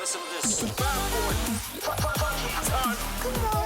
Listen to this. Bad boy. Funky time. Come on.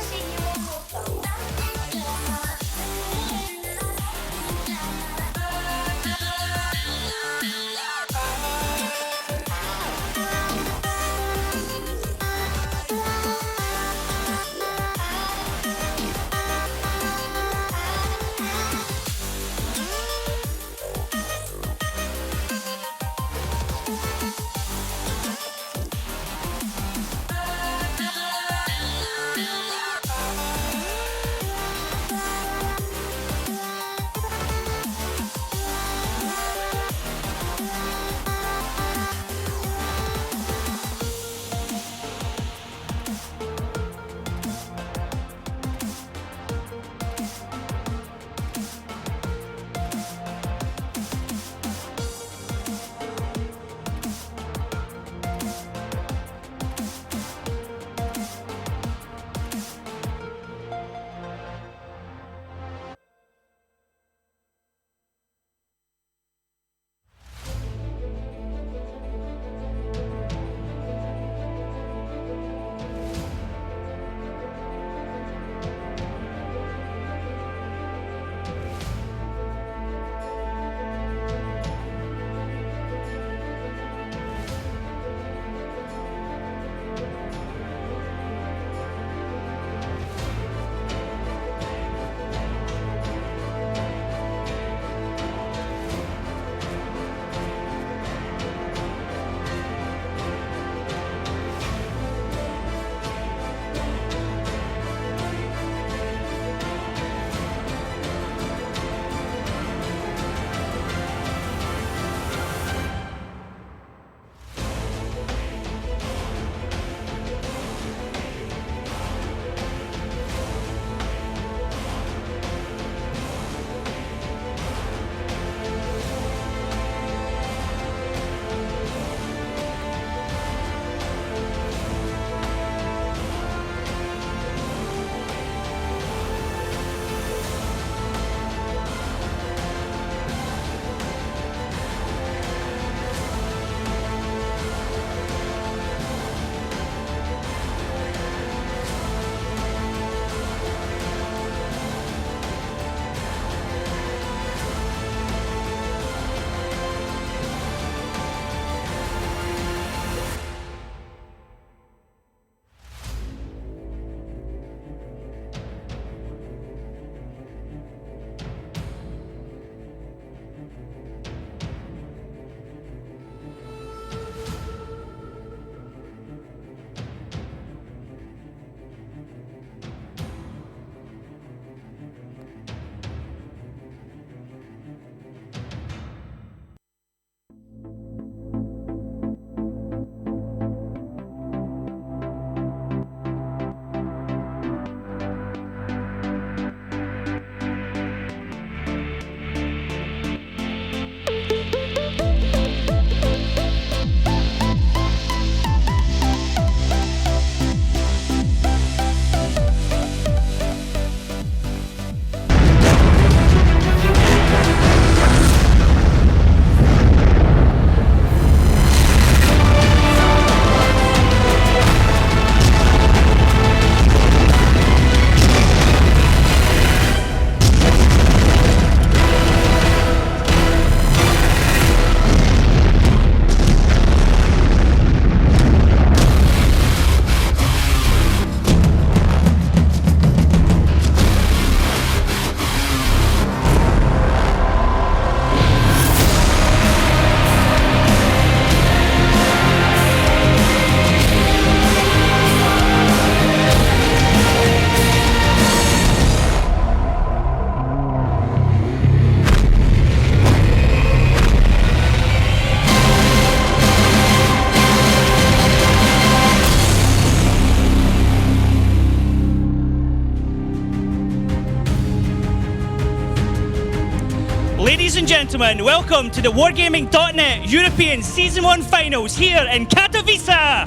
gentlemen, welcome to the Wargaming.net European Season 1 Finals here in Katowice!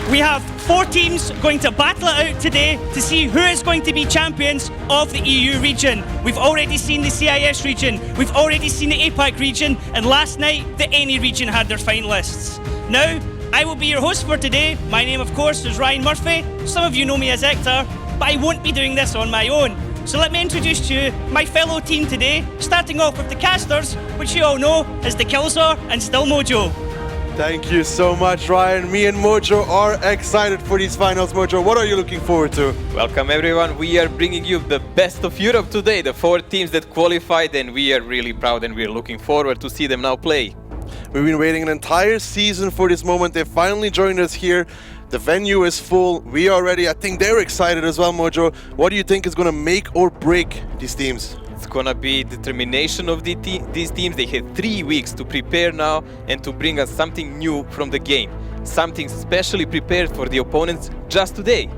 We have 4 teams going to battle it out today to see who is going to be champions of the EU region. We've already seen the CIS region, we've already seen the APAC region, and last night the NA region had their finalists. Now, I will be your host for today. My name, of course, is Ryan Murphy. Some of you know me as Hector, but I won't be doing this on my own. So let me introduce to you my fellow team today, starting off with the casters, which you all know is the Killzor and still Mojo. Thank you so much, Ryan. Me and Mojo are excited for these finals. Mojo, what are you looking forward to? Welcome everyone. We are bringing you the best of Europe today, the 4 teams that qualified, and we are really proud and we are looking forward to see them now play. We've been waiting an entire season for this moment. They finally joined us here. The venue is full. We are ready. I think they're excited as well, Mojo. What do you think is going to make or break these teams? It's gonna be determination of these teams. They have 3 weeks to prepare now and to bring us something new from the game. Something specially prepared for the opponents just today.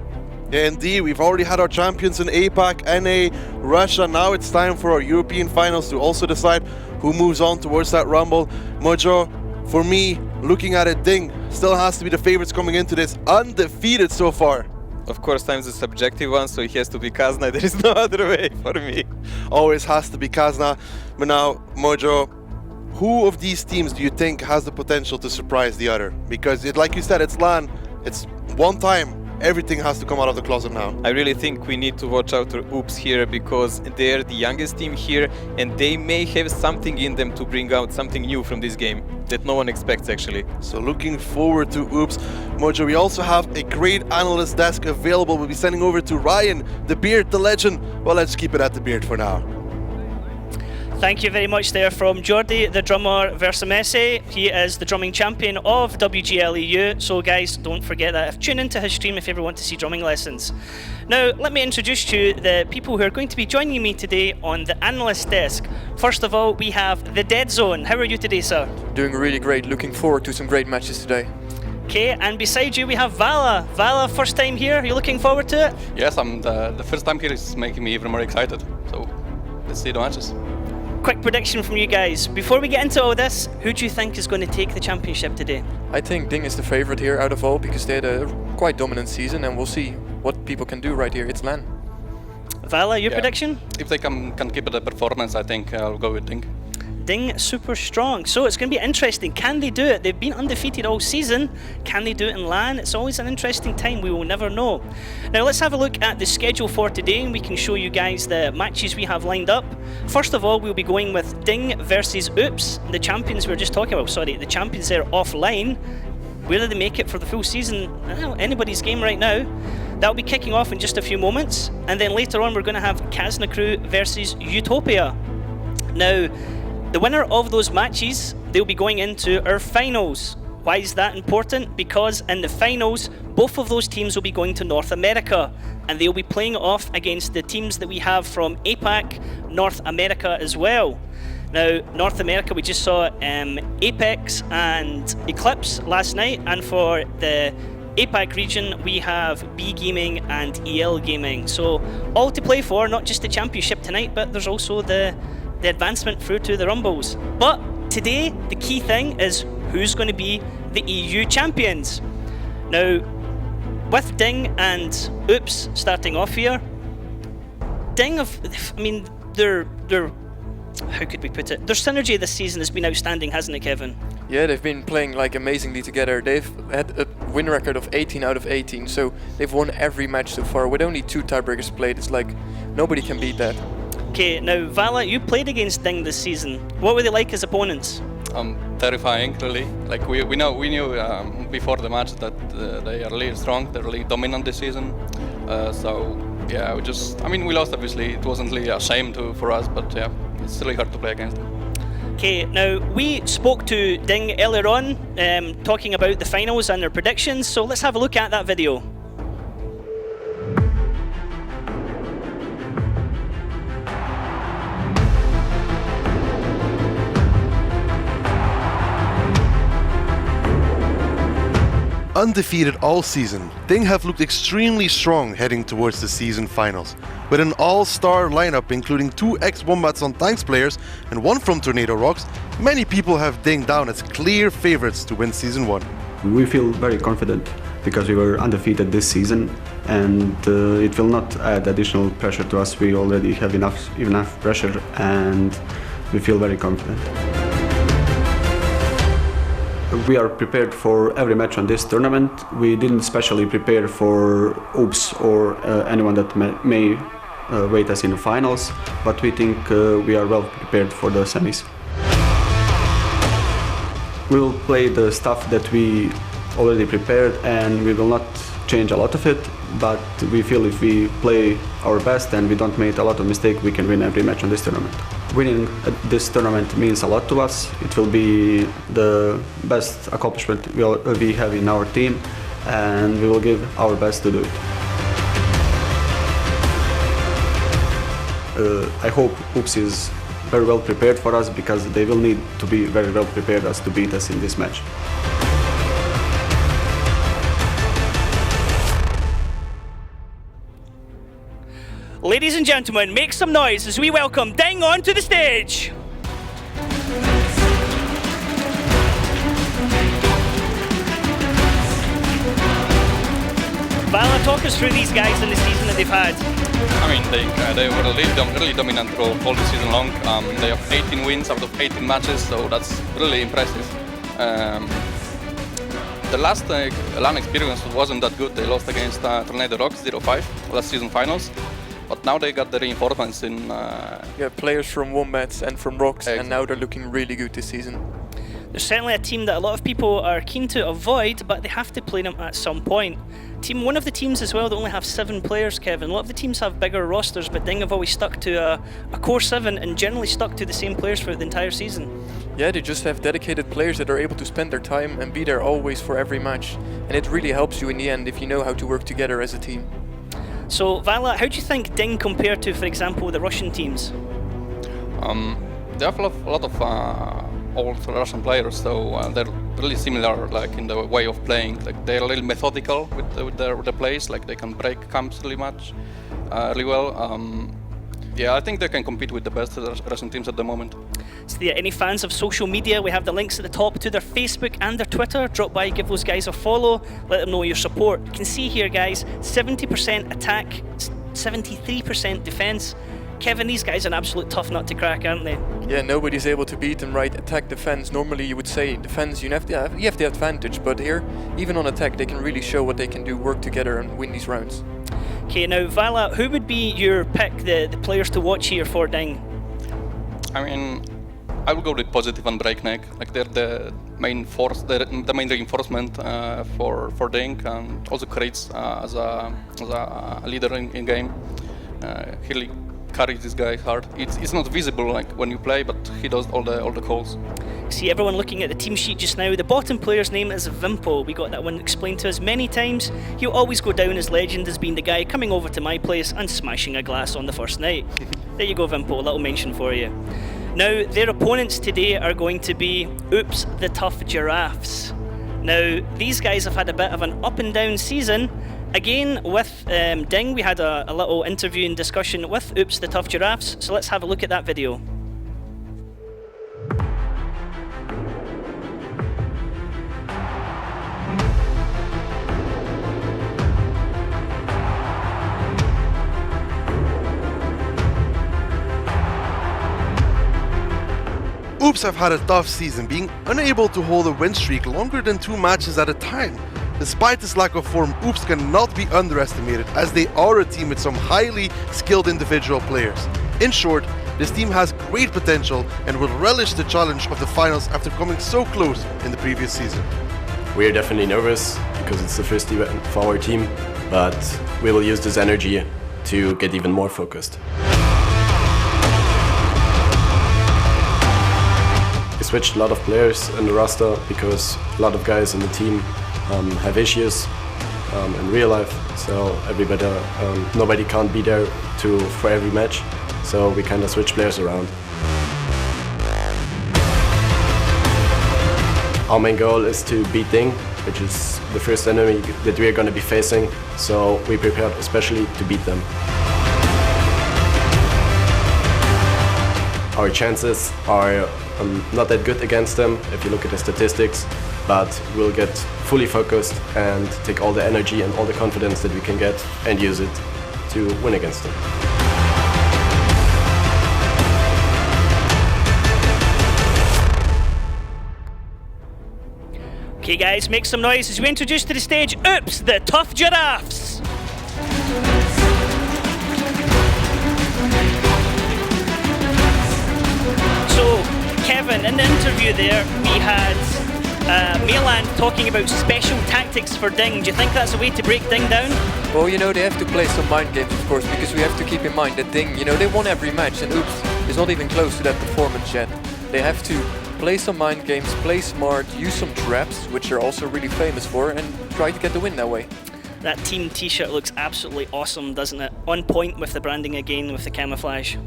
Yeah, indeed. We've already had our champions in APAC, NA, Russia. Now it's time for our European finals to also decide who moves on towards that rumble. Mojo, for me, looking at it, Ding still has to be the favorites coming into this, undefeated so far. Of course, time's a subjective one, so it has to be Kazna. There is no other way for me. Always has to be Kazna. But now, Mojo, who of these teams do you think has the potential to surprise the other? Because, like you said, it's LAN. It's one time. Everything has to come out of the closet now. I really think we need to watch out for Oops here because they're the youngest team here and they may have something in them to bring out something new from this game that no one expects actually. So looking forward to Oops. Mojo, we also have a great analyst desk available. We'll be sending over to Ryan, the Beard, the legend. Well, let's keep it at the Beard for now. Thank you very much there from Jordi, the drummer Versamese. He is the drumming champion of WGLEU. So guys, don't forget that. Tune into his stream if you ever want to see drumming lessons. Now, let me introduce to you the people who are going to be joining me today on the analyst desk. First of all, we have the Dead Zone. How are you today, sir? Doing really great. Looking forward to some great matches today. Okay, and beside you we have Vala. Vala, first time here. Are you looking forward to it? Yes, the first time here is making me even more excited. So let's see the matches. Quick prediction from you guys. Before we get into all this, who do you think is going to take the championship today? I think Ding is the favorite here out of all because they had a quite dominant season and we'll see what people can do right here. It's LAN. Vala, your prediction? If they can keep the performance, I think I'll go with Ding. Ding, super strong. So it's going to be interesting. Can they do it? They've been undefeated all season. Can they do it in LAN? It's always an interesting time. We will never know. Now let's have a look at the schedule for today and we can show you guys the matches we have lined up. First of all, we'll be going with Ding versus Oops. The champions we were just talking about, the champions there offline. Where did they make it for the full season? Anybody's game right now. That'll be kicking off in just a few moments. And then later on, we're going to have Kazna Crew versus Utopia. Now, the winner of those matches, they'll be going into our finals. Why is that important? Because in the finals, both of those teams will be going to North America and they'll be playing off against the teams that we have from APAC, North America as well. Now, North America, we just saw Apex and Eclipse last night, and for the APAC region, we have B Gaming and EL Gaming. So all to play for, not just the championship tonight, but there's also the advancement through to the Rumbles. But today, the key thing is who's going to be the EU champions. Now, with Ding and Oops starting off here, Ding their how could we put it? Their synergy this season has been outstanding, hasn't it, Kevin? Yeah, they've been playing like amazingly together. They've had a win record of 18 out of 18, so they've won every match so far. With only 2 tiebreakers played, it's like nobody can beat that. Okay, now Vala, you played against Ding this season. What were they like as opponents? Terrifying, really. Like we knew before the match that they are really strong. They're really dominant this season. So yeah, we lost obviously. It wasn't really a shame for us, but yeah, it's really hard to play against them. Okay, now we spoke to Ding earlier on, talking about the finals and their predictions. So let's have a look at that video. undefeated all season, Ding have looked extremely strong heading towards the season finals. With an all-star lineup including 2 ex-Wombats on Tanks players and 1 from Tornado Rocks, many people have Ding down as clear favorites to win Season 1. We feel very confident because we were undefeated this season, and it will not add additional pressure to us. We already have enough pressure, and we feel very confident. We are prepared for every match on this tournament. We didn't specially prepare for Oops or anyone that may wait us in the finals, but we think we are well prepared for the semis. We will play the stuff that we already prepared, and we will not change a lot of it, but we feel if we play our best and we don't make a lot of mistakes, we can win every match on this tournament. Winning this tournament means a lot to us. It will be the best accomplishment we have in our team, and we will give our best to do it. I hope Oops is very well prepared for us, because they will need to be very well prepared to beat us in this match. Ladies and gentlemen, make some noise as we welcome Ding onto the stage. Vala, talk us through these guys in the season that they've had. I mean, they were a really dominant role all the season long. They have 18 wins out of 18 matches, so that's really impressive. The last LAN experience wasn't that good. They lost against Tornado Rocks 0-5 last season finals. But now they got the reinforcements in... Yeah, players from Wombats and from Rocks, Exactly. and now they're looking really good this season. There's certainly a team that a lot of people are keen to avoid, but they have to play them at some point. One of the teams as well that only have 7 players, Kevin. A lot of the teams have bigger rosters, but Ding have always stuck to a core 7 and generally stuck to the same players for the entire season. Yeah, they just have dedicated players that are able to spend their time and be there always for every match. And it really helps you in the end if you know how to work together as a team. So, Vala, how do you think Ding compare to, for example, the Russian teams? They have a lot of old Russian players, so they're really similar, like in the way of playing. Like they're a little methodical with their plays. Like they can break camps really well. Yeah, I think they can compete with the best Russian teams at the moment. So, any fans of social media, we have the links at the top to their Facebook and their Twitter. Drop by, give those guys a follow, let them know your support. You can see here, guys, 70% attack, 73% defense. Kevin, these guys are an absolute tough nut to crack, aren't they? Yeah, nobody's able to beat them, right? Attack, defense. Normally you would say defense, you have the advantage, but here, even on attack, they can really show what they can do, work together and win these rounds. Okay, now Vala, who would be your pick, the players to watch here for Ding? I mean, I will go with Positive and Breakneck. Like they're the main force, the main reinforcement for Ding, and also Kritz as a leader in game. He really carries this guy hard. It's not visible like when you play, but he does all the calls. See everyone looking at the team sheet just now. The bottom player's name is Vimpo. We got that one explained to us many times. He'll always go down as legend as being the guy coming over to my place and smashing a glass on the first night. There you go, Vimpo, a little mention for you. Now, their opponents today are going to be Oops the Tough Giraffes. Now, these guys have had a bit of an up and down season. Again, with Ding, we had a little interview and discussion with Oops the Tough Giraffes, so let's have a look at that video. Oops have had a tough season, being unable to hold a win streak longer than 2 matches at a time. Despite this lack of form, Oops cannot be underestimated, as they are a team with some highly skilled individual players. In short, this team has great potential and will relish the challenge of the finals after coming so close in the previous season. We are definitely nervous because it's the first event for our team, but we will use this energy to get even more focused. We switched a lot of players in the roster because a lot of guys in the team have issues in real life, so nobody can't be there for every match, so we kind of switch players around. Our main goal is to beat Ding which is the first enemy that we are going to be facing. So we prepared especially to beat them. Our chances are not that good against them if you look at the statistics, but we'll get fully focused and take all the energy and all the confidence that we can get and use it to win against them. Okay guys, make some noise as we introduce to the stage, Oops, the Tough Giraffes! So, Kevin, in the interview there, we had Milan talking about special tactics for Ding. Do you think that's a way to break Ding down? Well, you know, they have to play some mind games, of course, because we have to keep in mind that Ding, you know, they won every match, and Oops is not even close to that performance yet. They have to play some mind games, play smart, use some traps, which they're also really famous for, and try to get the win that way. That team t-shirt looks absolutely awesome, doesn't it? On point with the branding again, with the camouflage.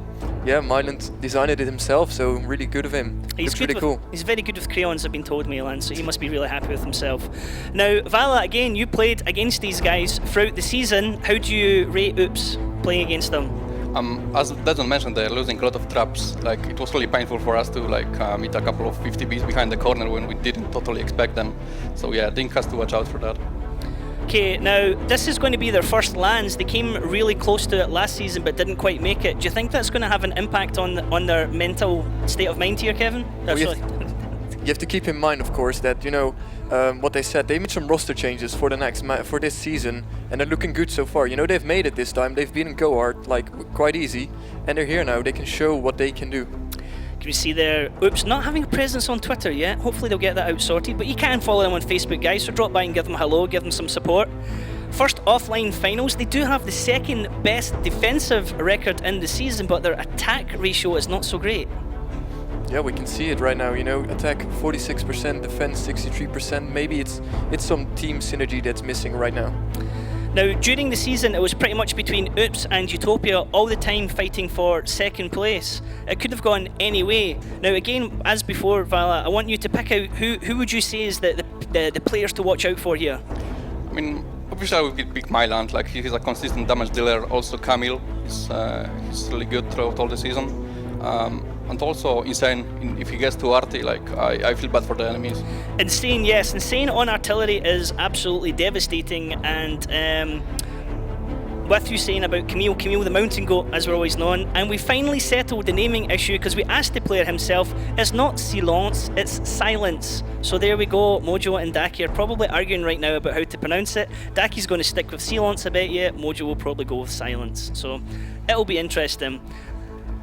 Yeah, Myland designed it himself, so really good of him. Looks really cool. He's very good with crayons, I've been told, Milan, so he must be really happy with himself. Now, Vala, again, you played against these guys throughout the season. How do you rate Oops playing against them? As Desmond mentioned, they're losing a lot of traps. Like, it was really painful for us to meet a couple of 50Bs behind the corner when we didn't totally expect them. So yeah, Dink has to watch out for that. Okay, now this is going to be their first lands. They came really close to it last season but didn't quite make it. Do you think that's going to have an impact on their mental state of mind here, Kevin? Well, you have to keep in mind, of course, that, you know, what they said, they made some roster changes for for this season, and they're looking good so far. You know, they've made it this time. They've beaten Gohard quite easy, and they're here now. They can show what they can do. Can you see there, Oops, not having a presence on Twitter yet. Hopefully they'll get that out sorted, but you can follow them on Facebook, guys, so drop by and give them a hello, give them some support. First offline finals, they do have the second best defensive record in the season, but their attack ratio is not so great. Yeah, we can see it right now, you know, attack 46%, defense 63%. Maybe it's some team synergy that's missing right now. Now, during the season, it was pretty much between Oops and Utopia all the time fighting for second place. It could have gone any way. Now, again, as before, Vala, I want you to pick out who would you say is the players to watch out for here? I mean, obviously I would pick Myland. Like, he's a consistent damage dealer. Also, Camille is he's really good throughout all the season. And also Insane, if he gets too arty, like I feel bad for the enemies. Insane, yes. Insane on artillery is absolutely devastating, and with you saying about Camille the Mountain Goat, as we're always known, and we finally settled the naming issue because we asked the player himself, it's not Silence, it's Silence. So there we go, Mojo and Daki are probably arguing right now about how to pronounce it. Daki's going to stick with Silence, I bet you. Mojo will probably go with Silence. So it'll be interesting.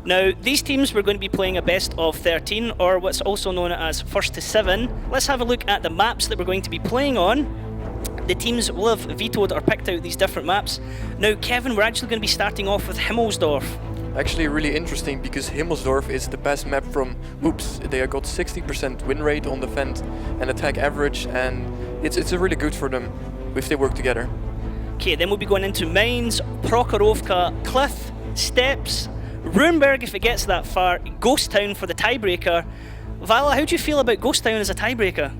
Now, these teams were going to be playing a best of 13, or what's also known as first to 7. Let's have a look at the maps that we're going to be playing on. The teams will have vetoed or picked out these different maps. Now, Kevin, we're actually going to be starting off with Himmelsdorf. Actually really interesting, because Himmelsdorf is the best map from Oops. They have got 60% win rate on defense and attack average, and it's really good for them if they work together. Okay, then we'll be going into Mines, Prokhorovka, Cliff, Steps, Runeberg if it gets that far, Ghost Town for the tiebreaker. Vala, how do you feel about Ghost Town as a tiebreaker?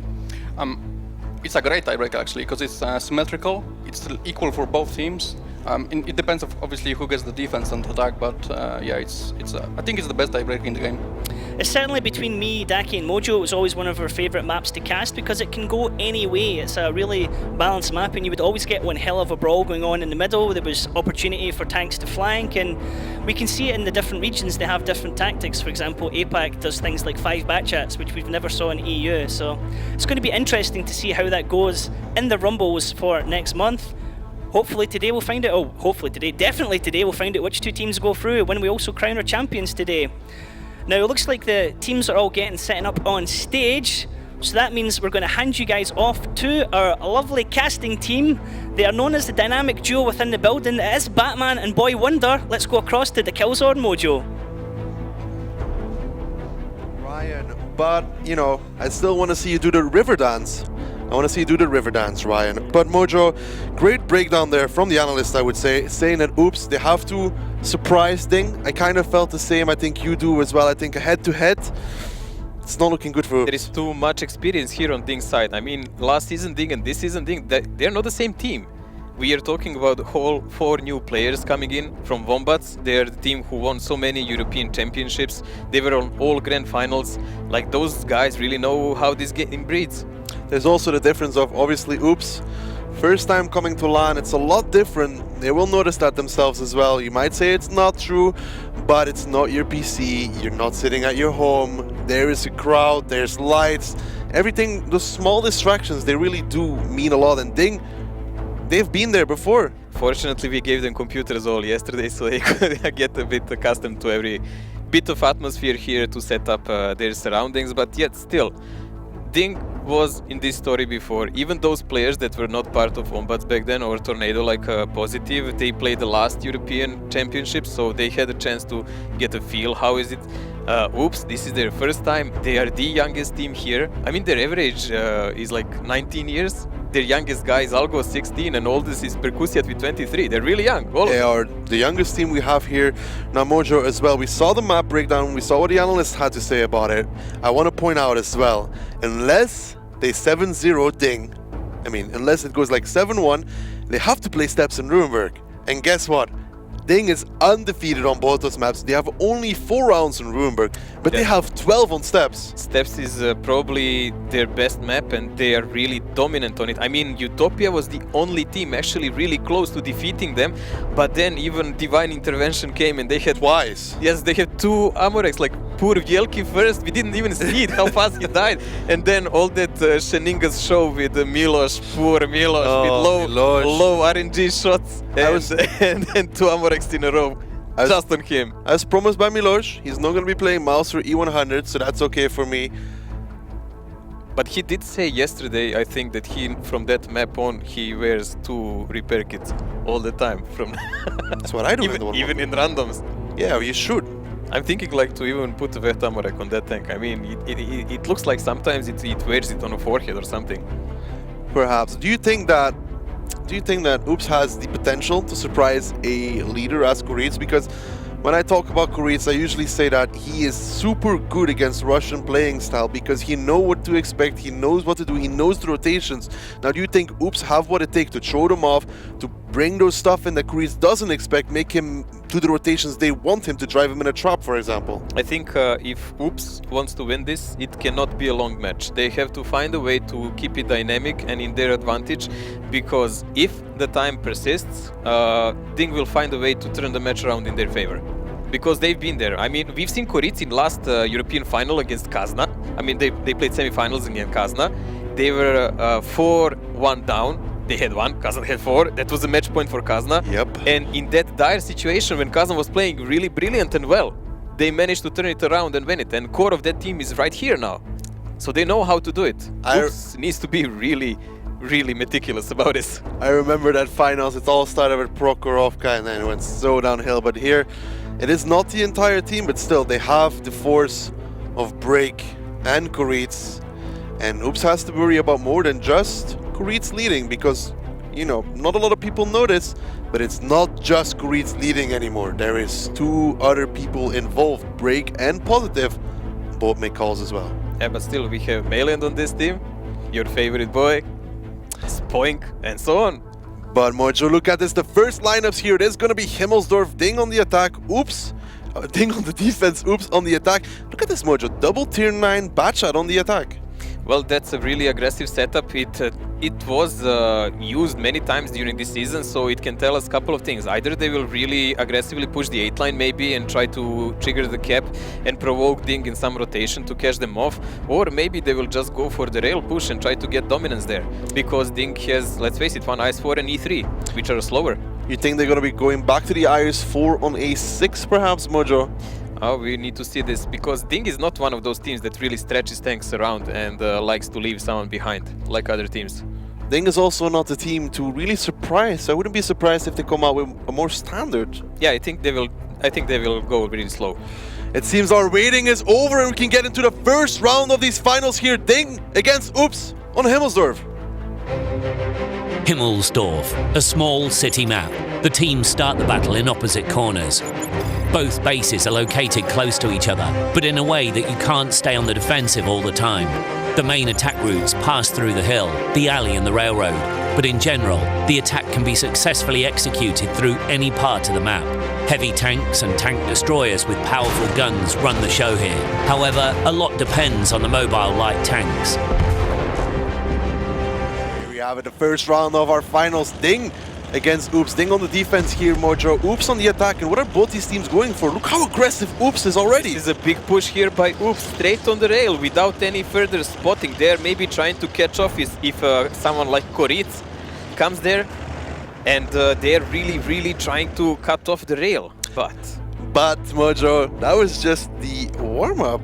It's a great tiebreaker actually, because it's symmetrical. It's equal for both teams. It depends obviously who gets the defense and attack, but yeah, I think it's the best tiebreaker in the game. It's certainly between me, Daki and Mojo. It was always one of our favourite maps to cast because it can go any way. It's a really balanced map, and you would always get one hell of a brawl going on in the middle. There was opportunity for tanks to flank, and we can see it in the different regions. They have different tactics. For example, APAC does things like 5 backchats, which we've never saw in EU. So it's going to be interesting to see how that goes in the Rumbles for next month. Hopefully today we'll find out, definitely today we'll find out which 2 teams go through when we also crown our champions today. Now it looks like the teams are all getting set up on stage, so that means we're going to hand you guys off to our lovely casting team. They are known as the dynamic duo within the building. It is Batman and Boy Wonder. Let's go across to the Killzone, Mojo. Ryan, but you know, I still want to see you do the river dance. I want to see you do the river dance, Ryan. But Mojo, great breakdown there from the analyst, I would say, saying that, oops, they have to surprise Ding. I kind of felt the same. I think you do as well. I think a head-to-head, it's not looking good for Oops. There is too much experience here on Ding's side. I mean, last season Ding and this season Ding, they're not the same team. We are talking about whole 4 new players coming in from Wombats. They are the team who won so many European championships. They were on all grand finals. Like, those guys really know how this game breeds. There's also the difference of, obviously, Oops. First time coming to LAN, it's a lot different. They will notice that themselves as well. You might say it's not true, but it's not your PC. You're not sitting at your home. There is a crowd, there's lights. Everything, the small distractions, they really do mean a lot. And Ding, they've been there before. Fortunately, we gave them computers all yesterday, so they could get a bit accustomed to every bit of atmosphere here to set up their surroundings. But yet still, Ding was in this story before. Even those players that were not part of Wombats back then, or Tornado like Positive, they played the last European Championship, so they had a chance to get a feel. How is it? Oops, this is their first time. They are the youngest team here. I mean, their average is like 19 years. Their youngest guy is Algo, 16, and oldest is Percusiat with 23. They're really young. They are the youngest team we have here. Now, Mojo as well. We saw the map breakdown. We saw what the analysts had to say about it. I want to point out as well, unless they 7-0 Ding, I mean, unless it goes like 7-1, they have to play Steps in Ruinberg. And guess what? Ding is undefeated on both those maps. They have only 4 rounds in Ruinberg, but they have 12 on Steps. Steps is probably their best map, and they are really dominant on it. I mean, Utopia was the only team actually really close to defeating them, but then even Divine Intervention came and they had... Twice. Yes, they had 2 Amorex, like poor Vjelki first, we didn't even see it, how fast he died. And then all that Sheningas show with Milos, poor Milos, with low RNG shots, and then 2 Amorex in a row, just on him. As promised by Milos, he's not going to be playing Mouse or E100, so that's okay for me. But he did say yesterday, I think, that from that map on, he wears 2 repair kits all the time. That's what I do. even in randoms. Yeah, you should. I'm thinking like to even put a Vet Amorek on that tank. I mean, it looks like sometimes it wears it on a forehead or something. Perhaps. Do you think that Oops has the potential to surprise a leader as Kuritz? Because when I talk about Kuritz, I usually say that he is super good against Russian playing style because he knows what to expect, he knows what to do, he knows the rotations. Now, do you think Oops have what it takes to throw them off, to bring those stuff in that Kuritz doesn't expect, make him do the rotations they want him to, drive him in a trap, for example? I think if Oops wants to win this, it cannot be a long match. They have to find a way to keep it dynamic and in their advantage, because if the time persists, Ding will find a way to turn the match around in their favor. Because they've been there. I mean, we've seen Kuritz in last European final against Kazna. I mean, they played semi-finals against Kazna. They were 4-1 down. They had 1, Kazan had 4. That was a match point for Kazna. Yep. And in that dire situation, when Kazan was playing really brilliant and well, they managed to turn it around and win it. And core of that team is right here now. So they know how to do it. Oops needs to be really meticulous about this. I remember that finals, it all started with Prokhorovka and then it went so downhill. But here, it is not the entire team, but still, they have the force of Break and Kuritz. And Oops has to worry about more than just Kuritz leading, because, you know, not a lot of people know this, but it's not just Kuritz leading anymore. There is 2 other people involved, Break and Positive. Both make calls as well. Yeah, but still, we have Mayland on this team, your favorite boy, Spoink, and so on. But Mojo, look at this. The first lineups here. It is going to be Himmelsdorf, Ding on the attack, Oops. Ding on the defense, Oops on the attack. Look at this, Mojo. Double tier 9 Batchat on the attack. Well, that's a really aggressive setup. It was used many times during this season, so it can tell us a couple of things. Either they will really aggressively push the 8 line maybe and try to trigger the cap and provoke Ding in some rotation to catch them off, or maybe they will just go for the rail push and try to get dominance there, because Ding has, let's face it, 1 IS-4 and E3, which are slower. You think they're going to be going back to the IS-4 on A6 perhaps, Mojo? Oh, we need to see this, because Ding is not one of those teams that really stretches tanks around and likes to leave someone behind, like other teams. Ding is also not a team to really surprise. I wouldn't be surprised if they come out with a more standard. Yeah, I think they will go really slow. It seems our waiting is over and we can get into the first round of these finals here. Ding against Oops on Himmelsdorf. Himmelsdorf, a small city map. The teams start the battle in opposite corners. Both bases are located close to each other, but in a way that you can't stay on the defensive all the time. The main attack routes pass through the hill, the alley and the railroad, but in general, the attack can be successfully executed through any part of the map. Heavy tanks and tank destroyers with powerful guns run the show here. However, a lot depends on the mobile light tanks. Here we have it, the first round of our finals. Ding against Oops. Ding on the defense here, Mojo. Oops on the attack. And what are both these teams going for? Look how aggressive Oops is already. This is a big push here by Oops, straight on the rail without any further spotting. They're maybe trying to catch off if someone like Koritz comes there. And they're really trying to cut off the rail. But Mojo, that was just the warm-up.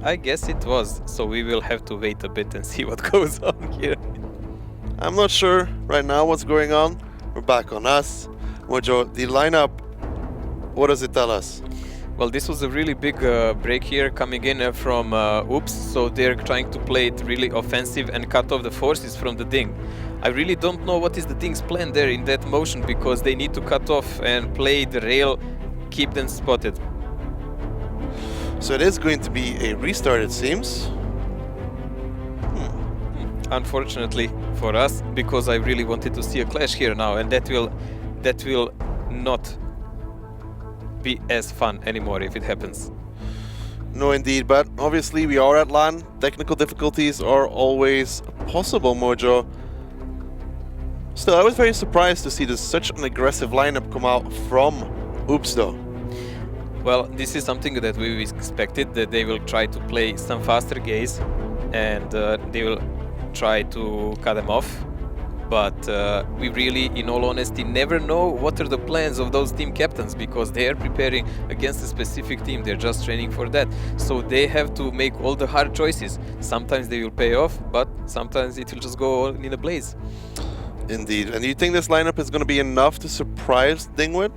I guess it was. So we will have to wait a bit and see what goes on here. I'm not sure right now what's going on. We're back on us. Mojo, the lineup, what does it tell us? Well, this was a really big break here coming in from Oops. So they're trying to play it really offensive and cut off the forces from the Ding. I really don't know what is the Ding's plan there in that motion, because they need to cut off and play the rail, keep them spotted. So it is going to be a restart, it seems. Unfortunately for us, because I really wanted to see a clash here now, and that will not be as fun anymore if it happens. No, indeed, but obviously we are at LAN. Technical difficulties are always possible, Mojo. Still, I was very surprised to see such an aggressive lineup come out from Oops, though. Well, this is something that we expected, that they will try to play some faster games, and they will try to cut them off. But we really, in all honesty, never know what are the plans of those team captains, because they are preparing against a specific team. They're just training for that. So they have to make all the hard choices. Sometimes they will pay off, but sometimes it will just go all in a blaze. Indeed. And do you think this lineup is going to be enough to surprise Ding with?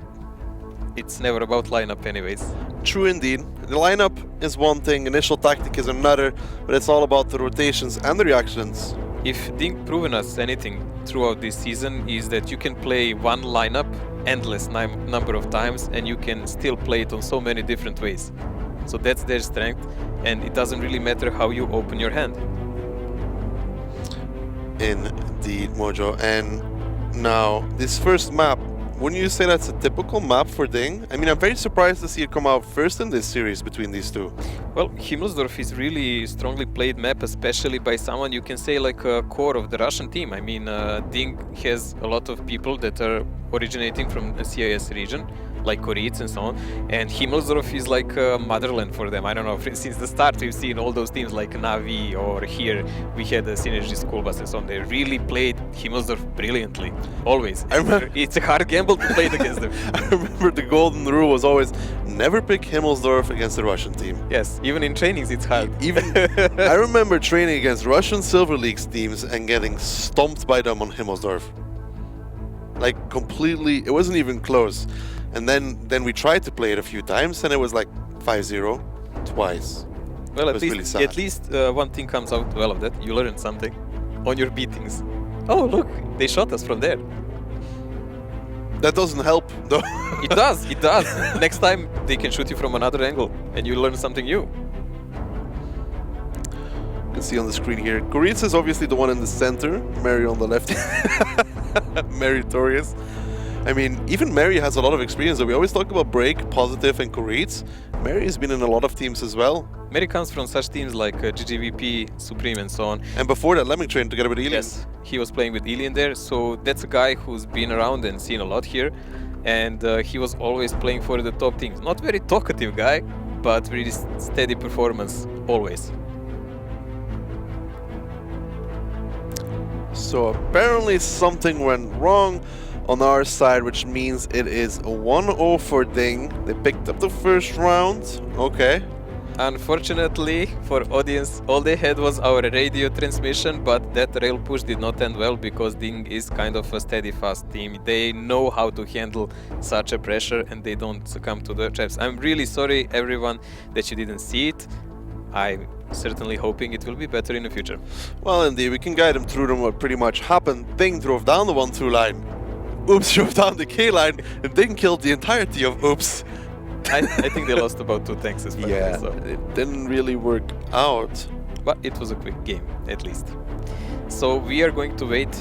It's never about lineup anyways. True indeed. The lineup is one thing, initial tactic is another, but it's all about the rotations and the reactions. If Ding proven us anything throughout this season, is that you can play one lineup endless number of times, and you can still play it on so many different ways. So that's their strength, and it doesn't really matter how you open your hand. Indeed, Mojo. And now, this first map, wouldn't you say that's a typical map for Ding? I mean, I'm very surprised to see it come out first in this series between these two. Well, Himmelsdorf is really strongly played map, especially by someone you can say like a core of the Russian team. I mean, Ding has a lot of people that are originating from the CIS region, like Koritz and so on, and Himmelsdorf is like motherland for them. I don't know, since the start we've seen all those teams like Navi, or here we had the Synergy School Bus and so on. They really played Himmelsdorf brilliantly, always. It's a hard gamble to play against them. I remember the golden rule was always never pick Himmelsdorf against the Russian team. Yes, even in trainings it's hard. I remember training against Russian Silver Leagues teams and getting stomped by them on Himmelsdorf. Like completely, it wasn't even close. And then we tried to play it a few times, and it was like 5-0 twice. Well, at least one thing comes out well of that. You learn something on your beatings. Oh, look, they shot us from there. That doesn't help, though. It does, it does. Next time, they can shoot you from another angle, and you learn something new. You can see on the screen here, Koritz is obviously the one in the center, Mary on the left. Meritorious. I mean, even Mary has a lot of experience. We always talk about Break, Positive, and Koritz. Mary has been in a lot of teams as well. Mary comes from such teams like GGVP, Supreme, and so on. And before that, Lemming Train together with Alien. Yes, he was playing with Alien there. So that's a guy who's been around and seen a lot here. And he was always playing for the top teams. Not very talkative guy, but really steady performance, always. So apparently something went wrong on our side, which means it is 1-0 for Ding. They picked up the first round. Okay. Unfortunately for audience, all they had was our radio transmission, but that rail push did not end well, because Ding is kind of a steady, fast team. They know how to handle such a pressure, and they don't succumb to the traps. I'm really sorry, everyone, that you didn't see it. I'm certainly hoping it will be better in the future. Well, indeed, we can guide them through them what pretty much happened. Ding drove down the 1-2 line. Oops drove down the K line, and Ding killed the entirety of Oops. I think they lost about 2 tanks as well. Yeah, So. it didn't really work out. But it was a quick game, at least. So we are going to wait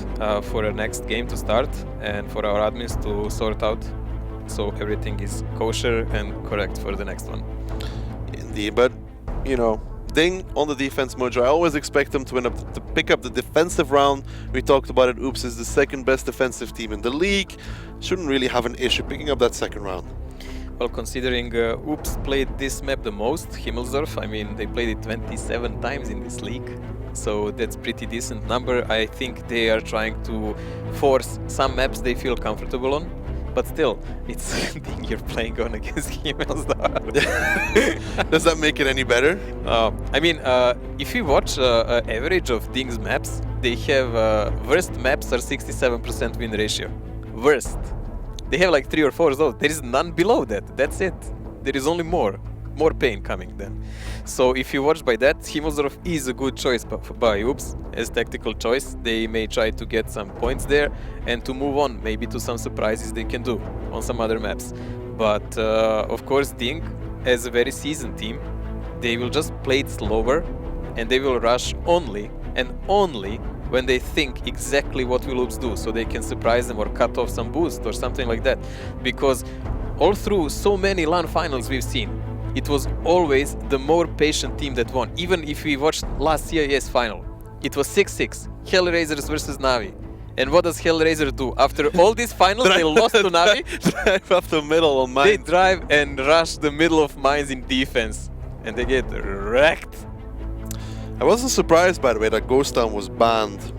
for our next game to start and for our admins to sort out so everything is kosher and correct for the next one. Indeed, but you know, Ding on the defense, Mojo. I always expect them to pick up the defensive round. We talked about it. Oops is the second best defensive team in the league. Shouldn't really have an issue picking up that second round. Well, considering Oops played this map the most, Himmelsdorf, I mean, they played it 27 times in this league. So that's pretty decent number. I think they are trying to force some maps they feel comfortable on. But still, it's Ding you're playing on against Himmelsdorf. Does that make it any better? I mean, if you watch average of Ding's maps, they have worst maps are 67% win ratio. Worst. They have like 3 or 4 those. There is none below that. That's it. There is only more pain coming then. So if you watch by that, Himmelsdorf is a good choice by Oops as tactical choice. They may try to get some points there and to move on maybe to some surprises they can do on some other maps. But of course Ding as a very seasoned team, they will just play it slower and they will rush only and only when they think exactly what will Oops do, so they can surprise them or cut off some boost or something like that. Because all through so many LAN finals we've seen, it was always the more patient team that won. Even if we watched last CIS final, it was 6-6, Hellraisers versus Navi. And what does Hellraiser do? After all these finals, they lost to Navi. Drive up the middle on mine. They drive and rush the middle of mines in defense. And they get wrecked. I wasn't surprised, by the way, that Ghost Town was banned.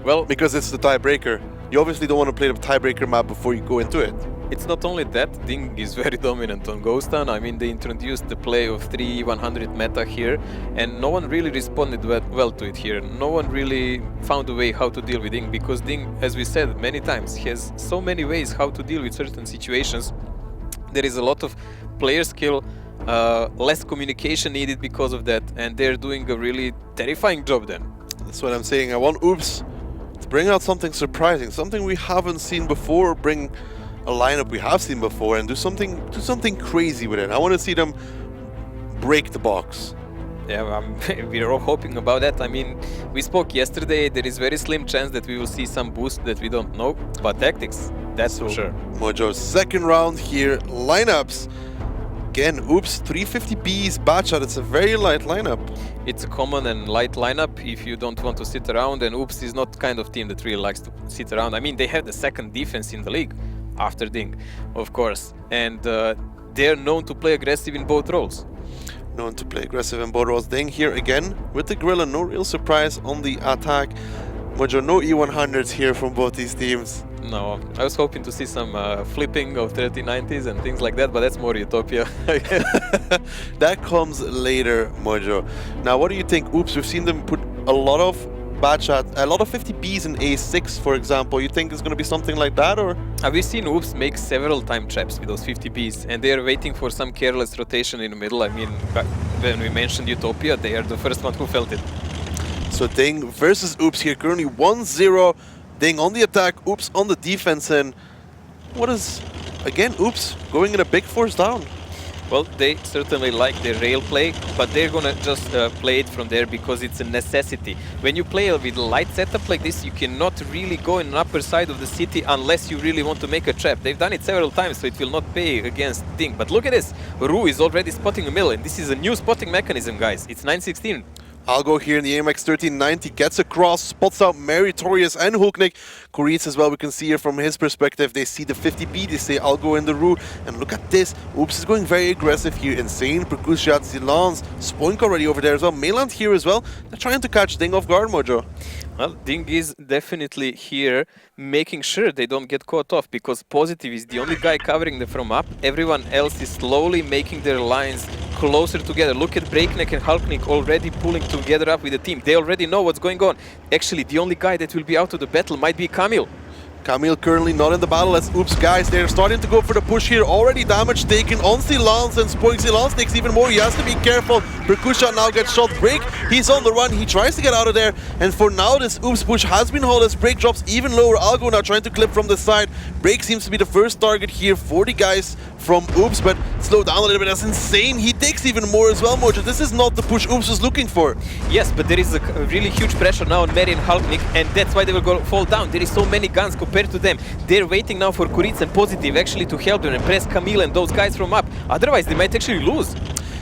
Well, because it's the tiebreaker. You obviously don't want to play the tiebreaker map before you go into it. It's not only that, Ding is very dominant on Ghost Town. I mean, they introduced the play of 3-100 meta here, and no one really responded well to it here. No one really found a way how to deal with Ding, because Ding, as we said many times, has so many ways how to deal with certain situations. There is a lot of player skill, less communication needed because of that, and they're doing a really terrifying job then. That's what I'm saying. I want Oops to bring out something surprising, something we haven't seen before, bring a lineup we have seen before and do something crazy with it. I want to see them break the box. Yeah, we're all hoping about that. I mean, we spoke yesterday, there is very slim chance that we will see some boost that we don't know, but tactics, that's for sure. Mojo's second round here, lineups. Again, Oops, 350 Bs, Batchat, it's a very light lineup. It's a common and light lineup if you don't want to sit around, and Oops is not kind of team that really likes to sit around. I mean, they have the second defense in the league, after Ding, of course, and they're known to play aggressive in both roles. Known to play aggressive in both roles. Ding here again with the Gorilla, no real surprise on the attack. Mojo, no E100s here from both these teams. No, I was hoping to see some flipping of 3090s and things like that, but that's more Utopia. That comes later, Mojo. Now, what do you think? Oops, we've seen them put a lot of Batchat, a lot of 50Bs in A6, for example. You think it's going to be something like that, or? We've seen Oops make several time traps with those 50Bs, and they're waiting for some careless rotation in the middle. I mean, when we mentioned Utopia, they are the first one who felt it. So Ding versus Oops here, currently 1-0. Ding on the attack, Oops on the defense, and what is, again, Oops going in a big force down. Well, they certainly like their rail play, but they're gonna just play it from there because it's a necessity. When you play with a light setup like this, you cannot really go in the upper side of the city unless you really want to make a trap. They've done it several times, so it will not pay against Ding. But look at this, Ru is already spotting a mill, and this is a new spotting mechanism, guys. It's 916. Algo here in the AMX 1390 gets across, spots out Meritorious and Hulknik. Kuritz as well, we can see here from his perspective. They see the 50B, they say Algo in the Ru. And look at this, Oops is going very aggressive here. Insane, Percushat, Zilans, Spoink already over there as well. Mayland here as well. They're trying to catch Ding off guard, Mojo. Well, Ding is definitely here making sure they don't get caught off, because Positive is the only guy covering them from up. Everyone else is slowly making their lines closer together. Look at Breakneck and Hulknik already pulling together up with the team. They already know what's going on. Actually, the only guy that will be out of the battle might be Camille. Camille currently not in the battle as Oops guys, they're starting to go for the push here. Already damage taken on Silence and Spoink. Silence takes even more, he has to be careful. Percussion now gets shot. Break, he's on the run, he tries to get out of there. And for now this Oops push has been held as Break drops even lower. Algo now trying to clip from the side. Break seems to be the first target here for the guys from Oops, but slow down a little bit, that's insane. He takes even more as well, Mojo. This is not the push Oops was looking for. Yes, but there is a really huge pressure now on Mary and Halknik, and that's why they will fall down. There is so many guns compared to them. They're waiting now for Kuric and Positive actually to help them and press Camille and those guys from up. Otherwise, they might actually lose.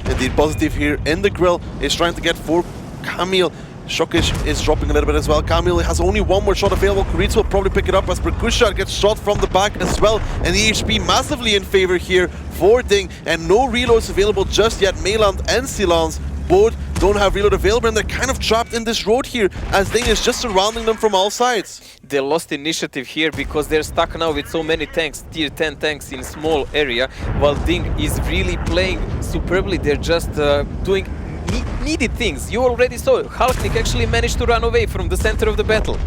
Indeed, Positive here in the grill is trying to get for Camille. Shokish is dropping a little bit as well. Camille has only one more shot available. Kuric will probably pick it up as Percussion gets shot from the back as well. And the HP massively in favor here for Ding. And no reloads available just yet. Meyland and Silence both don't have reload available, and they're kind of trapped in this road here as Ding is just surrounding them from all sides. They lost initiative here because they're stuck now with so many tanks, tier 10 tanks in a small area, while Ding is really playing superbly. They're just doing needed things. You already saw Halknik actually managed to run away from the center of the battle.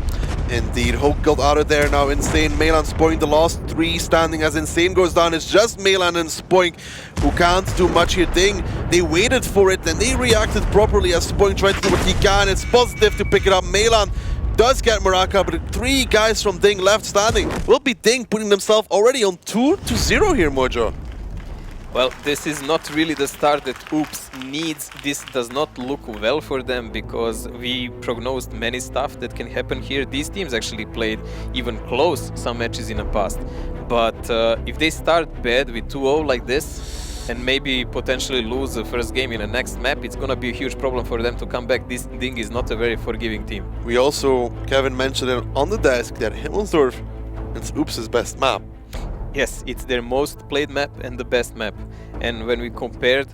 Indeed, Hulk got out of there now. Insane, Meyland, Spoink, the last three standing as Insane goes down. It's just Meyland and Spoink who can't do much here. Ding, they waited for it and they reacted properly as Spoink tried to do what he can. It's Positive to pick it up. Meyland does get Maraka, but three guys from Ding left standing. Will be Ding putting themselves already on 2-0 here, Mojo. Well, this is not really the start that Oops needs. This does not look well for them because we prognosed many stuff that can happen here. These teams actually played even close some matches in the past. But if they start bad with 2-0 like this and maybe potentially lose the first game in the next map, it's gonna be a huge problem for them to come back. This Ding is not a very forgiving team. We also, Kevin mentioned it on the desk that Himmelsdorf is Oops' best map. Yes, it's their most played map and the best map. And when we compared,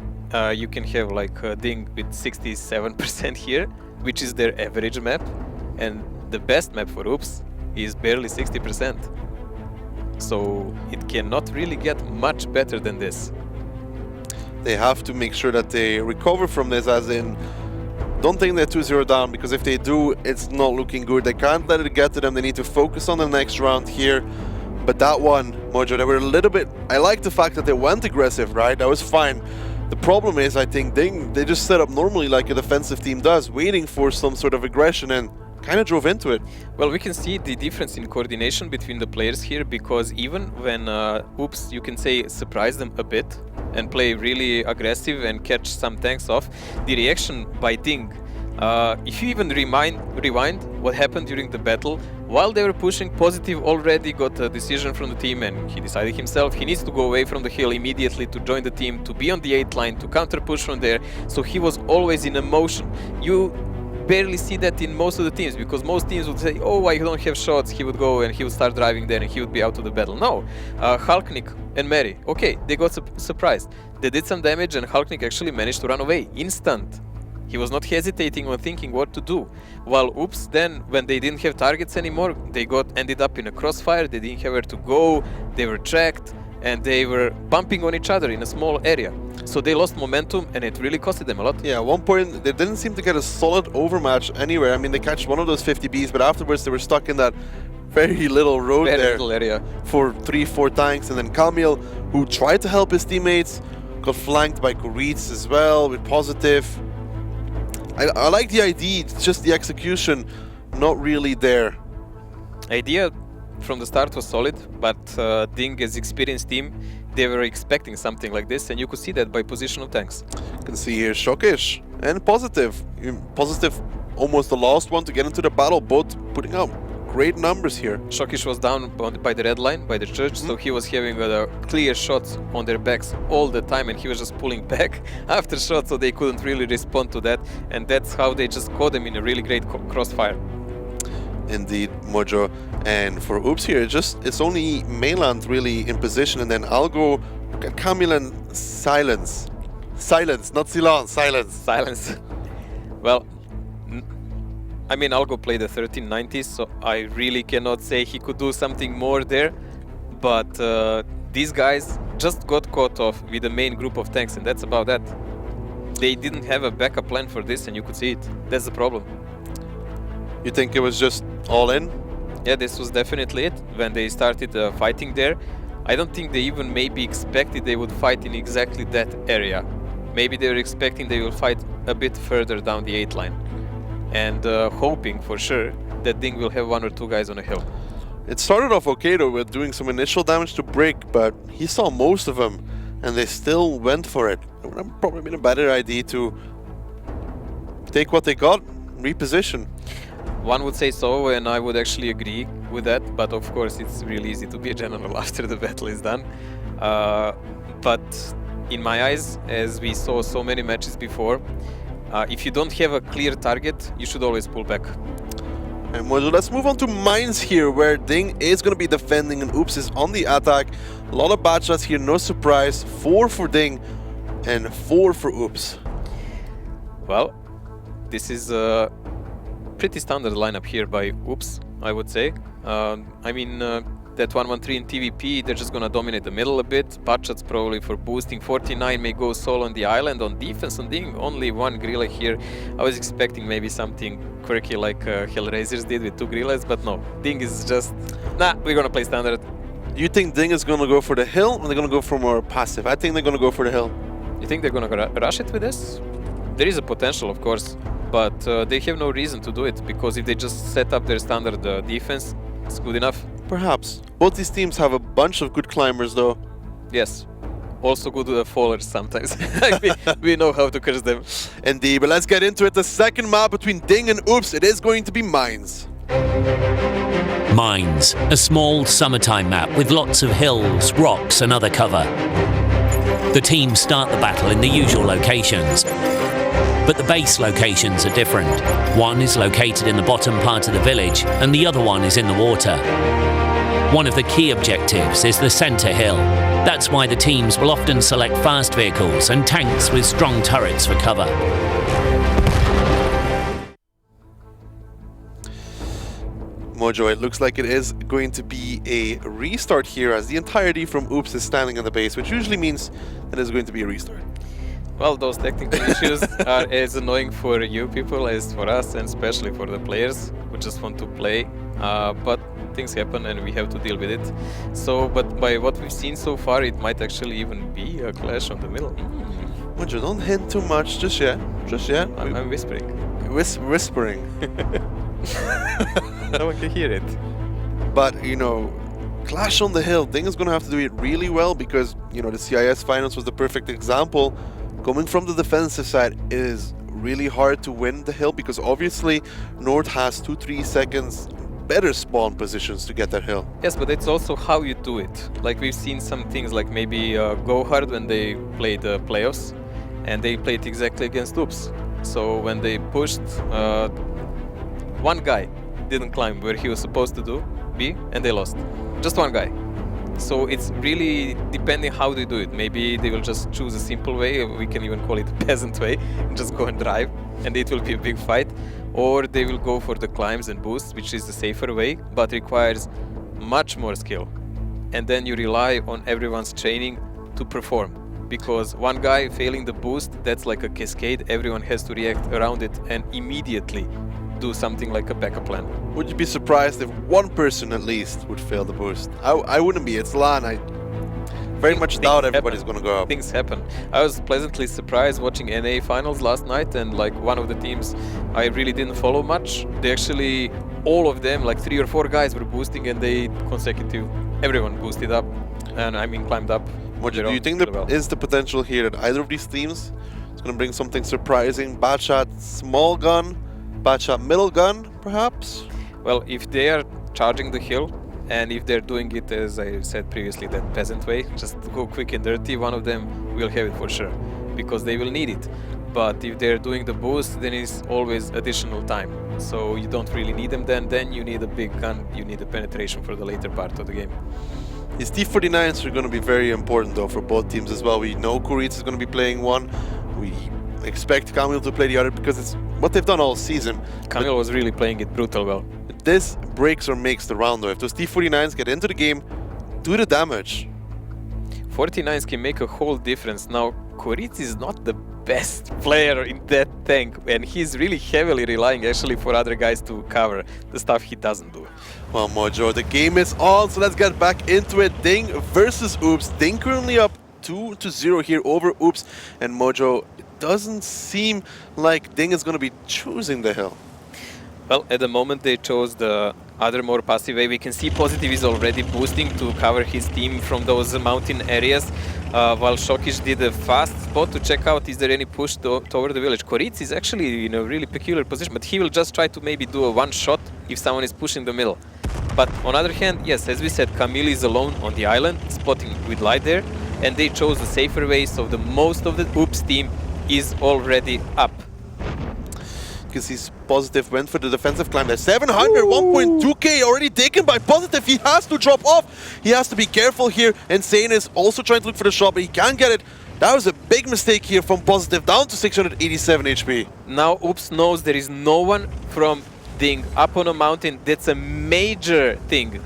you can have like Ding with 67% here, which is their average map. And the best map for Oops is barely 60%. So it cannot really get much better than this. They have to make sure that they recover from this, as in, don't think they're 2-0 down, because if they do, it's not looking good. They can't let it get to them. They need to focus on the next round here. But that one, Mojo, they were a little bit... I like the fact that they went aggressive, right? That was fine. The problem is, I think Ding, they just set up normally like a defensive team does, waiting for some sort of aggression, and kind of drove into it. Well, we can see the difference in coordination between the players here, because even when Oops, you can say, surprise them a bit and play really aggressive and catch some tanks off, the reaction by Ding, if you even rewind what happened during the battle, while they were pushing, Positive already got a decision from the team and he decided himself he needs to go away from the hill immediately to join the team, to be on the 8th line, to counter push from there. So he was always in a motion. You barely see that in most of the teams, because most teams would say, oh, I don't have shots, he would go and he would start driving there and he would be out of the battle. No, Halknik and Mary, okay, they got surprised. They did some damage and Halknik actually managed to run away, instant. He was not hesitating or thinking what to do. While Oops, then, when they didn't have targets anymore, they ended up in a crossfire, they didn't have where to go, they were tracked, and they were bumping on each other in a small area. So they lost momentum, and it really costed them a lot. Yeah, at one point, they didn't seem to get a solid overmatch anywhere. I mean, they catch one of those 50 Bs, but afterwards they were stuck in that very little road Very there little area. for 3-4 tanks. And then Camille, who tried to help his teammates, got flanked by Kuric as well, with Positive. I like the idea, it's just the execution not really there. Idea from the start was solid, but Ding, as experienced team, they were expecting something like this, and you could see that by positional tanks. You can see here Shokish and Positive. Positive, almost the last one to get into the battle, both putting out great numbers here. Shokish was down by the red line, by the church, so he was having clear shots on their backs all the time, and he was just pulling back after shots, so they couldn't really respond to that, and that's how they just caught them in a really great crossfire. Indeed, Mojo. And for Oops here, it's only Meyland really in position, and then Algo, Camille and Silence. Silence, not Silence, Silence. Silence. Well, I mean, Algo played the 1390s, so I really cannot say he could do something more there. But these guys just got caught off with the main group of tanks, and that's about that. They didn't have a backup plan for this, and you could see it. That's the problem. You think it was just all in? Yeah, this was definitely it. When they started fighting there, I don't think they even maybe expected they would fight in exactly that area. Maybe they were expecting they will fight a bit further down the 8 line. And hoping for sure that Ding will have 1 or 2 guys on a hill. It started off okay though with doing some initial damage to Brick, but he saw most of them and they still went for it. It would have probably been a better idea to take what they got, reposition. One would say so, and I would actually agree with that, but of course it's really easy to be a general after the battle is done. But in my eyes, as we saw so many matches before, if you don't have a clear target, you should always pull back. And let's move on to Mines here, where Ding is going to be defending and Oops is on the attack. A lot of bad shots here, no surprise. 4 for Ding and 4 for Oops. Well, this is a pretty standard lineup here by Oops, I would say. I mean, that 1-1-3 in TVP, they're just gonna dominate the middle a bit. Bad shots probably for boosting. 49 may go solo on the island. On defense, on Ding, only 1 Gorilla here. I was expecting maybe something quirky like Hellraisers did with 2 Gorillas, but no. Ding is just, nah, we're gonna play standard. You think Ding is going to go for the hill or they're going to go for more passive? I think they're going to go for the hill. You think they're gonna rush it with this? There is a potential, of course, but they have no reason to do it, because if they just set up their standard defense, it's good enough. Perhaps. Both these teams have a bunch of good climbers though. Yes. Also good fallers sometimes. we know how to curse them. Indeed, but let's get into it. The second map between Ding and Oops, it is going to be Mines. Mines, a small summertime map with lots of hills, rocks and other cover. The teams start the battle in the usual locations, but the base locations are different. One is located in the bottom part of the village and the other one is in the water. One of the key objectives is the center hill. That's why the teams will often select fast vehicles and tanks with strong turrets for cover. Mojo, it looks like it is going to be a restart here, as the entirety from Oops is standing on the base, which usually means that it's going to be a restart. Well, those technical issues are as annoying for you people as for us, and especially for the players who just want to play. But things happen and we have to deal with it. So, but by what we've seen so far, it might actually even be a clash on the middle. Mojo, don't hint too much just yet. Just yet. I'm whispering. Whispering. No one can hear it. But, you know, clash on the hill, Ding is going to have to do it really well, because, you know, the CIS finals was the perfect example. Coming from the defensive side, it is really hard to win the hill, because obviously North has 2-3 seconds better spawn positions to get that hill. Yes, but it's also how you do it. Like we've seen some things like maybe Go Hard when they played the playoffs, and they played exactly against Oops. So when they pushed, one guy didn't climb where he was supposed to be, and they lost. Just one guy. So it's really depending how they do it. Maybe they will just choose a simple way, we can even call it a peasant way, and just go and drive, and it will be a big fight. Or they will go for the climbs and boosts, which is the safer way, but requires much more skill. And then you rely on everyone's training to perform. Because one guy failing the boost, that's like a cascade, everyone has to react around it and immediately do something like a backup plan. Would you be surprised if one person at least would fail the boost? I wouldn't be. It's LAN. I very much doubt everybody's going to go up. Things happen. I was pleasantly surprised watching NA finals last night, and like one of the teams I really didn't follow much, they actually, all of them, like 3 or 4 guys were boosting, and they everyone boosted up, and I mean climbed up. Mojo, do you think there is the potential here that either of these teams is going to bring something surprising? Bad shot small gun, bad shot middle gun, perhaps? Well, if they are charging the hill, and if they're doing it, as I said previously, that peasant way, just go quick and dirty, one of them will have it for sure, because they will need it. But if they're doing the boost, then it's always additional time. So you don't really need them then you need a big gun, you need a penetration for the later part of the game. These T-49s are going to be very important though for both teams as well. We know Kuritz is going to be playing one. We expect Kamil to play the other, because it's what they've done all season. Kamil was really playing it brutal well. This breaks or makes the round though. If those T-49s get into the game, do the damage. 49s can make a whole difference. Now, Kuritz is not the best player in that tank, and he's really heavily relying actually for other guys to cover the stuff he doesn't do. Well, Mojo, the game is on, so let's get back into it. Ding versus Oops. Ding currently up 2-0 here over Oops, and Mojo, it doesn't seem like Ding is going to be choosing the hill. Well, at the moment they chose the other more passive way. We can see Positive is already boosting to cover his team from those mountain areas, while Shokish did a fast spot to check out is there any push toward the village. Koritz is actually in a really peculiar position, but he will just try to maybe do a one shot if someone is pushing the middle. But on the other hand, yes, as we said, Camille is alone on the island, spotting with light there, and they chose the safer way, so the most of the Oops team is already up. Because he's Positive went for the defensive climb there. 700, 1.2k already taken by Positive. He has to drop off. He has to be careful here. Insane is also trying to look for the shot, but he can't get it. That was a big mistake here from Positive, down to 687 HP. Now Oops knows there is no one from Ding up on a mountain. That's a major thing.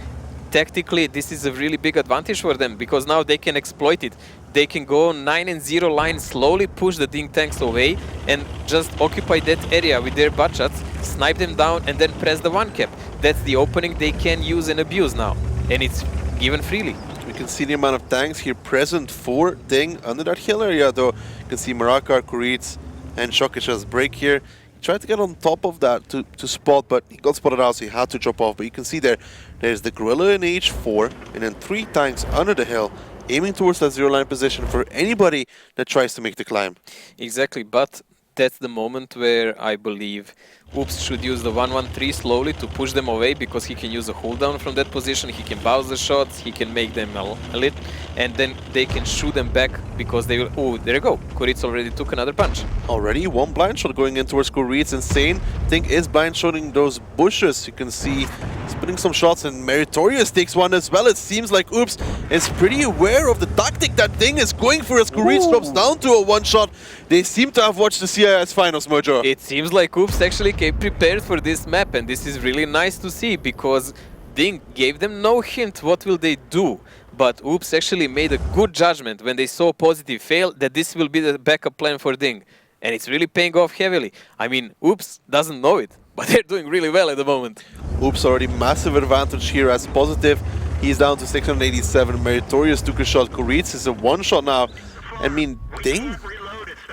Tactically, this is a really big advantage for them, because now they can exploit it. They can go 9-0 line, slowly push the Ding tanks away and just occupy that area with their butt shots, snipe them down and then press the one cap. That's the opening they can use and abuse now, and it's given freely. We can see the amount of tanks here present for Ding under that hill area, though. You can see Marakar, Koritz and Shokish as break here. He tried to get on top of that to spot, but he got spotted out, so he had to drop off. But you can see there's the Gorilla in H4, and then 3 tanks under the hill, aiming towards that zero line position for anybody that tries to make the climb. Exactly, but that's the moment where I believe Oops should use the 1-1-3 slowly to push them away, because he can use a hold down from that position, he can bounce the shots, he can make them a lit, and then they can shoot them back, because they will... Oh, there you go. Koritz already took another punch. Already one blind shot going in towards Koritz. Insane Thing is blind shotting those bushes. You can see he's putting some shots, and Meritorious takes one as well. It seems like Oops is pretty aware of the tactic that Ding is going for as Koritz drops down to a one shot. They seem to have watched the CIS finals, Mojo. It seems like Oops actually came prepared for this map, and this is really nice to see, because Ding gave them no hint what will they do. But Oops actually made a good judgment when they saw Positive fail that this will be the backup plan for Ding. And it's really paying off heavily. I mean, Oops doesn't know it, but they're doing really well at the moment. Oops already massive advantage here as Positive. He's down to 687. Meritorious took a shot. Koritz is a one shot now. I mean, Ding,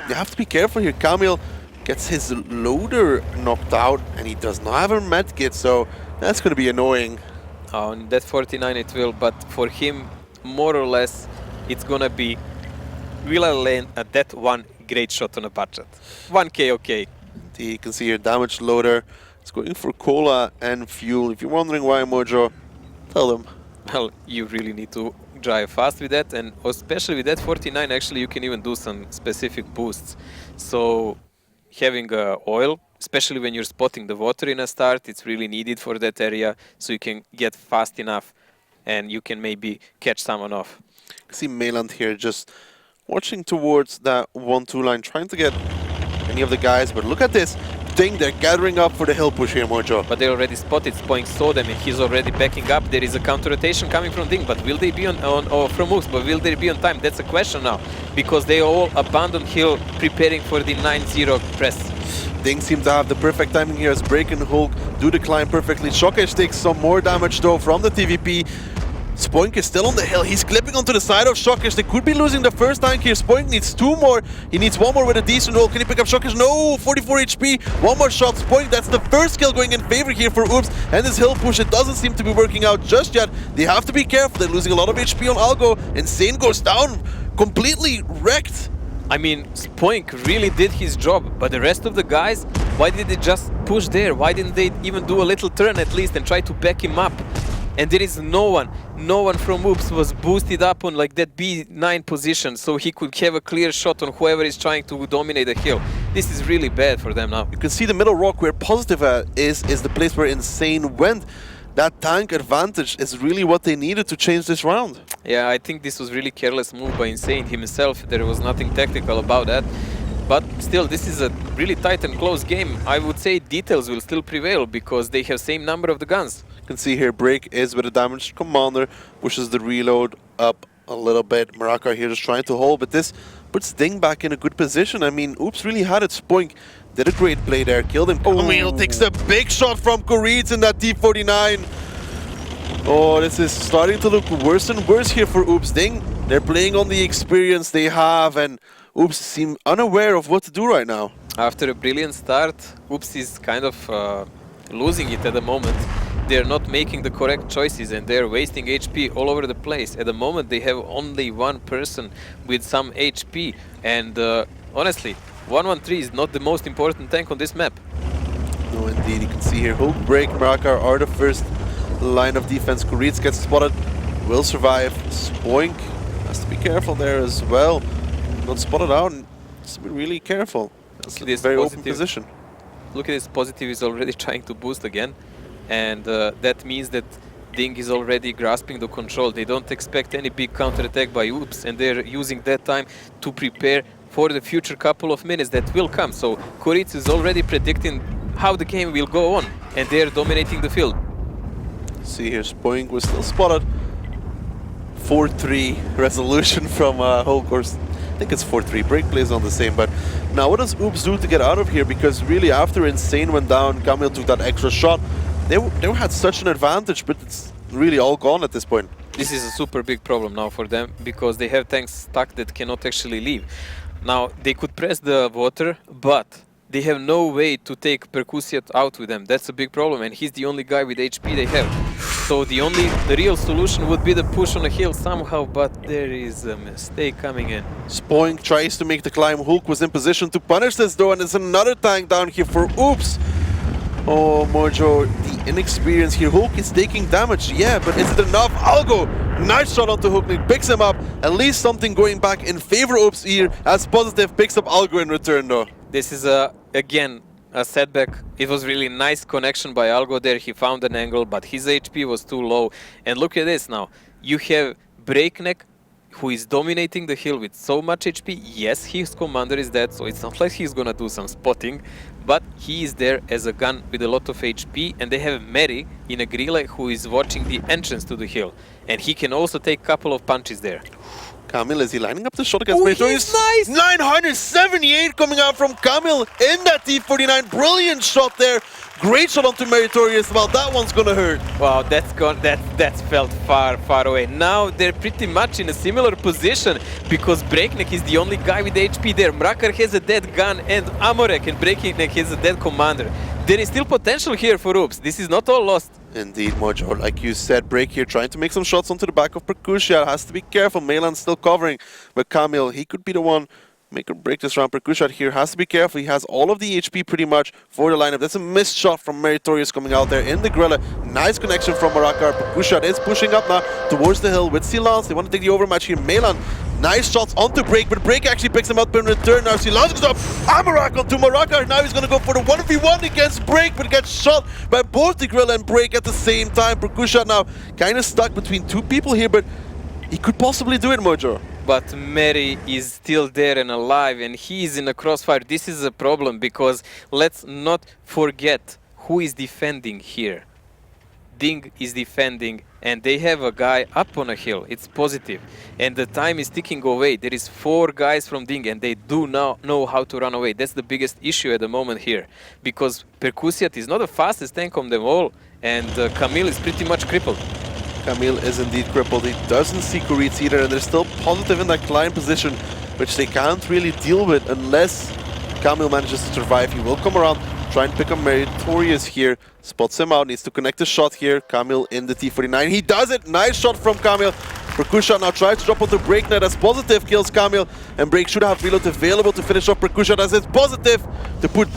you have to be careful here. Camille gets his loader knocked out, and he does not have a medkit, so that's going to be annoying. On that 49 it will, but for him, more or less, it's gonna be, will I land at that one great shot on a budget? 1k okay. You can see here damage loader. It's going for cola and fuel. If you're wondering why, Mojo, tell them. Well, you really need to drive fast with that, and especially with that 49, actually you can even do some specific boosts. So having oil, especially when you're spotting the water in a start, it's really needed for that area, so you can get fast enough and you can maybe catch someone off. You see Mayland here just watching towards that 1-2 line, trying to get any of the guys, but look at this thing, they're gathering up for the hill push here, Mojo. But they already spotted, Spoink saw them and he's already backing up. There is a counter rotation coming from Ding, but will they be from Oops, but will they be on time? That's a question now, because they all abandoned hill preparing for the 9-0 press. Ding seems to have the perfect timing here as Break and Hulk do the climb perfectly. Shokesh takes some more damage though from the TVP. Spoink is still on the hill. He's clipping onto the side of Shokesh. They could be losing the first tank here. Spoink needs 2 more. He needs 1 more with a decent roll. Can he pick up Shokesh? No! 44 HP. 1 more shot. Spoink, that's the first kill going in favor here for Oops. And this hill push, it doesn't seem to be working out just yet. They have to be careful. They're losing a lot of HP on Algo. Insane goes down. Completely wrecked. I mean, Spoink really did his job, but the rest of the guys, why did they just push there? Why didn't they even do a little turn at least and try to back him up? And there is no one from Oops was boosted up on like that B9 position, so he could have a clear shot on whoever is trying to dominate the hill. This is really bad for them now. You can see the middle rock where Positive is the place where Insane went. That tank advantage is really what they needed to change this round. Yeah, I think this was really careless move by Insane himself. There was nothing tactical about that. But still, this is a really tight and close game. I would say details will still prevail because they have same number of the guns. You can see here Break is with a damaged commander, pushes the reload up a little bit. Maraca here just trying to hold, but this puts Ding back in a good position. I mean, Oops really had it. Spoink did a great play there, killed him. Camille takes a big shot from Koreets in that T49. Oh, this is starting to look worse and worse here for Oops. Ding, they're playing on the experience they have, and Oops seem unaware of what to do right now. After a brilliant start, Oops is kind of losing it at the moment. They're not making the correct choices and they're wasting HP all over the place. At the moment they have only one person with some HP, and honestly, 113 is not the most important tank on this map. No, indeed. You can see here, Hulk, Break, Maraca are the first line of defense. Koreets gets spotted, will survive. Spoink has to be careful there as well. Not spotted out, and has to be really careful. That's a very open position. Look at this, Positive is already trying to boost again. And that means that Ding is already grasping the control. They don't expect any big counter-attack by Oops, and they're using that time to prepare for the future couple of minutes that will come. So Koreets is already predicting how the game will go on, and they're dominating the field. See here, Spoink was still spotted. 4-3 resolution from Hulk, or I think it's 4-3. Break plays on the same, but now what does Oops do to get out of here? Because really after Insane went down, Camille took that extra shot. They had such an advantage, but it's really all gone at this point. This is a super big problem now for them, because they have tanks stuck that cannot actually leave. Now, they could press the water, but they have no way to take Percussiat out with them. That's a big problem, and he's the only guy with HP they have. So the real solution would be the push on a hill somehow, but there is a mistake coming in. Spoink tries to make the climb. Hulk was in position to punish this though, and there's another tank down here for Oops. Oh, Mojo, the inexperience here. Hulk is taking damage, yeah, but is it enough? Algo, nice shot onto Hulk, picks him up. At least something going back in favor of Oops here, as Positive picks up Algo in return though. This is, again, a setback. It was really nice connection by Algo there. He found an angle, but his HP was too low. And look at this now. You have Breakneck, who is dominating the hill with so much HP. Yes, his commander is dead, so it's not like he's gonna do some spotting, but he is there as a gun with a lot of HP, and they have Mary in a Grille who is watching the entrance to the hill, and he can also take a couple of punches there. Camille, is he lining up the shot against Meritorious? Nice! 978 coming out from Camille in that T49. Brilliant shot there. Great shot onto Meritorious. Well, that one's gonna hurt. Wow, that's felt far, far away. Now they're pretty much in a similar position, because Breakneck is the only guy with HP there. Mrakar has a dead gun, and Amorek and Breakneck has a dead commander. There is still potential here for Oops. This is not all lost. Indeed, Mojo. Like you said, Break here trying to make some shots onto the back of Percussia. Has to be careful. Melan's still covering. But Camille, he could be the one make or break this round. Percussia here has to be careful. He has all of the HP pretty much for the lineup. That's a missed shot from Meritorious coming out there in the Grille. Nice connection from Maraca. Percussia is pushing up now towards the hill with Silence. They want to take the overmatch here. Melan, nice shots onto Break, but Break actually picks him up in return. Now Silence goes up. Amarak onto Maraca. Now he's going to go for the 1v1 against Break, but gets shot by both the Grille and Break at the same time. Percussia now kind of stuck between two people here, but he could possibly do it, Mojo. But Mary is still there and alive, and he is in a crossfire. This is a problem, because let's not forget who is defending here. Ding is defending, and they have a guy up on a hill. It's Positive, and the time is ticking away. There is 4 guys from Ding, and they do not know how to run away. That's the biggest issue at the moment here, because Percussiat is not the fastest tank on them all, and Camille is pretty much crippled. Camille is indeed crippled. He doesn't see Koreets either, and they're still Positive in that climb position, which they can't really deal with unless Camille manages to survive. He will come around, try and pick up Meritorious here. Spots him out, needs to connect the shot here. Camille in the T49. He does it! Nice shot from Camille. Percussia now tries to drop onto Breaknet as Positive kills Camille, and Break should have reload available to finish off Percussia as it's Positive to put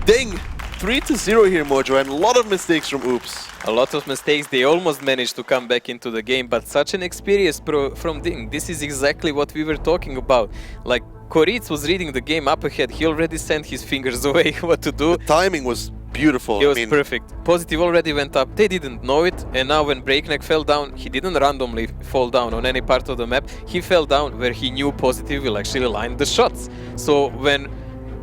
Ding 3-0 here, Mojo, and a lot of mistakes from Oops. A lot of mistakes. They almost managed to come back into the game, but such an experience from Ding. This is exactly what we were talking about. Like, Koreets was reading the game up ahead. He already sent his fingers away what to do. The timing was beautiful. It was perfect. Positive already went up. They didn't know it, and now when Breakneck fell down, he didn't randomly fall down on any part of the map. He fell down where he knew Positive will actually line the shots. So when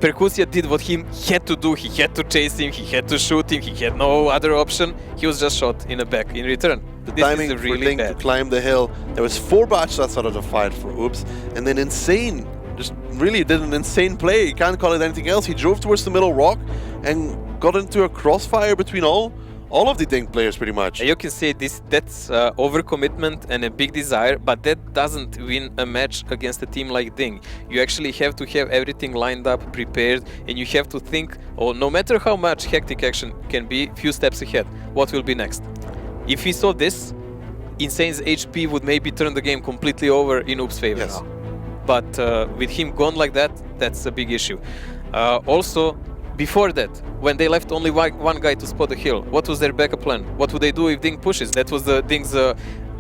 Percussiat did what he had to do, he had to chase him, he had to shoot him, he had no other option. He was just shot in the back in return. The This is timing for really Ding to bad. climb the hill. There was 4 batch shots out of the fight for Oops. And then Insane just really did an insane play. You can't call it anything else. He drove towards the middle rock and got into a crossfire between all of the Ding players pretty much. You can say that's overcommitment and a big desire, but that doesn't win a match against a team like Ding. You actually have to have everything lined up, prepared, and you have to think, oh, no matter how much hectic action can be, few steps ahead, what will be next? If he saw this, Insane's HP would maybe turn the game completely over in Oop's favor Yes. now. But with him gone like that, that's a big issue. Also, before that, when they left only one guy to spot the hill, what was their backup plan? What would they do if Ding pushes? That was the Ding's,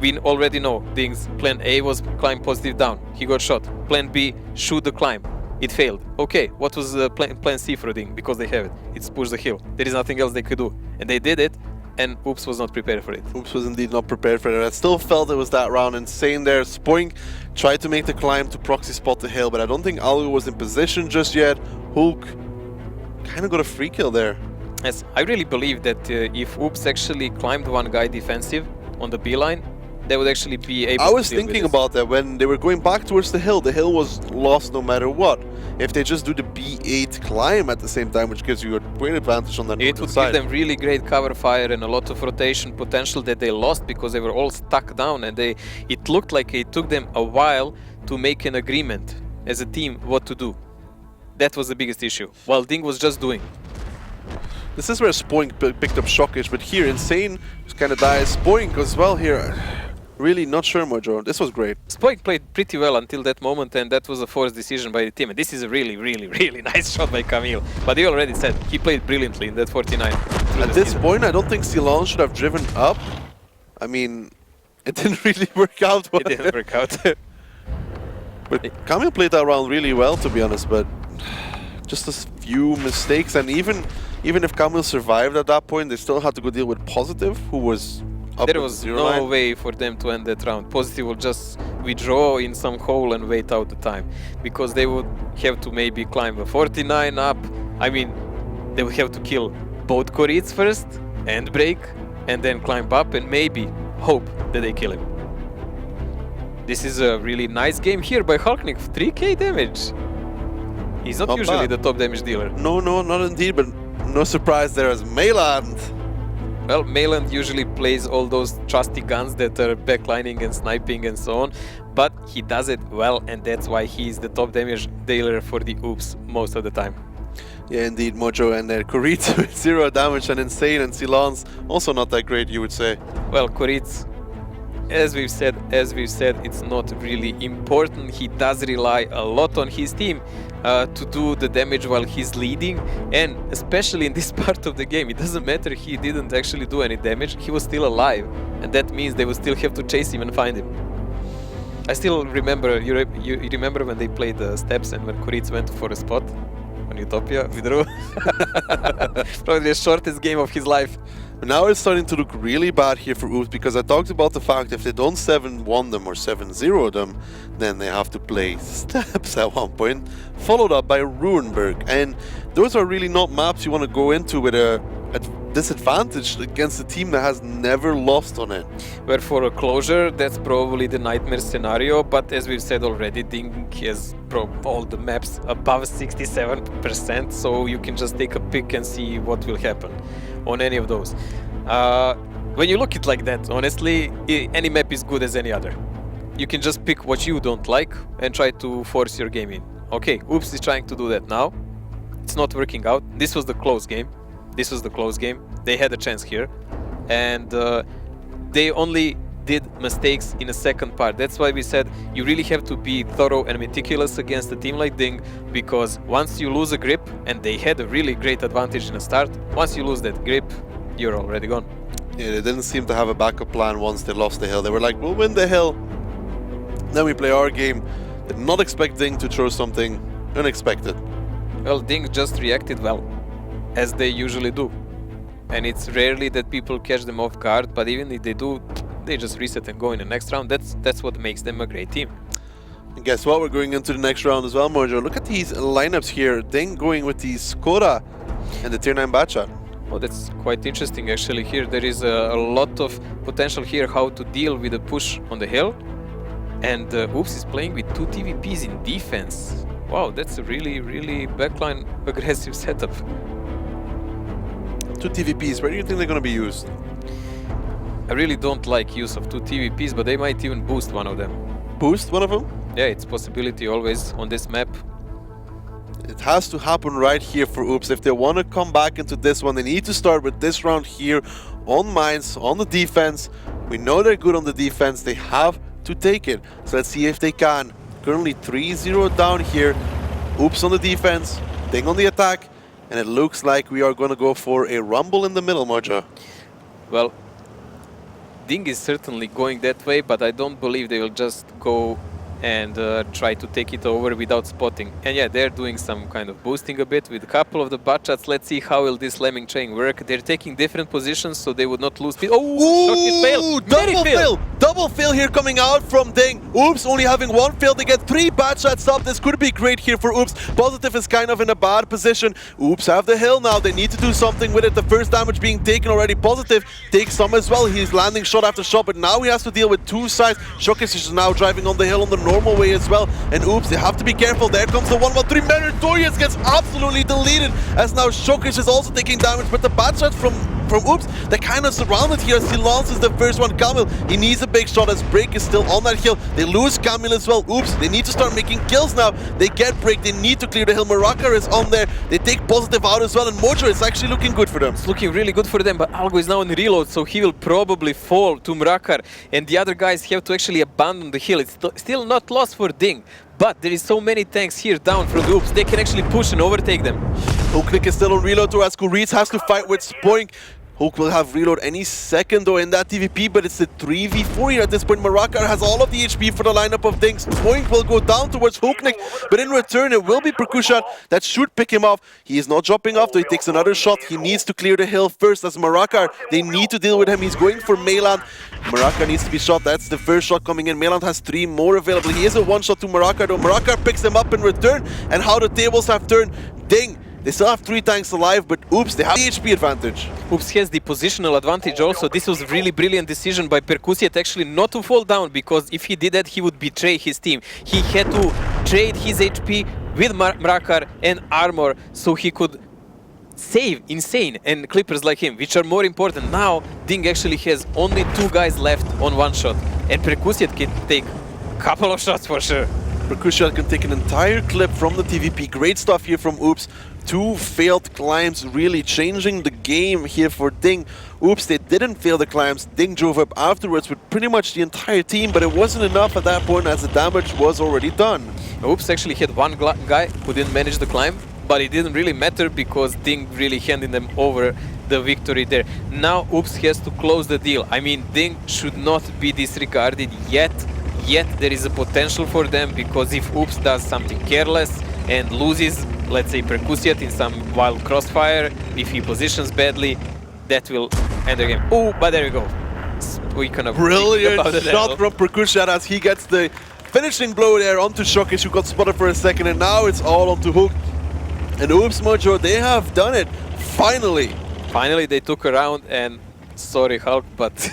we already know, Ding's plan A was climb positive down. He got shot. Plan B, shoot the climb. It failed. Okay, what was plan C for Ding? Because they have it. It's push the hill. There is nothing else they could do. And they did it, and Oops was not prepared for it. Oops was indeed not prepared for it. I still felt it was that round. Insane there. Spoink tried to make the climb to proxy spot the hill, but I don't think Algo was in position just yet. Hulk kind of got a free kill there. Yes, I really believe that if Oops actually climbed one guy defensive on the B line, they would actually be able I was to deal with thinking this. about that when they were going back towards the hill was lost no matter what. If they just do the B8 climb at the same time, which gives you a great advantage on that It would give them really great cover fire and a lot of rotation potential that they lost because they were all stuck down, and it looked like it took them a while to make an agreement as a team what to do. That was the biggest issue, while Ding was just doing. This is where Spoink picked up Shockish, but here Insane just kind of dies. Spoink as well here. Really not sure, Mojo. This was great. Spoink played pretty well until that moment, and that was a forced decision by the team. And this is a really, really, really nice shot by Camille. But he already said he played brilliantly in that 49. At this point, I don't think Ceylon should have driven up. I mean, it didn't really work out well. It didn't work out. But Camille played that round really well, to be honest, but just a few mistakes. And even if Camille survived at that point, they still had to go deal with Positive, who was up There at was the 0 no line. way for them to end that round. Positive would just withdraw in some hole and wait out the time, because they would have to maybe climb a 49 up. I mean, they would have to kill both Koreans first and break, and then climb up and maybe hope that they kill him. This is a really nice game here by Hulknik. 3k damage. He's not Not usually bad. the top damage dealer. No, not indeed, but no surprise there as Mayland. Well, Mayland usually plays all those trusty guns that are backlining and sniping and so on, but he does it well, and that's why he's the top damage dealer for the Oops most of the time. Yeah, indeed, Mojo and Koritsu with 0 damage, and Insane and Ceylon's also not that great, you would say. Well, Koritz, as we've said, it's not really important. He does rely a lot on his team to do the damage while he's leading, and especially in this part of the game, it doesn't matter he didn't actually do any damage, he was still alive, and that means they will still have to chase him and find him. I still remember, you remember when they played the steps and when Koritz went for a spot on Utopia, we drew. Probably the shortest game of his life. But now it's starting to look really bad here for Oops, because I talked about the fact if they don't 7-1 them or 7-0 them, then they have to play Steps at one point, followed up by Ruinberg. And those are really not maps you want to go into with a disadvantage against a team that has never lost on it. Where for a closure, that's probably the nightmare scenario, but as we've said already, Ding has all the maps above 67%, so you can just take a pick and see what will happen on any of those. When you look at it like that, honestly, any map is good as any other. You can just pick what you don't like and try to force your game in. Okay, Oops is trying to do that now. It's not working out. This was the close game. They had a chance here, and they only did mistakes in the second part. That's why we said you really have to be thorough and meticulous against a team like Ding, because once you lose a grip, and they had a really great advantage in the start, once you lose that grip, you're already gone. Yeah, they didn't seem to have a backup plan once they lost the hill. They were like, we'll win the hill, then we play our game. Did not expect Ding to throw something unexpected. Well, Ding just reacted well, as they usually do. And it's rarely that people catch them off guard, but even if they do, they just reset and go in the next round. That's what makes them a great team. And guess what? We're going into the next round as well, Mojo. Look at these lineups here. Ding going with the Skoda and the tier 9 Batchat. Oh, that's quite interesting actually. Here there is a lot of potential here how to deal with the push on the hill. And Oops is playing with 2 TVPs in defense. Wow, that's a really backline aggressive setup. 2 TVPs, where do you think they're going to be used? I really don't like use of 2 TVPs, but they might even boost one of them. Boost one of them? Yeah, it's possibility always on this map. It has to happen right here for Oops. If they want to come back into this one, they need to start with this round here on mines, on the defense. We know they're good on the defense. They have to take it. So let's see if they can. Currently 3-0 down here. Oops on the defense, Ding on the attack. And it looks like we are going to go for a rumble in the middle, Mojo. Well, Ding is certainly going that way, but I don't believe they will just go and try to take it over without spotting. And yeah, they're doing some kind of boosting a bit with a couple of the butt shots. Let's see how will this lemming chain work. They're taking different positions so they would not lose speed. Oh, Shockit fail! Double fail! Double fail here coming out from Ding. Oops only having 1 fail. They get 3 bad shots up. This could be great here for Oops. Positive is kind of in a bad position. Oops have the hill now. They need to do something with it. The first damage being taken already. Positive takes some as well. He's landing shot after shot, but now he has to deal with 2 sides. Shockit is now driving on the hill on the normal way as well. And Oops, they have to be careful. There comes the 1-1-3. Meritorious gets absolutely deleted as now Shokish is also taking damage, but the bad shot from Oops, they're kind of surrounded here as he launches the first one. Kamil, he needs a big shot as Break is still on that hill. They lose Kamil as well. Oops, they need to start making kills now. They get Break, they need to clear the hill. Marakar is on there. They take Positive out as well, and Mojo is actually looking good for them. It's looking really good for them, but Algo is now on reload, so he will probably fall to Mrakar, and the other guys have to actually abandon the hill. It's still not lost for Ding, but there is so many tanks here down from the Oops. They can actually push and overtake them. Hooknick is still on reload too as Kuriz has to fight with Spoink. Hook will have reload any second though in that TVP, but it's a 3v4 here at this point. Marakar has all of the HP for the lineup of Dings. Point will go down towards Hooknick, but in return it will be Percussion that should pick him off. He is not dropping off though, he takes another shot. He needs to clear the hill first as Marakar. They need to deal with him. He's going for Mailand. Marakar needs to be shot. That's the first shot coming in. Mailand has 3 more available. He is a 1-shot to Marakar though. Marakar picks him up in return, and how the tables have turned. Ding, they still have 3 tanks alive, but Oops, they have the HP advantage. Oops has the positional advantage also. This was a really brilliant decision by Percusiet actually not to fall down, because if he did that, he would betray his team. He had to trade his HP with Mrakar and armor so he could save Insane and Clippers like him, which are more important. Now, Ding actually has only 2 guys left on 1 shot, and Percusiet can take a couple of shots for sure. Percussion can take an entire clip from the TVP. Great stuff here from Oops. 2 failed climbs, really changing the game here for Ding. Oops, they didn't fail the climbs. Ding drove up afterwards with pretty much the entire team, but it wasn't enough at that point as the damage was already done. Oops actually had 1 guy who didn't manage the climb, but it didn't really matter because Ding really handed them over the victory there. Now Oops has to close the deal. I mean, Ding should not be disregarded yet there is a potential for them, because if Oops does something careless and loses, let's say, Percusiet in some wild crossfire, if he positions badly, that will end the game. Oh, but there we go. We kind of brilliant shot from Percussion as he gets the finishing blow there onto Shokish, who got spotted for a second, and now it's all onto Hook. And Oops Mojo, they have done it, finally. Finally they took a round, and sorry Hulk, but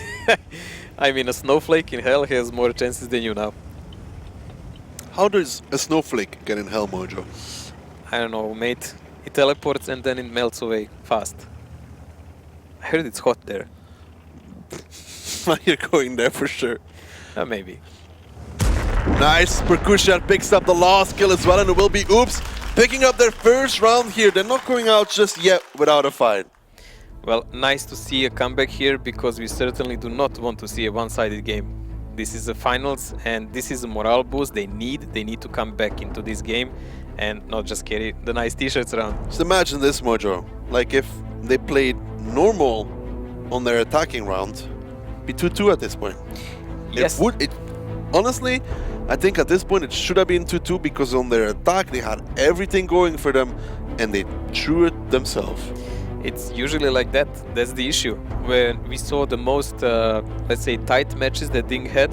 I mean, a snowflake in hell has more chances than you now. How does a snowflake get in hell, Mojo? I don't know, mate. It teleports and then it melts away fast. I heard it's hot there. You're going there for sure. Maybe. Nice, Percussion picks up the last kill as well, and it will be Oops picking up their first round here. They're not going out just yet without a fight. Well, nice to see a comeback here, because we certainly do not want to see a one-sided game. This is the finals, and this is a morale boost they need to come back into this game and not just carry the nice t-shirts around. Just imagine this, Mojo. Like if they played normal on their attacking round, be 2-2 at this point. Yes. Honestly, I think at this point it should have been 2-2, because on their attack they had everything going for them and they threw it themselves. It's usually like that. That's the issue. When we saw the most, let's say, tight matches that Ding had,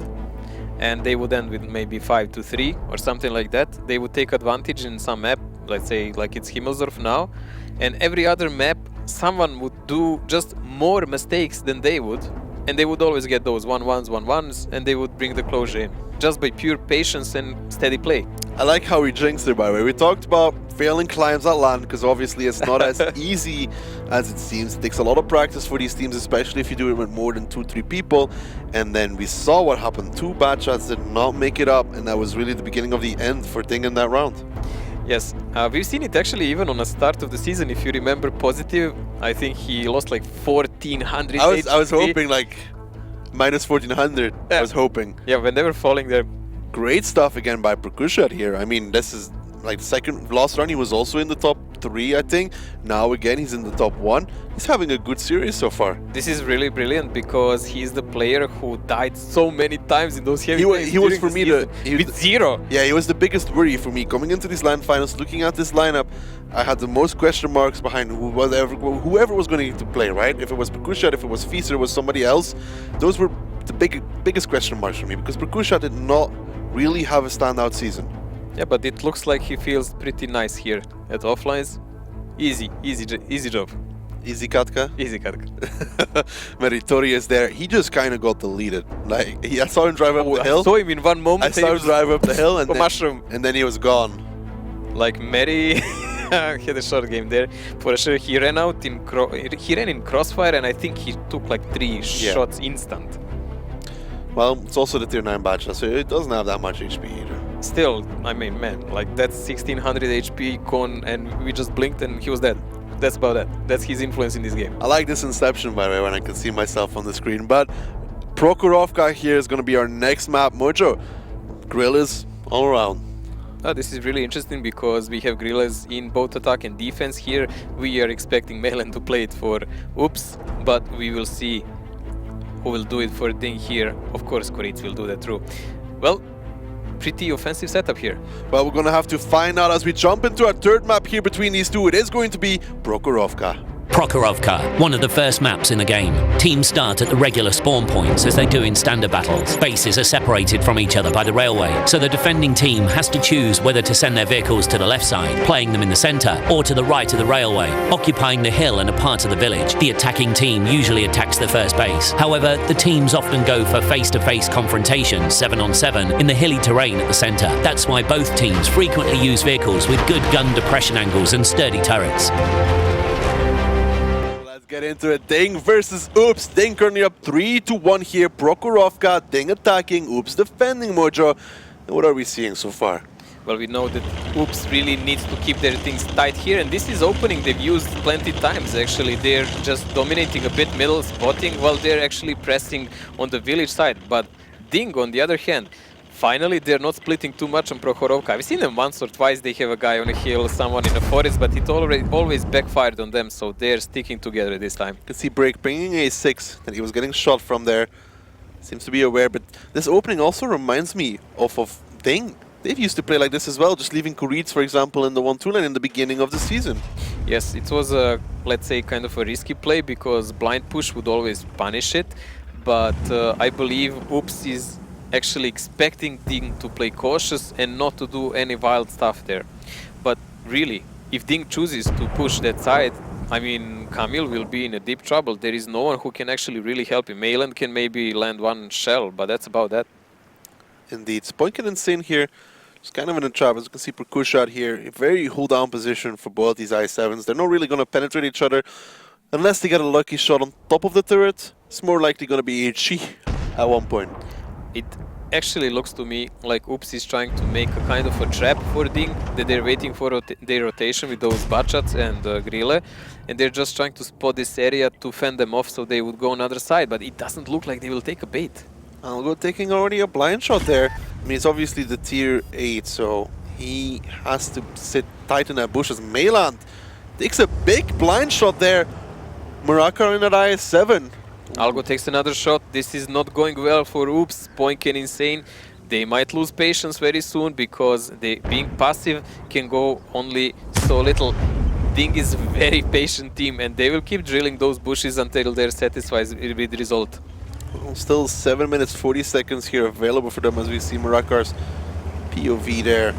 and they would end with maybe 5-3 or something like that. They would take advantage in some map, let's say like it's Himmelsdorf now, and every other map someone would do just more mistakes than they would, and they would always get those 1-1s, and they would bring the closure in, just by pure patience and steady play. I like how he jinxed it, by the way. We talked about failing climbs at land, because obviously it's not as easy as it seems. It takes a lot of practice for these teams, especially if you do it with more than 2-3 people. And then we saw what happened. 2 bad shots did not make it up, and that was really the beginning of the end for Ding in that round. Yes, we've seen it actually even on the start of the season. If you remember Positive, I think he lost like 1400 I was hoping like minus 1400. Yeah. I was hoping. Yeah, when they were falling there. Great stuff again by Perkushat here. I mean, this is like the second last run. He was also in the top 3, I think. Now again, he's in the top 1. He's having a good series so far. This is really brilliant because he's the player who died so many times in those heavy He was for me with 0. Yeah, he was the biggest worry for me coming into these land finals. Looking at this lineup, I had the most question marks behind whoever was going to play. Right? If it was Perkushat, if it was Fieser, it was somebody else. Those were the biggest question marks for me because Perkushat did not really have a standout season. Yeah, but it looks like he feels pretty nice here at offlines. Easy job. Easy Katka. Easy Katka. Meritorious there. He just kind of got deleted. Like I saw him drive up the hill. I saw him in one moment. I saw him drive up the hill and then he was gone. Like Mary had a short game there. For sure, he ran out in crossfire, and I think he took like 3 shots instant. Well, it's also the tier 9 badge, so it doesn't have that much HP either. Still, I mean, man, like that's 1600 HP con, and we just blinked and he was dead. That's about it. That's his influence in this game. I like this Inception, by the way, when I can see myself on the screen. But Prokhorovka here is going to be our next map. Mojo, Gorillas all around. This is really interesting because we have Gorillas in both attack and defense here. We are expecting Melan to play it for Oops, but we will see who will do it for Ding here. Of course, Koritz will do that too. Well, pretty offensive setup here. Well, we're going to have to find out as we jump into our third map here between these two. It is going to be Prokhorovka. Prokhorovka, one of the first maps in the game. Teams start at the regular spawn points as they do in standard battles. Bases are separated from each other by the railway, so the defending team has to choose whether to send their vehicles to the left side, playing them in the centre, or to the right of the railway, occupying the hill and a part of the village. The attacking team usually attacks the first base. However, the teams often go for face-to-face confrontations, 7-on-7, in the hilly terrain at the centre. That's why both teams frequently use vehicles with good gun depression angles and sturdy turrets. Get into it. Ding versus Oops. Ding currently up 3-1 here. Prokhorovka, Ding attacking, Oops defending. Mojo. And what are we seeing so far? Well, we know that Oops really needs to keep their things tight here, and this is opening they've used plenty times actually. They're just dominating a bit middle, spotting, while they're actually pressing on the village side. But Ding, on the other hand, finally, they're not splitting too much on Prokhorovka. I've seen them once or twice. They have a guy on a hill, someone in a forest, but it always backfired on them, so they're sticking together this time. You can see Break bringing a 6, and he was getting shot from there. Seems to be aware, but this opening also reminds me of Ding. They've used to play like this as well, just leaving Koritz, for example, in the 1-2 lane in the beginning of the season. Yes, it was a, let's say, kind of a risky play because blind push would always punish it, but I believe Oops is actually expecting Ding to play cautious and not to do any wild stuff there. But really, if Ding chooses to push that side, I mean, Camille will be in a deep trouble. There is no one who can actually really help him. Mayland can maybe land one shell, but that's about that. Indeed. Spoink and Insane here, just kind of in a trap. As you can see, Perkushat here, a very hold-down position for both these I7s. They're not really going to penetrate each other unless they get a lucky shot on top of the turret. It's more likely going to be HG at one point. It actually looks to me like Oops is trying to make a kind of a trap for Ding, that they're waiting for their rotation with those Bachats and Grille, and they're just trying to spot this area to fend them off so they would go on the other side, but it doesn't look like they will take a bait. Algo taking already a blind shot there. I mean, it's obviously the tier 8, so he has to sit tight in that bush as Mayland takes a big blind shot there. Murakar in that IS-7. Algo takes another shot. This is not going well for Oops. Spoink and Insane, they might lose patience very soon because being passive can go only so little. Ding is a very patient team and they will keep drilling those bushes until they're satisfied with the result. Well, still 7 minutes 40 seconds here available for them as we see Murakar's POV there.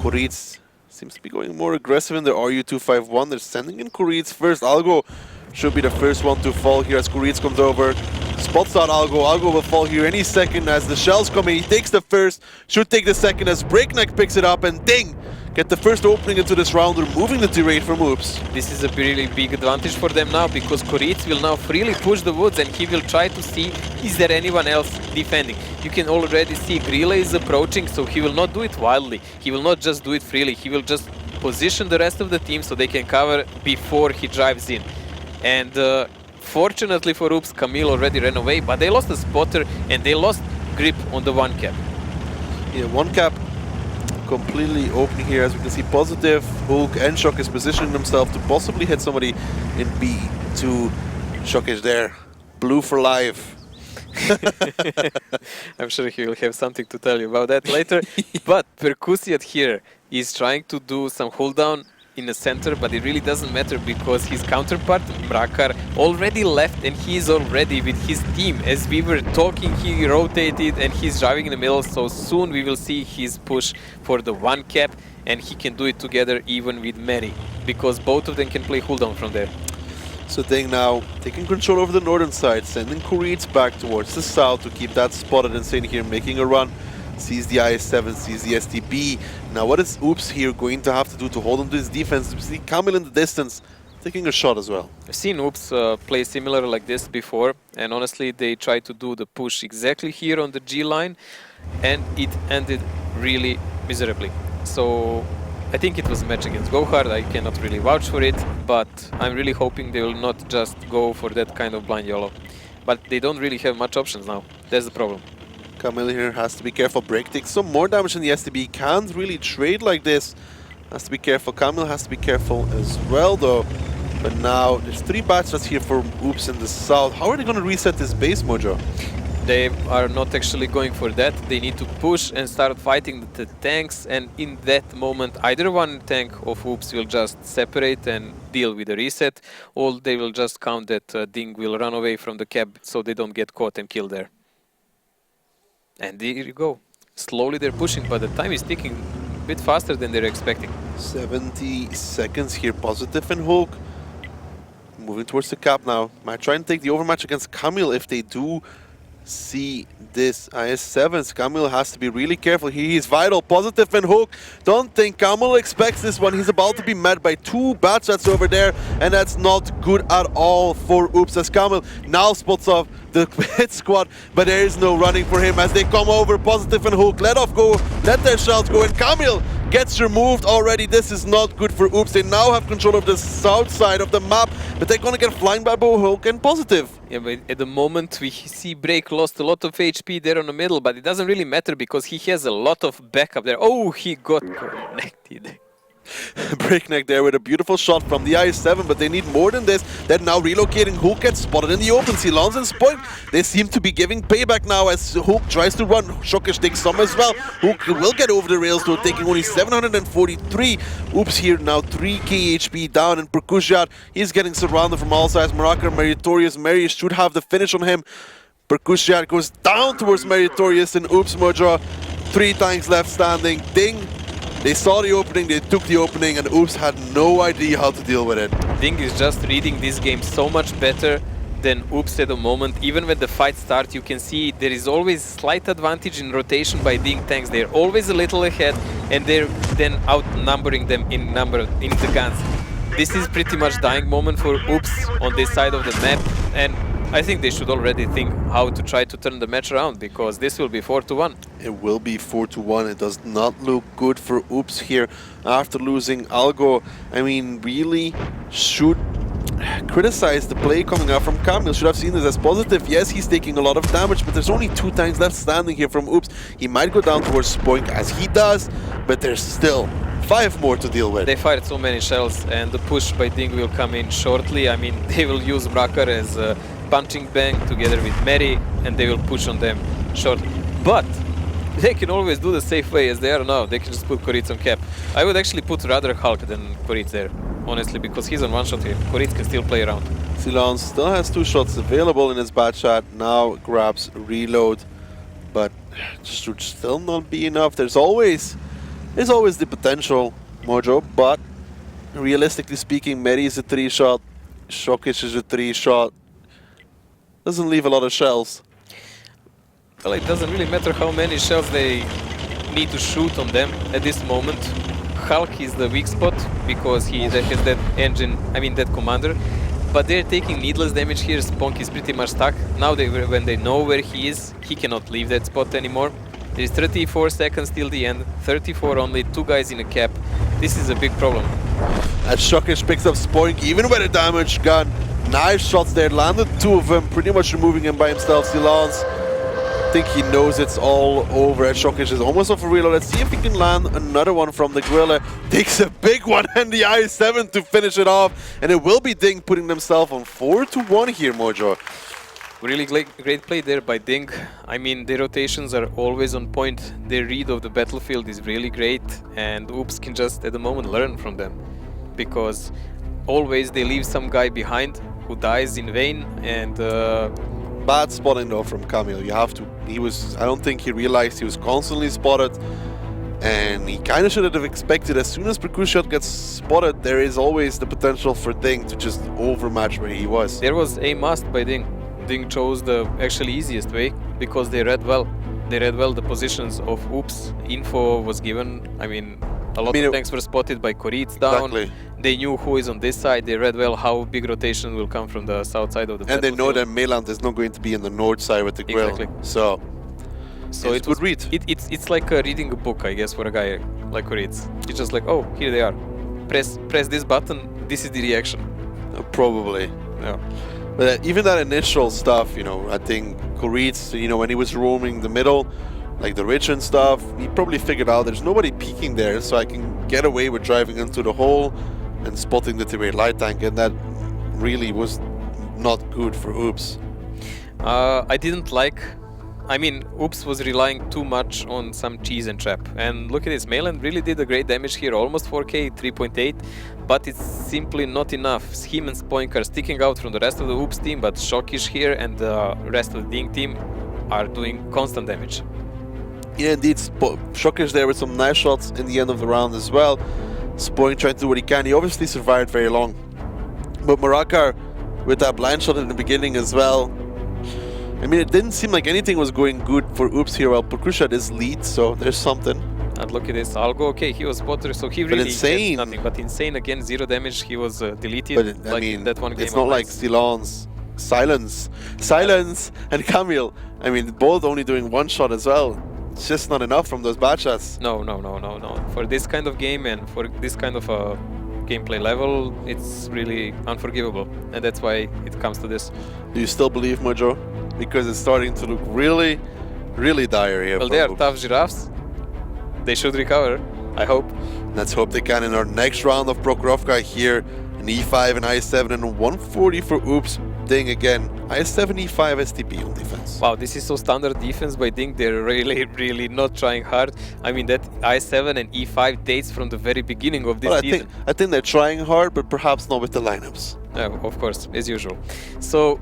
Koritz seems to be going more aggressive in the RU251. They're sending in Koreets first. Algo should be the first one to fall here as Koreets comes over. Spots out Algo. Algo will fall here any second as the shells come in. He takes the first, should take the second as Breakneck picks it up and ding! Get the first opening into this round, removing the T-Rate from Oops. This is a really big advantage for them now because Koreets will now freely push the woods and he will try to see is there anyone else defending. You can already see Grille is approaching, so he will not do it wildly. He will not just do it freely. He will just position the rest of the team so they can cover before he drives in. And fortunately for Oops, Camille already ran away, but they lost a spotter and they lost grip on the one cap. Yeah, one cap completely open here, as we can see. Positive, Hulk and Shock is positioning himself to possibly hit somebody in B2. Shock is there. Blue for life. I'm sure he will have something to tell you about that later. But Percussiat here is trying to do some hold down in the center, but it really doesn't matter because his counterpart, Mrakar, already left and he is already with his team. As we were talking, he rotated and he's driving in the middle, so soon we will see his push for the one cap and he can do it together even with Mary, because both of them can play hold down from there. So Ding now taking control over the northern side, sending Koreets back towards the south to keep that spotted. Insane here making a run. Sees the IS-7, sees the STB. Now what is Oops here going to have to do to hold on to his defense? We see Camille in the distance taking a shot as well. I've seen Oops play similar like this before, and honestly they tried to do the push exactly here on the G line and it ended really miserably. So I think it was a match against GoHard. I cannot really vouch for it, but I'm really hoping they will not just go for that kind of blind YOLO. But they don't really have much options now. That's the problem. Camille here has to be careful. Break takes some more damage than the STB. Can't really trade like this. Has to be careful. Camille has to be careful as well, though. But now there's 3 batshots here for Oops in the south. How are they going to reset this base, Mojo? They are not actually going for that. They need to push and start fighting the tanks, and in that moment either one tank of Oops will just separate and deal with the reset, or they will just count that Ding will run away from the cab so they don't get caught and killed there. And there you go. Slowly they're pushing, but the time is ticking a bit faster than they're expecting. 70 seconds here. Positive and Hulk moving towards the cap now. Might try and take the overmatch against Camille if they do see this IS-7. Camille has to be really careful. He is vital. Positive and Hulk. Don't think Camille expects this one. He's about to be met by 2 bad shots over there, and that's not good at all for Oops, as Camille now spots off the hit squad, but there is no running for him as they come over. Positive and Hulk let their shells go, and Camille gets removed already. This is not good for Oops. They now have control of the south side of the map, but they're gonna get flying by both Hulk and Positive. Yeah, but at the moment we see Break lost a lot of HP there on the middle, but it doesn't really matter because he has a lot of backup there. Oh, he got connected. Breakneck there with a beautiful shot from the IS-7, but they need more than this. They're now relocating. Hulk gets spotted in the open. Silence and Spoink, they seem to be giving payback now as Hulk tries to run. Shokish takes some as well. Hulk will get over the rails though, taking only 743. Oops here now 3k HP down, and Percussiat, he's getting surrounded from all sides. Maraker, Meritorious, Mary should have the finish on him. Percussiat goes down towards Meritorious, and Oops Mojo, 3 tanks left standing. Ding. They saw the opening, they took the opening, and Oops had no idea how to deal with it. Ding is just reading this game so much better than Oops at the moment. Even when the fight starts, you can see there is always slight advantage in rotation by Ding tanks. They're always a little ahead, and they're then outnumbering them in the guns. This is pretty much dying moment for Oops on this side of the map, and I think they should already think how to try to turn the match around, because this will be 4-1. It will be 4-1. It does not look good for Oops here after losing Algo. I mean, really should criticize the play coming out from Camille. Should have seen this as positive. Yes, he's taking a lot of damage, but there's only 2 tanks left standing here from Oops. He might go down towards Spoink as he does, but there's still 5 more to deal with. They fired so many shells, and the push by Ding will come in shortly. I mean, they will use Mrakar as a punching bag together with Mary, and they will push on them shortly. But they can always do the safe way as they are now. They can just put Koreets on cap. I would actually put rather Hulk than Koreets there, honestly, because he's on 1 shot here. Koreets can still play around. Silence still has 2 shots available in his bad shot. Now grabs reload, but should still not be enough. There's always the potential Mojo, but realistically speaking, Meri is a 3-shot, Shokic is a 3-shot. Doesn't leave a lot of shells. Well, it doesn't really matter how many shells they need to shoot on them at this moment. Hulk is the weak spot because he has that engine, that commander. But they're taking needless damage here. Sponk is pretty much stuck. Now when they know where he is, he cannot leave that spot anymore. There's 34 seconds till the end, 34 only, 2 guys in a cap. This is a big problem. As Shokic picks up Spoink, even with a damaged gun. Nice shots there, landed 2 of them, pretty much removing him by himself. Silence, I think he knows it's all over as Shokic is almost off a reload. Let's see if he can land another one from the Gorilla. Takes a big one and the I-7 to finish it off. And it will be Ding putting themselves on 4-1 here, Mojo. Really great play there by Ding. Their rotations are always on point. Their read of the battlefield is really great. And Oops can just, at the moment, learn from them. Because always they leave some guy behind who dies in vain. And bad spotting though from Camille. You have to. I don't think he realized he was constantly spotted. And he kind of should have expected as soon as Percussion gets spotted, there is always the potential for Ding to just overmatch where he was. There was a must by Ding. Ding chose the actually easiest way because they read well. They read well the positions of Oops. Info was given. A lot of tanks were spotted by Koritz down. Exactly. They knew who is on this side. They read well how big rotation will come from the south side of the and they know that Meland is not going to be in the north side with the grill. Exactly. So it would read. It's like reading a book, I guess, for a guy like Koritz. It's just like, oh, here they are. Press this button. This is the reaction. Probably. Yeah. But even that initial stuff, I think Koritz, when he was roaming the middle, like the ridge and stuff, he probably figured out there's nobody peeking there, so I can get away with driving into the hole and spotting the Tiberian light tank, and that really was not good for Oops. I didn't like... Oops was relying too much on some cheese and trap. And look at this, Meland really did a great damage here, almost 4k, 3.8, but it's simply not enough. Him and Spoink are sticking out from the rest of the Oops team, but Shokic here and the rest of the Ding team are doing constant damage. Yeah, indeed, Shokic there with some nice shots in the end of the round as well. Spoink trying to do what he can. He obviously survived very long. But Marakar with that blind shot in the beginning as well. It didn't seem like anything was going good for Oops here while Percussion is lead, so there's something. And look at this, Algo, okay, he was spotted, so he really insane. Had nothing. But insane again, 0 damage, he was deleted. But in that one game. It's not like Silence, Silence, and Camille. Both only doing 1 shot as well. It's just not enough from those bad shots. No. For this kind of game and for this kind of gameplay level, it's really unforgivable. And that's why it comes to this. Do you still believe, Mojo? Because it's starting to look really, really dire here. Well, they are tough giraffes. They should recover, I hope. Let's hope they can in our next round of Prokhorovka here. An E5 and I7 and 140 for Oops. Ding again. I7, E5, STP on defense. Wow, this is so standard defense by Ding. They're really not trying hard. That I7 and E5 dates from the very beginning of this season. I think they're trying hard, but perhaps not with the lineups. Of course, as usual. So,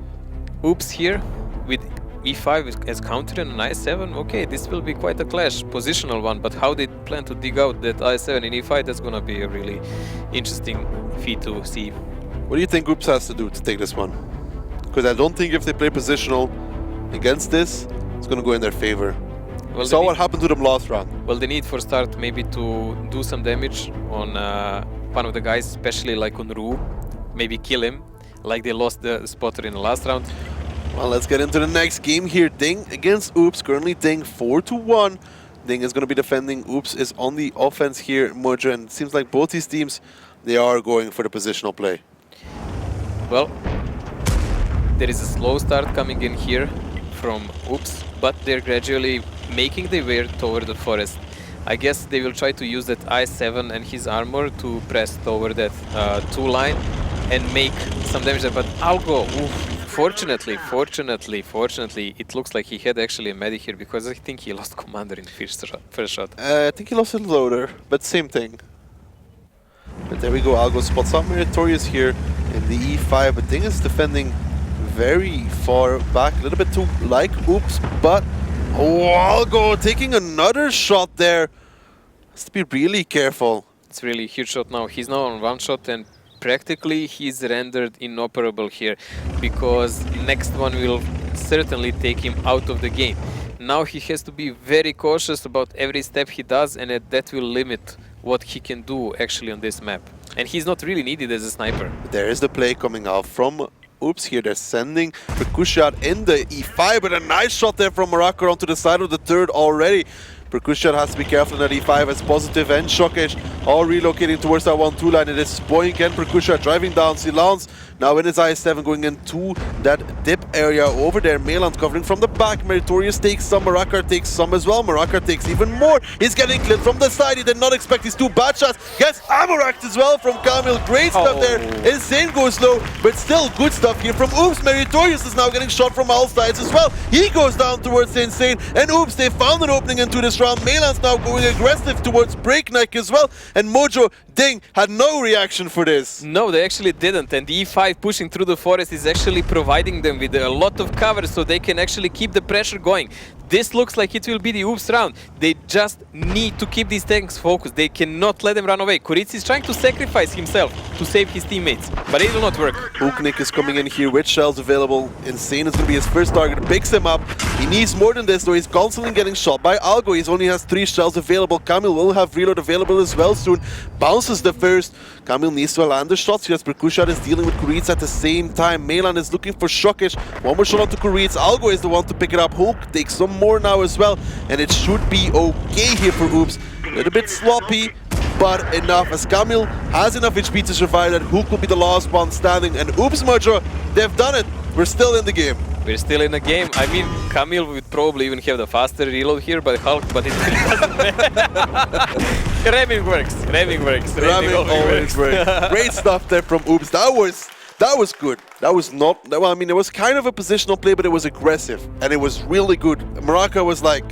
Oops here with E5 as counter and an I7. Okay, this will be quite a clash, positional one, but how they plan to dig out that I7 in E5, that's gonna be a really interesting feat to see. What do you think Oops has to do to take this one? Because I don't think if they play positional against this, it's gonna go in their favor. Well, saw what happened to them last round. Well, they need for start maybe to do some damage on one of the guys, especially like on Ru. Maybe kill him, like they lost the spotter in the last round. Well, let's get into the next game here. Ding against Oops. Currently Ding 4-1. Ding is going to be defending. Oops is on the offense here, Mojo. And it seems like both these teams, they are going for the positional play. Well, there is a slow start coming in here from Oops, but they're gradually making their way toward the forest. I guess they will try to use that I7 and his armor to press toward that 2 line and make some damage there. But Algo, fortunately, it looks like he had actually a medic here because I think he lost commander in the first shot. I think he lost a loader, but same thing. But there we go, Algo spots out Meritorious here in the E5, but Ding is defending very far back, a little bit too like Oops, but Algo taking another shot there. Has to be really careful. It's really a huge shot now. He's now on one shot and practically he's rendered inoperable here because next one will certainly take him out of the game. Now he has to be very cautious about every step he does, and that will limit what he can do actually on this map. And he's not really needed as a sniper. There is the play coming out from Oops here. They're sending Percussion in the E5, but a nice shot there from Morocco onto the side of the third already. Percussion has to be careful in that E5 as Positive and Shockish all relocating towards that 1-2 line. It is Boink and Percussion driving down. Silence now in his IS-7 going into that dip area over there. Meland covering from the back. Meritorious takes some. Morocco takes some as well. Morocco takes even more. He's getting clipped from the side. He did not expect these two bad shots. Gets ammo-racked as well from Kamil. Great stuff there. Insane goes low, but still good stuff here from Oops. Meritorious is now getting shot from all sides as well. He goes down towards Insane. And Oops, they found an opening into this round. Meland's now going aggressive towards Breakneck as well. And Mojo Ding had no reaction for this. No, they actually didn't. And the E5 pushing through the forest is actually providing them with a lot of cover so they can actually keep the pressure going. This looks like it will be the Oops round. They just need to keep these tanks focused. They cannot let them run away. Kuric is trying to sacrifice himself to save his teammates, but it will not work. Hooknick is coming in here with shells available. Insane is going to be his first target. Picks him up. He needs more than this though. He's constantly getting shot by Algo. He only has 3 shells available. Kamil will have reload available as well soon. Bounces the first. Kamil needs to land the shots because Percussion is dealing with Kuric at the same time. Melan is looking for Shockish. One more shot onto Kuric. Algo is the one to pick it up. Hulk takes some more now as well, and it should be okay here for Oops. A little bit sloppy, but enough as Kamil has enough HP to survive that. Hulk will be the last one standing, and Oops Mojo, they've done it. We're still in the game. We're still in the game. I mean, Kamil would probably even have the faster reload here, but Hulk, but it really doesn't matter. Ramming works. Ramming works. Ramming always works. Great stuff there from Oops. That was good. That was not, well, I mean, it was kind of a positional play, but it was aggressive, and it was really good. Morocco was like,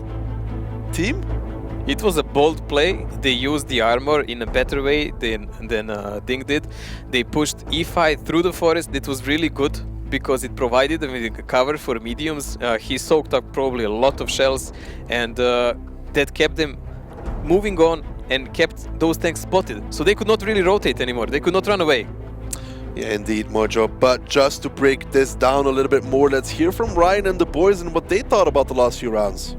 team? It was a bold play. They used the armor in a better way than Ding did. They pushed E5 through the forest. It was really good because it provided them with cover for mediums. He soaked up probably a lot of shells, and that kept them moving on and kept those tanks spotted. So they could not really rotate anymore. They could not run away. Yeah, indeed, Mojo. But just to break this down a little bit more, let's hear from Ryan and the boys and what they thought about the last few rounds.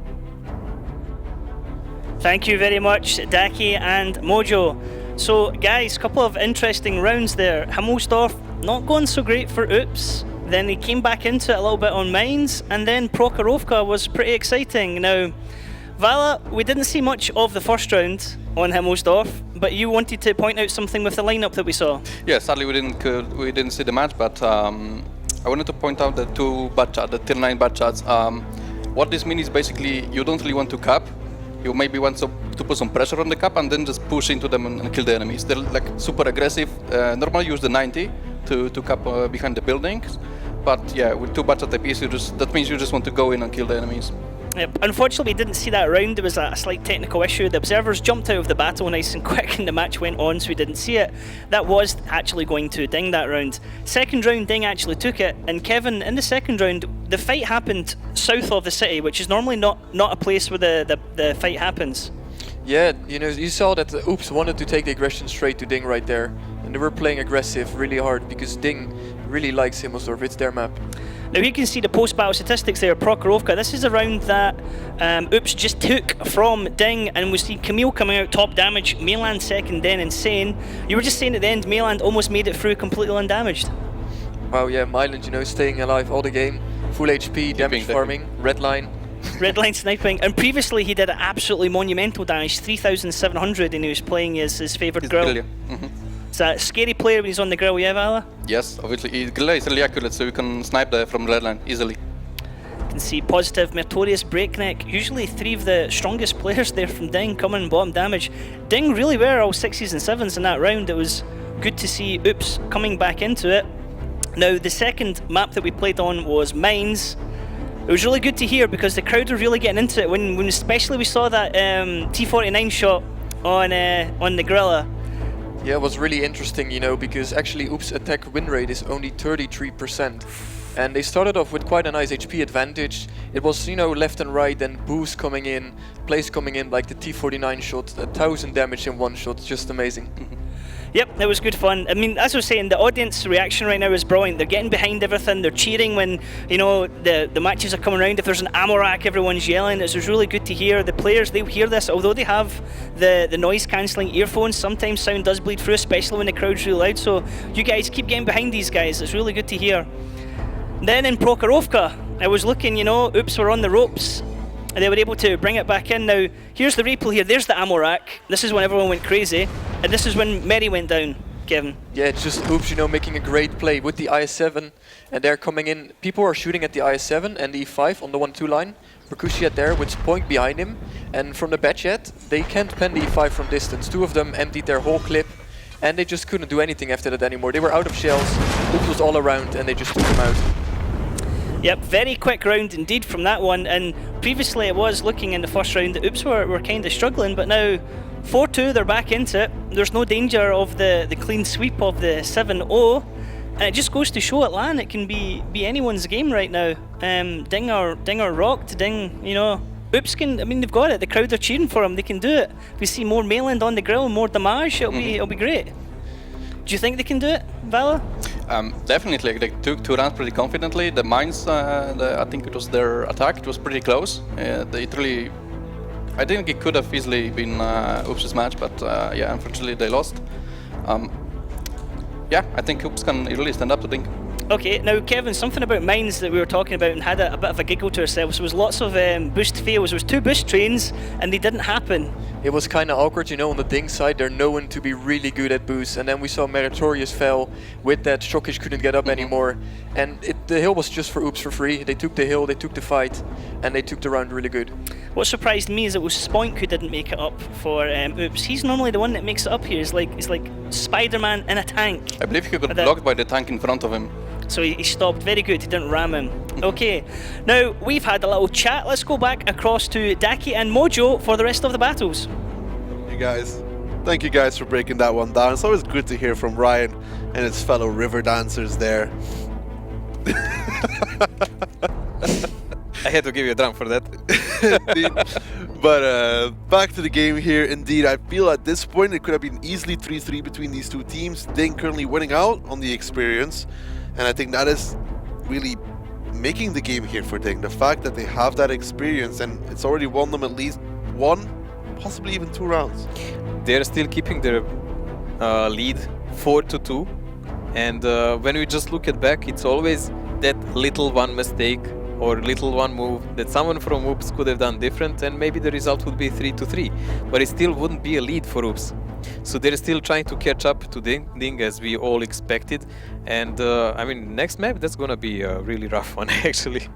Thank you very much, Daki and Mojo. So, guys, a couple of interesting rounds there. Himmelsdorf not going so great for Oops. Then he came back into it a little bit on Mines, and then Prokhorovka was pretty exciting. Now, Vala, we didn't see much of the first round on Himmelsdorf, but you wanted to point out something with the lineup that we saw. Yeah, sadly we didn't see the match, but I wanted to point out the 2 bad shots, the tier 9 bad shots. What this means is basically you don't really want to cap. You maybe want to put some pressure on the cap and then just push into them and kill the enemies. They're like super aggressive. Normally use the 90 to cap behind the buildings, but yeah, with 2 bad shots apiece, that means you just want to go in and kill the enemies. Yep. Unfortunately, we didn't see that round. There was a slight technical issue. The observers jumped out of the battle nice and quick and the match went on, so we didn't see it. That was actually going to Ding that round. Second round, Ding actually took it, and Kevin, in the second round, the fight happened south of the city, which is normally not a place where the fight happens. Yeah, you know, you saw that Oops wanted to take the aggression straight to Ding right there, and they were playing aggressive really hard because Ding really likes Himmelsdorf. It's their map. Now you can see the post-battle statistics there, Prokhorovka. This is a round that Oops just took from Ding, and we see Camille coming out top damage, Meland second, then Insane. You were just saying at the end, Meland almost made it through completely undamaged. Wow, yeah, Myland, you know, staying alive all the game, full HP, damage farming, red line. Red line sniping, and previously he did absolutely monumental damage, 3,700, and he was playing his favourite grill. Yeah. It's a scary player when he's on the grill, yeah, Vala? Yes, obviously. Grill is really accurate, so you can snipe from red line easily. You can see Positive, Meritorious, Breakneck, usually 3 of the strongest players there from Ding coming bottom damage. Ding really were all 6s and 7s in that round. It was good to see Oops coming back into it. Now, the second map that we played on was Mines. It was really good to hear because the crowd were really getting into it when especially we saw that T49 shot on the Gorilla. Yeah, it was really interesting, you know, because actually Oops' attack win rate is only 33%. and they started off with quite a nice HP advantage. It was, you know, left and right, and boost coming in, plays coming in, like the T49 shot, 1000 damage in one shot, just amazing. Yep, it was good fun. I mean, as I was saying, the audience reaction right now is brilliant. They're getting behind everything. They're cheering when, you know, the matches are coming around. If there's an ammo rack, everyone's yelling. It's really good to hear. The players, they'll hear this. Although they have the noise-cancelling earphones, sometimes sound does bleed through, especially when the crowd's really loud. So you guys keep getting behind these guys. It's really good to hear. Then in Prokhorovka, I was looking, you know, Oops were on the ropes. And they were able to bring it back in. Now, here's the replay here. There's the ammo rack. This is when everyone went crazy. And this is when Mary went down, Kevin. Yeah, it's just Oops, you know, making a great play with the IS-7. And they're coming in. People are shooting at the IS-7 and the E5 on the 1-2 line. Mercutius there with Point behind him. And from the Batchet, they can't pen the E5 from distance. Two of them emptied their whole clip. And they just couldn't do anything after that anymore. They were out of shells. Oops was all around and they just took them out. Yep, very quick round indeed from that one, and previously it was looking in the first round that Oops were kind of struggling, but now 4-2, they're back into it. There's no danger of the clean sweep of the 7-0, and it just goes to show at LAN it can be anyone's game right now. Ding or rocked, Ding, you know, Oops can, I mean, they've got it, the crowd are cheering for them, they can do it. If we see more Mayland on the grill, more damage, it'll be great. Do you think they can do it, Vala? Definitely, they took 2 rounds pretty confidently. The mines, I think it was their attack, it was pretty close. I think it could have easily been Oops' match, but yeah, unfortunately they lost. Yeah, I think Oops can really stand up to Ding. Okay, now Kevin, something about mines that we were talking about and had a bit of a giggle to ourselves. There was lots of boost fails. There was 2 boost trains and they didn't happen. It was kind of awkward, you know, on the Ding side. They're known to be really good at boosts. And then we saw Meritorious fell with that. Shokish couldn't get up anymore. And the hill was just for Oops for free. They took the hill, they took the fight, and they took the round really good. What surprised me is it was Spoink who didn't make it up for Oops. He's normally the one that makes it up here. He's like Spider-Man in a tank. I believe he got blocked by the tank in front of him. So he stopped. Very good. He didn't ram him. Okay. Now, we've had a little chat. Let's go back across to Daki and Mojo for the rest of the battles. You guys, thank you guys for breaking that one down. It's always good to hear from Ryan and his fellow river dancers there. I had to give you a drum for that. But back to the game here. Indeed, I feel at this point it could have been easily 3-3 between these two teams. Ding currently winning out on the experience. And I think that is really making the game here for Ding. The fact that they have that experience and it's already won them at least 1, possibly even 2 rounds. They're still keeping their lead 4-2. And when we just look at back, it's always that little one mistake or little one move that someone from Oops could have done different, and maybe the result would be 3-3. But it still wouldn't be a lead for Oops. So they're still trying to catch up to Ding as we all expected. And I mean, next map, that's gonna be a really rough one actually.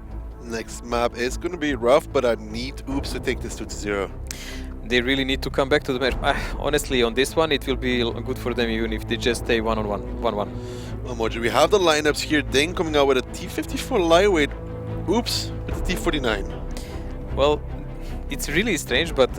Next map is gonna be rough, but I need Oops to take this 2-0. They really need to come back to the match. Honestly, on this one, it will be good for them even if they just stay 1-on-1, 1-1. Well, Mojo, we have the lineups here. Ding coming out with a T54 lightweight. Oops with the T49. Well, it's really strange, but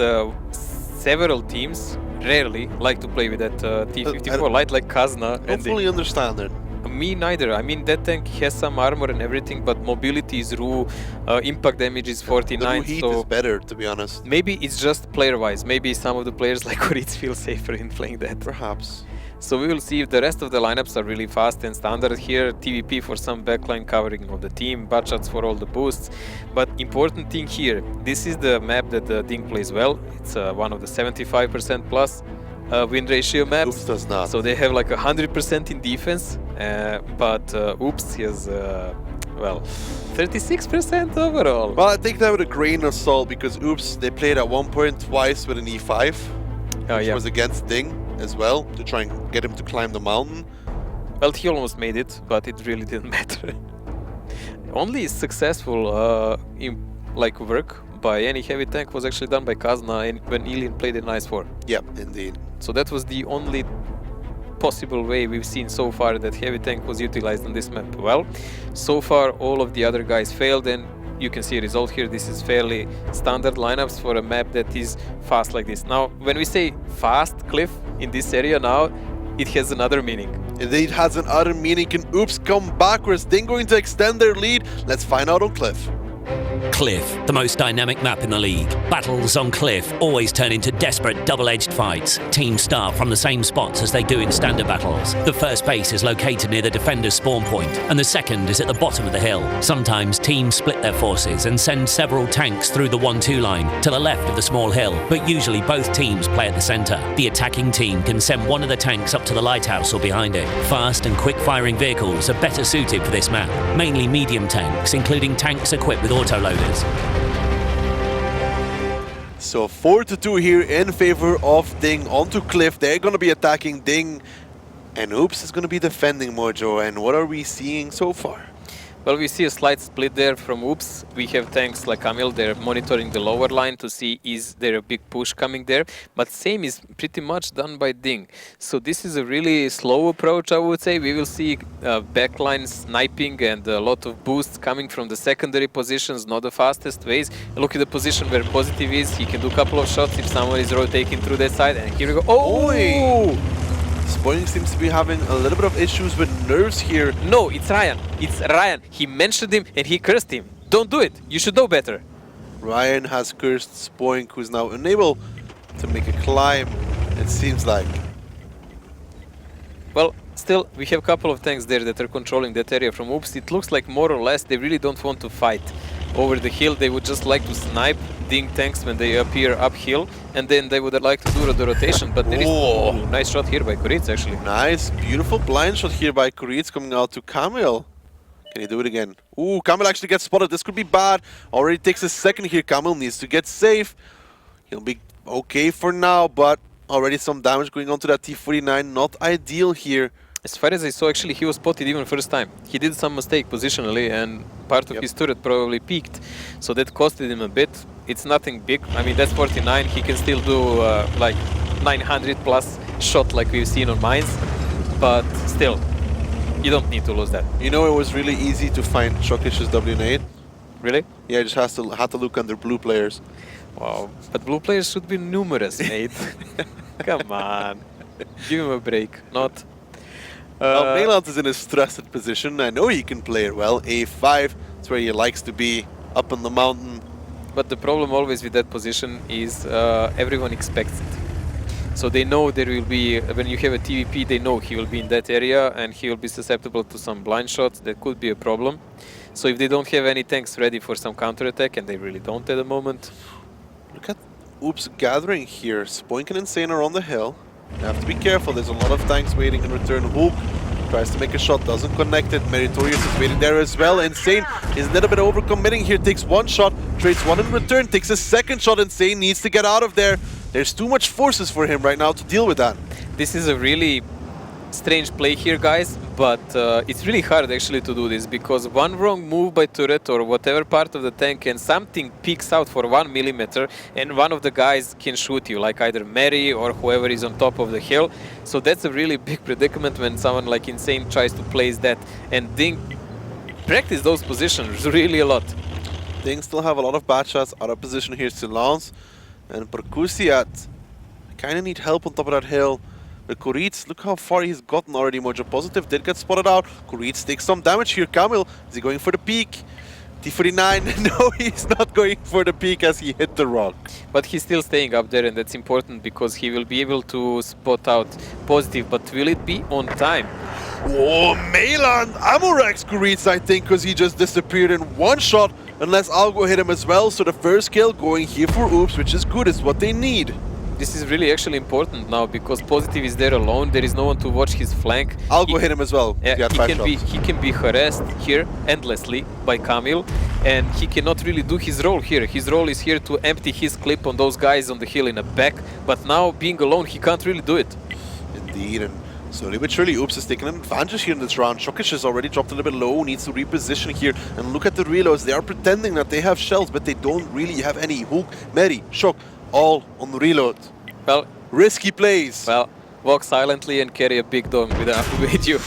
several teams rarely like to play with that T54 light like Kazna. I don't fully understand it. Me neither. I mean, that tank has some armor and everything, but mobility is Ru, impact damage is 49. The heat so is better, to be honest. Maybe it's just player-wise. Maybe some of the players like Koritz feel safer in playing that. Perhaps. So we will see if the rest of the lineups are really fast and standard here. TVP for some backline covering of the team, Batchats for all the boosts. But important thing here, this is the map that Ding plays well. It's one of the 75% plus win ratio maps. Oops does not. So they have like 100% in defense, but Oops has, well, 36% overall. Well, I take that with a grain of salt because Oops, they played at one point twice with an E5, which was against Ding as well, to try and get him to climb the mountain. Well, he almost made it, but it really didn't matter. Only successful like work by any heavy tank was actually done by Kazna and when Ilin played in Ice 4. Yep, indeed. So that was the only possible way we've seen so far that heavy tank was utilized on this map. Well, so far all of the other guys failed, and you can see a result here. This is fairly standard lineups for a map that is fast like this. Now, when we say fast, Cliff, in this area now, it has another meaning. It has an utter meaning. Can Oops come backwards? Ding going to extend their lead? Let's find out on Cliff. Cliff, the most dynamic map in the league. Battles on Cliff always turn into desperate double-edged fights. Teams start from the same spots as they do in standard battles. The first base is located near the defender's spawn point, and the second is at the bottom of the hill. Sometimes teams split their forces and send several tanks through the 1-2 line to the left of the small hill, but usually both teams play at the centre. The attacking team can send one of the tanks up to the lighthouse or behind it. Fast and quick-firing vehicles are better suited for this map, mainly medium tanks, including tanks equipped with autoloaders. So 4-2 here in favor of Ding. Onto Cliff. They're going to be attacking Ding. And Oops is going to be defending Mojo. And what are we seeing so far? Well, we see a slight split there from Oops. We have tanks like Camille, they're monitoring the lower line to see is there a big push coming there. But same is pretty much done by Ding. So this is a really slow approach, I would say. We will see backline sniping and a lot of boosts coming from the secondary positions, not the fastest ways. Look at the position where Positive is. He can do a couple of shots if someone is rotating through that side. And here we go. Oh! Spoiling seems to be having a little bit of issues with nerves here. No, it's Ryan. It's Ryan. He mentioned him and he cursed him. Don't do it. You should know better. Ryan has cursed Spoink, who's now unable to make a climb, it seems like. Well, still, we have a couple of tanks there that are controlling that area from Oops. It looks like more or less they really don't want to fight over the hill. They would just like to snipe Ding tanks when they appear uphill, and then they would like to do the rotation. But there is nice shot here by Kuric, actually. Nice, beautiful blind shot here by Kuric coming out to Kamil. Can he do it again? Ooh, Kamil actually gets spotted. This could be bad. Already takes a second here. Kamil needs to get safe. He'll be okay for now, but already some damage going on to that T-49. Not ideal here. As far as I saw, actually, he was spotted even first time. He did some mistake positionally, and part of his turret probably peaked. So that costed him a bit. It's nothing big. I mean, that's 49. He can still do like 900 plus shot like we've seen on mines. But still, you don't need to lose that. You know, it was really easy to find Shokish's W8. Really? Yeah, just had to look under blue players. Wow. But blue players should be numerous, mate. Come on. Give him a break. Not... Well, Neyland is in his trusted position. I know he can play it well. A5, that's where he likes to be, up on the mountain. But the problem always with that position is everyone expects it. So they know there will be, when you have a TVP, they know he will be in that area and he will be susceptible to some blind shots. That could be a problem. So if they don't have any tanks ready for some counterattack, and they really don't at the moment. Look at Oops gathering here. Spoink and Insane are on the hill. You have to be careful, there's a lot of tanks waiting in return. Hulk tries to make a shot, doesn't connect it. Meritorious is waiting there as well. Insane is a little bit overcommitting here, takes one shot, trades one in return, takes a second shot. Insane needs to get out of there. There's too much forces for him right now to deal with that. This is a really strange play here, guys, but it's really hard actually to do this, because one wrong move by turret or whatever part of the tank and something peeks out for 1 millimeter and one of the guys can shoot you, like either Mary or whoever is on top of the hill. So that's a really big predicament when someone like Insane tries to place that, and Ding practice those positions really a lot. Ding still have a lot of bad shots out of position here. Silence and Percusiat kind of need help on top of that hill. But Kuric, look how far he's gotten already. Mojo Positive did get spotted out. Kuric takes some damage here. Kamil, is he going for the peak? T49, no, he's not going for the peak as he hit the rock. But he's still staying up there, and that's important because he will be able to spot out Positive. But will it be on time? Oh, Meyland Amorex Kuric, I think, because he just disappeared in one shot. Unless Algo hit him as well. So the first kill going here for Oops, which is good, is what they need. This is really actually important now because Positive is there alone. There is no one to watch his flank. Algo hit him as well. Yeah, he can be harassed here endlessly by Kamil, and he cannot really do his role here. His role is here to empty his clip on those guys on the hill in the back, but now being alone he can't really do it. Indeed, and slowly but surely Oops is taking an advantage here in this round. Shokish has already dropped a little bit low, needs to reposition here, and look at the reloads. They are pretending that they have shells, but they don't really have any. Hulk, Mary, Shock, all on the reload. Well, risky plays. Well, walk silently and carry a big dome with you.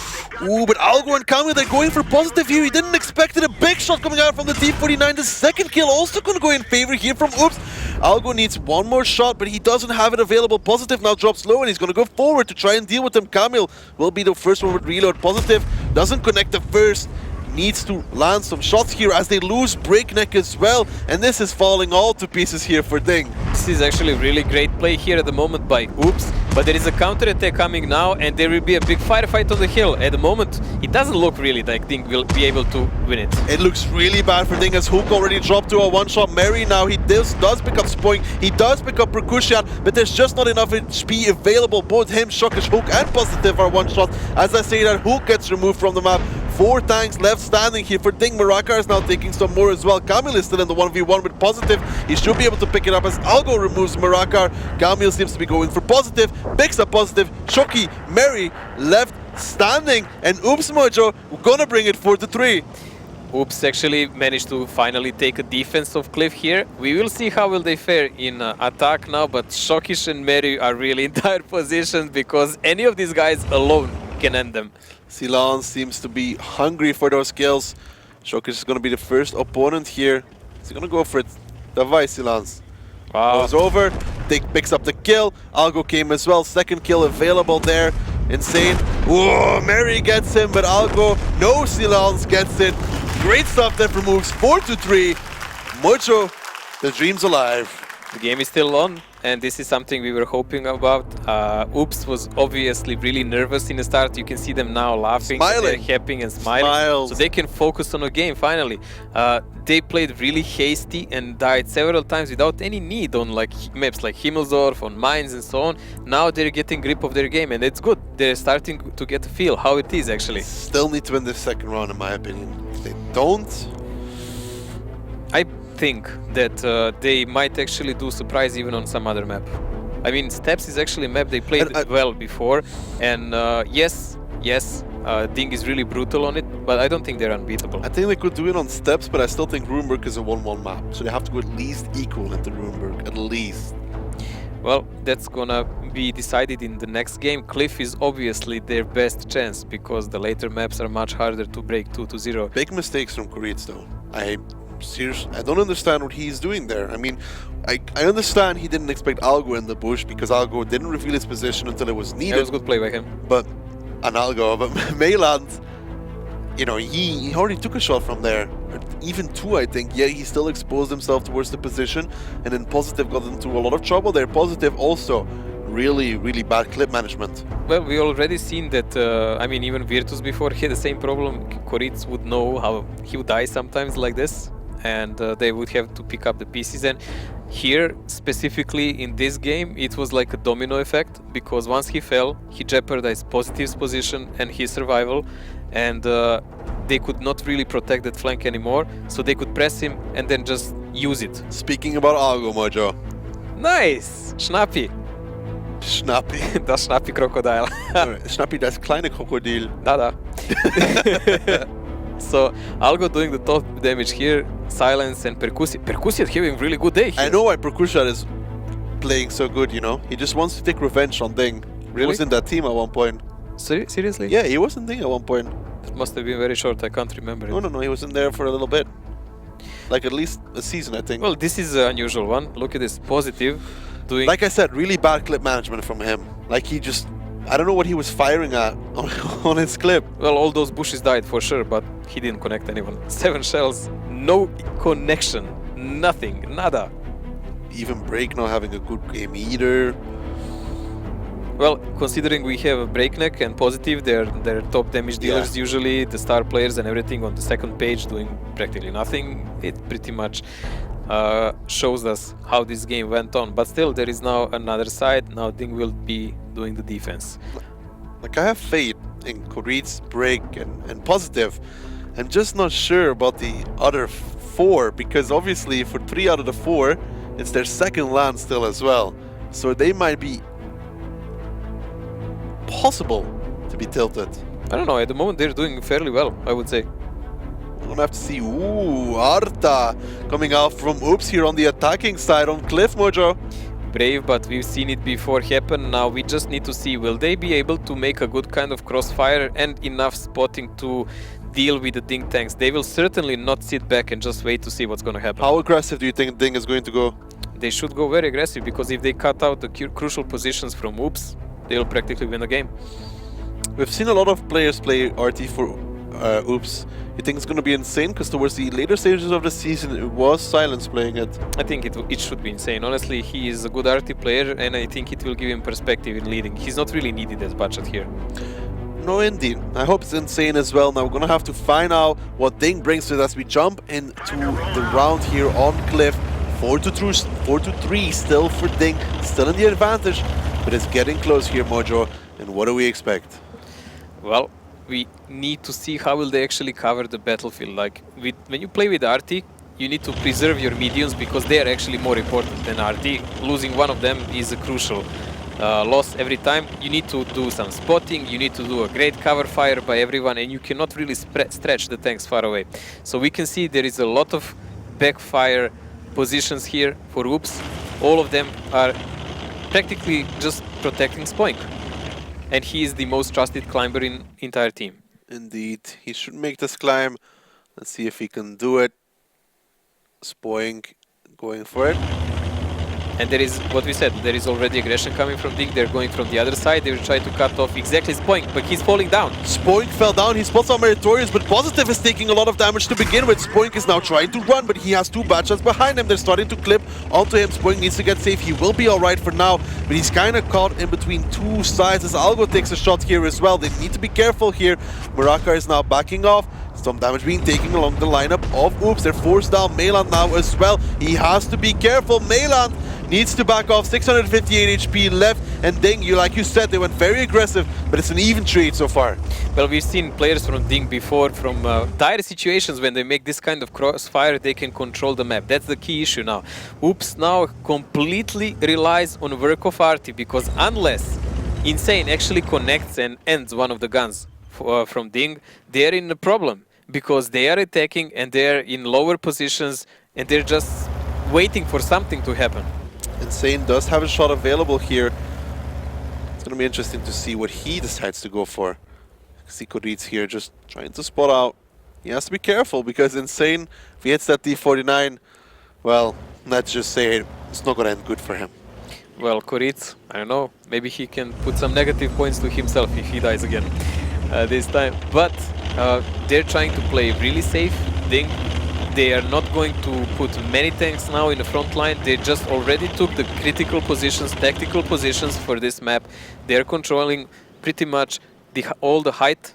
Ooh, but Algo and Kamil, they're going for Positive here. He didn't expect it. A big shot coming out from the T-49. The second kill also going to go in favor here from Oops. Algo needs one more shot, but he doesn't have it available. Positive now drops low, and he's going to go forward to try and deal with him. Camille will be the first one with reload. Positive doesn't connect the first. Needs to land some shots here as they lose Breakneck as well, and this is falling all to pieces here for Ding. This is actually a really great play here at the moment by Oops, but there is a counter attack coming now, and there will be a big firefight on the hill. At the moment, it doesn't look really like Ding will be able to win it. It looks really bad for Ding as Hook already dropped to a one-shot. Mary now, he does pick up Spoink, he does pick up Percussion, but there's just not enough HP available. Both him, Shockish, Hook and Positive are one-shot. As I say that, Hook gets removed from the map. 4 tanks left standing here for Ding. Maraka is now taking some more as well. Camille is still in the 1v1 with Positive. He should be able to pick it up as Algo removes Maraka. Camille seems to be going for Positive, picks up Positive. Shocky, Mary left standing, and Oops Mojo gonna bring it 4-3. Oops actually managed to finally take a defense of Cliff here. We will see how will they fare in attack now, but Shokish and Mary are really in dire positions because any of these guys alone can end them. Silan seems to be hungry for those kills. Shokish is going to be the first opponent here. He's going to go for it. Davai Silans. Wow. Goes over, picks up the kill. Algo came as well. Second kill available there. Insane. Whoa, Mary gets him, but Algo, no, Silans gets it. Great stuff that removes 4-3. Mojo, the dream's alive. The game is still on, and this is something we were hoping about. Oops was obviously really nervous in the start. You can see them now laughing, Smiling. they're happy and smiling. Smiles. So they can focus on the game finally. They played really hasty and died several times without any need on like maps like Himmelsdorf, on mines and so on. Now they're getting grip of their game, and it's good. They're starting to get a feel how it is actually. Still need to win this second round in my opinion. If they don't, I think that they might actually do surprise even on some other map. I mean, Steps is actually a map they played well before, and yes, Ding is really brutal on it, but I don't think they're unbeatable. I think they could do it on Steps, but I still think Runeberg is a 1-1 map, so they have to go at least equal into Runeberg, at least. Well, that's gonna be decided in the next game. Cliff is obviously their best chance because the later maps are much harder to break 2-0. Big mistakes from Koritz though. Seriously, I don't understand what he's doing there. I mean, I understand he didn't expect Algo in the bush because Algo didn't reveal his position until it was needed. That was a good play by him. But Meyland, you know, he already took a shot from there, even 2 I think, yet he still exposed himself towards the position, and then Positive got into a lot of trouble there. Positive also really bad clip management. Well, we already seen that, I mean, even Virtus before he had the same problem. Koritz would know how he would die sometimes like this, and they would have to pick up the pieces. And here, specifically in this game, it was like a domino effect, because once he fell, he jeopardized Positive's position and his survival, and they could not really protect that flank anymore, so they could press him and then just use it. Speaking about Algo, Mojo. Nice! Schnappi! Schnappi. Das Schnappi Krokodil. Schnappi, das kleine Krokodil. Da. So, Algo doing the top damage here, Silence and Percussion. Percussion having really good day here. I know why Percussion is playing so good, you know? He just wants to take revenge on Ding. Really? He was in that team at one point. Seriously? Yeah, he was in Ding at one point. That must have been very short, I can't remember it. No, he was in there for a little bit. Like at least a season, I think. Well, this is an unusual one. Look at this, Positive doing... Like I said, really bad clip management from him. Like he just... I don't know what he was firing at on his clip. Well, all those bushes died for sure, but he didn't connect anyone. 7 shells, no connection, nothing, nada. Even Break not having a good game either. Well, considering we have Breakneck and Positive, they're top damage dealers usually, the star players and everything on the second page doing practically nothing, it pretty much shows us how this game went on. But still, there is now another side. Now Ding will be doing the defense. Like I have faith in Koritz, Break and Positive. I'm just not sure about the other 4, because obviously for 3 out of the 4, it's their second LAN still as well. So they might be possible to be tilted. I don't know, at the moment they're doing fairly well, I would say. We're gonna have to see. Ooh, Arta coming out from Oops here on the attacking side on Cliff, Mojo. Brave, but we've seen it before happen. Now we just need to see, will they be able to make a good kind of crossfire and enough spotting to deal with the Ding tanks? They will certainly not sit back and just wait to see what's going to happen. How aggressive do you think Ding is going to go? they should go very aggressive, because if they cut out the crucial positions from Oops, they'll practically win the game. We've seen a lot of players play RT for Oops. You think it's going to be insane? Because towards the later stages of the season, it was Silence playing it. I think it should be insane. Honestly, he is a good RT player, and I think it will give him perspective in leading. He's not really needed as Bachat here. No, indeed. I hope it's insane as well. Now we're going to have to find out what Ding brings to it as we jump into the round here on Cliff. 4-3 still for Ding. Still in the advantage, but it's getting close here, Mojo. And what do we expect? Well, we need to see how will they actually cover the battlefield. Like, when you play with RT, you need to preserve your mediums, because they are actually more important than RT. Losing one of them is a crucial loss every time. You need to do some spotting, you need to do a great cover fire by everyone, and you cannot really stretch the tanks far away. So we can see there is a lot of backfire positions here for Oops. All of them are practically just protecting Spoink. And he is the most trusted climber in entire team. Indeed, he should make this climb. Let's see if he can do it. Spoink going for it. And there is, what we said, there is already aggression coming from Ding. They're going from the other side. They will try to cut off exactly Spoink, but he's falling down. Spoink fell down. He spots out Meritorious, but Positive is taking a lot of damage to begin with. Spoink is now trying to run, but he has two Bachats behind him. They're starting to clip onto him. Spoink needs to get safe. He will be alright for now, but he's kind of caught in between two sides as Algo takes a shot here as well. They need to be careful here. Muraka is now backing off. Some damage being taken along the lineup of Oops. They're forced down Meyland now as well. He has to be careful. Meyland needs to back off. 658 HP left. And Ding, like you said, they went very aggressive, but it's an even trade so far. Well, we've seen players from Ding before, from dire situations when they make this kind of crossfire, they can control the map. That's the key issue now. Oops now completely relies on work of RT, because unless Insane actually connects and ends one of the guns from Ding, they're in a problem. Because they are attacking and they're in lower positions and they're just waiting for something to happen. Insane does have a shot available here. It's going to be interesting to see what he decides to go for. Siko Reeds here just trying to spot out. He has to be careful because Insane, if he hits that D49, well, let's just say it's not going to end good for him. Well, Koritz, I don't know, maybe he can put some negative points to himself if he dies again this time. But they're trying to play really safe. They are not going to put many tanks now in the front line. They just already took the critical positions, tactical positions for this map. They're controlling pretty much all the height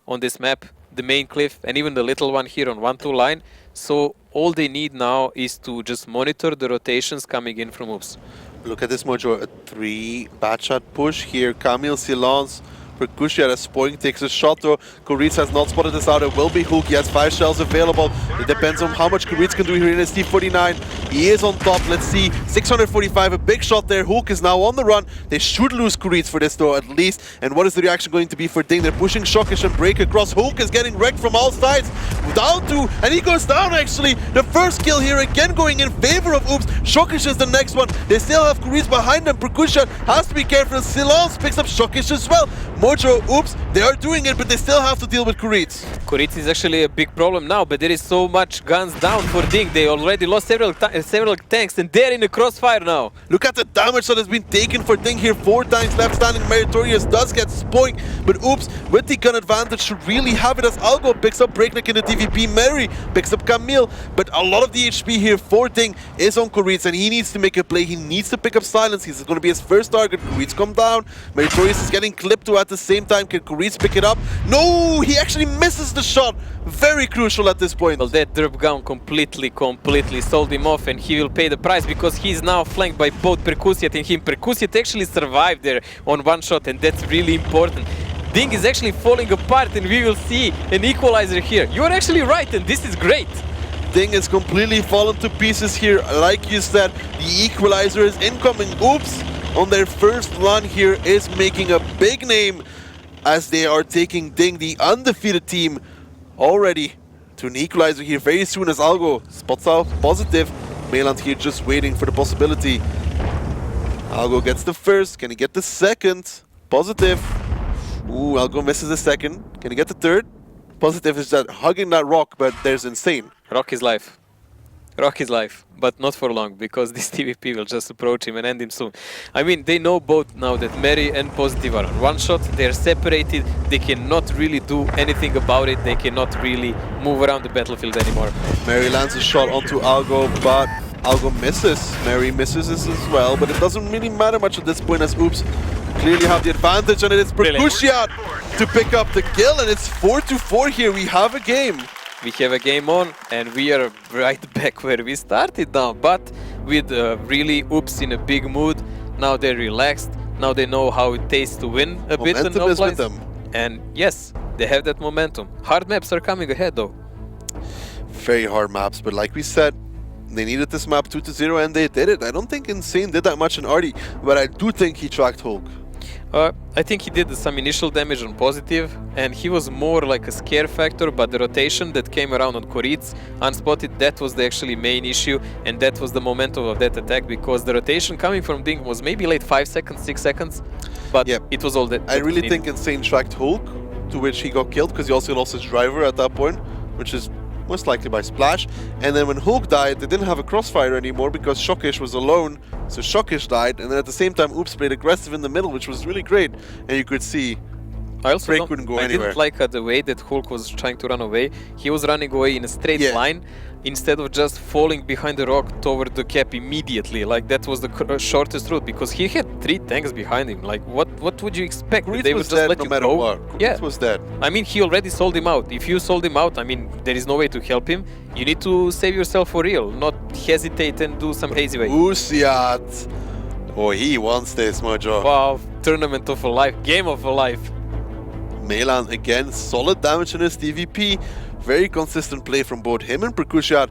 on this map, the main cliff, and even the little one here on 1-2 line. So all they need now is to just monitor the rotations coming in from Oops. Look at this, Mojo, a 3 Bachat push here. Camille, Silence, Percussion as Spoink takes a shot though. Koritz has not spotted this out. It will be Hook. He has 5 shells available. It depends on how much Koritz can do here in his T49. He is on top. Let's see. 645, a big shot there. Hook is now on the run. They should lose Koritz for this though, at least. And what is the reaction going to be for Ding? They're pushing Shockish and Break across. Hook is getting wrecked from all sides. Down to, and he goes down actually. The first kill here again going in favor of Oops. Shockish is the next one. They still have Koritz behind them. Percussion has to be careful. Silence picks up Shockish as well. Mojo, Oops, they are doing it, but they still have to deal with Koritz. Koritz is actually a big problem now, but there is so much guns down for Ding. They already lost several tanks, and they're in the crossfire now. Look at the damage that has been taken for Ding here. 4 times left standing. Meritorious does get Spoink, but Oops, with the gun advantage, should really have it as Algo picks up Breakneck in the TVP. Mary picks up Camille, but a lot of the HP here for Ding is on Koritz, and he needs to make a play. He needs to pick up Silence. He's going to be his first target. Koritz come down. Meritorious is getting clipped to at the same time. Can Koritz pick it up? No, he actually misses the shot. Very crucial at this point. Well, that drop gun completely sold him off, and he will pay the price because he's now flanked by both Percussiat and him. Percussiat actually survived there on one shot, and that's really important. Ding is actually falling apart, and we will see an equalizer here. You are actually right, and this is great. Ding is completely fallen to pieces here. Like you said, the equalizer is incoming. Oops, on their first run here is making a big name as they are taking Ding, the undefeated team, already to an equalizer here very soon as Algo spots out Positive. Meyland here just waiting for the possibility. Algo gets the first. Can he get the second? Positive. Ooh, Algo misses the second. Can he get the third? Positive is hugging that rock, but there's Insane. Rock is life. Rock his life, but not for long, because this TVP will just approach him and end him soon. I mean, they know both now that Mary and Positive are on one shot, they're separated, they cannot really do anything about it, they cannot really move around the battlefield anymore. Mary lands a shot onto Algo, but Algo misses. Mary misses this as well, but it doesn't really matter much at this point as Oops clearly have the advantage, and it is Percussion to pick up the kill, and it's 4-4 here. We have a game. We have a game on, and we are right back where we started now, but with really Oops in a big mood. Now they're relaxed, now they know how it tastes to win a bit. Momentum is with them. And yes, they have that momentum. Hard maps are coming ahead though. Very hard maps, but like we said, they needed this map 2-0 and they did it. I don't think Insane did that much in Artie, but I do think he tracked Hulk. I think he did some initial damage on Positive, and he was more like a scare factor, but the rotation that came around on Koritz, unspotted, that was the actually main issue, and that was the momentum of that attack, because the rotation coming from Ding was maybe late 5 seconds, 6 seconds, but it was all that. I really think Insane tracked Hulk, to which he got killed, because he also lost his driver at that point, which is most likely by Splash. And then when Hulk died, they didn't have a crossfire anymore because Shockish was alone, so Shockish died, and then at the same time Oops played aggressive in the middle, which was really great, and you could see Break couldn't go anywhere. I didn't like the way that Hulk was trying to run away. He was running away in a straight line instead of just falling behind the rock toward the cap immediately. Like, that was the shortest route, because he had 3 tanks behind him. Like, what would you expect? Koritz They would was just dead let no you matter go? what. Koritz was dead. I mean, he already sold him out. If you sold him out, I mean, there is no way to help him. You need to save yourself for real, not hesitate and do some hazy way. Usiat. Oh, he wants this, Mojo. Wow, tournament of a life, game of a life. Melan again, solid damage in his TVP. Very consistent play from both him and Percussion.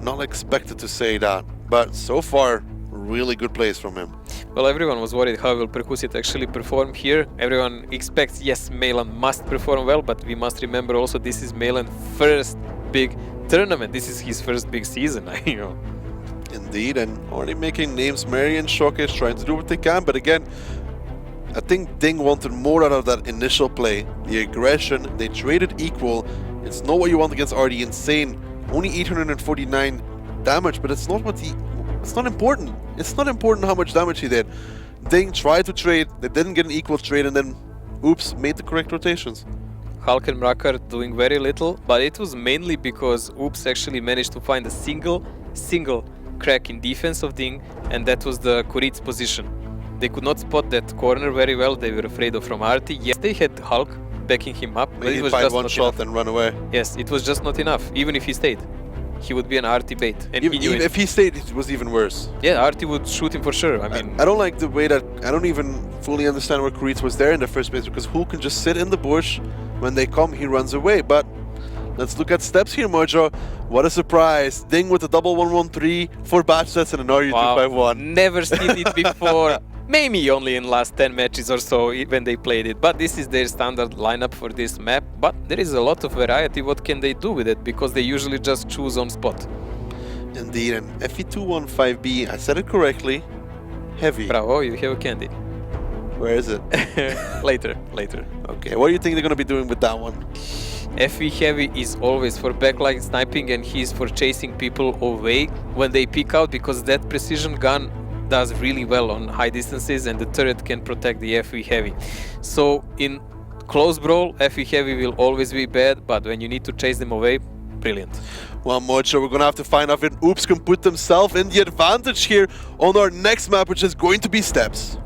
Not expected to say that, but so far, really good plays from him. Well, everyone was worried how will Percusit actually perform here. Everyone expects, yes, Melan must perform well, but we must remember also this is Melan's first big tournament. This is his first big season, you know. Indeed, and already making names. Mary and Shockish trying to do what they can, but again, I think Ding wanted more out of that initial play. The aggression, they traded equal. It's not what you want against RD. Insane. Only 849 damage, but it's not it's not important. It's not important how much damage he did. Ding tried to trade, they didn't get an equal trade, and then Oops made the correct rotations. Hulk and Mrakar doing very little, but it was mainly because Oops actually managed to find a single crack in defense of Ding, and that was the Koritz position. They could not spot that corner very well, they were afraid of from Artie. Yes, they had Hulk backing him up, but it was just one not shot enough. and run away. Yes, it was just not enough. Even if he stayed, he would be an Artie bait, and Even he knew it. if he stayed, it was even worse. Yeah, Artie would shoot him for sure. I mean, I don't like the way that, I don't even fully understand where Koritz was there in the first place, because Hulk can just sit in the bush. When they come, he runs away. But let's look at steps here, Mojo. What a surprise. Ding with a double 1-1-3, 4 batch sets and an RU251. Never seen it before. Maybe only in last 10 matches or so when they played it. But this is their standard lineup for this map. But there is a lot of variety. What can they do with it? Because they usually just choose on spot. Indeed, and FE215B, I said it correctly. Heavy. Bravo, you have a candy. Where is it? Later. Okay, what do you think they're going to be doing with that one? FE Heavy is always for backline sniping, and he's for chasing people away when they peek out, because that precision gun does really well on high distances, and the turret can protect the FE Heavy. So in close brawl, FE Heavy will always be bad, but when you need to chase them away, brilliant. Well, Mojo, we're going to have to find out if Oops can put themselves in the advantage here on our next map, which is going to be Steps.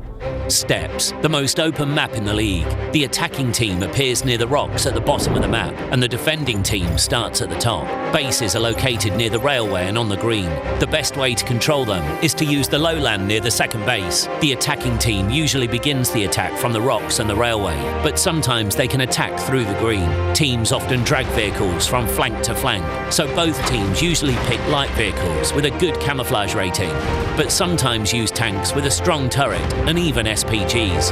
Steps, the most open map in the league. The attacking team appears near the rocks at the bottom of the map, and the defending team starts at the top. Bases are located near the railway and on the green. The best way to control them is to use the lowland near the second base. The attacking team usually begins the attack from the rocks and the railway, but sometimes they can attack through the green. Teams often drag vehicles from flank to flank, so both teams usually pick light vehicles with a good camouflage rating, but sometimes use tanks with a strong turret and even SPGs.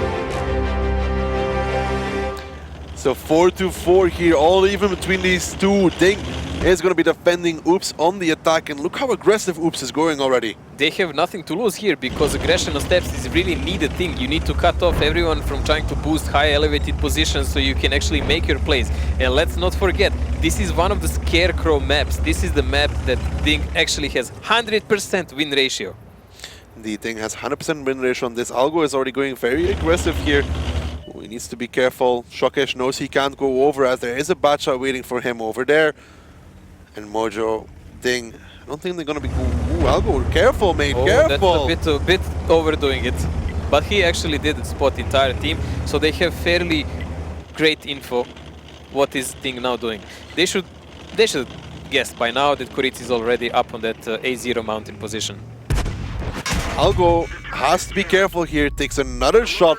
So 4-4 here, all even between these two. Ding is going to be defending Oops on the attack, and look how aggressive Oops is going already. They have nothing to lose here because aggression on steps is really needed thing. You need to cut off everyone from trying to boost high elevated positions so you can actually make your plays. And let's not forget, this is one of the scarecrow maps. This is the map that Ding actually has 100% win ratio. The Ding has 100% win ratio on this. Algo is already going very aggressive here. He needs to be careful. Shokesh knows he can't go over as there is a bad shot waiting for him over there. And Mojo, Ding, I don't think they're going to be... Ooh, Algo, careful, mate, careful! That's a bit overdoing it. But he actually did spot the entire team, so they have fairly great info what is Ding now doing. They should guess by now that Kuric is already up on that A0 mountain position. Algo has to be careful here, takes another shot.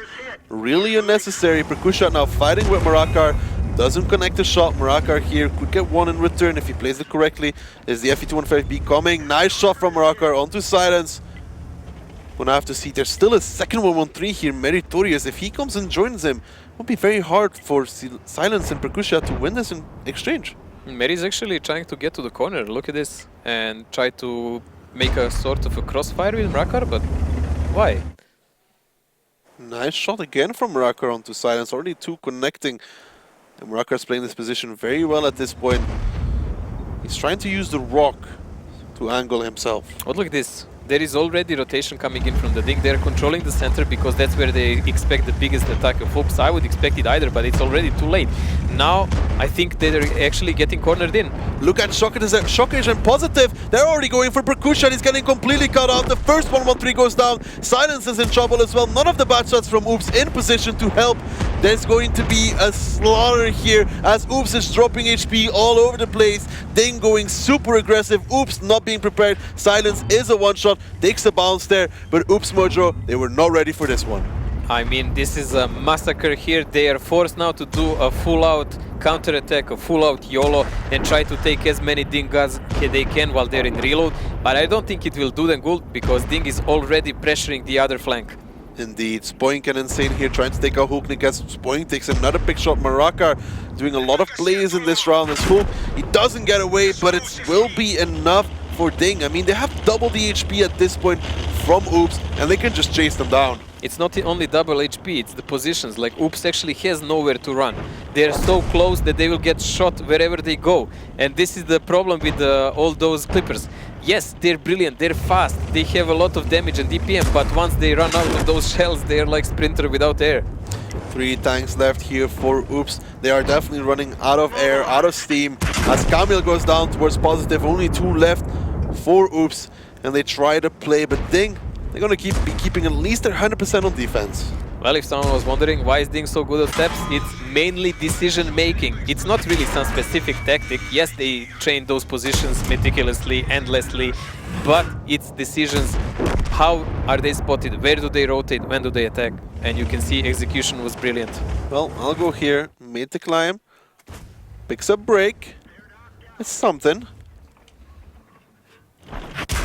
Really unnecessary. Perkusha now fighting with Marakar. Doesn't connect the shot. Marakar here could get one in return if he plays it correctly. There's the FE215B coming. Nice shot from Marakar onto Silence. Gonna have to see. There's still a second 113 here. Meritorious. If he comes and joins him, it would be very hard for Silence and Perkusha to win this in exchange. Mary's actually trying to get to the corner. Look at this. And try to make a sort of a crossfire with Marakar, but why? Nice shot again from Marakar onto Silence. Already two connecting. And Marakar's playing this position very well at this point. He's trying to use the rock to angle himself. Oh, look at this. There is already rotation coming in from the Ding. They're controlling the center because that's where they expect the biggest attack of Oops. I would expect it either, but it's already too late. Now, I think they're actually getting cornered in. Look at Shokesh and Positive. They're already going for Perkusha. He's getting completely cut out. The first 113 goes down. Silence is in trouble as well. None of the bad shots from Oops in position to help. There's going to be a slaughter here as Oops is dropping HP all over the place. Ding going super aggressive. Oops not being prepared. Silence is a one-shot. Takes a bounce there. But Oops Mojo, they were not ready for this one. I mean, this is a massacre here. They are forced now to do a full-out counter-attack, a full-out YOLO, and try to take as many Ding as they can while they're in reload. But I don't think it will do them good because Ding is already pressuring the other flank. Indeed, Spoink and Insane here trying to take out Hooknik as Spoink takes another big shot. Marakar doing a lot of plays in this round as Hook. He doesn't get away, but it will be enough for Ding. I mean, they have double the HP at this point from Oops, and they can just chase them down. It's not only double HP, it's the positions. Like, Oops actually has nowhere to run. They're so close that they will get shot wherever they go. And this is the problem with all those Clippers. Yes, they're brilliant, they're fast, they have a lot of damage and DPM, but once they run out of those shells, they're like Sprinter without air. 3 tanks left here for Oops. They are definitely running out of air, out of steam. As Kamil goes down towards Positive, only 2 left for Oops. And they try to play, but Ding, they're going to be keeping at least their 100% on defense. Well, if someone was wondering why is Ding so good at steps, it's mainly decision making. It's not really some specific tactic. Yes, they train those positions meticulously, endlessly, but it's decisions. How are they spotted? Where do they rotate? When do they attack? And you can see execution was brilliant. Well, I'll go here, made the climb, picks up break. It's something.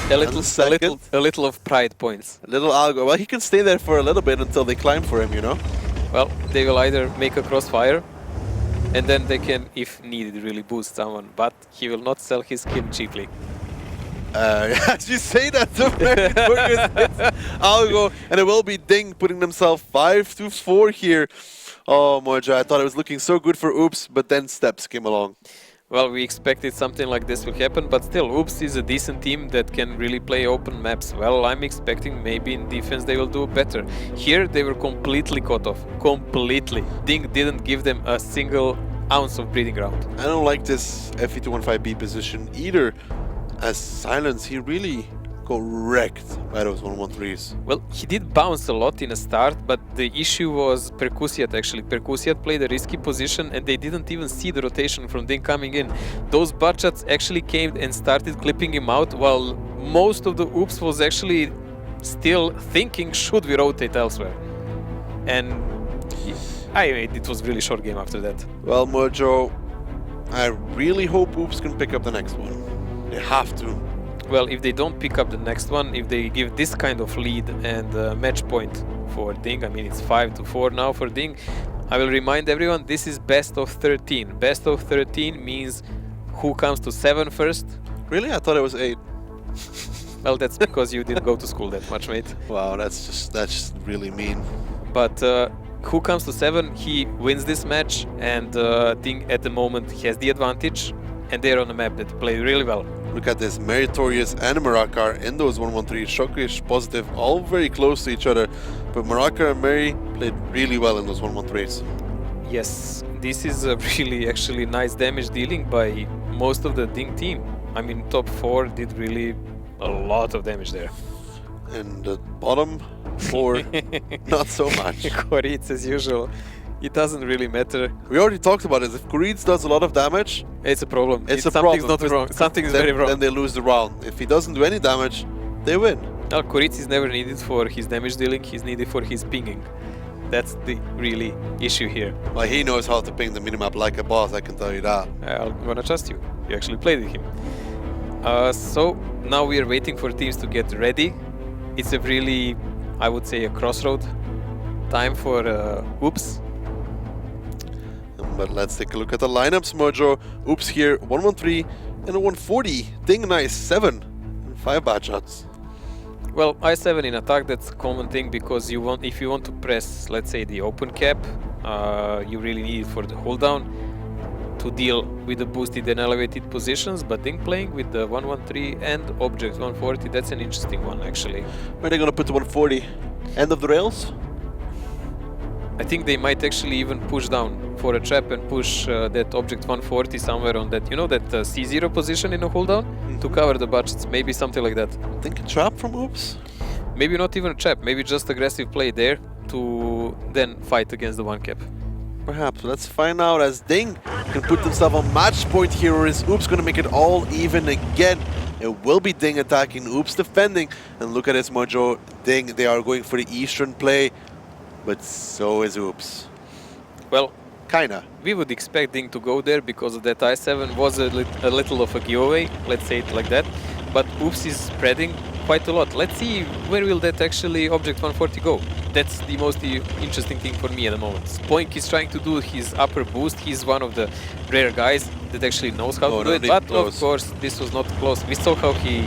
A little of pride points. A little Algo. Well, he can stay there for a little bit until they climb for him, you know? Well, they will either make a crossfire, and then they can, if needed, really boost someone. But he will not sell his skin cheaply. As you say that, the Algo, and it will be Ding putting themselves 5-4 here. Oh, Moja, I thought it was looking so good for Oops, but then Steps came along. Well, we expected something like this will happen, but still, Oops is a decent team that can really play open maps. Well, I'm expecting maybe in defense they will do better. Here, they were completely cut off. Completely. Ding didn't give them a single ounce of breathing ground. I don't like this FE215B position either. As Silence, he really got wrecked by those 113s. Well, he did bounce a lot in a start, but the issue was Perkusiat actually. Perkusiat played a risky position and they didn't even see the rotation from Ding coming in. Those butt shots actually came and started clipping him out, while most of the Oops was actually still thinking, should we rotate elsewhere? And it was really short game after that. Well, Mojo, I really hope Oops can pick up the next one. They have to. Well, if they don't pick up the next one, if they give this kind of lead and match point for Ding, I mean it's 5-4 now for Ding, I will remind everyone this is best of 13. Best of 13 means who comes to 7 first. Really? I thought it was 8. Well, that's because you didn't go to school that much, mate. Wow, that's just really mean. But who comes to 7, he wins this match, and Ding at the moment has the advantage, and they're on the map that play really well. Look at this, Meritorious and Marakar in those 1-1-3. Shockish, Positive, all very close to each other. But Marakar and Mary played really well in those 1-1-3s. Yes, this is a really actually nice damage dealing by most of the Ding team. I mean, top 4 did really a lot of damage there. And the bottom 4, not so much. Koritz as usual. It doesn't really matter. We already talked about it. If Koritz does a lot of damage, it's a problem. It's a something's problem. not wrong. Something is then, very wrong. Then they lose the round. If he doesn't do any damage, they win. Well, Koritz is never needed for his damage dealing. He's needed for his pinging. That's the really issue here. Well, he knows how to ping the minimap like a boss, I can tell you that. I'm gonna trust you. You actually played with him. So now we are waiting for teams to get ready. It's a really, I would say, a crossroad time for Oops. But let's take a look at the lineups, Mojo. Oops here, 1-1-3 and a 140. Ding nice, 7 and 5 bad shots. Well, I7 in attack, that's a common thing because you want, if you want to press, let's say, the open cap, you really need it for the hold down to deal with the boosted and elevated positions. But Ding playing with the 1-1-3 and object 140, that's an interesting one actually. Where are they gonna put the 140? End of the rails? I think they might actually even push down for a trap and push that object 140 somewhere on that, you know, that C0 position in a hold down to cover the budgets, maybe something like that. Think a trap from Oops? Maybe not even a trap, maybe just aggressive play there to then fight against the 1 cap. Perhaps. Let's find out as Ding can put themselves on match point here, or is Oops gonna make it all even again? It will be Ding attacking, Oops defending. And look at this, Mojo. Ding, they are going for the Eastern play, but so is Oops. Well, kinda. We would expect Ding to go there because of that I7 was a little of a giveaway, let's say it like that. But Oops is spreading quite a lot. Let's see where will that actually object 140 go. That's the most interesting thing for me at the moment. Spoink is trying to do his upper boost. He's one of the rare guys that actually knows how to do it. But of course, this was not close. We saw how he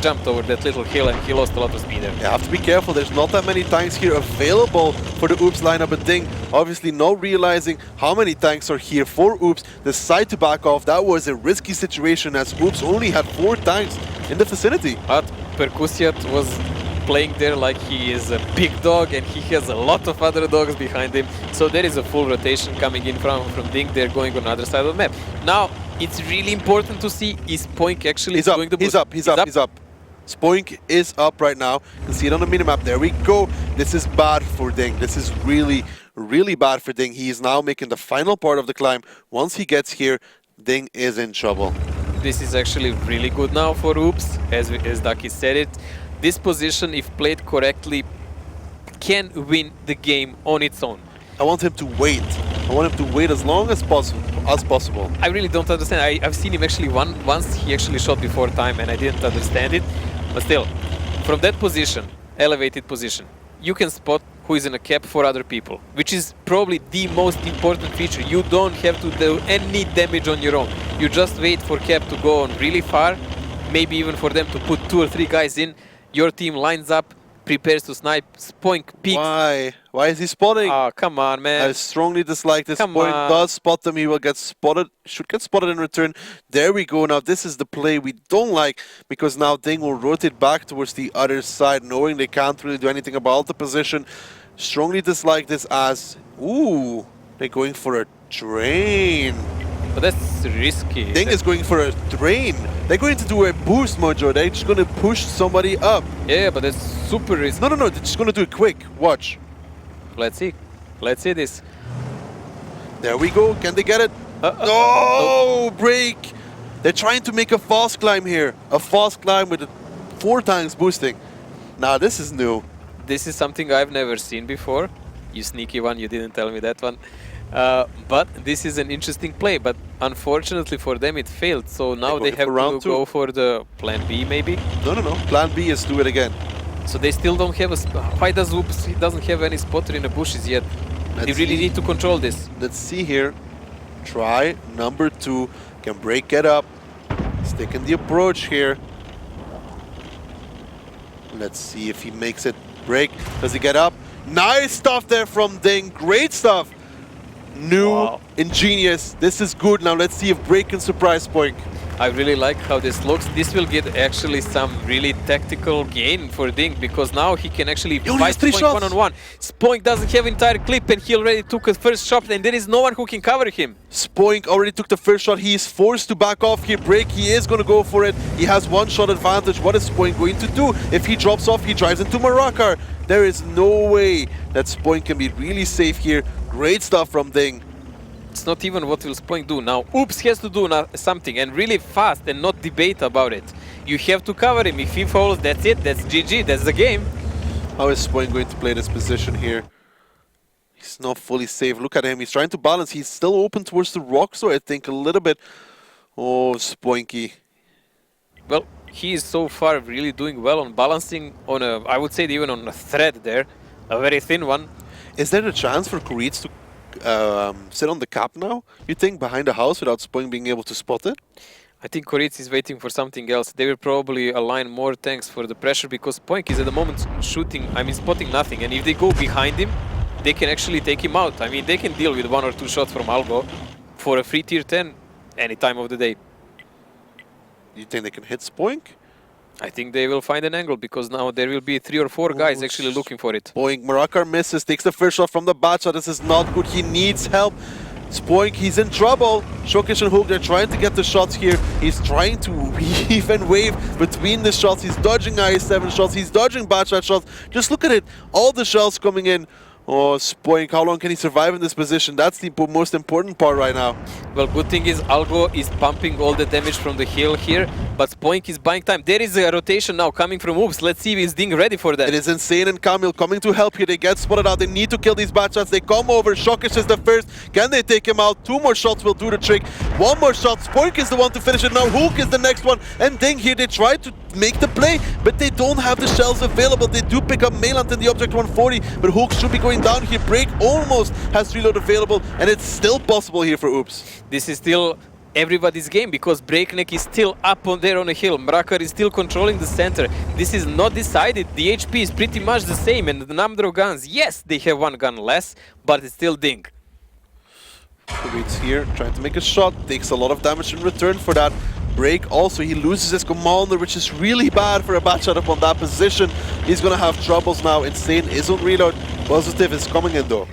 jumped over that little hill and he lost a lot of speed there. You have to be careful, there's not that many tanks here available for the Oops lineup, but Ding obviously not realizing how many tanks are here for Oops, decide to back off. That was a risky situation as Oops only had 4 tanks in the vicinity. But Percusiat was playing there like he is a big dog and he has a lot of other dogs behind him. So there is a full rotation coming in from Ding. They're going on the other side of the map. Now, it's really important to see, is Spoink actually doing the boost? He's up. Spoink is up right now. You can see it on the minimap. There we go. This is bad for Ding. This is really, really bad for Ding. He is now making the final part of the climb. Once he gets here, Ding is in trouble. This is actually really good now for Oops, as Daki said it. This position, if played correctly, can win the game on its own. I want him to wait. I want him to wait as long as possible. I really don't understand. I've seen him actually once. He actually shot before time and I didn't understand it. But still, from that position, elevated position, you can spot who is in a cap for other people, which is probably the most important feature. You don't have to do any damage on your own. You just wait for cap to go on really far, maybe even for them to put 2 or 3 guys in. Your team lines up, prepares to snipe, Spoink peeks. Why? Why is he spotting? Oh, come on, man. I strongly dislike this. Spoink does spot them. He will get spotted. Should get spotted in return. There we go. Now this is the play we don't like because now Ding will rotate back towards the other side, knowing they can't really do anything about the position. Strongly dislike this as, ooh, they're going for a drain. But that's risky. Ding is going for a drain. They're going to do a boost, Mojo. They're just going to push somebody up. Yeah, but that's super risky. No, they're just going to do it quick. Watch. Let's see. Let's see this. There we go. Can they get it? No! Break! They're trying to make a fast climb here. A fast climb with 4 times boosting. Now, this is new. This is something I've never seen before. You sneaky one, you didn't tell me that one. But this is an interesting play, but unfortunately for them it failed, so now they have to go for the plan B maybe? No. Plan B is do it again. So they still don't have a... Why does Oops, he doesn't have any spotter in the bushes yet? They really need to control this. Let's see here. Try number 2. Can Break get up? Stick in the approach here. Let's see if he makes it. Break, does he get up? Nice stuff there from Ding. Great stuff. New, ingenious. This is good. Now let's see if Break can surprise Spoink. I really like how this looks. This will get actually some really tactical gain for Ding, because now he can actually fight Spoink one-on-one. Spoink doesn't have entire clip and he already took a first shot and there is no one who can cover him. Spoink already took the first shot. He is forced to back off here. Break, he is going to go for it. He has one shot advantage. What is Spoink going to do? If he drops off, he drives into Marakar. There is no way that Spoink can be really safe here. Great stuff from Ding. It's not even what will Spoink do. Now Oops has to do something, and really fast, and not debate about it. You have to cover him. If he falls, that's it. That's GG. That's the game. How is Spoink going to play this position here? He's not fully safe. Look at him. He's trying to balance. He's still open towards the rock, so I think a little bit. Oh, Spoinky. Well, he is so far really doing well on balancing on a, I would say even on a thread there. A very thin one. Is there a chance for Koreans to sit on the cap now, you think, behind the house without Spoink being able to spot it? I think Koritz is waiting for something else. They will probably align more tanks for the pressure, because Spoink is at the moment shooting, spotting nothing. And if they go behind him, they can actually take him out. I mean, they can deal with 1 or 2 shots from Algo for a free tier 10 any time of the day. You think they can hit Spoink? I think they will find an angle, because now there will be 3 or 4 guys actually looking for it. Spoink, Marakar misses, takes the first shot from the bat shot. This is not good. He needs help. Spoink, he's in trouble. Shokish and Hook, they're trying to get the shots here. He's trying to weave and wave between the shots. He's dodging IS-7 shots. He's dodging bat shot shots. Just look at it. All the shells coming in. Oh, Spoink, how long can he survive in this position? That's the most important part right now. Well, good thing is Algo is pumping all the damage from the hill here, but Spoink is buying time. There is a rotation now coming from Oops. Let's see if is Ding ready for that. It is Insane and Camille coming to help here. They get spotted out. They need to kill these bad shots. They come over. Shokish is the first. Can they take him out? 2 more shots will do the trick. 1 more shot. Spoink is the one to finish it now. Hook is the next one. And Ding here, they try to make the play, but they don't have the shells available. They do pick up Mailand in the Object 140, but Hook should be going down here. Break almost has reload available, and it's still possible here for Oops. This is still everybody's game, because Breakneck is still up on there on the hill. Mrakar is still controlling the center. This is not decided. The HP is pretty much the same, and the number of guns, yes, they have 1 gun less, but it's still Ding. Waits here, trying to make a shot, takes a lot of damage in return for that. Break also, he loses his commander, which is really bad for a bad shot up on that position. He's gonna have troubles now. Insane is on reload. Positive is coming in though.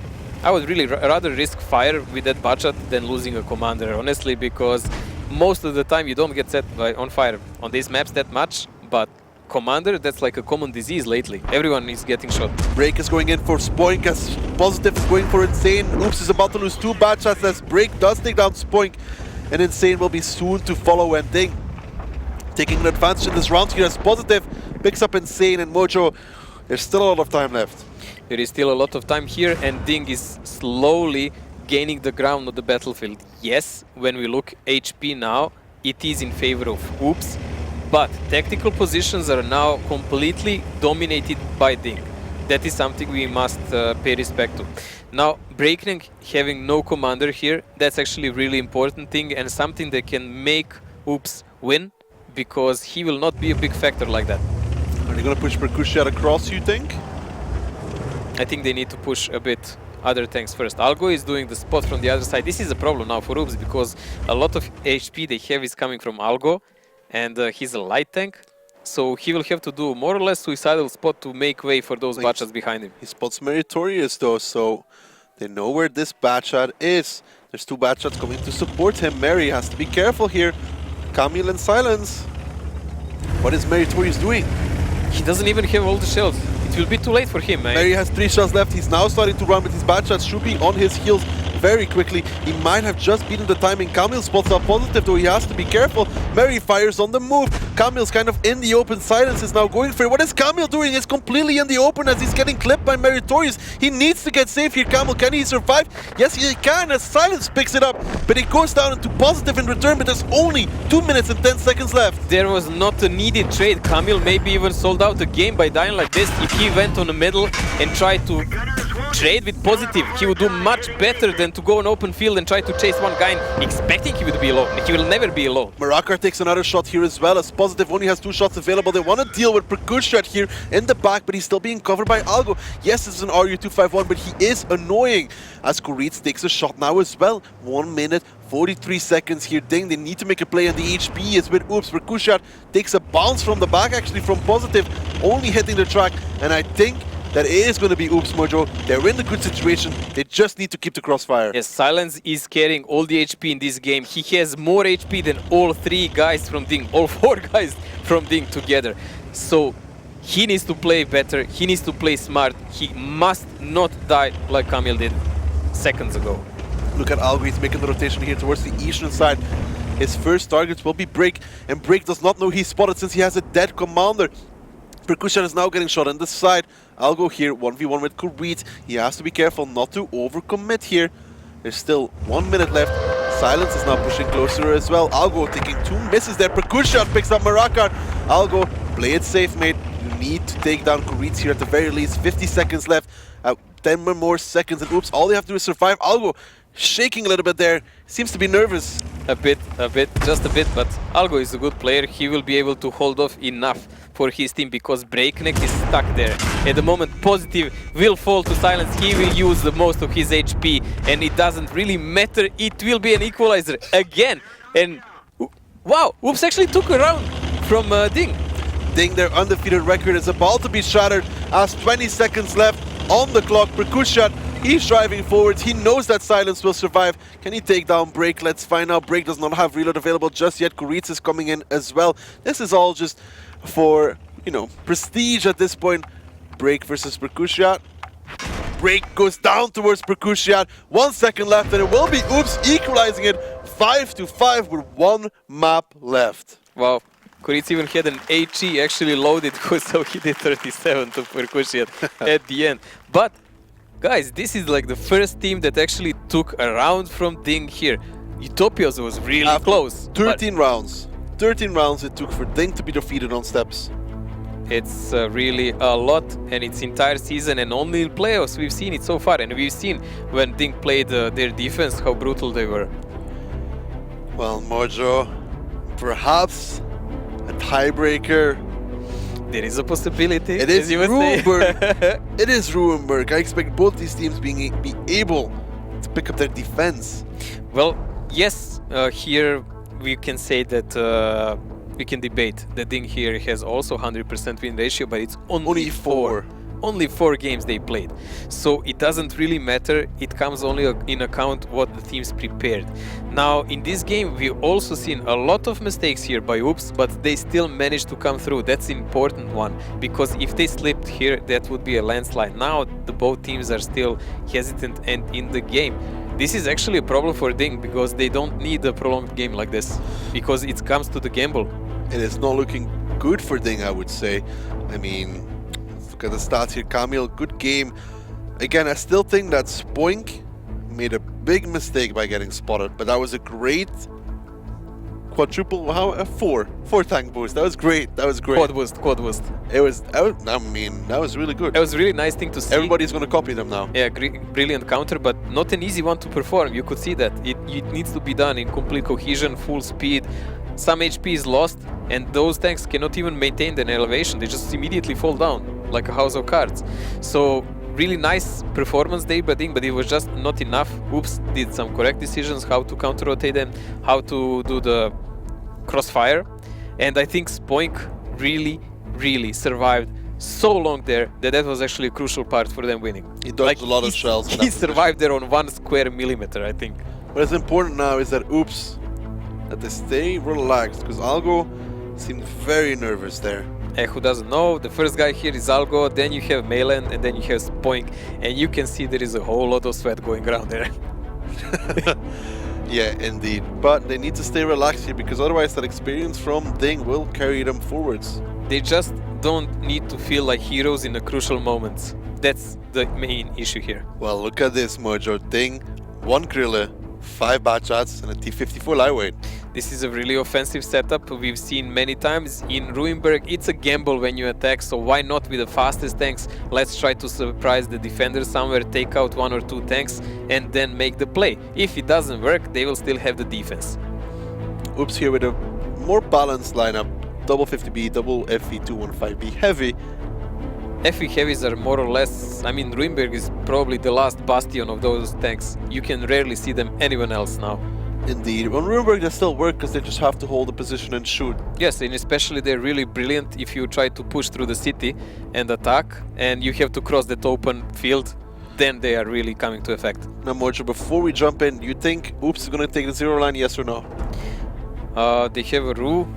I would really rather risk fire with that budget than losing a commander, honestly, because most of the time you don't get set on fire on these maps that much, but commander, that's like a common disease lately. Everyone is getting shot. Break is going in for Spoink as Positive is going for Insane. Oops is about to lose 2 bad shots as Break does take down Spoink. And Insane will be soon to follow, and Ding taking an advantage in this round here as Positive picks up Insane and Mojo. There's still a lot of time left. There is still a lot of time here, and Ding is slowly gaining the ground on the battlefield. Yes, when we look HP now, it is in favor of Oops, but tactical positions are now completely dominated by Ding. That is something we must pay respect to. Now, Breakneck having no commander here, that's actually a really important thing, and something that can make Oops win, because he will not be a big factor like that. Are they going to push Percussion across, you think? I think they need to push a bit other tanks first. Algo is doing the spot from the other side. This is a problem now for Oops, because a lot of HP they have is coming from Algo, and he's a light tank. So he will have to do more or less suicidal spot to make way for those bad shots behind him. He spots Meritorious though, so they know where this bad shot is. There's 2 bad shots coming to support him. Mary has to be careful here. Camille and Silence. What is Meritorious doing? He doesn't even have all the shells. It will be too late for him, man. Mary has 3 shots left. He's now starting to run with his bad shots. Should be on his heels very quickly. He might have just beaten the timing. Camille spots out Positive, though he has to be careful. Mary fires on the move. Camille's kind of in the open. Silence is now going for it. What is Camille doing? He's completely in the open as he's getting clipped by Meritorious. He needs to get safe here. Camille, can he survive? Yes, he can, as Silence picks it up. But it goes down into Positive in return, but there's only 2 minutes and 10 seconds left. There was not a needed trade. Camille maybe even sold out the game by dying like this if he went on the middle and tried to trade with Positive, he would do much better than to go on open field and try to chase one guy and expecting he would be alone. He will never be alone. Marakar takes another shot here as well, as Positive only has 2 shots available. They want to deal with Percussion here in the back, but he's still being covered by Algo. Yes, it's an RU251, but he is annoying, as Koritz takes a shot now as well. 1 minute, 43 seconds here. Ding, they need to make a play, and the HP is with Oops. Percussion takes a bounce from the back, actually, from Positive, only hitting the track, and I think that it is going to be Oops Mojo. They're in a good situation. They just need to keep the crossfire. Yes, Silence is carrying all the HP in this game. He has more HP than all 3 guys from Ding, all 4 guys from Ding together. So he needs to play better. He needs to play smart. He must not die like Kamil did seconds ago. Look at Algo, he's making the rotation here towards the eastern side. His first targets will be Break, and Break does not know he's spotted since he has a dead commander. Percussion is now getting shot on this side. Algo here, 1v1 with Koritz. He has to be careful not to overcommit here. There's still 1 minute left. Silence is now pushing closer as well. Algo taking 2 misses there. Percussion picks up Marakar. Algo, play it safe, mate. You need to take down Koritz here at the very least. 50 seconds left. 10 more seconds, and Oops, all they have to do is survive. Algo shaking a little bit there. Seems to be nervous. A bit, just a bit, but Algo is a good player. He will be able to hold off enough for his team because Breakneck is stuck there. At the moment, Positive will fall to Silence. He will use the most of his HP, and it doesn't really matter. It will be an equalizer again. And wow, Oops actually took a round from Ding. Ding, their undefeated record is about to be shattered as 20 seconds left on the clock. Percussion, he's driving forward. He knows that Silence will survive. Can he take down Break? Let's find out. Break does not have reload available just yet. Koritz is coming in as well. This is all just for, you know, prestige at this point. Break versus Percussion. Break goes down towards Percussion. 1 second left, and it will be Oops equalizing it 5-5 with 1 map left. Wow. Koritz even had an HE actually loaded, so he did 37 to Percussion at the end. But guys, this is like the first team that actually took a round from Ding here. Utopias was really close. 13 rounds. 13 rounds it took for Ding to be defeated on steps. It's really a lot, and it's entire season, and only in playoffs we've seen it so far. And we've seen when Ding played their defense how brutal they were. Well, Mojo, perhaps a tiebreaker. There is a possibility. It is Ruhenberg. It is Ruhenberg. I expect both these teams be able to pick up their defense. Well, yes, here we can say that we can debate that Ding here has also 100% win ratio, but it's only 4. Only 4 games they played. So it doesn't really matter. It comes only in account what the teams prepared. Now, in this game, we also seen a lot of mistakes here by Oops, but they still managed to come through. That's an important one, because if they slipped here, that would be a landslide. Now, both teams are still hesitant and in the game. This is actually a problem for Ding, because they don't need a prolonged game like this, because it comes to the gamble. It is not looking good for Ding, I would say. I mean, look at the stats here. Kamil, good game. Again, I still think that Spoink made a big mistake by getting spotted, but that was a great quadruple, a 4 tank boost. That was great. That was great. Quad boost. It was, I mean, that was really good. It was a really nice thing to see. Everybody's going to copy them now. Yeah, brilliant counter, but not an easy one to perform. You could see that. It needs to be done in complete cohesion, full speed. Some HP is lost, and those tanks cannot even maintain an elevation. They just immediately fall down, like a house of cards. So, really nice performance day by Ding, but it was just not enough. Oops did some correct decisions, how to counter-rotate them, how to do the crossfire. And I think Spoink really survived so long there that was actually a crucial part for them winning. He dodged a lot of shells. He survived there on 1 square millimeter, I think. What is important now is that Oops, that they stay relaxed, because Algo seemed very nervous there. Who doesn't know, the first guy here is Algo, then you have Mayland, and then you have Spoink, and you can see there is a whole lot of sweat going around there. Yeah, indeed. But they need to stay relaxed here, because otherwise that experience from Ding will carry them forwards. They just don't need to feel like heroes in the crucial moments. That's the main issue here. Well, look at this, Mojo. Ding, 1 Krille, 5 bad shots, and a T54 lightweight. This is a really offensive setup we've seen many times. In Ruinberg, it's a gamble when you attack, so why not with the fastest tanks? Let's try to surprise the defender somewhere, take out 1 or 2 tanks, and then make the play. If it doesn't work, they will still have the defense. Oops here with a more balanced lineup. Double 50B, double FE215B heavy. FE heavies are more or less, I mean, Ruinberg is probably the last bastion of those tanks. You can rarely see them anywhere else now. Indeed. On Ruinberg they still work because they just have to hold the position and shoot. Yes, and especially they're really brilliant if you try to push through the city and attack, and you have to cross that open field, then they are really coming to effect. Now Mojo, before we jump in, you think Oops is going to take the 0 line, yes or no? They have a Ru.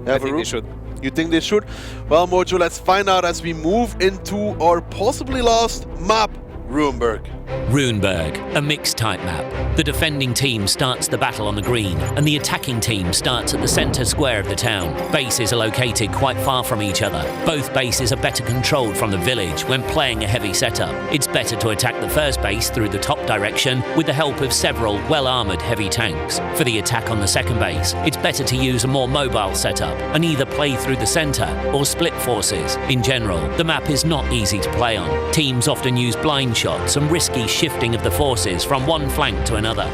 I think they should. You think they should? Well, Mojo, let's find out as we move into our possibly last map, Ruinberg. Ruinberg, a mixed type map. The defending team starts the battle on the green, and the attacking team starts at the centre square of the town. Bases are located quite far from each other. Both bases are better controlled from the village when playing a heavy setup. It's better to attack the first base through the top direction with the help of several well-armoured heavy tanks. For the attack on the second base, it's better to use a more mobile setup and either play through the centre or split forces. In general, the map is not easy to play on. Teams often use blind shots and risky shifting of the forces from one flank to another.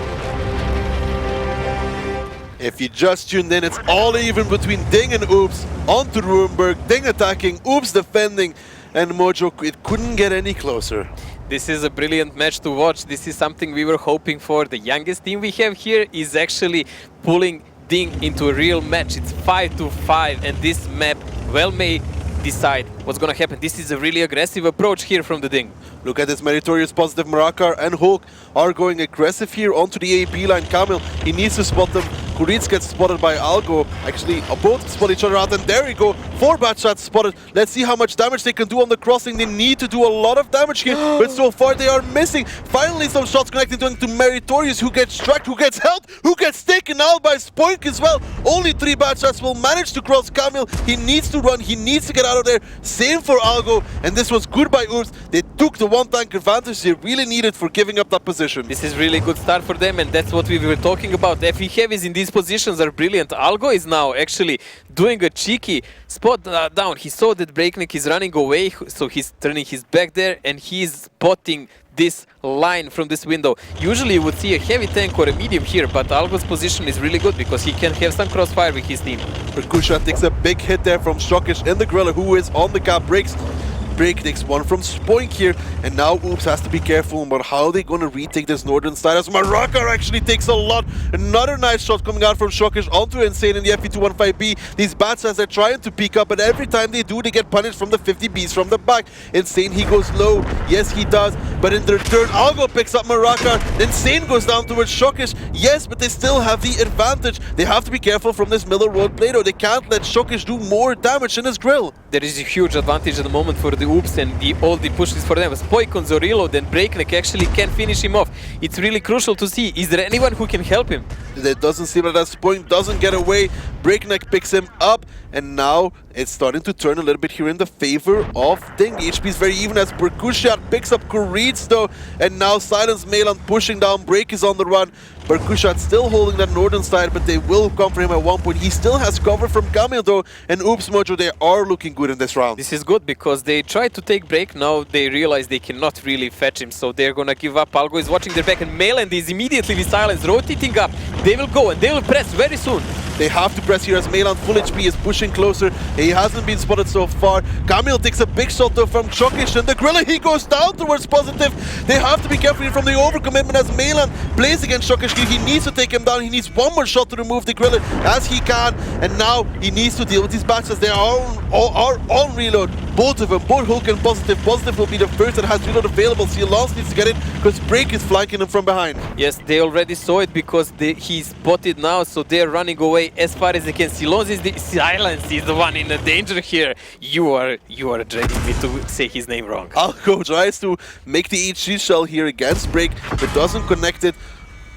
If you just tuned in, it's all even between Ding and Oops. On to Ruinberg, Ding attacking, Oops defending, and Mojo, it couldn't get any closer. This is a brilliant match to watch. This is something we were hoping for. The youngest team we have here is actually pulling Ding into a real match. It's 5-5, and this map well may decide what's gonna happen. This is a really aggressive approach here from the Ding. Look at this meritorious positive. Marakar and Hulk are going aggressive here onto the AB line. Kamil, he needs to spot them. Kuric gets spotted by Algo. Actually, both spot each other out, and there we go. 4 bad shots spotted. Let's see how much damage they can do on the crossing. They need to do a lot of damage here, but so far they are missing. Finally, some shots connecting to Meritorious, who gets struck, who gets held, who gets taken out by Spoink as well. Only 3 bad shots will manage to cross Kamil. He needs to run, he needs to get out of there. Same for Algo, and this was good by Oops. They took the 1 tank advantage they really needed for giving up that position. This is really good start for them, and that's what we were talking about. FE heavies in these positions are brilliant. Algo is now actually doing a cheeky spot down. He saw that Breakneck is running away, so he's turning his back there, and he's spotting this line from this window. Usually you would see a heavy tank or a medium here, but Algo's position is really good because he can have some crossfire with his team. Perkusha takes a big hit there from Shokish in the Gorilla, who is on the cap. Break takes one from Spoink here, and now Oops has to be careful about how they're going to retake this northern side, as Marakar actually takes a lot. Another nice shot coming out from Shokish onto Insane in the FE215B. These bad shots are trying to peek up, and every time they do, they get punished from the 50Bs from the back. Insane, he goes low. Yes, he does, but in the return, Algo picks up Marakar. Insane goes down towards Shokish. Yes, but they still have the advantage. They have to be careful from this middle road Play-Doh. They can't let Shokish do more damage in his grill. There is a huge advantage at the moment for the Oops, and all the pushes for them. Spoik on Zorillo, then Breakneck actually can finish him off. It's really crucial to see, is there anyone who can help him? It doesn't seem like that. Spoink doesn't get away. Breakneck picks him up, and now it's starting to turn a little bit here in the favor of Ding. The HP is very even as Perkushat picks up Kuric though, and now Silence Melan pushing down. Break is on the run. Perkushat still holding that northern side, but they will come for him at one point. He still has cover from Kamil though, and Oops Mojo, they are looking good in this round. This is good because they tried to take Break, now they realize they cannot really fetch him, so they're gonna give up. Algo is watching their back, and Meland is immediately with Silence rotating up. They will go and they will press very soon. They have to press here as Melan full HP is pushing closer. He hasn't been spotted so far. Kamil takes a big shot though from Chokish, and the Gorilla, he goes down towards Positive. They have to be careful here from the overcommitment as Melan plays against Chokish. He needs to take him down. He needs one more shot to remove the Gorilla as he can, and now he needs to deal with these batches. They are on reload. Both of them, both Hulk and Positive. Positive will be the first that has reload available. Silence needs to get it because Break is flanking him from behind. Yes, they already saw it because he's spotted now, so they're running away as far as they can. Silence is the one in the danger here. You are dragging me to say his name wrong. Algo tries to make the HG shell here against Break, but doesn't connect it.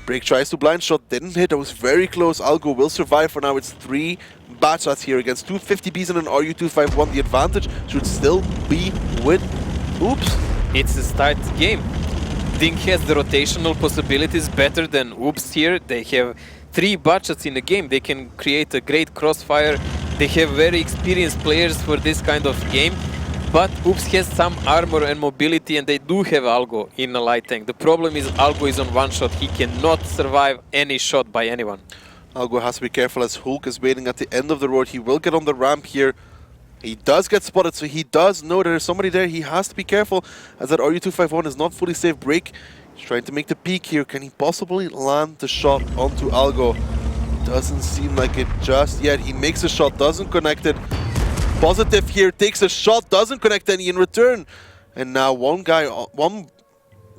Break tries to blind shot, didn't hit. That was very close. Algo will survive for now. It's 3 bad shots here against 250Bs and an RU251. The advantage should still be with Oops. It's a start game. Ding has the rotational possibilities better than Oops here. They have 3 budgets in the game. They can create a great crossfire. They have very experienced players for this kind of game. But Oops has some armor and mobility, and they do have Algo in a light tank. The problem is Algo is on one shot. He cannot survive any shot by anyone. Algo has to be careful as Hulk is waiting at the end of the road. He will get on the ramp here. He does get spotted, so he does know there's somebody there. He has to be careful as that RU-251 is not fully safe break. He's trying to make the peak here. Can he possibly land the shot onto Algo? Doesn't seem like it just yet. He makes a shot, doesn't connect it. Positive here takes a shot, doesn't connect any in return. And now one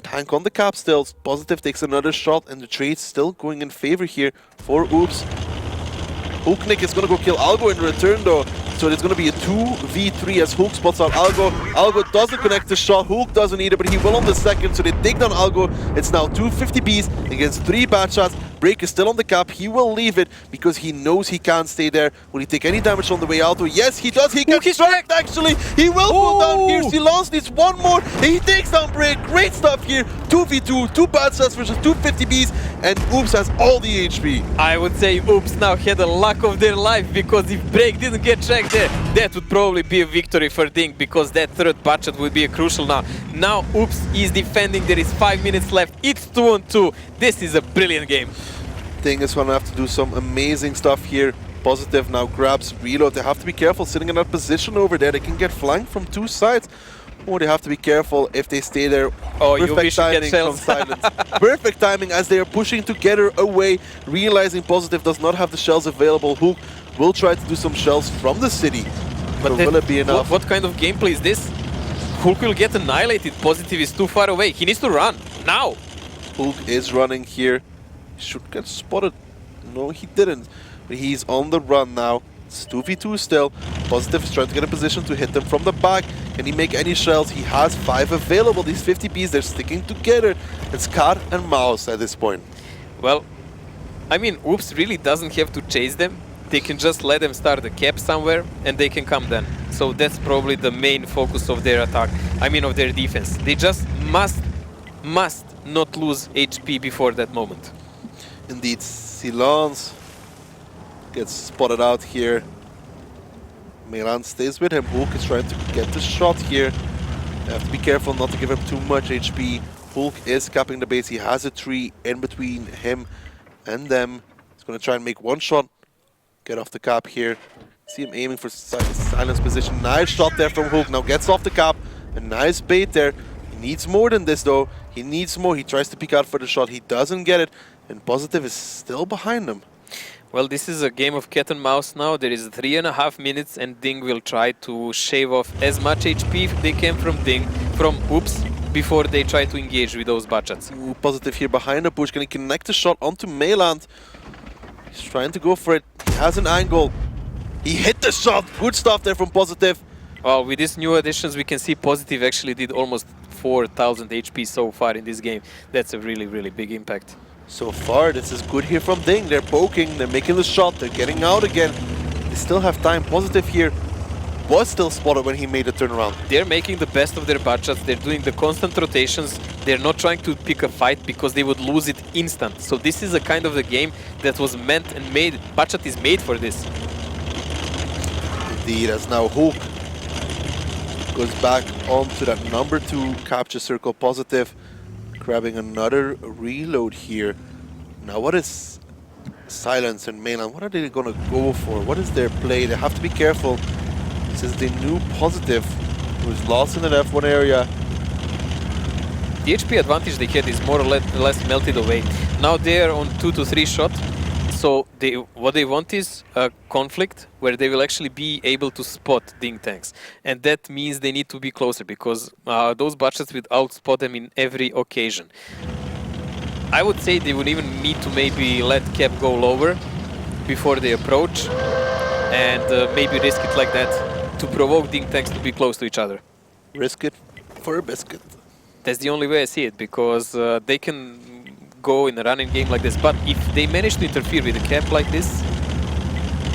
tank on the cap still. Positive takes another shot, and the trade's still going in favor here for Oops. Hulknik is going to go kill Algo in return though. So there's going to be a 2v3 as Hulk spots out Algo. Algo doesn't connect the shot, Hulk doesn't either, but he will on the second, so they take down Algo. It's now 2 50Bs against 3 bad shots. Break is still on the cap, he will leave it because he knows he can't stay there. Will he take any damage on the way out? Yes, he does, he gets tracked actually! He will go down here, Silence needs one more, and he takes down Break. Great stuff here, 2v2, 2 bad shots versus 2 50Bs, and Oops has all the HP. I would say Oops now had the luck of their life, because if Break didn't get tracked there, that would probably be a victory for Ding, because that third budget would be crucial now. Now Oops is defending, there is 5 minutes left, it's 2-on-2. This is a brilliant game. Ding is going to have to do some amazing stuff here. Positive now grabs reload. They have to be careful sitting in that position over there. They can get flanked from 2 sides. Oh, they have to be careful if they stay there. Oh, perfect timing from Silence. Perfect timing as they are pushing together away, realizing Positive does not have the shells available. Hulk will try to do some shells from the city. But will it be enough? What kind of gameplay is this? Hulk will get annihilated. Positive is too far away. He needs to run now. Hulk is running here. Should get spotted. No, he didn't. But he's on the run now. It's 2v2 still. Positive is trying to get a position to hit them from the back. Can he make any shells? He has 5 available. These 50Bs, they're sticking together. It's cat and mouse at this point. Well, I mean, Oops really doesn't have to chase them. They can just let them start the cap somewhere, and they can come then. So that's probably the main focus of their attack. I mean, of their defense. They just must not lose HP before that moment. Indeed, Silence gets spotted out here. Milan stays with him. Hulk is trying to get the shot here. They have to be careful not to give him too much HP. Hulk is capping the base. He has a tree in between him and them. He's going to try and make one shot. Get off the cap here. See him aiming for Silence position. Nice shot there from Hulk. Now gets off the cap. A nice bait there. He needs more than this though. He needs more. He tries to peek out for the shot. He doesn't get it. And Positive is still behind him. Well, this is a game of cat and mouse now. There is 3.5 minutes, and Ding will try to shave off as much HP they can from Oops before they try to engage with those budgets. Ooh, Positive here behind the bush. Can he connect the shot onto Mailand? He's trying to go for it. He has an angle. He hit the shot. Good stuff there from Positive. Well, with these new additions, we can see Positive actually did almost 4,000 HP so far in this game. That's a really, really big impact. So far, this is good here from Ding. They're poking, they're making the shot, they're getting out again. They still have time. Positive here was still spotted when he made the turnaround. They're making the best of their budgets. They're doing the constant rotations. They're not trying to pick a fight because they would lose it instant. So this is a kind of the game that was meant and made. Budget is made for this. Indeed, as now Hulk goes back onto that number 2 capture circle. Positive grabbing another reload here. Now what is Silence and Mainland? What are they going to go for? What is their play? They have to be careful. This is the new Positive who's lost in the F1 area. The HP advantage they had is more or less melted away. Now they are on 2 to 3 shot. So what they want is a conflict where they will actually be able to spot Ding tanks. And that means they need to be closer, because those budgets will outspot them in every occasion. I would say they would even need to maybe let cap go lower before they approach, and maybe risk it like that to provoke Ding tanks to be close to each other. Risk it for a biscuit. That's the only way I see it, because they can go in a running game like this, but if they manage to interfere with the cap like this,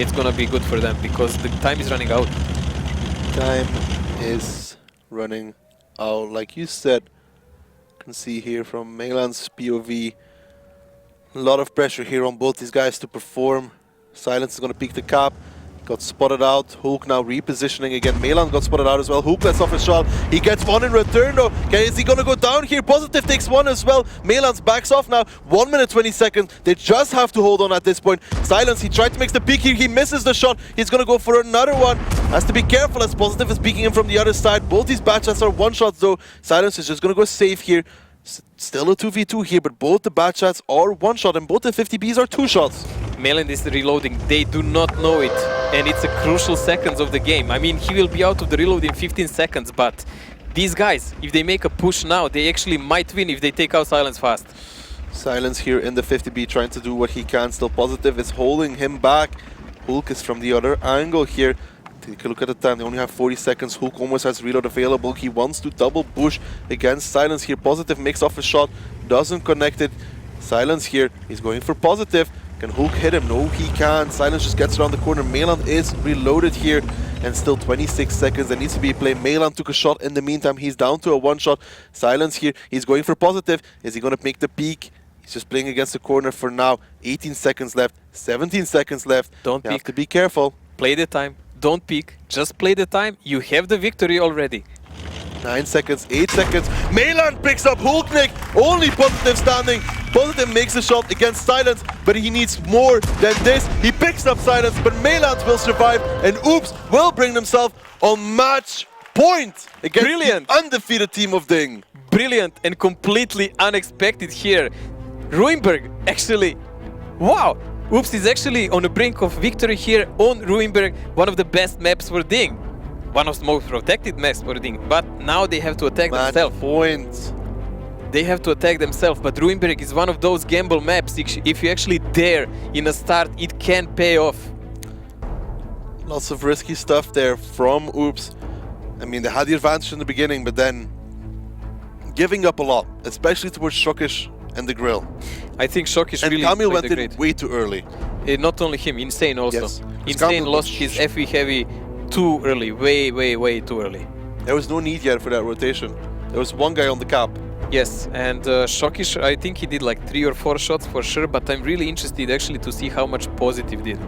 it's gonna be good for them, because the time is running out. Time is running out, like you said. can see here from Melan's POV, a lot of pressure here on both these guys to perform. Silence is going to peek the cap. Got spotted out. Hulk now repositioning again. Melan got spotted out as well. Hulk lets off his shot. He gets one in return though. Okay, is he going to go down here? Positive takes one as well. Melan's backs off now. 1 minute 20 seconds. They just have to hold on at this point. Silence, he tried to make the peek here. He misses the shot. He's going to go for another one. Has to be careful as Positive is peeking him from the other side. Both these bad shots are one shots though. Silence is just going to go safe here. Still a 2v2 here, but both the bad shots are one shot and both the 50Bs are two shots. Melan is reloading. They do not know it, and it's a crucial seconds of the game. I mean, he will be out of the reload in 15 seconds, but these guys, if they make a push now, they actually might win if they take out Silence fast. Silence here in the 50B trying to do what he can. Still Positive is holding him back. Hulk is from the other angle here. Take a look at the time, they only have 40 seconds. Hulk almost has reload available. He wants to double push against Silence here. Positive makes off a shot, doesn't connect it. Silence here, he's going for Positive. Can Hulk hit him? No, he can't. Silence just gets around the corner. Melan is reloaded here and still 26 seconds. There needs to be a play. Melan took a shot in the meantime. He's down to a one shot. Silence here, he's going for Positive. Is he going to make the peak? He's just playing against the corner for now. 18 seconds left, 17 seconds left. Don't you peek. have to be careful. Play the time. Don't peek. Just play the time. You have the victory already. 9 seconds, 8 seconds. Melan picks up Hulknik. Only Positive standing. Positive makes a shot against Silence, but he needs more than this. He picks up Silence, but Melan will survive, and Oops will bring themselves on match point against Brilliant. the undefeated team of Ding. Brilliant and completely unexpected here. Ruinberg actually, wow! Oops is actually on the brink of victory here on Ruinberg, one of the best maps for Ding. One of the most protected maps for Ding, but now they have to attack Match themselves. point. They have to attack themselves, but Ruinberg is one of those gamble maps. If you actually dare in a start, it can pay off. Lots of risky stuff there from Oops. I mean, they had the advantage in the beginning, but then giving up a lot, especially towards Shokish and the Grill. I think Shokish And really Kamil played went a in great. way too early. Not only him, Insane also. Yes. Insane Kamil lost was his FE heavy too early, way too early. There was no need yet for that rotation. There was one guy on the cap. Yes, and Shokish, I think he did like 3 or 4 shots for sure, but I'm really interested actually to see how much Positive did.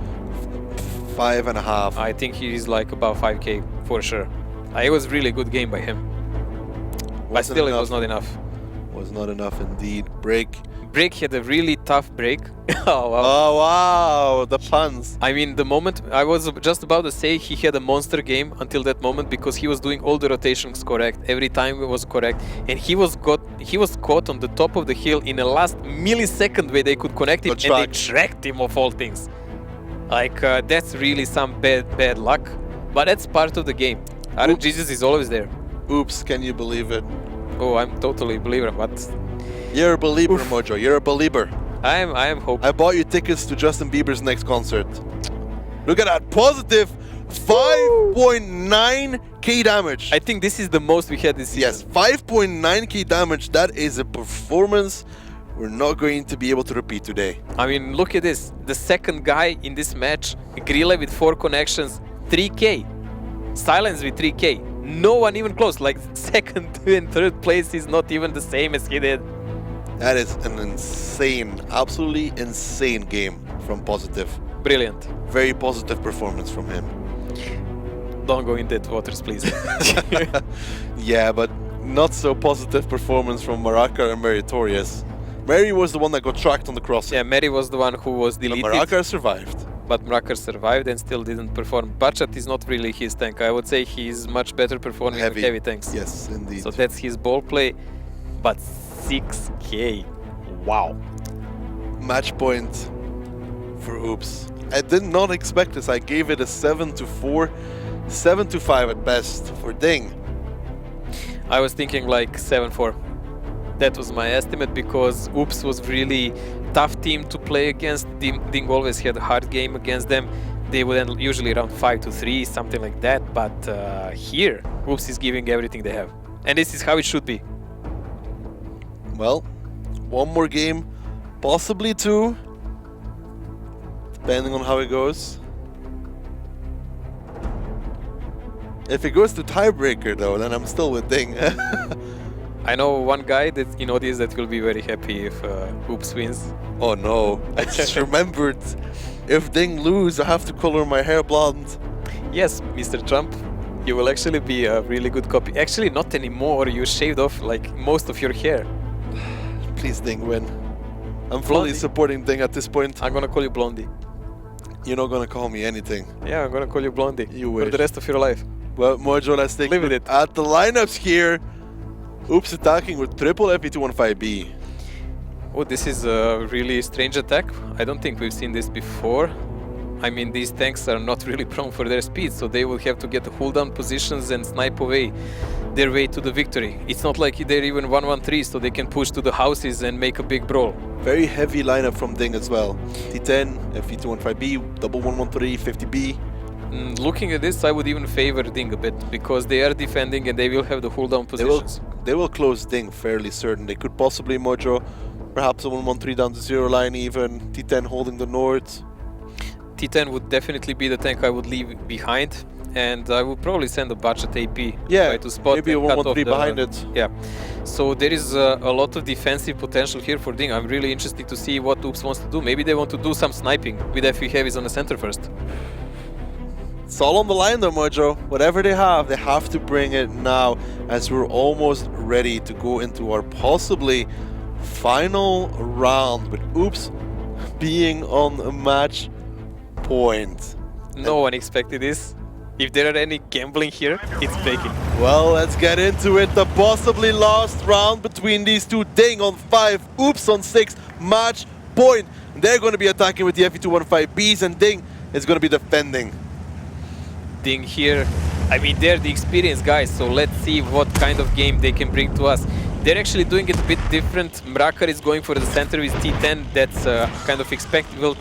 5.5. I think he is like about 5k for sure. It was really good game by him. But Wasn't still, it enough. was not enough. Was not enough indeed. Break. Break had a really tough break. Oh, wow. Oh wow, the puns. I mean, the moment I was just about to say he had a monster game until that moment because he was doing all the rotations correct. Every time it was correct, and he was caught on the top of the hill in the last millisecond where they could connect him, and they tracked him of all things. Like that's really some bad luck, but that's part of the game. Jesus is always there. Oops, can you believe it? Oh, I'm totally a believer, but You're a believer, Mojo. You're a believer. I am hoping. I bought you tickets to Justin Bieber's next concert. Look at that, Positive 5.9k damage. I think this is the most we had this season. Yes, 5.9k damage. That is a performance we're not going to be able to repeat today. I mean, look at this. The second guy in this match, Grille with 4 connections, 3k. Silence with 3k. No one even close. Like second and third place is not even the same as he did. That is an insane, absolutely insane game from Positive. Brilliant. Very positive performance from him. Don't go in that waters, please. Yeah, but not so positive performance from Maraka and Meritorious. Mary was the one that got tracked on the crossing. Yeah, Mary was the one who was deleted. Maraka survived. But Mrakar survived and still didn't perform. Bachat is not really his tank. I would say he's much better performing with heavy tanks. Yes, indeed. So that's his ball play. But 6k. Wow. Match point for Oops. I did not expect this. I gave it a 7 to 4, 7 to 5 at best for Ding. I was thinking like 7-4. That was my estimate because Oops was really tough team to play against. Ding always had a hard game against them. They would end usually around 5-3, something like that. But here, Oops is giving everything they have. And this is how it should be. Well, one more game, possibly 2, depending on how it goes. If it goes to tiebreaker though, then I'm still with Ding. I know one guy that in audience that will be very happy if Oops wins. Oh no, I just remembered. If Ding lose, I have to color my hair blonde. Yes, Mr. Trump, you will actually be a really good copy. Actually, not anymore. You shaved off like most of your hair. Please, Ding, win. I'm fully Blondie. supporting Ding at this point. I'm gonna call you Blondie. You're not gonna call me anything. Yeah, I'm gonna call you Blondie You for wish. the rest of your life. Well, Mojo, let's take a Live with look it. at the lineups here. Oops attacking with triple FE215B. Oh, this is a really strange attack. I don't think we've seen this before. I mean, these tanks are not really prone for their speed, so they will have to get the hold down positions and snipe away their way to the victory. It's not like they're even 1-1-3, so they can push to the houses and make a big brawl. Very heavy lineup from Ding as well. T10, FE215B, double 113, 50B. Looking at this, I would even favor Ding a bit, because they are defending and they will have the hold down positions. They will close Ding, fairly certain. They could possibly Mojo, perhaps a 113 down to 0 line even. T10 holding the north. T10 would definitely be the tank I would leave behind, and I would probably send a budget AP Yeah, try to spot maybe a and cut off 113 the- behind it. Yeah, so there is a lot of defensive potential here for Ding. I'm really interested to see what Oops wants to do. Maybe they want to do some sniping with FE heavies on the center first. It's all on the line though, Mojo. Whatever they have to bring it now, as we're almost ready to go into our possibly final round with Oops being on a match point. No one expected this. If there are any gambling here, it's baking. Well, let's get into it. The possibly last round between these two. Ding on 5, Oops on 6, match point. They're going to be attacking with the FE215Bs, and Ding is going to be defending. Ding here, I mean, they're the experienced guys, so let's see what kind of game they can bring to us. They're actually doing it a bit different. Mrakar is going for the center with T10. That's a kind of expendable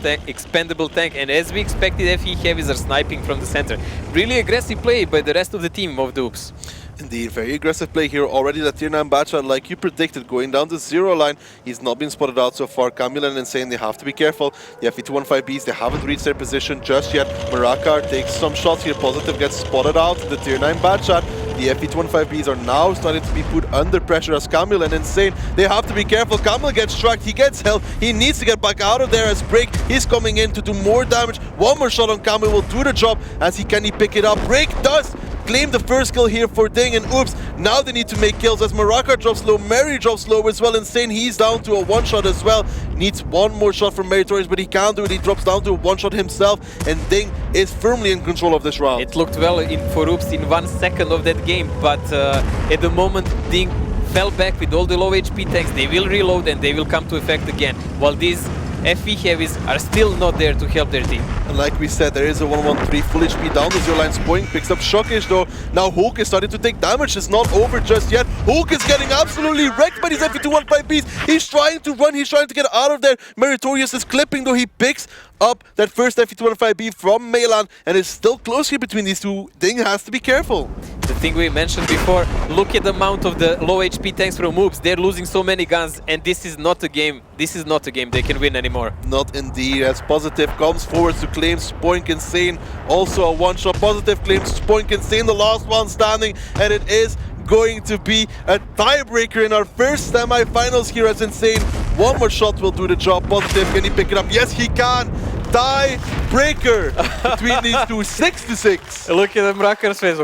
tank. And as we expected, FE heavies are sniping from the center. Really aggressive play by the rest of the team of Dupes. Indeed, very aggressive play here. Already the tier 9 Batcha, like you predicted, going down the 0 line. He's not been spotted out so far. Camila and Insane, they have to be careful. The FE215Bs, they haven't reached their position just yet. Marakar takes some shots here. Positive gets spotted out. The tier 9 Batcha. The FE215Bs are now starting to be put under pressure as Camille and Insane. They have to be careful. Camille gets struck. He gets held. He needs to get back out of there as Break is coming in to do more damage. One more shot on Camille will do the job as he pick it up. Break does claim the first kill here for Ding, and Oops, now they need to make kills as Marakar drops low, Mary drops low as well. Insane, he's down to a one shot as well. Needs one more shot from Meritorious, but he can't do it. He drops down to a one shot himself, and Ding is firmly in control of this round. It looked well for Oops in 1 second of that game, but at the moment Ding fell back with all the low HP tanks. They will reload and they will come to effect again, while these FE heavies are still not there to help their team. And like we said, there is a 113 full HP down the 0 line. Spoink picks up Shockish though. Now Hulk is starting to take damage. It's not over just yet. Hulk is getting absolutely wrecked by these FE215Bs. He's trying to run. He's trying to get out of there. Meritorious is clipping though. He picks up that first FE215B from Melan, and it's still close here between these two. Ding has to be careful. The thing we mentioned before, look at the amount of the low HP tanks from Oops. They're losing so many guns, and this is not a game. This is not a game they can win anymore. Not indeed, as Positive comes forward to claim Spoink Insane. Also a one-shot. Positive claims Spoink Insane, the last one standing, and it is going to be a tiebreaker in our first semi-finals here as Insane. One more shot will do the job. Positive, can he pick it up? Yes, he can. Tiebreaker between these two, 6-6. Look at the Mrakar's face.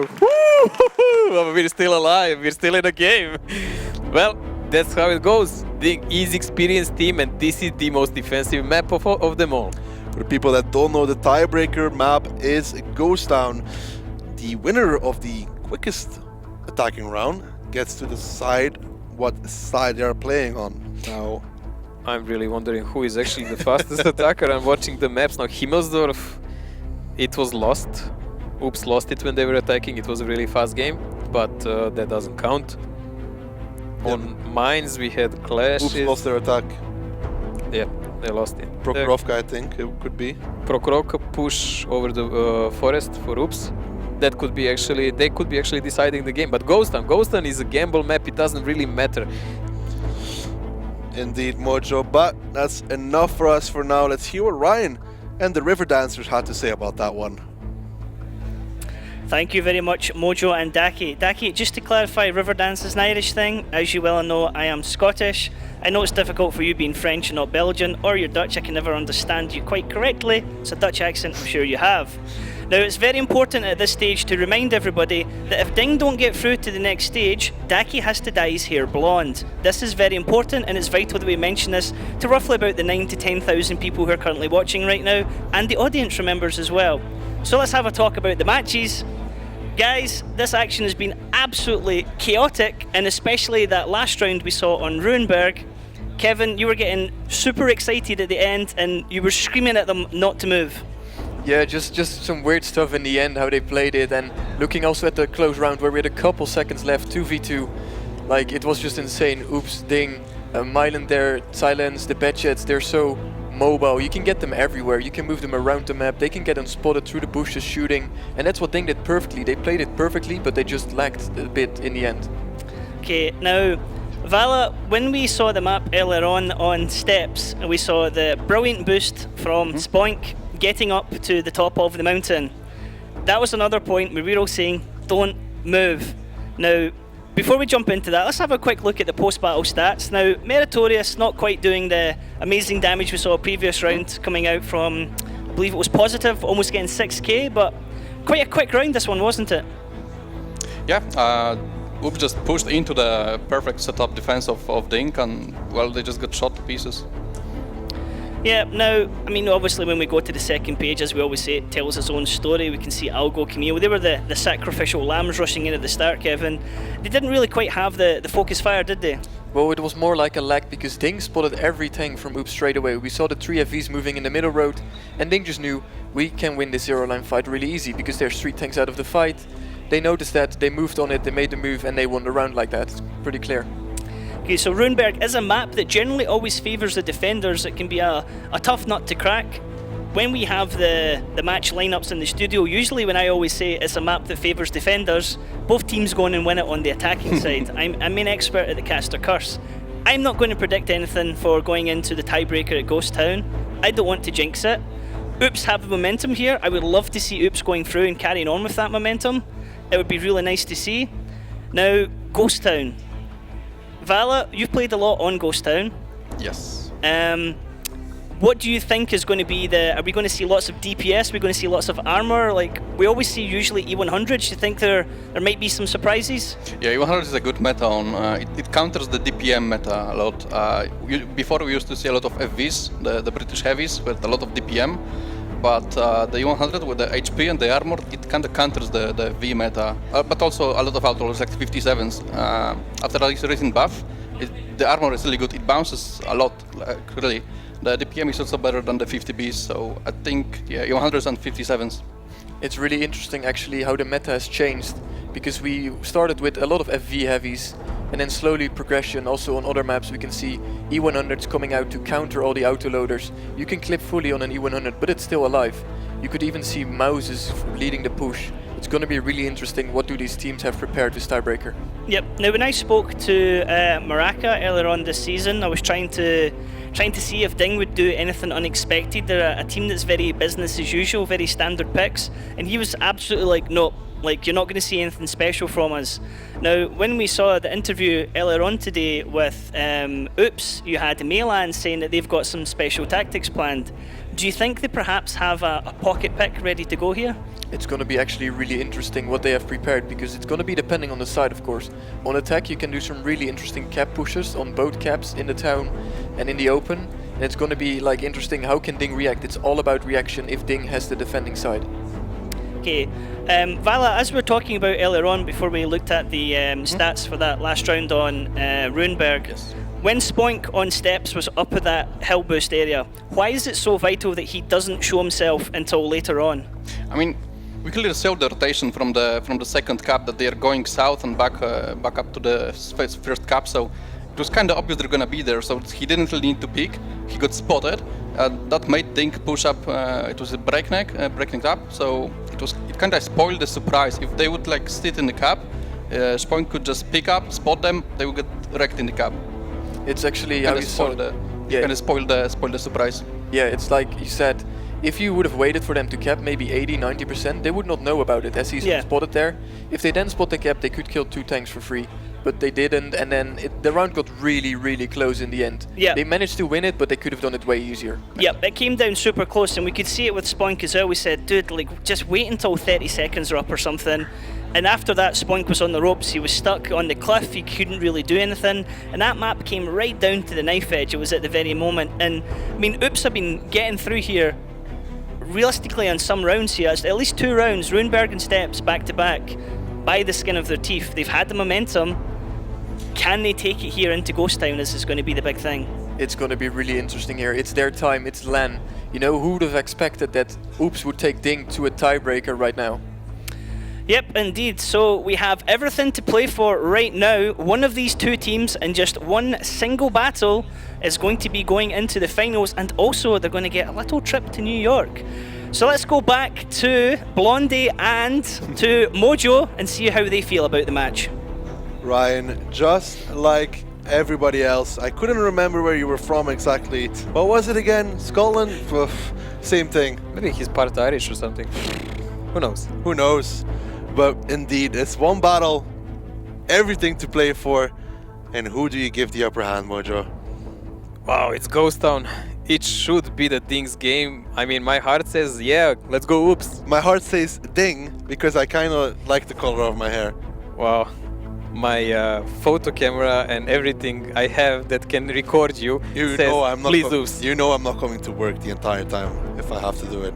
We're still alive. We're still in a game. Well, that's how it goes. Ding is experienced team, and this is the most defensive map of them all. For the people that don't know, the tiebreaker map is Ghost Town. The winner of the quickest attacking round gets to decide what side they are playing on. Now, I'm really wondering who is actually the fastest attacker. I'm watching the maps now. Himmelsdorf, it was lost. Oops lost it when they were attacking. It was a really fast game, but that doesn't count. Yeah. On mines we had clashes. Oops lost their attack. Yeah, they lost it. Prokhorovka, I think it could be. Prokhorovka push over the forest for Oops. That could be actually, they could be actually deciding the game. But Ghost Town is a gamble map. It doesn't really matter. Indeed, Mojo, but that's enough for us for now. Let's hear what Ryan and the River Dancers had to say about that one. Thank you very much, Mojo and Daki. Daki, just to clarify, Riverdance is an Irish thing. As you well know, I am Scottish. I know it's difficult for you being French and not Belgian, or you're Dutch. I can never understand you quite correctly. It's a Dutch accent, I'm sure you have. Now, it's very important at this stage to remind everybody that if Ding don't get through to the next stage, Daki has to dye his hair blonde. This is very important, and it's vital that we mention this to roughly about the 9,000 to 10,000 people who are currently watching right now, and the audience remembers as well. So let's have a talk about the matches. Guys, this action has been absolutely chaotic, and especially that last round we saw on Ruinberg. Kevin, you were getting super excited at the end, and you were screaming at them not to move. Yeah, just some weird stuff in the end, how they played it, and looking also at the close round where we had a couple seconds left, 2v2, like it was just insane. Oops, Ding, Myland there, Silence, the Batchets, they're so mobile, you can get them everywhere, you can move them around the map, they can get unspotted through the bushes shooting, and that's what Ding did perfectly. They played it perfectly, but they just lacked a bit in the end. Okay, now Vala, when we saw the map earlier on Steps, we saw the brilliant boost from Spoink getting up to the top of the mountain. That was another point where we were all saying, don't move. Now, before we jump into that, let's have a quick look at the post-battle stats. Now, Meritorious not quite doing the amazing damage we saw previous round, coming out from, I believe it was positive, almost getting 6k, but quite a quick round this one, wasn't it? Yeah, Oop just pushed into the perfect setup defense of Dink, and well, they just got shot to pieces. Yeah, now, I mean, obviously when we go to the second page, as we always say, it tells its own story. We can see Algo, Camille, they were the sacrificial lambs rushing in at the start, Kevin. They didn't really quite have the focus fire, did they? Well, it was more like a lag because Ding spotted every tank from Oop straight away. We saw the 3 FVs moving in the middle road, and Ding just knew we can win this zero line fight really easy because there's 3 tanks out of the fight. They noticed that, they moved on it, they made the move, and they won the round like that. It's pretty clear. Okay, so Ruinberg is a map that generally always favours the defenders. It can be a tough nut to crack. When we have the match lineups in the studio, usually when I always say it's a map that favours defenders, both teams go on and win it on the attacking side. I'm an expert at the Caster Curse. I'm not going to predict anything for going into the tiebreaker at Ghost Town. I don't want to jinx it. Oops have the momentum here. I would love to see Oops going through and carrying on with that momentum. It would be really nice to see. Now, Ghost Town. Vala, you've played a lot on Ghost Town. Yes. What do you think is going to be are we going to see lots of DPS? Are we going to see lots of armor? Like, we always see usually E100s. Do you think there might be some surprises? Yeah, E100 is a good meta on, it counters the DPM meta a lot. Before we used to see a lot of FVs, the British heavies with a lot of DPM. But the E100 with the HP and the armor, it kind of counters the V meta. But also a lot of outlaws like 57s. After this recent buff, the armor is really good. It bounces a lot, really. The DPM is also better than the 50Bs, so I think, yeah, E100s and 57s. It's really interesting actually how the meta has changed, because we started with a lot of FV heavies, and then slowly progression. Also on other maps we can see E100s coming out to counter all the autoloaders. You can clip fully on an E100, but it's still alive. You could even see Mouses leading the push. It's going to be really interesting. What do these teams have prepared this tiebreaker? Yep. Now, when I spoke to Maraka earlier on this season, I was trying to see if Ding would do anything unexpected. They're a team that's very business as usual, very standard picks, and he was absolutely like, no. Like, you're not going to see anything special from us. Now, when we saw the interview earlier on today with Oops, you had Milan saying that they've got some special tactics planned. Do you think they perhaps have a pocket pick ready to go here? It's going to be actually really interesting what they have prepared, because it's going to be depending on the side, of course. On attack, you can do some really interesting cap pushes on both caps in the town and in the open. And it's going to be like interesting, how can Ding react? It's all about reaction if Ding has the defending side. Okay, Vala, as we were talking about earlier on before we looked at the stats for that last round on Ruinberg, Yes. When Spoink on Steps was up at that hill boost area, why is it so vital that he doesn't show himself until later on? I mean, we clearly saw the rotation from the second cap, that they are going south and back up to the first cap, so it was kind of obvious they're gonna be there, so he didn't really need to peek. He got spotted. That made Dink push up. It was a breakneck up, so it kind of spoiled the surprise. If they would like sit in the cap, Spoink could just pick up, spot them, they would get wrecked in the cap. It's actually how you saw kind of spoiled the surprise. Yeah, it's like you said, If you would have waited for them to cap maybe 80-90%, they would not know about it as he's Yeah. spotted there. If they then spot the cap, they could kill 2 tanks for free. But they didn't, and then the round got really close in the end. Yeah. They managed to win it, but they could have done it way easier. Yep, it came down super close, and we could see it with Spoink as well. We said, dude, like, just wait until 30 seconds are up or something. And after that, Spoink was on the ropes. He was stuck on the cliff. He couldn't really do anything. And that map came right down to the knife edge. It was at the very moment. And, I mean, Oops have been getting through here realistically on some rounds here. It's at least 2 rounds, Runeberg and Steps, back to back, by the skin of their teeth. They've had the momentum. Can they take it here into Ghost Town? This is going to be the big thing. It's going to be really interesting here. It's their time, it's LAN. You know, who would have expected that Oops would take Ding to a tiebreaker right now? Yep, indeed. So we have everything to play for right now. One of these 2 teams in just one single battle is going to be going into the finals, and also they're going to get a little trip to New York. So let's go back to Blondie and to Mojo and see how they feel about the match. Ryan, just like everybody else, I couldn't remember where you were from exactly. What was it again? Scotland? Oof, same thing. Maybe he's part Irish or something. Who knows? Who knows? But indeed, it's one battle, everything to play for. And who do you give the upper hand, Mojo? Wow, it's Ghost Town. It should be the Ding's game. I mean, my heart says, yeah, let's go Oops. My heart says Ding because I kind of like the color of my hair. Wow. My photo camera and everything I have that can record you, says, please Oops. You know I'm not coming to work the entire time if I have to do it.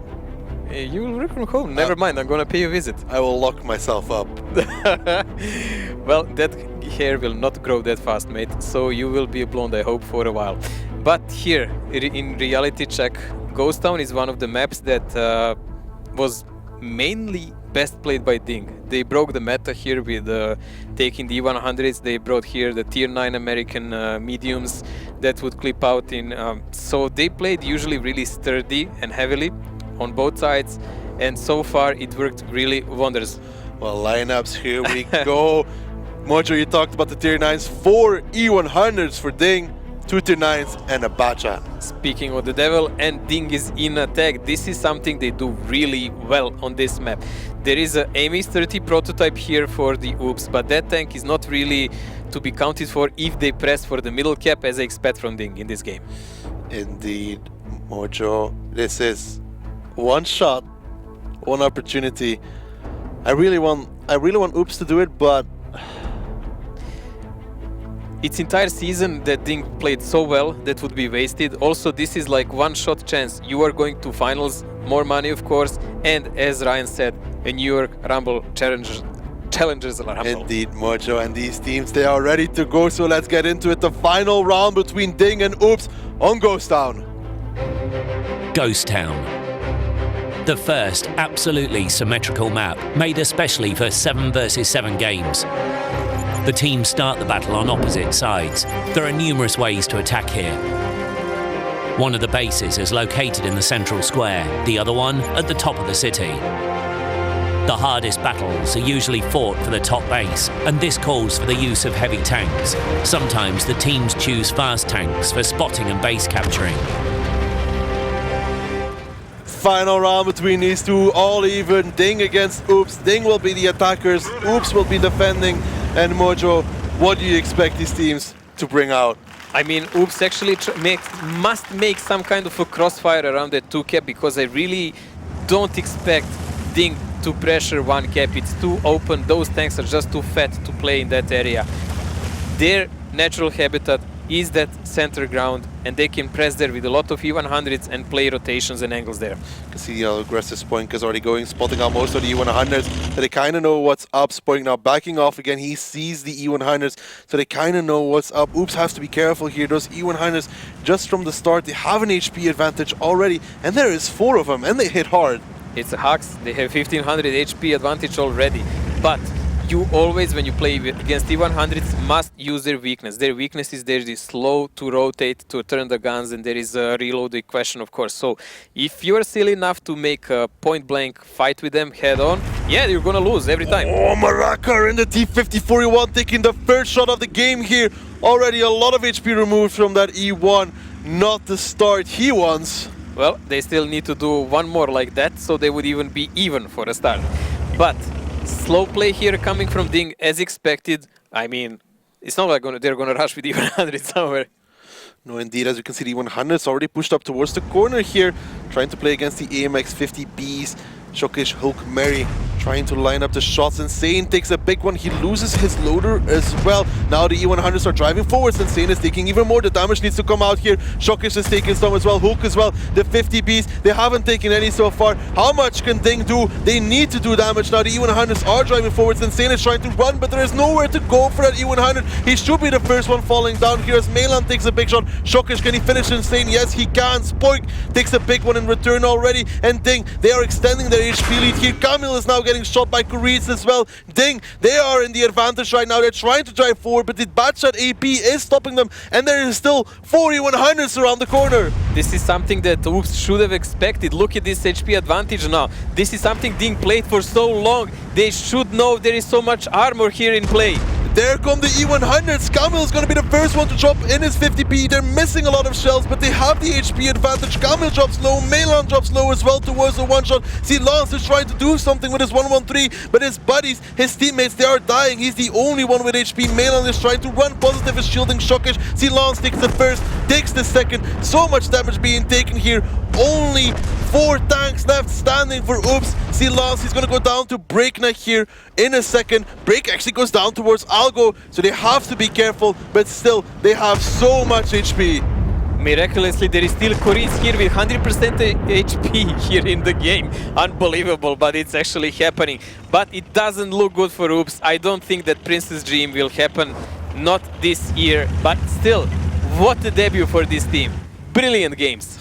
You will work from home. Never mind, I'm gonna pay you a visit. I will lock myself up. Well, that hair will not grow that fast, mate. So you will be a blonde, I hope, for a while. But here, in reality check, Ghost Town is one of the maps that was mainly best played by Ding. They broke the meta here with taking the E100s. They brought here the tier 9 American mediums that would clip out in. So they played usually really sturdy and heavily on both sides, and so far it worked really wonders. Well, lineups, here we go. Mojo, you talked about the tier 9s. 4 E100s for Ding, 2 tier 9s and a Bacha. Speaking of the devil, and Ding is in attack. This is something they do really well on this map. There is a AMX30 prototype here for the Oops, but that tank is not really to be counted for if they press for the middle cap, as I expect from Ding in this game. Indeed, Mojo, this is one shot, one opportunity. I really want Oops to do it, but its entire season that Ding played so well, that would be wasted. Also, this is like one shot chance. You are going to finals, more money of course, and as Ryan said, a New York Rumble Challengers Rumble. Indeed, Mojo, and these teams, they are ready to go, so let's get into it. The final round between Ding and Oops on Ghost Town. Ghost Town. The first absolutely symmetrical map, made especially for 7 versus 7 games. The teams start the battle on opposite sides. There are numerous ways to attack here. One of the bases is located in the central square, the other one at the top of the city. The hardest battles are usually fought for the top base, and this calls for the use of heavy tanks. Sometimes the teams choose fast tanks for spotting and base capturing. Final round between these two, all even. Ding against Oops. Ding will be the attackers, Oops will be defending. And Mojo, what do you expect these teams to bring out? I mean, Oops actually must make some kind of a crossfire around that 2 cap, because I really don't expect Ding to pressure 1 cap. It's too open. Those tanks are just too fat to play in that area. Their natural habitat is that center ground, and they can press there with a lot of E100s and play rotations and angles there. You can see the aggressive Spoink is already going, spotting out most of the E100s, so they kind of know what's up. Spoink now backing off again, he sees the E100s, so they kind of know what's up. Oops has to be careful here. Those E100s, just from the start, they have an HP advantage already, and there is 4 of them, and they hit hard. It's a Hux, they have 1500 HP advantage already, but you always, when you play against E100s, must use their weakness. Their weakness is they're slow to rotate, to turn the guns, and there is a reload question, of course. So if you're silly enough to make a point-blank fight with them head-on, yeah, you're gonna lose every time. Oh, Maraka in the T5041 taking the first shot of the game here. Already a lot of HP removed from that E1. Not the start he wants. Well, they still need to do one more like that, so they would even be even for a start. But slow play here coming from Ding as expected. I mean, it's not like they're gonna rush with even 100 somewhere. No, indeed, as you can see, the 100's already pushed up towards the corner here, trying to play against the AMX 50Bs. Shokish, Hulk, Mary trying to line up the shots. Insane takes a big one. He loses his loader as well. Now the E100s are driving forwards. Insane is taking even more. The damage needs to come out here. Shokish is taking some as well. Hulk as well. The 50Bs, they haven't taken any so far. How much can Ding do? They need to do damage. Now the E100s are driving forwards. Insane is trying to run, but there is nowhere to go for that E100. He should be the first one falling down here as Melan takes a big shot. Shokish, can he finish Insane? Yes, he can. Spoik takes a big one in return already. And Ding, they are extending their HP lead here. Kamil is now getting shot by Kuriz as well. Ding, they are in the advantage right now. They're trying to drive forward, but the Batshot AP is stopping them, and there is still 4100s around the corner. This is something that Oops should have expected. Look at this HP advantage now. This is something Ding played for so long. They should know there is so much armor here in play. There come the E100s. Kamil is going to be the first one to drop in his 50p. They're missing a lot of shells, but they have the HP advantage. Kamil drops low, Melan drops low as well towards the one-shot. See, Lance is trying to do something with his 113, but his buddies, his teammates, they are dying. He's the only one with HP. Melan is trying to run positive, is shielding Shokish. See, Lance takes the first, takes the second. So much damage being taken here. Only 4 tanks left standing for Oops. See, Lance, he's going to go down to Breakneck here in a second. Break actually goes down towards Algo, so they have to be careful, but still, they have so much HP. Miraculously, there is still Kuriz here with 100% HP here in the game. Unbelievable, but it's actually happening. But it doesn't look good for Oops. I don't think that Princess Dream will happen, not this year, but still, what a debut for this team. Brilliant games.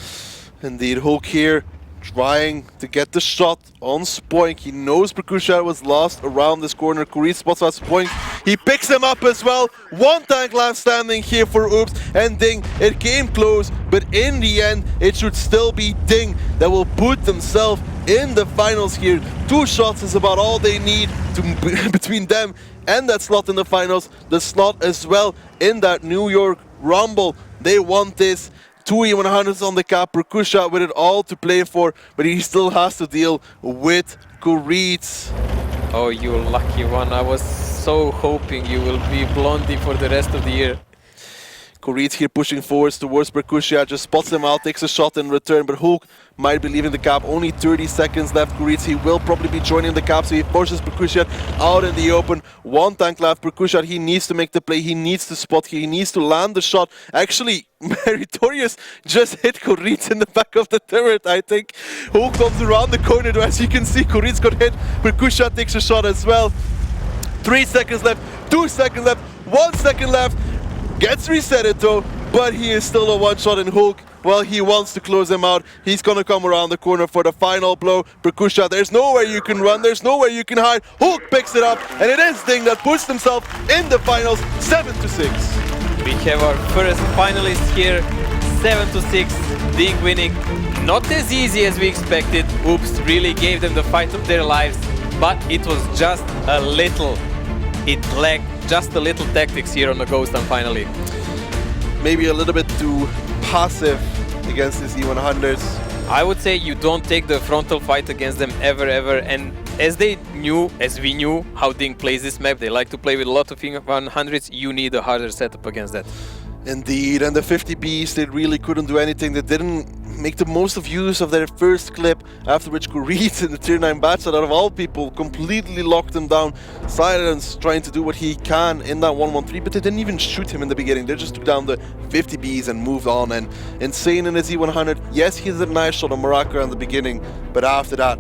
Indeed, Hulk here trying to get the shot on Spoink. He knows Perkusha was lost around this corner. Kuriz spots out Spoink. He picks him up as well. 1 tank left standing here for Oops. And Ding, it came close, but in the end, it should still be Ding that will put themselves in the finals here. 2 shots is about all they need to between them and that slot in the finals. The slot as well in that New York Rumble. They want this. 2 E100s on the cap, Perkusha with it all to play for, but he still has to deal with Kuriz. Oh, you lucky one. I was so hoping you will be Blondie for the rest of the year. Kuriz here pushing forwards towards Perkusha, just spots him out, takes a shot in return, but Hulk might be leaving the cap. Only 30 seconds left. Kuriz, he will probably be joining the cap, so he forces Perkusha out in the open. 1 tank left. Perkusha, he needs to make the play, he needs to spot here, he needs to land the shot. Actually, Meritorious just hit Kuriz in the back of the turret, I think. Hulk comes around the corner, though, as you can see, Kuriz got hit. Perkusha takes a shot as well. 3 seconds left, 2 seconds left, 1 second left. Gets resetted though, but he is still a one-shot in Hulk. Well, he wants to close him out. He's gonna come around the corner for the final blow. Perkusha, there's nowhere you can run, there's nowhere you can hide. Hulk picks it up, and it is Ding that puts himself in the finals, 7-6. We have our first finalist here, 7-6, Ding winning. Not as easy as we expected. Oops really gave them the fight of their lives, but it was just a little. It lacked just a little tactics here on the Ghost and finally. Maybe a little bit too passive against these E100s. I would say you don't take the frontal fight against them ever, and as we knew how Ding plays this map, they like to play with a lot of E100s, you need a harder setup against that. Indeed, and the 50Bs, they really couldn't do anything. They didn't make the most of use of their first clip, after which Kuriz in the tier 9 Batshot, out of all people, completely locked him down. Silence trying to do what he can in that 113, but they didn't even shoot him in the beginning. They just took down the 50Bs and moved on. And Insane in his E100, yes, he did a nice shot on Morocco in the beginning, but after that,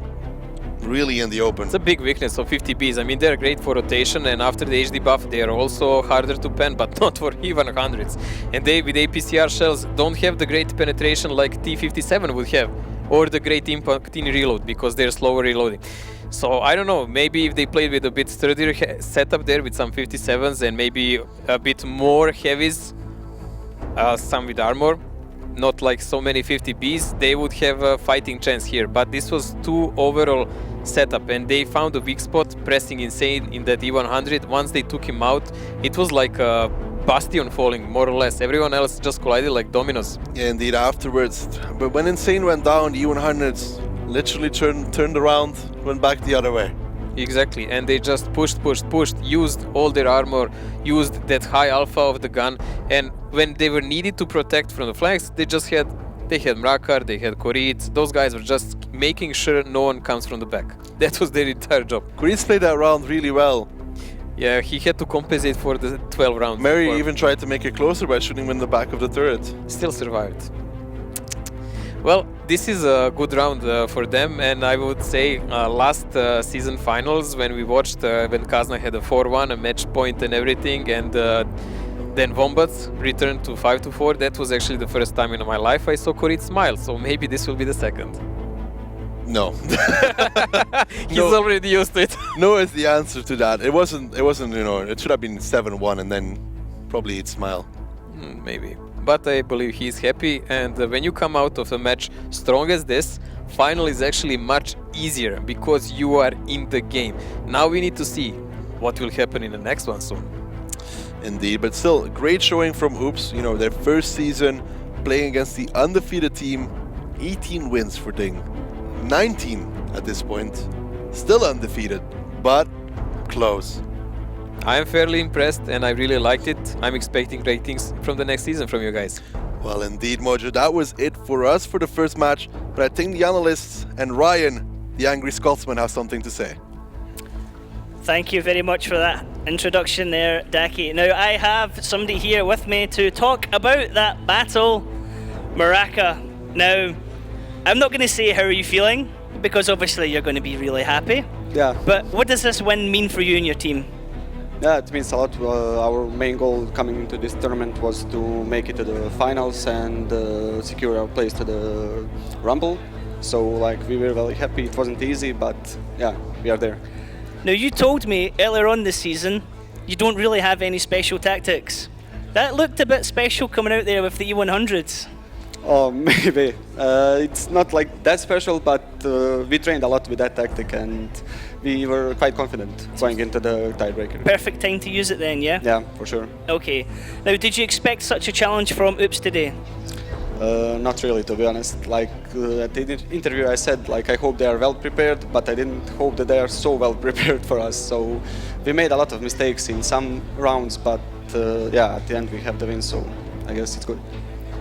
really in the open. It's a big weakness of 50Bs. I mean, they're great for rotation, and after the HD buff, they are also harder to pen, but not for even 100s. And they, with APCR shells, don't have the great penetration like T57 would have, or the great impact in reload, because they're slower reloading. So, I don't know, maybe if they played with a bit sturdier setup there, with some 57s and maybe a bit more heavies, some with armor, not like so many 50Bs, they would have a fighting chance here. But this was 2 overall setup, and they found a weak spot pressing Insane in that E100. Once they took him out, it was like a bastion falling, more or less. Everyone else just collided like dominoes. Yeah, indeed, afterwards. But when Insane went down, the E100s literally turned around, went back the other way. Exactly, and they just pushed, used all their armor, used that high alpha of the gun, and when they were needed to protect from the flanks, they had Mrakar, they had Korit. Those guys were just making sure no one comes from the back. That was their entire job. Korit played that round really well. Yeah, he had to compensate for the 12 rounds. Mary even tried to make it closer by shooting him in the back of the turret. Still survived. Well, this is a good round for them, and I would say last season finals when we watched when Kazna had a 4-1, a match point and everything, and then Wombat returned to 5-4. That was actually the first time in my life I saw Korit smile, so maybe this will be the second. No. He's already used to it. No is the answer to that. It wasn't, you know, it should have been 7-1 and then probably he'd smile. Maybe. But I believe he's happy, and when you come out of a match strong as this, final is actually much easier because you are in the game. Now we need to see what will happen in the next one soon. Indeed, but still, great showing from Oops. You know, their first season playing against the undefeated team. 18 wins for Ding. 19 at this point. Still undefeated, but close. I am fairly impressed and I really liked it. I'm expecting great things from the next season from you guys. Well, indeed, Mojo, that was it for us for the first match. But I think the analysts and Ryan, the angry Scotsman, have something to say. Thank you very much for that introduction there, Daki. Now, I have somebody here with me to talk about that battle, Maraka. Now, I'm not going to say how are you feeling, because obviously you're going to be really happy. Yeah. But what does this win mean for you and your team? Yeah, it means a lot. Our main goal coming into this tournament was to make it to the finals and secure our place to the Rumble. So, like, we were very happy. It wasn't easy, but yeah, we are there. Now, you told me earlier on this season you don't really have any special tactics. That looked a bit special coming out there with the E100s. Oh, maybe. It's not like that special, but we trained a lot with that tactic and we were quite confident going into the tiebreaker. Perfect time to use it then, yeah? Yeah, for sure. Okay. Now, did you expect such a challenge from Oops today? Not really, to be honest. Like at the interview I said, like, I hope they are well prepared, but I didn't hope that they are so well prepared for us. So we made a lot of mistakes in some rounds, but yeah, at the end we have the win, so I guess it's good.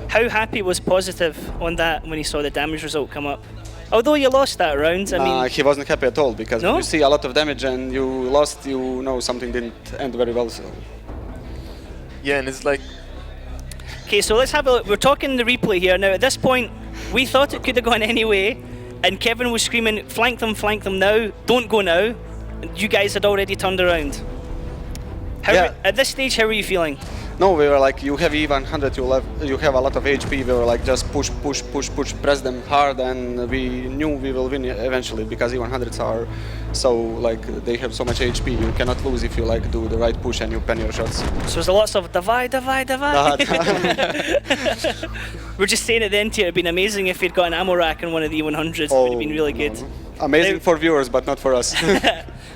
How happy was Positive on that when he saw the damage result come up? Although you lost that round, I mean... He wasn't happy at all, because no? when you see a lot of damage and you lost, you know something didn't end very well, so... Yeah, and it's like... Okay, so let's have a look. We're talking the replay here. Now, at this point, we thought it could have gone any way, and Kevin was screaming, flank them now, don't go now. You guys had already turned around. At this stage, how were you feeling? No, we were like, you have E100, you have a lot of HP, we were like, just push, press them hard, and we knew we will win eventually, because E100s are so, like, they have so much HP, you cannot lose if you, like, do the right push and you pen your shots. So there's lots of divide. We're just saying at the end here, it'd been amazing if you'd got an ammo rack in one of the E100s, it would have been really good. Amazing for viewers, but not for us.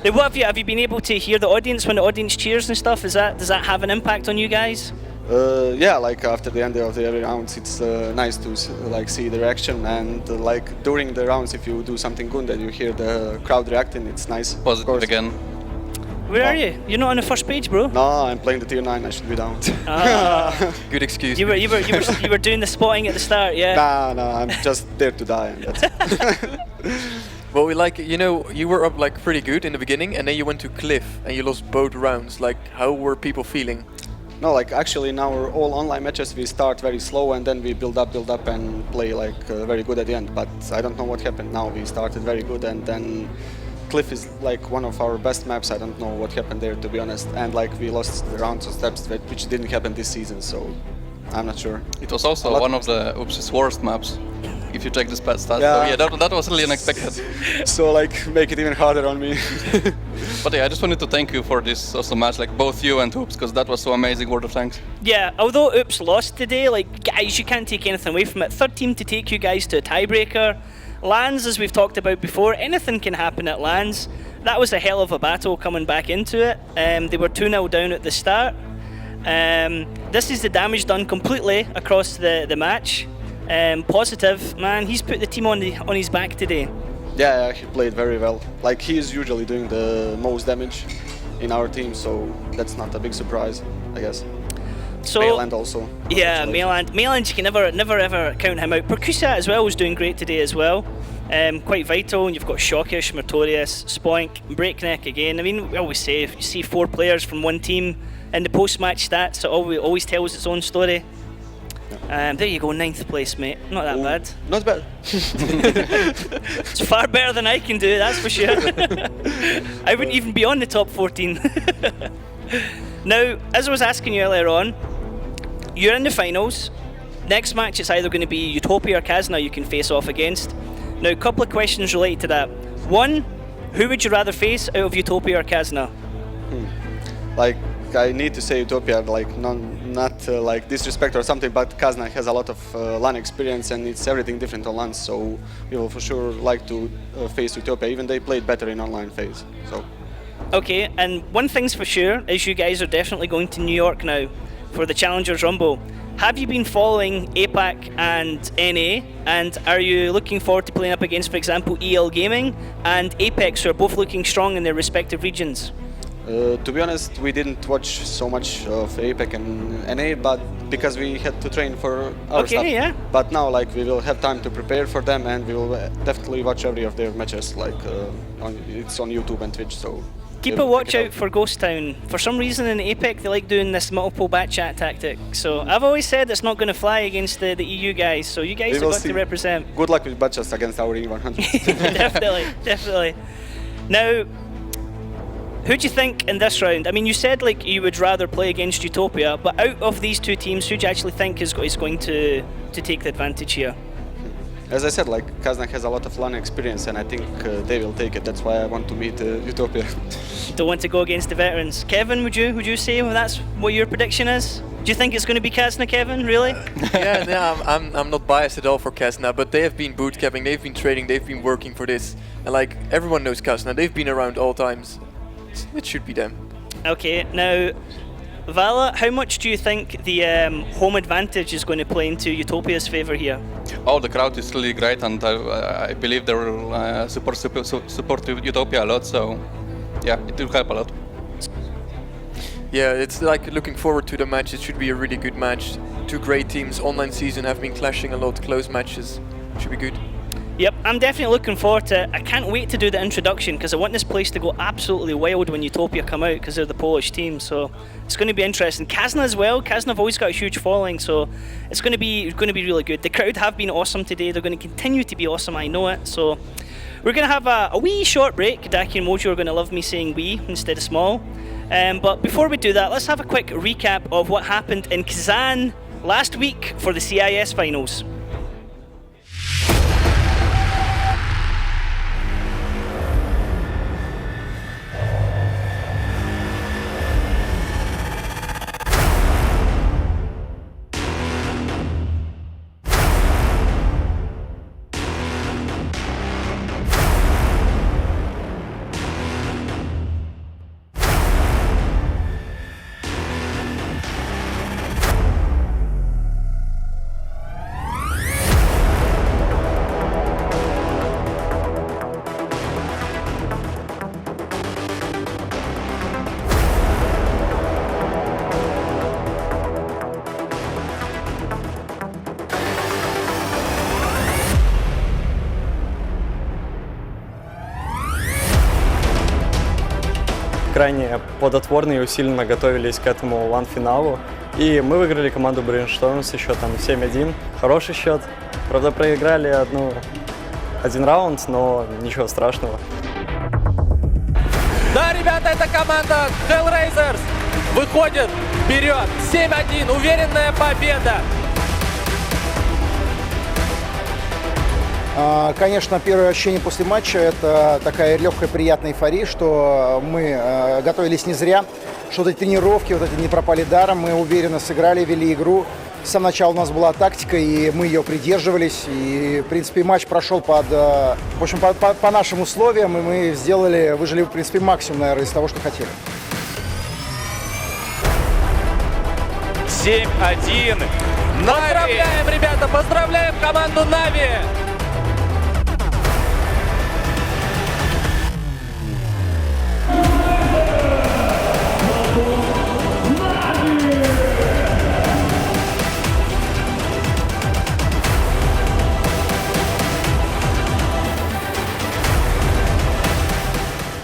Now, what have you been able to hear the audience when the audience cheers and stuff? Does that have an impact on you guys? Yeah, like after the end of every rounds, it's nice to see the reaction, and like during the rounds, if you do something good and you hear the crowd reacting, it's nice. Positive again. Where are you? You're not on the first page, bro. No, I'm playing the tier 9. I should be down. Good excuse. You were doing the spotting at the start, yeah. No, I'm just there to die. And that's it. Well, you were up like pretty good in the beginning, and then you went to Cliff and you lost both rounds. Like, how were people feeling? No, like actually in our all online matches we start very slow and then we build up and play like very good at the end. But I don't know what happened now. We started very good and then Cliff is like one of our best maps. I don't know what happened there, to be honest. And like we lost the rounds of steps, which didn't happen this season. So I'm not sure. It was also one of the Oops' worst maps, if you check the stats. Yeah. So yeah, that was really unexpected. So like make it even harder on me. But yeah, I just wanted to thank you for this awesome match, like both you and Oops, because that was so amazing. Word of thanks. Yeah, although Oops lost today, like guys, you can't take anything away from it. Third team to take you guys to a tiebreaker. LANs, as we've talked about before, anything can happen at LANs. That was a hell of a battle coming back into it. They were 2-0 down at the start. This is the damage done completely across the match. Positive, man, he's put the team on his back today. Yeah, he played very well. Like, he is usually doing the most damage in our team, so that's not a big surprise, I guess. So Mayland also. Yeah, Mayland, you can never ever count him out. Perkusa as well was doing great today as well. Quite vital, and you've got Shockish, Martorius, Spoink, Breakneck again. I mean, we always say if you see 4 players from one team in the post-match stats, it always tells its own story. There you go, 9th place, mate. Not that bad. Not bad. It's far better than I can do, that's for sure. I wouldn't even be on the top 14. Now, as I was asking you earlier on, you're in the finals. Next match, it's either going to be Utopia or Kazna you can face off against. Now, a couple of questions related to that. One, who would you rather face out of Utopia or Kazna? Like, I need to say Utopia, like, not like disrespect or something, but Kazna has a lot of LAN experience and it's everything different on LAN, so we will for sure like to face Utopia, even they played better in online phase. So. Okay, and one thing's for sure is you guys are definitely going to New York now for the Challengers Rumble. Have you been following APAC and NA, and are you looking forward to playing up against, for example, EL Gaming and Apex, who are both looking strong in their respective regions? To be honest, we didn't watch so much of APEC and NA, but because we had to train for our stuff. Yeah. But now, like, we will have time to prepare for them, and we will definitely watch every of their matches. Like, it's on YouTube and Twitch, so. Keep a watch out for Ghost Town. For some reason in APEC they like doing this multiple bat chat tactic. So I've always said it's not going to fly against the EU guys. So you guys have got to represent. Good luck with bat chats against our E100. Definitely. Now, who do you think in this round? I mean, you said like you would rather play against Utopia, but out of these two teams, who do you actually think is going to take the advantage here? As I said, like, Kazna has a lot of LAN experience, and I think they will take it. That's why I want to meet Utopia. Don't want to go against the veterans. Kevin, would you say that's what your prediction is? Do you think it's going to be Kazna, Kevin? Really? I'm not biased at all for Kazna, but they have been boot camping, they've been training, they've been working for this, and like everyone knows Kazna, they've been around all times. It should be them. Okay, now. Vala, how much do you think the home advantage is going to play into Utopia's favour here? Oh, the crowd is really great, and I believe they will support Utopia a lot, so yeah, it will help a lot. Yeah, it's like looking forward to the match. It should be a really good match. Two great teams, online season, have been clashing a lot, close matches. Should be good. Yep, I'm definitely looking forward to it. I can't wait to do the introduction because I want this place to go absolutely wild when Utopia come out because they're the Polish team, so it's going to be interesting. Kazna as well. Kazna have always got a huge following, so it's going to be really good. The crowd have been awesome today. They're going to continue to be awesome, I know it. So we're going to have a wee short break. Daki and Mojo are going to love me saying wee instead of small. But before we do that, let's have a quick recap of what happened in Kazan last week for the CIS finals. Крайне плодотворно и усиленно готовились к этому LAN-финалу. И мы выиграли команду Brainstorm с счетом 7-1. Хороший счет. Правда, проиграли один раунд, но ничего страшного. Да, ребята, это команда Hellraisers выходит вперед. 7-1. Уверенная победа. Конечно, первое ощущение после матча – это такая легкая, приятная эйфория, что мы готовились не зря, что эти тренировки вот эти не пропали даром, мы уверенно сыграли, вели игру. С самого начала у нас была тактика, и мы ее придерживались, и, в принципе, матч прошел по нашим условиям, и мы выжили, в принципе, максимум, наверное, из того, что хотели. 7-1. Поздравляем, ребята, поздравляем команду Нави!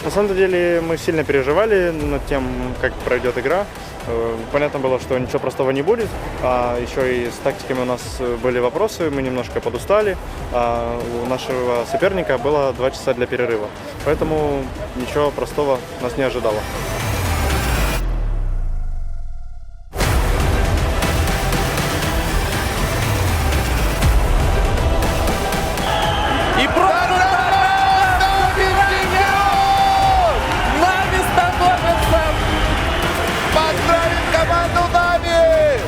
На самом деле мы сильно переживали над тем, как пройдет игра. Понятно было, что ничего простого не будет. А еще и с тактиками у нас были вопросы, мы немножко подустали. А у нашего соперника было 2 часа для перерыва. Поэтому ничего простого нас не ожидало. И просто Нави становится! Поздравим команду Нави!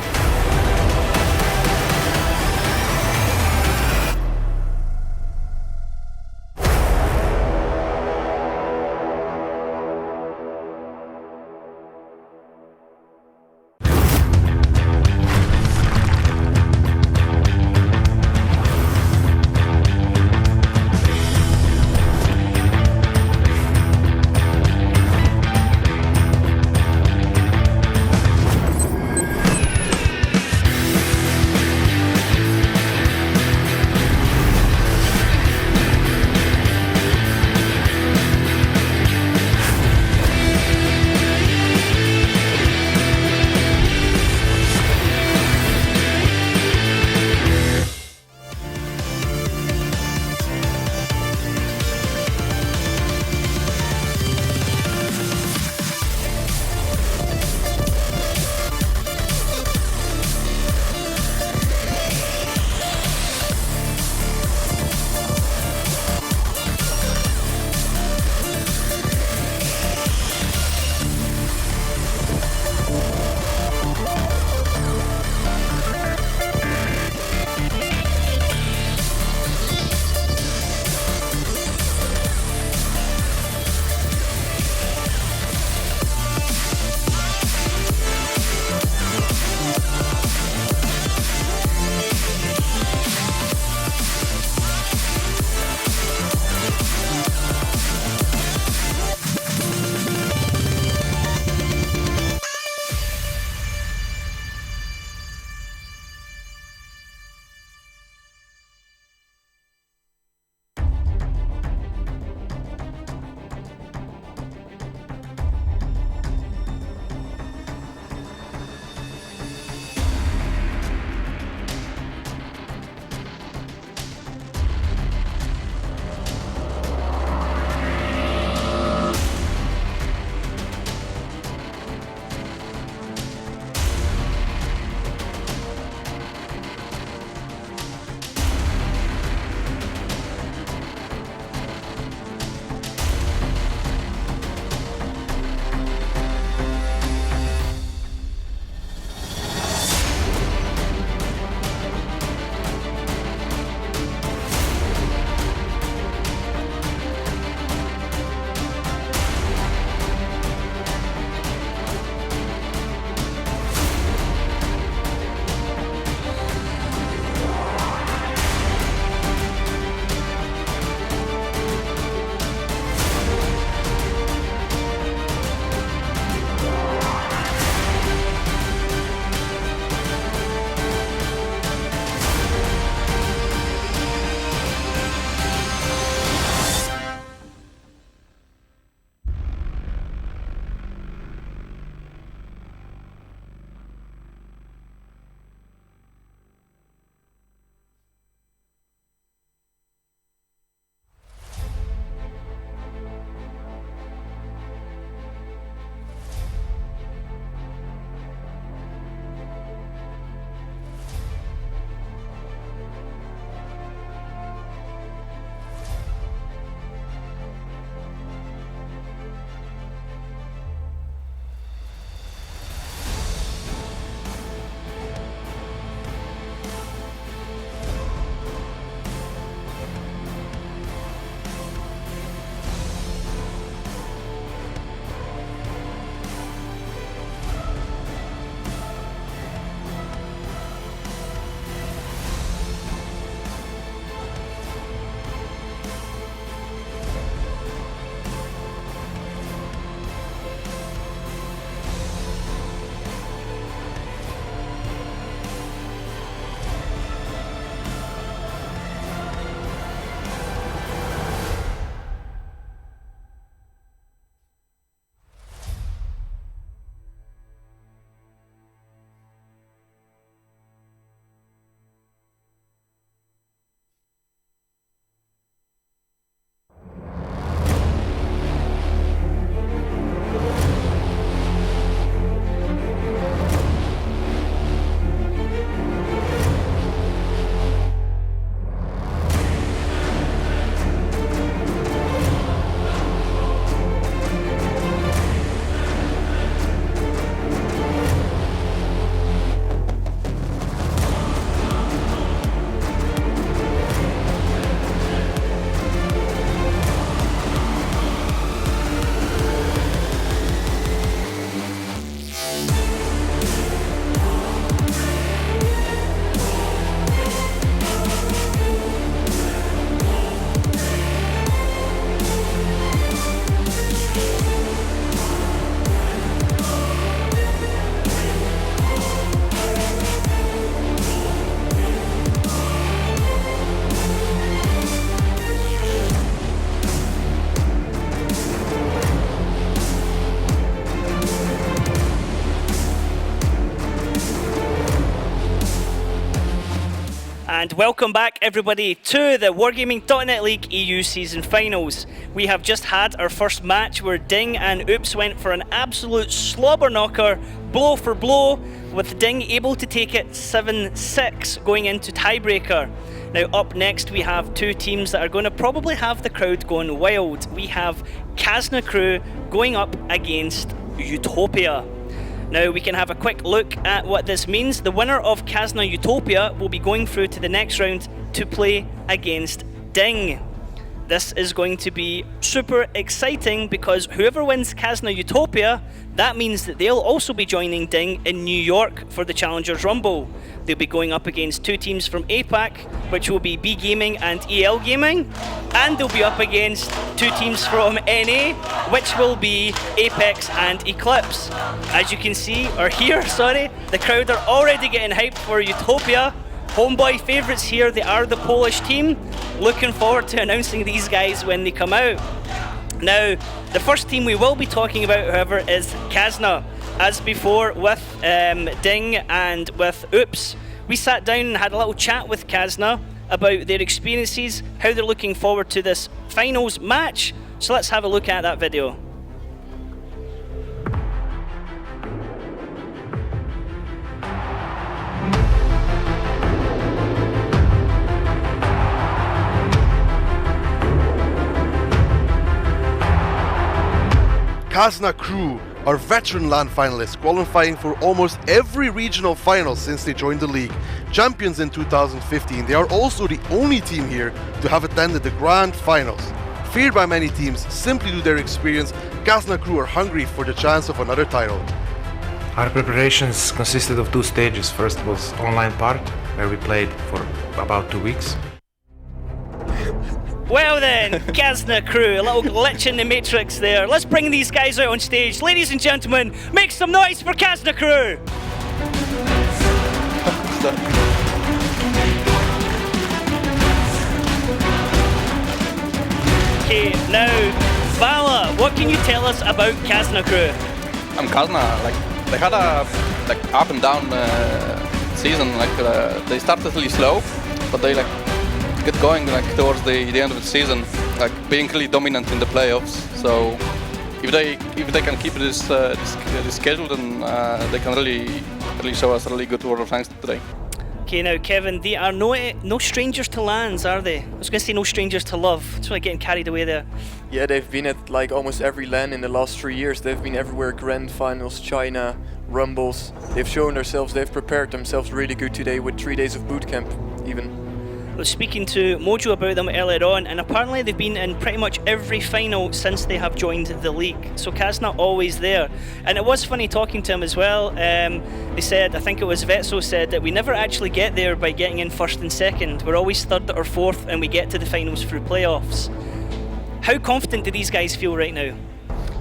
And welcome back everybody to the Wargaming.net League EU Season Finals. We have just had our first match where Ding and Oops went for an absolute slobber knocker, blow for blow, with Ding able to take it 7-6 going into tiebreaker. Now up next we have two teams that are going to probably have the crowd going wild. We have Kazna Crew going up against Utopia. Now we can have a quick look at what this means. The winner of Kazna Utopia will be going through to the next round to play against Ding. This is going to be super exciting because whoever wins Kazna Utopia, that means that they'll also be joining Ding in New York for the Challengers Rumble. They'll be going up against two teams from APAC, which will be B Gaming and EL Gaming, and they'll be up against two teams from NA, which will be Apex and Eclipse. As you can see, or hear, sorry, the crowd are already getting hyped for Utopia. Homeboy favourites here, they are the Polish team. Looking forward to announcing these guys when they come out. Now, the first team we will be talking about, however, is Kazna. As before with Ding and with Oops, we sat down and had a little chat with Kazna about their experiences, how they're looking forward to this finals match. So let's have a look at that video. Kazna Crew are veteran LAN finalists qualifying for almost every regional final since they joined the league. Champions in 2015, they are also the only team here to have attended the grand finals. Feared by many teams simply due to their experience, Kazna Crew are hungry for the chance of another title. Our preparations consisted of two stages. First was online part, where we played for about 2 weeks. Well then, Kazna Crew, a little glitch in the matrix there. Let's bring these guys out on stage. Ladies and gentlemen, make some noise for Kazna Crew! Okay, now, Vala, what can you tell us about Kazna Crew? Kazna, they had a up and down season. They started really slow, but they get going towards the end of the season, being really dominant in the playoffs. So if they can keep this schedule, then they can really show us a really good World of Tanks today. Okay, now Kevin, they are no strangers to LANs, are they? I was going to say no strangers to love. It's really getting carried away there. Yeah, they've been at almost every LAN in the last 3 years. They've been everywhere, grand finals, China, Rumbles. They've shown themselves, they've prepared themselves really good today with 3 days of boot camp even. I was speaking to Mojo about them earlier on, and apparently they've been in pretty much every final since they have joined the league. So Kazna always there. And it was funny talking to him as well. They said, I think it was Vetso said, that we never actually get there by getting in first and second. We're always third or fourth, and we get to the finals through playoffs. How confident do these guys feel right now?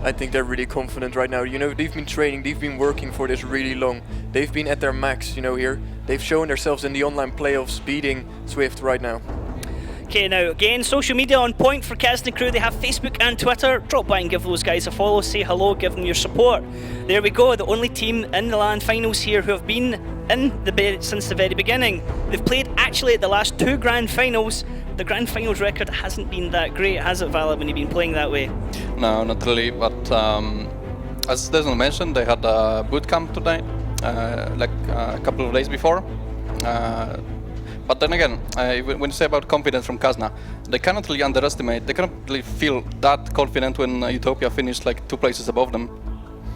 I think they're really confident right now. You know, they've been training, they've been working for this really long. They've been at their max, you know, here. They've shown themselves in the online playoffs, beating Swift right now. Okay, now again, social media on point for Kazna Crew. They have Facebook and Twitter. Drop by and give those guys a follow, say hello, give them your support. There we go, the only team in the LAN finals here who have been in since the very beginning. They've played actually at the last two grand finals. The grand finals record hasn't been that great, has it, Vala, when you've been playing that way? No, not really, but as Desmond mentioned, they had a boot camp today, a couple of days before. But then again, when you say about confidence from Kazna, they cannot really underestimate, they cannot really feel that confident when Utopia finished 2 places above them.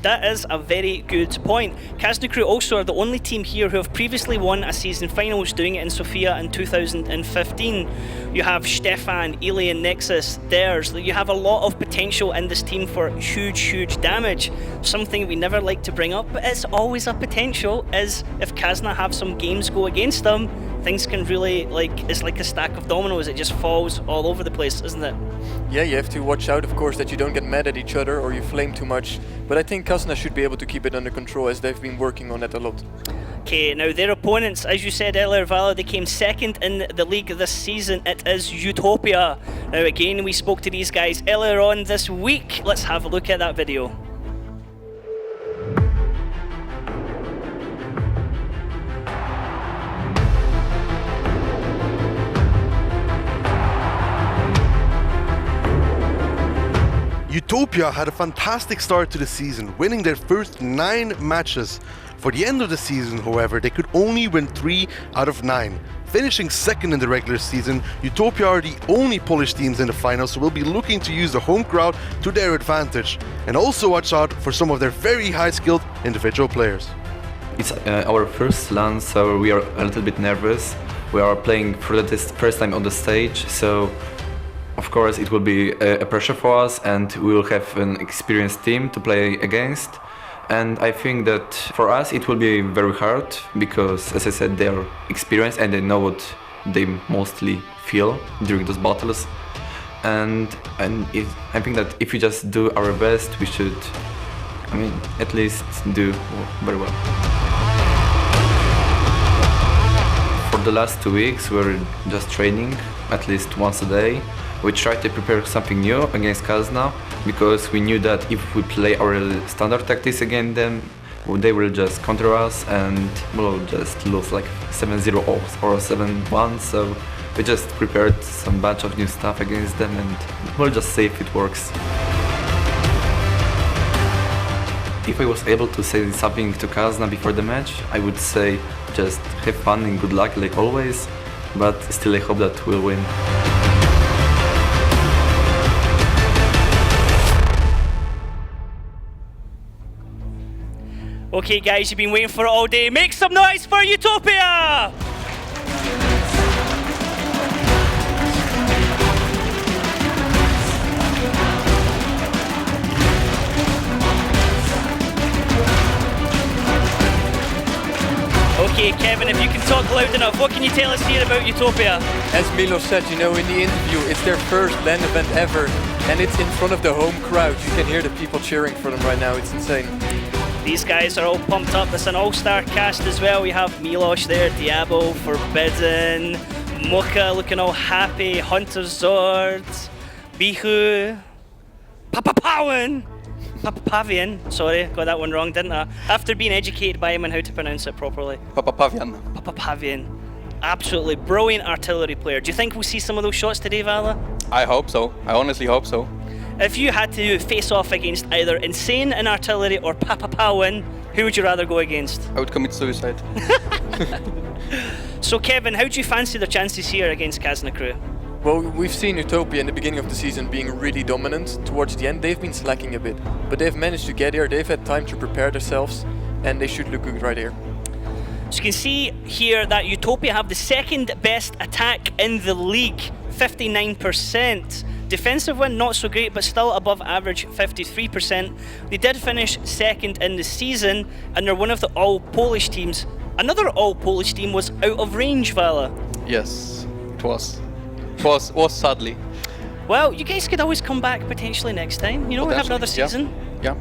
That is a very good point. Kazna Crew also are the only team here who have previously won a season finals, doing it in Sofia in 2015. You have Stefan, Alien Nexus, theirs. You have a lot of potential in this team for huge, huge damage. Something we never like to bring up, but it's always a potential, is if Kazna have some games go against them, things can really, it's like a stack of dominoes, it just falls all over the place, isn't it? Yeah, you have to watch out, of course, that you don't get mad at each other or you flame too much. But I think Kazna should be able to keep it under control, as they've been working on it a lot. Okay, now their opponents, as you said earlier, Vala, they came second in the league this season. It is Utopia. Now again, we spoke to these guys earlier on this week. Let's have a look at that video. Utopia had a fantastic start to the season, winning their first 9 matches. For the end of the season, however, they could only win 3 out of 9. Finishing second in the regular season, Utopia are the only Polish teams in the final, so we'll be looking to use the home crowd to their advantage. And also watch out for some of their very high-skilled individual players. It's our first LAN, so we are a little bit nervous. We are playing for the first time on the stage, so of course it will be a pressure for us, and we will have an experienced team to play against. And I think that for us it will be very hard because, as I said, they are experienced and they know what they mostly feel during those battles. And I think that if we just do our best, we should, at least do very well. For the last 2 weeks, we're just training at least once a day. We tried to prepare something new against Kazna because we knew that if we play our standard tactics against them, they will just counter us and we'll just lose like 7-0 or 7-1. So we just prepared some bunch of new stuff against them and we'll just see if it works. If I was able to say something to Kazna before the match, I would say just have fun and good luck like always, but still I hope that we'll win. Okay guys, you've been waiting for it all day. Make some noise for Utopia! Okay, Kevin, if you can talk loud enough, what can you tell us here about Utopia? As Milos said, in the interview, it's their first LAN event ever, and it's in front of the home crowd. You can hear the people cheering for them right now. It's insane. These guys are all pumped up. It's an all-star cast as well. We have Milos there, Diabo, Forbidden, Muka looking all happy, Hunter Zord, Bihu, Papapavian. Sorry, got that one wrong, didn't I? After being educated by him on how to pronounce it properly. Papapavian. Absolutely brilliant artillery player. Do you think we'll see some of those shots today, Vala? I hope so. I honestly hope so. If you had to face off against either Insane in artillery or Papapavian, who would you rather go against? I would commit suicide. So Kevin, how do you fancy their chances here against Kazna Crew? Well, we've seen Utopia in the beginning of the season being really dominant. Towards the end, they've been slacking a bit. But they've managed to get here, they've had time to prepare themselves, and they should look good right here. So you can see here that Utopia have the second best attack in the league, 59%. Defensive win, not so great, but still above average, 53%. They did finish second in the season, and they're one of the all-Polish teams. Another all-Polish team was out of range, Vala. Yes, it was sadly. Well, you guys could always come back potentially next time. You know, we have another season. Yeah.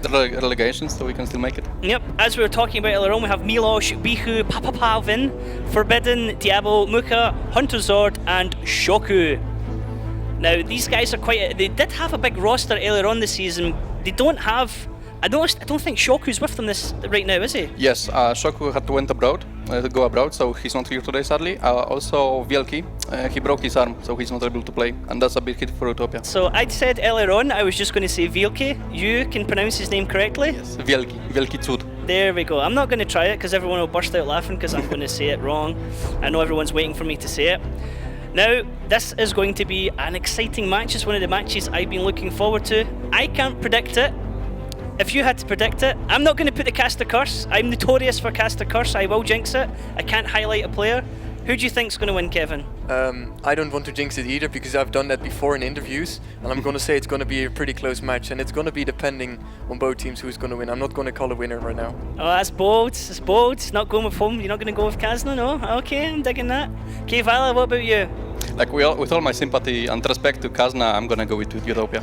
The relegation, so we can still make it. Yep, as we were talking about earlier on, we have Milos, Bihu, Papapavin, Forbidden, Diabo, Muka, Hunter Zord, and Shoku. Now, these guys are they did have a big roster earlier on this season. They don't have, I don't think Shoku's with them right now, is he? Yes, Shoku had to go abroad, so he's not here today, sadly. Also, Wielki, he broke his arm, so he's not able to play, and that's a big hit for Utopia. So I'd said earlier on, I was just going to say Wielki. You can pronounce his name correctly? Yes, Wielki Cud. There we go. I'm not going to try it because everyone will burst out laughing because I'm going to say it wrong. I know everyone's waiting for me to say it. Now, this is going to be an exciting match. It's one of the matches I've been looking forward to. I can't predict it. If you had to predict it, I'm not going to put the Caster Curse. I'm notorious for Caster Curse. I will jinx it. I can't highlight a player. Who do you think's going to win, Kevin? I don't want to jinx it either because I've done that before in interviews, and I'm going to say it's going to be a pretty close match, and it's going to be depending on both teams who's going to win. I'm not going to call a winner right now. Oh, that's bold. It's bold. It's not going with home. You're not going to go with Kazna, no? Okay, I'm digging that. Okay, Vala, what about you? Like with all my sympathy and respect to Kazna, I'm going to go with Utopia.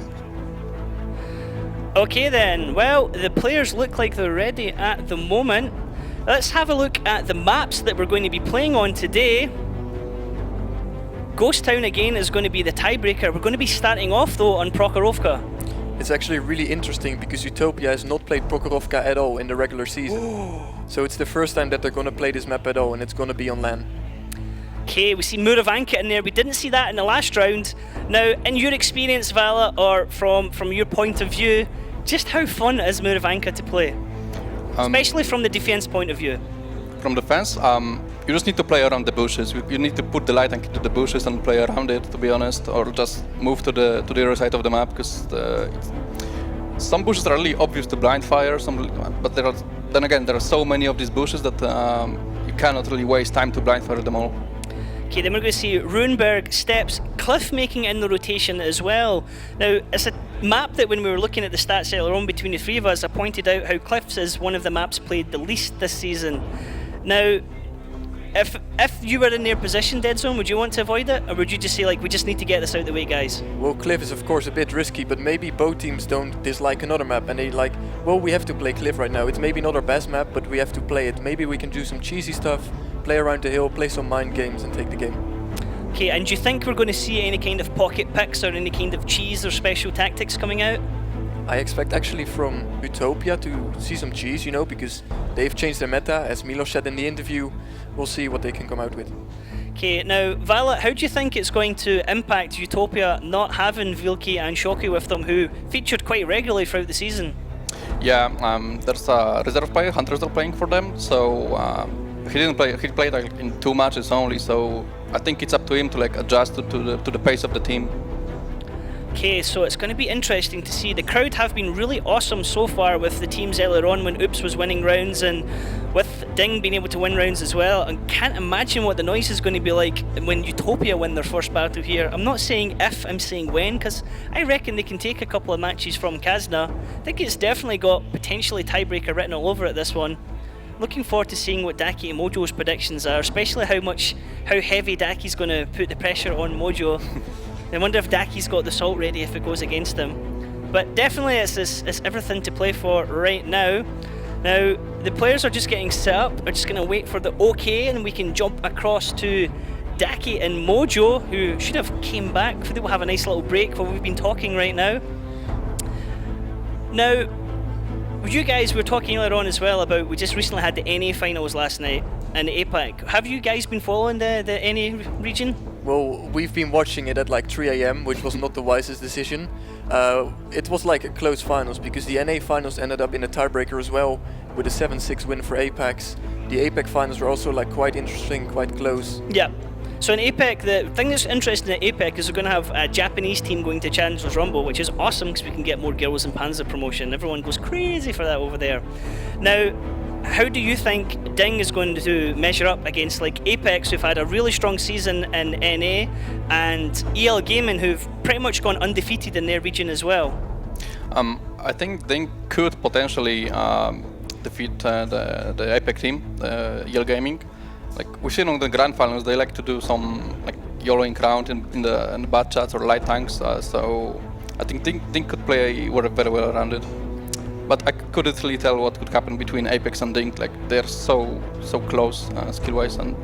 Okay then, well, the players look like they're ready at the moment. Let's have a look at the maps that we're going to be playing on today. Ghost Town again is going to be the tiebreaker. We're going to be starting off though on Prokhorovka. It's actually really interesting because Utopia has not played Prokhorovka at all in the regular season. So it's the first time that they're going to play this map at all, and it's going to be on LAN. Okay, we see Muravanka in there. We didn't see that in the last round. Now, in your experience, Vala, or from your point of view, just how fun is Muravanka to play? Especially from the defense point of view. From the fence, you just need to play around the bushes. You need to put the light into the bushes and play around it, to be honest, or just move to the other side of the map, because some bushes are really obvious to blind fire. But then again, there are so many of these bushes that you cannot really waste time to blind fire them all. Okay, then we're going to see Runeberg, Steps, Cliff making in the rotation as well. Now, it's a map that when we were looking at the stats earlier on between the three of us, I pointed out how Cliff's is one of the maps played the least this season. Now, if you were in their position, Dead Zone, would you want to avoid it? Or would you just say, like, we just need to get this out of the way, guys? Well, Cliff is of course a bit risky, but maybe both teams don't dislike another map and they like, well, we have to play Cliff right now. It's maybe not our best map, but we have to play it. Maybe we can do some cheesy stuff, play around the hill, play some mind games and take the game. Okay, and do you think we're going to see any kind of pocket picks or any kind of cheese or special tactics coming out? I expect actually from Utopia to see some cheese, you know, because they've changed their meta, as Milos said in the interview. We'll see what they can come out with. Okay, now Vala, how do you think it's going to impact Utopia not having Vilki and Shoki with them, who featured quite regularly throughout the season? Yeah, there's a reserve player, Hunters are playing for them, so he didn't play. He played like in 2 matches only, so I think it's up to him to like adjust to the pace of the team. Okay, so it's going to be interesting to see. The crowd have been really awesome so far with the teams earlier on when Oops was winning rounds and with Ding being able to win rounds as well. And can't imagine what the noise is going to be like when Utopia win their first battle here. I'm not saying if, I'm saying when, because I reckon they can take a couple of matches from Kazna. I think it's definitely got potentially tiebreaker written all over it, this one. Looking forward to seeing what Daki and Mojo's predictions are, especially how heavy Daki's going to put the pressure on Mojo. I wonder if Daki's got the salt ready if it goes against him. But definitely it's everything to play for right now. Now, the players are just getting set up, are just going to wait for the OK, and we can jump across to Daki and Mojo, who should have came back. They will have a nice little break while we've been talking right now. Now, you guys were talking earlier on as well about, we just recently had the NA finals last night in APAC. Have you guys been following the NA region? Well, we've been watching it at like 3 AM, which was not the wisest decision. It was like a close finals because the NA finals ended up in a tiebreaker as well with a 7-6 win for Apex. The APAC finals were also like quite interesting, quite close. Yeah. So in APAC, the thing that's interesting at APAC is we're going to have a Japanese team going to Challengers Rumble, which is awesome because we can get more girls in Panzer promotion. Everyone goes crazy for that over there. Now, how do you think Ding is going to measure up against like Apex, who've had a really strong season in NA, and EL Gaming, who've pretty much gone undefeated in their region as well? I think Ding could potentially defeat the Apex team, EL Gaming. Like we've seen on the grand finals, they like to do some like YOLOing around in the bad chats or light tanks. So I think Ding could play very well around it. But I couldn't really tell what could happen between Apex and Ding. Like they're so close skill-wise, and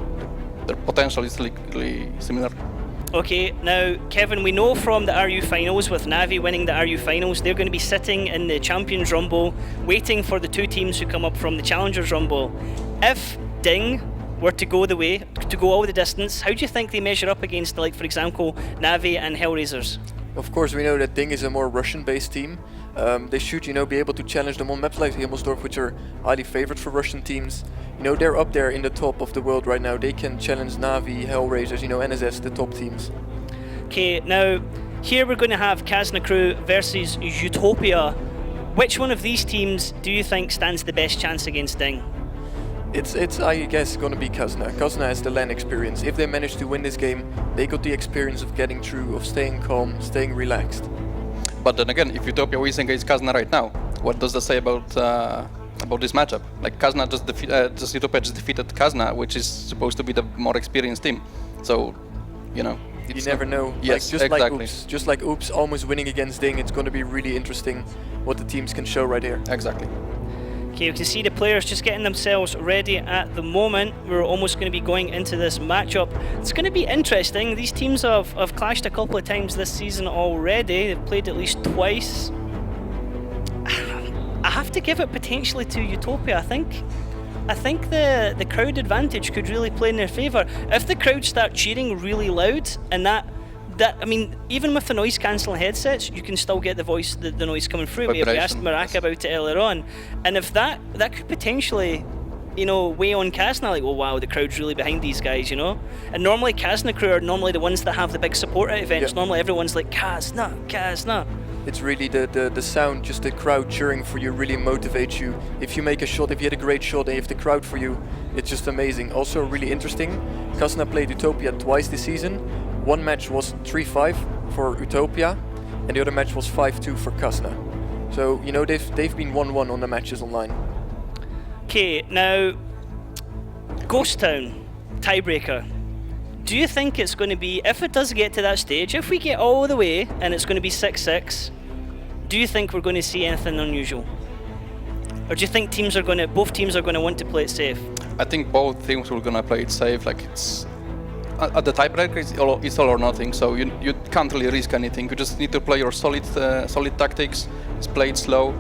their potential is really similar. Okay, now Kevin, we know from the RU finals with Navi winning the RU finals, they're going to be sitting in the Champions Rumble, waiting for the two teams who come up from the Challengers Rumble. If Ding were to go all the distance, how do you think they measure up against, like, for example, Navi and Hellraisers? Of course, we know that Ding is a more Russian-based team. They should, be able to challenge them on maps like Himmelsdorf, which are highly favored for Russian teams. They're up there in the top of the world right now. They can challenge Navi, Hellraisers, NSS, the top teams. Okay, now here we're going to have Kazna Crew versus Utopia. Which one of these teams do you think stands the best chance against Ding? It's I guess going to be Kazna. Kazna has the LAN experience. If they manage to win this game, they got the experience of getting through, of staying calm, staying relaxed. But then again, if Utopia wins against Kazna right now, what does that say about this matchup? Like Kazna Utopia just defeated Kazna, which is supposed to be the more experienced team. So, you never know. Yes, exactly. Just like Oops almost winning against Ding, it's going to be really interesting what the teams can show right here. Exactly. Okay, you can see the players just getting themselves ready at the moment. We're almost going to be going into this matchup. It's going to be interesting. These teams have clashed a couple of times this season already. They've played at least twice. I have to give it potentially to Utopia, I think. I think the crowd advantage could really play in their favour. If the crowd start cheering really loud, and that I mean, even with the noise cancelling headsets, you can still get the noise coming through. We asked Maraka about it earlier on, and if that could potentially, you know, weigh on Kazna, like, oh wow, the crowd's really behind these guys, you know. And normally Kazna crew are normally the ones that have the big support at events. Normally everyone's like Kazna. It's really the sound, just the crowd cheering for you really motivates you. If you make a shot, if you hit a great shot, and if the crowd for you, it's just amazing. Also really interesting, Kazna played Utopia twice this season. One match was 3-5 for Utopia, and the other match was 5-2 for Kazna. So, you know, they've been 1-1 on the matches online. Okay, now, Ghost Town, tiebreaker. Do you think it's going to be, if it does get to that stage, if we get all the way and it's going to be 6-6, do you think we're going to see anything unusual? Or do you think both teams are going to want to play it safe? I think both teams are going to play it safe. Like, it's at the tiebreaker, it's all or nothing. So you can't really risk anything. You just need to play your solid tactics. Just play it slow,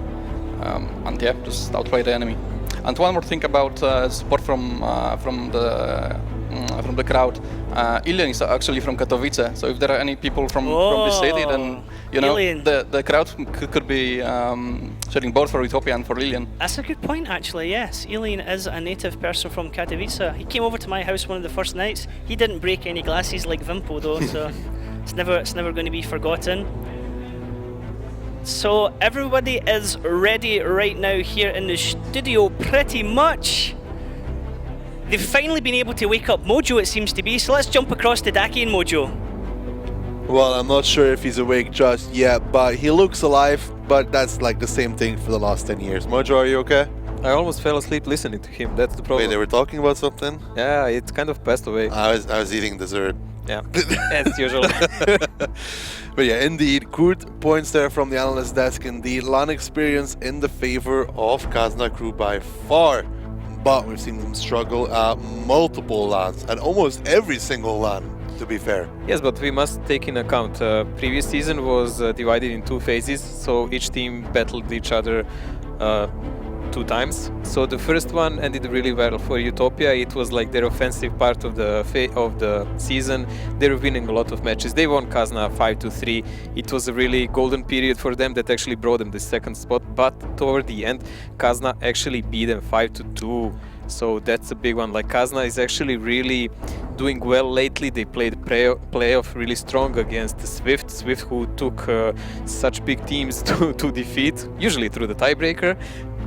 and yeah, just outplay the enemy. And one more thing about support from the crowd. Ilian is actually from Katowice, so if there are any people from the city, then you know the crowd could be cheering both for Utopia and for Ilian. That's a good point, actually. Yes, Ilian is a native person from Katowice. He came over to my house one of the first nights. He didn't break any glasses like Vimpo though, so it's never going to be forgotten. So everybody is ready right now here in the studio, pretty much. They've finally been able to wake up Mojo, it seems to be, so let's jump across to Daki and Mojo. Well, I'm not sure if he's awake just yet, but he looks alive, but that's like the same thing for the last 10 years. Mojo, are you okay? I almost fell asleep listening to him, that's the problem. Wait, they were talking about something? Yeah, it kind of passed away. I was eating dessert. Yeah, as usual. But yeah, indeed, good points there from the analyst desk. Indeed, LAN experience in the favor of Kazna crew by far. But we've seen them struggle at multiple LANs, and almost every single LAN, to be fair. Yes, but we must take in account, previous season was divided in 2 phases, so each team battled each other 2 times. So the first one ended really well for Utopia. It was like their offensive part of the season. They were winning a lot of matches. They won Kazna 5-3. It was a really golden period for them that actually brought them the second spot. But toward the end, Kazna actually beat them 5-2. So that's a big one. Like, Kazna is actually really doing well lately. They played playoff really strong against Swift, who took such big teams to defeat, usually through the tiebreaker,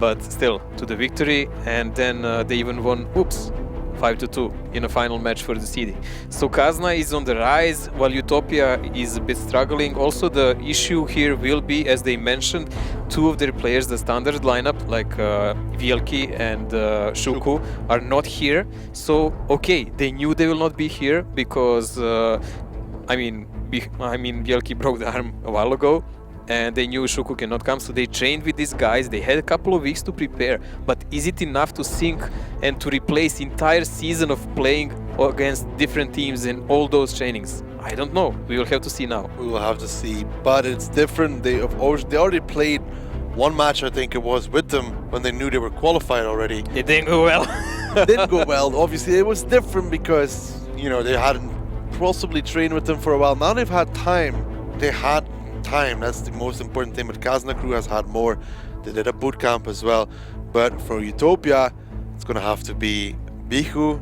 but still to the victory. And then they even won 5-2 in a final match for the CD. So Kazna is on the rise while Utopia is a bit struggling. Also, the issue here will be, as they mentioned, 2 of their players, the standard lineup like Vielki and Shuku, are not here. So okay, they knew they will not be here because I mean Vielki broke the arm a while ago, and they knew Shuku cannot come, so they trained with these guys. They had a couple of weeks to prepare, but is it enough to sync and to replace entire season of playing against different teams in all those trainings? I don't know. We will have to see now. We will have to see, but it's different. They already played one match, I think it was, with them when they knew they were qualified already. It didn't go well. Didn't go well. Obviously, it was different because, you know, they hadn't possibly trained with them for a while. Now they've had time. That's the most important thing. But Kazna crew has had more. They did a boot camp as well. But for Utopia, it's going to have to be Bihu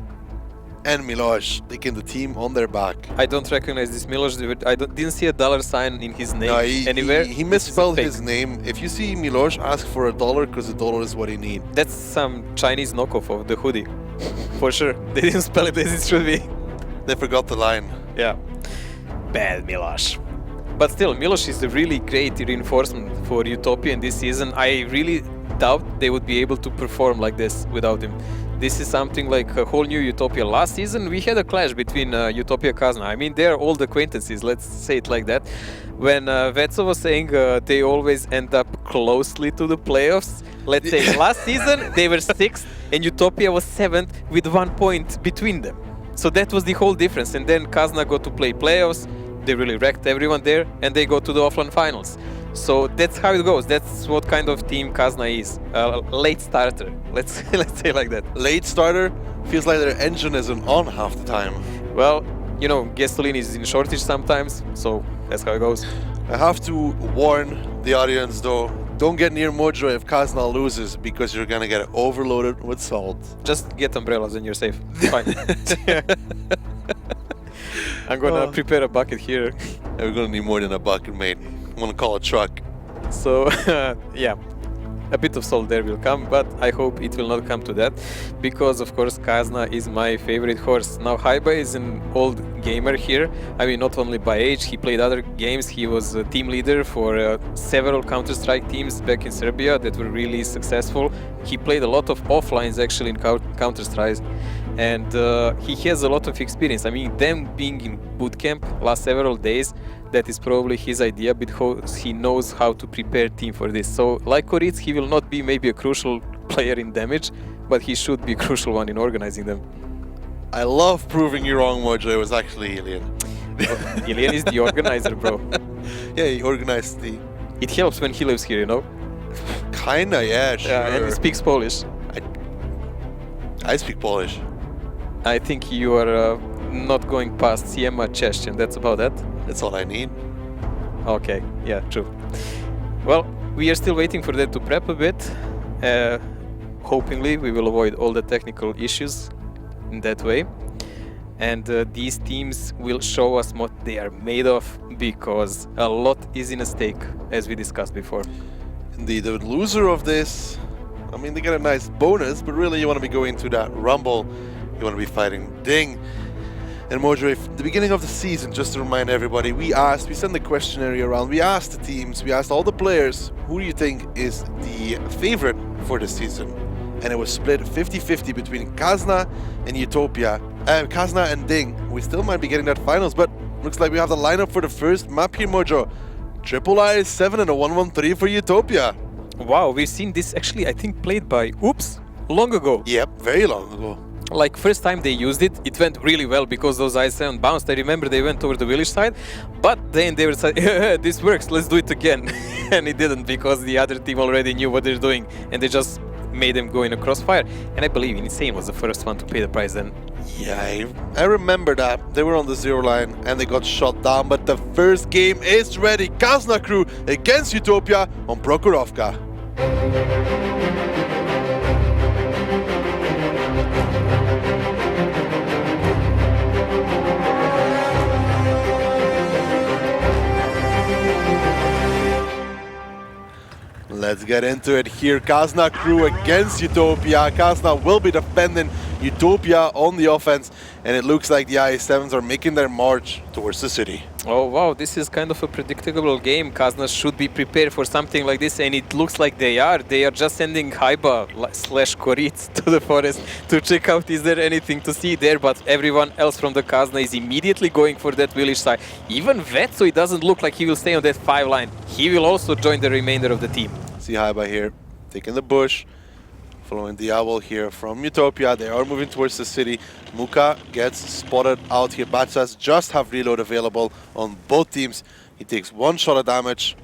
and Miloš taking the team on their back. I don't recognize this Miloš. I didn't see a $ in his name anywhere. He misspelled his name. If you see Miloš, ask for $1 because $1 is what he needs. That's some Chinese knockoff of the hoodie. For sure. They didn't spell it as it should be. They forgot the line. Yeah. Bad Miloš. But still, Miloš is a really great reinforcement for Utopia in this season. I really doubt they would be able to perform like this without him. This is something like a whole new Utopia. Last season, we had a clash between Utopia and Kazna. I mean, they're old acquaintances, let's say it like that. When Vetso was saying they always end up closely to the playoffs, let's say last season they were 6th and Utopia was 7th with 1 point between them. So that was the whole difference. And then Kazna got to play playoffs. They really wrecked everyone there, and they go to the offline finals. So that's how it goes. That's what kind of team Kazna is. Late starter. Let's say like that. Late starter feels like their engine isn't on half the time. Well, you know, gasoline is in shortage sometimes, so that's how it goes. I have to warn the audience though, don't get near Mojo if Kazna loses because you're gonna get overloaded with salt. Just get umbrellas and you're safe. Fine. I'm gonna prepare a bucket here. We're gonna need more than a bucket, mate. I'm gonna call a truck. So, yeah. A bit of salt there will come, but I hope it will not come to that, because of course Kazna is my favorite horse. Now Haiba is an old gamer here. I mean, not only by age, he played other games. He was a team leader for several Counter-Strike teams back in Serbia that were really successful. He played a lot of offlines actually in Counter-Strike, and he has a lot of experience. I mean, them being in bootcamp last several days, that is probably his idea because he knows how to prepare team for this. So like Koritz, he will not be maybe a crucial player in damage, but he should be a crucial one in organizing them. I love proving you wrong, Mojo. It was actually Ilian. Ilian is the organizer, bro. Yeah, he organized the... It helps when he lives here, you know? Kinda, yeah, sure. Yeah, and he speaks Polish. I speak Polish. I think you are not going past Siema Czech, and that's about that. That's all I need. Okay, yeah, true. Well, we are still waiting for that to prep a bit. Hopefully, we will avoid all the technical issues in that way. And these teams will show us what they are made of, because a lot is in stake, as we discussed before. Indeed, the loser of this, I mean, they get a nice bonus, but really you want to be going to that Rumble. You want to be fighting Ding. And Mojo, at the beginning of the season, just to remind everybody, we sent the questionnaire around, we asked the teams, we asked all the players, who do you think is the favorite for this season? And it was split 50-50 between Kazna and Utopia. Kazna and Ding. We still might be getting that finals, but looks like we have the lineup for the first map here, Mojo. Triple I7 and a 1-1-3 for Utopia. Wow, we've seen this actually, I think, played by Oops long ago. Yep, very long ago. Like, first time they used it, it went really well because those I7 bounced. I remember they went over the village side, but then they were like, this works, let's do it again. And it didn't, because the other team already knew what they're doing, and they just made them go in a crossfire. And I believe Insane was the first one to pay the price then. Yeah, I remember that. They were on the 0 line and they got shot down, but the first game is ready. Kazna crew against Utopia on Prokhorovka. Let's get into it here. Kazna crew against Utopia. Kazna will be defending Utopia on the offense, and it looks like the I7s are making their march towards the city. Oh wow, this is kind of a predictable game. Kazna should be prepared for something like this, and it looks like they are. They are just sending Haiba / Koritz to the forest to check out is there anything to see there, but everyone else from the Kazna is immediately going for that village side. Even Vet, so it doesn't look like he will stay on that 5 line. He will also join the remainder of the team. See Haiba here, taking the bush, following Diablo here from Utopia. They are moving towards the city. Muka gets spotted out here. Bachas just have reload available on both teams. He takes 1 shot of damage,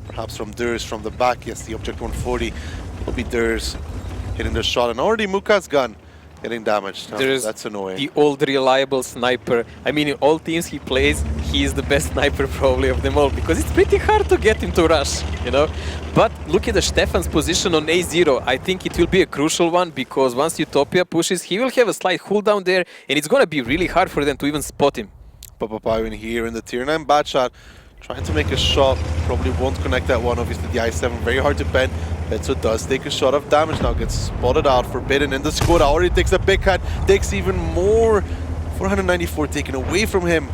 perhaps from Durs from the back. Yes, the object 140 will be Durs hitting the shot, and already Muka's gun getting damaged. That's annoying. The old reliable sniper. I mean, in all teams he plays, he is the best sniper probably of them all, because it's pretty hard to get him to rush, you know. But look at the Stefan's position on A0. I think it will be a crucial one, because once Utopia pushes, he will have a slight cooldown there, and it's gonna be really hard for them to even spot him. Papapayun here in the tier 9 bad shot, trying to make a shot, probably won't connect that one. Obviously the I7 very hard to bend. Betso does take a shot of damage, now gets spotted out. Forbidden in the squad, already takes a big cut, takes even more. 494 taken away from him.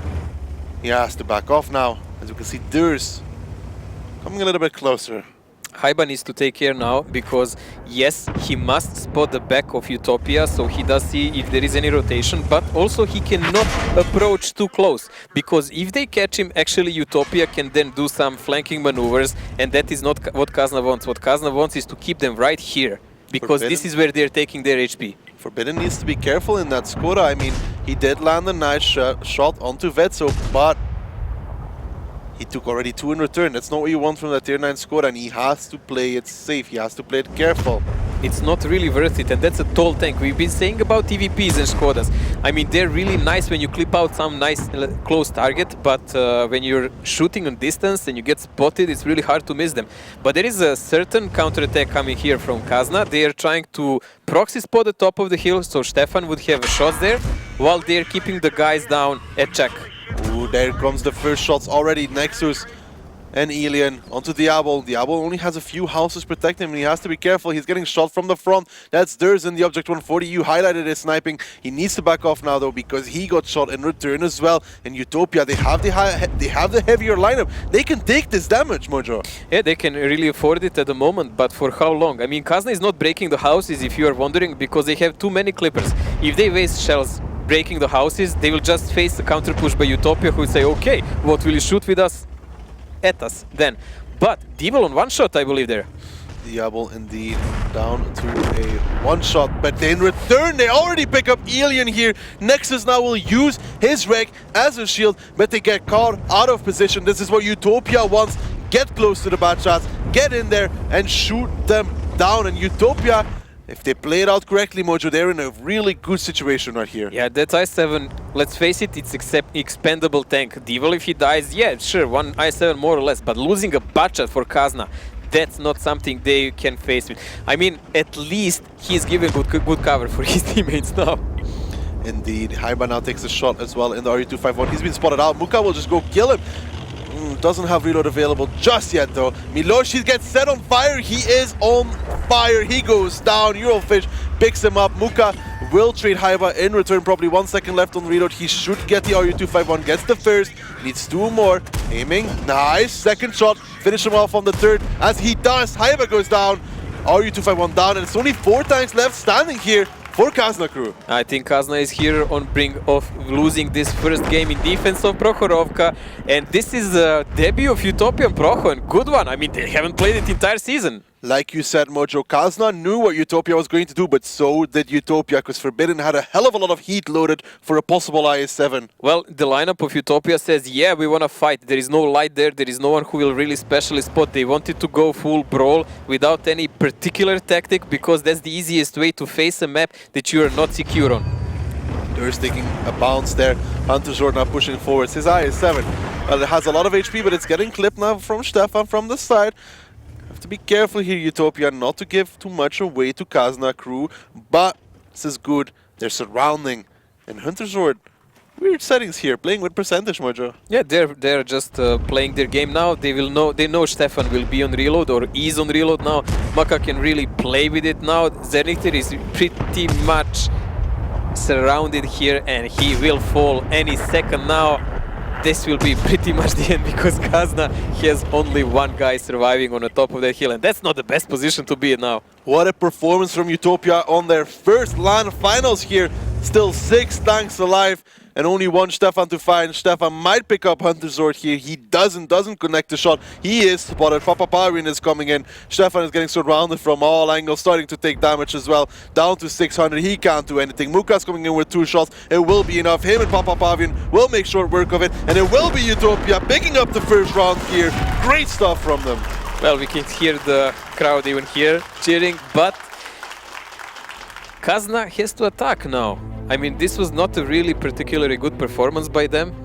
He has to back off now, as you can see Durs coming a little bit closer. Haiba needs to take care now, because yes, he must spot the back of Utopia, so he does see if there is any rotation, but also he cannot approach too close, because if they catch him, actually Utopia can then do some flanking maneuvers, and that is not what Kazna wants. What Kazna wants is to keep them right here, because this is where they're taking their HP. Forbidden needs to be careful in that Skoda. I mean, he did land a nice shot onto Vetso, but He took already 2 in return. That's not what you want from that tier 9 squad, and he has to play it safe. He has to play it careful. It's not really worth it, and that's a tall tank. We've been saying about TVPs and Skodas. I mean, they're really nice when you clip out some nice close target, but when you're shooting on distance and you get spotted, it's really hard to miss them. But there is a certain counter-attack coming here from Kazna. They are trying to proxy spot the top of the hill, so Stefan would have shots there, while they're keeping the guys down at check. Ooh, there comes the first shots already. Nexus and Elian onto Diablo. Diablo only has a few houses protecting him, and he has to be careful. He's getting shot from the front. That's Durs in the Object 140. You highlighted his sniping. He needs to back off now, though, because he got shot in return as well. And Utopia, they have the heavier lineup. They can take this damage, Mojo. Yeah, they can really afford it at the moment, but for how long? I mean, Kazna is not breaking the houses, if you are wondering, because they have too many clippers. If they waste shells breaking the houses, they will just face the counter push by Utopia, who will say, okay, what will you shoot with us? At us then. But Devil on one shot, I believe there. Diablo indeed down to a one shot, but in return they already pick up Elian here. Nexus now will use his wreck as a shield, but they get caught out of position. This is what Utopia wants. Get close to the bad shots, get in there and shoot them down. And Utopia, if they play it out correctly, Mojo, they're in a really good situation right here. Yeah, that i7, let's face it, it's expendable tank. Devil, if he dies, yeah, sure, one i7 more or less, but losing a butshot for Kazna, that's not something they can face with. I mean, at least he's giving good cover for his teammates now. Indeed, Haiba now takes a shot as well in the RU251. He's been spotted out. Muka will just go kill him. Doesn't have reload available just yet though. Miloshi gets set on fire. He is on fire. He goes down. Eurofish picks him up. Muka will trade Haiba in return. Probably 1 second left on reload. He should get the RU251. Gets the first. Needs 2 more. Aiming. Nice. Second shot. Finish him off on the third. As he does, Haiba goes down. RU251 down. And it's only 4 tanks left standing here for Kazna crew. I think Kazna is here on brink of losing this first game in defense of Prohorovka, and this is a debut of Utopia and Proho, and good one. I mean, they haven't played it entire season. Like you said, Mojo, Kazna knew what Utopia was going to do, but so did Utopia, because Forbidden had a hell of a lot of heat loaded for a possible IS-7. Well, the lineup of Utopia says, yeah, we want to fight. There is no light there. There is no one who will really specially spot. They wanted to go full brawl without any particular tactic, because that's the easiest way to face a map that you are not secure on. Durst taking a bounce there. Hunter Zord now pushing forwards. His IS-7. Well, it has a lot of HP, but it's getting clipped now from Stefan from the side. Have to be careful here, Utopia, not to give too much away to Kazna crew, but this is good. They're surrounding, and Hunter Zord, weird settings here, playing with percentage, Mojo. Yeah, they're just playing their game now. They know Stefan will be on reload or is on reload now. Maka can really play with it now. Zenithor is pretty much surrounded here, and he will fall any second now. This will be pretty much the end, because Kazna has only one guy surviving on the top of that hill, and that's not the best position to be in now. What a performance from Utopia on their first LAN finals here. Still 6 tanks alive and only 1 Stefan to find. Stefan might pick up Hunter Zord here. He doesn't connect the shot. He is spotted. Papaparian is coming in. Stefan is getting surrounded from all angles, starting to take damage as well. Down to 600. He can't do anything. Muka's coming in with 2 shots. It will be enough. Him and Papaparian will make short work of it. And it will be Utopia picking up the first round here. Great stuff from them. Well, we can hear the crowd even here cheering, but Kazna has to attack now. I mean, this was not a really particularly good performance by them.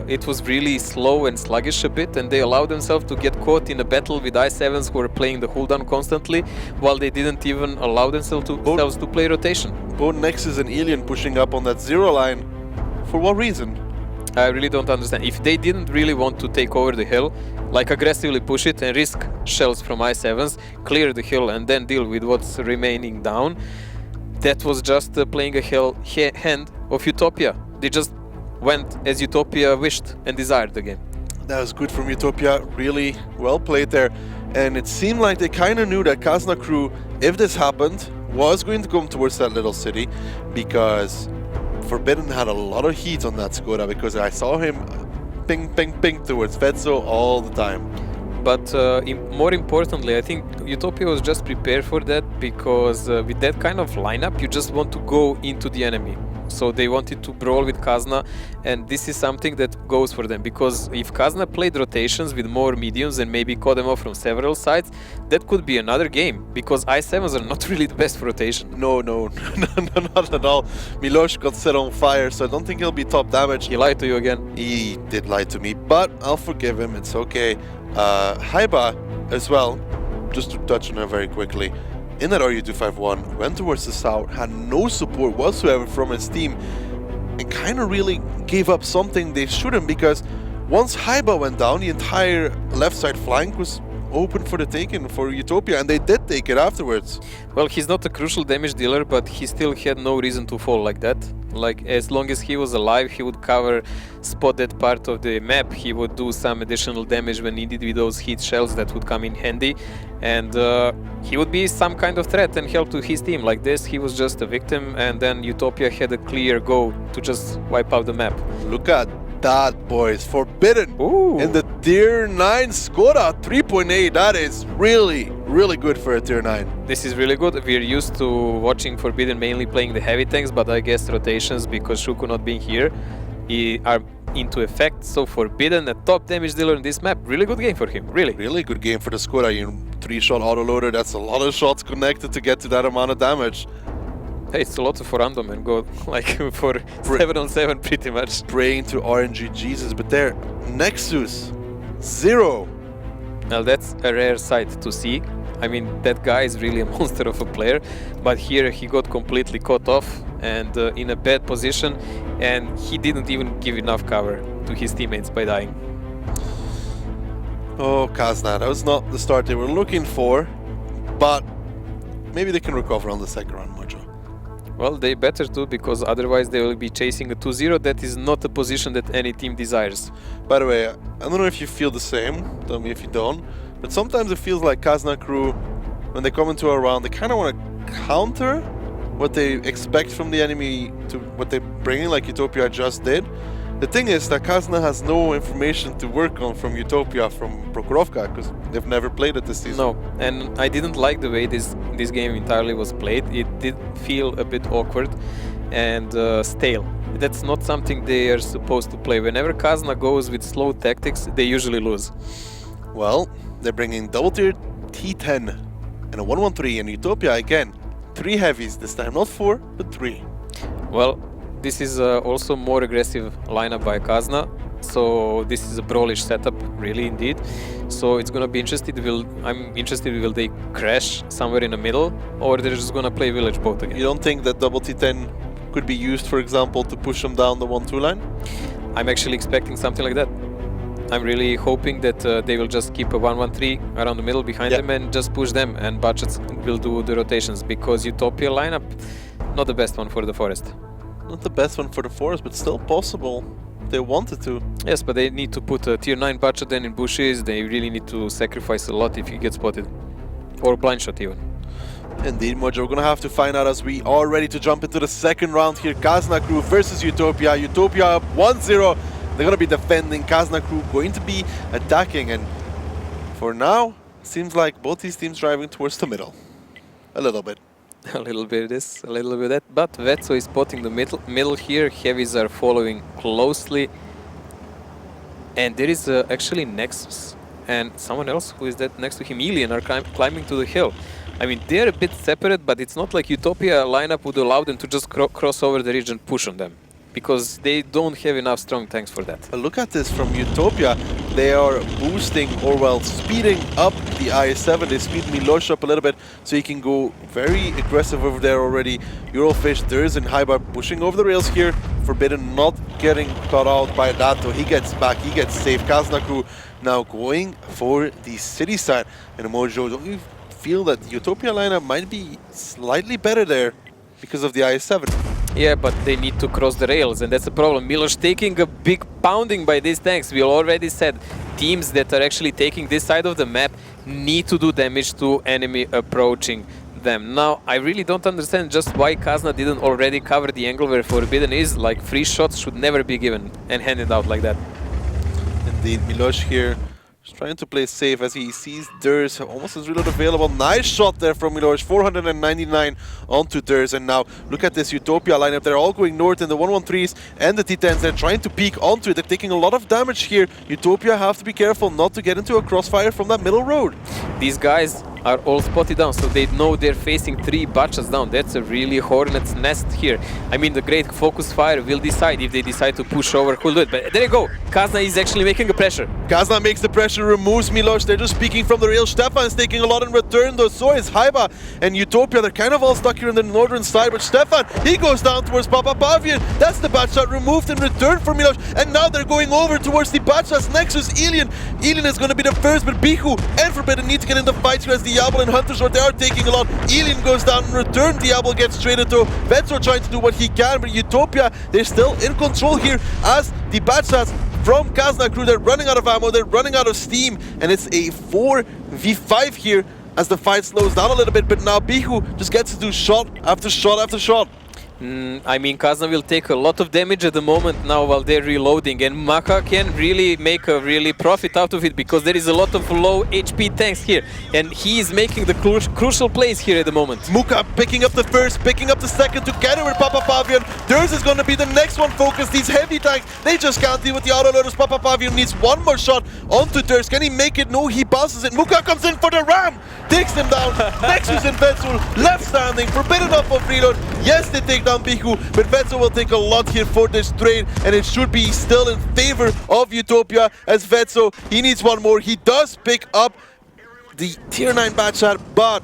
It was really slow and sluggish a bit, and they allowed themselves to get caught in a battle with i7s who were playing the cooldown constantly, while they didn't even allow themselves to play rotation. Both Nexus and Elian pushing up on that 0 line. For what reason? I really don't understand. If they didn't really want to take over the hill, like aggressively push it and risk shells from i7s, clear the hill and then deal with what's remaining down, that was just playing a hand of Utopia. They just went as Utopia wished and desired the game. That was good from Utopia, really well played there. And it seemed like they kind of knew that Kazna crew, if this happened, was going to come towards that little city, because Forbidden had a lot of heat on that Skoda, because I saw him ping, ping, ping towards Vetso all the time. But more importantly, I think Utopia was just prepared for that, because with that kind of lineup, you just want to go into the enemy. So they wanted to brawl with Kazna, and this is something that goes for them, because if Kazna played rotations with more mediums and maybe caught them off from several sides, that could be another game, because I7s are not really the best for rotation. No, not at all. Miloš got set on fire, so I don't think he'll be top damage. He lied to you again. He did lie to me, but I'll forgive him, it's okay. Haiba as well, just to touch on her very quickly. In that RU251, went towards the south, had no support whatsoever from his team, and kind of really gave up something they shouldn't, because once Haiba went down, the entire left side flank was open for the taking for Utopia, and they did take it afterwards. Well, he's not a crucial damage dealer, but he still had no reason to fall like that. Like, as long as he was alive, he would cover, spot that part of the map, he would do some additional damage when needed with those heat shells that would come in handy, and he would be some kind of threat and help to his team. Like this, he was just a victim, and then Utopia had a clear go to just wipe out the map. Look at that, boys. Forbidden. Ooh. In the tier 9 Skoda 3.8. That is really, really good for a tier 9. This is really good. We're used to watching Forbidden mainly playing the heavy tanks, but I guess rotations, because Shuko not being here, are into effect. So Forbidden, a top damage dealer in this map. Really good game for him, really. Really good game for the Skoda. 3-shot autoloader, that's a lot of shots connected to get to that amount of damage. Hey, it's a lot for random and go like for 7 on 7 pretty much. Praying to RNG Jesus, but there, Nexus, 0. Well, that's a rare sight to see. I mean, that guy is really a monster of a player, but here he got completely caught off and in a bad position, and he didn't even give enough cover to his teammates by dying. Oh, Kazna, that was not the start they were looking for, but maybe they can recover on the second round, Mojo. Well, they better do, because otherwise they will be chasing a 2-0. That is not a position that any team desires. By the way, I don't know if you feel the same, tell me if you don't, but sometimes it feels like Kazna crew, when they come into a round, they kind of want to counter what they expect from the enemy to what they're bringing, like Utopia just did. The thing is that Kazna has no information to work on from Utopia, from Prokhorovka, because they've never played it this season. No, and I didn't like the way this game entirely was played. It did feel a bit awkward and stale. That's not something they are supposed to play. Whenever Kazna goes with slow tactics, they usually lose. Well, they're bringing double tier T10 and a 113, and Utopia again, 3 heavies this time, not 4, but 3. Well, this is also more aggressive lineup by Kazna, so this is a brawlish setup, really indeed. So it's gonna be interesting. I'm interested, will they crash somewhere in the middle, or they're just gonna play village both again? You don't think that double T10 could be used, for example, to push them down the 1-2 line? I'm actually expecting something like that. I'm really hoping that they will just keep a 1-1-3 around the middle behind them and just push them, and Budgets will do the rotations, because Utopia lineup, not the best one for the Forest. Not the best one for the Forest, but still possible. They wanted to. Yes, but they need to put a tier 9 Budget then in bushes. They really need to sacrifice a lot if he gets spotted. Or blind shot even. Indeed, Mojo, we're gonna have to find out as we are ready to jump into the second round here. Kazna crew versus Utopia. Utopia up 1-0. They're gonna be defending. Kazna crew going to be attacking, and for now, seems like both these teams driving towards the middle. A little bit. A little bit of this, a little bit of that. But Vetso is spotting the middle here. Heavies are following closely. And there is actually Nexus and someone else who is that next to him. Alien are climbing to the hill. I mean, they're a bit separate, but it's not like Utopia lineup would allow them to just cross over the ridge and push on them, because they don't have enough strong tanks for that. But look at this from Utopia. They are boosting, or well, speeding up the IS-7. They speed Miloš up a little bit so he can go very aggressive over there already. Eurofish, Durs and Haiba pushing over the rails here. Forbidden not getting caught out by that, though. He gets back, he gets safe. Kaznaku now going for the city side. And Mojo, don't you feel that the Utopia lineup might be slightly better there because of the IS-7? Yeah, but they need to cross the rails, and that's the problem. Miloš taking a big pounding by these tanks. We already said teams that are actually taking this side of the map need to do damage to enemy approaching them. Now, I really don't understand just why Kazna didn't already cover the angle where Forbidden is. Like, free shots should never be given and handed out like that. Indeed, Miloš here Just trying to play safe as he sees Durs almost his reload available. Nice shot there from Miloš. 499 onto Durs. And now look at this Utopia lineup. They're all going north in the 113s and the T10s. They're trying to peek onto it. They're taking a lot of damage here. Utopia have to be careful not to get into a crossfire from that middle road. These guys are all spotted down, so they know they're facing 3 Bachas down. That's a really hornet's nest here. I mean, the great focus fire will decide if they decide to push over who'll do it. But there you go. Kazna is actually making a pressure. Kazna makes the pressure, removes Miloš. They're just peeking from the rail. Stefan is taking a lot in return, though. So is Haiba and Utopia. They're kind of all stuck here on the northern side. But Stefan, he goes down towards Papa Pavian. That's the bat shot removed in return for Miloš. And now they're going over towards the Bachas. Nexus, Ilian. Ilian is going to be the first, but Bihu and Forbidden need to get in the fight here as Diablo and Hunters, or they are taking a lot. Ilian goes down in return. Diablo gets traded to Vetso, trying to do what he can, but Utopia, they're still in control here as the Bachas from Kazna crew, they're running out of ammo, they're running out of steam, and it's a 4v5 here as the fight slows down a little bit, but now Bihu just gets to do shot after shot after shot. I mean, Kazna will take a lot of damage at the moment now while they're reloading, and Maka can really make a really profit out of it because there is a lot of low HP tanks here, and he is making the crucial plays here at the moment. Muka picking up the first, picking up the second together with Papa Pavian. Durs is going to be the next one focused. These heavy tanks, they just can't deal with the autoloaders. Papa Pavian needs one more shot onto Durs. Can he make it? No, he bounces it. Muka comes in for the ram, takes him down. Nexus and Vetsul left standing, forbidden off of reload. Yes, they take down Bihu, but Vetsul will take a lot here for this trade, and it should be still in favor of Utopia as Vetsul, he needs one more. He does pick up the tier 9 bad shot, but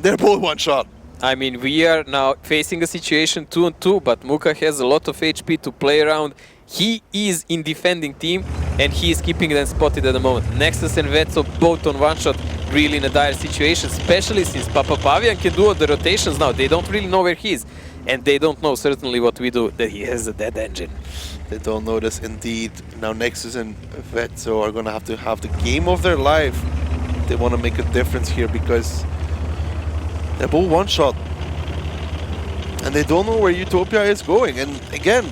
they're both one shot. I mean, we are now facing a situation 2-on-2, but Muka has a lot of HP to play around. He is in defending team, and he is keeping them spotted at the moment. Nexus and Vetso both on one shot, really in a dire situation, especially since Papa Pavian can do all the rotations now. They don't really know where he is, and they don't know certainly what we do, that he has a dead engine. They don't know this indeed. Now Nexus and Vetso are going to have the game of their life. They want to make a difference here because they're both one shot. And they don't know where Utopia is going. And again,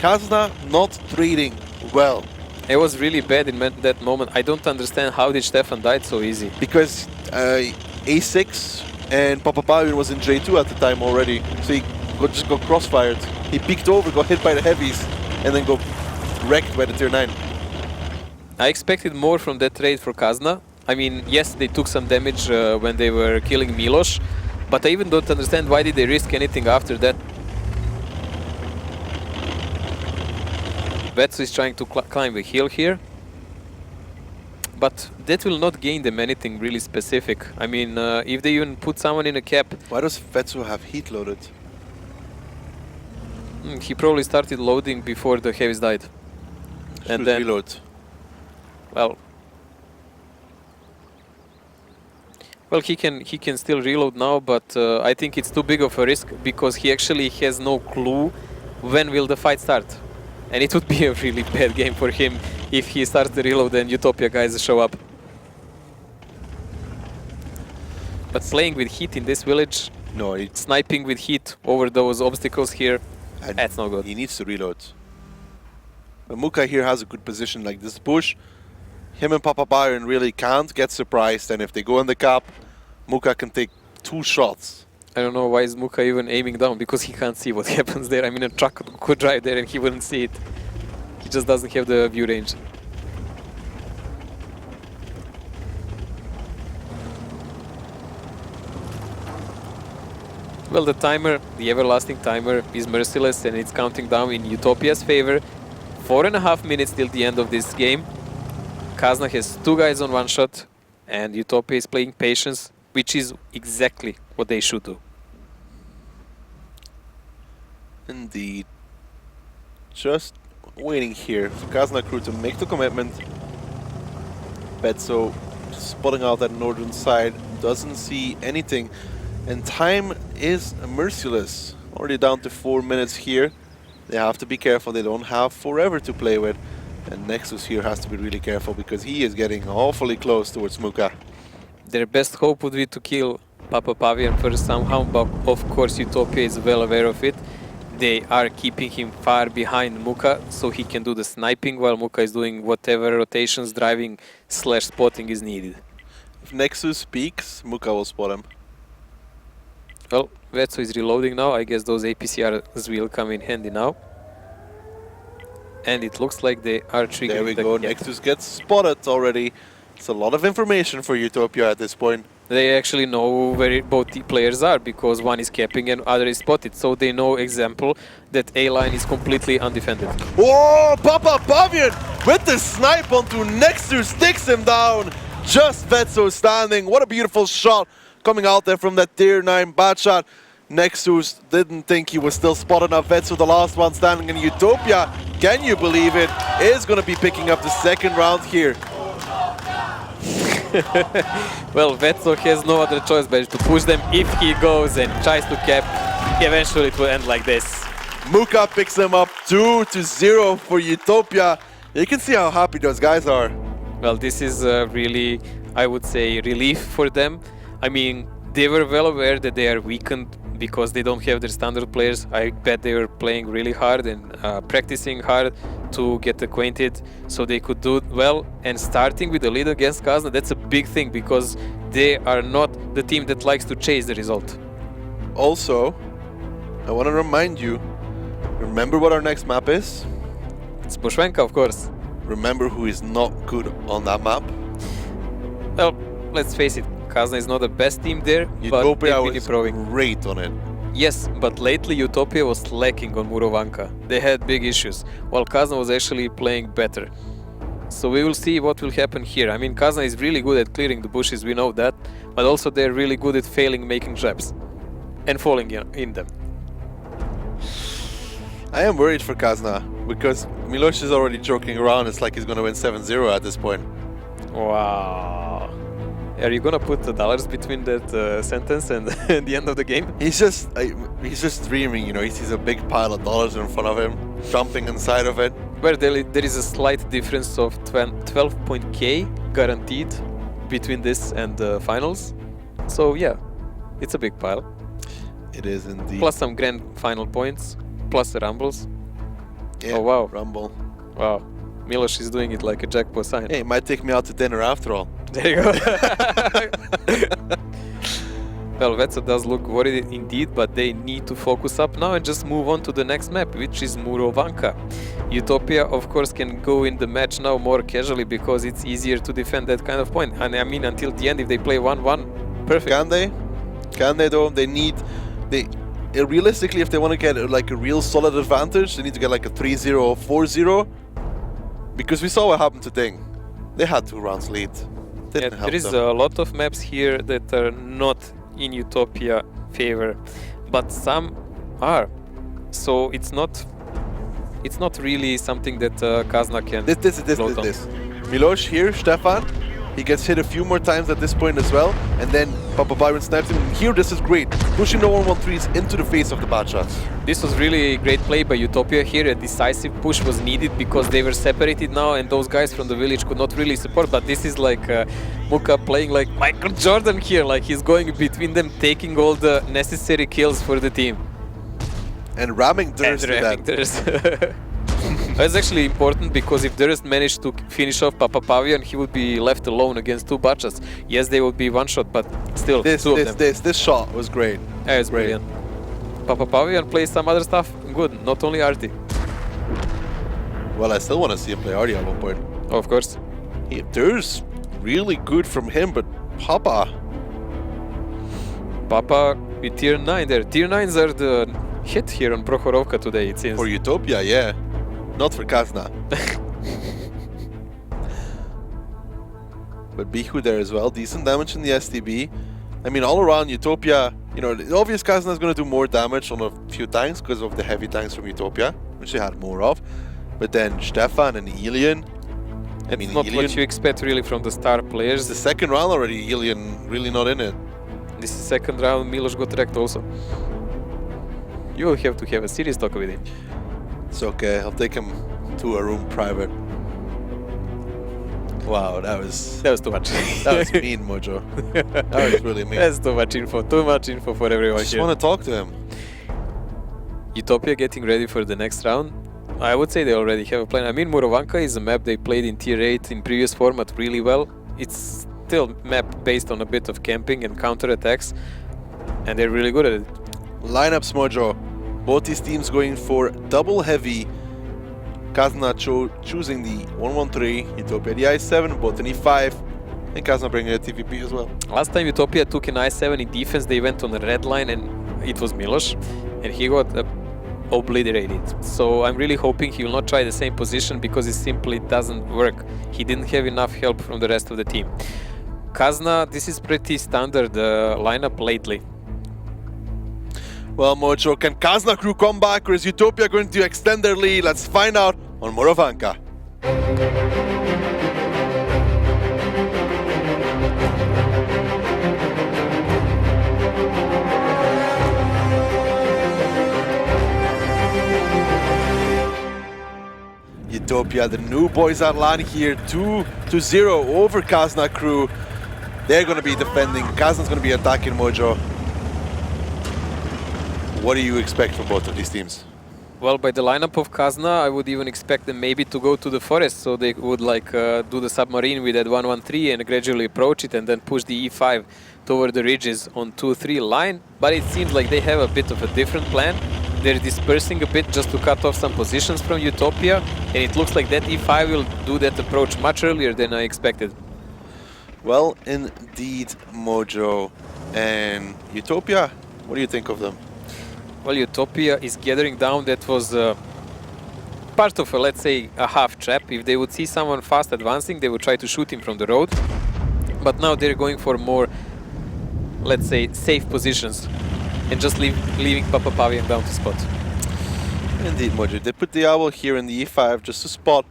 Kazna not trading well. It was really bad in that moment. I don't understand how did Stefan died so easy. Because A6 and Papa Pavian was in J2 at the time already. So he just got crossfired. He peeked over, got hit by the heavies, and then got wrecked by the tier 9. I expected more from that trade for Kazna. I mean, yes, they took some damage when they were killing Miloš, but I even don't understand why did they risk anything after that. Vetsu is trying to climb a hill here, but that will not gain them anything really specific. I mean, if they even put someone in a cap... Why does Vetsu have heat loaded? He probably started loading before the heavies died. And then reload. Well, he can still reload now, but I think it's too big of a risk because he actually has no clue when will the fight start. And it would be a really bad game for him if he starts the reload and Utopia guys show up. But playing with heat in this village, sniping with heat over those obstacles here, that's not good. He needs to reload. But Muka here has a good position like this push. Him and Papa Byron really can't get surprised, and if they go in the cap, Muka can take 2 shots. I don't know why is Muka even aiming down, because he can't see what happens there. I mean, a truck could drive there and he wouldn't see it. He just doesn't have the view range. Well, the timer, the everlasting timer, is merciless and it's counting down in Utopia's favor. 4.5 minutes till the end of this game. Kazna has 2 guys on one shot and Utopia is playing patience, which is exactly what they should do. Indeed. Just waiting here for Kazna crew to make the commitment. Betso spotting out that northern side, doesn't see anything. And time is merciless. Already down to 4 minutes here. They have to be careful, they don't have forever to play with. And Nexus here has to be really careful because he is getting awfully close towards Muka. Their best hope would be to kill Papa Pavian first somehow, but of course Utopia is well aware of it. they are keeping him far behind Muka, so he can do the sniping while Muka is doing whatever rotations, driving / spotting is needed. If Nexus peeks, Muka will spot him. Well, Vetso is reloading now. I guess those APCRs will come in handy now. And it looks like they are triggering. There we go. Nexus gets spotted already. It's a lot of information for Utopia at this point. They actually know where both the players are because one is capping and other is spotted. So they know, example, that A line is completely undefended. Whoa! Papa Pavian with the snipe onto Nexus, takes him down. Just Vetso standing. What a beautiful shot coming out there from that tier 9 bad shot. Nexus didn't think he was still spotted enough. Vetso, the last one standing in Utopia, can you believe it, is going to be picking up the second round here. Well, Vetso has no other choice but to push them. If he goes and tries to cap, eventually it will end like this. Muka picks them up 2-0 for Utopia. You can see how happy those guys are. Well, this is really, I would say, relief for them. I mean, they were well aware that they are weakened because they don't have their standard players. I bet they were playing really hard and practicing hard to get acquainted so they could do well. And starting with the lead against Kazna, that's a big thing because they are not the team that likes to chase the result. Also, I want to remind you, remember what our next map is? It's Bushwenka, of course. Remember who is not good on that map? Well, let's face it, Kazna is not the best team there, Utopia but they've been was improving. great on it. Yes, but lately Utopia was lacking on Murovanka. They had big issues, while Kazna was actually playing better. So we will see what will happen here. I mean, Kazna is really good at clearing the bushes, we know that, but also they're really good at failing making traps and falling in them. I am worried for Kazna because Miloš is already joking around. It's like he's going to win 7-0 at this point. Wow. Are you gonna put the dollars between that sentence and the end of the game? He's just dreaming, you know. He sees a big pile of dollars in front of him, jumping inside of it. Where there is a slight difference of 12.k guaranteed between this and the finals. So yeah, it's a big pile. It is indeed. Plus some grand final points, plus the rumbles. Yeah, oh wow. Rumble. Wow. Miloš is doing it like a jackpot sign. Hey, it might take me out to dinner after all. There you go. Well, Vetso does look worried indeed, but they need to focus up now and just move on to the next map, which is Murovanka. Utopia, of course, can go in the match now more casually because it's easier to defend that kind of point. And I mean, until the end, if they play 1-1, perfect. Can they? Can they though? They need... realistically, if they want to get like a real solid advantage, they need to get like a 3-0 or 4-0. Because we saw what happened to Ding. They had 2 rounds lead. Yeah, there is a lot of maps here that are not in Utopia favor, but some are. So it's not really something that Kazna can float on. Miloš here, Stefan. He gets hit a few more times at this point as well, and then Papa Byron snipes him. And here, this is great, pushing the 1-1-3s into the face of the bad shots. This was really great play by Utopia here. A decisive push was needed because they were separated now, and those guys from the village could not really support. But this is like Muka playing like Michael Jordan here, like he's going between them, taking all the necessary kills for the team. And ramming Durst to that. That's actually important because if Durst managed to finish off Papa Pavian, he would be left alone against 2 bachas. Yes, they would be one shot, but still, this shot was great. Yeah, it's brilliant. Papa Pavian plays some other stuff good, not only Arti. Well, I still want to see him play Arti at one point. Oh, of course. Durst really good from him, but Papa with tier 9 there. Tier 9s are the hit here on Prokhorovka today, it seems. For Utopia, yeah. Not for Kazna. But Bihu there as well. Decent damage in the STB. I mean, all around Utopia, you know, the obvious Kazna is going to do more damage on a few tanks because of the heavy tanks from Utopia, which they had more of. But then Stefan and Ilian. It's not what you expect really from the star players. The second round already, Ilian really not in it. This is second round, Miloš got wrecked also. You will have to have a serious talk with him. It's okay, I'll take him to a room private. Wow, that was too much. That was mean, Mojo. That was really mean. That's too much info for everyone. I just want to talk to him. Utopia getting ready for the next round. I would say they already have a plan. I mean, Murovanka is a map they played in Tier 8 in previous format really well. It's still a map based on a bit of camping and counter-attacks, and they're really good at it. Lineups, Mojo. Both these teams going for double heavy. Kazna choosing the 1-1-3, Utopia the i7, both an e5, and Kazna bringing a TVP as well. Last time Utopia took an i7 in defense, they went on the red line and it was Miloš, and he got obliterated. So I'm really hoping he will not try the same position because it simply doesn't work. He didn't have enough help from the rest of the team. Kazna, this is pretty standard lineup lately. Well, Mojo, can Kazna crew come back or is Utopia going to extend their lead? Let's find out on Murovanka. Utopia, the new boys at line here, 2-0 over Kazna crew. They're going to be defending, Kazna's going to be attacking, Mojo. What do you expect from both of these teams? Well, by the lineup of Kazna, I would even expect them maybe to go to the forest, so they would like do the submarine with that 1-1-3 and gradually approach it and then push the e5 toward the ridges on 2-3 line. But it seems like they have a bit of a different plan. They're dispersing a bit just to cut off some positions from Utopia, and it looks like that e5 will do that approach much earlier than I expected. Well, indeed, Mojo. And Utopia, what do you think of them? Well, Utopia is gathering down. That was part of, let's say, a half trap. If they would see someone fast advancing, they would try to shoot him from the road. But now they're going for more, let's say, safe positions and just leaving Papa Pavian down to spot. Indeed, Mojo. They put the owl here in the e5 just to spot.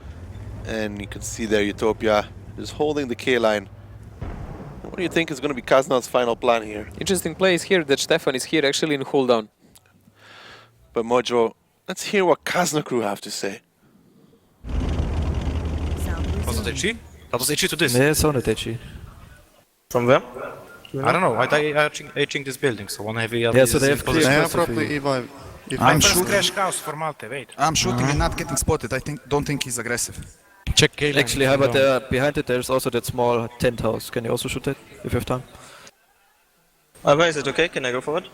And you can see there Utopia is holding the K line. What do you think is going to be Kazna's final plan here? Interesting play is here that Stefan is here actually in hold down. But Mojo, let's hear what Kazna crew have to say. Was it HE? That was HE to this? Yeah, sounded HE. From where? I don't know. I Hing this building, so one heavy. Yeah, so they have clear. Yeah, probably if I'm first shooting. crash house for Malte, wait. I'm shooting and not getting spotted. Don't think he's aggressive. Check K-line. Actually, but behind it there's also that small tent house. Can you also shoot that if you have time? Alba, is it okay? Can I go forward?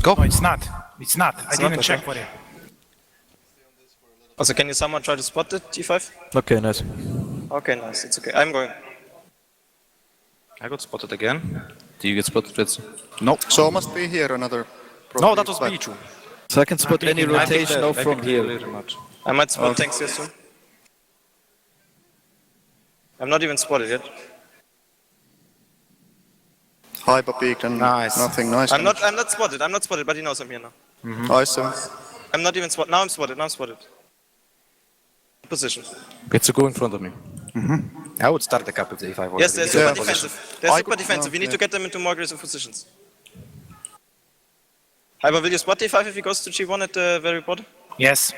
Go. No, it's not. It's not. I It's didn't not, check okay. for it. Also, can you someone try to spot the T5? Okay, nice. Okay, nice. It's okay. I'm going. I got spotted again. Do you get spotted, Ritz? No. So must be here another. No, that was Pichu. So I can spot any rotation now from here. I might spot tanks here soon. I'm not even spotted yet. Hyper peaked and nothing nice. I'm not spotted. I'm not spotted, but he knows I'm here now. I see. I'm not even spotted. Now I'm spotted. Now I'm spotted. Position. It's a go in front of me. I would start the cap if if I were. Yes, they're super defensive. They're super defensive. We need to get them into more aggressive positions. Hyper, will you spot T5 if he goes to G1 at the very bottom? Yes.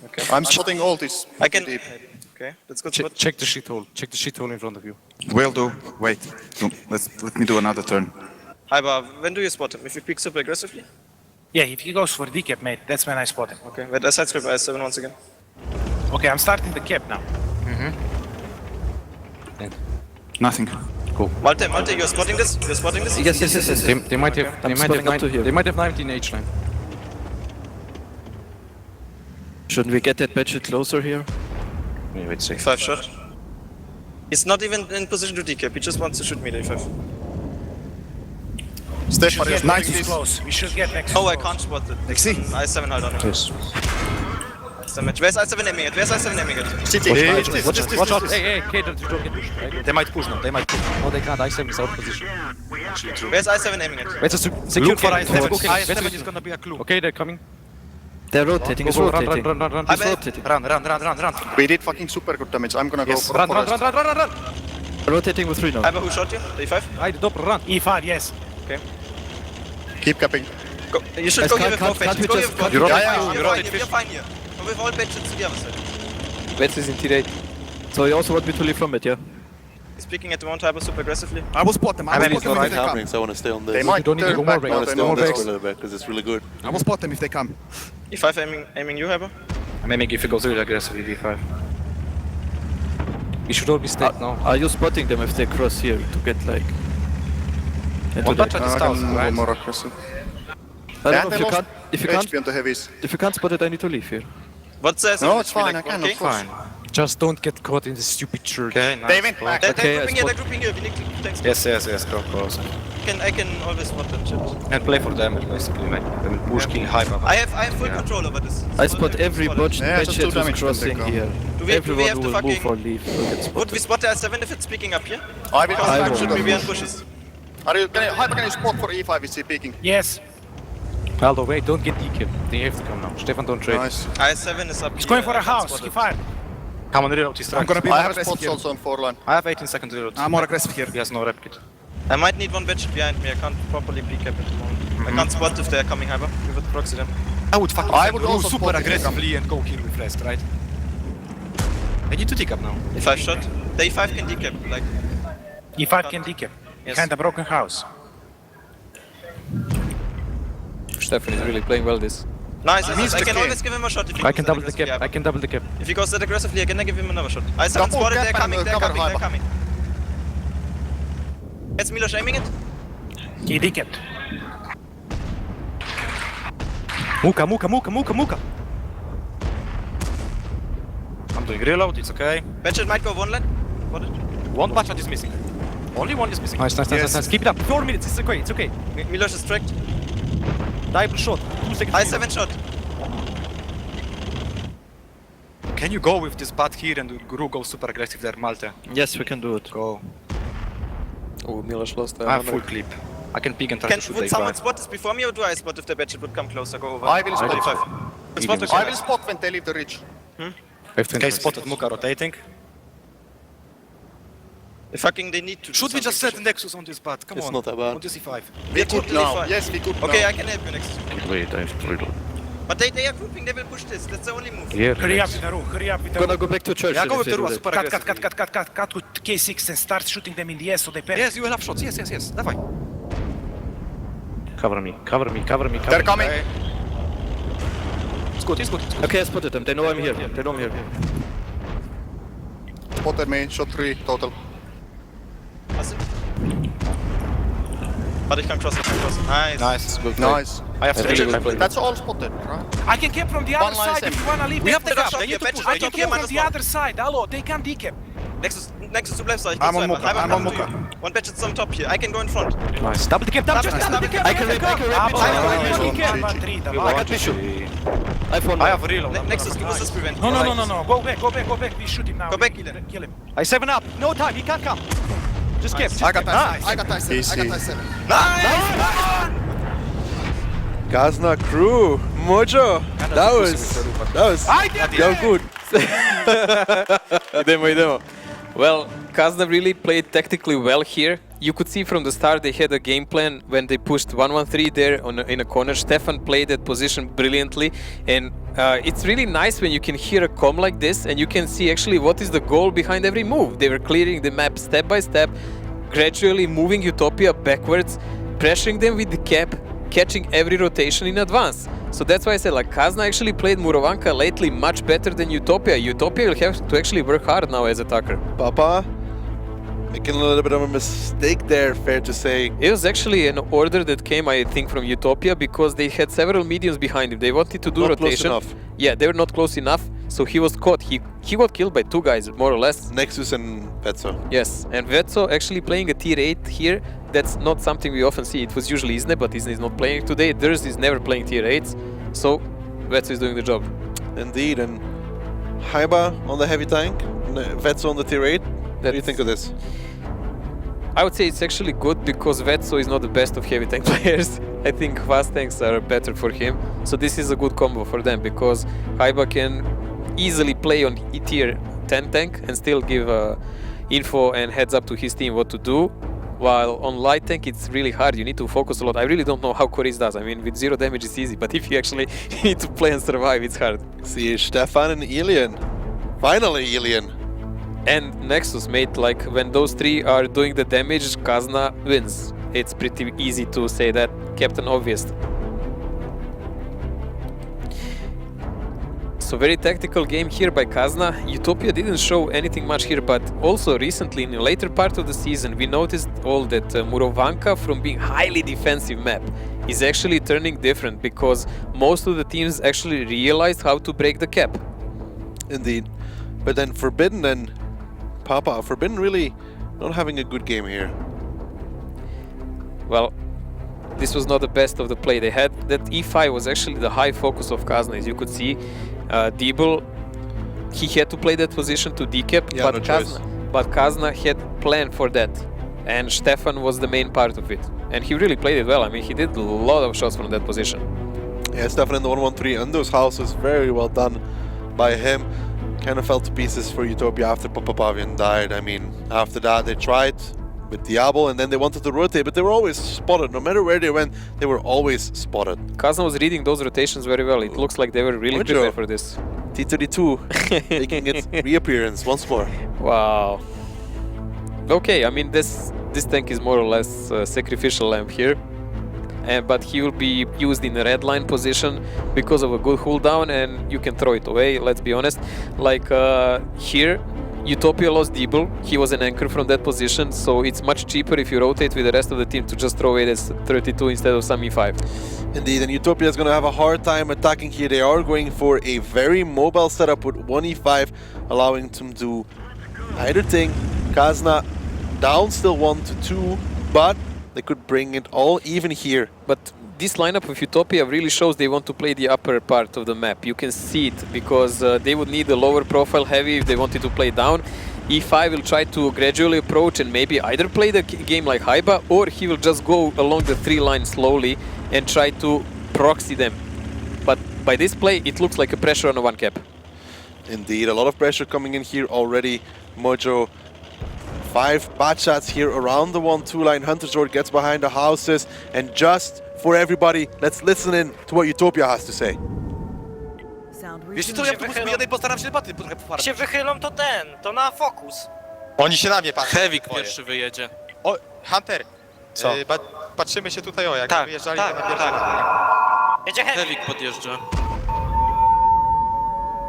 Okay. I'm spotting all this. I can. Okay, let's go. Check the shithole. Check the shithole in front of you. Will do. Wait. Let me do another turn. Hyper, when do you spot him? If he peeks super aggressively? Yeah, if he goes for decap, mate, that's when I spot him. Okay, wait, I side script I7 once again. Okay, I'm starting the cap now. Nothing. Cool. Malte, you're spotting this? You're spotting this? Yes. They might have 19 H line. Shouldn't we get that badge closer here? Yeah, let's see. 5 shot. He's not even in position to decap, he just wants to shoot me the 5. Stefan is Nice nice. close. We should get next. Oh, I can't spot it. I7 hold on. Yes. Damage. Where's I7 aiming at? Where's I7 aiming at? Watch out. Hey, don't get pushed. Right? They might push now. No, they can't. I7 is out of position. Where's I7 aiming at? Wait, secure Look for I7. I7. I7 is gonna be a clue. Okay, they're coming. They're rotating. He's rotating. Run. He's rotating. Run. We did fucking super good damage. I'm gonna go for Run. Rotating with 3 now. Hyper, who shot you? The E5? I the doppler, run. E5, yes. Okay. Keep capping. Go. You should Guys, go here with 4 can't pages. we Go here just- with 4 You rotate pages. fish. You're fine here. We're fine here. Go with all pages to the other side. Betts is in Tier 8. So you also want me to leave from it, yeah? He's peeking at the Mount Hyper super aggressively. I will spot them. I will spot them if they happening, come. so I want to stay on this. They might don't need to turn go back more now. I want to They stay on don't this know. for a little bit because it's really good. I will spot them if they come. E5 aiming you, Hyper. I'm aiming if he goes really aggressively, D5. We should all be stacked now. Are you spotting them if they cross here to get like... One touch at the stars, right? More aggressive. I don't know if you can't... HP on the heavies. If you can't spot it, I need to leave here. What's the No, it's fine. I can, of course. Just don't get caught in this stupid church. Okay, nice. They went back. They're Okay, grouping I here, they're spot- grouping here. We need to tanks. Yes, go close. I can always spot them chips. And play for damage, basically, like, they will push, kill, hyper. I have full control over this. I spot every bot Yeah, just budget do who's damage crossing when they here. Do we have Everyone to who will fucking... move or leave will get Would spotted. we spot the S7 if it's peeking up here? I will. Because I should will. we be on pushes? Hyper, can you spot for E5 is he peeking? Yes! Aldo, wait, don't get DK. They have to come now. Stefan, don't trade. Nice. I7 is up He's here. going for a I can't house. spot He it. fired. Come on, reload his I'm gonna be I more have aggressive spots here. also on 4 line. I have 18 seconds to reload. I'm more aggressive here. He has no rep kit. I might need one badge behind me. I can't properly peek up at the moment. I can't spot if they're coming Hyper. We would proxy them. I would fucking I would move also super spot if they aggressively and go kill with rest, right? I need to take up now. E5 shot. The E5 can decap. Like, E5 can decap. Yes. Behind a broken house. Stefan is really playing well this. nice. He's I the can king. always give him a shot if he I goes can that double the aggressively, cap. Hyper. I can double the cap. If he goes that aggressively, I can give him another shot. I Double spotted. They're cap and coming. They're cover coming. They're Hyper. coming. Is Milos aiming it? He decapped. Muka. I'm doing reload, it's okay. Badge might go one line. What it? One patch is missing. Only one is missing. Nice. Keep it up. 4 minutes, it's okay. Milos is tracked. Double shot. 2 seconds. I7 shot. Can you go with this bat here and Guru go super aggressive there, Malte? Yes, we can do it. Go. Oh, Milos lost I have full clip. I can peek and try to shoot Would the someone A5. spot this before me or do I spot if the badge would come closer? Go over. I will spot. E5. Spot the I will spot when they leave the ridge. Okay, spotted Muka rotating. Fucking they need to. Should we just set Nexus on this bat? Come It's on. not that bad. On this E5. We could now. Yes, we could Okay, now. I can help you next. Wait, I have to reload. But they are grouping, they will push this. That's the only move. Here. Hurry up with the room. Hurry up with the Gonna room. go back to church. Yeah, go if with they the do Rua, that. super aggressive. Cut with K6 and start shooting them in the S so they panic. Yes, you will have shots. Yes. Давай. Cover me. They're coming. It's good. Okay, I spotted them. They know I'm here. Spotted me. Shot 3 total. But ich kann crossen. Nice. Nice. I have to Really good play. That's all spotted, right? I can cap from the other line side is if you wanna leave. We have them. the rush. They need to push. I can cap from the other side. Hello, they can decap. Nexus, du bleibst da. Ich I'm geh on zu Muka, Hyper. I'm on Muka. One badge is on top here. I can go in front. Nice. Double the cap. Double the cap. I can rip I got vision. I found I have reload. Nexus, du musst es preventen. No. Go back. We shoot him now. Go back, Kill him. I 7 up. No time. He can't come. Just cap. I got that. I got that 7. Gazna crew, Mojo. That was good. Idemo. Well, Kazna really played tactically well here. You could see from the start they had a game plan when they pushed 1-1-3 there in a corner. Stefan played that position brilliantly, and it's really nice when you can hear a comm like this and you can see actually what is the goal behind every move. They were clearing the map step by step, gradually moving Utopia backwards, pressuring them with the cap, catching every rotation in advance. So that's why I said like Kazna actually played Murovanka lately much better than Utopia. Utopia will have to actually work hard now as attacker. Papa, making a little bit of a mistake there, fair to say. It was actually an order that came, I think, from Utopia because they had several mediums behind him. They wanted to do Not rotation. close enough. Yeah, they were not close enough, so he was caught. He got killed by 2 guys, more or less. Nexus and Vetso. Yes, and Vetso actually playing a tier 8 here. That's not something we often see. It was usually Isne, but Isne is not playing today. Durs is never playing tier 8s, so Vetso is doing the job. Indeed, and Haiba on the heavy tank, Vetso on the tier 8. What do you think of this? I would say it's actually good because Vetso is not the best of heavy tank players. I think fast tanks are better for him. So this is a good combo for them because Haiba can easily play on tier 10 tank and still give info and heads up to his team what to do. While on light tank it's really hard, you need to focus a lot. I really don't know how Coris does. I mean, with 0 damage it's easy, but if you actually need to play and survive, it's hard. See Stefan and Ilian. Finally, Ilian. and Nexus, mate. Like when those three are doing the damage, Kazna wins. It's pretty easy to say that, Captain Obvious. So very tactical game here by Kazna. Utopia didn't show anything much here, but also recently in the later part of the season we noticed all that Murovanka, from being highly defensive map, is actually turning different because most of the teams actually realized how to break the cap. Indeed. But then Forbidden and Papa, Forbidden really not having a good game here. Well, this was not the best of the play. They had that E5 was actually the high focus of Kazna, as you could see. Dibble, he had to play that position to decap, yeah, but Kazna had planned for that, and Stefan was the main part of it. And he really played it well. I mean, he did a lot of shots from that position. Yeah, Stefan in the 1-1-3 on those houses, very well done by him. Kind of fell to pieces for Utopia after Papapavian died. I mean, after that they tried with Diablo and then they wanted to rotate, but they were always spotted. No matter where they went, they were always spotted. Kazna was reading those rotations very well. It looks like they were really prepared for this. T32 making its reappearance once more. Wow. Okay, I mean this tank is more or less a sacrificial lamp here. But he will be used in a red line position because of a good cooldown, and you can throw it away, let's be honest. Like here, Utopia lost Dibble, he was an anchor from that position, so it's much cheaper if you rotate with the rest of the team to just throw it as 32 instead of some E5. Indeed, and Utopia is going to have a hard time attacking here. They are going for a very mobile setup with one E5, allowing them to either thing. Kazna down still 1-2, but they could bring it all even here. But this lineup of Utopia really shows they want to play the upper part of the map. You can see it because they would need a lower profile heavy if they wanted to play down. E5 will try to gradually approach and maybe either play the game like Haiba, or he will just go along the 3 lines slowly and try to proxy them. But by this play, it looks like a pressure on a 1 cap. Indeed, a lot of pressure coming in here already. Mojo, 5 bad shots here around the 1-2 line. Hunter Sword gets behind the houses, and just for everybody, let's listen in to what Utopia has to say. Jeśli to ja tu musimy jeden postaram się baty Jak się wychylą, to na fokus. Oni się na mnie patrzą. Heavy pierwszy wyjedzie. O, Hunter! Co? Patrzymy się tutaj, jak Tak, wyjeżdżali tak, na pierwszy tak. raz. Jedzie Heavy. Heavy podjeżdża.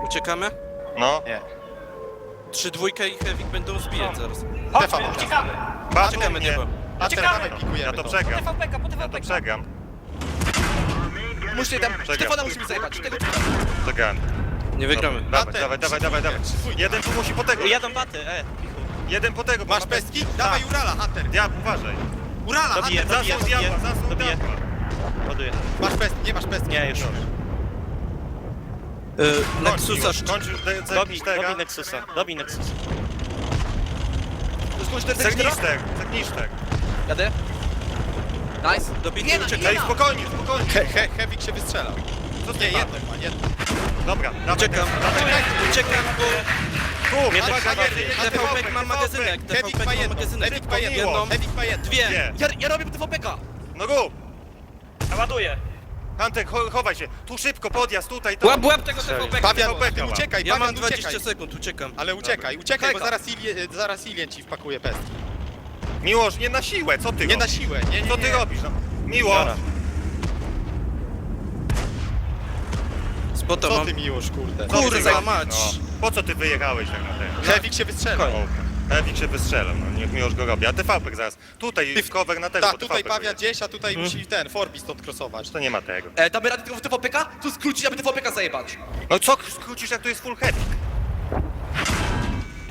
Uciekamy? No. Nie. 3-2 i Heavy będą zbijać zaraz. Chodźmy, uciekamy. Uciekamy, nie ma. Hunter, dawaj, pikujemy Ja to to. przegram. TVP-ka, po Ja to TVP-ka. przegram. Musimy tam, Stefana musimy zajebać. Przegram. Nie wygramy. Dawaj. Jeden tu musi po tego. Jadą baty, Jeden po tego. Masz pestki? Dawaj Urala, Hunter. Diabł, uważaj. Urala, Dobiję, Hunter. dobiję, Zasłon diabła, zasłon dobiję. diabła. Ładuję. Masz pestki, nie masz pestki. Nie, już. Nexusa. Kończysz Dobij Nexusa, dobij Nexusa. Zagnisztek. Jadę. Nice. Dobity, Ej, uciekaj. spokojnie. Heavy się wystrzelał. Nie, jedno ma, jedno. Dobra, Uciekam, bo... Tu, Mnie uwaga, TVP ma magazynek, TVP ma magazynek. Jedną, dwie. Ja robię TVP-ka. No rób. Ładuję. Hunter, chowaj się. Tu szybko, podjazd, tutaj. Łap tego TVP. Pawian, ty uciekaj, Ja mam Pawian, 20 uciekaj. sekund, uciekam. Ale uciekaj, bo zaraz Ilien ci wpakuje pestki. Miłosz, nie na siłę, co ty Nie robisz? na siłę, nie. Co ty robisz? No? Miłosz. Spota Co mam. ty Miłosz, kurde. Kurwa mać. No. Po co ty wyjechałeś tak na ten? Heavy się wystrzelał. Ewik się wystrzelał, no niech Miłosz go robi. A TVP zaraz. Tutaj cover na tego. Tak, tutaj Pawian gdzieś, a tutaj musi ten Forbi stąd crossować. To nie ma tego. Damy radę tego w TVP-ka? Tu skrócić, aby TVP-ka zajebać. No co skrócisz, jak tu jest full heavy?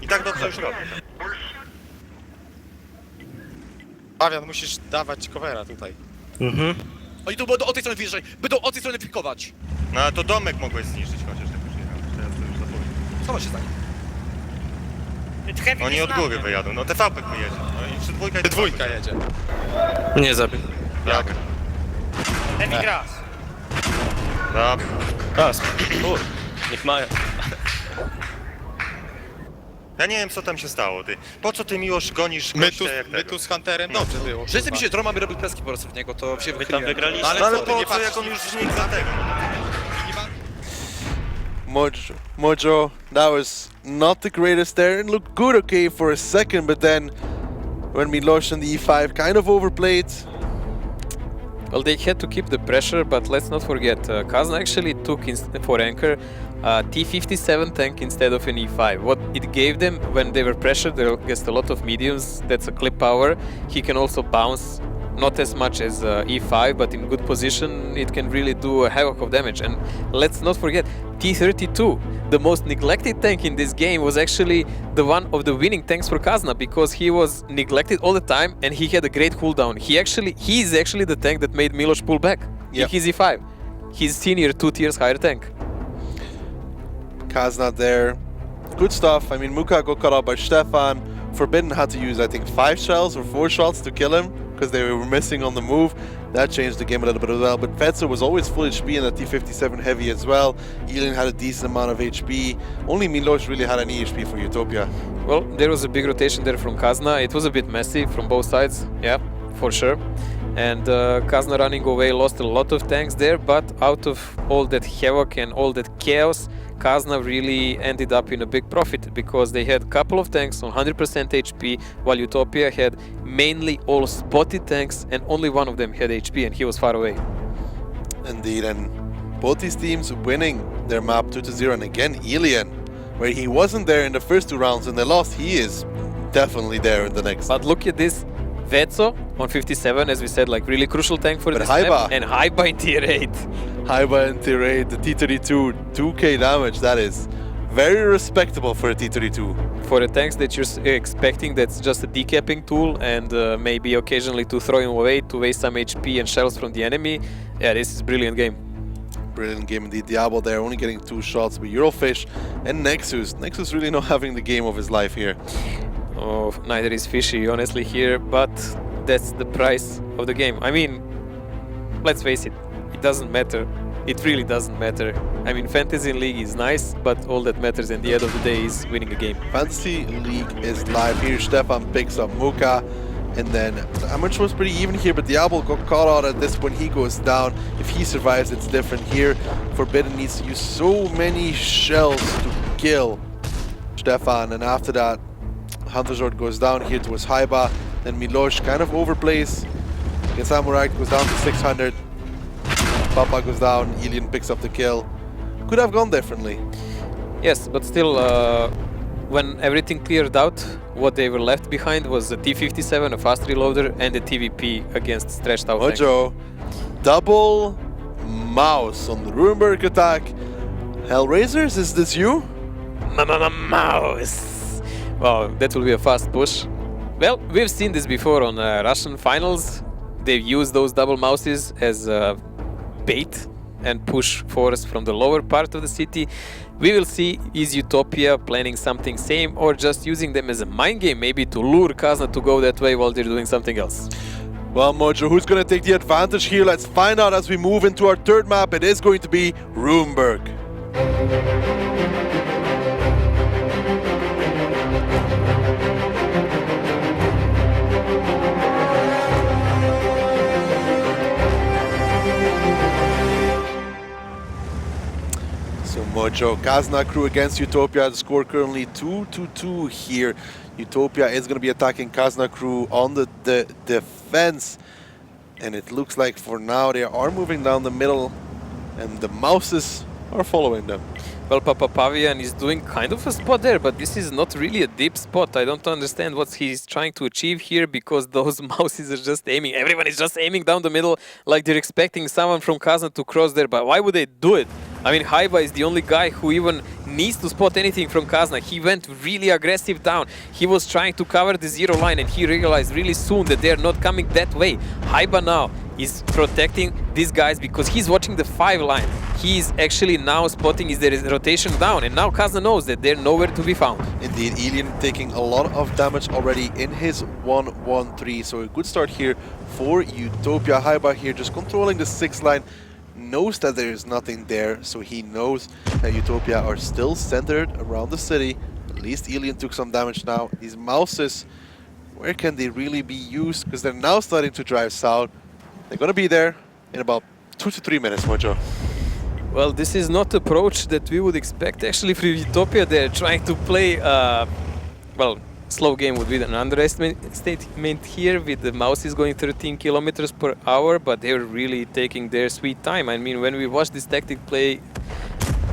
I tak dobrze już robię. Pawian, musisz dawać covera tutaj. Oni tu będą od tej strony wyjeżdżać, będą od tej strony pikować. No ale to domek mogłeś zniszczyć chociaż jak już jechał. Teraz to już za późno. Co ma się stanie? Heavy Oni jest od na góry mnie. wyjadą. No TVP wyjedzie. No i przy dwójka Dwójka jedzie. Nie zabił. Jak? Heavy grass. Dobra. Raz. Niech mają. Ja nie wiem co tam się stało, ty. Po co ty Miłosz gonisz My gościa jak tu tego? z Hunterem dobrze było. Że sobie się droma by robił peski po prostu w niego, to się Wy tam wychyliłem. wygraliście. No ale co, ty po nie co jak patrzysz, on już znikł za tego? Mojo, that was not the greatest there. It looked good, okay, for a second, but then when Miloš and the E5 kind of overplayed. Well, they had to keep the pressure, but let's not forget, Kazna actually took for anchor T57 tank instead of an E5. What it gave them when they were pressured against a lot of mediums, that's a clip power. He can also bounce, not as much as E5, but in good position, it can really do a havoc of damage. And let's not forget, T32, the most neglected tank in this game, was actually the one of the winning tanks for Kazna, because he was neglected all the time and he had a great cooldown. He is actually the tank that made Miloš pull back. Yep. He's E5. He's senior 2 tiers higher tank. Kazna there. Good stuff. I mean, Muka got caught out by Stefan. Forbidden had to use, I think, 5 shells or 4 shots to kill him because they were missing on the move. That changed the game a little bit as well. But Fetzer was always full HP in the T57 heavy as well. Elin had a decent amount of HP. Only Miloš really had any HP for Utopia. Well, there was a big rotation there from Kazna. It was a bit messy from both sides, yeah, for sure. And Kazna running away lost a lot of tanks there, but out of all that havoc and all that chaos, Kazna really ended up in a big profit because they had a couple of tanks on 100% HP, while Utopia had mainly all spotted tanks and only one of them had HP and he was far away. Indeed, and both these teams winning their map 2-0, and again Ilian, where he wasn't there in the first 2 rounds and they lost, he is definitely there in the next. But look at this, Vetso on 57, as we said, like really crucial tank for this map, and Haiba in tier 8. Haiba in tier 8, the T32, 2k damage, that is very respectable for a T32. For the tanks that you're expecting, that's just a decapping tool and maybe occasionally to throw him away to waste some HP and shells from the enemy. Yeah, this is a brilliant game. Brilliant game indeed. Diablo there only getting 2 shots, but Eurofish and Nexus. Nexus really not having the game of his life here. Oh, neither is Fishy, honestly, here, but that's the price of the game. I mean, let's face it, it doesn't matter. It really doesn't matter. I mean, Fantasy League is nice, but all that matters at the end of the day is winning a game. Fantasy League is live here. Stefan picks up Muka, and then the damage was pretty even here, but Diablo got caught out at this point. He goes down. If he survives, it's different here. Forbidden needs to use so many shells to kill Stefan, and after that, Hunterzord goes down here towards Haiba. Then Miloš kind of overplays. Samurai goes down to 600. Papa goes down. Ilian picks up the kill. Could have gone differently. Yes, but still, when everything cleared out, what they were left behind was a T57, a fast reloader, and a TVP against stretched out Mojo, double mouse on the Runeberg attack. Hellraisers, is this you? Mouse! Wow, that will be a fast push. Well, we've seen this before on Russian finals. They've used those double mouses as bait and push force from the lower part of the city. We will see, is Utopia planning something same or just using them as a mind game, maybe to lure Kazna to go that way while they're doing something else. Well, Mojo, who's going to take the advantage here? Let's find out as we move into our 3rd map. It is going to be Runeberg. Mojo, Kazna crew against Utopia. The score currently 2-2 here. Utopia is going to be attacking Kazna crew on the defense. And it looks like for now they are moving down the middle and the mouses are following them. Well, Papa Pavian is doing kind of a spot there, but this is not really a deep spot. I don't understand what he's trying to achieve here because those mouses are just aiming. Everyone is just aiming down the middle like they're expecting someone from Kazna to cross there, but why would they do it? I mean, Haiba is the only guy who even needs to spot anything from Kazna. He went really aggressive down. He was trying to cover the 0 line and he realized really soon that they're not coming that way. Haiba now is protecting these guys because he's watching the 5 line. He's actually now spotting is there is rotation down, and now Kazna knows that they're nowhere to be found. Indeed, Ilian taking a lot of damage already in his 1-1-3, so a good start here for Utopia. Haiba here just controlling the 6 line, knows that there is nothing there, so he knows that Utopia are still centered around the city. At least Ilian took some damage now. These mouses, where can they really be used? Because they're now starting to drive south. They're going to be there in about 2 to 3 minutes, Mojo. Well, this is not the approach that we would expect actually from Utopia. They're trying to play, well, slow game would be an underestimate here, with the mouses going 13 kilometers per hour, but they're really taking their sweet time. I mean, when we watched this tactic play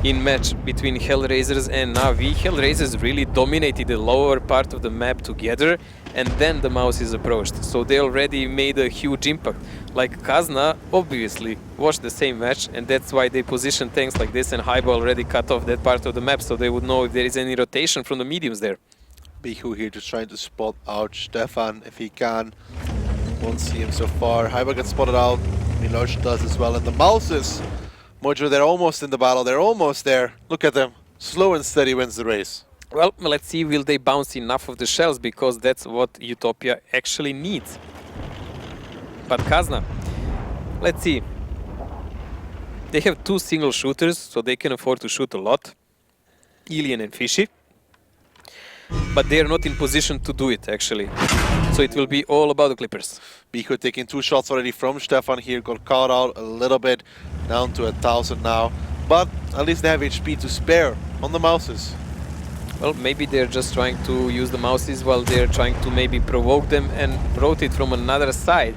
in match between Hellraisers and Na'Vi, Hellraisers really dominated the lower part of the map together, and then the mouses approached. So they already made a huge impact. Like Kazna obviously watched the same match, and that's why they positioned tanks like this, and Haiba already cut off that part of the map, so they would know if there is any rotation from the mediums there. Bihu here just trying to spot out Stefan if he can. Won't see him so far. Haiba gets spotted out. Miloš does as well. And the Mouses, Mojo, they're almost in the battle. They're almost there. Look at them. Slow and steady wins the race. Well, let's see, will they bounce enough of the shells, because that's what Utopia actually needs. But Kazna, let's see. They have 2 single shooters, so they can afford to shoot a lot. Ilian and Fishy. But they are not in position to do it, actually. So it will be all about the Clippers. Biko taking 2 shots already from Stefan here. Got caught out a little bit, down to 1,000 now. But at least they have HP to spare on the Mouses. Well, maybe they're just trying to use the Mouses while they're trying to maybe provoke them and rotate from another side.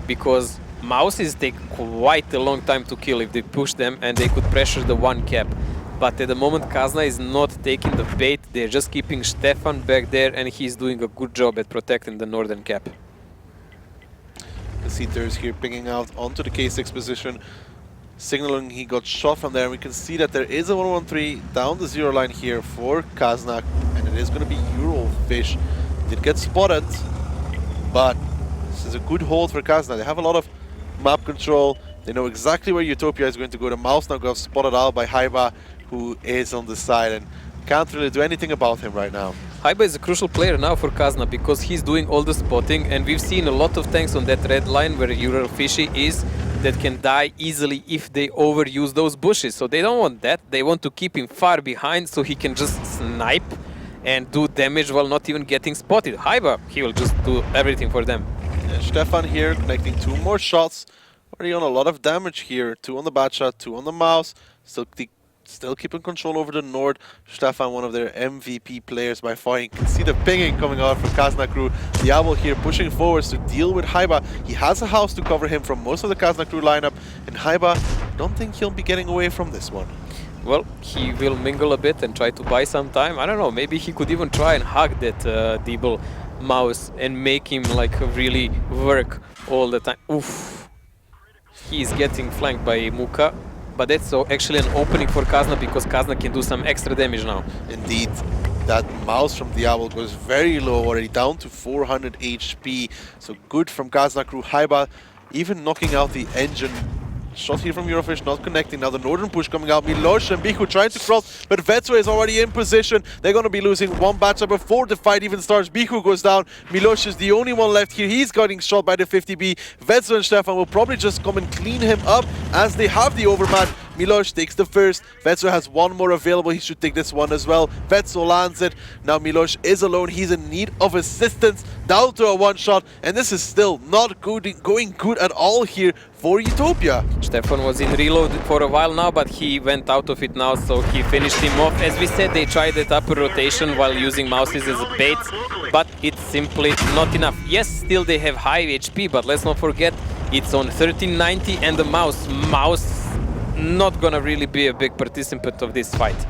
Because Mouses take quite a long time to kill if they push them, and they could pressure the 1 cap. But at the moment, Kazna is not taking the bait. They're just keeping Stefan back there, and he's doing a good job at protecting the northern cap. The Seaters here pinging out onto the K6 position, signaling he got shot from there. We can see that there is a 113 down the 0 line here for Kaznak, and it is going to be Eurofish. Did get spotted, but this is a good hold for Kaznak. They have a lot of map control. They know exactly where Utopia is going to go. The mouse now got spotted out by Haiba, who is on the side, and can't really do anything about him right now. Haiba is a crucial player now for Kazna, because he's doing all the spotting, and we've seen a lot of tanks on that red line where Eurofishy is that can die easily if they overuse those bushes. So they don't want that. They want to keep him far behind so he can just snipe and do damage while not even getting spotted. Haiba, he will just do everything for them. Yeah, Stefan here connecting 2 more shots. Already on a lot of damage here. 2 on the bat shot, 2 on the mouse. Still keeping control over the Nord. Stefan, one of their MVP players by far. You can see the pinging coming out from Kazna crew. Diablo here pushing forwards to deal with Haiba. He has a house to cover him from most of the Kazna crew lineup. And Haiba, don't think he'll be getting away from this one. Well, he will mingle a bit and try to buy some time. I don't know, maybe he could even try and hug that Deeble mouse and make him like really work all the time. Oof. He's getting flanked by Muka. But that's actually an opening for Kazna, because Kazna can do some extra damage now. Indeed, that mouse from Diablo goes very low already, down to 400 HP. So good from Kazna crew. Haiba even knocking out the engine. Shot here from Eurofish, not connecting. Now the northern push coming out. Miloš and Biku trying to cross, but Vetso is already in position. They're going to be losing 1 batcher before the fight even starts. Biku goes down. Miloš is the only one left here. He's getting shot by the 50B. Vetso and Stefan will probably just come and clean him up as they have the overmatch. Miloš takes the first. Vetso has 1 more available. He should take this one as well. Vetso lands it. Now Miloš is alone. He's in need of assistance. Down to a 1-shot. And this is still not going good at all here for Utopia. Stefan was in reload for a while now, but he went out of it now, so he finished him off. As we said, they tried that upper rotation while using mouses as a bait, but it's simply not enough. Yes, still they have high HP, but let's not forget, it's on 1390 and the mouse not gonna really be a big participant of this fight.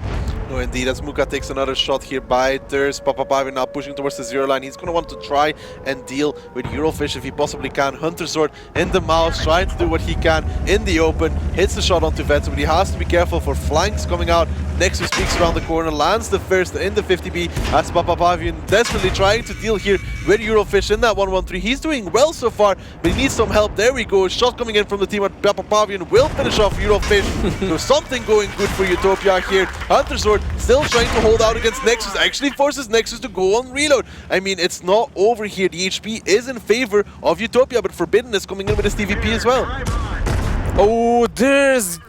No, indeed, as Muka takes another shot here by Thurs. Papapavi now pushing towards the 0 line. He's going to want to try and deal with Eurofish if he possibly can. Hunter Sword in the mouse, trying to do what he can in the open. Hits the shot onto Vetso, but he has to be careful for flanks coming out. Nexus peeks around the corner, lands the first in the 50B as Papapavian desperately trying to deal here with Eurofish in that 1-1-3. He's doing well so far, but he needs some help. There we go. Shot coming in from the team, and Papapavian will finish off Eurofish. So something going good for Utopia here. Hunter Sword still trying to hold out against Nexus. Actually forces Nexus to go on reload. I mean, it's not over here. The HP is in favor of Utopia, but Forbidden is coming in with his TVP as well. Oh,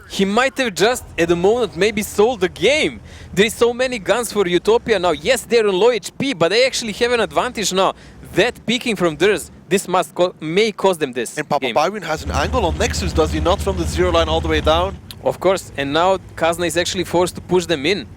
he might have just, at the moment, maybe sold the game. There is so many guns for Utopia now. Yes, they're on low HP, but they actually have an advantage now. That peeking from Durs, this may cost them this. And Papapavian has an angle on Nexus, does he not, from the 0 line all the way down? Of course, and now Kazna is actually forced to push them in.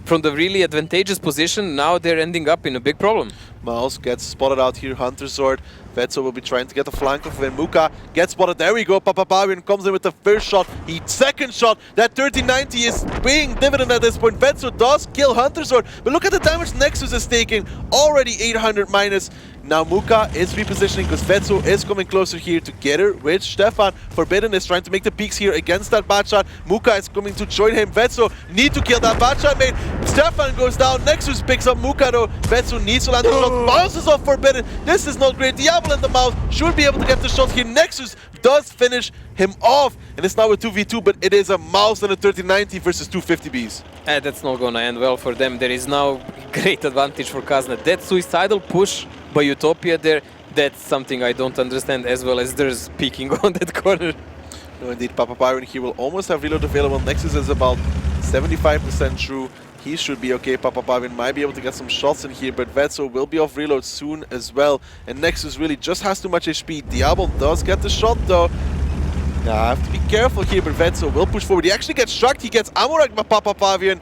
From the really advantageous position, now they're ending up in a big problem. Mouse gets spotted out here, Hunter Sword. Vetso will be trying to get the flank of him. Muka gets spotted, there we go, Papapavian comes in with the first shot, second shot, that 1390 is paying dividend at this point. Vetso does kill Hunter Sword, but look at the damage Nexus is taking, already 800 minus. Now Muka is repositioning because Vetso is coming closer here together with Stefan. Forbidden is trying to make the peaks here against that bad shot. Muka is coming to join him. Vetso need to kill that bad shot mate. Stefan goes down, Nexus picks up Muka though. Vetso needs to land the shot, bounces off Forbidden. This is not great. Diablo and the Mouse should be able to get the shot here. Nexus does finish him off, and it's now a 2v2, but it is a Mouse and a 1390 versus 250Bs. That's not gonna end well for them. There is now great advantage for Kazna. That suicidal push by Utopia there, that's something I don't understand, as well as there's peeking on that corner. No, indeed, Papapavian here will almost have reload available. Nexus is about 75% true. He should be okay. Papapavian might be able to get some shots in here, but Vetso will be off reload soon as well. And Nexus really just has too much HP. Diablo does get the shot though. Yeah, I have to be careful here, but Vetso will push forward. He actually gets struck. He gets ammo-racked by Papapavian,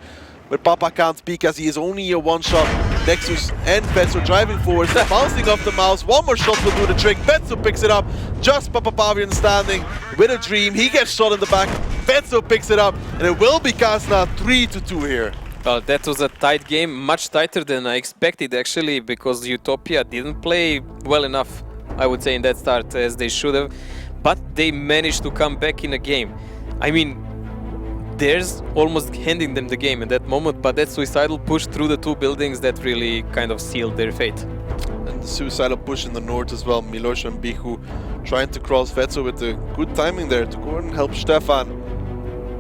but Papa can't peek as he is only a one-shot. Nexus and Vetso driving forward, bouncing off the Mouse. One more shot will do the trick. Vetso picks it up. Just Papapavian standing with a dream. He gets shot in the back. Vetso picks it up, and it will be Kazna 3-2 here. Well, that was a tight game, much tighter than I expected actually, because Utopia didn't play well enough, I would say, in that start as they should have. But they managed to come back in a game. I mean, there's almost handing them the game in that moment, but that suicidal push through the two buildings that really kind of sealed their fate. And the suicidal push in the north as well. Miloš and Bihu trying to cross Vetso with the good timing there to go and help Stefan.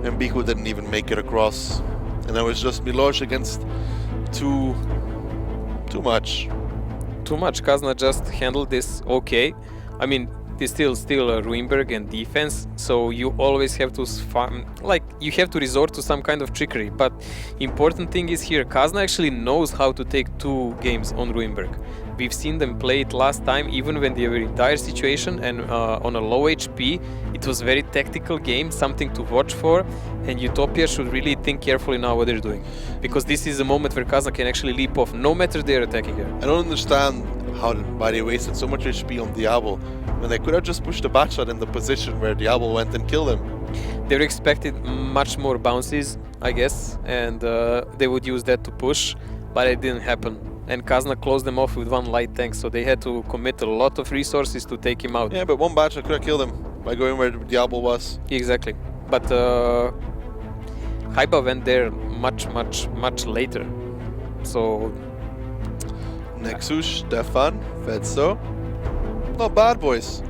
And Bihu didn't even make it across. And that was just Miloš against too much. Too much. Kazna just handled this okay. I mean, it's still Ruinberg and defense, so you always have to you have to resort to some kind of trickery. But important thing is here, Kazna actually knows how to take two games on Ruinberg. We've seen them play it last time, even when they were in dire situation and on a low HP. It was a very tactical game, something to watch for, and Utopia should really think carefully now what they're doing, because this is a moment where Kazna can actually leap off, no matter they're attacking her. I don't understand why they wasted so much HP on Diablo when they could have just pushed the back shot in the position where Diablo went and killed him. They were expected much more bounces, I guess, and they would use that to push, but it didn't happen. And Kazna closed them off with one light tank, so they had to commit a lot of resources to take him out. Yeah, but one batch could have killed him by going where Diablo was. Exactly. But Haiba went there much later. So Nexus, Stefan, Vetso. Not bad, boys.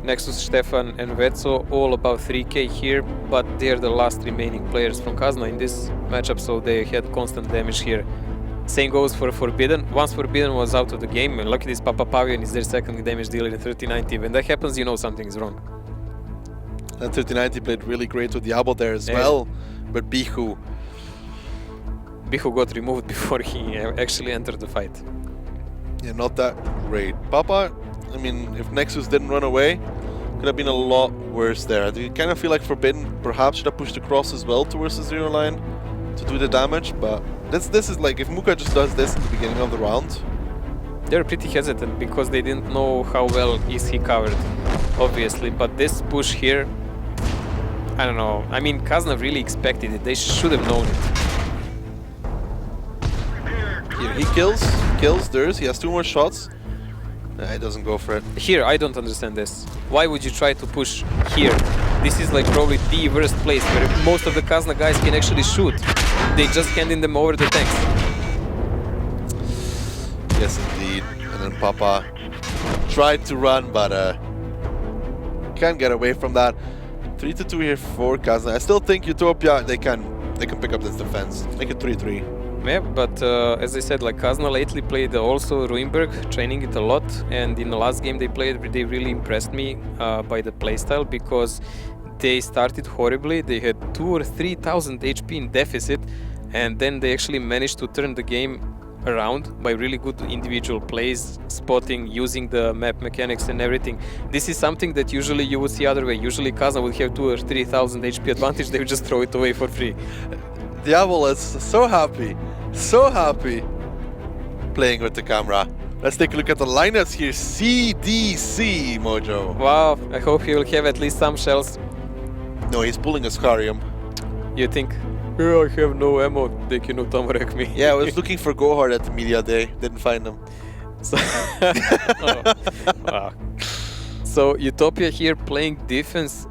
Nexus, Stefan and Vetso, all about 3k here, but they're the last remaining players from Kazna in this matchup, so they had constant damage here. Same goes for Forbidden. Once Forbidden was out of the game, and luckily this Papapavian is their second damage dealer in 1390. When that happens, you know something is wrong. And 1390 played really great with Diablo there as well, but Bihu got removed before he actually entered the fight. Yeah, not that great. Papa, I mean, if Nexus didn't run away, could have been a lot worse there. I kind of feel like Forbidden perhaps should have pushed across as well towards the zero line to do the damage, but this is like, if Muka just does this in the beginning of the round. They're pretty hesitant because they didn't know how well is he covered, obviously, but this push here, I don't know. I mean, Kazna really expected it. They should have known it. Here he kills theirs. He has 2 more shots. Nah, he doesn't go for it. Here, I don't understand this. Why would you try to push here? This is like probably the worst place where most of the Kazna guys can actually shoot. They just handing them over the tanks. Yes, indeed. And then Papa tried to run, but can't get away from that. 3-2 here for Kazna. I still think Utopia, they can pick up this defense. Make it 3-3. Yeah, but as I said, like Kazna lately played also Ruinberg, training it a lot, and in the last game they played, they really impressed me by the playstyle, because they started horribly. They had 2,000 or 3,000 HP in deficit, and then they actually managed to turn the game around by really good individual plays, spotting, using the map mechanics and everything. This is something that usually you would see other way. Usually Kazna would have 2,000 or 3,000 HP advantage, they would just throw it away for free. Diavol is so happy playing with the camera. Let's take a look at the lineups here. CDC, Mojo. Wow, I hope he will have at least some shells. No, he's pulling a Scarium. You think? Yeah, I have no ammo, they cannot wreck me. Yeah, I was looking for Gohard at the media day, didn't find him. So, wow. So Utopia here playing defense,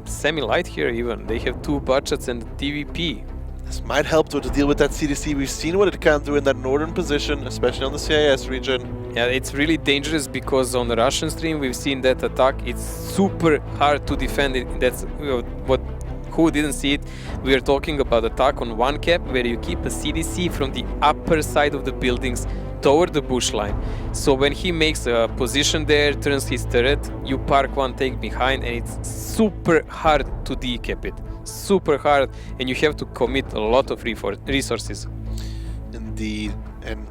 semi-light here even. They have 2 budgets and TVP. This might help to deal with that CDC. We've seen what it can do in that northern position, especially on the CIS region. Yeah, it's really dangerous because on the Russian stream we've seen that attack. It's super hard to defend it. That's who didn't see it. We are talking about attack on 1 cap where you keep a CDC from the upper side of the buildings toward the bush line. So when he makes a position there, turns his turret, you park 1 tank behind, and it's super hard to decap it. Super hard, and you have to commit a lot of resources. Indeed, and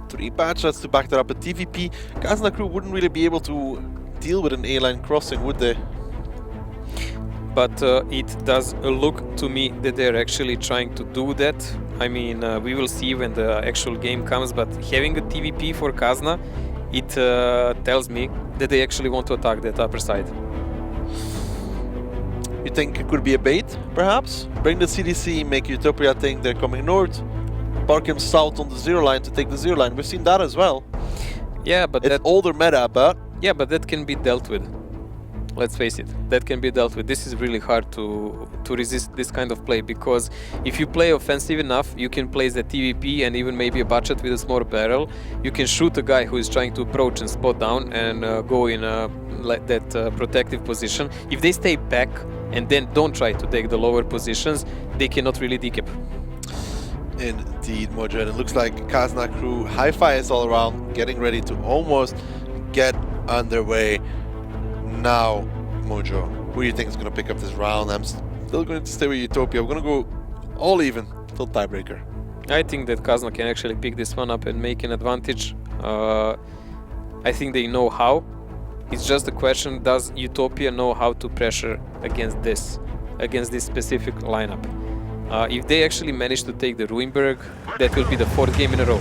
3 patches to back that up. But TVP, Kazna crew wouldn't really be able to deal with an A-line crossing, would they? But it does look to me that they're actually trying to do that. I mean, we will see when the actual game comes, but having a TVP for Kazna, it tells me that they actually want to attack that upper side. You think it could be a bait, perhaps? Bring the CDC, make Utopia think they're coming north, park him south on the 0 line to take the 0 line. We've seen that as well. Yeah, but it's older meta, but... Yeah, but that can be dealt with. Let's face it, that can be dealt with. This is really hard to resist this kind of play, because if you play offensive enough, you can place the TVP and even maybe a budget with a small barrel. You can shoot a guy who is trying to approach and spot down and go in that protective position. If they stay back and then don't try to take the lower positions, they cannot really decap. Indeed, Mojo, and it looks like Kazna crew hi-fi is all around, getting ready to almost get underway. Now, Mojo, who do you think is going to pick up this round? I'm still going to stay with Utopia. We're going to go all even till tiebreaker. I think that Kazna can actually pick this one up and make an advantage. I think they know how. It's just the question, does Utopia know how to pressure against this specific lineup? If they actually manage to take the Ruinberg, that will be the 4th game in a row.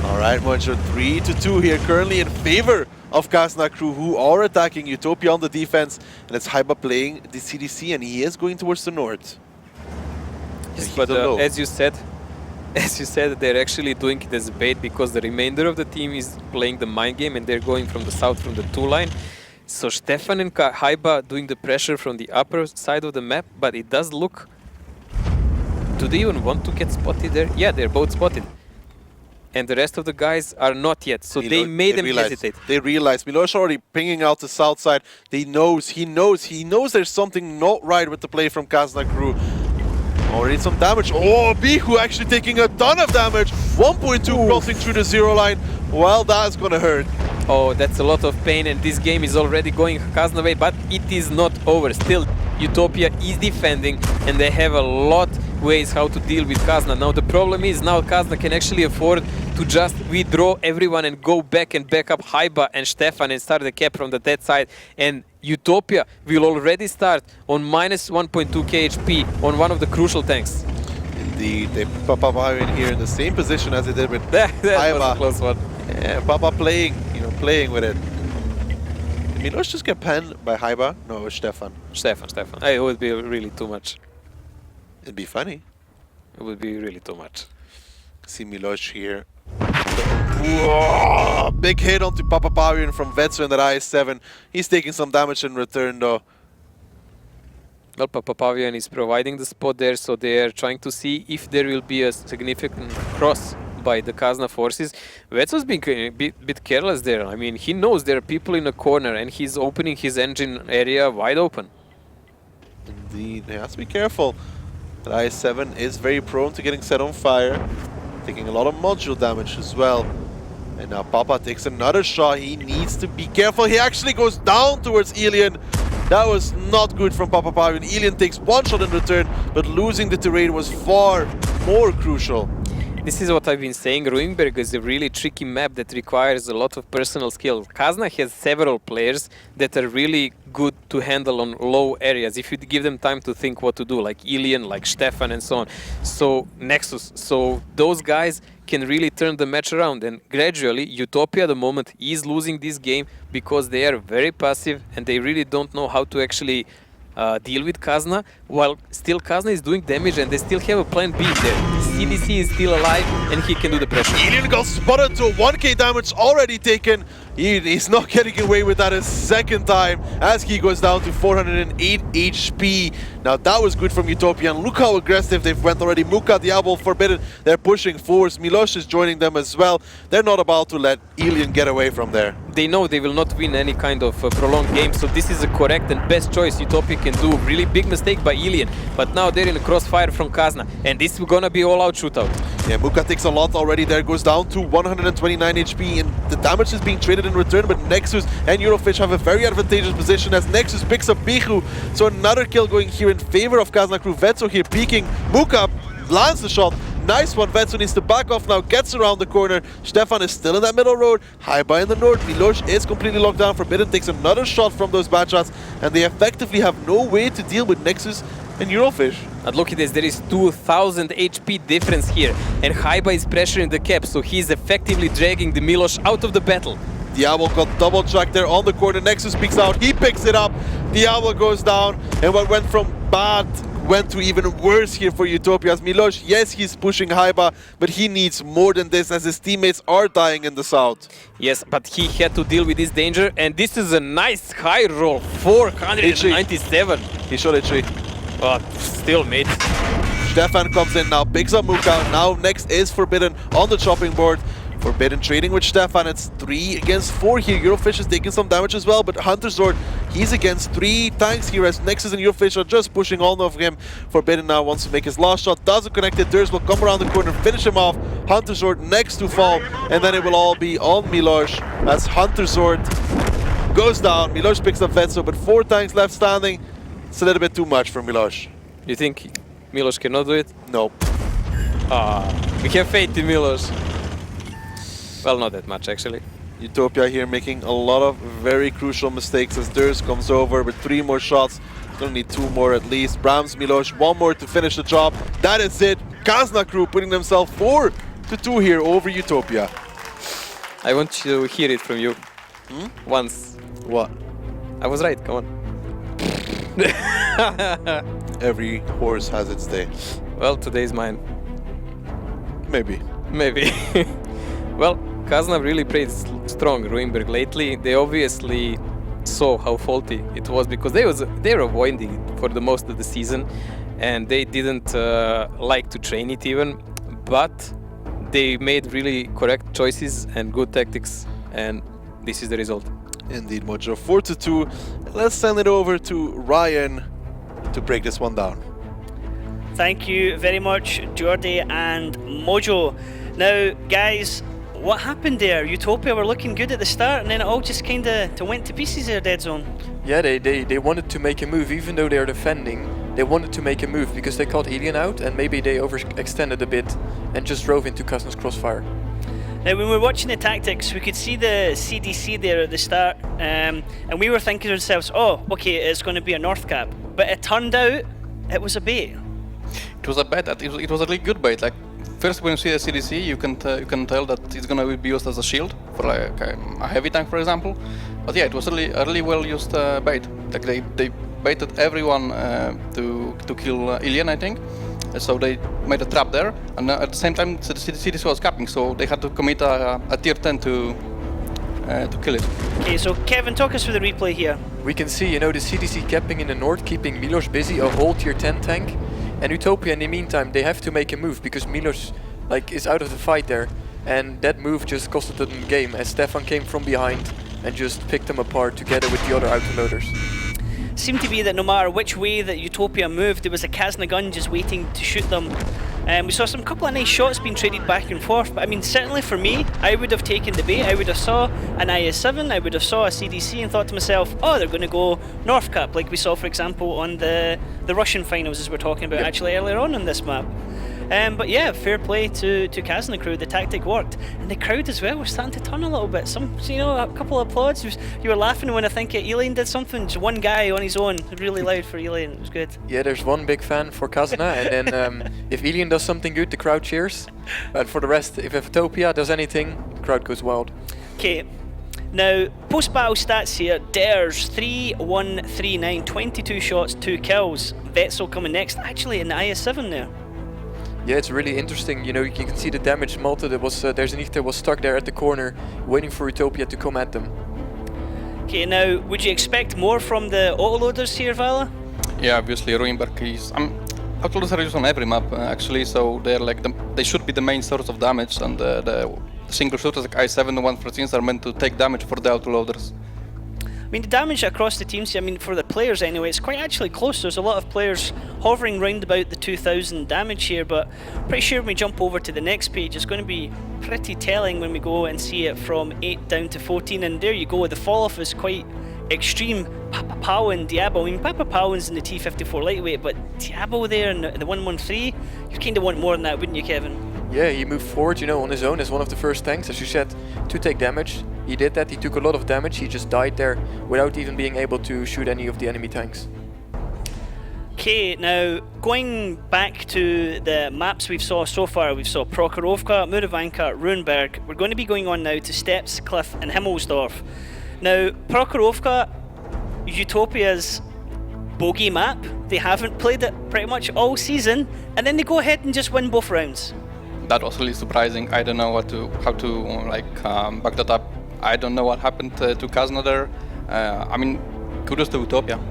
All right, Mojo, 3-2 here, currently in favor of Kazna crew, who are attacking Utopia on the defense, and it's Haiba playing the CDC, and he is going towards the north. Yes, but as you said, they're actually doing it as bait because the remainder of the team is playing the mind game, and they're going from the south from the 2 line. So Stefan and Haiba doing the pressure from the upper side of the map, but it does look... Do they even want to get spotted there? Yeah, they're both spotted. And the rest of the guys are not yet, so they made them hesitate. They realize Miloš already pinging out the south side. He knows there's something not right with the play from Kazna crew. Already some damage. Oh, Bihu actually taking a ton of damage. 1.2 crossing through the 0 line. Well, that's gonna hurt. Oh, that's a lot of pain, and this game is already going Kazna way, but it is not over. Still, Utopia is defending, and they have a lot ways how to deal with Kazna. Now the problem is now Kazna can actually afford to just withdraw everyone and go back and back up Haiba and Stefan and start the cap from the dead side, and Utopia will already start on minus 1.2k HP on one of the crucial tanks. Indeed, they pop up in here in the same position as they did with that Haiba. Was a close one. Yeah, Papa playing with it. Did Miloš just get penned by Haiba? No, it was Stefan. Stefan. It would be really too much. It'd be funny. It would be really too much. See Miloš here. Whoa, big hit onto Papa Pavian from Vetsu in that IS-7. He's taking some damage in return though. Well, Papa Pavian is providing the spot there, so they are trying to see if there will be a significant cross by the Kazna forces. Vetsu's being a bit careless there. I mean, he knows there are people in the corner and he's opening his engine area wide open. Indeed, he has to be careful. That IS-7 is very prone to getting set on fire, taking a lot of module damage as well. And now Papa takes another shot. He needs to be careful. He actually goes down towards Elian. That was not good from Papa Pavian. Elian takes one shot in return, but losing the terrain was far more crucial. This is what I've been saying. Ruinberg is a really tricky map that requires a lot of personal skill. Kazna has several players that are really good to handle on low areas if you give them time to think what to do, like Ilian, like Stefan, and so on. So Nexus. So those guys can really turn the match around. And gradually, Utopia at the moment is losing this game because they are very passive and they really don't know how to actually deal with Kazna, while still Kazna is doing damage and they still have a plan B there. CDC is still alive and he can do the pressure. Ilian got spotted to 1k damage already taken. He's not getting away with that a second time as he goes down to 408 HP. Now that was good from Utopia, and look how aggressive they've went already. Muka, Diablo, Forbidden, they're pushing forwards. Milosh is joining them as well. They're not about to let Ilian get away from there. They know they will not win any kind of prolonged game, so this is a correct and best choice Utopia can do. Really big mistake by Ilian, but now they're in a crossfire from Kazna, and this is gonna be all-out shootout. Yeah, Muka takes a lot already there, goes down to 129 HP, and the damage is being traded in return, but Nexus and Eurofish have a very advantageous position as Nexus picks up Bichu, so another kill going here in favor of Kazna crew. Vetso here peeking, Muka lands the shot, nice one. Vetso needs to back off now, gets around the corner. Stefan is still in that middle road, Haiba in the north. Milosh is completely locked down. Forbidden takes another shot from those bad shots, and they effectively have no way to deal with Nexus and Eurofish. And look at this, there is 2000 HP difference here, and Haiba is pressuring the cap, so he's effectively dragging the Milosh out of the battle. Diablo got double tracked there on the corner. Nexus peeks out, he picks it up. Diablo goes down, and what went from bad went to even worse here for Utopia. As Milosh, yes, he's pushing Haiba, but he needs more than this as his teammates are dying in the south. Yes, but he had to deal with this danger, and this is a nice high roll, 497. He shot a tree. But still, mate. Stefan comes in now, picks up Muka. Now next is Forbidden on the chopping board. Forbidden trading with Stefan. It's 3 against 4 here. Eurofish is taking some damage as well, but Hunter Sword, he's against 3 tanks here as Nexus and Eurofish are just pushing all of him. Forbidden now wants to make his last shot, doesn't connect it. Durs will come around the corner, finish him off. Hunter Sword next to fall, and then it will all be on Milosh as Hunter Sword goes down. Milosh picks up Vetso, but 4 tanks left standing. It's a little bit too much for Milosh. You think Milosh cannot do it? Nope. We have faith in Milosh. Well, not that much, actually. Utopia here making a lot of very crucial mistakes as Durs comes over with 3 more shots. Gonna need 2 more at least. Brahms, Milosh, 1 more to finish the job. That is it. Kazna crew putting themselves 4-2 here over Utopia. I want to hear it from you. Once. What? I was right, come on. Every horse has its day. Well, today's mine. Maybe. Maybe. Well, Kazna really played strong Ruinberg lately. They obviously saw how faulty it was because they were avoiding it for the most of the season, and they didn't like to train it even, but they made really correct choices and good tactics, and this is the result. Indeed, Mojo. 4-2. Let's send it over to Ryan to break this one down. Thank you very much, Jordi and Mojo. Now, guys, what happened there? Utopia were looking good at the start, and then it all just kind of went to pieces there, Dead Zone. Yeah, they wanted to make a move, even though they're defending. They wanted to make a move because they caught Ilian out, and maybe they overextended a bit and just drove into Kazna's crossfire. Now, when we were watching the tactics, we could see the CDC there at the start, and we were thinking to ourselves, oh, okay, it's going to be a North Cap. But it turned out it was a bait. It was a bait. It was a really good bait. Like, first, when you see the CDC, you can tell that it's going to be used as a shield for like a heavy tank, for example. But yeah, it was a really well used bait. Like they baited everyone to kill Ilian, I think. So they made a trap there, and at the same time the CDC was capping, so they had to commit a tier 10 to kill it. Okay, so Kevin, talk us through the replay here. We can see, the CDC capping in the north, keeping Milosh busy, a whole tier 10 tank. And Utopia, in the meantime, they have to make a move because Milosh is out of the fight there. And that move just costed them the game as Stefan came from behind and just picked them apart together with the other autoloaders. Seemed to be that no matter which way that Utopia moved, there was a Kazna gun just waiting to shoot them. We saw some couple of nice shots being traded back and forth, but I mean, certainly for me, I would have taken the bait. I would have saw an IS-7, I would have saw a CDC and thought to myself, oh, they're going to go North Cap, like we saw, for example, on the Russian finals, as we're talking about actually earlier on this map. But yeah, fair play to Kaz and the crew. The tactic worked, and the crowd as well was starting to turn a little bit. A couple of applauds. You were laughing when I think Elaine did something. Just one guy on his own, really loud for Elaine. It was good. Yeah, there's one big fan for Kazna, and then if Elian does something good, the crowd cheers. But for the rest, if Utopia does anything, the crowd goes wild. Okay. Now, post-battle stats here. Dares 3-1-3-9, 22 shots, 2 kills. Vetzel coming next, actually in the IS-7 there. Yeah, it's really interesting. You can see the damage. Malta, there's an Ita was stuck there at the corner, waiting for Utopia to come at them. Okay, now, would you expect more from the autoloaders here, Vala? Yeah, obviously Ruinberg is. Autoloaders are used on every map actually, so they're like they should be the main source of damage, and the single shooters like I7 and 114s are meant to take damage for the autoloaders. I mean, the damage across the teams, for the players anyway, it's quite actually close. There's a lot of players hovering round about the 2,000 damage here, but pretty sure when we jump over to the next page, it's going to be pretty telling when we go and see it from 8 down to 14, and there you go, the fall-off is quite extreme. Papa Pau and Diabo, Papa Pau's in the T54 lightweight, but Diabo there in the 113, you kind of want more than that, wouldn't you, Kevin? Yeah, he moved forward, on his own as one of the first tanks, as you said, to take damage. He did that, he took a lot of damage, he just died there without even being able to shoot any of the enemy tanks. Okay, now going back to the maps we've saw so far, we've saw Prokhorovka, Muravanka, Runeberg. We're going to be going on now to Steps, Cliff and Himmelsdorf. Now, Prokhorovka, Utopia's bogey map. They haven't played it pretty much all season, and then they go ahead and just win both rounds. That was really surprising. I don't know how to back that up. I don't know what happened to Kazna there. Kudos to Utopia. Do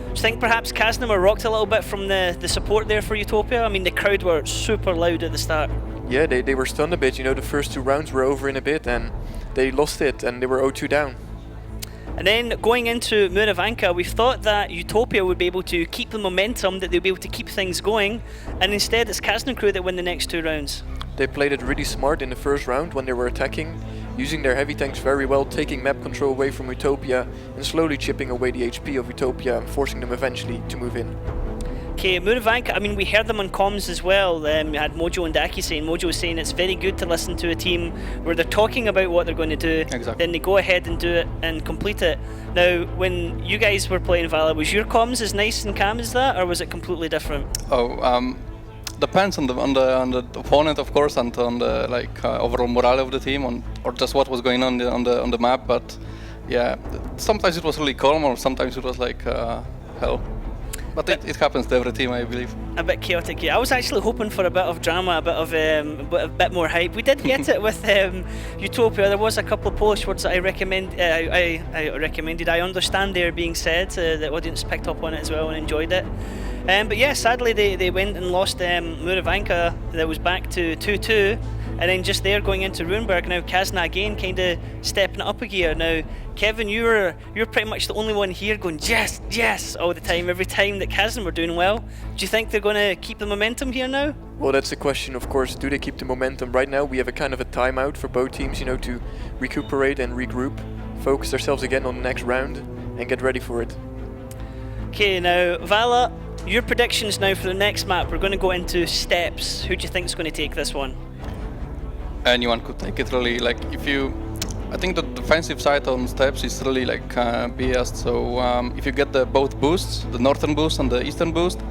you think perhaps Kazna were rocked a little bit from the support there for Utopia? The crowd were super loud at the start. Yeah, they were stunned a bit. The first 2 rounds were over in a bit, and they lost it, and they were 0-2 down. And then going into Muravanka, we thought that Utopia would be able to keep the momentum, that they'd be able to keep things going, and instead it's Kazna crew that win the next 2 rounds. They played it really smart in the first round when they were attacking, using their heavy tanks very well, taking map control away from Utopia and slowly chipping away the HP of Utopia and forcing them eventually to move in. Okay, Muravanka, we heard them on comms as well. We had Mojo and Daki saying, Mojo was saying it's very good to listen to a team where they're talking about what they're going to do, then they go ahead and do it and complete it. Now, when you guys were playing Vala, was your comms as nice and calm as that, or was it completely different? Depends on the opponent, of course, and on the overall morale of the team, or just what was going on on the map. But yeah, sometimes it was really calm, or sometimes it was like hell. But it happens to every team, I believe. A bit chaotic, yeah. I was actually hoping for a bit of drama, a bit more hype. We did get it with Utopia. There was a couple of Polish words that I recommended. I understand they were being said. The audience picked up on it as well and enjoyed it. But yeah, sadly they went and lost Muravanka. That was back to 2-2. And then just there going into Runeberg, now Kazna again kind of stepping it up a gear. Now, Kevin, you're pretty much the only one here going yes, yes all the time, every time that Kazna were doing well. Do you think they're going to keep the momentum here now? Well, that's the question, of course. Do they keep the momentum? Right now we have a kind of a timeout for both teams, to recuperate and regroup, focus ourselves again on the next round and get ready for it. Okay, now Vala, your predictions now for the next map. We're going to go into Steps. Who do you think is going to take this one? Anyone could take it really. I think the defensive side on Steps is really biased. So if you get both boosts, the northern boost and the eastern boost,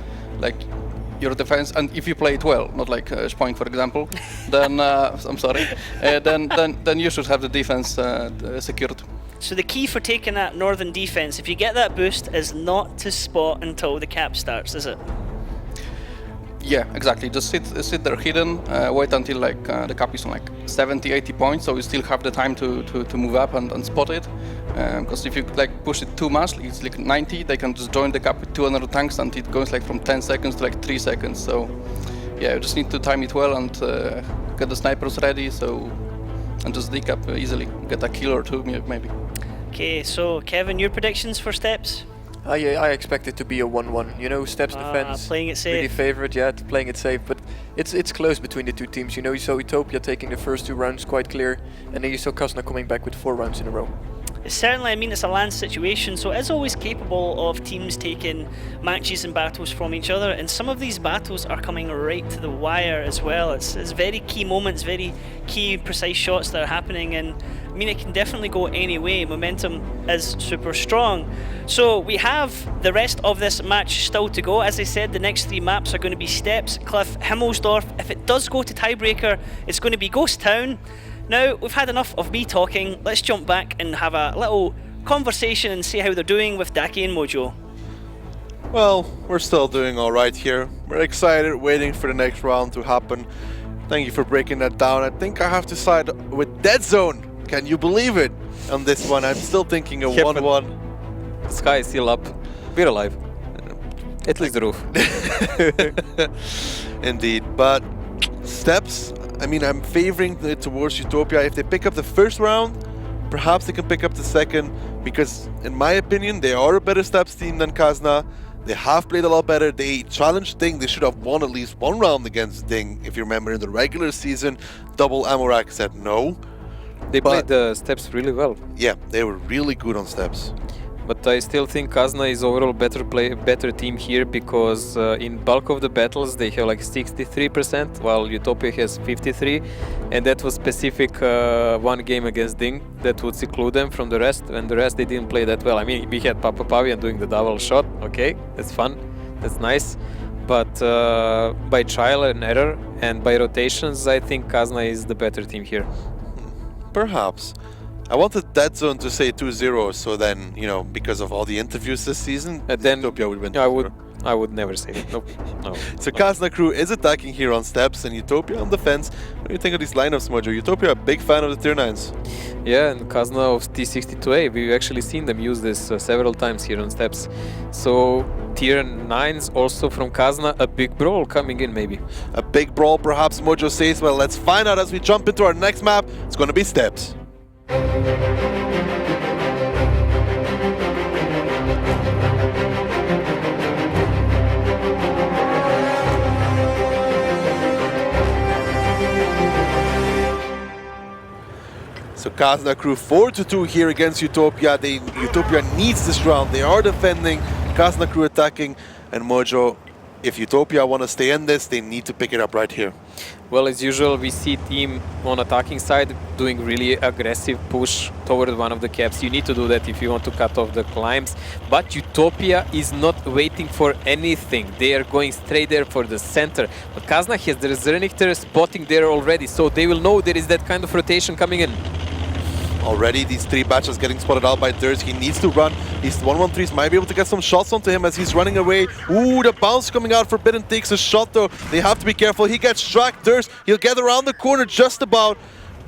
your defense, and if you play it well, not like Spoink for example, then I'm sorry, then you should have the defense secured. So the key for taking that northern defense, if you get that boost, is not to spot until the cap starts, is it? Yeah, exactly. Just sit there hidden, wait until the cap is on 70, 80 points, so you still have the time to move up and spot it. Because if you push it too much, it's 90, they can just join the cap with 200 tanks and it goes from 10 seconds to 3 seconds. So yeah, you just need to time it well and get the snipers ready, and just decap easily, get a kill or 2 maybe. Okay, so Kevin, your predictions for Steps? I expect it to be a 1-1. Steps defense, playing it safe. Really favourite, playing it safe, but it's close between the two teams. You saw Utopia taking the first 2 rounds quite clear, and then you saw Kazna coming back with 4 rounds in a row. Certainly, I mean, it's a land situation, so it is always capable of teams taking matches and battles from each other, and some of these battles are coming right to the wire as well. It's very key moments, very key precise shots that are happening, and I mean, it can definitely go any way. Momentum is super strong. So we have the rest of this match still to go. As I said, the next 3 maps are going to be Steps, Cliff, Himmelsdorf. If it does go to tiebreaker, it's going to be Ghost Town. Now, we've had enough of me talking. Let's jump back and have a little conversation and see how they're doing with Daki and Mojo. Well, we're still doing alright here. We're excited, waiting for the next round to happen. Thank you for breaking that down. I think I have to side with Dead Zone. Can you believe it? On this one, I'm still thinking a 1-1. The sky is still up. We're alive. At least the roof. Indeed, but Steps, I mean, I'm favoring it towards Utopia. If they pick up the first round, perhaps they can pick up the second, because in my opinion, they are a better Steps team than Kazna. They have played a lot better. They challenged Ding. They should have won at least 1 round against Ding. If you remember in the regular season, Double Amorak said no. They played the Steps really well. Yeah, they were really good on Steps. But I still think Kazna is overall better team here, because in bulk of the battles they have like 63%, while Utopia has 53%, and that was specific one game against Ding that would seclude them from the rest, and the rest they didn't play that well. I mean, we had Papa Pavian doing the double shot, okay, that's fun, that's nice, but by trial and error and by rotations, I think Kazna is the better team here. Perhaps. I wanted Dead Zone to say 2-0, so then, you know, because of all the interviews this season, then Utopia would win. I would never say it. Nope. No. So Kazna crew is attacking here on Steps and Utopia on defense. What do you think of these lineups, Mojo? Utopia, a big fan of the tier 9s. Yeah, and Kazna of T62A, we've actually seen them use this several times here on Steps. So tier 9s also from Kazna, a big brawl coming in maybe. A big brawl perhaps, Mojo says. Well, let's find out as we jump into our next map. It's going to be Steps. So Kazna crew 4-2 here against Utopia. Utopia needs this round. They are defending, Kazna crew attacking, and Mojo, if Utopia want to stay in this, they need to pick it up right here. Well, as usual, we see team on attacking side doing really aggressive push toward one of the caps. You need to do that if you want to cut off the climbs. But Utopia is not waiting for anything. They are going straight there for the center. But Kazna has the Zernichter spotting there already, so they will know there is that kind of rotation coming in. Already these 3 batches getting spotted out by Durs. He needs to run. These 113s might be able to get some shots onto him as he's running away. Ooh, the bounce coming out. Forbidden takes a shot though. They have to be careful. He gets tracked. Durs, he'll get around the corner just about.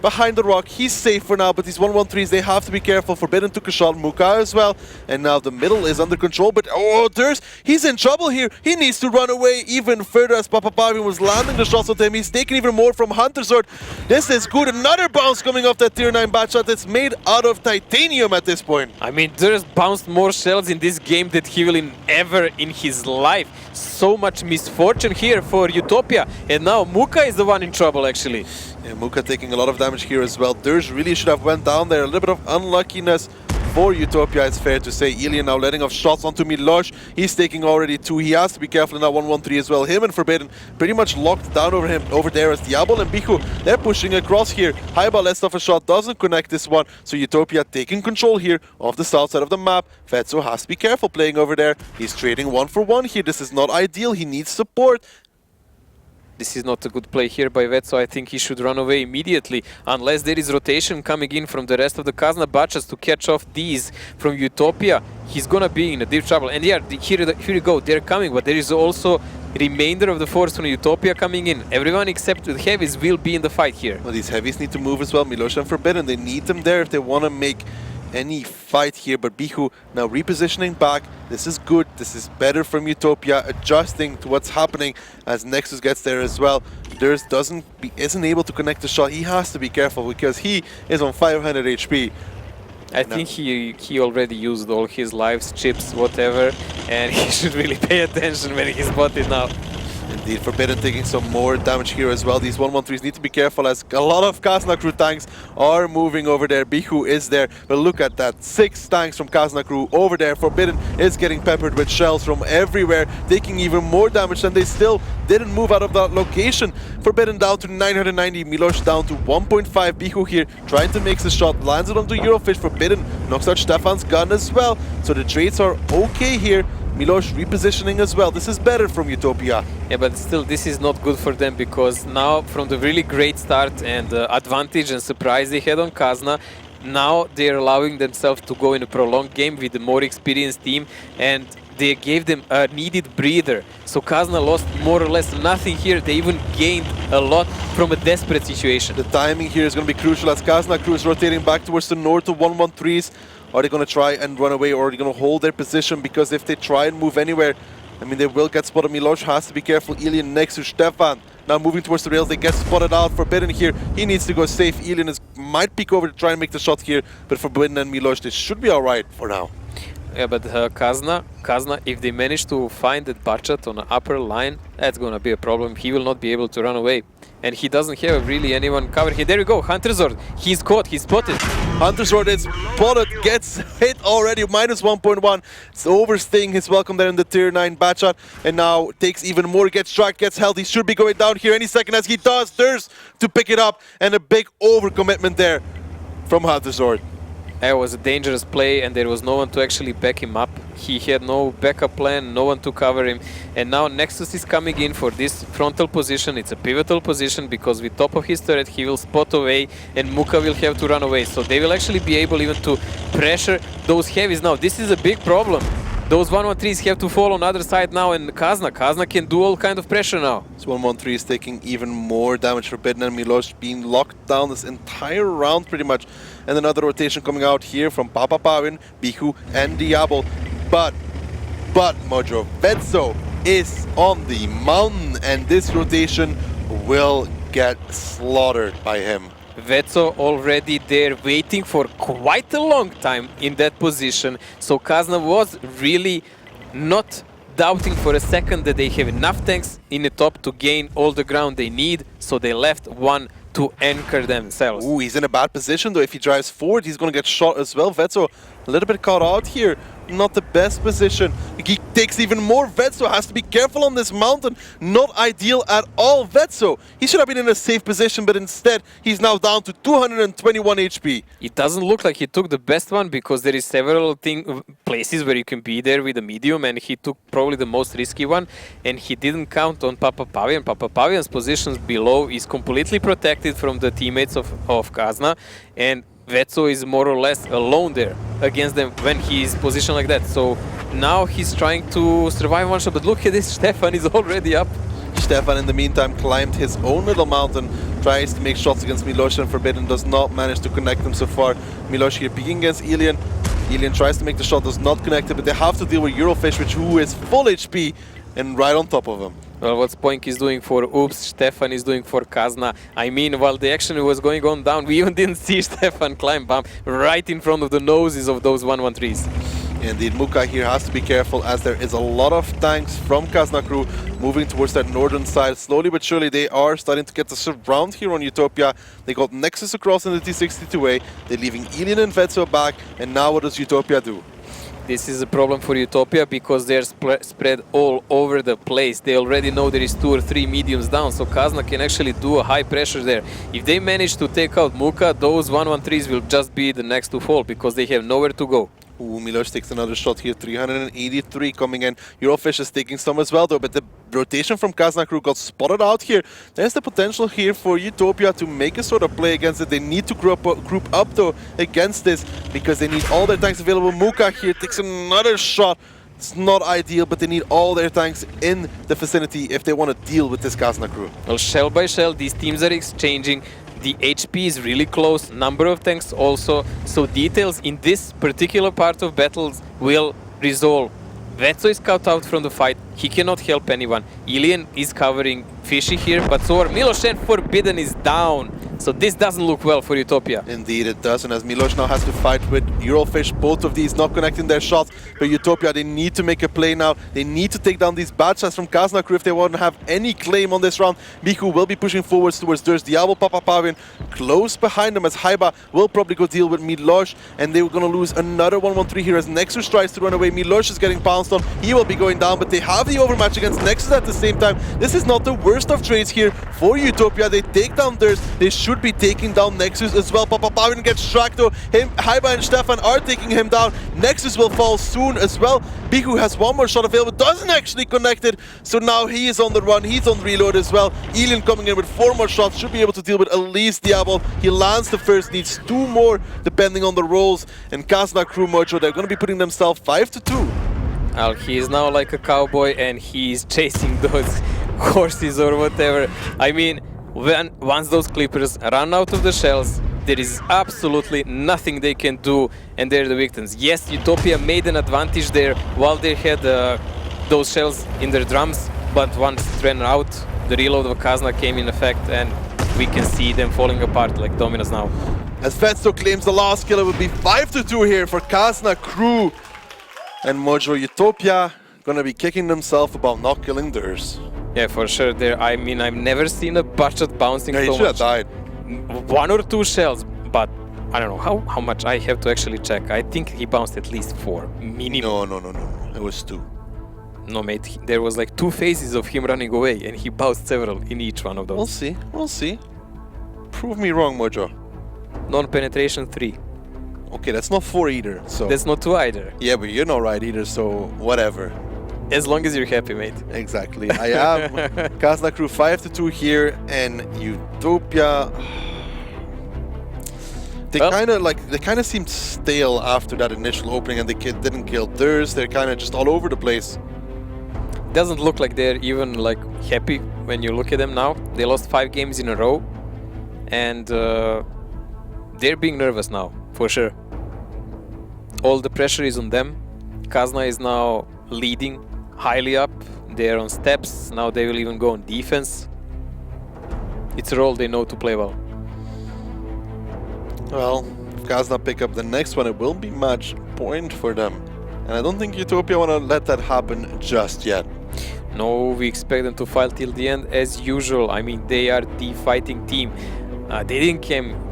Behind the rock, he's safe for now, but these 113s, they have to be careful. Forbidden took a shot, Muka as well, and now the middle is under control, but oh, Durs, he's in trouble here. He needs to run away even further as Papa Pavian was landing the shots on him. He's taking even more from Hunter's Sword. This is good. Another bounce coming off that tier 9 bat shot that's made out of titanium at this point. I mean, Durs bounced more shells in this game than he will ever in his life. So much misfortune here for Utopia, and now Muka is the one in trouble actually. Yeah, Muka taking a lot of damage here as well. Durs really should have went down there. A little bit of unluckiness for Utopia, it's fair to say. Ilian now letting off shots onto Milosh. He's taking already 2. He has to be careful in that 113 as well. Him and Forbidden pretty much locked down over there as Diabol and Bihu. They're pushing across here. Haiba lets off a shot, doesn't connect this one. So Utopia taking control here of the south side of the map. Fetzo has to be careful playing over there. He's trading 1-for-1 here. This is not ideal. He needs support. This is not a good play here by Vet, so I think he should run away immediately, unless there is rotation coming in from the rest of the Kazna batches to catch off these from Utopia. He's gonna be in a deep trouble. And yeah, here you go, they're coming, but there is also remainder of the force from Utopia coming in. Everyone except the heavies will be in the fight here. Well, these heavies need to move as well. Milosh and Forbidden, they need them there if they want to make any fight here, but Bihu now repositioning back. This is good. This is better from Utopia, adjusting to what's happening as Nexus gets there as well. Durs isn't able to connect the shot. He has to be careful because he is on 500 HP. I think he already used all his lives, chips, whatever, and he should really pay attention when he's spotted now. Indeed, Forbidden taking some more damage here as well. These 1-1-3s need to be careful as a lot of Kazna crew tanks are moving over there. Bihu is there, but look at that. 6 tanks from Kazna crew over there. Forbidden is getting peppered with shells from everywhere, taking even more damage, and they still didn't move out of that location. Forbidden down to 990, Milos down to 1.5. Bihu here trying to make the shot, lands it onto Eurofish. Forbidden knocks out Stefan's gun as well. So the trades are okay here. Milos repositioning as well. This is better from Utopia. Yeah, but still, this is not good for them because now, from the really great start and advantage and surprise they had on Kazna, now they're allowing themselves to go in a prolonged game with a more experienced team, and they gave them a needed breather. So Kazna lost more or less nothing here. They even gained a lot from a desperate situation. The timing here is going to be crucial as Kazna crew is rotating back towards the north to 1-1-3s. Are they going to try and run away, or are they going to hold their position? Because if they try and move anywhere, I mean, they will get spotted. Milos has to be careful. Ilian next to Stefan. Now moving towards the rails, they get spotted out. Forbidden here, he needs to go safe. Ilian might peek over to try and make the shot here, but Forbidden and Milos, they should be alright for now. Yeah, but Kazna, if they manage to find that Barchat on the upper line, that's gonna be a problem. He will not be able to run away. And he doesn't have really anyone cover here. There we go, Hunterzord. He's caught, he's spotted. Hunterzord is spotted, gets hit already, minus 1.1. It's overstaying his welcome there in the tier 9 Barchat. And now takes even more, gets tracked, gets held. He should be going down here any second as he does. There's to pick it up, and a big overcommitment there from Hunterzord. It was a dangerous play and there was no one to actually back him up. He had no backup plan, no one to cover him. And now Nexus is coming in for this frontal position. It's a pivotal position because with top of his turret he will spot away and Muka will have to run away. So they will actually be able even to pressure those heavies. Now this is a big problem. Those 1-1-3s have to fall on the other side now, and Kazna can do all kind of pressure now. This 1-1-3 is taking even more damage. Forbidden and Milos being locked down this entire round pretty much. And another rotation coming out here from Papa Pavin, Bihu and Diablo. But Mojo, Vetso is on the mountain and this rotation will get slaughtered by him. Vetso already there waiting for quite a long time in that position. So Kazna was really not doubting for a second that they have enough tanks in the top to gain all the ground they need. So they left one to anchor themselves. Ooh, he's in a bad position though. If he drives forward, he's going to get shot as well. Vetso a little bit caught out here. Not the best position. He takes even more. Vetso has to be careful on this mountain. Not ideal at all. Vetso, he should have been in a safe position, but instead he's now down to 221 HP. It doesn't look like he took the best one because there is several places where you can be there with a medium, and he took probably the most risky one, and he didn't count on Papa Pavian. Papa Pavian's positions below is completely protected from the teammates of Kazna, and Vetso is more or less alone there against them when he is positioned like that. So now he's trying to survive one shot, but look at this, Stefan is already up. Stefan in the meantime climbed his own little mountain, tries to make shots against Milos, and Forbidden does not manage to connect them so far. Milos here peeking against Ilian. Ilian tries to make the shot, does not connect it, but they have to deal with Eurofish, who is full HP and right on top of him. Well, what Spoink is doing for Oops, Stefan is doing for Kazna. I mean, while the action was going on down, we even didn't see Stefan climb bump right in front of the noses of those 1-1-3s. Indeed, Muka here has to be careful as there is a lot of tanks from Kazna crew moving towards that northern side. Slowly but surely they are starting to get the surround here on Utopia. They got Nexus across in the T62A. They're leaving Ilian and Vetso back, and now what does Utopia do? This is a problem for Utopia because they're spread all over the place. They already know there is 2 or 3 mediums down, so Kazna can actually do a high pressure there. If they manage to take out Muka, those 1-1-3s will just be the next to fall because they have nowhere to go. Ooh, Milos takes another shot here, 383 coming in. Eurofish is taking some as well though, but the rotation from Kazna crew got spotted out here. There's the potential here for Utopia to make a sort of play against it. They need to group up though against this because they need all their tanks available. Muka here takes another shot. It's not ideal, but they need all their tanks in the vicinity if they want to deal with this Kazna crew. Well, shell by shell, these teams are exchanging. The HP is really close, number of tanks also, so details in this particular part of battles will resolve. Vetso is cut out from the fight, he cannot help anyone. Ilian is covering Fishy here, but so are Milos, and Forbidden is down. So this doesn't look well for Utopia. Indeed it doesn't, as Milos now has to fight with Eurofish, both of these not connecting their shots, but Utopia, they need to make a play now. They need to take down these bad shots from Kazna Crew if they want to have any claim on this round. Miku will be pushing forwards towards Durs. Diablo Papa Pavian close behind them, as Haiba will probably go deal with Milos, and they were going to lose another 1-1-3 here as Nexus tries to run away. Milos is getting pounced on, he will be going down, but they have the overmatch against Nexus at the same time. This is not the worst of trades here for Utopia. They take down Durs, they should be taking down Nexus as well. Papa Pavian gets tracked though. Haiba and Stefan are taking him down. Nexus will fall soon as well. Biku has one more shot available, doesn't actually connect it, so now he is on the run, he's on reload as well. Elian coming in with 4 more shots, should be able to deal with at least Diablo. He lands the first, needs 2 more depending on the rolls, and Kazna Crew Mojo, they're going to be putting themselves 5-2. Well, he is now like a cowboy and he's chasing those horses or whatever. I mean, once those Clippers run out of the shells, there is absolutely nothing they can do, and they're the victims. Yes, Utopia made an advantage there while they had those shells in their drums, but once it ran out, the reload of Kazna came in effect, and we can see them falling apart like dominoes now. As Vetsto claims the last kill, it will be 5-2 here for Kazna Crew. And Mojo Utopia gonna be kicking themselves about not killing Durs. Yeah, for sure. There, I mean, I've never seen a budget bouncing Yeah, he so should have much. died. 1 or 2 shells, but I don't know how much. I have to actually check. I think he bounced at least 4 minimum. No. It was 2. No, mate. There was like 2 phases of him running away, and he bounced several in each one of those. We'll see. Prove me wrong, Mojo. Non-penetration 3. Okay, that's not 4 either. So that's not 2 either. Yeah, but you're not right either. So whatever. As long as you're happy, mate. Exactly. I am. Kazna Crew 5-2 here, and Utopia. They kind of seemed stale after that initial opening, and they didn't kill Durs. They're kind of just all over the place. Doesn't look like they're even like happy when you look at them now. They lost 5 games in a row, and they're being nervous now, for sure. All the pressure is on them. Kazna is now leading highly up. They're on steps. Now they will even go on defense. It's a role they know to play well. Well, if Kazna pick up the next one, it will be match point for them. And I don't think Utopia want to let that happen just yet. No, we expect them to fight till the end as usual. I mean, they are the fighting team. They didn't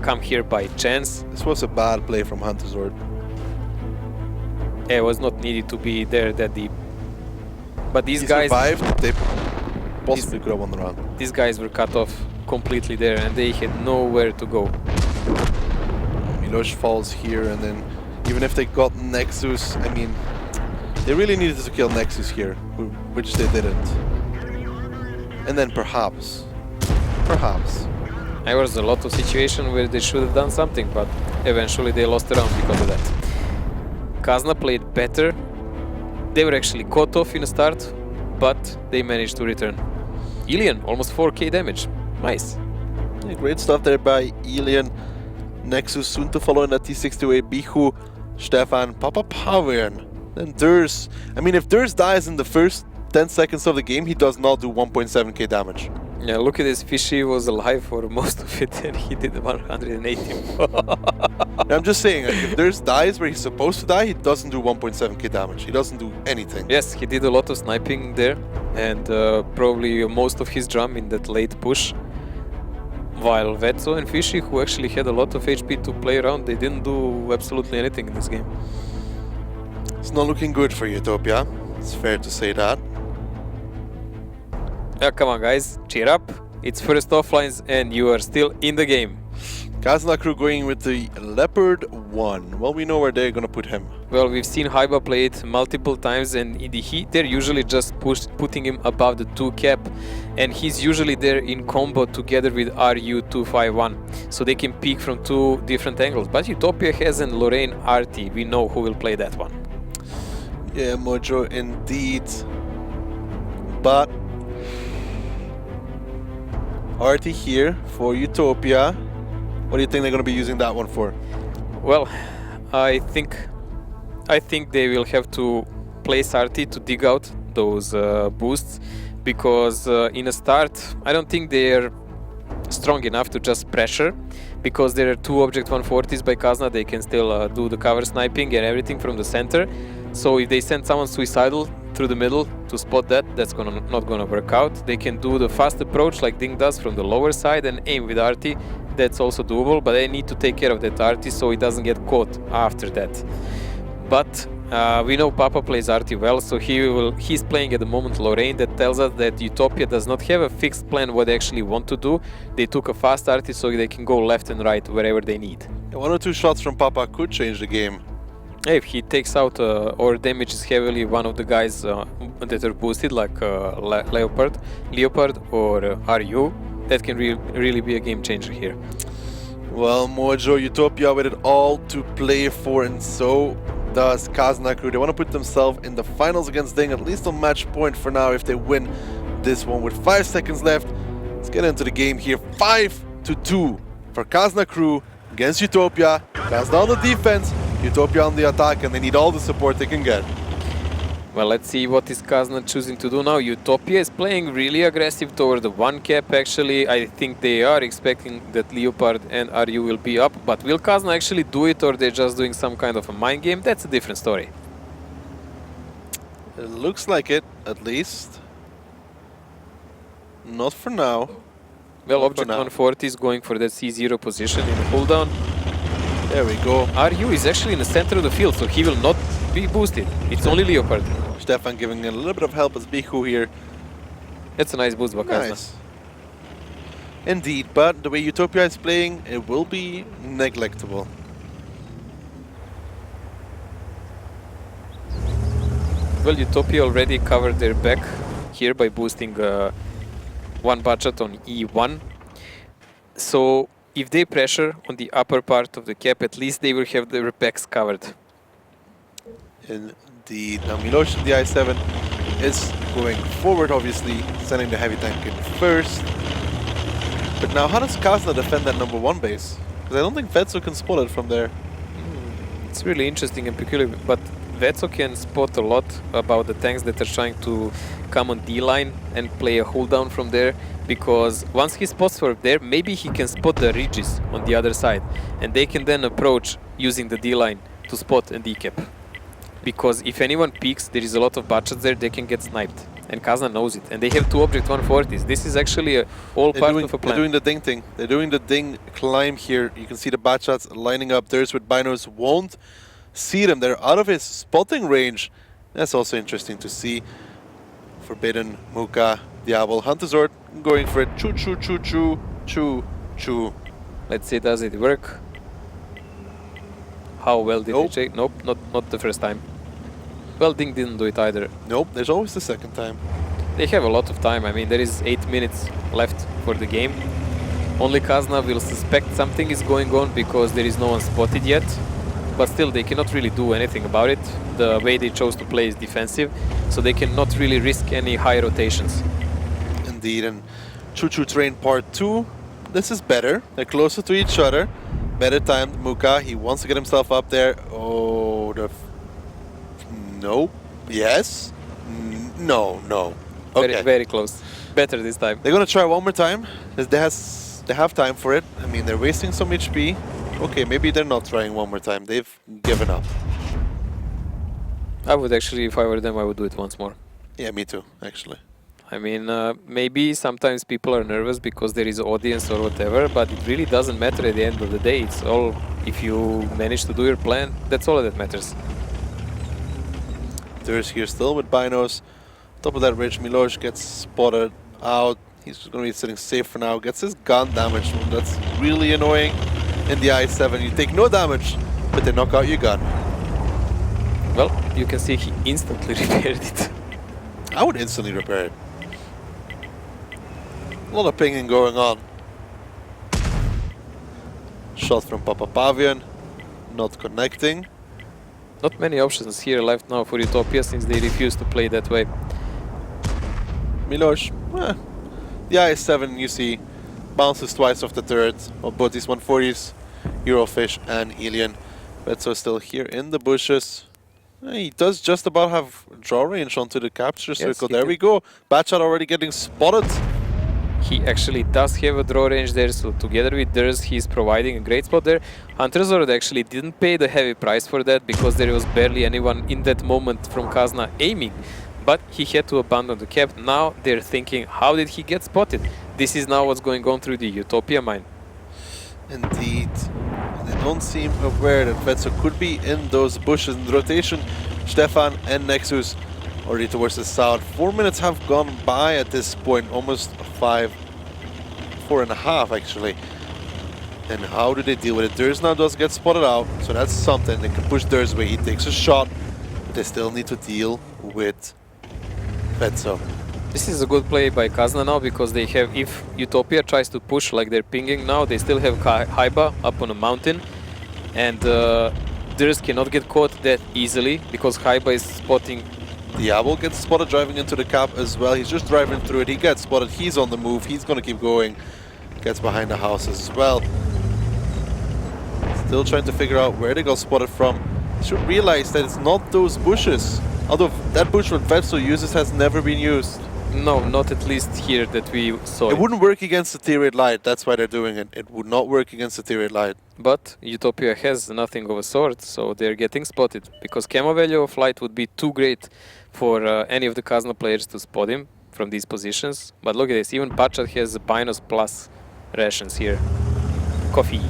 come here by chance. This was a bad play from Hunterzord. It was not needed to be there that deep. But these guys survived. They possibly could have won the round. These guys were cut off completely there, and they had nowhere to go. Milos falls here, and then even if they got Nexus, I mean, they really needed to kill Nexus here, which they didn't. And then perhaps. There was a lot of situations where they should have done something, but eventually they lost the round because of that. Kazna played better. They were actually caught off in the start, but they managed to return. Elian, almost 4k damage. Nice. Yeah, great stuff there by Elian. Nexus soon to follow in that T62A. Bihu, Stefan, Papa Pavian. Then Durs. I mean, if Durs dies in the first 10 seconds of the game, he does not do 1.7k damage. Yeah, look at this. Fishy was alive for most of it, and he did 180. I'm just saying, if Durs dies where he's supposed to die, he doesn't do 1.7k damage. He doesn't do anything. Yes, he did a lot of sniping there, and probably most of his drum in that late push. While Vetso and Fishy, who actually had a lot of HP to play around, they didn't do absolutely anything in this game. It's not looking good for Utopia. It's fair to say that. Yeah, come on guys, cheer up. It's first offlines and you are still in the game. Kazna Crew going with the Leopard 1. Well, we know where they're gonna put him. Well, we've seen Haiba play it multiple times, and in the heat they're usually just putting him above the 2 cap, and he's usually there in combo together with RU251, so they can peek from 2 different angles. But Utopia has an Lorraine RT, we know who will play that one. Yeah, Mojo, indeed. But RT here for Utopia. What do you think they're going to be using that one for? Well, I think they will have to place RT to dig out those boosts, because in a start I don't think they're strong enough to just pressure, because there are 2 object 140s by Kazna. They can still do the cover sniping and everything from the center. So if they send someone suicidal through the middle to spot that, that's not gonna work out. They can do the fast approach like Ding does from the lower side and aim with RT. That's also doable, but they need to take care of that RT so it doesn't get caught after that. But we know Papa plays RT well, so he's playing at the moment Lorraine. That tells us that Utopia does not have a fixed plan what they actually want to do. They took a fast RT so they can go left and right wherever they need. 1 or 2 shots from Papa could change the game. If he takes out or damages heavily one of the guys that are boosted, like Leopard or RU, that can really be a game changer here. Well, Mojo, Utopia with it all to play for, and so does Kazna Crew. They want to put themselves in the finals against Ding, at least on match point for now if they win this one. With 5 seconds left, let's get into the game here. 5-2 for Kazna Crew against Utopia. Kazna on the defense, Utopia on the attack, and they need all the support they can get. Well, let's see what is Kazna choosing to do now. Utopia is playing really aggressive toward the 1 cap actually. I think they are expecting that Leopard and RU will be up, but will Kazna actually do it, or they're just doing some kind of a mind game? That's a different story. It looks like it, at least. Not for now. Well, Object 140 is going for that C0 position in the cooldown. There we go. RU is actually in the center of the field, so he will not be boosted. It's only Leopard. Stefan giving a little bit of help as Biku here. That's a nice boost by Kazna. Nice. Indeed, but the way Utopia is playing, it will be neglectable. Well, Utopia already covered their back here by boosting 1 budget on E1. So if they pressure on the upper part of the cap, at least they will have their backs covered. Indeed. Now Miloš, the I7, is going forward, obviously, sending the heavy tank in first. But now how does Kazna defend that number 1 base? Because I don't think Vetso can spot it from there. It's really interesting and peculiar, but Vetso can spot a lot about the tanks that are trying to come on D-line and play a hold down from there, because once he spots from there, maybe he can spot the ridges on the other side, and they can then approach using the D-line to spot a D-cap. Because if anyone peeks, there is a lot of budgets there, they can get sniped. And Kazna knows it. And they have 2 object 140s. This is actually all part of a plan. They're doing the Ding thing. They're doing the Ding climb here. You can see the Batshots lining up. Theirs with Binos won't see them. They're out of his spotting range. That's also interesting to see. Forbidden, Muka, Diablo, Hunterzord going for it. Choo, choo, choo, choo, choo, choo. Let's see, does it work? How well did they check? Nope, not the first time. Well, Ding didn't do it either. Nope, there's always the second time. They have a lot of time. I mean, there is 8 minutes left for the game. Only Kazna will suspect something is going on because there is no one spotted yet. But still, they cannot really do anything about it. The way they chose to play is defensive, so they cannot really risk any high rotations. Indeed, and Choo Choo Train Part 2, this is better. They're closer to each other. Better timed. Muka, he wants to get himself up there. Oh, no. Yes. No. Okay. Very, very close. Better this time. They're gonna try one more time. They have time for it. I mean, they're wasting some HP. Okay, maybe they're not trying one more time. They've given up. I would actually, if I were them, I would do it once more. Yeah, me too, actually. I mean, maybe sometimes people are nervous because there is audience or whatever, but it really doesn't matter at the end of the day. It's all, if you manage to do your plan, that's all that matters. There's here still with Binos. Top of that ridge, Miloš gets spotted out. He's just going to be sitting safe for now. Gets his gun damaged. That's really annoying. In the I7, you take no damage, but they knock out your gun. Well, you can see he instantly repaired it. I would instantly repair it. A lot of pinging going on. Shot from Papa Pavian. Not connecting. Not many options here left now for Utopia since they refuse to play that way. Miloš, the I7 you see bounces twice off the turret of both these 140s, Eurofish and Alien. Vetso still here in the bushes. He does just about have draw range onto the capture circle. There we go. Batshot already getting spotted. He actually does have a draw range there, so together with Durs, he's providing a great spot there. Hunterzord actually didn't pay the heavy price for that because there was barely anyone in that moment from Kazna aiming. But he had to abandon the cap. Now they're thinking, how did he get spotted? This is now what's going on through the Utopia mine. Indeed. They don't seem aware that Vetso could be in those bushes in the rotation. Stefan and Nexus already towards the south. 4 minutes have gone by at this point, almost 4.5 actually. And how do they deal with it? Durs now does get spotted out, so that's something. They can push Durs away. He takes a shot, but they still need to deal with Vetso. This is a good play by Kazna now because they have, if Utopia tries to push like they're pinging now, they still have Haiba up on a mountain, and Durs cannot get caught that easily because Haiba is spotting. Diablo gets spotted driving into the cap as well. He's just driving through it. He gets spotted. He's on the move. He's going to keep going. Gets behind the house as well. Still trying to figure out where they got spotted from. Should realize that it's not those bushes. Although that bush that Vetso uses has never been used. No, not at least here that we saw. It wouldn't work against the T-Rate Light. That's why they're doing it. It would not work against the T-Rate Light. But Utopia has nothing of a sort, so they're getting spotted. Because camo value of light would be too great for any of the Kazna players to spot him from these positions. But look at this, even Bachat has Binos plus rations here. Coffee.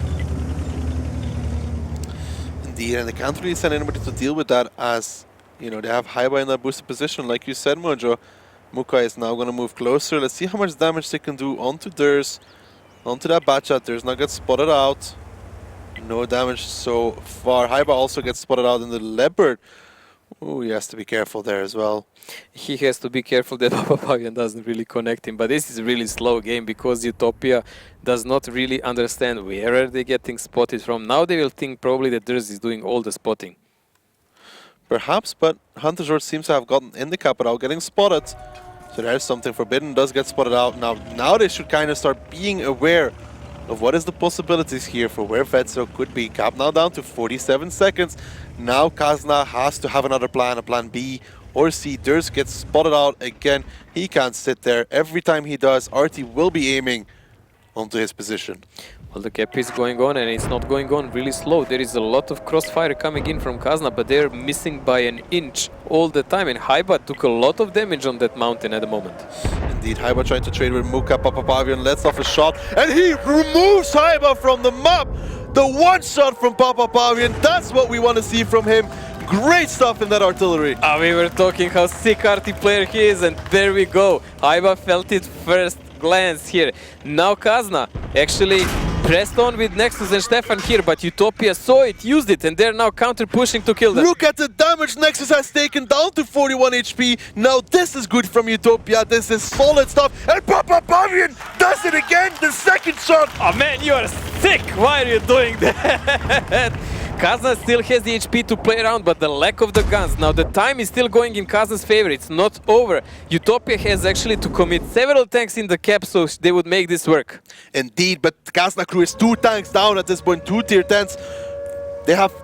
Indeed, and they can't really send anybody to deal with that as, you know, they have Haiba in that boosted position. Like you said, Mojo, Mukai is now going to move closer. Let's see how much damage they can do onto Durs, onto that Bachat. Durs now gets spotted out. No damage so far. Haiba also gets spotted out in the Leopard. Oh, he has to be careful there as well. He has to be careful that Papapavian doesn't really connect him. But this is a really slow game because Utopia does not really understand where are they getting spotted from. Now they will think probably that Durs is doing all the spotting. Perhaps, but Hunterzord seems to have gotten in the cap without getting spotted. So there's something. Forbidden does get spotted out. Now they should kind of start being aware of what is the possibilities here for where Vetso could be. Cap now down to 47 seconds. Now Kazna has to have another plan, a plan B or C. Durs gets spotted out again. He can't sit there. Every time he does, RT will be aiming onto his position. Well, the cap is going on and it's not going on really slow. There is a lot of crossfire coming in from Kazna, but they're missing by an inch all the time. And Haiba took a lot of damage on that mountain at the moment. Indeed, Haiba trying to trade with Muka. Papapavian lets off a shot and he removes Haiba from the map. The one shot from Papapavian, that's what we want to see from him. Great stuff in that artillery. We were talking how sick RT player he is, and there we go. Haiba felt it first glance here. Now Kazna actually pressed on with Nexus and Stefan here, but Utopia saw it, used it, and they're now counter-pushing to kill them. Look at the damage Nexus has taken down to 41 HP. Now this is good from Utopia. This is solid stuff. And Papapavian does it again, the second shot. Oh man, you are sick. Why are you doing that? Kazna still has the HP to play around, but the lack of the guns. Now the time is still going in Kazna's favor. It's not over. Utopia has actually to commit several tanks in the cap so they would make this work. Indeed, but Kazna crew is 2 tanks down at this point, 2 tier 10s. They have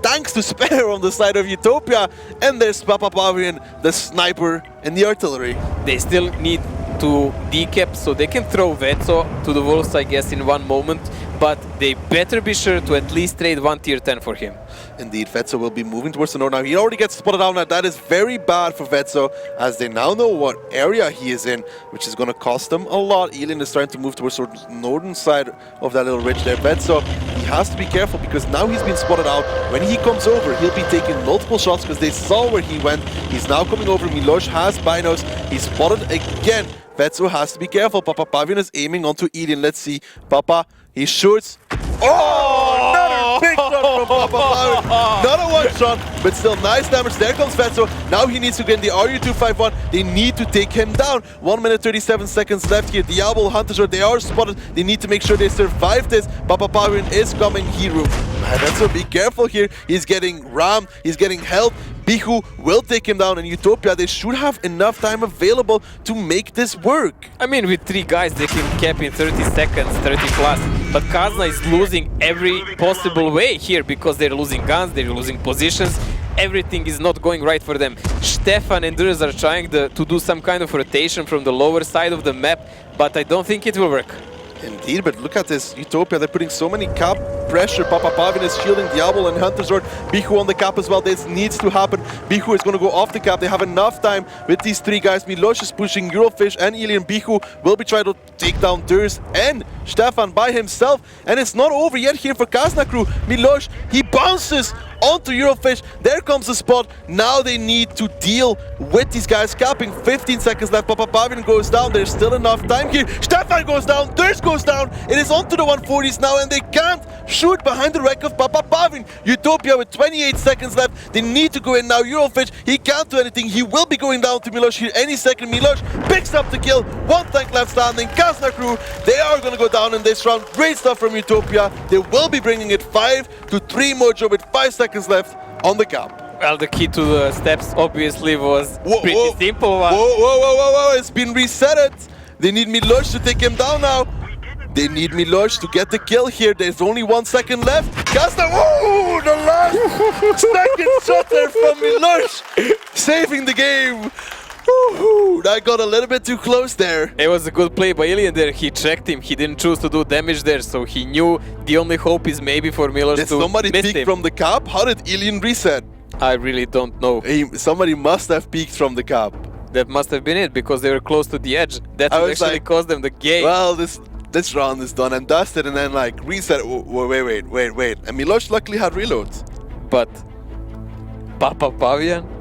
tanks to spare on the side of Utopia, and there's Papapavian, the sniper and the artillery. They still need to decap so they can throw Vetso to the walls, I guess, in one moment. But they better be sure to at least trade 1 tier 10 for him. Indeed, Vetso will be moving towards the north now. He already gets spotted out now. That is very bad for Vetso, as they now know what area he is in, which is going to cost them a lot. Elin is starting to move towards the northern side of that little ridge there. Vetso, he has to be careful because now he's been spotted out. When he comes over, he'll be taking multiple shots because they saw where he went. He's now coming over. Milosh has Binos. He's spotted again. Vetso has to be careful. Papapavian is aiming onto Elin. Let's see. Papa, he shoots. Oh! Another big shot from Papapavian. Not a one shot, but still nice damage. There comes Vetso. Now he needs to get in the RU-251. They need to take him down. 1 minute 37 seconds left here. Diablo, Hunterzord, they are spotted. They need to make sure they survive this. Papapavian is coming. Hero. Vetso, be careful here. He's getting rammed. He's getting held. Bihu will take him down, and Utopia, they should have enough time available to make this work. I mean, with 3 guys, they can cap in 30 seconds, 30 plus. But Kazna is losing every possible way here because they're losing guns, they're losing positions. Everything is not going right for them. Stefan and Durs are trying to do some kind of rotation from the lower side of the map, but I don't think it will work. Indeed, but look at this Utopia. They're putting so many cap pressure. Papa Pavin is shielding Diablo and Hunter's Sword. Bihu on the cap as well. This needs to happen. Bihu is going to go off the cap. They have enough time with these three guys. Milosh is pushing Eurofish and Ilian. Bihu will be trying to take down Durs and Stefan by himself. And it's not over yet here for Kazna crew. Milosh, he bounces onto Eurofish. There comes the spot. Now they need to deal with these guys capping. 15 seconds left. Papa Pavin goes down. There's still enough time here. Stefan goes down. Durs goes down. It is onto the 140s now, and they can't shoot behind the wreck of Papa Pavin. Utopia with 28 seconds left. They need to go in now. Eurofish, he can't do anything. He will be going down to Milosh here any second. Milosh picks up the kill. One tank left standing. Kazna crew, they are going to go down in this round. Great stuff from Utopia. They will be bringing it 5-3 Mojo with 5 seconds left on the cap. Well, the key to the steps obviously was pretty simple one. Whoa, it's been reset. They need Milosh to take him down now. They need Milosh to get the kill here. There's only 1 second left. Kazna, whoa, the last second shot there from Milosh, saving the game. Woohoo! That got a little bit too close there. It was a good play by Ilian there. He checked him. He didn't choose to do damage there, so he knew the only hope is maybe for Milosh Did to somebody miss peek him. from the cap? How did Ilian reset? I really don't know. Somebody must have peeked from the cap. That must have been it, because they were close to the edge. That I would was actually like, cost them the game. Well, this round is done and dusted, and then like reset. Wait. And Milosh luckily had reloads. But Papa Pavian?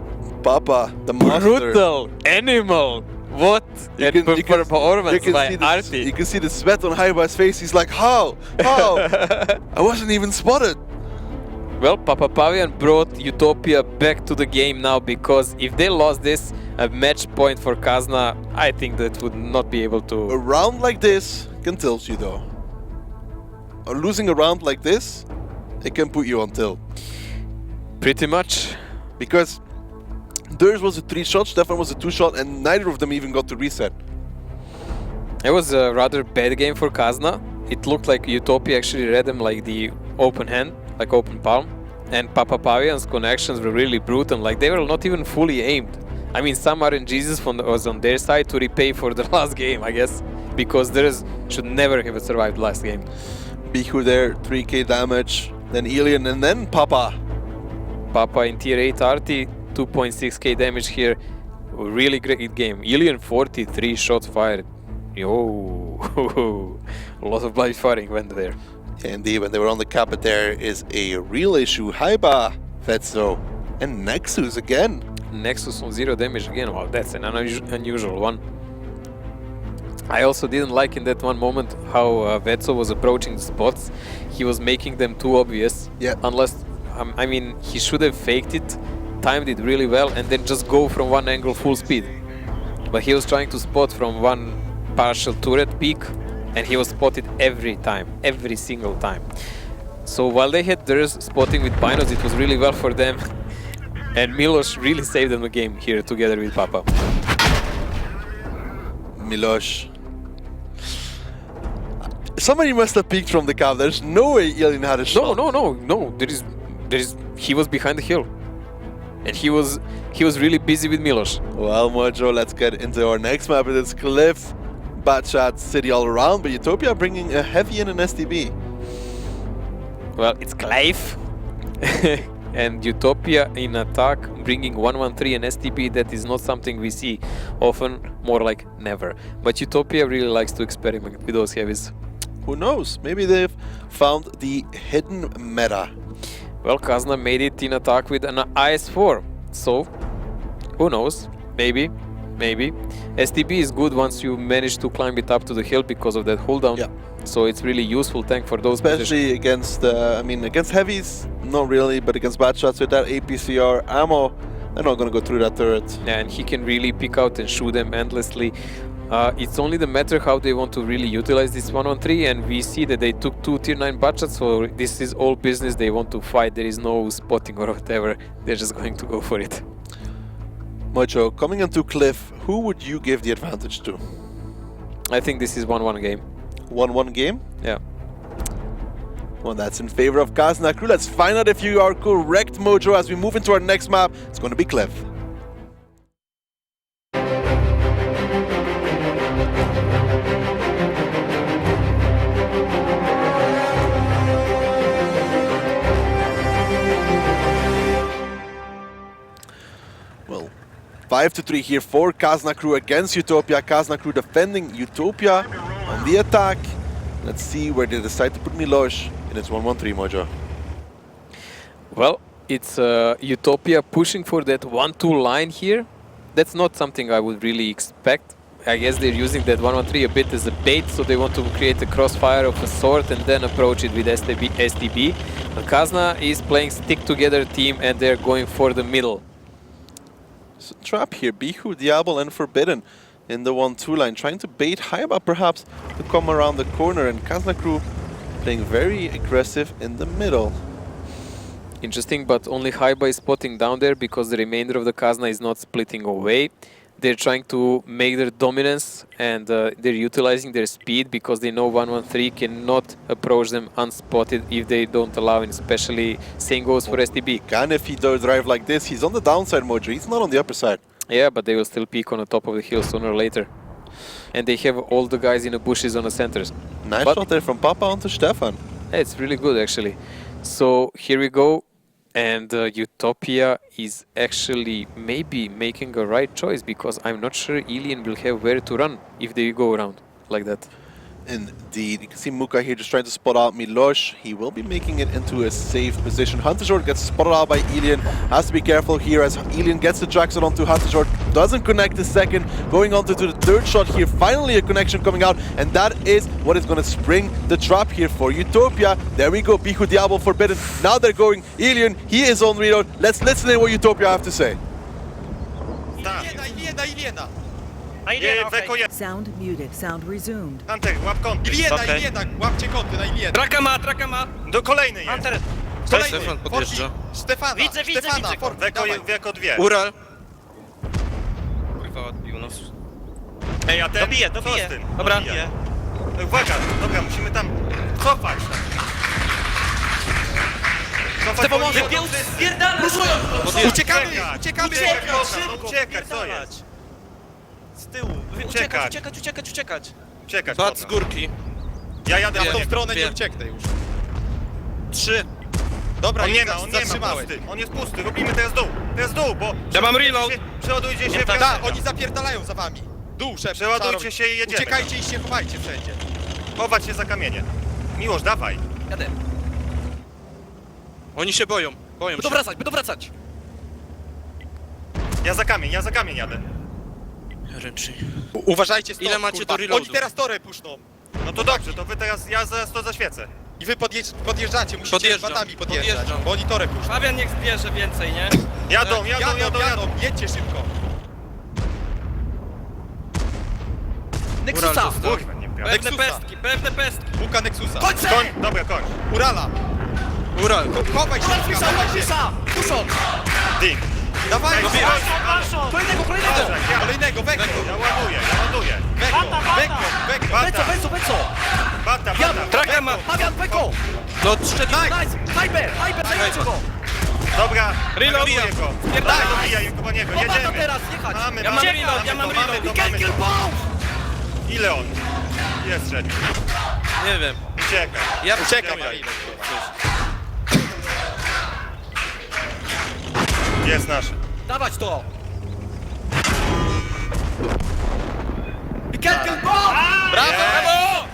Papa, the monster. Brutal animal. What? You can performance by Arti. You can see the sweat on Haiba's face. He's like, how? I wasn't even spotted. Well, Papa Pavian brought Utopia back to the game now, because if they lost this, a match point for Kazna, I think that would not be able to... A round like this can tilt you though. Or losing a round like this, it can put you on tilt. Pretty much. Because Durs was a 3-shot, Stefan was a 2-shot, and neither of them even got to reset. It was a rather bad game for Kazna. It looked like Utopia actually read them like the open hand, like open palm. And Papa Pavian's connections were really brutal, like they were not even fully aimed. I mean, some RNGs was on their side to repay for the last game, I guess. Because Durs should never have survived last game. Bihu there, 3k damage, then Ilian, and then Papa. Papa in tier 8 Arti, 2.6k damage here. Really great game. Ilian 43 shots fired. Yo, a lot of bloody firing went there. Yeah, indeed, when they were on the cap, but there is a real issue. Haiba, Vetso, and Nexus again. Nexus on 0 damage again. Wow, that's an unusual one. I also didn't like in that one moment how Vetso was approaching the spots. He was making them too obvious. Yeah. Unless, I mean, he should have faked it, timed it really well, and then just go from one angle full speed. But he was trying to spot from one partial turret peak, and he was spotted every time, every single time. So while they had theirs spotting with binos, it was really well for them. And Milosh really saved them the game here together with Papa. Milosh. Somebody must have peeked from the cap. There's no way Ilian had a shot. No. There is. He was behind the hill, and he was really busy with Milosh. Well, Mojo, let's get into our next map. It's Cliff, Batchat, City all around, but Utopia bringing a heavy in an STB. Well, it's Clive. And Utopia in attack, bringing 113 and STB. That is not something we see often, more like never. But Utopia really likes to experiment with those heavies. Who knows? Maybe they've found the hidden meta. Well, Kazna made it in attack with an IS-4. So, who knows? Maybe. STB is good once you manage to climb it up to the hill because of that cooldown. Yeah. So it's really useful tank for those Especially against, against heavies, not really, but against bad shots with that APCR ammo, they're not going to go through that turret. Yeah, and he can really pick out and shoot them endlessly. It's only the matter how they want to really utilize this 113, and we see that they took 2 tier 9 budgets, so this is all business. They want to fight, there is no spotting or whatever, they're just going to go for it. Mojo, coming into Cliff, who would you give the advantage to? I think this is 1-1 game. 1-1 game? Yeah. Well, that's in favor of Kazna crew. Let's find out if you are correct, Mojo, as we move into our next map. It's going to be Cliff. 5-3 here for Kazna Crew against Utopia. Kazna Crew defending Utopia on the attack. Let's see where they decide to put Miloš, and it's 1-1-3, Mojo. Well, it's Utopia pushing for that 1-2 line here. That's not something I would really expect. I guess they're using that 1-1-3 a bit as a bait, so they want to create a crossfire of a sort and then approach it with STB. But Kazna is playing stick-together team and they're going for the middle. It's a trap here. Bihu, Diablo and Forbidden in the 1-2 line, trying to bait Haiba perhaps to come around the corner, and Kazna Crew playing very aggressive in the middle. Interesting, but only Haiba is spotting down there because the remainder of the Kazna is not splitting away. They're trying to make their dominance and they're utilizing their speed because they know 1-1-3 cannot approach them unspotted if they don't allow it, especially same goes for STB. And if he does drive like this, he's on the downside, Mojo. He's not on the upper side. Yeah, but they will still peak on the top of the hill sooner or later. And they have all the guys in the bushes on the centers. Nice shot there from Papa onto Stefan. Yeah, it's really good actually. So here we go. And Utopia is actually maybe making a right choice because I'm not sure Alien will have where to run if they go around like that. Indeed. You can see Muka here just trying to spot out Miloš. He will be making it into a safe position. Huntersword gets spotted out by Alien. Has to be careful here as Alien gets the Jackson onto Huntersword. Doesn't connect the second. Going on to the third shot here. Finally a connection coming out. And that is what is going to spring the trap here for Utopia. There we go. Bihu, Diablo, Forbidden. Now they're going. Alien, he is on reload. Let's listen to what Utopia have to say. Sound muted. Sound resumed. Hunter, łap kąty. Iliena, łapcie kąty na Iliena. Traka ma. Do kolejnej jest. Hunter. Kolejny. podjeżdża. Stefana. Widzę, Weko dwie. Ural. Kurwa, odbił nos. Ej, a ten? Dobiję. Co z tym? Dobra. Dobiję. Uwaga, dobra, musimy tam cofać. Stefan, wypiął, spierdalać! Uciekamy! Uciekać, co jest? Z tyłu. Uciekać. Uciekać. Bat z górki. Ja jadę w tą stronę, nie ucieknę już. 3. Dobra, on nie ma, pusty. On jest pusty, robimy teraz dół, bo... Ja mam reload. Przeładujcie się. Tak, oni zapierdalają za wami. Dół, szef. Przeładujcie się i jedziemy. Uciekajcie i się chowajcie wszędzie. Chować się za kamienie. Miłosz, dawaj. Jadę. Oni się boją. Będą wracać. Ja za kamień jadę. Ręcznik. Uważajcie stąd, Ile macie do reloadu? Oni teraz torę puszczą. No to dobrze, to wy teraz, ja zaraz to zaświecę. I wy podjeżdżacie, musicie batami podjeżdżać, bo oni torę puszczą. Fabian niech zbierze więcej, nie? Jadą. Jedźcie szybko. Nexusa! Kurwa, nie wiem. Pewne pestki. Buka Nexusa. Kończ! Dobra, kończ. Urala. Ural. Chowaj się, Puszon! Ding. Dawaj, Kolejnego, Weko. Ja ładuję. Weko. Weco! Bata. Traka ma! Fabian, Weko! No, trzeci. Nice! Hyper, zajmijcie go! Dobra, Reload. dobiję go. Dobijaj go niego, jedziemy. teraz, jechać! Mamy, Ja mam reload! Ile on? Jest szedł. Nie wiem. Uciekaj. Ja Uciekam. Jest nasz. Dawać to! Brawo!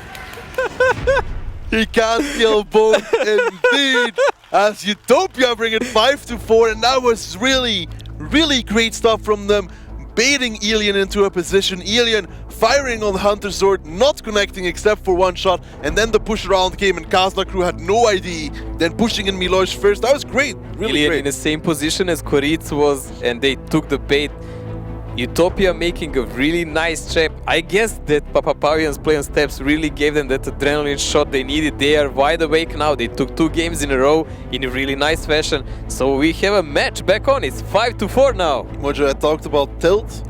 He can't kill both indeed, as Utopia bring it 5-4, and that was really great stuff from them, baiting Alien into a position. Alien firing on Hunter's Sword, not connecting except for one shot, and then the push around came and Kazna Crew had no ID, then pushing in Miloš first. That was great, really Alien great. in the same position as Koritz was, and they took the bait. Utopia making a really nice trap. I guess that Papapavian's play on steps really gave them that adrenaline shot they needed. They are wide awake now. They took 2 games in a row in a really nice fashion. So we have a match back on. It's 5-4 now. Mojo, I talked about tilt.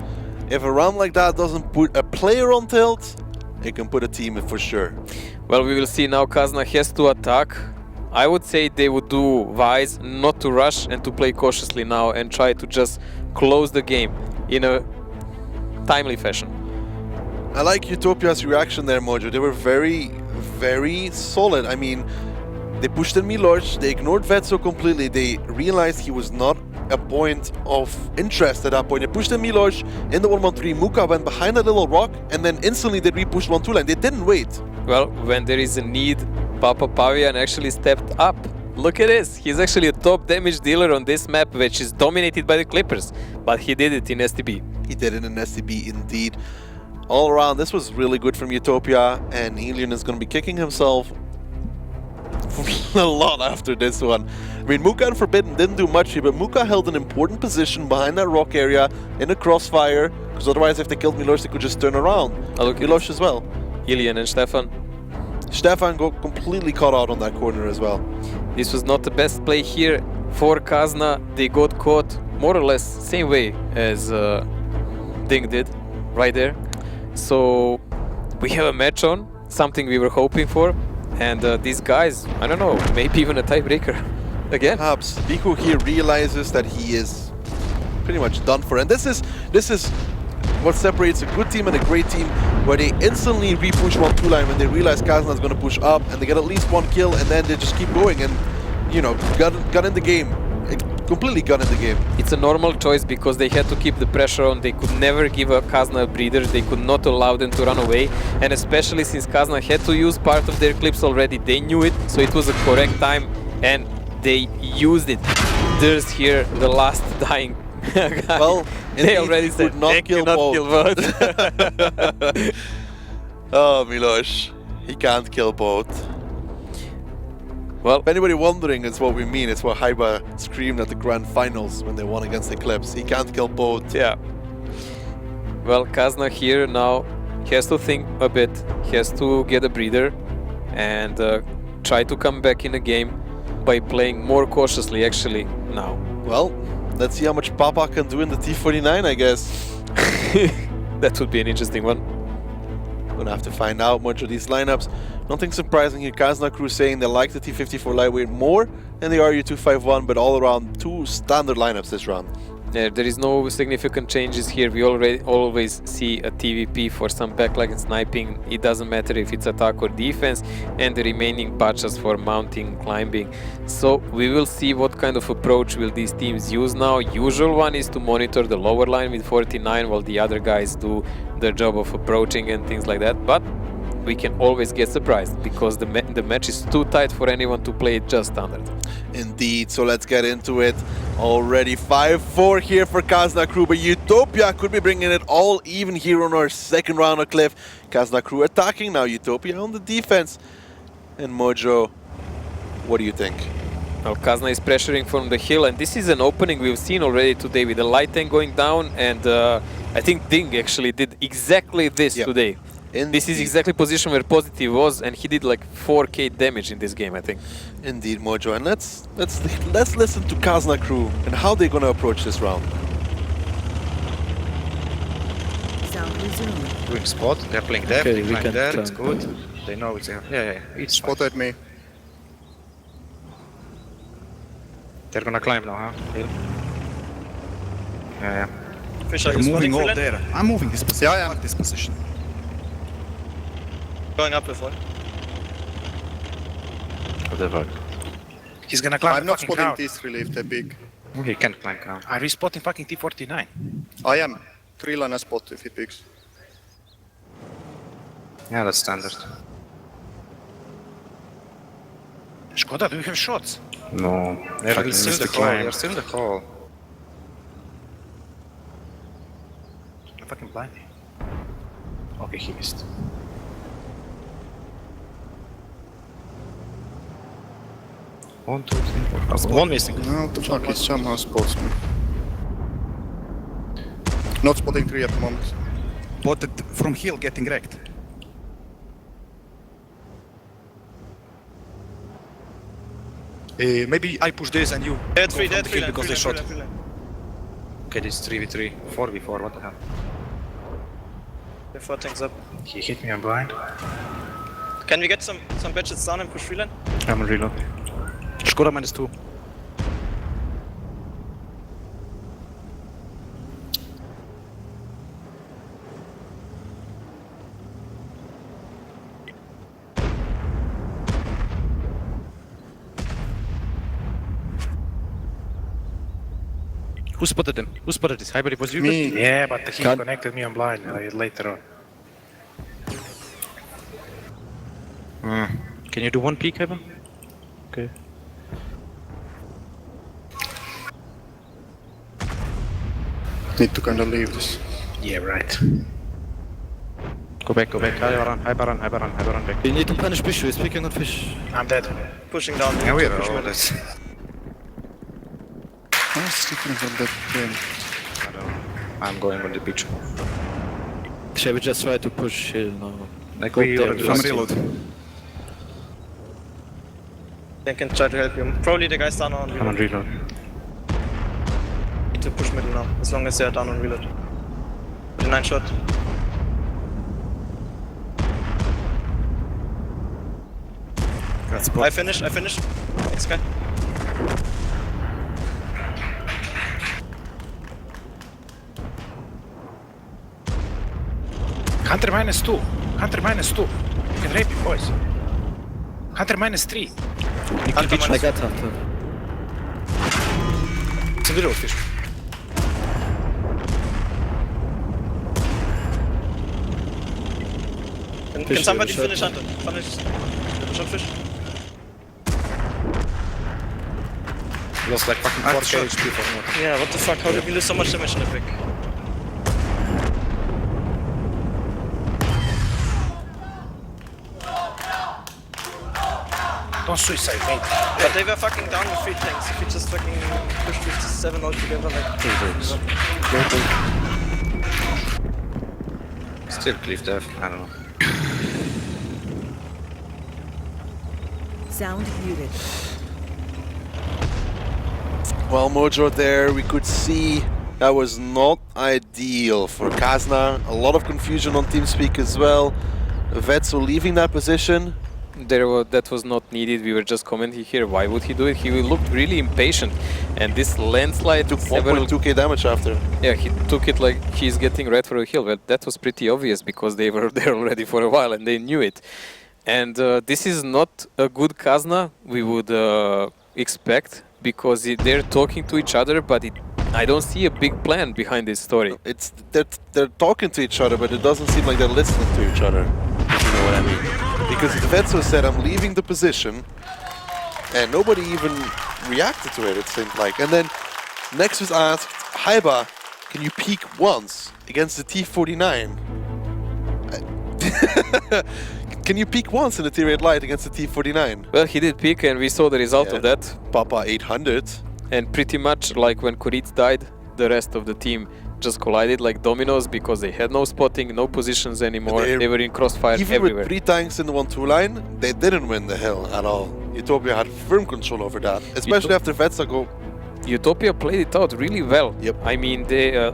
If a round like that doesn't put a player on tilt, it can put a team in for sure. Well, we will see now. Kazna has to attack. I would say they would do wise not to rush and to play cautiously now and try to just close the game in a timely fashion. I like Utopia's reaction there, Mojo. They were very solid. I mean, they pushed in Miloš, they ignored Vetso completely. They realized he was not a point of interest at that point. They pushed in Milos in the 1-1-3. Muka went behind that little rock, and then instantly they re-pushed 1-2 line. They didn't wait. Well, when there is a need, Papa Pavian actually stepped up. Look at this. He's actually a top damage dealer on this map, which is dominated by the Clippers. But he did it in STB. He did it in STB indeed. All around, this was really good from Utopia, and Helion is going to be kicking himself a lot after this one. I mean, Muka and Forbidden didn't do much here, but Muka held an important position behind that rock area in a crossfire, because otherwise if they killed Milos, they could just turn around. Milos as well. Helion and Stefan. Stefan got completely caught out on that corner as well. This was not the best play here for Kazna. They got caught more or less same way as Ding did, right there. So we have a match on, something we were hoping for, and these guys, I don't know, maybe even a tiebreaker again. Perhaps Biko here realizes that he is pretty much done for, and this is what separates a good team and a great team, where they instantly re-push 1-2 line when they realize Kazna is going to push up, and they get at least one kill, and then they just keep going, and you know, got in the game. Completely got in the game. It's a normal choice because they had to keep the pressure on. They could never give a Kazna a breather. They could not allow them to run away. And especially since Kazna had to use part of their clips already, they knew it. So it was a correct time and they used it. There's here the last dying guy. Well, they already said they cannot kill both. Oh, Milos. He can't kill both. Well, if anybody wondering, it's what we mean. It's what Haiba screamed at the grand finals when they won against Eclipse. He can't kill both. Yeah. Well, Kazna here now, he has to think a bit. He has to get a breather and try to come back in the game by playing more cautiously actually now. Well, let's see how much Papa can do in the T49, I guess. That would be an interesting one. Gonna have to find out much of these lineups. Nothing surprising here. Kazna crew saying they like the T54 lightweight more than the RU251, but all around two standard lineups this round. Yeah, there is no significant changes here. We always see a TVP for some backline and sniping. It doesn't matter if it's attack or defense, and the remaining patches for mounting, climbing. So we will see what kind of approach will these teams use now. Usual one is to monitor the lower line with 49 while the other guys do the job of approaching and things like that. But we can always get surprised because the match is too tight for anyone to play it just standard. Indeed, so let's get into it. Already 5-4 here for Kazna crew, but Utopia could be bringing it all even here on our second round of Cliff. Kazna crew attacking now, Utopia on the defense. And Mojo, what do you think? Well, Kazna is pressuring from the hill, and this is an opening we've seen already today with the light tank going down, and I think Ding actually did exactly this today. This is exactly position where Positive was, and he did like 4k damage in this game, I think. Indeed, Mojo, and let's listen to Kazna crew and how they're gonna approach this round. Sound resumed. Doing spot, they're playing there, Okay, playing we there, can it's good. They know it's there. Yeah, it's spotted me. They're gonna climb now, huh? Hill. Yeah. Fisher, You're moving all all there. I'm moving this position. Yeah, I am this position. Going up with one. Whatever. He's gonna climb. I'm not spotting crowd. this relief, they're big. He can't climb crown. Are you spotting fucking T49? I am. 3 line spot if he picks. Yeah, that's standard. Skoda, do you have shots? No. They're still the hole. They're still the hole. I'm fucking blind. Okay, he missed. One, two, three, four. One missing. No, the fuck, he somehow spots me. Not spotting 3 at the moment. But from hill getting wrecked. Maybe I push this and you Dead go free, from dead the free, hill because they shot. Okay, this is 3v3. 4v4, what the hell? They 4 things up. He hit me, I'm blind. Can we get some badges down and push free line? I'm reload. Skoda -2. Who spotted them? Who spotted this? Hyper, it was you? Me. Yeah, but he connected me on blind later on. Can you do one peek, Hyper? Okay. Need to kind of leave this. Yeah, right. Go back. Hyper run back. You need to punish Bishu, he's picking on fish. I'm dead. Pushing down. Yeah, we are Push all mid. this. What's different from that game? I don't know. I'm going on the beach. Shall we just try to push hill now? Like Go we there, already just- reload. I can try to help you. Probably the guys down on I'm on reload. reload. Need to push middle now, as long as they are down on reload. With a 9 shot. I finished. Next guy. Hunter -2. Hunter -2. You can rape him, boys. Hunter -3. Hunter I got Hunter. It's a reload fish. Can somebody finish Hunter? Finish. Shot fish. Lost like fucking 4k HP for nothing. Yeah, what the fuck? How did we lose so much damage in the pick? Don't suicide, mate. But they were fucking down with 3 tanks. If we just fucking pushed with 7 altogether, like... Still cliff death, I don't know. Sound muted. Well, Mojo there, we could see that was not ideal for Kazna. A lot of confusion on TeamSpeak as well. Vetso leaving that position. That was not needed. We were just commenting here. Why would he do it? He looked really impatient, and this landslide Took 1.2k damage after. Yeah, he took it like he's getting red for a hill. Well, that was pretty obvious because they were there already for a while and they knew it. And this is not a good Kazna we would expect, because they're talking to each other, but I don't see a big plan behind this story. It's they're talking to each other, but it doesn't seem like they're listening to each other. If you know what I mean? Because Vetso said, "I'm leaving the position," and nobody even reacted to it. It seemed like. And then Nexus asked, "Haiba, can you peek once against the T49?" Can you peek once in the Tier 8 light against the T49? Well, he did peek, and we saw the result of that. Papa 800. And pretty much like when Kurit died, the rest of the team just collided like dominoes because they had no spotting, no positions anymore. They were in crossfire Even everywhere. with 3 tanks in the 1-2 line, they didn't win the hill at all. Utopia had firm control over that, especially after Vetsa go. Utopia played it out really well. Yep. I mean,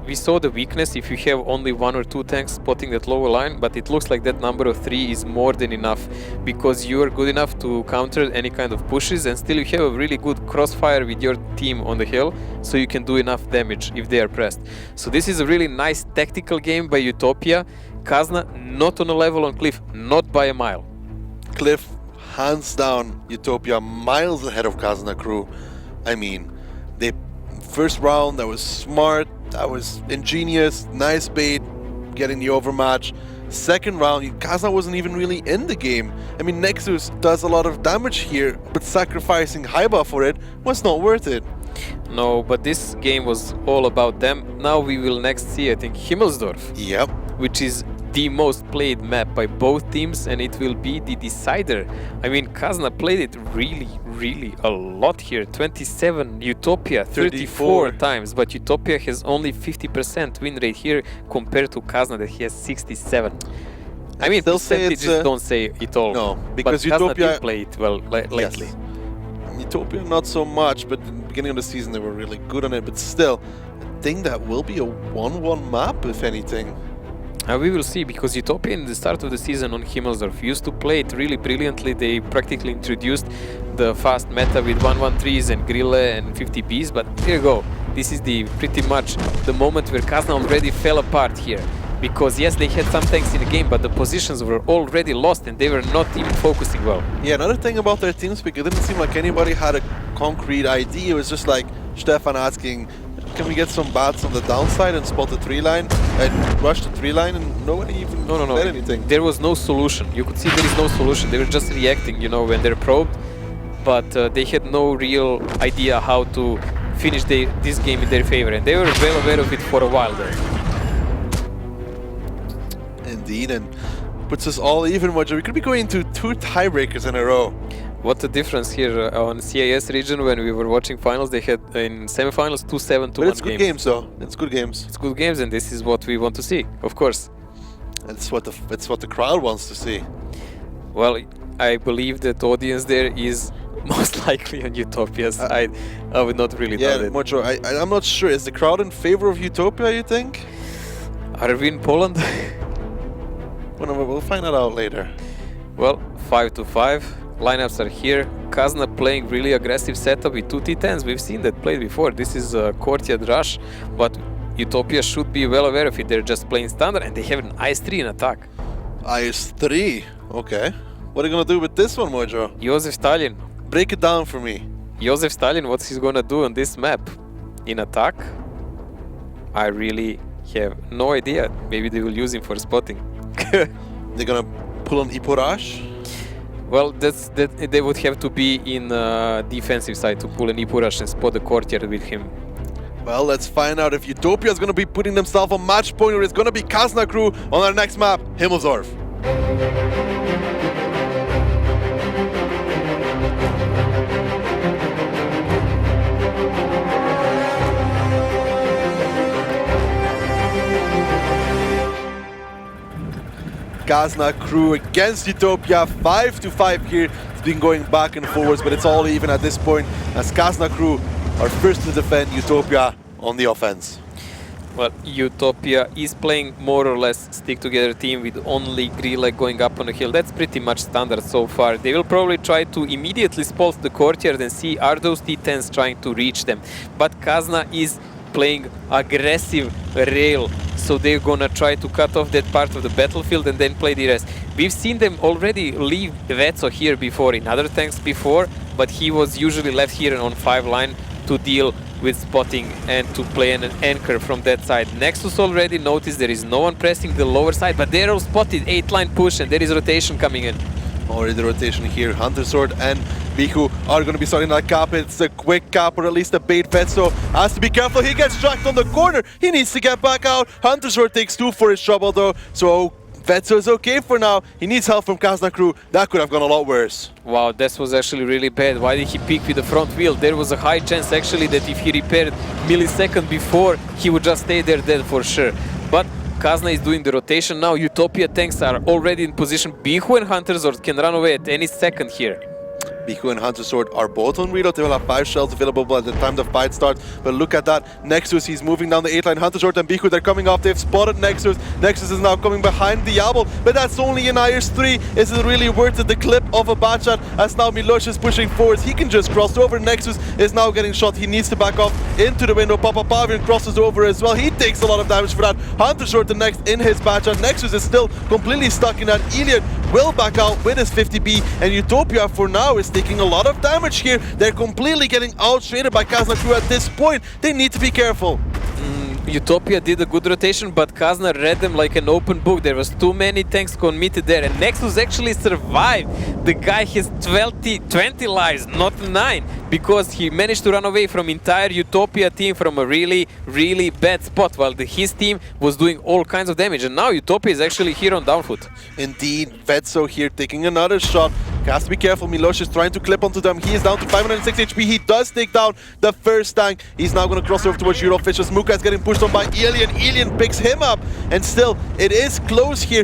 we saw the weakness if you have only 1 or 2 tanks spotting that lower line, but it looks like that number of 3 is more than enough, because you are good enough to counter any kind of pushes, and still you have a really good crossfire with your team on the hill, so you can do enough damage if they are pressed. So this is a really nice tactical game by Utopia. Kazna not on a level on Cliff, not by a mile. Cliff, hands down, Utopia miles ahead of Kazna crew. I mean, the first round, that was smart, that was ingenious, nice bait, getting the overmatch. Second round, Kazna wasn't even really in the game. I mean, Nexus does a lot of damage here, but sacrificing Haiba for it was not worth it. No, but this game was all about them. Now we will next see, I think, Himmelsdorf. Yep. Which is the most played map by both teams, and it will be the decider. I mean, Kazna played it really a lot here. 27, Utopia 34 times, but Utopia has only 50% win rate here compared to Kazna that he has 67. I mean, percentages don't say it all. No, because but Kazna Utopia did play it well lately. Yes. Utopia not so much, but in the beginning of the season they were really good on it. But still, I think that will be a 1-1 map, if anything. We will see, because Utopia in the start of the season on Himmelsdorf used to play it really brilliantly. They practically introduced the fast meta with 113s and Grille and 50Bs, but here you go. This is pretty much the moment where Kazna already fell apart here. Because yes, they had some tanks in the game, but the positions were already lost and they were not even focusing well. Yeah, another thing about their TeamSpeak, it didn't seem like anybody had a concrete idea. It was just like Stefan asking, can we get some bats on the downside and spot the 3 line and rush the 3 line and nobody even said anything? There was no solution. You could see there is no solution. They were just reacting, you know, when they're probed, but they had no real idea how to finish this game in their favor, and they were well aware of it for a while there. Indeed, and puts us all even, Mojo. We could be going to 2 tiebreakers in a row. What a difference here on CIS region when we were watching finals. They had in semifinals 2-7 to 1 But it's good games though. It's good games. It's good games, and this is what we want to see, of course. It's what the crowd wants to see. Well, I believe that audience there is most likely on Utopias. I would not really doubt it. Mojo, I'm not sure. Is the crowd in favor of Utopia, you think? Are we in Poland? We'll find that out later. Well, 5-5. Lineups are here. Kazna playing really aggressive setup with 2 T10s. We've seen that played before. This is a courtyard rush, but Utopia should be well aware of it. They're just playing standard and they have an IS-3 in attack. IS-3? Okay. What are you gonna do with this one, Mojo? Josef Stalin. Break it down for me. Josef Stalin, what's he gonna do on this map? In attack? I really have no idea. Maybe they will use him for spotting. They're gonna pull on Iporash? Well, they would have to be in defensive side to pull an Ipurash and spot the courtyard with him. Well, let's find out if Utopia is going to be putting themselves on match point or it's going to be Kazna crew on our next map, Himmelsdorf. Kazna crew against Utopia, 5-5 here. It's been going back and forwards, but it's all even at this point as Kazna crew are first to defend Utopia on the offense. Well, Utopia is playing more or less stick-together team with only Grilek going up on the hill. That's pretty much standard so far. They will probably try to immediately spot the courtyard and see are those T10s trying to reach them. But Kazna is playing aggressive rail, so they're gonna try to cut off that part of the battlefield and then play the rest. We've seen them already leave Vetso here before in other tanks before, but he was usually left here on 5 line to deal with spotting and to play an anchor from that side. Nexus already noticed there is no one pressing the lower side, but they're all spotted, 8 line push, and there is rotation coming in. Already the rotation here. Hunter Sword and Bihu are going to be starting that cap. It's a quick cap or at least a bait Vetso has to be careful. He gets tracked on the corner. He needs to get back out. Hunter Sword takes 2 for his trouble though. So Vetso is okay for now. He needs help from Kazna crew. That could have gone a lot worse. Wow, that was actually really bad. Why did he pick with the front wheel? There was a high chance actually that if he repaired millisecond before, he would just stay there dead for sure. But Kazna is doing the rotation now. Utopia tanks are already in position. Bihu and Hunter Sword can run away at any second here. Bihu and Hunter Sword are both on reload. They will have 5 shells available at the time the fight starts. But look at that. Nexus, he's moving down the 8 line. Hunter Sword and Bihu, they're coming off. They've spotted Nexus. Nexus is now coming behind the Diablo. But that's only an IS-3. Is it really worth it? The clip of a bad shot as now Milosh is pushing forwards. He can just cross over. Nexus is now getting shot. He needs to back off into the window. Papa Pavian crosses over as well. He takes a lot of damage for that. Hunter Sword the next in his bad shot. Nexus is still completely stuck in that. Iliad will back out with his 50B. And Utopia for now is taking a lot of damage here. They're completely getting outtraded by Kazna crew at this point. They need to be careful. Utopia did a good rotation, but Kazna read them like an open book. There was too many tanks committed there, and Nexus actually survived. The guy has 20 lives, not 9, because he managed to run away from entire Utopia team from a really, really bad spot, while his team was doing all kinds of damage. And now Utopia is actually here on down foot. Indeed, Vetso here taking another shot. Has to be careful. Milosh is trying to clip onto them. He is down to 506 HP. He does take down the first tank. He's now going to cross over towards Eurofish as Muka is getting pushed on by Alien. Alien picks him up. And still, it is close here.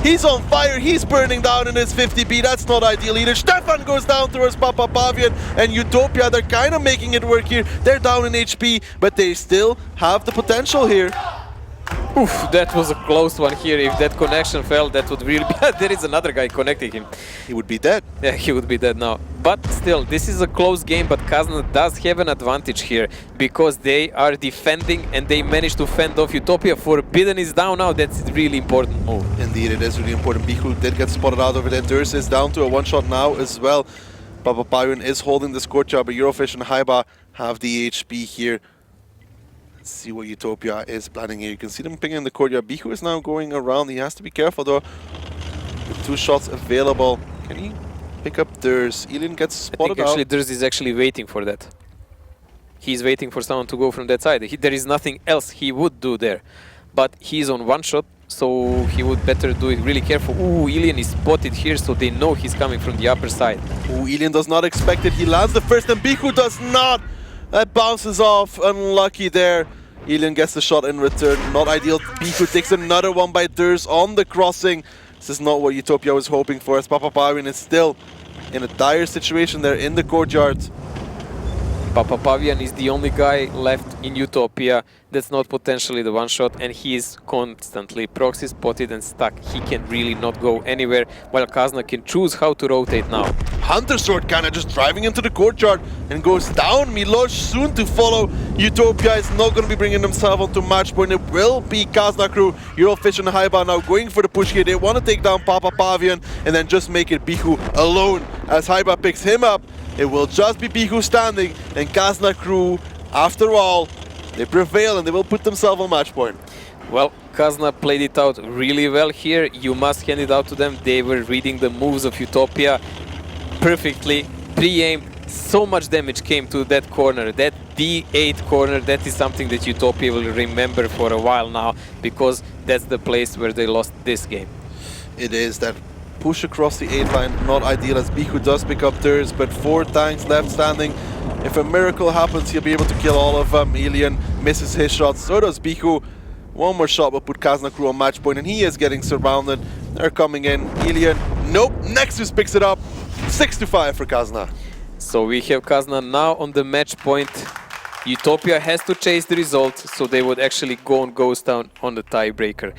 He's on fire. He's burning down in his 50B. That's not ideal either. Stefan goes down towards Papa Pavian. And Utopia, they're kind of making it work here. They're down in HP, but they still have the potential here. Oof, that was a close one here. If that connection fell, that would really be... There is another guy connecting him. He would be dead. Yeah, he would be dead now. But still, this is a close game, but Kazna does have an advantage here because they are defending and they managed to fend off Utopia. Forbidden is down now. That's a really important move. Indeed, it is really important. Bihu did get spotted out over there. Durs is down to a one-shot now as well. Papa Pyron is holding this courtyard, but Eurofish and Haiba have the HP here. Let's see what Utopia is planning here. You can see them pinging in the courtyard. Bihu is now going around. He has to be careful though. With 2 shots available. Can he pick up Durs? Elian gets spotted I think actually out. Durs is actually waiting for that. He's waiting for someone to go from that side. There is nothing else he would do there. But he's on 1 shot, so he would better do it really careful. Ooh, Elian is spotted here, so they know he's coming from the upper side. Ooh, Elian does not expect it. He lands the first and Bihu does not. That bounces off. Unlucky there. Elian gets the shot in return. Not ideal. Bihu takes another one by Durs on the crossing. This is not what Utopia was hoping for, as Papapavian is still in a dire situation there in the courtyard. Papapavian is the only guy left in Utopia that's not potentially the 1 shot, and he is constantly proxy spotted and stuck. He can really not go anywhere, while Kazna can choose how to rotate now. Hunter Sword kinda just driving into the courtyard and goes down. Miloš soon to follow. Utopia is not going to be bringing themselves onto match point. It will be Kazna crew. Eurofish and Haiba now going for the push here. They want to take down Papapavian and then just make it Bihu alone. As Haiba picks him up, it will just be Bihu standing, and Kazna crew, after all, they prevail and they will put themselves on match point. Well, Kazna played it out really well here. You must hand it out to them. They were reading the moves of Utopia perfectly, pre-aimed. So much damage came to that corner, that D8 corner. That is something that Utopia will remember for a while now, because that's the place where they lost this game. It is that push across the 8 line, not ideal, as Bihu does pick up theirs, but 4 tanks left standing. If a miracle happens, he'll be able to kill all of them. Elian misses his shots, so does Bihu. 1 more shot will put Kazna crew on match point, and he is getting surrounded. They're coming in. Elian, nope, Nexus picks it up. 6-5 for Kazna. So we have Kazna now on the match point. Utopia has to chase the result, so they would actually go on Ghost Town on the tiebreaker.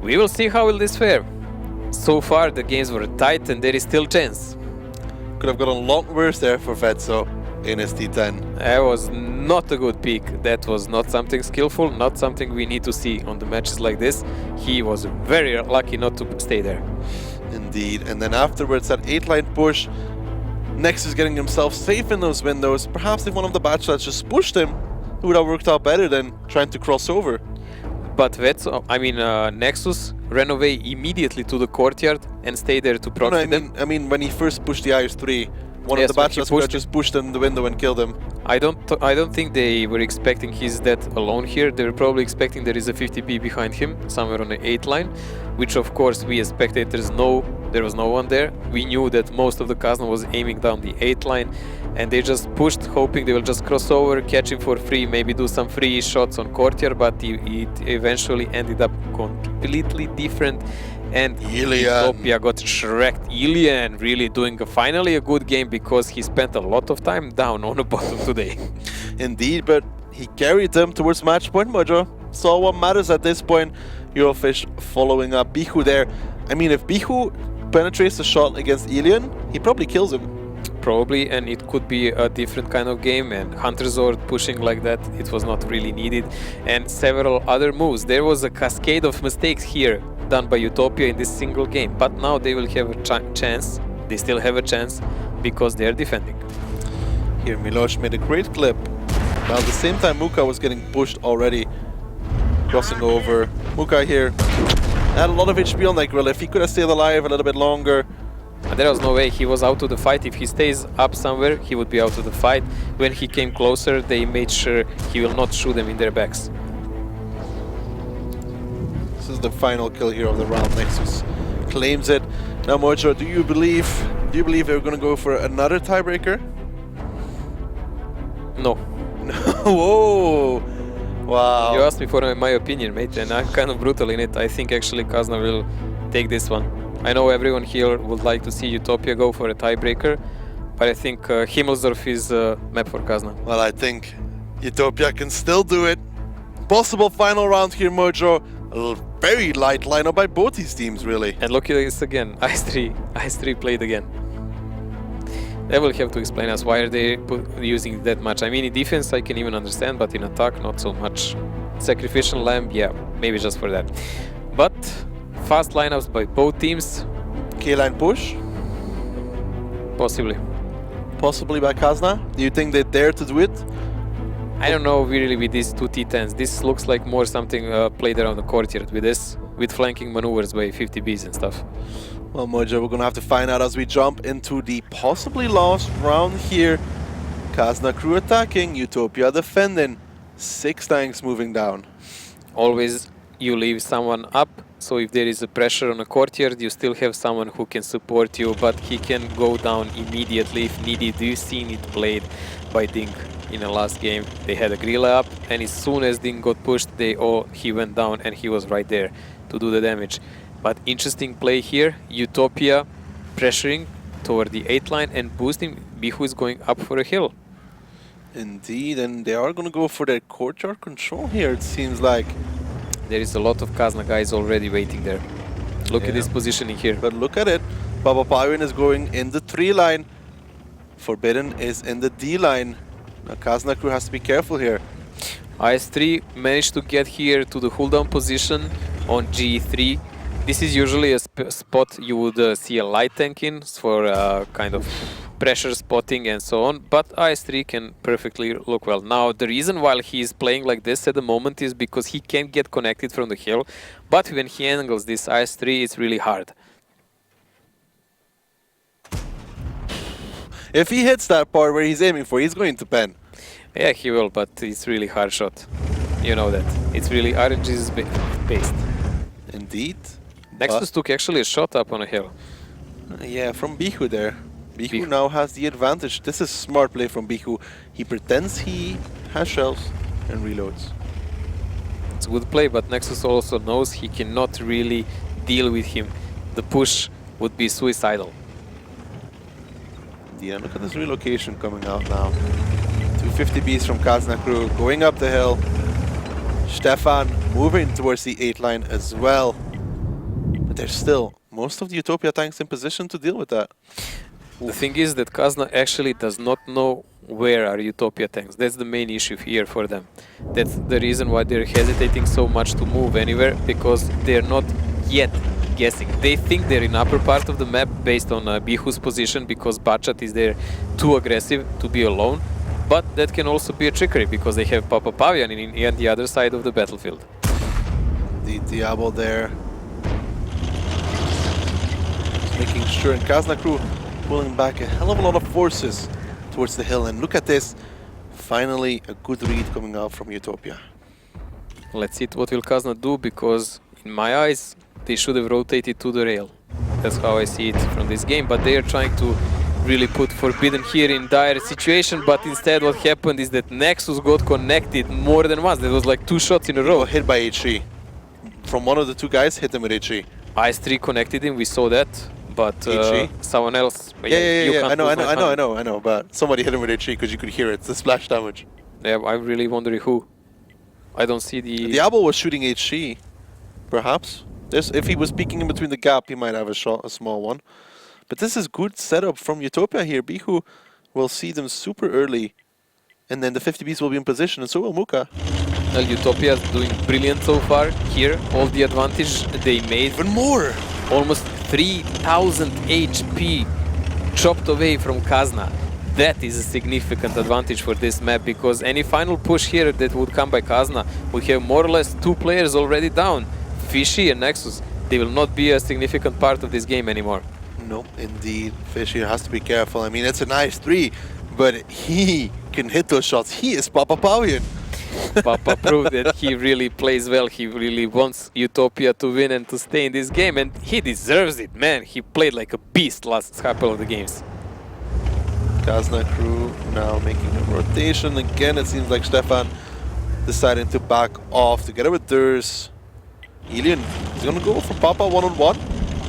We will see how will this fare. So far the games were tight and there is still chance. Could have got a lot worse there for Vetso in his T10. That was not a good pick. That was not something skillful, not something we need to see on the matches like this. He was very lucky not to stay there. Indeed, and then afterwards that 8-line push, Nexus getting himself safe in those windows. Perhaps if one of the bachelorettes just pushed him, it would have worked out better than trying to cross over. But Vetso, Nexus ran away immediately to the courtyard and stayed there to proxy them. I mean, when he first pushed the IS-3, one of the bachelorettes could have just pushed in the window and killed him. I don't think they were expecting he's dead alone here. They were probably expecting there is a 50p behind him, somewhere on the 8 line, which of course we as spectators know there was no one there. We knew that most of the Kazna was aiming down the 8 line, and they just pushed, hoping they will just cross over, catch him for free, maybe do some free shots on courtyard, but it eventually ended up completely different. And Utopia got shreked. Elian really doing finally a good game, because he spent a lot of time down on the bottom today. Indeed, but he carried them towards match point, Mojo. So what matters at this point, Eurofish following up Bihu there. I mean, if Bihu penetrates the shot against Elian, he probably kills him. Probably, and it could be a different kind of game, and Hunter Zord pushing like that, it was not really needed. And several other moves. There was a cascade of mistakes here done by Utopia in this single game, but now they will have a chance. They still have a chance because they are defending. Here Miloš made a great clip. Now at the same time Muka was getting pushed already, crossing over. Muka here had a lot of HP on that grill. If he could have stayed alive a little bit longer. There was no way. He was out of the fight. If he stays up somewhere, he would be out of the fight. When he came closer, they made sure he will not shoot them in their backs. This is the final kill here of the round. Nexus claims it. Now Mojo, do you believe they're gonna go for another tiebreaker? No. Whoa! Wow. You asked me for my opinion, mate, and I'm kind of brutal in it. I think actually Kazna will take this one. I know everyone here would like to see Utopia go for a tiebreaker, but I think Himmelsdorf is a map for Kazna. Well, I think Utopia can still do it. Possible final round here, Mojo. A very light lineup by both these teams, really. And look at this again. Ice3 played again. They will have to explain us why are they using that much. I mean, in defense I can even understand, but in attack not so much. Sacrificial Lamb, yeah, maybe just for that. But fast lineups by both teams. K-line push? Possibly. Possibly by Kazna? Do you think they dare to do it? I don't know really with these two T10s. This looks like more something played around the courtyard with flanking maneuvers by 50Bs and stuff. Well, Mojo, we're gonna have to find out as we jump into the possibly last round here. Kazna crew attacking, Utopia defending. 6 tanks moving down. Always you leave someone up, so if there is a pressure on a courtyard, you still have someone who can support you, but he can go down immediately if needed. You've seen it played by Ding in the last game. They had a Grilla up, and as soon as Ding got pushed, he went down and he was right there to do the damage. But interesting play here, Utopia pressuring toward the 8 line and boosting. Bihu is going up for a hill. Indeed, and they are going to go for their courtyard control here, it seems like. There is a lot of Kazna guys already waiting there. Look at this positioning here. But look at it. Papa Pavin is going in the 3 line. Forbidden is in the D line. Now Kazna crew has to be careful here. IS3 managed to get here to the hold down position on G3. This is usually a spot you would see a light tank in for kind of pressure spotting and so on, but IS3 can perfectly look well. Now, the reason why he is playing like this at the moment is because he can't get connected from the hill, but when he angles this IS3, it's really hard. If he hits that part where he's aiming for, he's going to pen. Yeah, he will, but it's really hard shot. You know that. It's really RNG's based. Indeed. Nexus took actually a shot up on a hill. Yeah, from Bihu there. Bihu now has the advantage. This is smart play from Bihu. He pretends he has shells and reloads. It's a good play, but Nexus also knows he cannot really deal with him. The push would be suicidal. Yeah, look at this relocation coming out now. 250Bs from Kazna crew going up the hill. Stefan moving towards the 8 line as well. But there's still most of the Utopia tanks in position to deal with that. The thing is that Kazna actually does not know where are Utopia tanks. That's the main issue here for them. That's the reason why they're hesitating so much to move anywhere, because they're not yet guessing. They think they're in upper part of the map based on Bihu's position, because Bachat is there too aggressive to be alone. But that can also be a trickery, because they have Papa Pavian in the other side of the battlefield. The Diablo there. Just making sure, and Kazna crew pulling back a hell of a lot of forces towards the hill, and look at this. Finally, a good read coming out from Utopia. Let's see what will Kazna do, because in my eyes, they should have rotated to the rail. That's how I see it from this game, but they are trying to really put Forbidden here in dire situation, but instead what happened is that Nexus got connected more than once. There was like 2 shots in a row. Hit by HE. From one of the 2 guys, hit him with HE. IS3 connected him, we saw that. But someone else. Yeah. I know. But somebody hit him with HE because you could hear it. The splash damage. Yeah, I'm really wondering who. I don't see the. Diablo was shooting HE, perhaps. If he was peeking in between the gap, he might have a shot, a small one. But this is good setup from Utopia here. Bihu will see them super early, and then the 50Bs will be in position, and so will Muka. Well, Utopia is doing brilliant so far. Here, all the advantage they made. Even more. Almost 3000 HP chopped away from Kazna. That is a significant advantage for this map, because any final push here that would come by Kazna would have more or less 2 players already down. Fishy and Nexus. They will not be a significant part of this game anymore. No, indeed. Fishy has to be careful. I mean, it's a nice 3, but he can hit those shots. He is Papa Pavian. Papa proved that he really plays well. He really wants Utopia to win and to stay in this game, and he deserves it, man. He played like a beast last couple of the games. Kazna crew now making a rotation. Again, it seems like Stefan deciding to back off together with Durs. Elian is going to go for Papa one-on-one.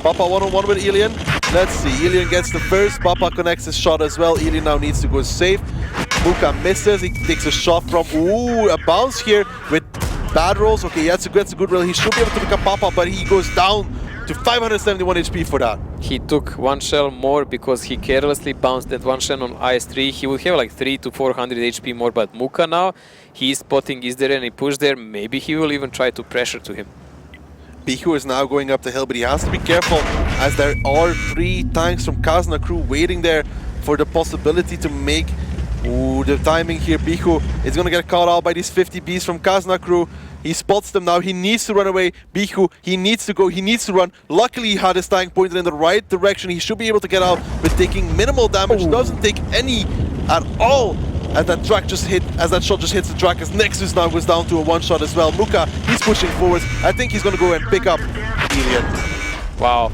Papa one-on-one with Elian. Let's see, Elian gets the first. Papa connects his shot as well. Elian now needs to go safe. Muka misses, he takes a shot from, a bounce here with bad rolls. Okay, that's a good roll. He should be able to pick up Papa, but he goes down to 571 HP for that. He took 1 shell more because he carelessly bounced that 1 shell on IS3. He would have like 300 to 400 HP more, but Muka now, he's spotting, is there any push there? Maybe he will even try to pressure to him. Bihu is now going up the hill, but he has to be careful as there are 3 tanks from Kazna crew waiting there for the possibility to make Ooh, the timing here. Bihu is going to get caught out by these 50 Bs from Kazna crew. He spots them now. He needs to run away. Bihu, he needs to go. He needs to run. Luckily, he had his tank pointed in the right direction. He should be able to get out with taking minimal damage. Doesn't take any at all. As that track just hit, as that shot just hits the track, as Nexus now goes down to a one shot as well. Muka, he's pushing forwards. I think he's going to go and pick up Ilian. Wow.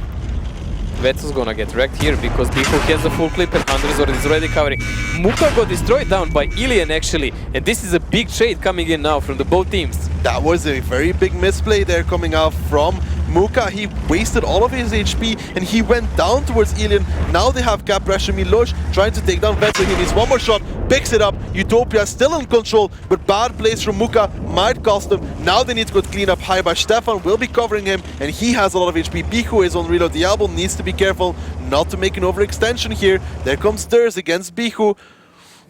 Vetsus gonna get wrecked here because Bihu has the full clip and Andrezor is already covering. Muka got destroyed down by Ilian actually, and this is a big trade coming in now from the both teams. That was a very big misplay there coming out from Muka. He wasted all of his HP and he went down towards Ilian. Now they have cap pressure. Miloš trying to take down Vetsus. He needs one more shot, picks it up. Utopia still in control, but bad plays from Muka might cost them. Now they need to go clean up high, but Stefan will be covering him and he has a lot of HP. Bihu is on reload. Diablo needs to be careful not to make an overextension here. There comes Durs against Bihu.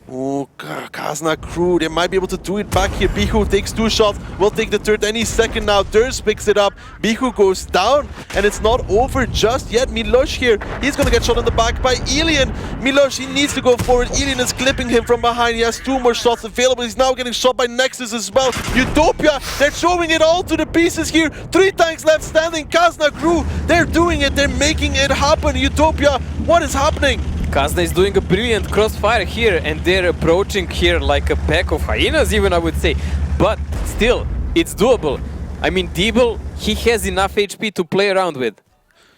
Oh, Kazna crew, they might be able to do it back here. Bihu takes 2 shots, will take the third any second now. Durs picks it up, Bihu goes down, and it's not over just yet. Miloš here, he's gonna get shot in the back by Ilian. Miloš, he needs to go forward. Ilian is clipping him from behind. He has 2 more shots available. He's now getting shot by Nexus as well. Utopia, they're throwing it all to the pieces here. 3 tanks left standing. Kazna crew, they're doing it, they're making it happen. Utopia, what is happening? Kazna is doing a brilliant crossfire here and they're approaching here like a pack of hyenas even, I would say. But still, it's doable. I mean, Deeble, he has enough HP to play around with.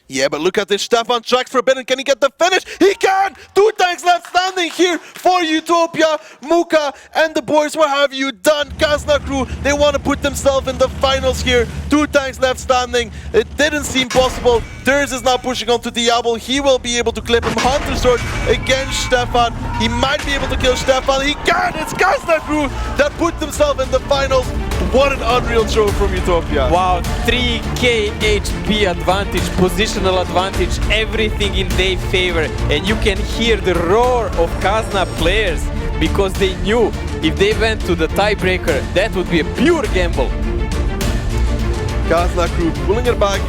Yeah, but look at this. Stefan tracks for a bit, and can he get the finish? He can! 2 tanks left standing here for Utopia. Muka and the boys, what have you done? Kazna crew, they want to put themselves in the finals here. 2 tanks left standing. It didn't seem possible. Durs is now pushing onto Diablo. He will be able to clip him. Hunter Sword against Stefan. He might be able to kill Stefan. He can! It's Kazna crew that put themselves in the finals. What an unreal show from Utopia. Wow, 3k HP advantage, positional advantage, everything in their favor. And you can hear the roar of Kazna players because they knew if they went to the tiebreaker, that would be a pure gamble. Kazna crew pulling it back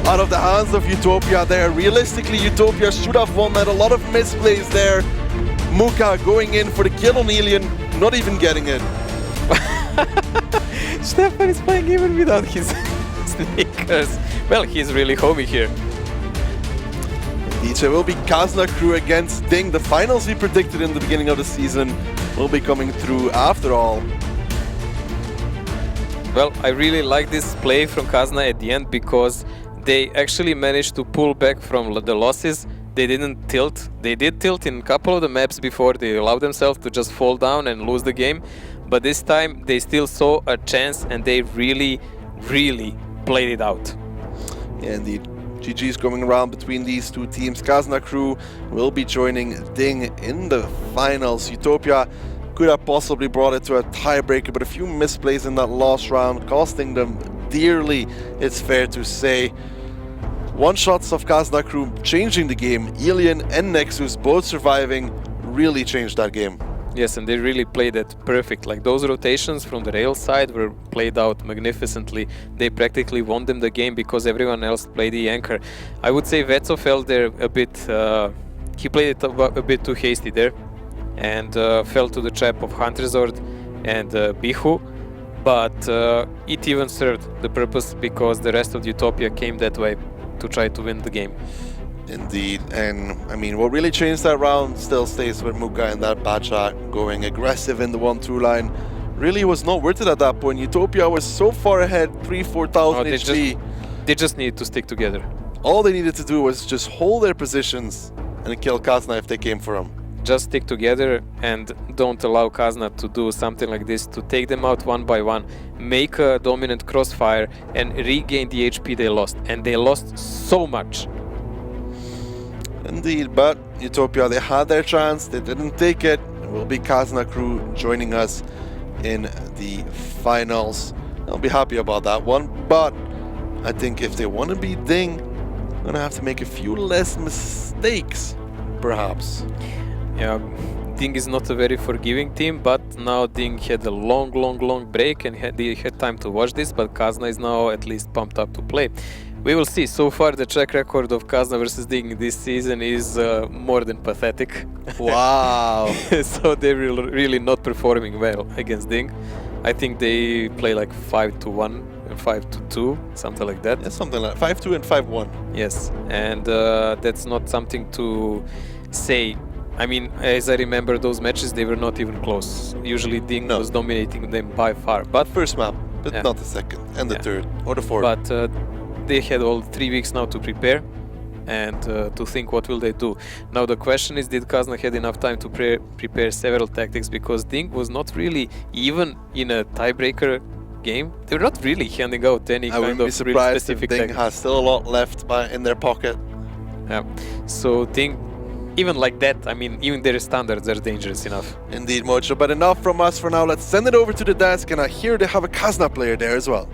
out of the hands of Utopia there. Realistically, Utopia should have won that. A lot of misplays there. Muka going in for the kill on Ilian, not even getting it. Stefan is playing even without his sneakers. Well, he's really homey here. Indeed, so it will be Kazna crew against Ding. The finals we predicted in the beginning of the season will be coming through after all. Well, I really like this play from Kazna at the end because they actually managed to pull back from the losses. They didn't tilt. They did tilt in a couple of the maps before. They allowed themselves to just fall down and lose the game. But this time they still saw a chance and they really, really played it out. Yeah, indeed. GG's going around between these 2 teams. Kazna crew will be joining Ding in the finals. Utopia could have possibly brought it to a tiebreaker, but a few misplays in that last round costing them dearly, it's fair to say. One-shots of Kazna crew changing the game. Ilian and Nexus both surviving really changed that game. Yes, and they really played it perfect. Like those rotations from the rail side were played out magnificently. They practically won them the game because everyone else played the anchor. I would say Vetso fell there a bit, he played it a bit too hasty there and fell to the trap of Hunterzord and Bihu. But it even served the purpose because the rest of Utopia came that way to try to win the game. Indeed, and I mean, what really changed that round still stays with Muka and that Bacha going aggressive in the 1-2 line. Really was not worth it at that point. Utopia was so far ahead, 3,000-4,000 HP. They just needed to stick together. All they needed to do was just hold their positions and kill Kazna if they came for him. Just stick together and don't allow Kazna to do something like this, to take them out one by one, make a dominant crossfire and regain the HP they lost. And they lost so much. Indeed, but Utopia, they had their chance, they didn't take it. It will be Kazna crew joining us in the finals. I'll be happy about that one, but I think if they want to beat Ding, they're gonna have to make a few less mistakes, perhaps. Yeah, Ding is not a very forgiving team, but now Ding had a long break and they had time to watch this, but Kazna is now at least pumped up to play. We will see. So far, the track record of Kazna versus Ding this season is more than pathetic. Wow. So they're really not performing well against Ding. I think they play like 5-1 and 5-2, something like that. Yeah, something like 5-2 and 5-1. Yes, and that's not something to say. I mean, as I remember those matches, they were not even close. Usually Ding was dominating them by far. But first map, but not the second, and the third, or the fourth. But they had all 3 weeks now to prepare and to think what will they do. Now the question is, did Kazna had enough time to prepare several tactics, because Ding was not really, even in a tiebreaker game, they were not really handing out any I kind wouldn't of be surprised if specific Ding tactics. has still a lot left in their pocket. Yeah. So Ding, even like that, I mean, even their standards are dangerous enough. Indeed, Mojo. But enough from us for now. Let's send it over to the desk, and I hear they have a Kazna player there as well.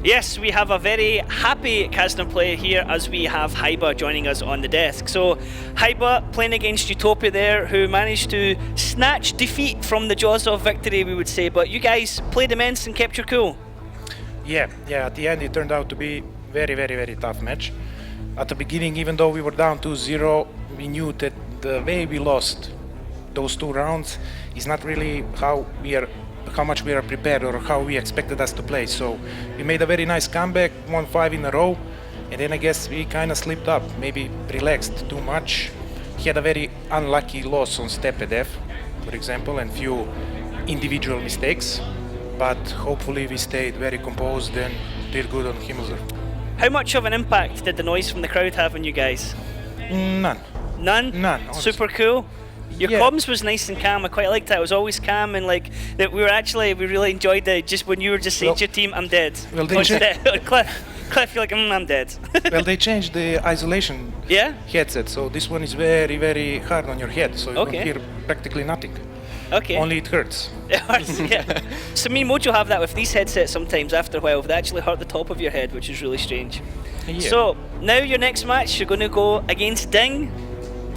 Yes, we have a very happy Kazna player here, as we have Haiba joining us on the desk. So, Haiba playing against Utopia there, who managed to snatch defeat from the jaws of victory, we would say. But you guys played immense and kept your cool. Yeah, at the end it turned out to be very tough match. At the beginning, even though we were down 2-0, we knew that the way we lost those 2 rounds is not really how much we are prepared or how we expected us to play. So we made a very nice comeback, won 5 in a row, and then I guess we kind of slipped up, maybe relaxed too much. He had a very unlucky loss on Stepedev, for example, and few individual mistakes, but hopefully we stayed very composed and did good on Himmelsdorf. How much of an impact did the noise from the crowd have on you guys? None. None? None. Honestly. Super cool? Your comms was nice and calm. I quite liked that. It was always calm, and like that we really enjoyed it. Just when you were just saying to your team, "I'm dead." Well, they Cliff, you're like, "I'm dead." Well, they changed the isolation headset, so this one is very hard on your head, so you don't hear practically nothing. Okay. Only it hurts. It hurts, yeah. So me and Mojo have that with these headsets sometimes. After a while, they actually hurt the top of your head, which is really strange. Yeah. So now your next match, you're going to go against Ding.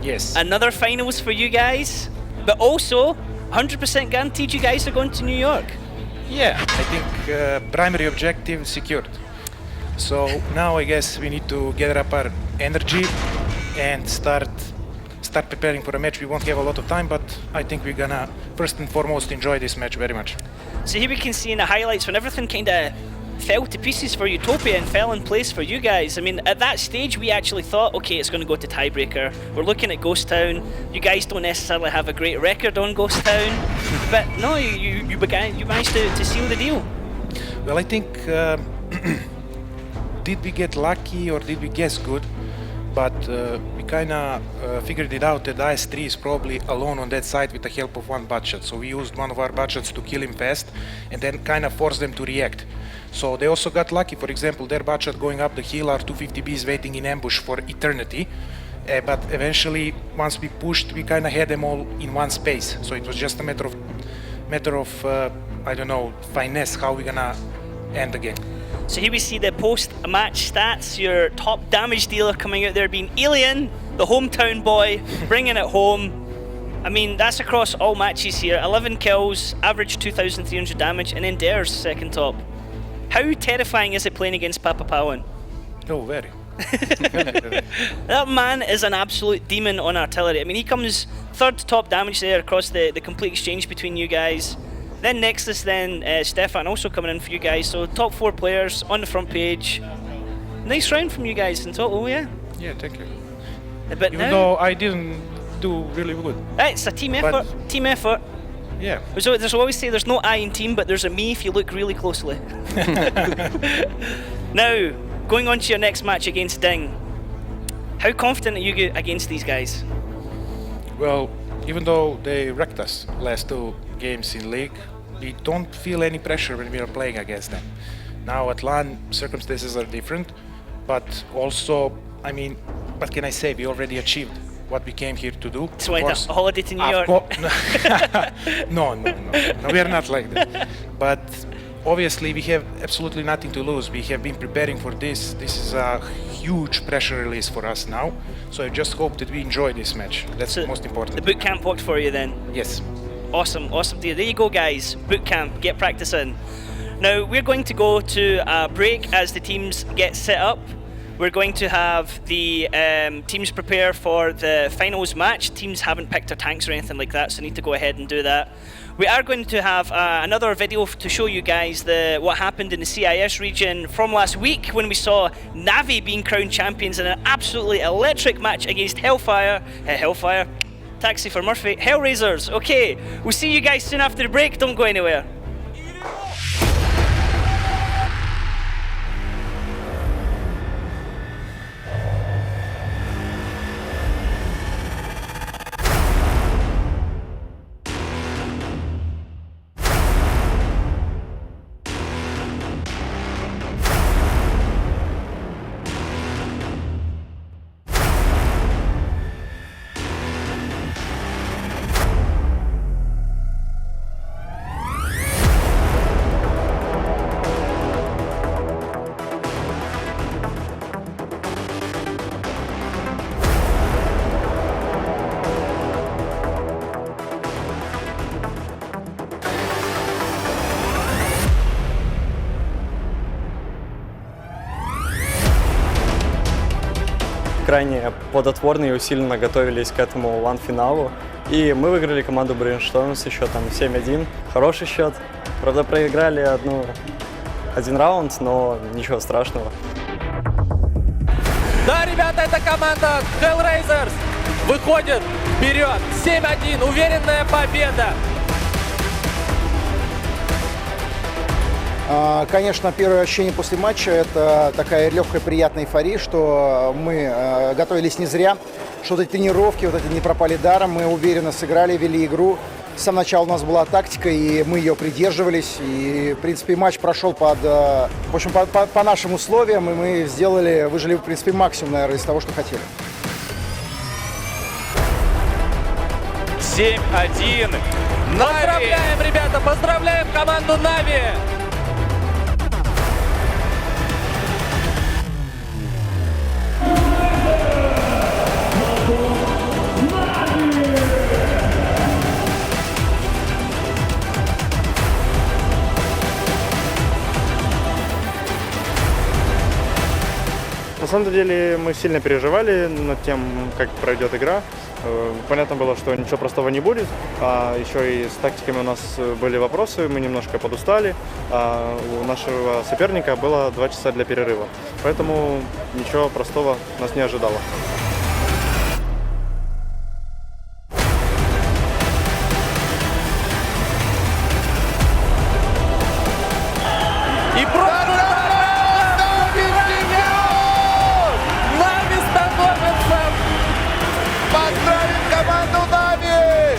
Yes. Another finals for you guys, but also 100% guaranteed you guys are going to New York. Yeah, I think primary objective secured. So now I guess we need to gather up our energy and start preparing for a match. We won't have a lot of time, but I think we're gonna first and foremost enjoy this match very much. So here we can see in the highlights when everything kind of fell to pieces for Utopia and fell in place for you guys. I mean, at that stage we actually thought, okay, it's going to go to tiebreaker. We're looking at Ghost Town. You guys don't necessarily have a great record on Ghost Town, but no, you managed to seal the deal. Well, I think did we get lucky or did we guess good? But we kind of figured it out that IS-3 is probably alone on that side with the help of one butshot. So we used one of our butshots to kill him fast and then kind of forced them to react. So they also got lucky. For example, their butshot going up the hill, our 250B is waiting in ambush for eternity. But eventually, once we pushed, we kind of had them all in one space. So it was just a matter of I don't know, finesse, how we're gonna end the game. So here we see the post-match stats. Your top damage dealer coming out there being Alien, the hometown boy, bringing it home. I mean, that's across all matches here. 11 kills, average 2,300 damage, and then Dare's second top. How terrifying is it playing against Papa Powan? Oh, very. That man is an absolute demon on artillery. I mean, he comes third top damage there across the complete exchange between you guys. Then Nexus, then Stefan also coming in for you guys. So top 4 players on the front page. Nice round from you guys in total, yeah? Yeah, thank you. But Even though I didn't do really good. It's a team effort. Team effort. Yeah. So there's always say there's no I in team, but there's a me if you look really closely. Now, going on to your next match against Ding. How confident are you against these guys? Well, even though they wrecked us last 2 games in league, we don't feel any pressure when we are playing against them. Now at LAN, circumstances are different, but also, I mean, what can I say? We already achieved what we came here to do. So went a holiday to New York? No, we are not like that. But obviously we have absolutely nothing to lose. We have been preparing for this. This is a huge pressure release for us now. So I just hope that we enjoy this match. That's the most important. The boot camp worked for you then? Yes. Awesome, awesome. There you go, guys. Boot camp, get practice in. Now we're going to go to a break as the teams get set up. We're going to have the teams prepare for the finals match. Teams haven't picked their tanks or anything like that, so need to go ahead and do that. We are going to have another video to show you guys what happened in the CIS region from last week when we saw Navi being crowned champions in an absolutely electric match against Hellfire, Taxi for Murphy, Hellraisers. Okay, we'll see you guys soon after the break. Don't go anywhere. Крайне плодотворно и усиленно готовились к этому лан-финалу. И мы выиграли команду Brainstorm с счетом 7-1. Хороший счет. Правда, проиграли один раунд, но ничего страшного. Да, ребята, это команда Hellraisers выходит вперед. 7-1. Уверенная победа. Конечно, первое ощущение после матча – это такая легкая, приятная эйфория, что мы готовились не зря, что вот эти тренировки, вот эти не пропали даром, мы уверенно сыграли, вели игру. С самого начала у нас была тактика, и мы ее придерживались, и, в принципе, матч прошел по нашим условиям, и мы выжили, в принципе, максимум, наверное, из того, что хотели. 7-1. Поздравляем, ребята, поздравляем команду Нави. На самом деле мы сильно переживали над тем, как пройдет игра. Понятно было, что ничего простого не будет. А еще и с тактиками у нас были вопросы, мы немножко подустали. А у нашего соперника было 2 часа для перерыва. Поэтому ничего простого нас не ожидало. И просто Нави становится. Поздравим команду Нави!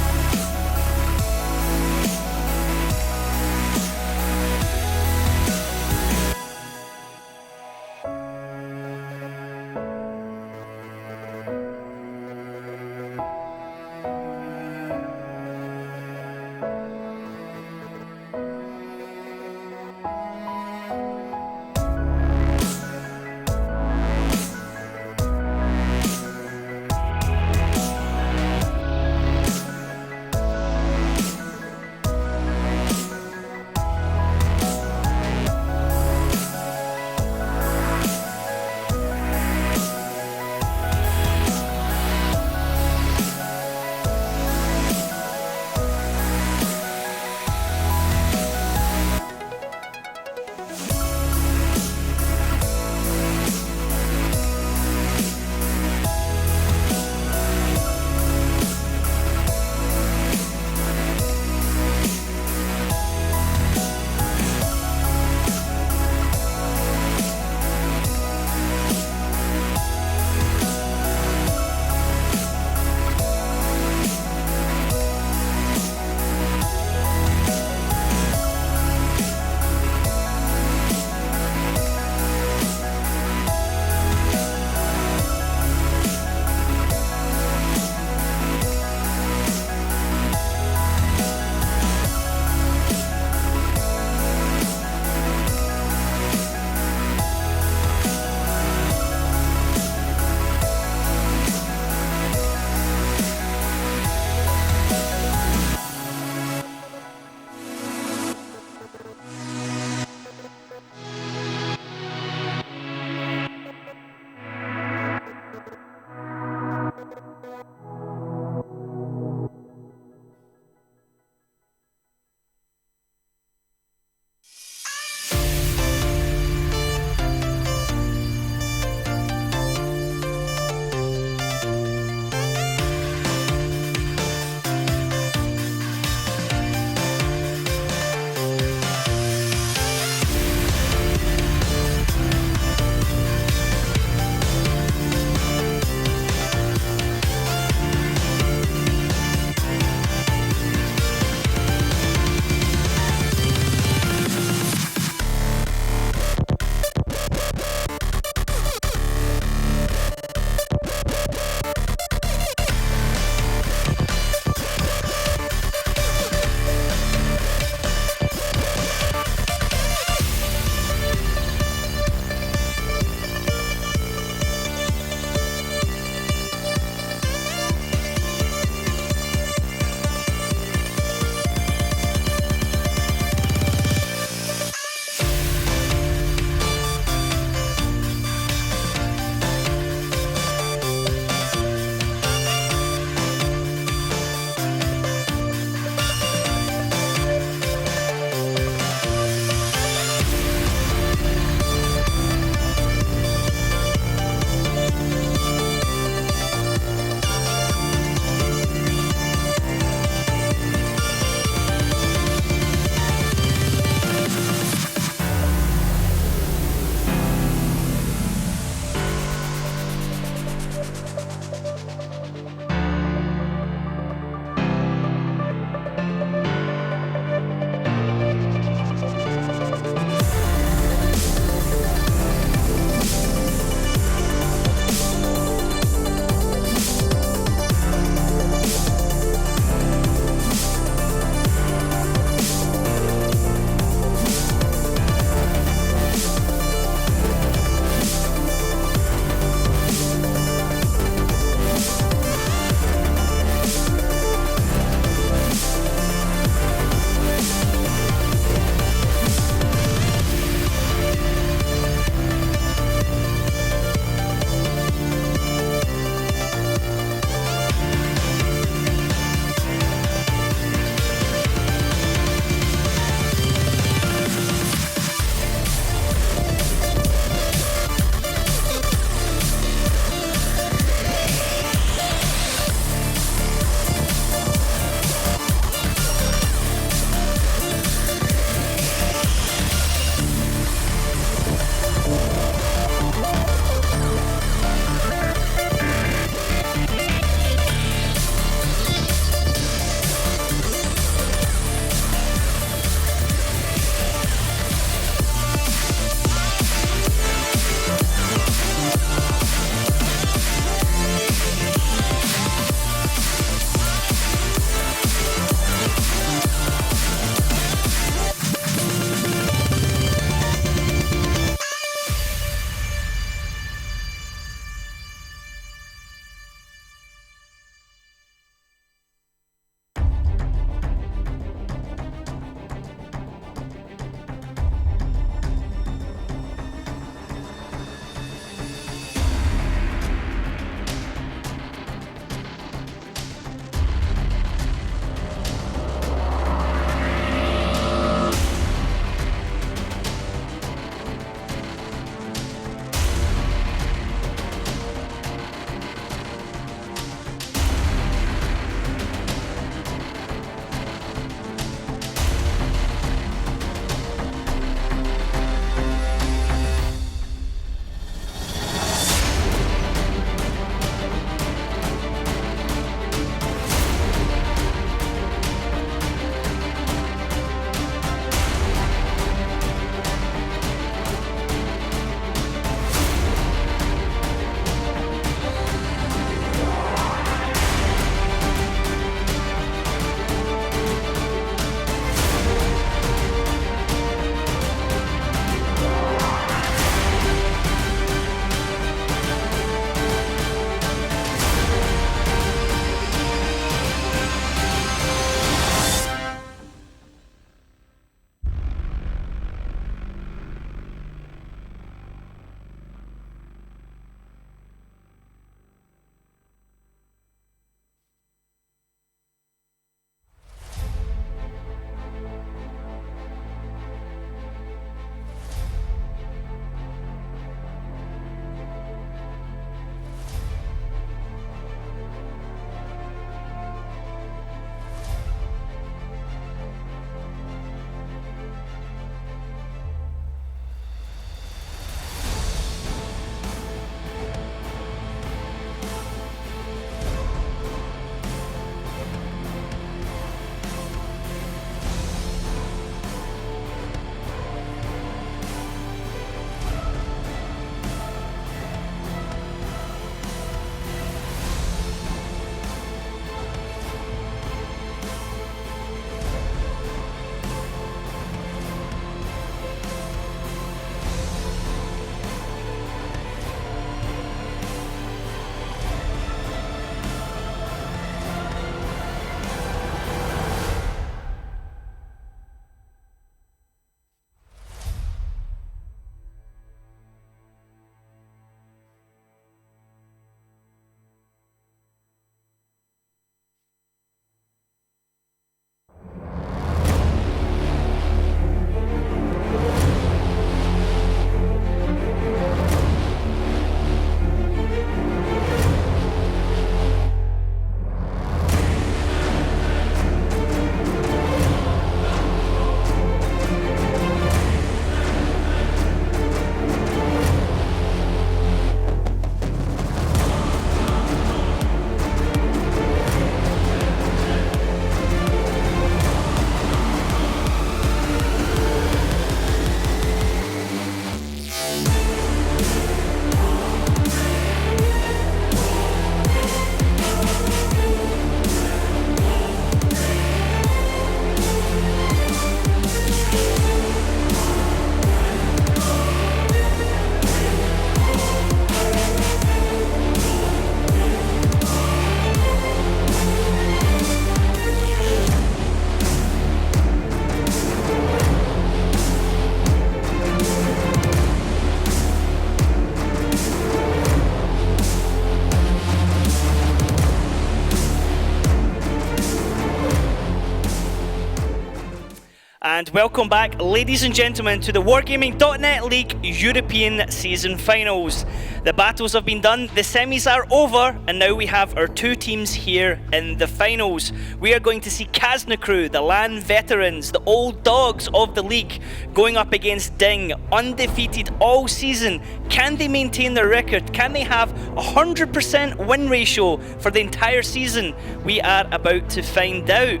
And welcome back, ladies and gentlemen, to the Wargaming.net League European Season Finals. The battles have been done, the semis are over, and now we have our two teams here in the finals. We are going to see Kazna Crew, the LAN veterans, the old dogs of the league, going up against Ding, undefeated all season. Can they maintain their record? Can they have 100% win ratio for the entire season? We are about to find out.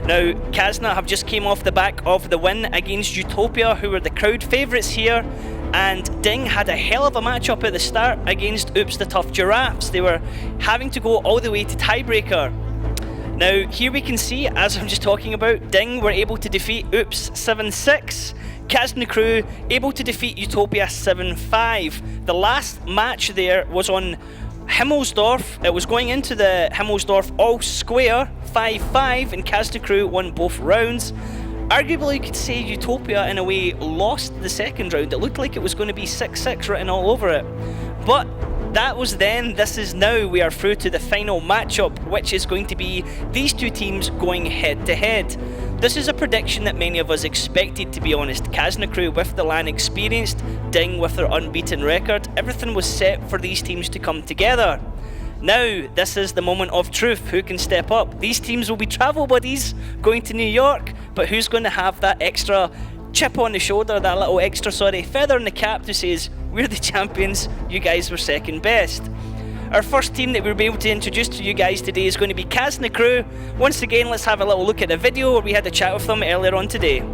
Now, Kazna have just came off the back of the win against Utopia, who were the crowd favourites here, and Ding had a hell of a matchup at the start against Oops the Tough Giraffes. They were having to go all the way to tiebreaker. Now, here we can see, as I'm just talking about, Ding were able to defeat Oops 7-6. Kazna Crew able to defeat Utopia 7-5. The last match there was on Himmelsdorf. It was going into the Himmelsdorf all square 5-5, and Kazna Crew won both rounds. Arguably you could say Utopia in a way lost the second round. It looked like it was going to be 6-6 written all over it. But that was then, this is now. We are through to the final matchup, which is going to be these two teams going head to head. This is a prediction that many of us expected, to be honest. Kazna Crew with the LAN experience, Ding with their unbeaten record. Everything was set for these teams to come together. Now, this is the moment of truth. Who can step up? These teams will be travel buddies going to New York, but who's going to have that extra chip on the shoulder, that little extra, feather in the cap to says, we're the champions, you guys were second best. Our first team that we'll be able to introduce to you guys today is going to be Kazna Crew. Once again, let's have a little look at the video where we had a chat with them earlier on today.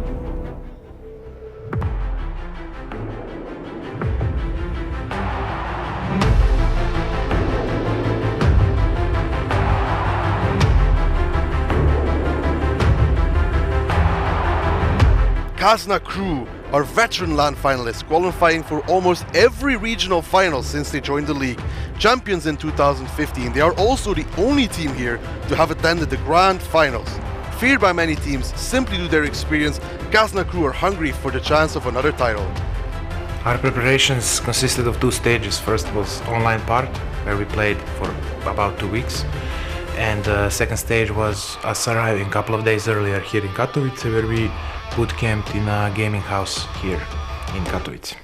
Kazna Crew are veteran LAN finalists qualifying for almost every regional final since they joined the league. Champions in 2015, they are also the only team here to have attended the grand finals. Feared by many teams simply due to their experience, Kazna Crew are hungry for the chance of another title. Our preparations consisted of two stages. First was online part, where we played for about 2 weeks. And the second stage was us arriving a couple of days earlier here in Katowice, where we boot camped in a gaming house here in Katowice.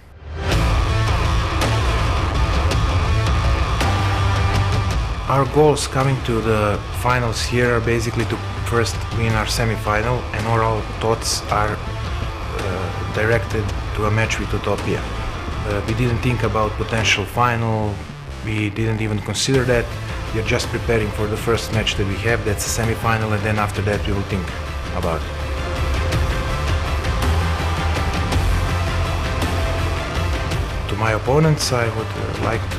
Our goals coming to the finals here are basically to first win our semi-final, and our thoughts are directed to a match with Utopia. We didn't think about potential final, we didn't even consider that. We are just preparing for the first match that we have, that's a semi-final, and then after that we will think about it. To my opponents, I would like to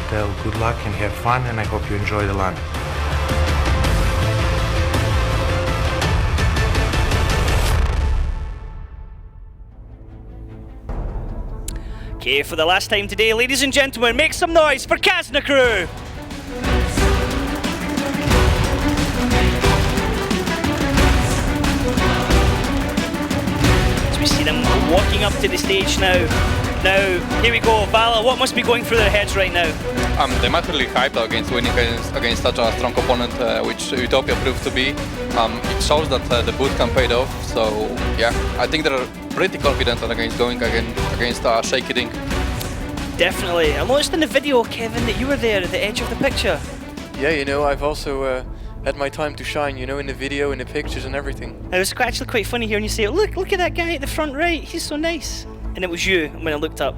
tell good luck and have fun, and I hope you enjoy the LAN. Okay, for the last time today, ladies and gentlemen, make some noise for Kazna Crew! As we see them walking up to the stage now. Now, here we go. Vala, what must be going through their heads right now? They might really hyped against winning against such a strong opponent, which Utopia proved to be. It shows that the bootcamp paid off. So yeah, I think they're pretty confident against going against Shaky Ding. Definitely. I noticed in the video, Kevin, that you were there at the edge of the picture. Yeah, you know, I've also had my time to shine, you know, in the video, in the pictures and everything. It was actually quite funny hearing you say, look at that guy at the front right, he's so nice. And it was you when I looked up.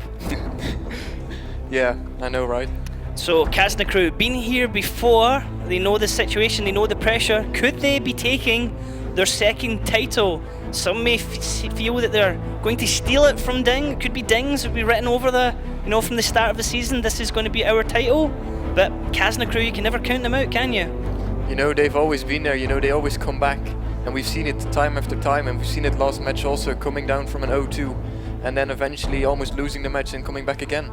Yeah, I know, right? So, Kazna Crew, been here before, they know the situation, they know the pressure. Could they be taking their second title? Some may feel that they're going to steal it from Ding. It could be Ding's, it would be written over the, you know, from the start of the season, this is going to be our title. But Kazna Crew, you can never count them out, can you? You know, they've always been there, you know, they always come back. And we've seen it time after time, and we've seen it last match also, coming down from an 0-2. And then eventually almost losing the match and coming back again.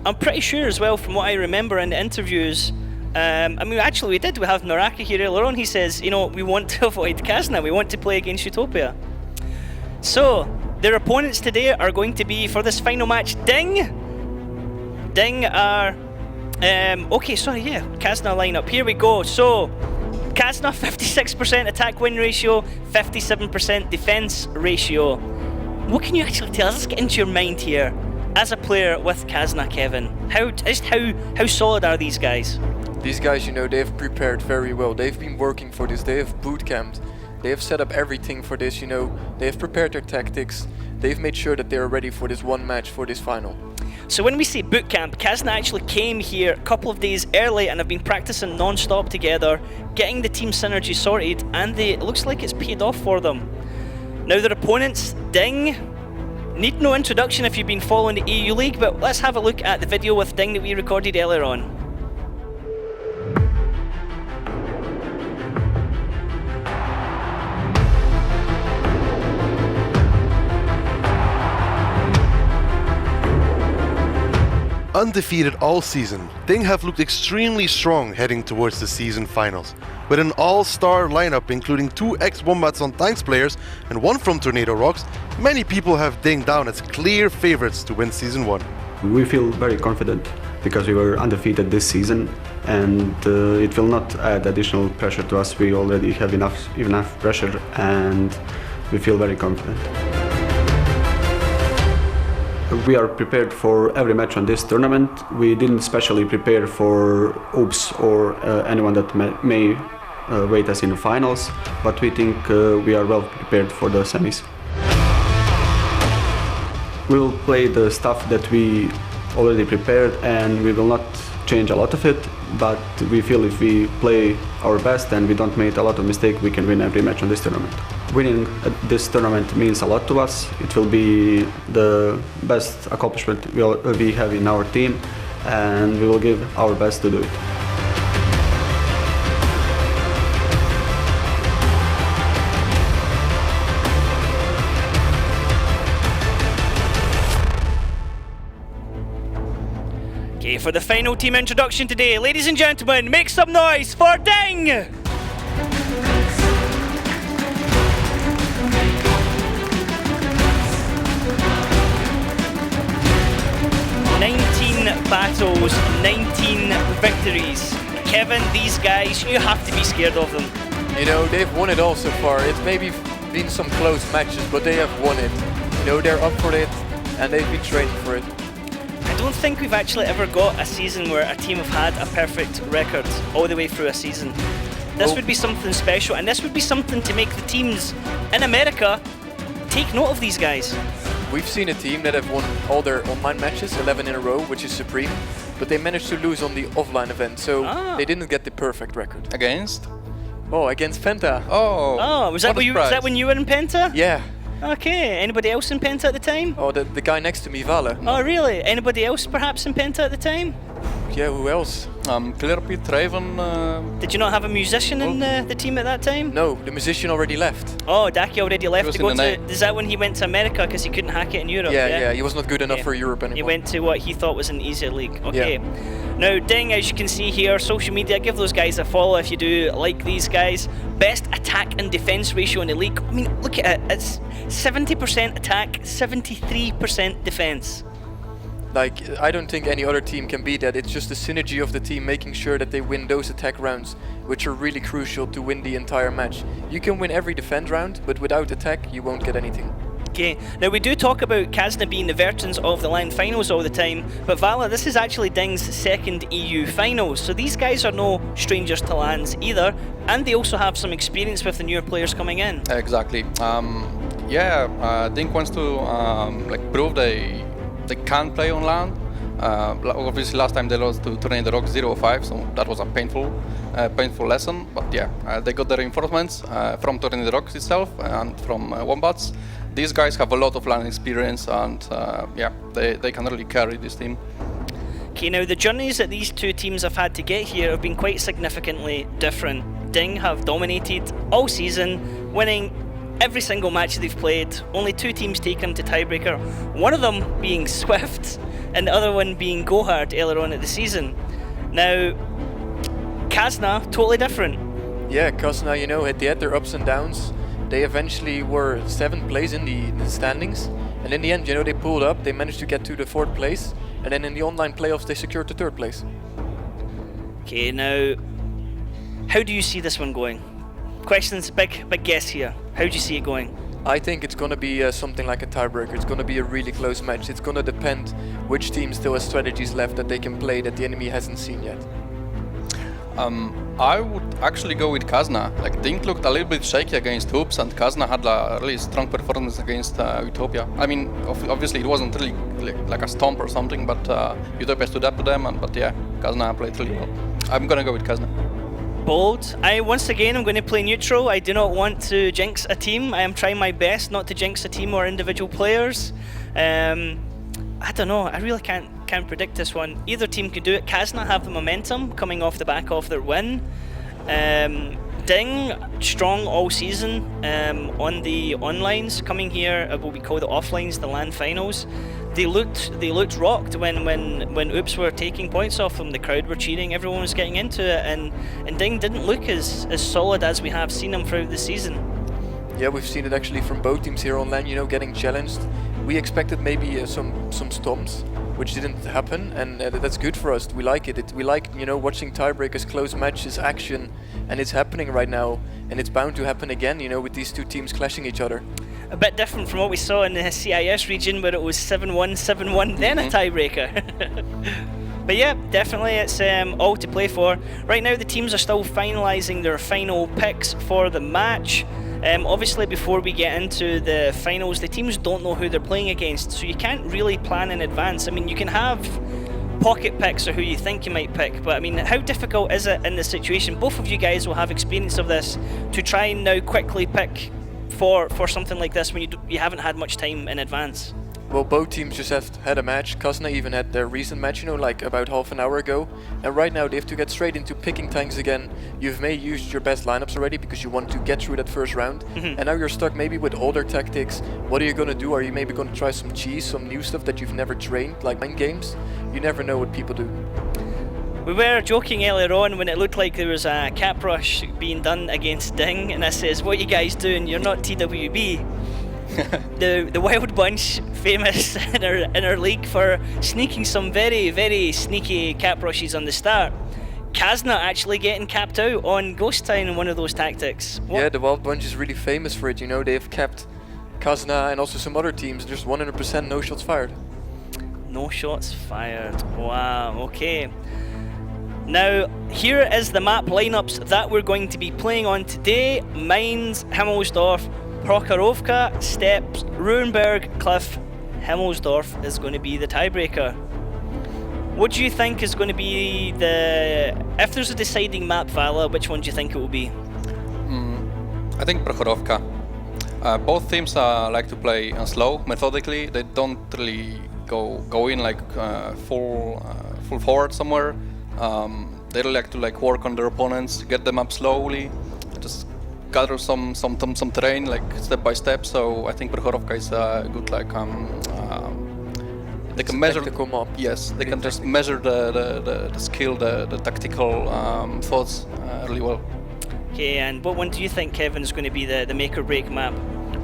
I'm pretty sure as well, from what I remember in the interviews, I mean, actually we did, we have Naraka here earlier on, he says, you know, we want to avoid Kazna, we want to play against Utopia. So, their opponents today are going to be, for this final match, Ding. Ding are, okay, sorry, yeah, Kazna lineup, here we go. So, Kazna, 56% attack win ratio, 57% defense ratio. What can you actually tell us? Let's get into your mind here as a player with Kazna, Kevin. How solid are these guys? These guys, you know, they've prepared very well. They've been working for this. They have boot camped. They have set up everything for this, you know. They have prepared their tactics. They've made sure that they're ready for this one match, for this final. So when we say boot camp, Kazna actually came here a couple of days early and have been practicing non-stop together, getting the team synergy sorted, and it looks like it's paid off for them. Now their opponents, Ding, need no introduction if you've been following the EU League, but let's have a look at the video with Ding that we recorded earlier on. Undefeated all season, Ding have looked extremely strong heading towards the season finals. With an all-star lineup including 2 ex-Wombats on Tanks players and 1 from Tornado Rocks, many people have Ding down as clear favorites to win Season 1. We feel very confident because we were undefeated this season, and it will not add additional pressure to us. We already have enough pressure, and we feel very confident. We are prepared for every match on this tournament. We didn't specially prepare for OOPS or anyone that may wait us in the finals, but we think we are well prepared for the semis. We will play the stuff that we already prepared, and we will not change a lot of it, but we feel if we play our best and we don't make a lot of mistakes, we can win every match on this tournament. Winning this tournament means a lot to us. It will be the best accomplishment we have in our team, and we will give our best to do it. Okay, for the final team introduction today, ladies and gentlemen, make some noise for Ding! 19 battles, 19 victories. Kevin, these guys, you have to be scared of them. You know, they've won it all so far. It's maybe been some close matches, but they have won it. You know, they're up for it, and they've been training for it. I don't think we've actually ever got a season where a team have had a perfect record all the way through a season. This would be something special, and this would be something to make the teams in America take note of these guys. We've seen a team that have won all their online matches, 11 in a row, which is supreme, but they managed to lose on the offline event, so they didn't get the perfect record. Against? Oh, against Penta. Oh, was that when you were in Penta? Yeah. Okay, anybody else in Penta at the time? Oh, the guy next to me, Vale. Oh, really? Anybody else perhaps in Penta at the time? Yeah, who else? Clearpit, Raven. Did you not have a musician in the team at that time? No, the musician already left. Oh, Daki already left to go to... night. Is that when he went to America because he couldn't hack it in Europe? Yeah, he was not good enough for Europe anymore. He went to what he thought was an easier league. Okay. Now, Ding, as you can see here, social media, give those guys a follow if you do like these guys. Best attack and defense ratio in the league. I mean, look at it. It's 70% attack, 73% defense. Like, I don't think any other team can beat that. It's just the synergy of the team making sure that they win those attack rounds, which are really crucial to win the entire match. You can win every defend round, but without attack, you won't get anything. Okay, now we do talk about Kazna being the veterans of the LAN finals all the time, but Vala, this is actually Ding's second EU finals, so these guys are no strangers to LANs either, and they also have some experience with the newer players coming in. Exactly. Ding wants to prove they can play on LAN. Obviously last time they lost to Tornado Rock 0-5, so that was a painful lesson, but yeah, they got the reinforcements from Tornado Rocks itself and from Wombats. These guys have a lot of LAN experience, and they can really carry this team. Okay, now the journeys that these two teams have had to get here have been quite significantly different. Ding have dominated all season, winning every single match they've played, only 2 teams taken to tiebreaker, one of them being Swift and the other one being Gohard earlier on at the season. Now, Kazna, totally different. Yeah, Kazna, you know, they had their ups and downs. They eventually were 7th place in the standings, and in the end, you know, they pulled up, they managed to get to the 4th place, and then in the online playoffs they secured the 3rd place. Okay, now, How do you see this one going? Questions, big guess here. How do you see it going? I think it's going to be something like a tiebreaker. It's going to be a really close match. It's going to depend which team still has strategies left that they can play that the enemy hasn't seen yet. I would actually go with Kazna. Like Dink looked a little bit shaky against Hoops, and Kazna had a really strong performance against Utopia. I mean, obviously it wasn't really like a stomp or something, but Utopia stood up to them. But yeah, Kazna played really well. I'm gonna go with Kazna. Bold. Once again, I'm going to play neutral. I do not want to jinx a team. I am trying my best not to jinx a team or individual players. I don't know. I really can't predict this one. Either team can do it. Kazna have the momentum coming off the back of their win. Ding strong all season on the onlines. Coming here at what we call the offlines, the LAN finals. They looked rocked when Oops were taking points off them. The crowd were cheering, everyone was getting into it, and Ding didn't look as solid as we have seen him throughout the season. Yeah, we've seen it actually from both teams here on LAN, getting challenged. We expected maybe some stomps, which didn't happen, and that's good for us. We like it. We like watching tiebreakers, close matches, action, and it's happening right now, and it's bound to happen again. With these two teams clashing each other. A bit different from what we saw in the CIS region, where it was 7-1, 7-1, then a tiebreaker. But yeah, definitely it's all to play for. Right now the teams are still finalising their final picks for the match. Obviously before we get into the finals, the teams don't know who they're playing against, so you can't really plan in advance. I mean, you can have pocket picks or who you think you might pick, but I mean, how difficult is it in this situation? Both of you guys will have experience of this, to try and now quickly pick for something like this when you haven't had much time in advance. Well, both teams just have had a match. Kazna even had their recent match, like about half an hour ago. And right now they have to get straight into picking tanks again. You've used your best lineups already because you want to get through that first round. And now you're stuck maybe with older tactics. What are you going to do? Are you maybe going to try some cheese, some new stuff that you've never trained, like mind games? You never know what people do. We were joking earlier on when it looked like there was a cap rush being done against Ding, and I says, what are you guys doing? You're not TWB. The Wild Bunch, famous in our league for sneaking some very, very sneaky cap rushes on the start. Kazna actually getting capped out on Ghost Town in one of those tactics. What? Yeah, the Wild Bunch is really famous for it. They've capped Kazna and also some other teams. There's 100% no shots fired. No shots fired. Wow, okay. Now, here is the map lineups that we're going to be playing on today. Mainz, Himmelsdorf, Prokhorovka, Steps, Rurenberg, Cliff. Himmelsdorf is going to be the tiebreaker. What do you think is going to be if there's a deciding map, Vala, which one do you think it will be? I think Prokhorovka. Both teams like to play slow, methodically. They don't really go in like full forward somewhere. They like to work on their opponents, get them up slowly, just gather some terrain step by step. So I think Prokhorovka is good. They can measure. Yes, they can just measure the skill, the tactical thoughts really well. Okay, and what one do you think, Kevin, is going to be the make or break map?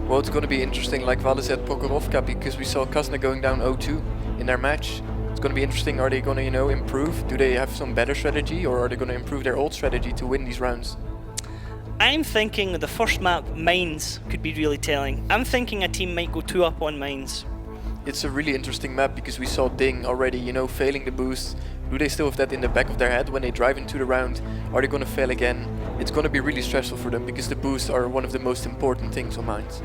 Well, it's going to be interesting, like Vala said, Prokhorovka, because we saw Kazna going down 0-2 in their match. It's going to be interesting. Are they going to, improve? Do they have some better strategy, or are they going to improve their old strategy to win these rounds? I'm thinking the first map, Mainz, could be really telling. I'm thinking a team might go 2-up on Mainz. It's a really interesting map because we saw Ding already, failing the boost. Do they still have that in the back of their head when they drive into the round? Are they going to fail again? It's going to be really stressful for them because the boosts are one of the most important things on Mainz.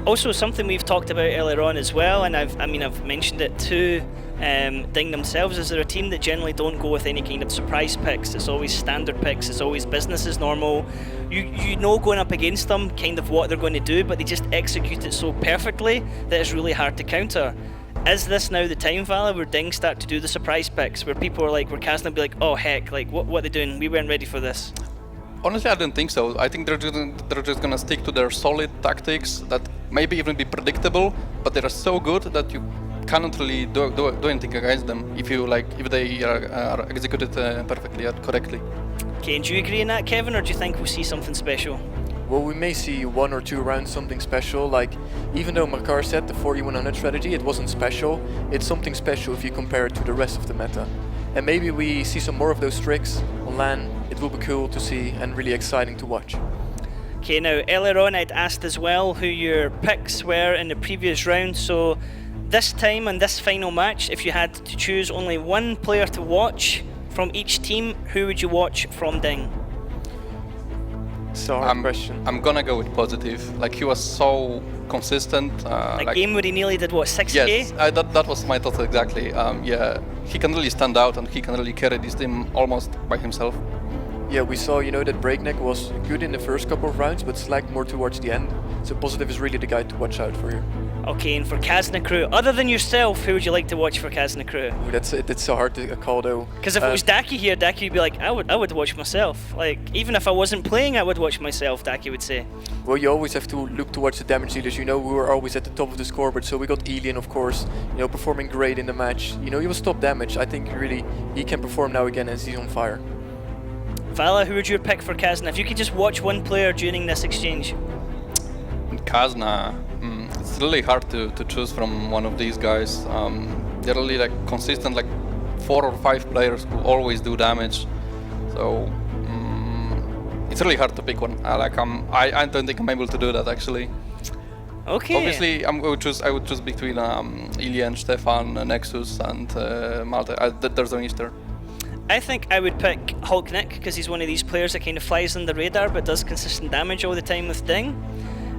Also, something we've talked about earlier on as well, and I've mentioned it to Ding themselves, is they're a team that generally don't go with any kind of surprise picks. It's always standard picks, it's always business as normal. You know going up against them kind of what they're going to do, but they just execute it so perfectly that it's really hard to counter. Is this now the time, Vala, where Ding start to do the surprise picks, where people are like, where Kazna be like, oh heck, what are they doing? We weren't ready for this. Honestly, I don't think so. I think they're just gonna stick to their solid tactics that maybe even be predictable, but they are so good that you cannot really do anything against them if they are executed perfectly, correctly. Okay, and do you agree on that, Kevin, or do you think we'll see something special? Well, we may see 1 or 2 rounds something special. Even though Makar said the 40-100 strategy, it wasn't special. It's something special if you compare it to the rest of the meta. and maybe we see some more of those tricks on LAN. It will be cool to see and really exciting to watch. Okay, now earlier on I'd asked as well who your picks were in the previous round, so this time in this final match, if you had to choose only one player to watch from each team, who would you watch from Ding? It's a hard question. I'm gonna go with Positive. Like, he was so consistent. A game where he nearly did what, 6k? Yes, that was my thought exactly. Yeah, he can really stand out and he can really carry this team almost by himself. Yeah, we saw, you know, that Breakneck was good in the first couple of rounds, but slacked more towards the end. So Positive is really the guy to watch out for here. Okay, and for Kazna Crew, other than yourself, who would you like to watch for Kazna Crew? Ooh, that's so hard to call though. Because if it was Daki here, Daki would be like, I would watch myself. Like, even if I wasn't playing, I would watch myself, Daki would say. Well, you always have to look towards the damage dealers. You know, we were always at the top of the scoreboard, so we got Alien, of course, you know, performing great in the match. You know, he was top damage. I think really he can perform now again as he's on fire. Vala, who would you pick for Kazna? If you could just watch one player during this exchange. Kazna, it's really hard to choose from one of these guys. They're really like consistent, like 4 or 5 players who always do damage. So it's really hard to pick one. I don't think I'm able to do that actually. Okay. Obviously, I would choose between Ilya, Stefan, Nexus, and Malte. There's no Easter. I think I would pick Hulknick because he's one of these players that kind of flies on the radar but does consistent damage all the time with Ding.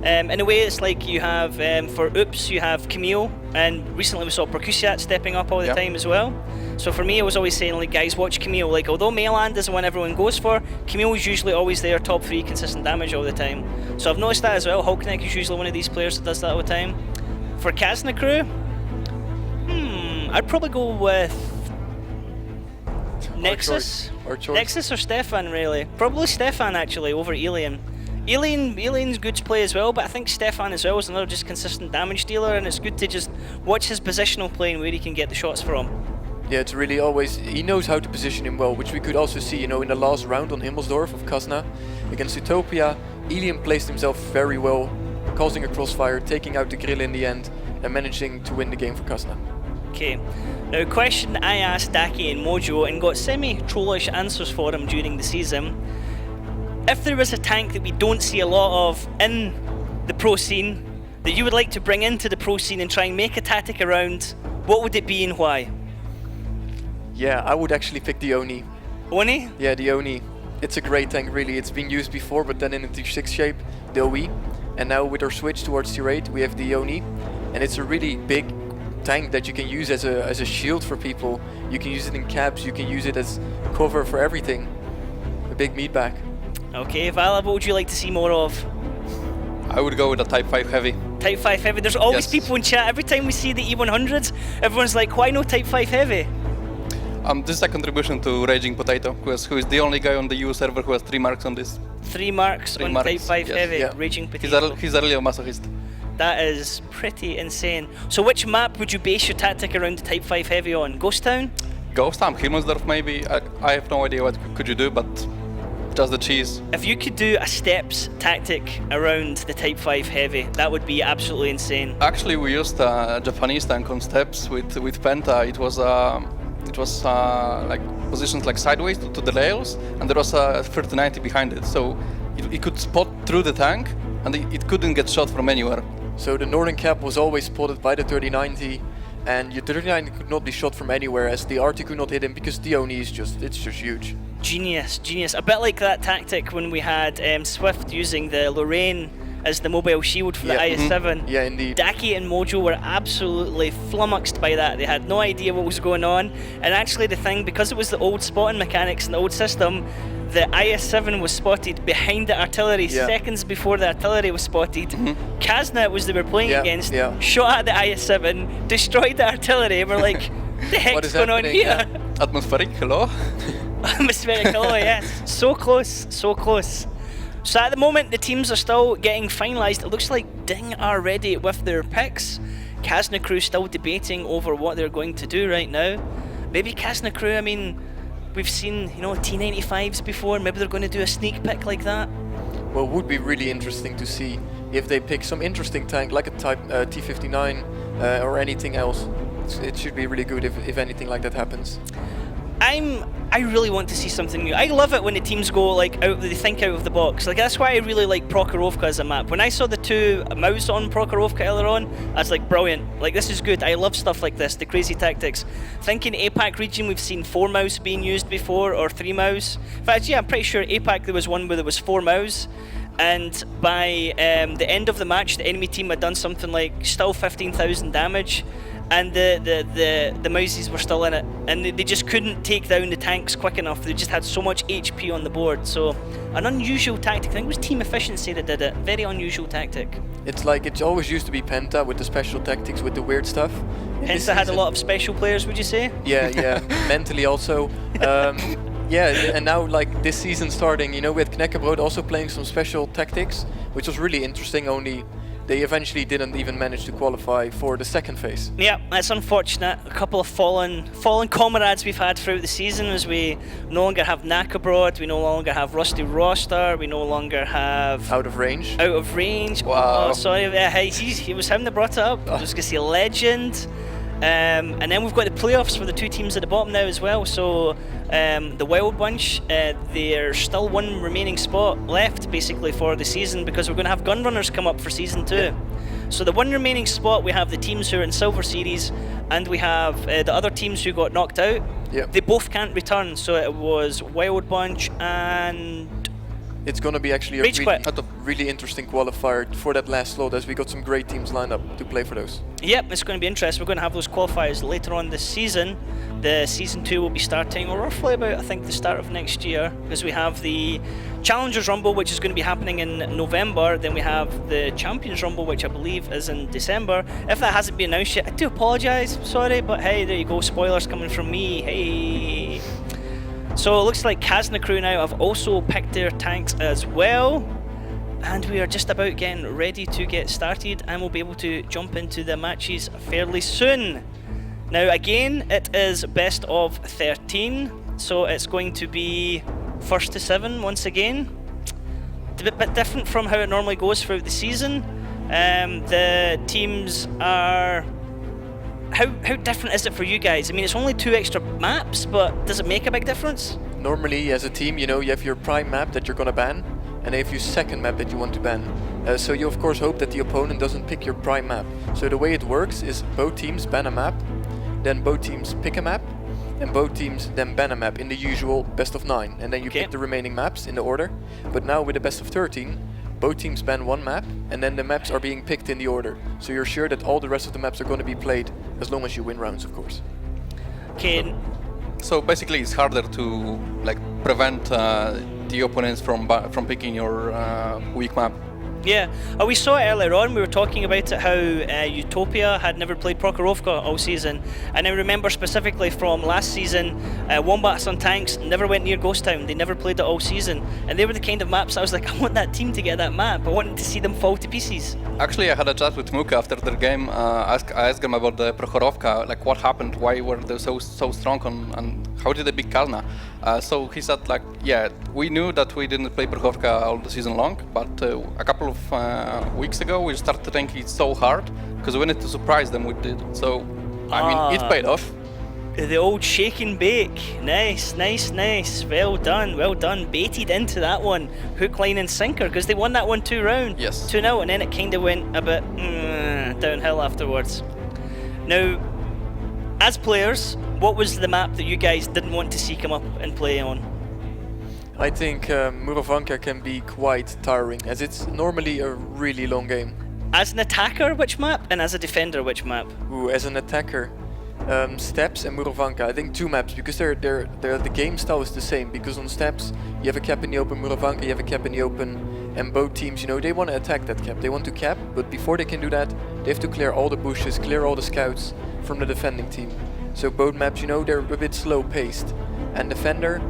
In a way, it's like you have, for Oops, you have Camille, and recently we saw Percusiat stepping up all the time as well. So for me, I was always saying, like, guys, watch Camille. Like, although Mayland is the one everyone goes for, Camille is usually always there, top 3, consistent damage all the time. So I've noticed that as well. Hulknick is usually one of these players that does that all the time. For Kazna Crew, I'd probably go with Nexus. Nexus or Stefan, really. Probably Stefan, actually, over Alien. Alien's good to play as well, but I think Stefan as well is another just consistent damage dealer, and it's good to just watch his positional play and where he can get the shots from. Yeah, it's really always, he knows how to position him well, which we could also see, you know, in the last round on Himmelsdorf of Kazna against Utopia. Alien placed himself very well, causing a crossfire, taking out the grill in the end, and managing to win the game for Kazna. Okay, now a question I asked Daki and Mojo and got semi-trollish answers for him during the season. If there was a tank that we don't see a lot of in the pro scene, that you would like to bring into the pro scene and try and make a tactic around, what would it be and why? Yeah, I would actually pick the Oni. Oni? Yeah, the Oni. It's a great tank, really. It's been used before, but then in a T6 shape, the OE. And now with our switch towards T8, we have the Oni. And it's a really big tank that you can use as a shield for people. You can use it in caps, you can use it as cover for everything. A big meat bag. Okay, Vala, what would you like to see more of? I would go with a Type 5 Heavy. Type 5 Heavy. There's always people in chat. Every time we see the E100s, everyone's like, why no Type 5 Heavy? This is a contribution to Raging Potato, who is the only guy on the EU server who has 3 marks on this. 3 marks on Type 5 Heavy, yeah. Raging Potato. He's a real masochist. That is pretty insane. So which map would you base your tactic around the Type 5 Heavy on? Ghost Town? Ghost Town, Himmelsdorf maybe. I have no idea what could you do, but just the cheese. If you could do a steps tactic around the Type 5 Heavy, that would be absolutely insane. Actually, we used a Japanese tank on steps with Penta. It was like positions like sideways to the rails, and there was a 3090 behind it, so it could spot through the tank, and it couldn't get shot from anywhere. So the northern cap was always spotted by the 3090, and your 3090 could not be shot from anywhere, as the RT could not hit him because the Oni is just huge. Genius. A bit like that tactic when we had Swift using the Lorraine as the mobile shield for the IS-7. Yeah, indeed. Daki and Mojo were absolutely flummoxed by that. They had no idea what was going on. And actually the thing, because it was the old spotting mechanics and the old system, the IS-7 was spotted behind the artillery seconds before the artillery was spotted. Kazna was they were playing against, shot at the IS-7, destroyed the artillery. We're like, the heck's going on here? Atmospheric, hello? Atmospheric, hello, yes. So close, so close. So at the moment, the teams are still getting finalised. It looks like Ding are ready with their picks. Kazna Crew still debating over what they're going to do right now. Maybe Kazna Crew, I mean, we've seen, you know, T95s before. Maybe they're going to do a sneak pick like that. Well, it would be really interesting to see if they pick some interesting tank like a Type T59 or anything else. It should be really good if anything like that happens. I really want to see something new. I love it when the teams go like they think out of the box. Like that's why I really like Prokhorovka as a map. When I saw the 2 mouse on Prokhorovka earlier on, I was like, brilliant. Like this is good. I love stuff like this, the crazy tactics. Thinking APAC region, we've seen 4 mouse being used before, or 3 mouse. In fact, yeah, I'm pretty sure APAC there was one where there was 4 mouse. And by the end of the match, the enemy team had done something like still 15,000 damage. And the mouses were still in it, and they just couldn't take down the tanks quick enough. They just had so much HP on the board. So an unusual tactic. I think it was team efficiency that did it. Very unusual tactic. It's like it always used to be Penta with the special tactics with the weird stuff. Penta had a lot of special players, would you say? Yeah, mentally also. Yeah, and now like this season starting, you know, with Knekkebrod also playing some special tactics, which was really interesting. Only they eventually didn't even manage to qualify for the second phase. Yeah, that's unfortunate. A couple of fallen comrades we've had throughout the season, as we no longer have Knekkebrod, we no longer have Rusty Roster, we no longer have... Out of range. Wow. Oh, sorry, it was him that brought it up. I was going to say Legend. And then we've got the playoffs for the 2 teams at the bottom now as well. So the Wild Bunch, there's still 1 remaining spot left basically for the season, because we're going to have Gunrunners come up for season 2. Yeah. So the 1 remaining spot, we have the teams who are in Silver Series, and we have the other teams who got knocked out. Yeah. They both can't return. So it was Wild Bunch and... It's going to be actually a really interesting qualifier for that last slot, as we got some great teams lined up to play for those. Yep, it's going to be interesting. We're going to have those qualifiers later on this season. The season 2 will be starting roughly about, I think, the start of next year, because we have the Challengers Rumble, which is going to be happening in November. Then we have the Champions Rumble, which I believe is in December. If that hasn't been announced yet, I do apologise, sorry, but hey, there you go, spoilers coming from me, hey. So it looks like Kazna crew now have also picked their tanks as well. And we are just about getting ready to get started, and we'll be able to jump into the matches fairly soon. Now again, it is best of 13, so it's going to be first to 7 once again. It's a bit different from how it normally goes throughout the season. The teams are... How different is it for you guys? I mean, it's only 2 extra maps, but does it make a big difference? Normally, as a team, you know, you have your prime map that you're gonna ban, and you have your second map that you want to ban. So you of course hope that the opponent doesn't pick your prime map. So the way it works is both teams ban a map, then both teams pick a map, and both teams then ban a map in the usual best of 9, and then you pick the remaining maps in the order. But now with the best of 13, both teams ban 1 map, and then the maps are being picked in the order. So you're sure that all the rest of the maps are going to be played, as long as you win rounds, of course. Okay. So basically, it's harder to like prevent the opponents from picking your weak map. Yeah, we saw it earlier on. We were talking about it, how Utopia had never played Prokhorovka all season, and I remember specifically from last season, Wombats on tanks never went near Ghost Town. They never played it all season, and they were the kind of maps I was like, I want that team to get that map. I wanted to see them fall to pieces. Actually, I had a chat with Muka after the game. I asked him about the Prokhorovka, like what happened, why were they so strong, and how did they beat Kazna? So he said, like, yeah, we knew that we didn't play Prokhorovka all the season long, but a couple of weeks ago we started thinking it's so hard because we wanted to surprise them with it. So, I mean, it paid off. The old shake and bake. Nice. Well done. Baited into that one. Hook, line and sinker, because they won that one 2-0. Yes. 2-0, and then it kind of went a bit downhill afterwards. Now, as players, what was the map that you guys didn't want to see come up and play on? I think Murovanka can be quite tiring, as it's normally a really long game. As an attacker, which map? And as a defender, which map? Ooh, as an attacker, Steps and Murovanka. I think 2 maps, because the game style is the same. Because on Steps, you have a cap in the open, Murovanka, you have a cap in the open, and both teams, you know, they want to attack that cap. They want to cap, but before they can do that, they have to clear all the bushes, clear all the scouts from the defending team. So both maps, you know, they're a bit slow paced. And defender,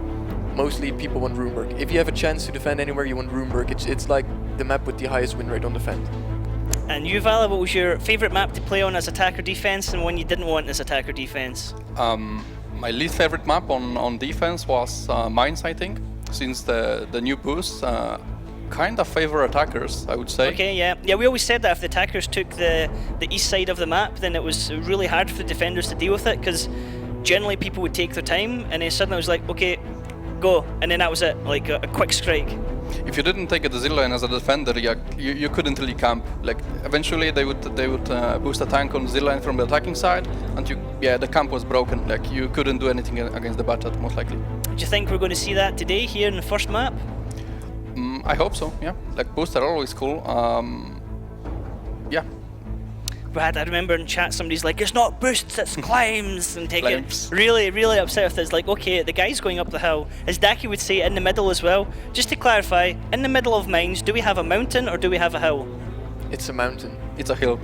mostly people want Runeberg. If you have a chance to defend anywhere, you want Runeberg. It's like the map with the highest win rate on defend. And you, Vala, what was your favourite map to play on as attacker defense, and one you didn't want as attacker defense? My least favorite map on defense was Mines, I think, since the new boost kind of favor attackers, I would say. Okay, yeah, we always said that if the attackers took the east side of the map, then it was really hard for the defenders to deal with it, because generally people would take their time, and then suddenly it was like, okay, go, and then that was it, like a quick strike. If you didn't take the zilla line as a defender, you couldn't really camp. Like eventually they would boost a tank on zilla line from the attacking side, and the camp was broken. Like you couldn't do anything against the Batchat most likely. Do you think we're going to see that today here in the first map? I hope so. Yeah, like boosts are always cool. Yeah. Brad, I remember in chat somebody's like, it's not boosts, it's climbs, and taking Climbs. really, really upset with this. Like, okay, the guy's going up the hill, as Daki would say, in the middle as well. Just to clarify, in the middle of mines, do we have a mountain or do we have a hill? It's a mountain. It's a hill.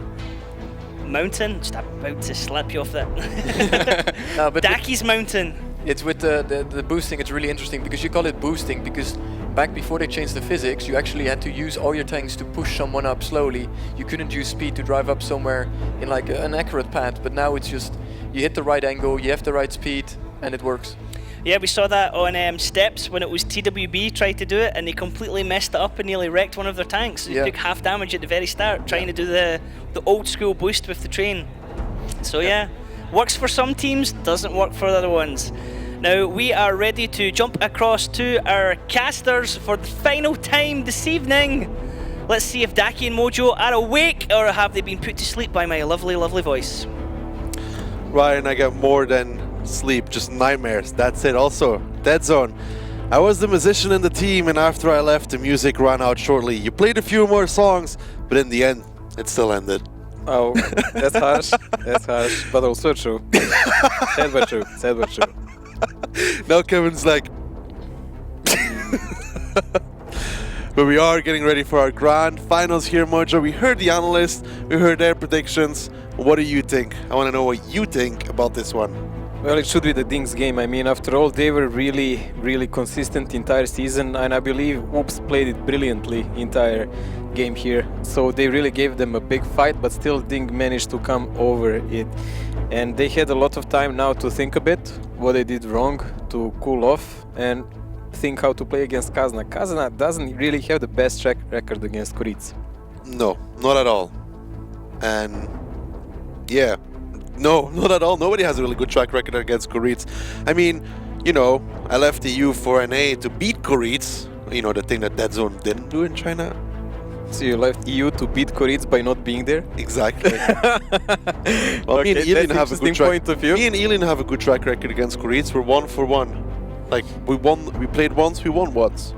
Mountain? Just about to slap you off that. No, but Daki's mountain. It's with the boosting, it's really interesting because you call it boosting because back before they changed the physics, you actually had to use all your tanks to push someone up slowly. You couldn't use speed to drive up somewhere in like an accurate path, but now it's just, you hit the right angle, you have the right speed, and it works. Yeah, we saw that on Steps when it was TWB tried to do it, and they completely messed it up and nearly wrecked one of their tanks. They took half damage at the very start trying to do the old school boost with the train. So yeah, works for some teams, doesn't work for other ones. Now we are ready to jump across to our casters for the final time this evening. Let's see if Daki and Mojo are awake or have they been put to sleep by my lovely, lovely voice. Ryan, I got more than sleep, just nightmares. That's it. Also, Dead Zone. I was the musician in the team, and after I left, the music ran out shortly. You played a few more songs, but in the end, it still ended. Oh, that's harsh. That's harsh, but also true. Said but true. Said but true. Now Kevin's like... But we are getting ready for our grand finals here, Mojo. We heard the analysts, we heard their predictions. What do you think? I want to know what you think about this one. Well, it should be the Dings game. I mean, after all, they were really, really consistent entire season, and I believe Oops played it brilliantly entire game here. So they really gave them a big fight, but still Ding managed to come over it. And they had a lot of time now to think a bit what they did wrong, to cool off and think how to play against Kazna. Kazna doesn't really have the best track record against Kuric. No, not at all. And yeah, no, not at all. Nobody has a really good track record against Kuric. I mean, you know, I left the EU for NA to beat Kuric. You know, the thing that Dead Zone didn't do in China. So you left EU to beat Kuric by not being there? Exactly. Well, okay, me and Elin have a good point of view. Me and Elin have a good track record against Kuric. We're 1-for-1. Like we played once, we won once.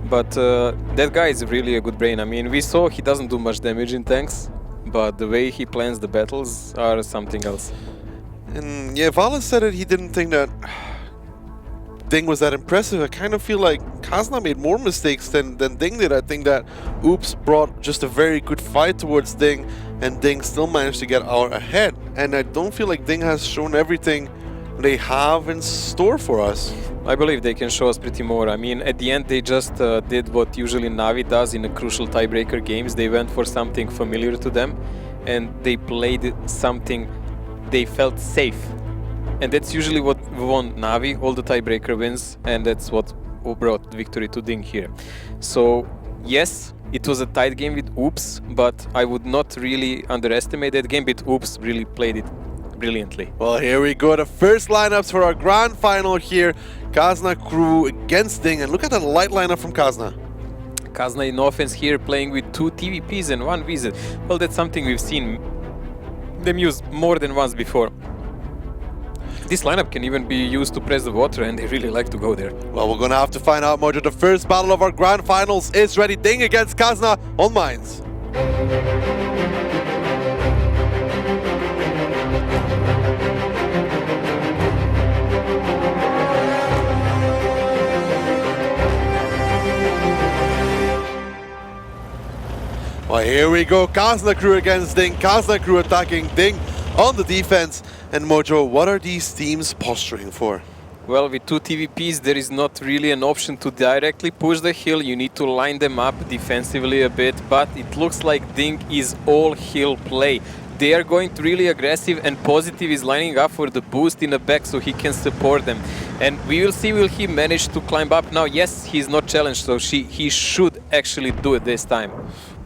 But that guy is really a good brain. I mean, we saw he doesn't do much damage in tanks, but the way he plans the battles are something else. And yeah, Vala said that he didn't think that Ding was that impressive. I kind of feel like Kazna made more mistakes than Ding did. I think that Oops brought just a very good fight towards Ding, and Ding still managed to get out ahead. And I don't feel like Ding has shown everything they have in store for us. I believe they can show us pretty more. I mean, at the end they just did what usually Navi does in the crucial tiebreaker games. They went for something familiar to them, and they played something they felt safe. And that's usually what won Navi, all the tiebreaker wins, and that's what brought victory to Ding here. So yes, it was a tight game with Oops, but I would not really underestimate that game, but Oops really played it brilliantly. Well, here we go, the first lineups for our grand final here. Kazna crew against Ding, and look at that light lineup from Kazna. Kazna in offense here, playing with 2 TVPs and 1 VZ. Well, that's something we've seen them use more than once before. This lineup can even be used to press the water, and they really like to go there. Well, we're gonna have to find out, Mojo. The first battle of our grand finals is ready. Ding against Kazna on mines. Well, here we go. Kazna crew against Ding. Kazna crew attacking Ding on the defense. And Mojo, what are these teams posturing for? Well, with 2 TVPs, there is not really an option to directly push the hill. You need to line them up defensively a bit, but it looks like Ding is all hill play. They are going really aggressive, and Positive is lining up for the boost in the back so he can support them. And we will see, will he manage to climb up now? Yes, he's not challenged, so he should actually do it this time.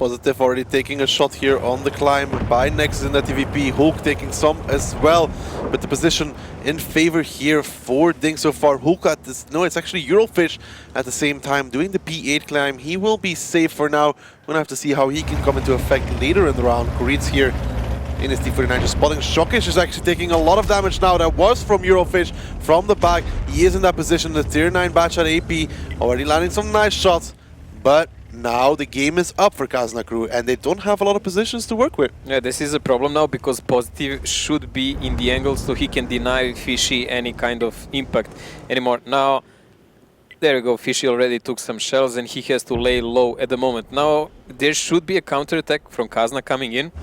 Positive already taking a shot here on the climb by Nexus in the TVP. Hulk taking some as well, but the position in favor here for Ding so far. Hulk at this, no, it's actually Eurofish at the same time doing the P8 climb. He will be safe for now. We're gonna have to see how he can come into effect later in the round. Kurit's here in his T49 just spotting. Shockish is actually taking a lot of damage now. That was from Eurofish from the back. He is in that position. The tier 9 batch at AP already landing some nice shots, but now the game is up for Kazna crew and they don't have a lot of positions to work with. Yeah, this is a problem now because Positive should be in the angle so he can deny Fishy any kind of impact anymore. Now, there you go, Fishy already took some shells and he has to lay low at the moment. Now, there should be a counter-attack from Kazna coming in,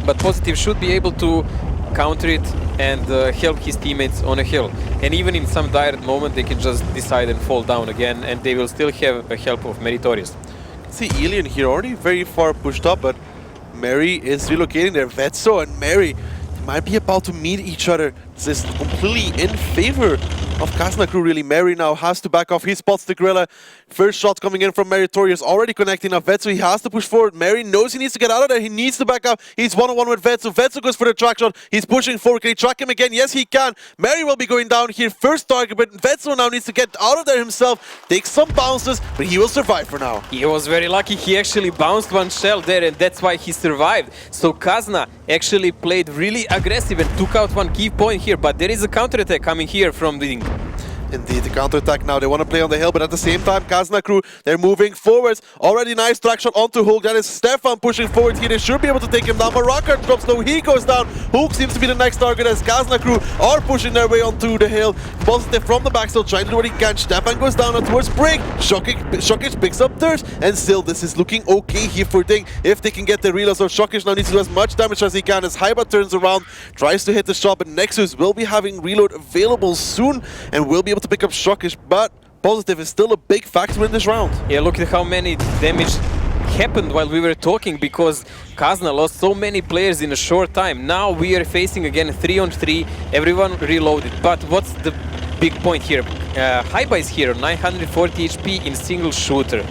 but Positive should be able to counter it and help his teammates on a hill. And even in some dire moment, they can just decide and fall down again, and they will still have a help of Meritorious. See Alien here already very far pushed up, but Mary is relocating there. Vetso and Mary might be about to meet each other. This is completely in favor of Kazna crew, really. Mary now has to back off. He spots the Gorilla. First shot coming in from Meritorious, already connecting now Vetso. He has to push forward. Mary knows he needs to get out of there. He needs to back up. He's one-on-one with Vetso. Vetso goes for the track shot. He's pushing forward. Can he track him again? Yes, he can. Mary will be going down here. First target, but Vetso now needs to get out of there himself. Takes some bounces, but he will survive for now. He was very lucky. He actually bounced one shell there, and that's why he survived. So Kazna actually played really aggressive and took out one key point here, but there is a counter-attack coming here from Ding. Indeed, the counter-attack now. They want to play on the hill, but at the same time, Kazna crew, they're moving forwards. Already nice track shot onto Hulk. That is Stefan pushing forward here. They should be able to take him down, but Rocker drops low. He goes down. Hulk seems to be the next target as Kazna crew are pushing their way onto the hill. Positive from the back, still trying to do what he can. Stefan goes down towards Break. Shockish picks up thirst, and still this is looking okay here for Ding. If they can get the reload, so Shockish now needs to do as much damage as he can as Haiba turns around, tries to hit the shot, but Nexus will be having reload available soon and will be able to pick up Shockish, but Positive is still a big factor in this round. Yeah, look at how many damage happened while we were talking because Kazna lost so many players in a short time. Now we are facing again 3-on-3, everyone reloaded. But what's the big point here? Haiba is here, 940 HP in single shooter.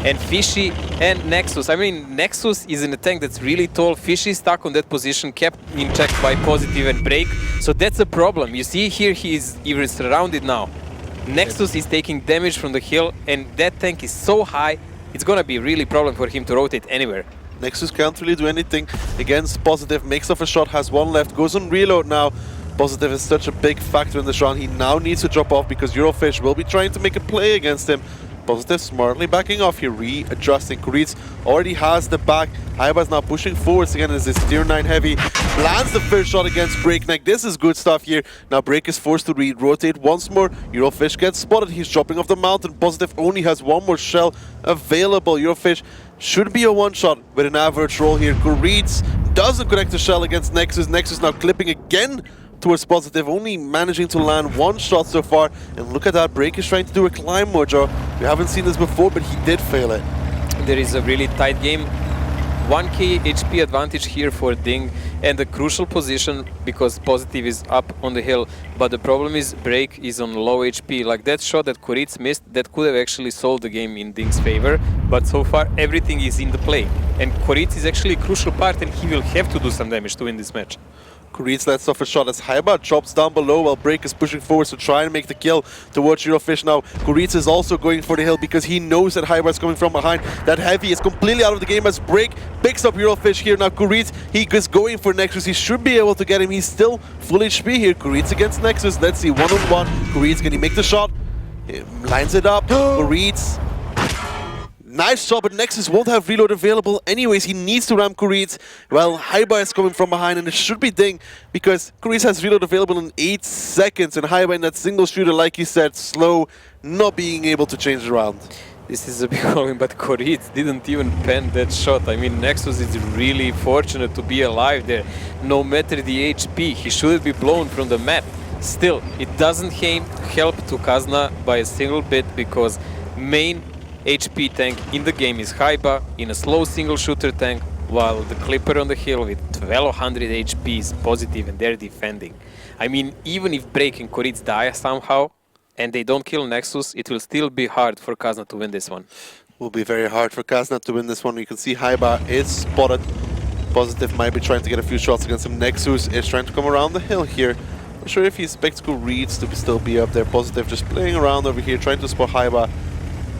And Fishy and Nexus. I mean, Nexus is in a tank that's really tall. Fishy is stuck on that position, kept in check by Positive and Break. So that's a problem. You see here he is even surrounded now. Nexus is taking damage from the hill, and that tank is so high, it's gonna be really problem for him to rotate anywhere. Nexus can't really do anything against Positive. Makes off a shot, has one left, goes on reload now. Positive is such a big factor in this round. He now needs to drop off because Eurofish will be trying to make a play against him. Positive smartly backing off here, readjusting. Kuritz already has the back. Haiba is now pushing forwards again as this tier 9 heavy lands the first shot against Breakneck. This is good stuff here. Now Break is forced to rotate once more. Eurofish gets spotted. He's dropping off the mountain. Positive only has one more shell available. Eurofish should be a one-shot with an average roll here. Kuritz doesn't connect the shell against Nexus. Nexus now clipping again towards Positive, only managing to land one shot so far. And look at that, Break is trying to do a climb, Mojo. We haven't seen this before, but he did fail it. There is a really tight game. 1k HP advantage here for Ding, and a crucial position because Positive is up on the hill. But the problem is Break is on low HP. Like that shot that Kuritz missed, that could have actually solved the game in Ding's favor. But so far, everything is in the play. And Kuritz is actually a crucial part, and he will have to do some damage to win this match. Kuritz lets off a shot as Haiba drops down below while Break is pushing forwards to try and make the kill towards Eurofish now. Kuritz is also going for the hill because he knows that Haiba is coming from behind. That heavy is completely out of the game as Break picks up Eurofish here. Now Kuritz, he is going for Nexus. He should be able to get him. He's still full HP here. Kuritz against Nexus. Let's see, one-on-one. Kuritz, can he make the shot? He lines it up. Kuritz. Nice shot, but Nexus won't have reload available anyways. He needs to ram Kuritz. Well, Haiba is coming from behind, and it should be Ding because Kuritz has reload available in 8 seconds, and Haiba in that single shooter, like you said, slow, not being able to change the round. This is a big problem, but Kuritz didn't even pen that shot. I mean, Nexus is really fortunate to be alive there. No matter the HP, he shouldn't be blown from the map. Still, it doesn't help to Kazna by a single bit because main HP tank in the game is Haiba in a slow single shooter tank, while the Clipper on the hill with 1200 HP is Positive and they're defending. I mean, even if Break and Kuritz die somehow and they don't kill Nexus, it will still be hard for Kazna to win this one. Will be very hard for Kazna to win this one. You can see Haiba is spotted. Positive might be trying to get a few shots against him. Nexus is trying to come around the hill here. Not sure if he expects Reeds to still be up there. Positive just playing around over here, trying to spot Haiba.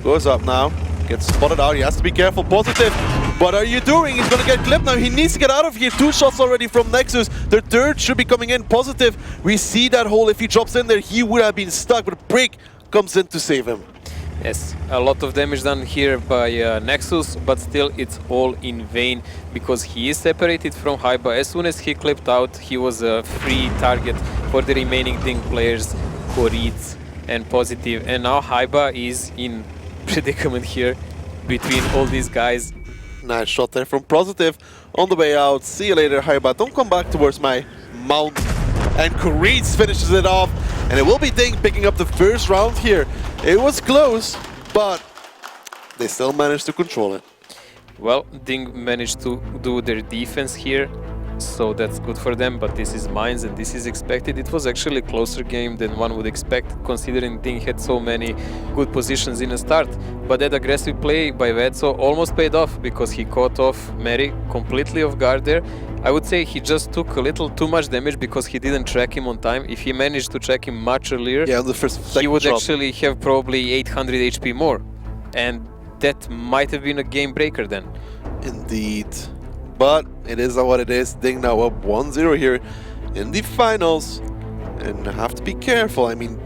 Goes up now. Gets spotted out. He has to be careful. Positive. What are you doing? He's going to get clipped now. He needs to get out of here. 2 shots already from Nexus. The third should be coming in. Positive. We see that hole. If he drops in there, he would have been stuck. But Brick comes in to save him. Yes, a lot of damage done here by Nexus, but still it's all in vain because he is separated from Haiba. As soon as he clipped out, he was a free target for the remaining Ding players, Koritz and Positive. And now Haiba is in predicament here between all these guys. Nice shot there from Positive on the way out. See you later, Haiba. Don't come back towards my mount. And Koritz finishes it off. And it will be Ding picking up the first round here. It was close, but they still managed to control it. Well, Ding managed to do their defense here, so that's good for them, but this is Mines and this is expected. It was actually a closer game than one would expect, considering Ding had so many good positions in the start. But that aggressive play by Vetso almost paid off because he caught off Mary completely off guard there. I would say he just took a little too much damage because he didn't track him on time. If he managed to track him much earlier, yeah, the first he would shot. actually have probably 800 HP more. And that might have been a game breaker then. Indeed. But it is what it is. Ding now up 1-0 here in the finals. And have to be careful. I mean,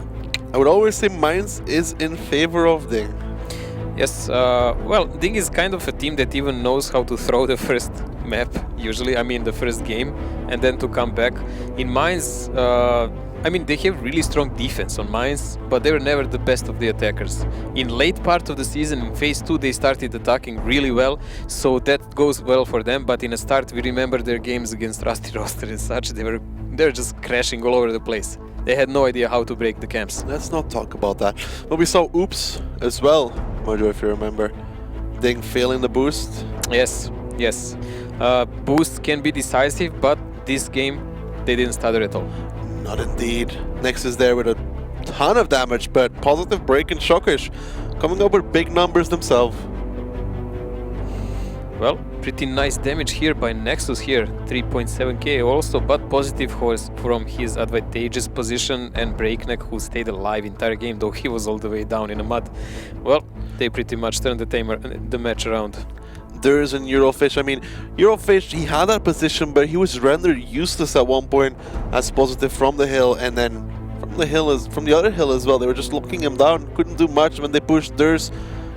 I would always say Mines is in favor of Ding. Yes, well, Ding is kind of a team that even knows how to throw the first map, usually, I mean the first game, and then to come back. In Mines, I mean, they have really strong defense on Mines, but they were never the best of the attackers. In late part of the season, in phase 2, they started attacking really well, so that goes well for them, but in a start, we remember their games against Rusty Roster and such, they're just crashing all over the place. They had no idea how to break the camps. Let's not talk about that. But we saw Oops as well, Mojo, if you remember. Ding failing the boost. Yes, yes. Boost can be decisive, but this game, they didn't stutter at all. Not indeed. Nexus there with a ton of damage, but Positive Break and Shockish coming up with big numbers themselves. Well, pretty nice damage here by Nexus here, 3.7k also, but Positive horse from his advantageous position and Breakneck, who stayed alive entire game, though he was all the way down in the mud. Well, they pretty much turned the match around. There's in Eurofish. I mean, Eurofish, he had that position, but he was rendered useless at one point as Positive from the hill, and then from the other hill as well. They were just locking him down, couldn't do much when they pushed Dur's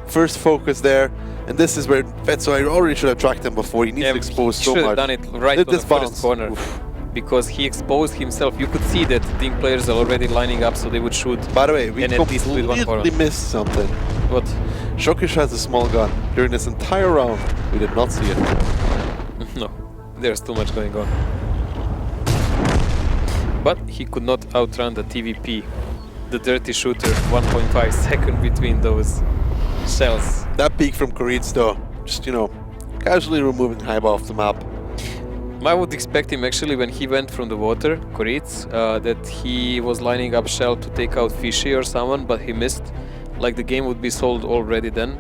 first focus there. And this is where Vetso, I already should have tracked him before. He needs to expose so much. He should have done it right on the first corner. Oof. Because he exposed himself. You could see that Ding players are already lining up, so they would shoot. By the way, we completely missed something. What? Shokish has a small gun. During this entire round, we did not see it. No, there's too much going on. But he could not outrun the TVP, the dirty shooter, 1.5 second between those shells. That peek from Koritz though, just, you know, casually removing Haiba off the map. I would expect him actually when he went from the water, Koritz, that he was lining up shell to take out Fishy or someone, but he missed. Like the game would be sold already then.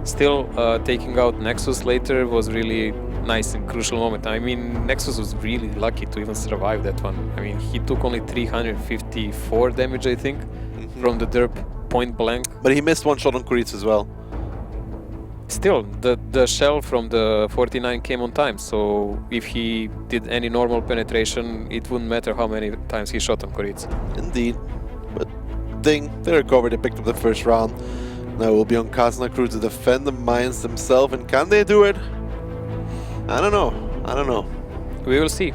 Still, taking out Nexus later was really nice and crucial moment. I mean, Nexus was really lucky to even survive that one. I mean, he took only 354 damage, I think, from the derp point blank. But he missed one shot on Koritz as well. Still, the shell from the 49 came on time, so if he did any normal penetration, it wouldn't matter how many times he shot on Koritz. Indeed. But Ding, they recovered, they picked up the first round. Now it will be on Kazna crew to defend the mines themselves, and can they do it? I don't know. We will see,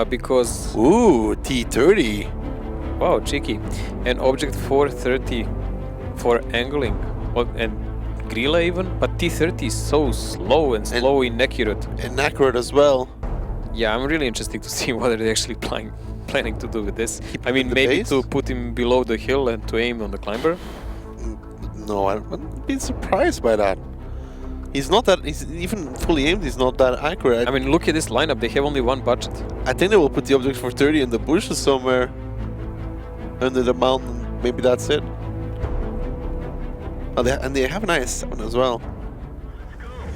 because... Ooh, T30. Wow, cheeky. And object 430 for angling, and Grilla even, but T30 is so slow and inaccurate. Inaccurate as well. Yeah, I'm really interested to see what are they actually planning to do with this. I mean, maybe to put him below the hill and to aim on the climber? No, I've been surprised by that. He's even fully aimed, he's not that accurate. I mean, look at this lineup, they have only one budget. I think they will put the object 430 in the bushes somewhere under the mountain. Maybe that's it. Oh, and they have an IS-7 as well.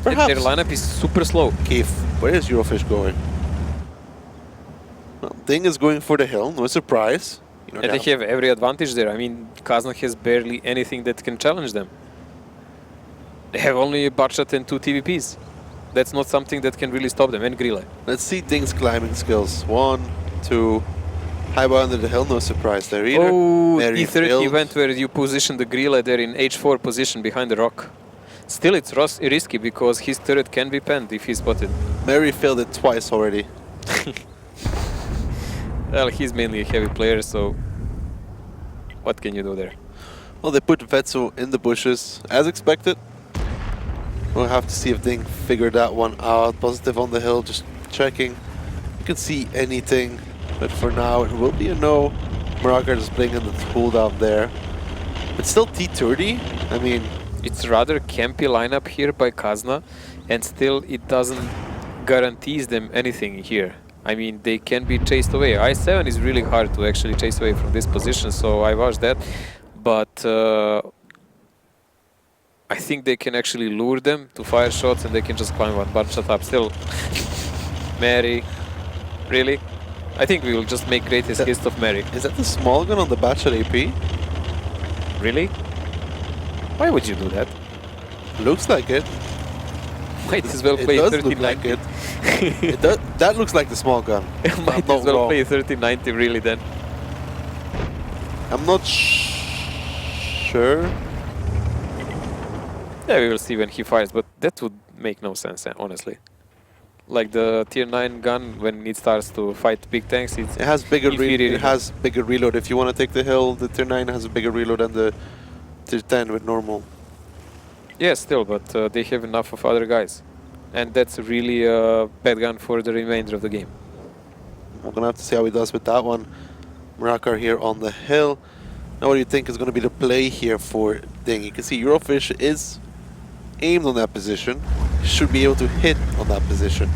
Their lineup is super slow. Keith, where is Eurofish going? Well, Ding is going for the hill, no surprise. You know, And they have every advantage there. I mean, Kazna has barely anything that can challenge them. They have only a Barchat and 2 TVPs. That's not something that can really stop them, and Grille. Let's see Ding's climbing skills. 1, 2, high bar under the hill, no surprise there either. Oh, Mary E30 failed. went where you position the Grille there in H4 position behind the rock. Still, it's risky because his turret can be penned if he's spotted. Mary failed it twice already. Well, he's mainly a heavy player, so what can you do there? Well, they put Vetsu in the bushes, as expected. We'll have to see if Ding figured that one out. Positive on the hill, just checking. You can see anything, but for now it will be a no. Maraka just playing in the cooldown there. But still T30, I mean... It's rather campy lineup here by Kazna, and still it doesn't guarantees them anything here. I mean, they can be chased away. I7 is really hard to actually chase away from this position, so I watched that. But I think they can actually lure them to fire shots and they can just climb one Barchat up. Still, Mary, really? I think we will just make greatest hits of Mary. Is that the small gun on the Barchat AP? Really? Why would you do that? Looks like it. Might as well play 3090. That looks like the small gun. Might as well play 3090 really then. I'm not sure. Yeah, we will see when he fires, but that would make no sense, honestly. Like the tier 9 gun, when it starts to fight big tanks, it has bigger reload. If you want to take the hill, the tier 9 has a bigger reload than the tier 10 with normal. Yeah, still, but they have enough of other guys. And that's really a bad gun for the remainder of the game. We're going to have to see how he does with that one. Murakar here on the hill. Now what do you think is going to be the play here for Ding? You can see Eurofish is aimed on that position. Should be able to hit on that position.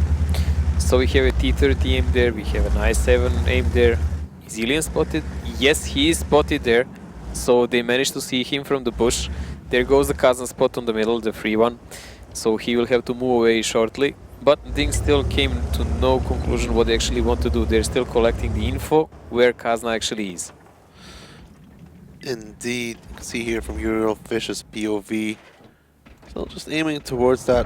So we have a T30 aim there, we have an I7 aim there. Is Ilian spotted? Yes, he is spotted there. So they managed to see him from the bush. There goes the Kazan spot on the middle, the free one. So he will have to move away shortly. But Ding still came to no conclusion what they actually want to do. They're still collecting the info where Kazna actually is. Indeed, you can see here from Eurofish's POV. So just aiming towards that.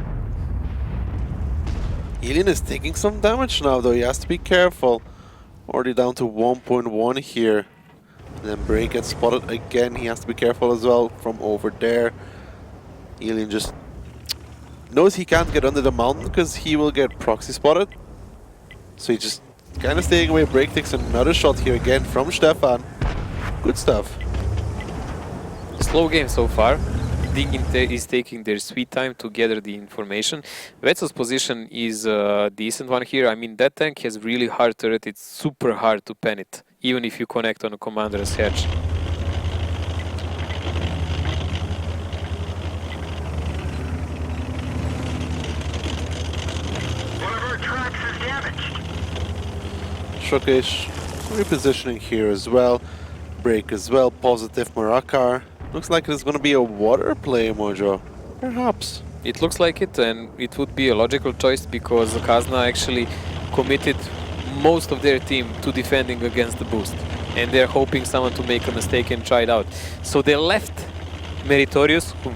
Ilian is taking some damage now though, he has to be careful. Already down to 1.1 here. And then Break gets spotted again, he has to be careful as well from over there. Ilian just knows he can't get under the mountain because he will get proxy spotted. So he's just kind of staying away. Break takes another shot here again from Stefan. Good stuff. Slow game so far. Ding is taking their sweet time to gather the information. Vetsu's position is a decent one here. I mean, that tank has really hard turret. It's super hard to pen it, even if you connect on a commander's hedge. Showcase repositioning here as well. Break as well. Positive Murakar. Looks like it's going to be a water play, Mojo. Perhaps. It looks like it, and it would be a logical choice because Kazna actually committed most of their team to defending against the boost. And they're hoping someone to make a mistake and try it out. So they left Meritorious, who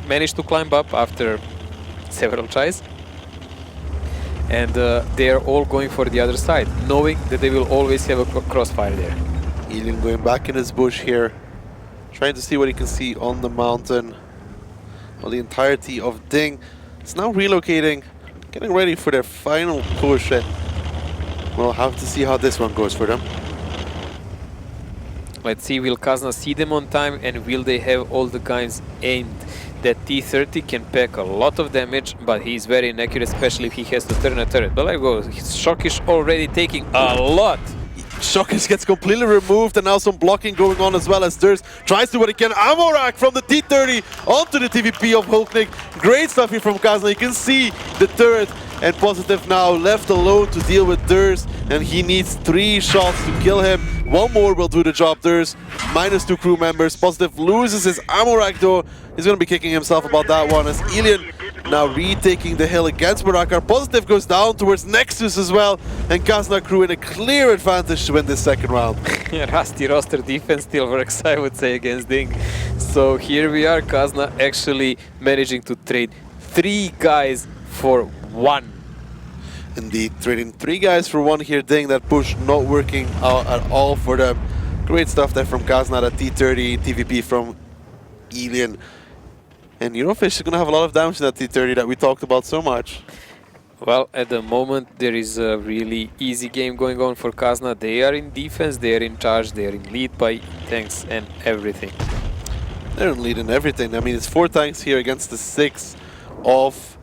managed to climb up after several tries. And they are all going for the other side, knowing that they will always have a crossfire there. Ilian going back in his bush here, trying to see what he can see on the mountain. Well, the entirety of Ding is now relocating, getting ready for their final push, and we'll have to see how this one goes for them. Let's see, will Kazna see them on time, and will they have all the guns aimed? That T30 can pack a lot of damage, but he's very inaccurate, especially if he has to turn a turret. But there goes, Shockish already taking a lot. Shockish gets completely removed, and now some blocking going on as well as Durst tries to do what he can. Amorak from the T30 onto the TVP of Hulknik. Great stuff here from Kazna. You can see the turret, and Positive now left alone to deal with Durst, and he needs 3 shots to kill him. One more will do the job, Durst. -2 crew members. Positive loses his ammo rack though. He's going to be kicking himself about that one as Ilian now retaking the hill against Murakar. Positive goes down towards Nexus as well, and Kazna crew in a clear advantage to win this second round. Rusty roster defense still works, I would say, against Ding. So here we are, Kazna actually managing to trade 3 guys for 1. Indeed, trading 3 guys for 1 here. Ding, that push not working out at all for them. Great stuff there from Kazna, that T30 TVP from Ilian. And Eurofish is going to have a lot of damage in that T30 that we talked about so much. Well, at the moment there is a really easy game going on for Kazna. They are in defense, they are in charge, they are in lead by tanks and everything. They're in lead in everything. I mean, it's 4 tanks here against the 6 of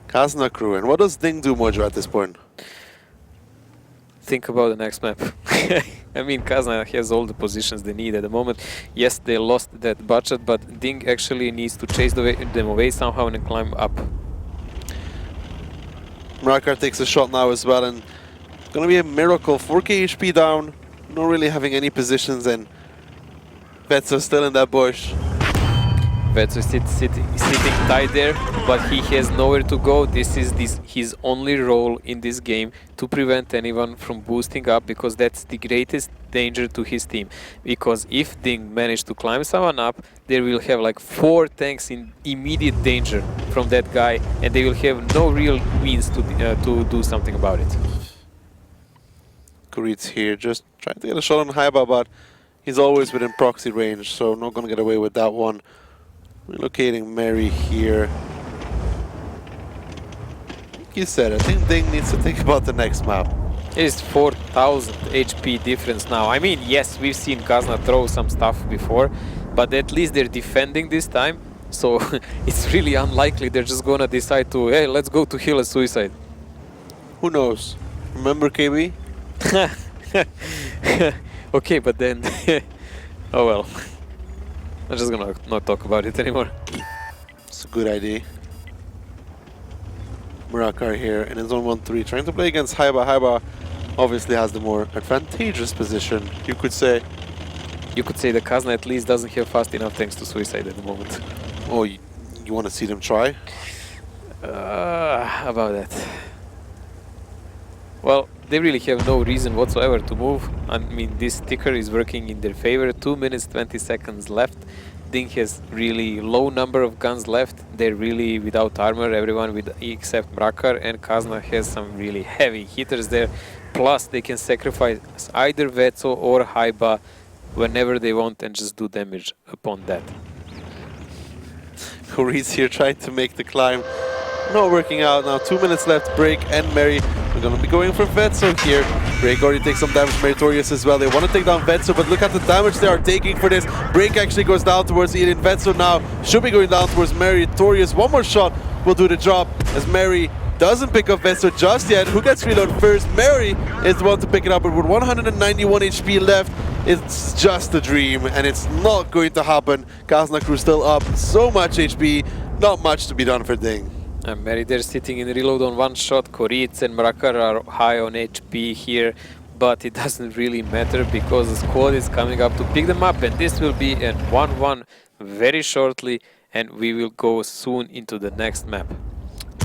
Kazna crew. And what does Ding do, Mojo, at this point? Think about the next map. I mean, Kazna has all the positions they need at the moment. Yes, they lost that budget, but Ding actually needs to chase them away somehow and climb up. Murakar takes a shot now as well, and it's going to be a miracle. 4k HP down, not really having any positions, and Vetso still in that bush. Vetso is sitting tight there, but he has nowhere to go. This is his only role in this game to prevent anyone from boosting up, because that's the greatest danger to his team. Because if Ding managed to climb someone up, they will have like 4 tanks in immediate danger from that guy, and they will have no real means to do something about it. Kurit's here, just trying to get a shot on Haiba, but he's always within proxy range, so not going to get away with that one. Relocating Mary here. Like you said, I think Ding needs to think about the next map. It is 4000 HP difference now. I mean, yes, we've seen Kazna throw some stuff before, but at least they're defending this time. So it's really unlikely they're just gonna decide to, hey, let's go to heal a suicide. Who knows? Remember KB? Okay, but then, oh well. I'm just gonna not talk about it anymore. It's a good idea. Murakar here in his own 1-3, trying to play against Haiba. Haiba obviously has the more advantageous position, you could say. You could say the Kazna at least doesn't have fast enough tanks to suicide at the moment. Oh, you want to see them try? About that. Well, they really have no reason whatsoever to move. I mean, this ticker is working in their favor. 2 minutes 20 seconds left. Ding has really low number of guns left. They're really without armor, everyone except Murakar, and Kazna has some really heavy hitters there. Plus, they can sacrifice either Vetso or Haiba whenever they want and just do damage upon that. Kurit's here trying to make the climb. Not working out now. 2 minutes left. Break and Mary. We're going to be going for Vetso here. Break already takes some damage. Meritorious as well. They want to take down Vetso, but look at the damage they are taking for this. Break actually goes down towards Ilian. Vetso now should be going down towards Meritorious. One more shot will do the job as Mary doesn't pick up Vetso just yet. Who gets reload first? Mary is the one to pick it up, but with 191 HP left, it's just a dream, and it's not going to happen. Kazna crew still up. So much HP. Not much to be done for Ding. And Mary, they're sitting in reload on 1 shot. Koritz and Murakar are high on HP here, but it doesn't really matter because the squad is coming up to pick them up, and this will be a 1-1 very shortly, and we will go soon into the next map.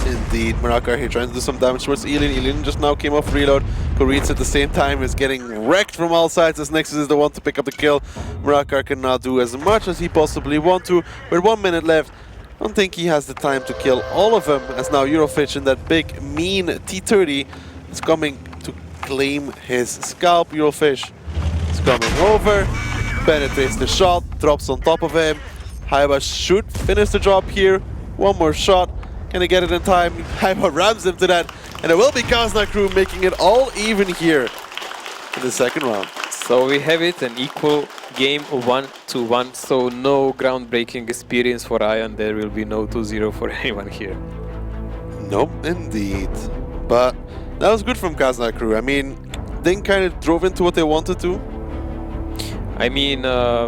Indeed, Murakar here trying to do some damage towards Ilian. Ilian just now came off reload. Koritz at the same time is getting wrecked from all sides as Nexus is the one to pick up the kill. Murakar cannot do as much as he possibly want to. With 1 minute left, I don't think he has the time to kill all of them, as now Eurofish in that big, mean T30 is coming to claim his scalp. Eurofish is coming over, penetrates the shot, drops on top of him. Haiba should finish the job here. One more shot. Can he get it in time? Haiba rams him to that, and it will be Kazna crew making it all even here in the second round. So we have it, an equal game, 1-1, so no groundbreaking experience for Ion. There will be no 2-0 for anyone here. Nope, indeed. But that was good from Kazna crew. I mean, Ding kind of drove into what they wanted to. I mean,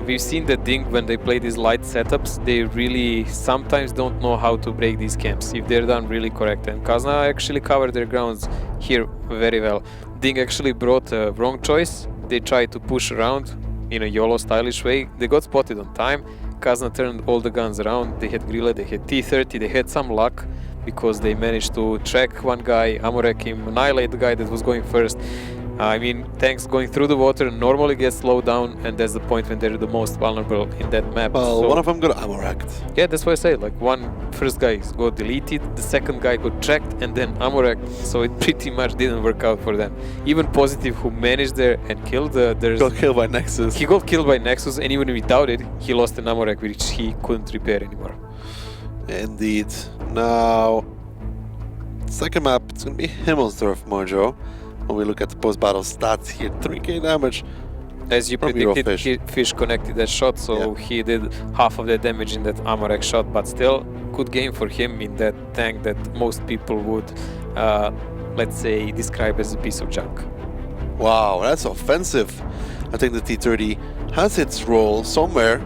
we've seen that Ding, when they play these light setups, they really sometimes don't know how to break these camps if they're done really correct. And Kazna actually covered their grounds here very well. Ding actually brought a wrong choice. They tried to push around in a YOLO stylish way. They got spotted on time. Kazna turned all the guns around. They had Grilla, they had T30, they had some luck because they managed to track one guy, Amorek him, annihilate the guy that was going first. I mean, tanks going through the water normally get slowed down, and that's the point when they're the most vulnerable in that map. Well, So one of them got Amorekt. yeah, that's why I say, like, first guy got deleted, the second guy got tracked, and then Amorek, so it pretty much didn't work out for them. Even Positive, who managed there and killed got killed by Nexus. He got killed by Nexus, and even without it, he lost an Amorek, which he couldn't repair anymore. Indeed. Now, second map, it's going to be Himmelsdorf, Mojo. When we look at the post-battle stats here, 3k damage. As you predicted, Fish connected that shot, so he did half of the damage in that Amorek shot, but still, good game for him in that tank that most people would, let's say, describe as a piece of junk. Wow, that's offensive. I think the T30 has its role somewhere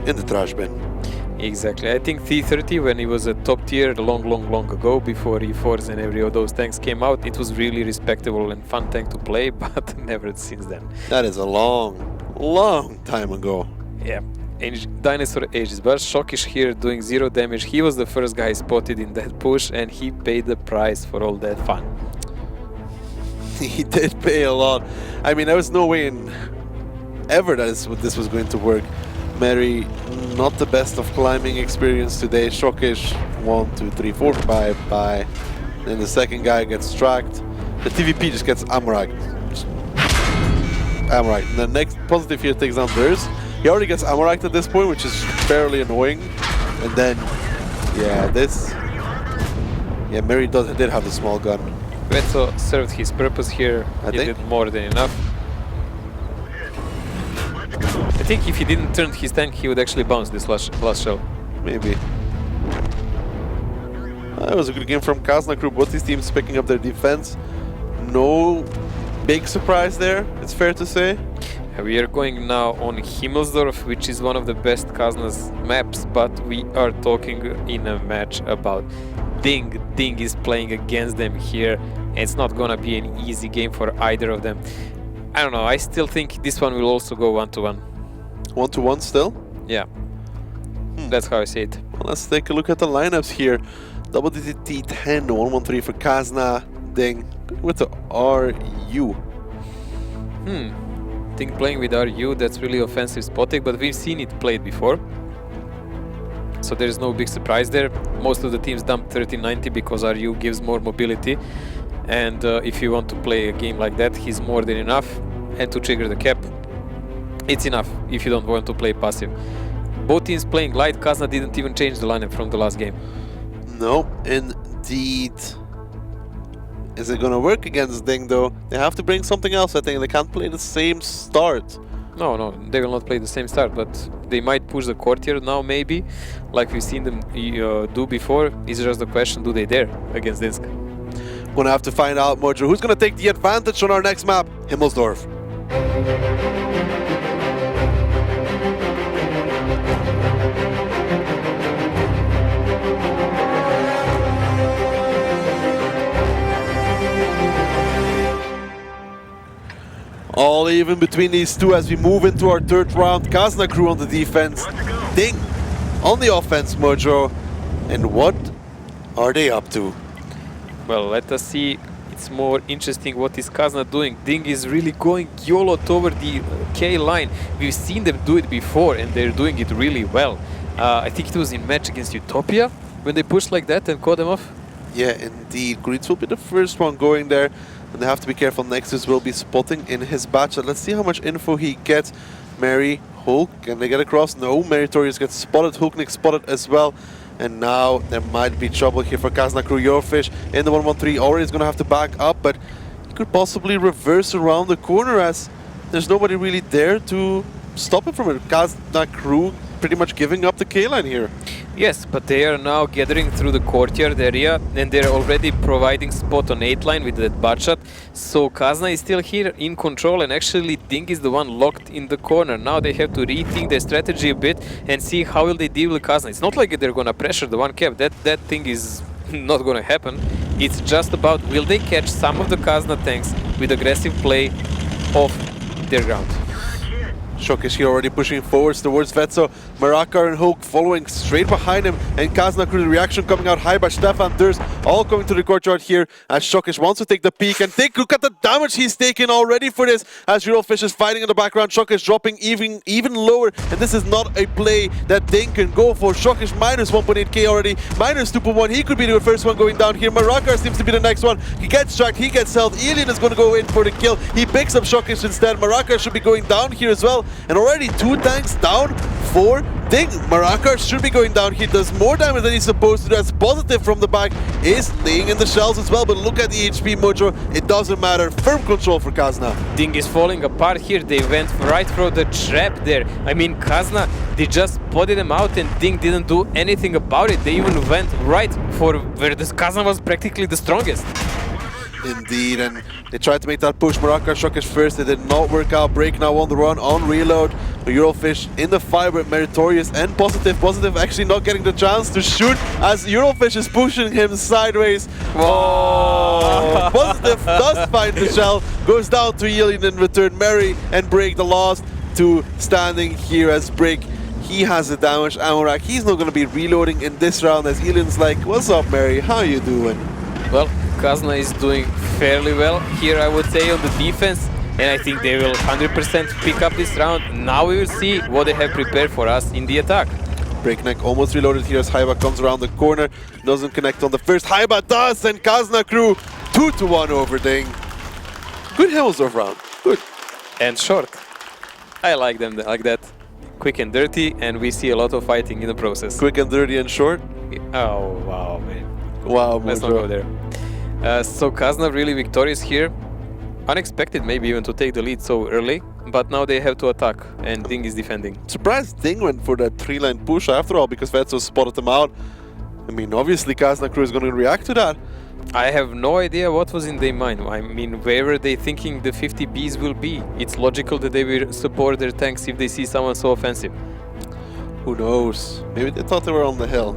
in the trash bin. Exactly. I think T30, when he was a top tier long ago, before E4s and every of those tanks came out, it was really respectable and fun tank to play, but never since then. That is a long time ago. Yeah. Dinosaur ages, but Shokish here doing 0 damage. He was the first guy spotted in that push, and he paid the price for all that fun. He did pay a lot. I mean, there was no way in ever that this was going to work. Mary, not the best of climbing experience today. Shokish, 1, 2, 3, 4, 5 by. Then the second guy gets tracked. The TVP just gets Amorek. And the next Positive here takes down theirs. He already gets Amorek at this point, which is fairly annoying. And then, Mary did have the small gun. Vetso served his purpose here. He did more than enough. I think if he didn't turn his tank, he would actually bounce this last shell. Maybe. That was a good game from Kazna Crew. Both these teams picking up their defense. No big surprise there, it's fair to say. We are going now on Himmelsdorf, which is one of the best Kazna's maps, but we are talking in a match about Ding. Ding is playing against them here. It's not gonna be an easy game for either of them. I don't know, I still think this one will also go 1-1. 1-1 still? Yeah. That's how I see it. Well, let's take a look at the lineups here. Double DT 10, 1-1-3 for Kazna, Ding with the RU. Ding playing with RU, that's really offensive spotting, but we've seen it played before. So there's no big surprise there. Most of the teams dump 1390 because RU gives more mobility. And if you want to play a game like that, he's more than enough. And to trigger the cap, it's enough if you don't want to play passive. Both teams playing light. Kazna didn't even change the lineup from the last game. No, indeed. Is it gonna work against Ding though? They have to bring something else, I think. They can't play the same start. No, they will not play the same start, but they might push the courtyard now maybe, like we've seen them do before. It's just the question, do they dare against Dinsk? Gonna have to find out, Mojo. Who's gonna take the advantage on our next map? Himmelsdorf. All even between these two as we move into our third round. Kazna Crew on the defense. Ding on the offense, Mojo. And what are they up to? Well, let us see. It's more interesting what is Kazna doing. Ding is really going YOLO toward the K line. We've seen them do it before and they're doing it really well. I think it was in match against Utopia when they pushed like that and caught them off. Yeah, indeed. Greets will be the first one going there. And they have to be careful. Nexus will be spotting in his batch. Let's see how much info he gets. Mary, Hulk, can they get across? No, Meritorious gets spotted. Hulknik spotted as well. And now there might be trouble here for Kazna Crew. Yorfish in the 1-1-3 already is going to have to back up, but he could possibly reverse around the corner as there's nobody really there to stop it from it. Kazna Crew pretty much giving up the K-line here. Yes, but they are now gathering through the courtyard area and they're already providing spot on 8 line with that butt shot. So Kazna is still here in control and actually Ding is the one locked in the corner. Now they have to rethink their strategy a bit and see how will they deal with Kazna. It's not like they're gonna pressure the one cap, that thing is not gonna happen. It's just about will they catch some of the Kazna tanks with aggressive play off their ground. Shokish here already pushing forwards towards Vetso. Marakar and Hulk following straight behind him. And Kazna Crew, the reaction coming out high by Stefan Durs, all coming to the courtyard here as Shokish wants to take the peak. And look at the damage he's taken already for this as Eurofish is fighting in the background. Shokish dropping even lower. And this is not a play that Ding can go for. Shokish minus 1.8k already, minus 2.1. He could be the first one going down here. Marakar seems to be the next one. He gets tracked, he gets held. Alien is going to go in for the kill. He picks up Shokish instead. Marakar should be going down here as well. And already 2 tanks down for Ding. Marakar should be going down. He does more damage than he's supposed to. That's positive from the back. Is laying in the shells as well. But look at the HP Mojo. It doesn't matter. Firm control for Kazna. Ding is falling apart here. They went right through the trap there. I mean, Kazna, they just spotted them out and Ding didn't do anything about it. They even went right for where this Kazna was practically the strongest. Indeed, and they tried to make that push. Marakar Shokish first, it did not work out. Break now on the run, on reload. Eurofish in the fight with Meritorious and Positive. Positive actually not getting the chance to shoot as Eurofish is pushing him sideways. Whoa! Positive does find the shell, goes down to Alien in return. Mary and Break the last two standing here as Break. He has the damage ammo rack. He's not going to be reloading in this round as Alien's like, what's up, Mary? How you doing? Well, Kazna is doing fairly well here, I would say, on the defense. And I think they will 100% pick up this round. Now we will see what they have prepared for us in the attack. Breakneck almost reloaded here as Haiba comes around the corner. Doesn't connect on the first. Haiba does, and Kazna Crew 2-1 over Ding. Good Hemelsdorf round. Good. And short. I like them like that. Quick and dirty, and we see a lot of fighting in the process. Quick and dirty and short? Oh, wow, man. Wow, let's not go there. So Kazna really victorious here. Unexpected maybe even to take the lead so early, but now they have to attack and Ding is defending. Surprised Ding went for that 3-line push after all because Vetso spotted him out. I mean, obviously Kazna Crew is going to react to that. I have no idea what was in their mind. I mean, where were they thinking the 50 Bs will be? It's logical that they will support their tanks if they see someone so offensive. Who knows? Maybe they thought they were on the hill.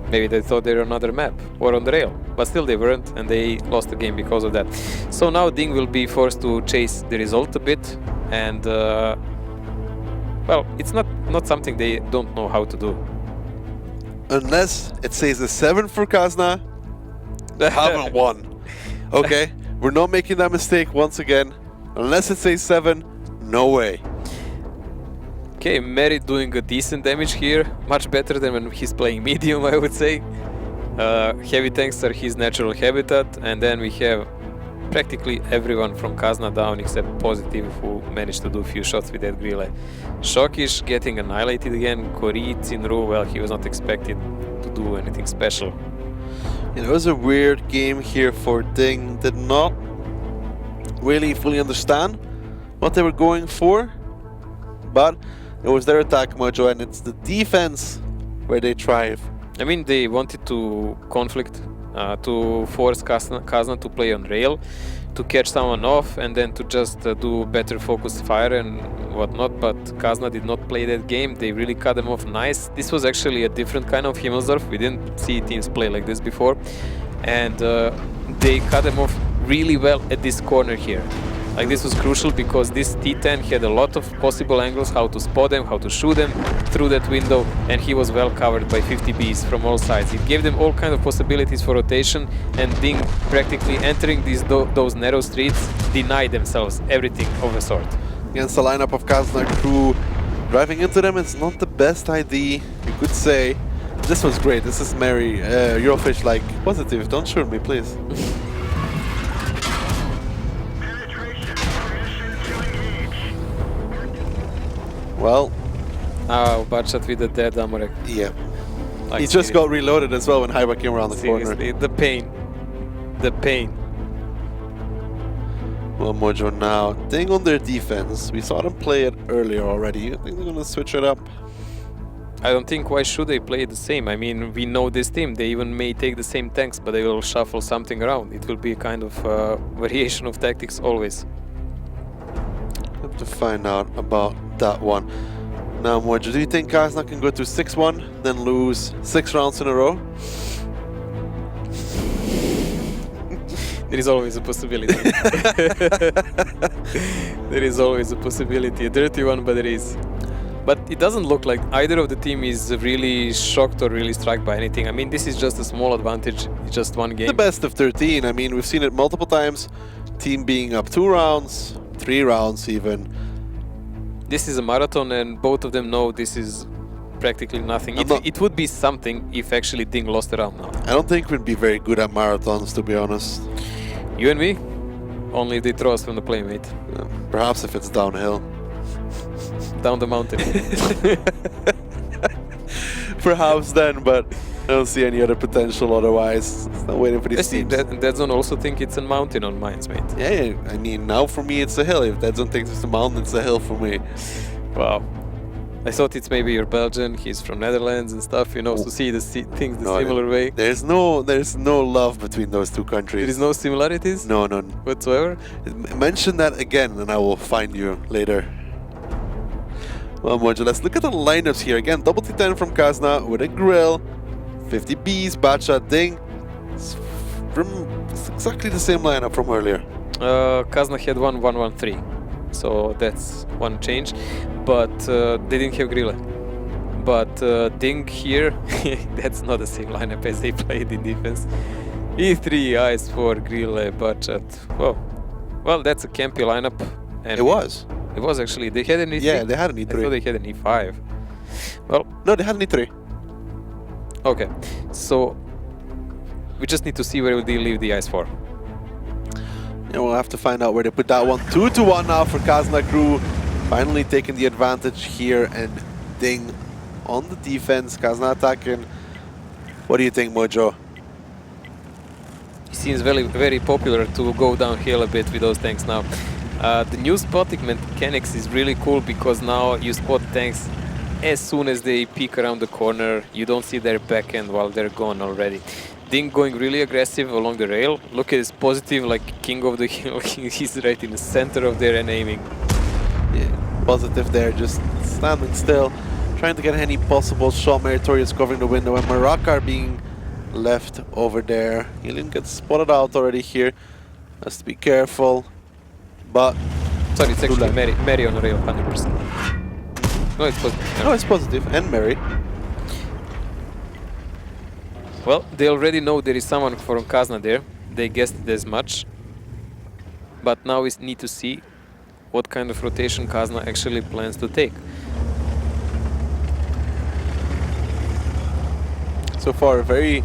Maybe they thought they were on another map or on the rail, but still they weren't and they lost the game because of that. So now Ding will be forced to chase the result a bit and well, it's not something they don't know how to do. Unless it says a 7 for Kazna, they haven't won. Okay, we're not making that mistake once again. Unless it says 7, no way. Okay, Mary doing a decent damage here, much better than when he's playing medium, I would say. Heavy tanks are his natural habitat, and then we have practically everyone from Kazna down except Positive, who managed to do a few shots with that grille. Shokish getting annihilated again. Korit, Zinru, well, he was not expected to do anything special. It was a weird game here for Ding. Did not really fully understand what they were going for, but it was their attack mojo and it's the defense where they thrive. I mean, they wanted to conflict, to force Kazna to play on rail, to catch someone off and then to just do better focused fire and whatnot, but Kazna did not play that game. They really cut them off nice. This was actually a different kind of Himmelsdorf. We didn't see teams play like this before. And they cut them off really well at this corner here. Like, this was crucial because this T10 had a lot of possible angles, how to spot them, how to shoot them through that window, and he was well covered by 50 Bs from all sides. It gave them all kind of possibilities for rotation, and Ding practically entering those narrow streets denied themselves everything of the sort. Against the lineup of Kazna Crew, driving into them is not the best idea, you could say. This was great. This is Mary, Eurofish like, Positive, don't shoot me, please. Well, Barchat with the dead Amorek. Yeah. Like, he just got reloaded as well when Haiba came around the corner. The pain. The pain. Well, Mojo now. Ding on their defense. We saw them play it earlier already. You think they're going to switch it up? I don't think why should they play the same. I mean, we know this team. They even may take the same tanks, but they will shuffle something around. It will be a kind of variation of tactics always. Have to find out about that one. Now, Mojo, do you think Kazna can go to 6-1, then lose 6 rounds in a row? There is always a possibility. There is always a possibility. A dirty one, but there is. But it doesn't look like either of the team is really shocked or really struck by anything. I mean, this is just a small advantage. It's just one game. The best of 13. I mean, we've seen it multiple times. Team being up 2 rounds, 3 rounds even. This is a marathon, and both of them know this is practically nothing. It would be something if actually Ding lost a round now. I don't think we'd be very good at marathons, to be honest. You and me? Only they throw us from the playmate. Perhaps if it's downhill. Down the mountain. Perhaps then, but I don't see any other potential otherwise. It's not waiting for these teams. Dead Zone also think it's a mountain on mines, mate. Yeah, I mean, now for me it's a hill. If Dead Zone thinks it's a mountain, it's a hill for me. Wow. I thought it's maybe you're Belgian, he's from Netherlands and stuff, you know, to see things the similar way. There's no love between those two countries. There is no similarities? No, none. Whatsoever? Mention that again and I will find you later. Well, Mojo, let's look at the lineups here. Again, double T10 from Kazna with a grill, 50 Bs, Bacha, Ding. It's exactly the same lineup from earlier. Kazna had 1-1-1-3, so that's one change. But they didn't have Grille. But Ding here, that's not the same lineup as they played in defense. E3, Ice 4, Grille, Bachat. Well, that's a campy lineup. And it was. It was actually. They had an E3? Yeah, they had an E3. I thought they had an E5. Well, no, they had an E3. Okay, so we just need to see where they leave the Ice 4. Yeah, we'll have to find out where they put that one. 2-1 now for Kazna crew. Finally taking the advantage here, and Ding on the defense. Kazna attacking. What do you think, Mojo? It seems very, very popular to go downhill a bit with those tanks now. The new spotting mechanics is really cool because now you spot tanks as soon as they peek around the corner. You don't see their back end while they're gone already. Ding going really aggressive along the rail. Look at his positive, like king of the hill. He's right in the center of there and aiming. Yeah, positive there, just standing still, trying to get any possible shot. Meritorious covering the window, and Marakar being left over there. Helion gets spotted out already here. Has to be careful. But sorry, it's actually Mary on the rail, 100%. No, it's positive. No, it's positive, and Mary. Well, they already know there is someone from Kazna there. They guessed it as much. But now we need to see what kind of rotation Kazna actually plans to take. So far, a very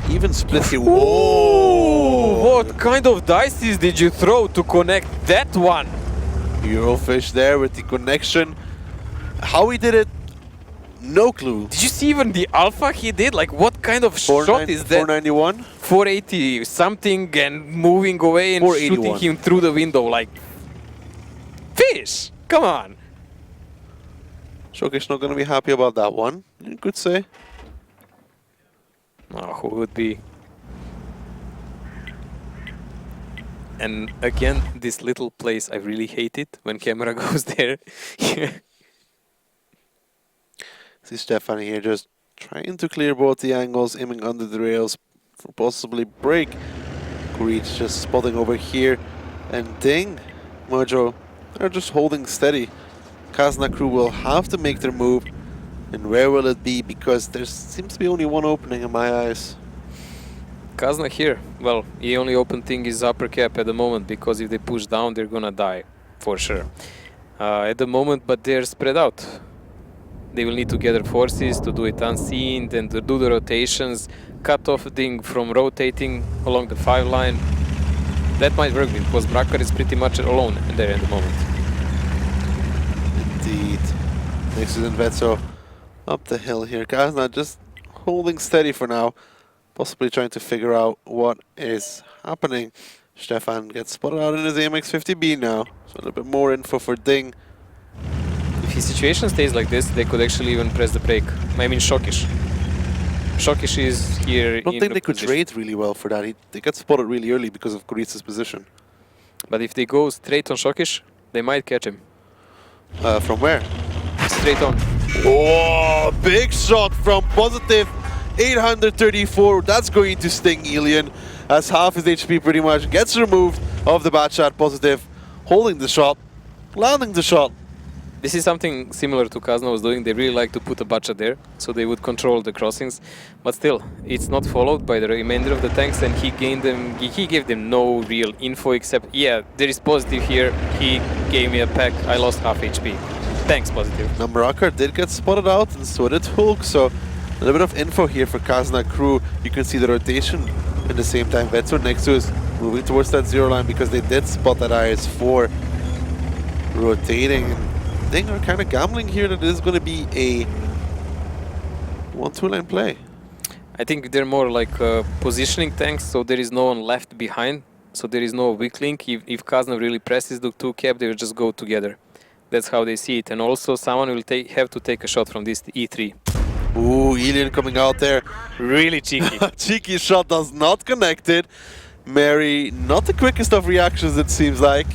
even split here. Whoa! What kind of dices did you throw to connect that one? Eurofish there with the connection. How he did it, no clue. Did you see even the alpha he did? Like, what kind of shot is that? 491? 480 something and moving away and shooting him through the window like... Fish! Come on! Shoki's not going to be happy about that one, you could say. Oh, who would be? And again, this little place, I really hate it when camera goes there. See Stefan here just trying to clear both the angles, aiming under the rails for possibly break. Greets just spotting over here. And Ding, Mojo, they're just holding steady. Kazna crew will have to make their move. And where will it be? Because there seems to be only one opening in my eyes. Kazna here. Well, the only open thing is upper cap at the moment, because if they push down, they're gonna die, for sure. At the moment, but they're spread out. They will need to gather forces to do it unseen, then to do the rotations, cut off Ding from rotating along the 5 line. That might work because Bracker is pretty much alone there at the moment. Indeed. Nixon and Vetso up the hill here. Kazna just holding steady for now, possibly trying to figure out what is happening. Stefan gets spotted out in his AMX-50B now, so a little bit more info for Ding. If his situation stays like this, they could actually even press the brake. I mean Shokish. Shokish is here. I don't think they could trade really well for that. They get spotted really early because of Kuritsa's position. But if they go straight on Shokish, they might catch him. From where? Straight on. Oh, big shot from positive 834. That's going to sting Helion. as half his HP pretty much gets removed of the bad shot. Positive holding the shot, landing the shot. This is something similar to Kazna was doing. They really like to put a Bacha there, so they would control the crossings. But still, it's not followed by the remainder of the tanks, and he gave them no real info except, yeah, there is Positive here. He gave me a pack. I lost half HP. Thanks, Positive. Now Murakar did get spotted out, and so did Hulk. So a little bit of info here for Kazna crew. You can see the rotation in the same time. Vetso Nexus moving towards that zero line because they did spot that IS-4 rotating. They are kind of gambling here that this is going to be a 1-2 line play. I think they're more like positioning tanks, so there is no one left behind. So there is no weak link. If Kazna really presses the 2 cap, they will just go together. That's how they see it. And also someone will have to take a shot from this E3. Ooh, Ilian coming out there. Really cheeky. Cheeky shot does not connect it. Mary, not the quickest of reactions, it seems like.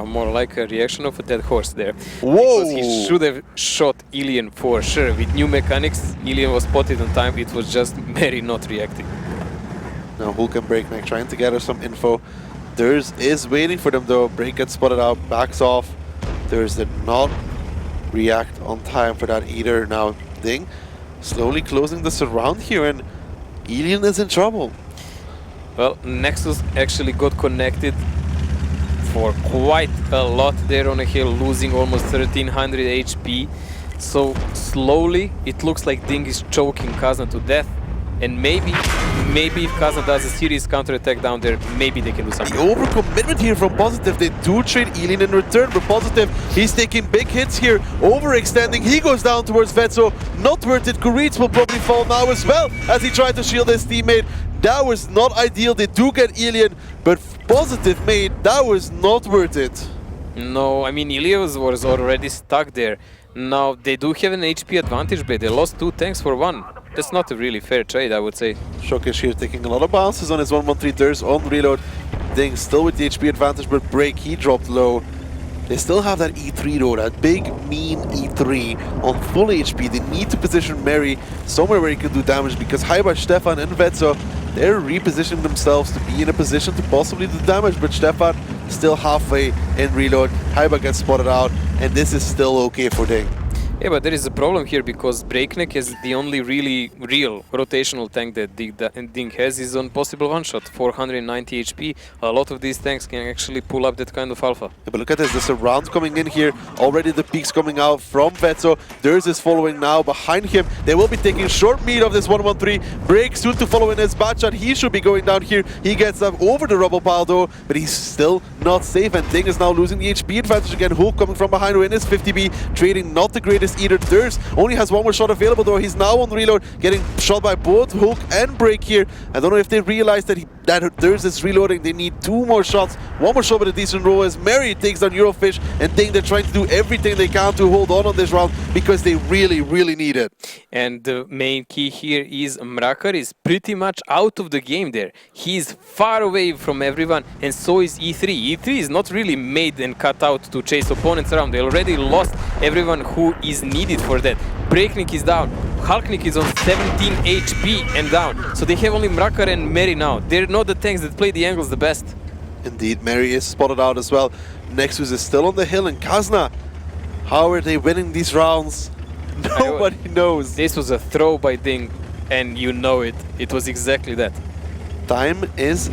More like a reaction of a dead horse there. Whoa! Because he should have shot Ilian for sure. With new mechanics, Ilian was spotted on time. It was just Mary not reacting. Now Hulk and Breakneck trying to gather some info. Durs is waiting for them though. Break gets spotted out, backs off. Durs did not react on time for that either. Now Ding slowly closing the surround here, and Ilian is in trouble. Well, Nexus actually got connected for quite a lot there on a hill, losing almost 1300 HP. So slowly it looks like Ding is choking Kazna to death, and maybe if Kazna does a serious counter-attack down there, maybe they can do something. The overcommitment here from Positive. They do trade Ilian in return, but Positive, he's taking big hits here, overextending. He goes down towards Vetso. Not worth it. Kuritz will probably fall now as well as he tried to shield his teammate. That was not ideal. They do get Ilian, but Positive made, that was not worth it. No, I mean, Ilian was already stuck there. Now, they do have an HP advantage, but they lost 2 tanks for 1. That's not a really fair trade, I would say. Shokesh here taking a lot of bounces on his 113 Durs on reload. Ding still with the HP advantage, but Break, he dropped low. They still have that E3 though, that big, mean E3 on full HP. They need to position Mary somewhere where he can do damage, because Haiba, Stefan and Vetso, they're repositioning themselves to be in a position to possibly do damage, but Stefan still halfway in reload. Haiba gets spotted out, and this is still okay for Ding. Yeah, but there is a problem here because Breakneck is the only really real rotational tank that Ding has is on possible one-shot, 490 HP. A lot of these tanks can actually pull up that kind of alpha. Yeah, but look at this, there's a round coming in here. Already the peaks coming out from Vetso. Durs is following now behind him. They will be taking short meat of this 113. Break soon to follow in his bad shot. He should be going down here. He gets up over the rubble pile though, but he's still not safe, and Ding is now losing the HP advantage again. Hulk coming from behind in his 50B, trading not the greatest either. Durs only has 1 more shot available though. He's now on reload, getting shot by both Hulk and Break here. I don't know if they realize that Durs is reloading. They need 2 more shots. 1 more shot with a decent roll as Mary takes down Eurofish, and Ding, they're trying to do everything they can to hold on this round because they really, really need it. And the main key here is Mrakar is pretty much out of the game there. He's far away from everyone, and so is E3. E3 is not really made and cut out to chase opponents around. They already lost everyone who is needed for that. Breakneck is down. Hulknik is on 17 HP and down. So they have only Mrakar and Mary now. They're not the tanks that play the angles the best. Indeed, Mary is spotted out as well. Nexus is still on the hill, and Kazna, how are they winning these rounds? Nobody knows. This was a throw by Ding, and you know it. It was exactly that. Time is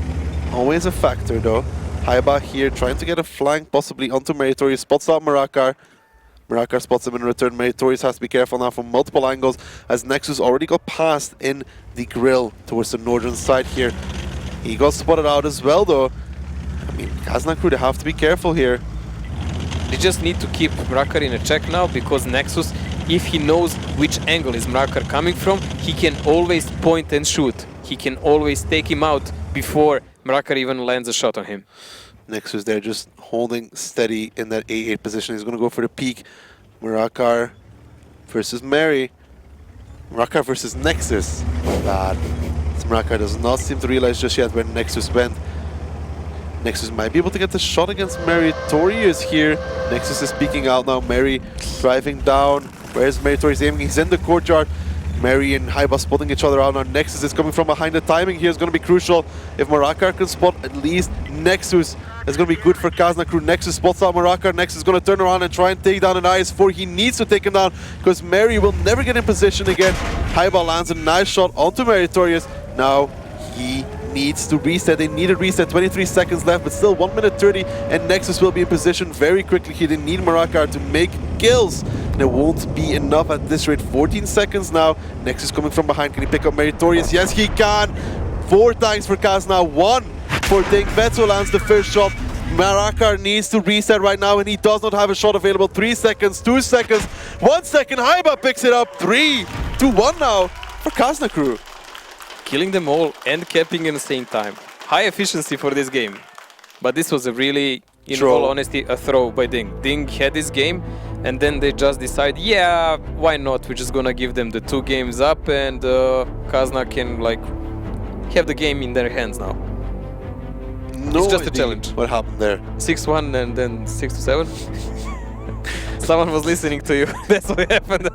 always a factor though. Haiba here trying to get a flank possibly onto Meritorious, spots out Murakar. Murakar spots him in return. Meritorious has to be careful now from multiple angles as Nexus already got passed in the grill towards the northern side here. He got spotted out as well though. I mean, Kazna crew, they have to be careful here. They just need to keep Murakar in a check now, because Nexus, if he knows which angle is Murakar coming from, he can always point and shoot. He can always take him out before Murakar even lands a shot on him. Nexus there just holding steady in that A8 position. He's going to go for the peak. Murakar versus Mary. Murakar versus Nexus. Bad. So Murakar does not seem to realize just yet where Nexus went. Nexus might be able to get the shot against Meritorious here. Nexus is peeking out now. Mary driving down. Where's Meritorious aiming? He's in the courtyard. Mary and Haiba spotting each other out. Now Nexus is coming from behind. The timing here is going to be crucial. If Marakar can spot at least Nexus, it's going to be good for Kazna Crew. Nexus spots out Marakar. Nexus is going to turn around and try and take down an IS-4. He needs to take him down because Mary will never get in position again. Haiba lands a nice shot onto Meritorious. Now he needs to reset. They need a reset. 23 seconds left, but still 1 minute 30, and Nexus will be in position very quickly here. They need Marakar to make kills, and it won't be enough at this rate. 14 seconds now. Nexus coming from behind. Can he pick up Meritorious? Yes, he can. 4 times for Kazna, 1 for Ding. Vetso lands the first shot. Marakar needs to reset right now, and he does not have a shot available. 3 seconds, 2 seconds, 1 second. Haiba picks it up. 3-1 now for Kazna Crew. Killing them all and capping in the same time. High efficiency for this game. But this was a really, in all honesty, a throw by Ding. Ding had this game, and then they just decide, yeah, why not? We're just gonna give them the 2 games up, and Kazna can like have the game in their hands now. No it's just a idea challenge. What happened there? 6-1 and then 6-7. Someone was listening to you. That's what happened.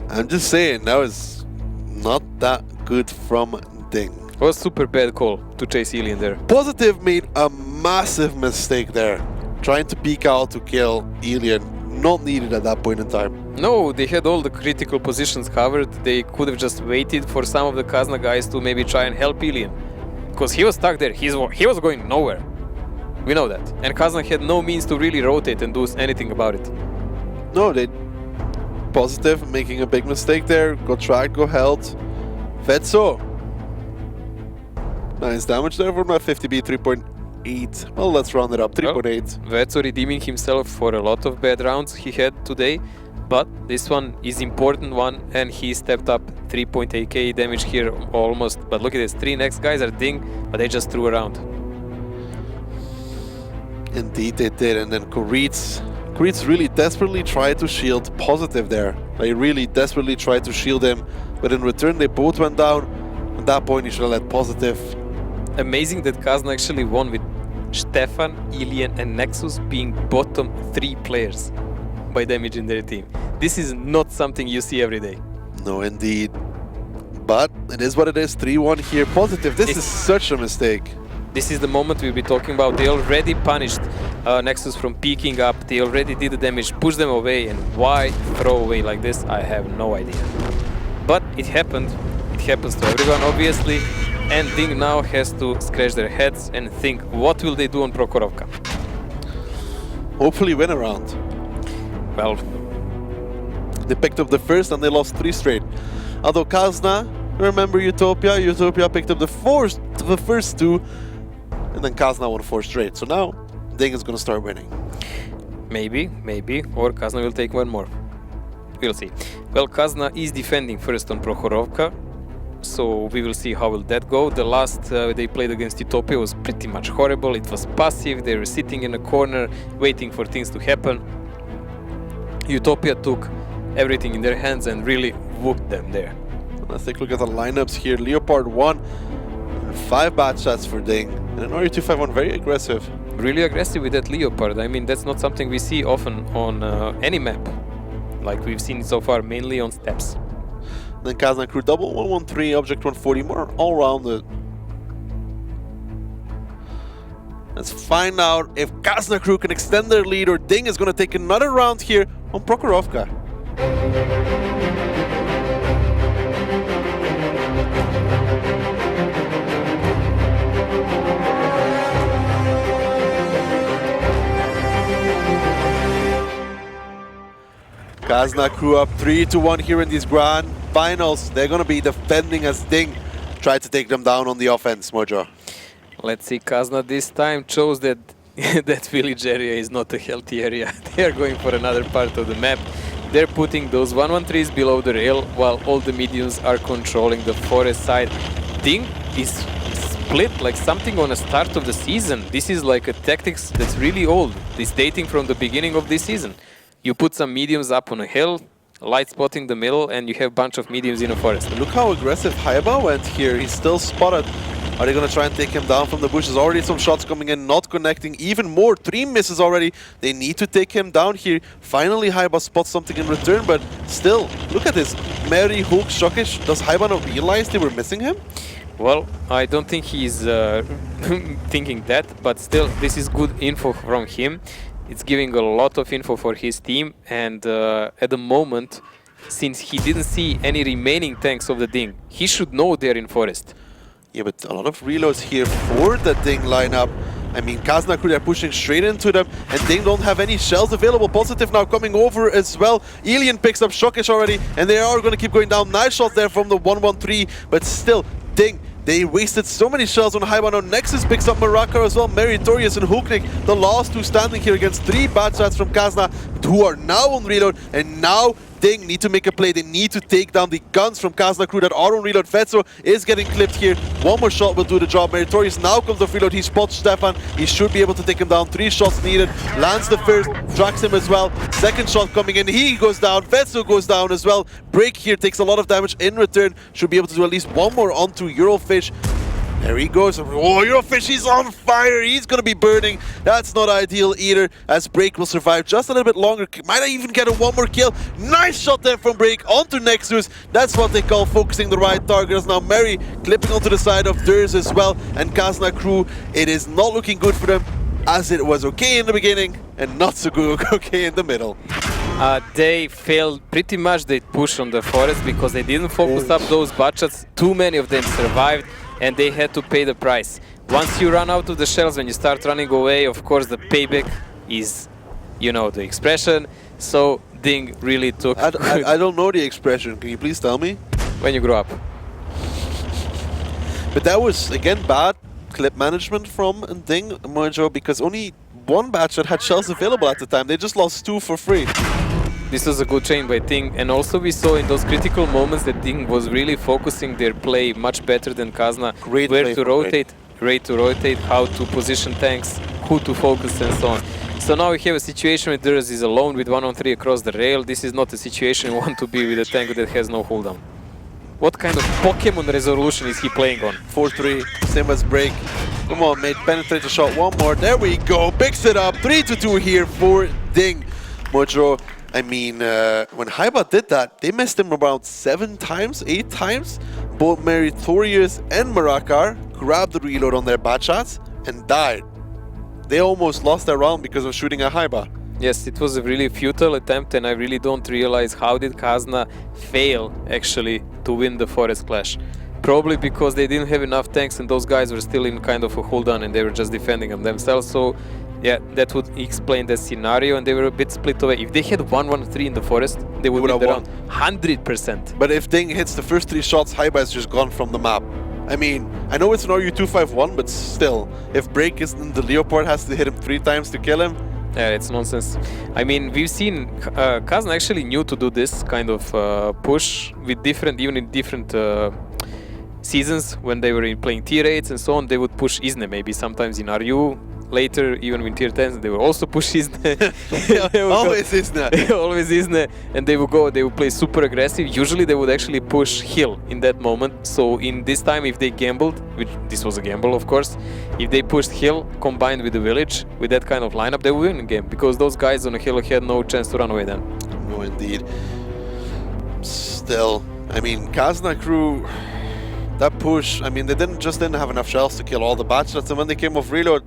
I'm just saying, that was not that good from Ding. It was a super bad call to chase Alien there. Positive made a massive mistake there, trying to peek out to kill Alien. Not needed at that point in time. No, they had all the critical positions covered. They could have just waited for some of the Kazna guys to maybe try and help Alien. Because he was stuck there. He was going nowhere. We know that. And Kazna had no means to really rotate and do anything about it. No, they... Positive, making a big mistake there. Got tracked, got held. Vetso. Nice damage there from that 50B, 3.8. Well, let's round it up, 3.8. Well, Vetso redeeming himself for a lot of bad rounds he had today. But this one is important one, and he stepped up 3.8k damage here almost. But look at this, 3 next guys are Ding, but they just threw around. Indeed they did, and then Koritz really desperately tried to shield Positive there. They really desperately tried to shield him, but in return they both went down. At that point, you should have let Positive. Amazing that Kazna actually won with Stefan, Ilian and Nexus being bottom 3 players by damage in their team. This is not something you see every day. No, indeed. But it is what it is, 3-1 here. Positive, this is such a mistake. This is the moment we'll be talking about. They already punished Nexus from peeking up. They already did the damage, pushed them away, and why throw away like this, I have no idea. But it happened. It happens to everyone, obviously. And Ding now has to scratch their heads and think, what will they do on Prokhorovka? Hopefully win a round. Well, they picked up the first and they lost 3 straight. Although Kazna, remember Utopia? Utopia picked up the first 2, and then Kazna won 4 straight. So now Ding is going to start winning. Maybe, or Kazna will take 1 more. We'll see. Well, Kazna is defending first on Prokhorovka, so we will see how will that go. The last they played against Utopia was pretty much horrible. It was passive. They were sitting in a corner waiting for things to happen. Utopia took everything in their hands and really whooped them there. Let's take a look at the lineups here. Leopard 1, 5 bad shots for Ding, and an RE251 very aggressive. Really aggressive with that Leopard. I mean, that's not something we see often on any map. Like we've seen it so far, mainly on steps. Then Kazna Crew double 113, object 140, more all-rounded. Let's find out if Kazna Crew can extend their lead or Ding is going to take another round here on Prokhorovka. Kazna Crew up 3-1 here in these grand finals. They're going to be defending as Ding tried to take them down on the offense, Mojo. Let's see, Kazna this time chose that that village area is not a healthy area. They are going for another part of the map. They're putting those 113s below the rail while all the mediums are controlling the forest side. Ding is split like something on the start of the season. This is like a tactics that's really old. It's dating from the beginning of this season. You put some mediums up on a hill, light spotting the middle, and you have a bunch of mediums in a forest. Look how aggressive Haiba went here. He still spotted Are they going to try and take him down from the bushes? Already some shots coming in, not connecting. Even more, 3 misses already. They need to take him down here. Finally, Haiba spots something in return, but still, look at this. Mary, Hulk, Shokish. Does Haiba not realize they were missing him? Well, I don't think he's thinking that, but still, this is good info from him. It's giving a lot of info for his team, and at the moment, since he didn't see any remaining tanks of the Ding, he should know they're in forest. Yeah, but a lot of reloads here for the Ding lineup. I mean, Kazna crew, they're pushing straight into them, and Ding don't have any shells available. Positive now coming over as well. Alien picks up Shokish already, and they are going to keep going down. Nice shots there from the 113, but still, Ding, they wasted so many shells on Haiba. Now Nexus picks up Maraka as well. Meritorious and Huknik, the last two standing here against 3 bad shots from Kazna, who are now on reload, and now Ding need to make a play. They need to take down the guns from Kazna crew that are on reload. Fetzo is getting clipped here. One more shot will do the job. Meritorious now comes off reload. He spots Stefan. He should be able to take him down. 3 shots needed. Lands the first, tracks him as well. Second shot coming in. He goes down. Fetzo goes down as well. Break here takes a lot of damage in return. Should be able to do at least one more onto Eurofish. There he goes. Oh, Eurofish, he's on fire. He's going to be burning. That's not ideal either, as Break will survive just a little bit longer. Might even get a one more kill. Nice shot there from Break onto Nexus. That's what they call focusing the right target. Now Mary clipping onto the side of Durs as well. And Kazna crew, it is not looking good for them, as it was okay in the beginning and not so good okay in the middle. They failed pretty much. They push on the forest because they didn't focus up those butchers. Too many of them survived, and they had to pay the price. Once you run out of the shells, when you start running away, of course the payback is, you know, the expression. So Ding really took... I don't know the expression. Can you please tell me? When you grow up. But that was, again, bad clip management from Ding, Mojo, because only 1 batch that had shells available at the time. They just lost 2 for free. This was a good chain by Ding, and also we saw in those critical moments that Ding was really focusing their play much better than Kazna. Where to rotate, how to position tanks, who to focus, and so on. So now we have a situation where Durs is alone with 1-on-3 across the rail. This is not a situation you want to be with a tank that has no cooldown. What kind of Pokemon resolution is he playing on? 4-3, same as Break. Come on, mate, penetrate the shot one more. There we go, picks it up. 3-2 here for Ding. Mojo, I mean, when Haiba did that, they missed him around 7 times, 8 times. Both Meritorious and Marakar grabbed the reload on their bad shots and died. They almost lost their round because of shooting at Haiba. Yes, it was a really futile attempt, and I really don't realize how did Kazna fail, actually, to win the Forest Clash. Probably because they didn't have enough tanks and those guys were still in kind of a hold-on and they were just defending them themselves. So, yeah, that would explain the scenario, and they were a bit split away. If they had 1-1-3 in the Forest, they would win the round 100%. But if Ding hits the first 3 shots, Haiba is just gone from the map. I mean, I know it's an RU251, but still, if Break is in the Leopard, has to hit him 3 times to kill him. Yeah, it's nonsense. I mean, we've seen Kazna actually knew to do this kind of push with different, even in different seasons when they were playing tier 8s and so on. They would push Izne maybe sometimes in RU. Later, even in tier 10s, they would also push Izne. Always Izne. Always Izne. And they would play super aggressive. Usually they would actually push Hill in that moment. So in this time, if they gambled, which this was a gamble of course, if they pushed Hill combined with the village, with that kind of lineup, they would win the game. Because those guys on the Hill had no chance to run away then. No, indeed. Still, I mean, Kazna crew, that push, I mean, they didn't have enough shells to kill all the bad shots. And when they came off reload,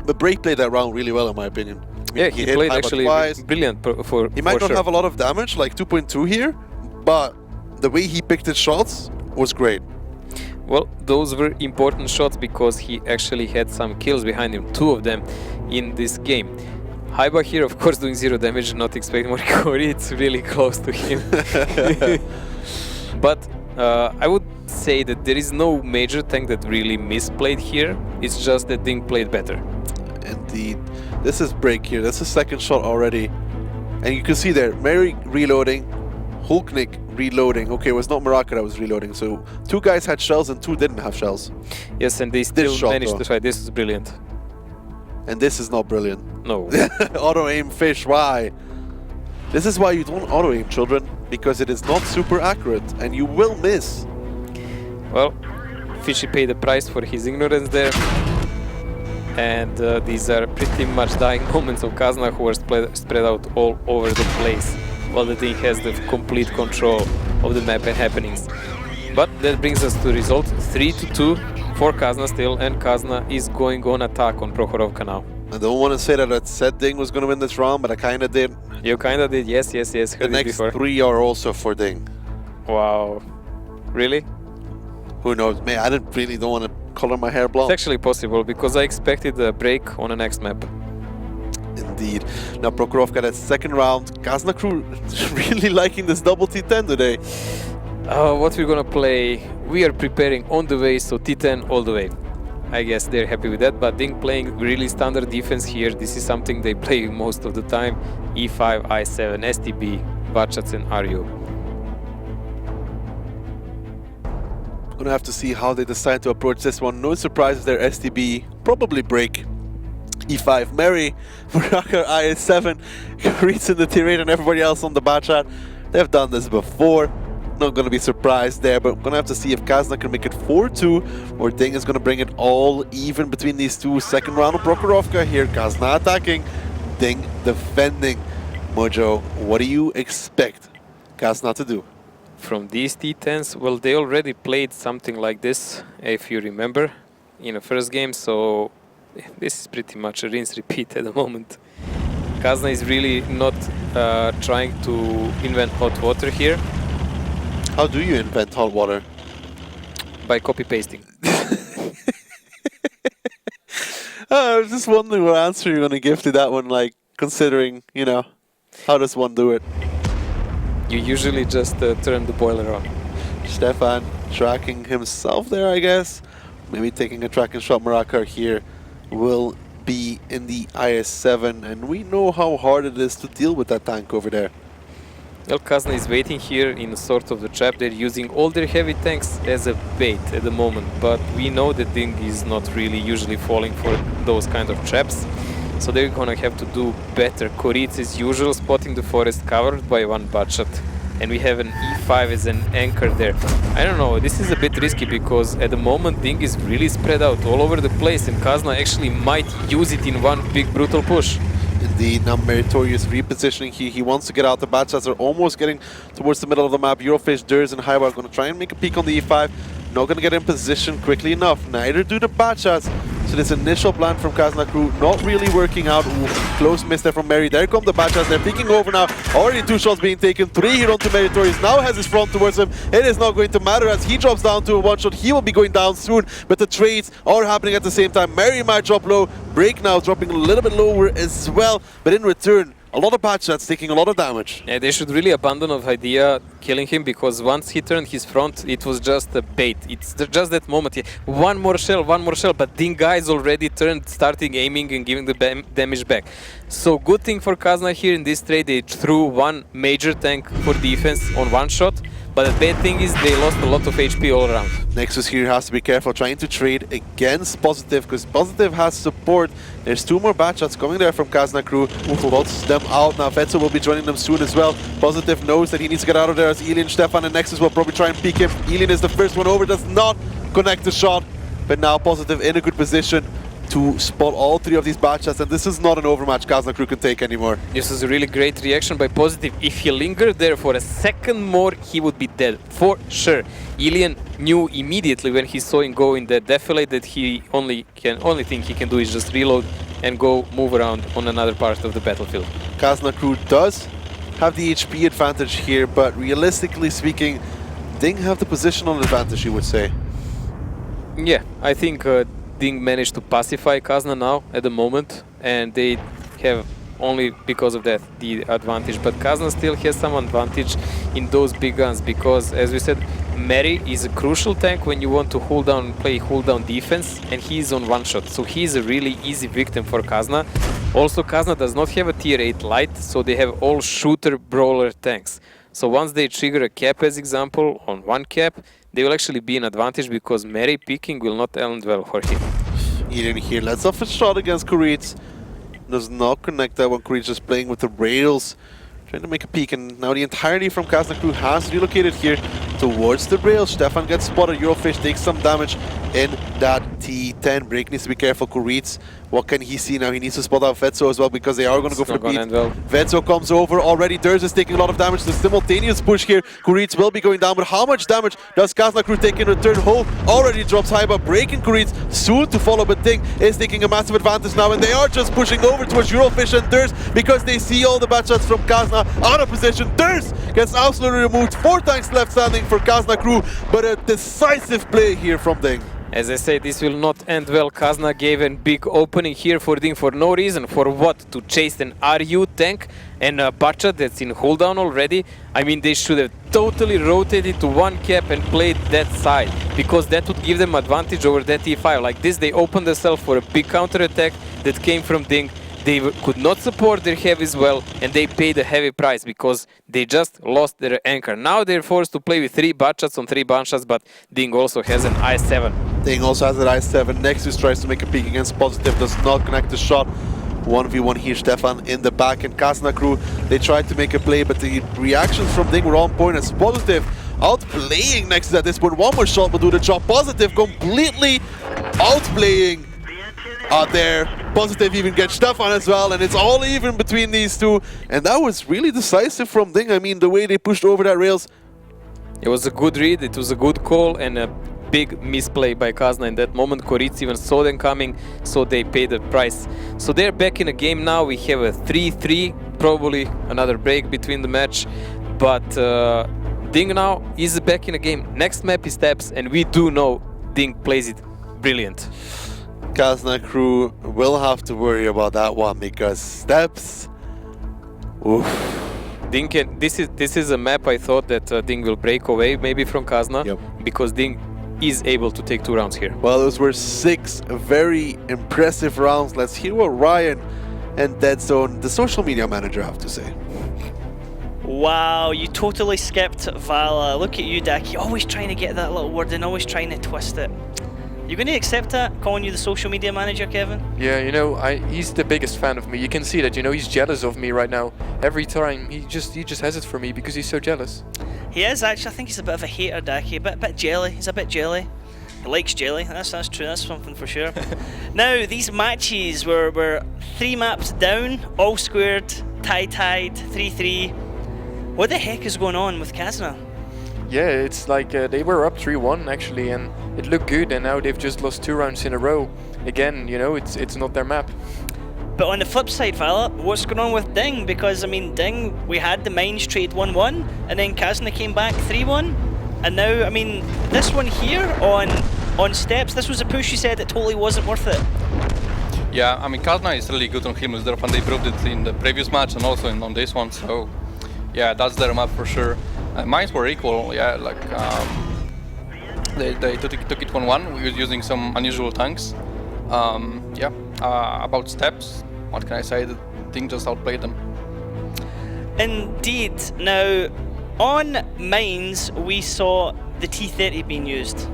but Break played that round really well, in my opinion. I mean, yeah, he played actually brilliant for He might not sure. have a lot of damage, like 2.2 here, but the way he picked his shots was great. Well, those were important shots because he actually had some kills behind him, 2 of them in this game. Haiba here, of course, doing 0 damage, not expecting more recovery. It's really close to him. But I would say that there is no major tank that really misplayed here. It's just that Ding played better. Indeed. This is Break here. That's the 2nd shot already. And you can see there, Mary reloading, Hulknik reloading. Okay, it was not Maraka that was reloading. So 2 guys had shells and 2 didn't have shells. Yes, and they still managed to fight. This is brilliant. And this is not brilliant. No. Auto-aim fish, why? This is why you don't auto-aim, children. Because it is not super accurate and you will miss. Well, Fishy paid the price for his ignorance there. And these are pretty much dying moments of Kazna, who are spread out all over the place, while the team has the complete control of the map and happenings. But that brings us to result 3-2 for Kazna still, and Kazna is going on attack on Prokhorovka now. I don't want to say that I said Ding was going to win this round, but I kind of did. You kind of did, yes. Heard the next before. 3 are also for Ding. Wow. Really? Who knows? Man, I don't want to color my hair blonde. It's actually possible, because I expected a break on the next map. Indeed. Now Prokhorovka, that second round. Kazna crew really liking this double T10 today. What we're gonna play, we are preparing on the way, so T10 all the way. I guess they're happy with that, but Ding playing really standard defense here. This is something they play most of the time. E5, I7, STB, Bachats and RU. Gonna have to see how they decide to approach this one. No surprise if their STB probably break. E5, Mary, Murakar, IS7, Karitz in the T8 and everybody else on the Bachat. They've done this before. Not gonna be surprised there, but I'm gonna have to see if Kazna can make it 4-2 or Ding is gonna bring it all even between these two. Second round of Prokhorovka here. Kazna attacking, Ding defending. Mojo, what do you expect Kazna to do? From these T10s, well, they already played something like this, if you remember, in the first game, so this is pretty much a rinse repeat at the moment. Kazna is really not trying to invent hot water here. How do you invent hot water? By copy-pasting. I was just wondering what answer you're going to give to that one, like, considering, you know, how does one do it? You usually just turn the boiler on. Stefan tracking himself there, I guess. Maybe taking a tracking shot. Murakar here will be in the IS-7, and we know how hard it is to deal with that tank over there. Well, Kazna is waiting here in sort of the trap. They're using all their heavy tanks as a bait at the moment, but we know that Ding is not really usually falling for those kind of traps, so they're gonna have to do better. Koritz is usual, spotting the forest covered by one Bachat, and we have an E5 as an anchor there. I don't know, this is a bit risky because at the moment Ding is really spread out all over the place, and Kazna actually might use it in one big brutal push. Indeed, now meritorious repositioning here. He wants to get out the Bachats. They're almost getting towards the middle of the map. Eurofish, Durs, and Haibar are going to try and make a peek on the E5. Not going to get in position quickly enough. Neither do the Bachats. So this initial plan from Kazna crew not really working out. Ooh, close miss there from Mary. There come the Bachats. They're peeking over now. Already 2 shots being taken. 3 here onto Meritorious. Now has his front towards him. It is not going to matter as he drops down to a 1-shot. He will be going down soon. But the trades are happening at the same time. Mary might drop low. Break now dropping a little bit lower as well. But in return, a lot of Bachats taking a lot of damage. Yeah, they should really abandon of idea killing him, because once he turned his front, it was just a bait. It's just that moment. Yeah. One more shell, but Ding guys already turned, starting aiming and giving the damage back. So good thing for Kazna here in this trade, they threw one major tank for defense on 1 shot. But the bad thing is they lost a lot of HP all around. Nexus here has to be careful, trying to trade against Positive, because Positive has support. There's 2 more Bachats coming there from Kazna crew. Spots them out. Now Vetso will be joining them soon as well. Positive knows that he needs to get out of there as Elian, Stefan and Nexus will probably try and peek him. Elian is the first one over, does not connect the shot. But now Positive in a good position to spot all 3 of these Bachats, and this is not an overmatch Kazna crew can take anymore. This is a really great reaction by Positive. If he lingered there for a second more, he would be dead, for sure. Elian knew immediately when he saw him go in that defilade that he only thing he can do is just reload and go move around on another part of the battlefield. Kazna crew does have the HP advantage here, but realistically speaking, Ding have the positional advantage, you would say. Yeah, I think Ding managed to pacify Kazna now at the moment, and they have only because of that the advantage. But Kazna still has some advantage in those big guns, because as we said, Mary is a crucial tank when you want to hold down and play hold down defense, and he is on 1 shot, so he is a really easy victim for Kazna. Also, Kazna does not have a tier 8 light, so they have all shooter brawler tanks. So once they trigger a cap, as example, on 1 cap, they will actually be an advantage, because Mary picking will not end well for him. Eden here lets off a shot against Koritz. Does not connect that one. Koritz just playing with the rails, trying to make a peek, and now the entirety from Kazna crew has relocated here. towards the rail. Stefan gets spotted. Eurofish takes some damage in that T10. Break needs to be careful. Kuritz, what can he see now? He needs to spot out Vetso as well because they are going to go for the beat. Vetso comes over already. Durs is taking a lot of damage. The simultaneous push here. Kuritz will be going down, but how much damage does Kazna Crew take in return? Hole already drops Haiba, breaking Kuritz soon to follow, but Ding is taking a massive advantage now, and they are just pushing over towards Eurofish and Durs because they see all the bad shots from Kazna out of position. Durs gets absolutely removed. 4 tanks left standing for Kazna Crew, but a decisive play here from Ding. As I say, this will not end well. Kazna gave a big opening here for Ding for no reason. For what? To chase an RU tank and a Bacha that's in cooldown already. I mean, they should have totally rotated to one cap and played that side, because that would give them advantage over that E5. Like this, they opened themselves for a big counter attack that came from Ding. They could not support their heavies well, and they paid a heavy price because they just lost their anchor. Now they're forced to play with 3 Bachats on 3 Banshas, but Ding also has an I7. Ding also has an I7. Nexus tries to make a peek against Positive, does not connect the shot. 1v1 here, Stefan in the back, and Kazna Crew, they tried to make a play, but the reactions from Ding were on point as Positive outplaying Nexus at this point. One more shot will do the job. Positive completely outplaying out there. Positive even gets Stefan as well, and it's all even between these two. And that was really decisive from Ding. I mean, the way they pushed over that rails. It was a good read, it was a good call, and a big misplay by Kazna in that moment. Koritz even saw them coming, so they paid the price. So they're back in the game now. We have a 3-3, probably another break between the match. But Ding now is back in the game. Next map is Steps, and we do know Ding plays it brilliant. Kazna Crew will have to worry about that one because Steps. Oof. Ding can, this is a map I thought that Ding will break away maybe from Kazna, because Ding is able to take 2 rounds here. Well, those were 6 very impressive rounds. Let's hear what Ryan and Dead Zone, the social media manager, have to say. Wow, you totally skipped Vala. Look at you, Daki, always trying to get that little word in, always trying to twist it. You going to accept that, calling you the social media manager, Kevin? Yeah, you know, he's the biggest fan of me. You can see that, you know, he's jealous of me right now. Every time, he just has it for me because he's so jealous. He is, actually. I think he's a bit of a hater, Daki. A bit jelly. He's a bit jelly. He likes jelly. That's true. That's something for sure. Now, these matches were 3 maps down, all squared, tied, 3-3. What the heck is going on with Kazna? Yeah, it's like they were up 3-1 actually, and it looked good, and now they've just lost 2 rounds in a row. Again, you know, it's not their map. But on the flip side, Vala, what's going on with Ding? Because, I mean, Ding, we had the Mines trade 1-1, and then Kazna came back 3-1. And now, I mean, this one here on Steps, this was a push you said it totally wasn't worth it. Yeah, I mean, Kazna is really good on Himmelsdorf, and they proved it in the previous match and also on this one, so yeah, that's their map for sure. Mines were equal, yeah, like they took it 1-1 using some unusual tanks. Yeah, about Steps, what can I say? The thing just outplayed them. Indeed. Now, on Mines, we saw the T30 being used.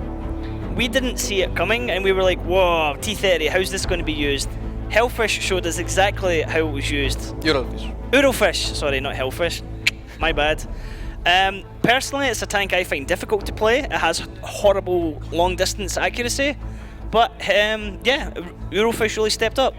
We didn't see it coming, and we were like, whoa, T30, how's this going to be used? Hellfish showed us exactly how it was used. Eurofish. Eurofish, sorry, not Hellfish. My bad. Personally, it's a tank I find difficult to play. It has horrible long distance accuracy, but yeah, Eurofish really stepped up.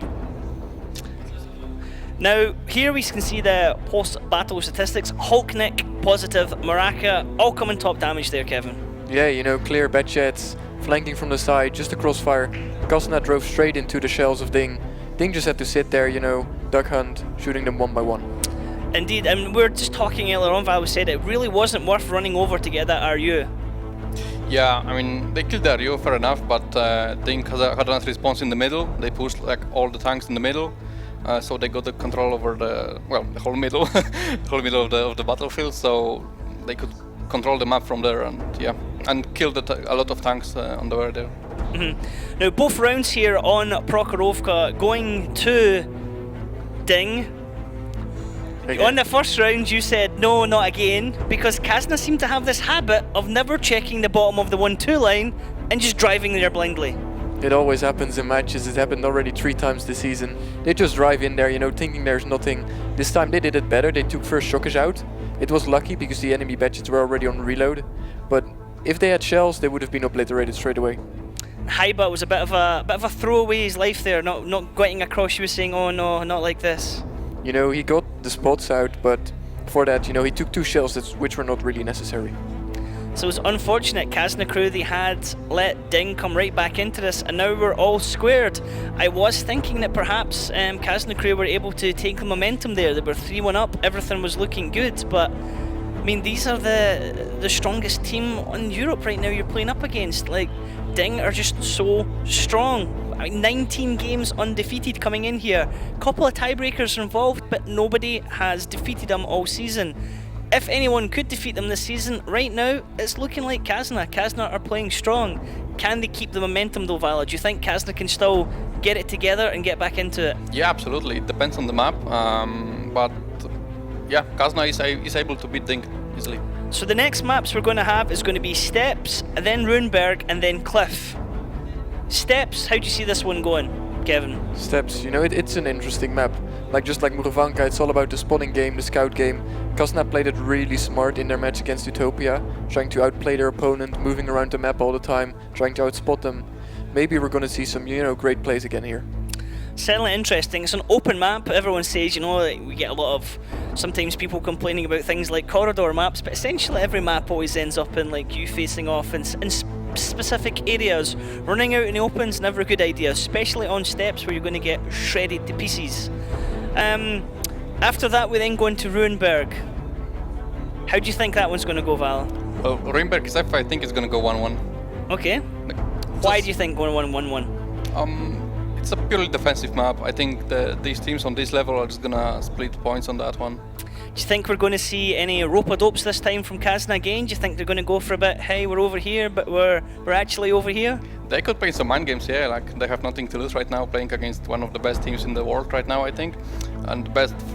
Now, here we can see the post-battle statistics. Hulknick, Positive, Maraka, all coming top damage there, Kevin. Yeah, you know, clear bed jets, flanking from the side, just a crossfire. Kazna drove straight into the shells of Ding. Ding just had to sit there, you know, duck hunt, shooting them 1 by 1. Indeed, and we were just talking earlier on, Val said it really wasn't worth running over to get that RU. Yeah, I mean, they killed the RU, fair enough, but Ding had a nice response in the middle. They pushed like all the tanks in the middle, so they got the control over the whole middle, the whole middle of the battlefield. So they could control the map from there, and yeah, and killed a lot of tanks on the way there. Now, both rounds here on Prokhorovka going to Ding. Okay. On the first round, you said no, not again, because Kazna seemed to have this habit of never checking the bottom of the 1-2 line and just driving there blindly. It always happens in matches. It happened already 3 times this season. They just drive in there, you know, thinking there's nothing. This time they did it better. They took first shockers out. It was lucky because the enemy badges were already on reload. but if they had shells, they would have been obliterated straight away. Haiba was a bit of a throwaway his life there, not getting across. You were saying, oh no, not like this. You know, he got the spots out, but for that, you know, he took 2 shells which were not really necessary. So it was unfortunate. Kazna crew, they had let Ding come right back into this, and now we're all squared. I was thinking that perhaps Kazna crew were able to take the momentum there. They were 3-1 up, everything was looking good, but I mean, these are the strongest team in Europe right now you're playing up against. Like, Ding are just so strong. I mean, 19 games undefeated coming in here. Couple of tiebreakers involved, but nobody has defeated them all season. If anyone could defeat them this season, right now, it's looking like Kazna. Kazna are playing strong. Can they keep the momentum though, Vala? Do you think Kazna can still get it together and get back into it? Yeah, absolutely. It depends on the map. But yeah, Kazna is able to beat Ding easily. So the next maps we're going to have is going to be Steps, and then Runeberg, and then Cliff. Steps, how do you see this one going, Kevin? Steps, you know, it's an interesting map. Just like Murvanka, it's all about the spawning game, the scout game. Kazna played it really smart in their match against Utopia, trying to outplay their opponent, moving around the map all the time, trying to outspot them. Maybe we're going to see some, you know, great plays again here. Certainly interesting. It's an open map. Everyone says, you know, we get a lot of sometimes people complaining about things like corridor maps, but essentially every map always ends up in like you facing off in specific areas. Running out in the open is never a good idea, especially on Steps where you're going to get shredded to pieces. After that, we then go into Runeberg. How do you think that one's going to go, Val? Well, Runeberg Zeph, I think is going to go 1-1. Okay. Why do you think going 1-1? It's a purely defensive map. I think these teams on this level are just going to split points on that one. Do you think we're going to see any rope-a-dopes this time from Kazna again? Do you think they're going to go for a bit, hey, we're over here, but we're actually over here? They could play some mind games, yeah. Like, they have nothing to lose right now, playing against one of the best teams in the world right now, I think. And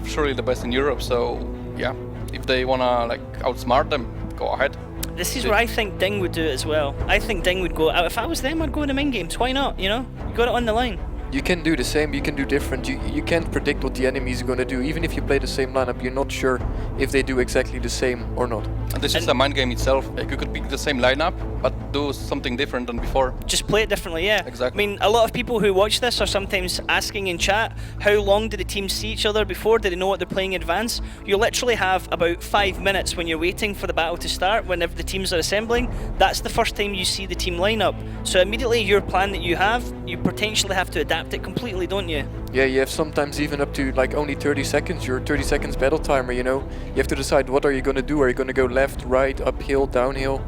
surely the best in Europe, so yeah. If they want to like outsmart them, go ahead. This is where I think Ding would do it as well. I think Ding would go, if I was them, I'd go in the main games. Why not, you know? You got it on the line. You can do the same, you can do different. You can't predict what the enemy is going to do. Even if you play the same lineup, you're not sure if they do exactly the same or not. And this is a mind game itself. Like, you could pick the same lineup, but do something different than before. Just play it differently, yeah. Exactly. I mean, a lot of people who watch this are sometimes asking in chat, how long do the teams see each other before? Do they know what they're playing in advance? You literally have about 5 minutes when you're waiting for the battle to start, whenever the teams are assembling. That's the first time you see the team lineup. So immediately your plan that you have, you potentially have to adapt it completely, don't you? Yeah, you have sometimes even up to like only 30 seconds, your 30 seconds battle timer, you know? You have to decide what are you going to do. Are you going to go left, right, uphill, downhill?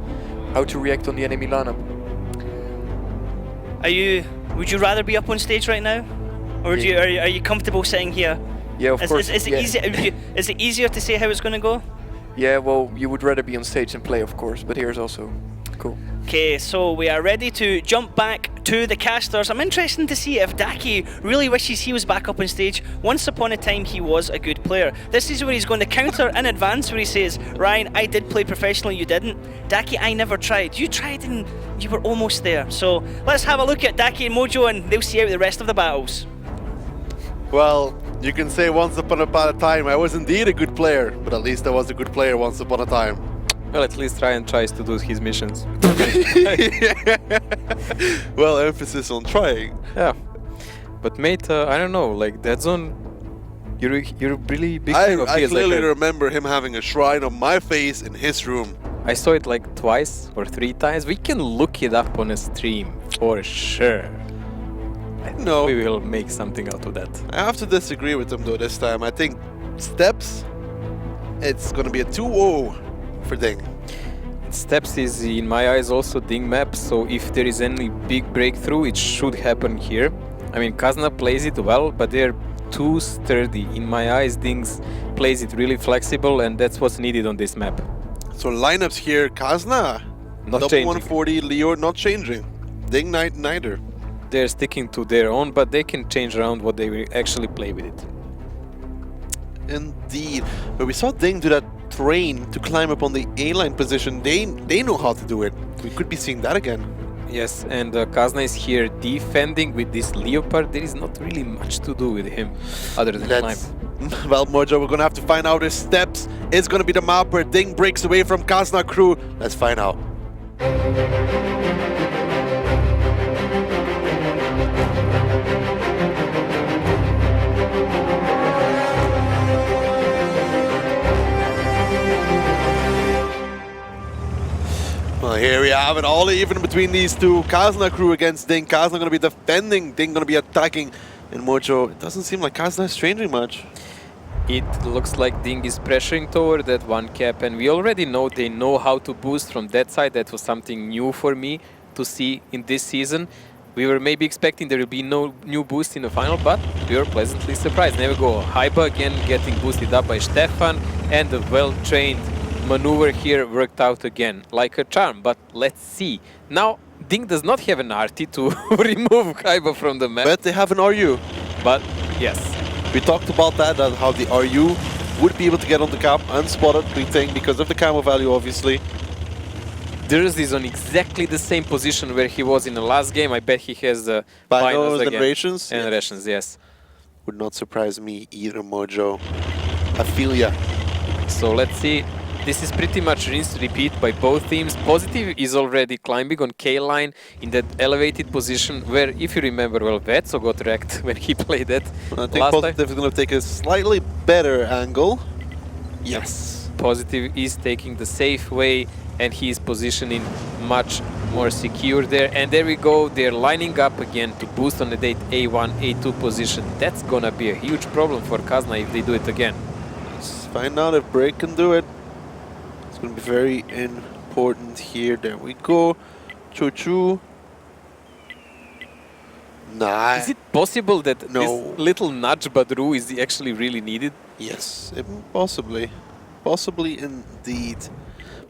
How to react on the enemy lineup. Would you rather be up on stage right now? Or are you comfortable sitting here? Yeah, of course. Is it easier to say how it's going to go? Yeah, well, you would rather be on stage and play, of course, but here's also cool. Okay, so we are ready to jump back to the casters. I'm interested to see if Daki really wishes he was back up on stage. Once upon a time, he was a good player. This is where he's going to counter in advance, where he says, Ryan, I did play professionally, you didn't. Daki, I never tried. You tried and you were almost there. So let's have a look at Daki and Mojo, and they'll see out the rest of the battles. Well, you can say once upon a time I was indeed a good player, but at least I was a good player once upon a time. Well, at least Ryan tries to do his missions. Well, emphasis on trying. Yeah. But mate, I don't know, like that zone, you're a really big fan of I his. clearly remember him having a shrine on my face in his room. I saw it like twice or 3 times. We can look it up on a stream for sure. No, we will make something out of that. I have to disagree with him though this time. I think Steps, it's gonna be a 2-0 for Ding. Steps is in my eyes also Ding map, so if there is any big breakthrough, it should happen here. I mean, Kazna plays it well, but they're too sturdy. In my eyes, Dings plays it really flexible, and that's what's needed on this map. So lineups here, Kazna, not double changing. 140, Leo not changing. Ding neither. They're sticking to their own, but they can change around what they will actually play with it. Indeed. But we saw Ding do that train to climb up on the A-line position. They know how to do it. We could be seeing that again. Yes, and Kazna is here defending with this Leopard. There is not really much to do with him other than climb. Well, Mojo, we're going to have to find out if Steps is going to be the map where Ding breaks away from Kazna crew. Let's find out. here we have it, all even between these two. Kazna crew against Ding. Kazna going to be defending, Ding going to be attacking. And Mojo, it doesn't seem like Kazna is changing much. It looks like Ding is pressuring toward that one cap, and we already know they know how to boost from that side. That was something new for me to see in this season. We were maybe expecting there will be no new boost in the final, but we were pleasantly surprised. There we go. Haiba again getting boosted up by Stefan, and the well-trained maneuver here worked out again like a charm. But let's see. Now, Ding does not have an arty to remove Haiba from the map. But they have an RU. But yes. We talked about that, how the RU would be able to get on the cap unspotted, we think, because of the camo value, obviously. Durs is on exactly the same position where he was in the last game. I bet he has the binos and rations. And rations, yes. Would not surprise me either, Mojo. I feel ya. So let's see. This is pretty much rinse repeat by both teams. Positive is already climbing on K-line in that elevated position where, if you remember well, Vetso got wrecked when he played that. I think Positive is going to take a slightly better angle. Yes. Positive is taking the safe way, and he is positioning much more secure there. And there we go, they're lining up again to boost on the date A1, A2 position. That's gonna be a huge problem for Kazna if they do it again. Let's find out if Break can do it. It's gonna be very important here. There we go. Choo-choo. Nice. Is it possible that this little nudge Badru is actually really needed? Yes, possibly. Possibly indeed.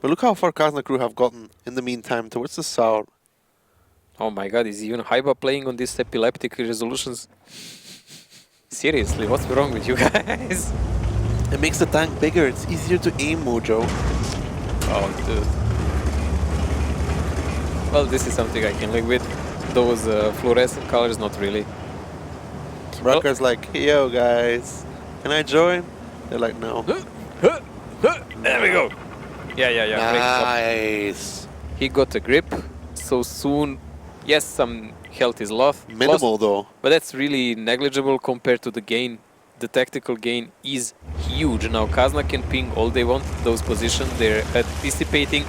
But look how far Kazna crew have gotten in the meantime towards the south. Oh my god, is even Haiba playing on these epileptic resolutions? Seriously, what's wrong with you guys? It makes the tank bigger, it's easier to aim, Mojo. Oh, dude. Well, this is something I can live with. Those fluorescent colors, not really. Rucker's like, hey, yo guys, can I join? They're like, no. There we go. Yeah. Nice. He got a grip so soon. Yes, some health is lost. Minimal though. But that's really negligible compared to the gain. The tactical gain is huge. Now Kazna can ping all they want, those positions. They're anticipating.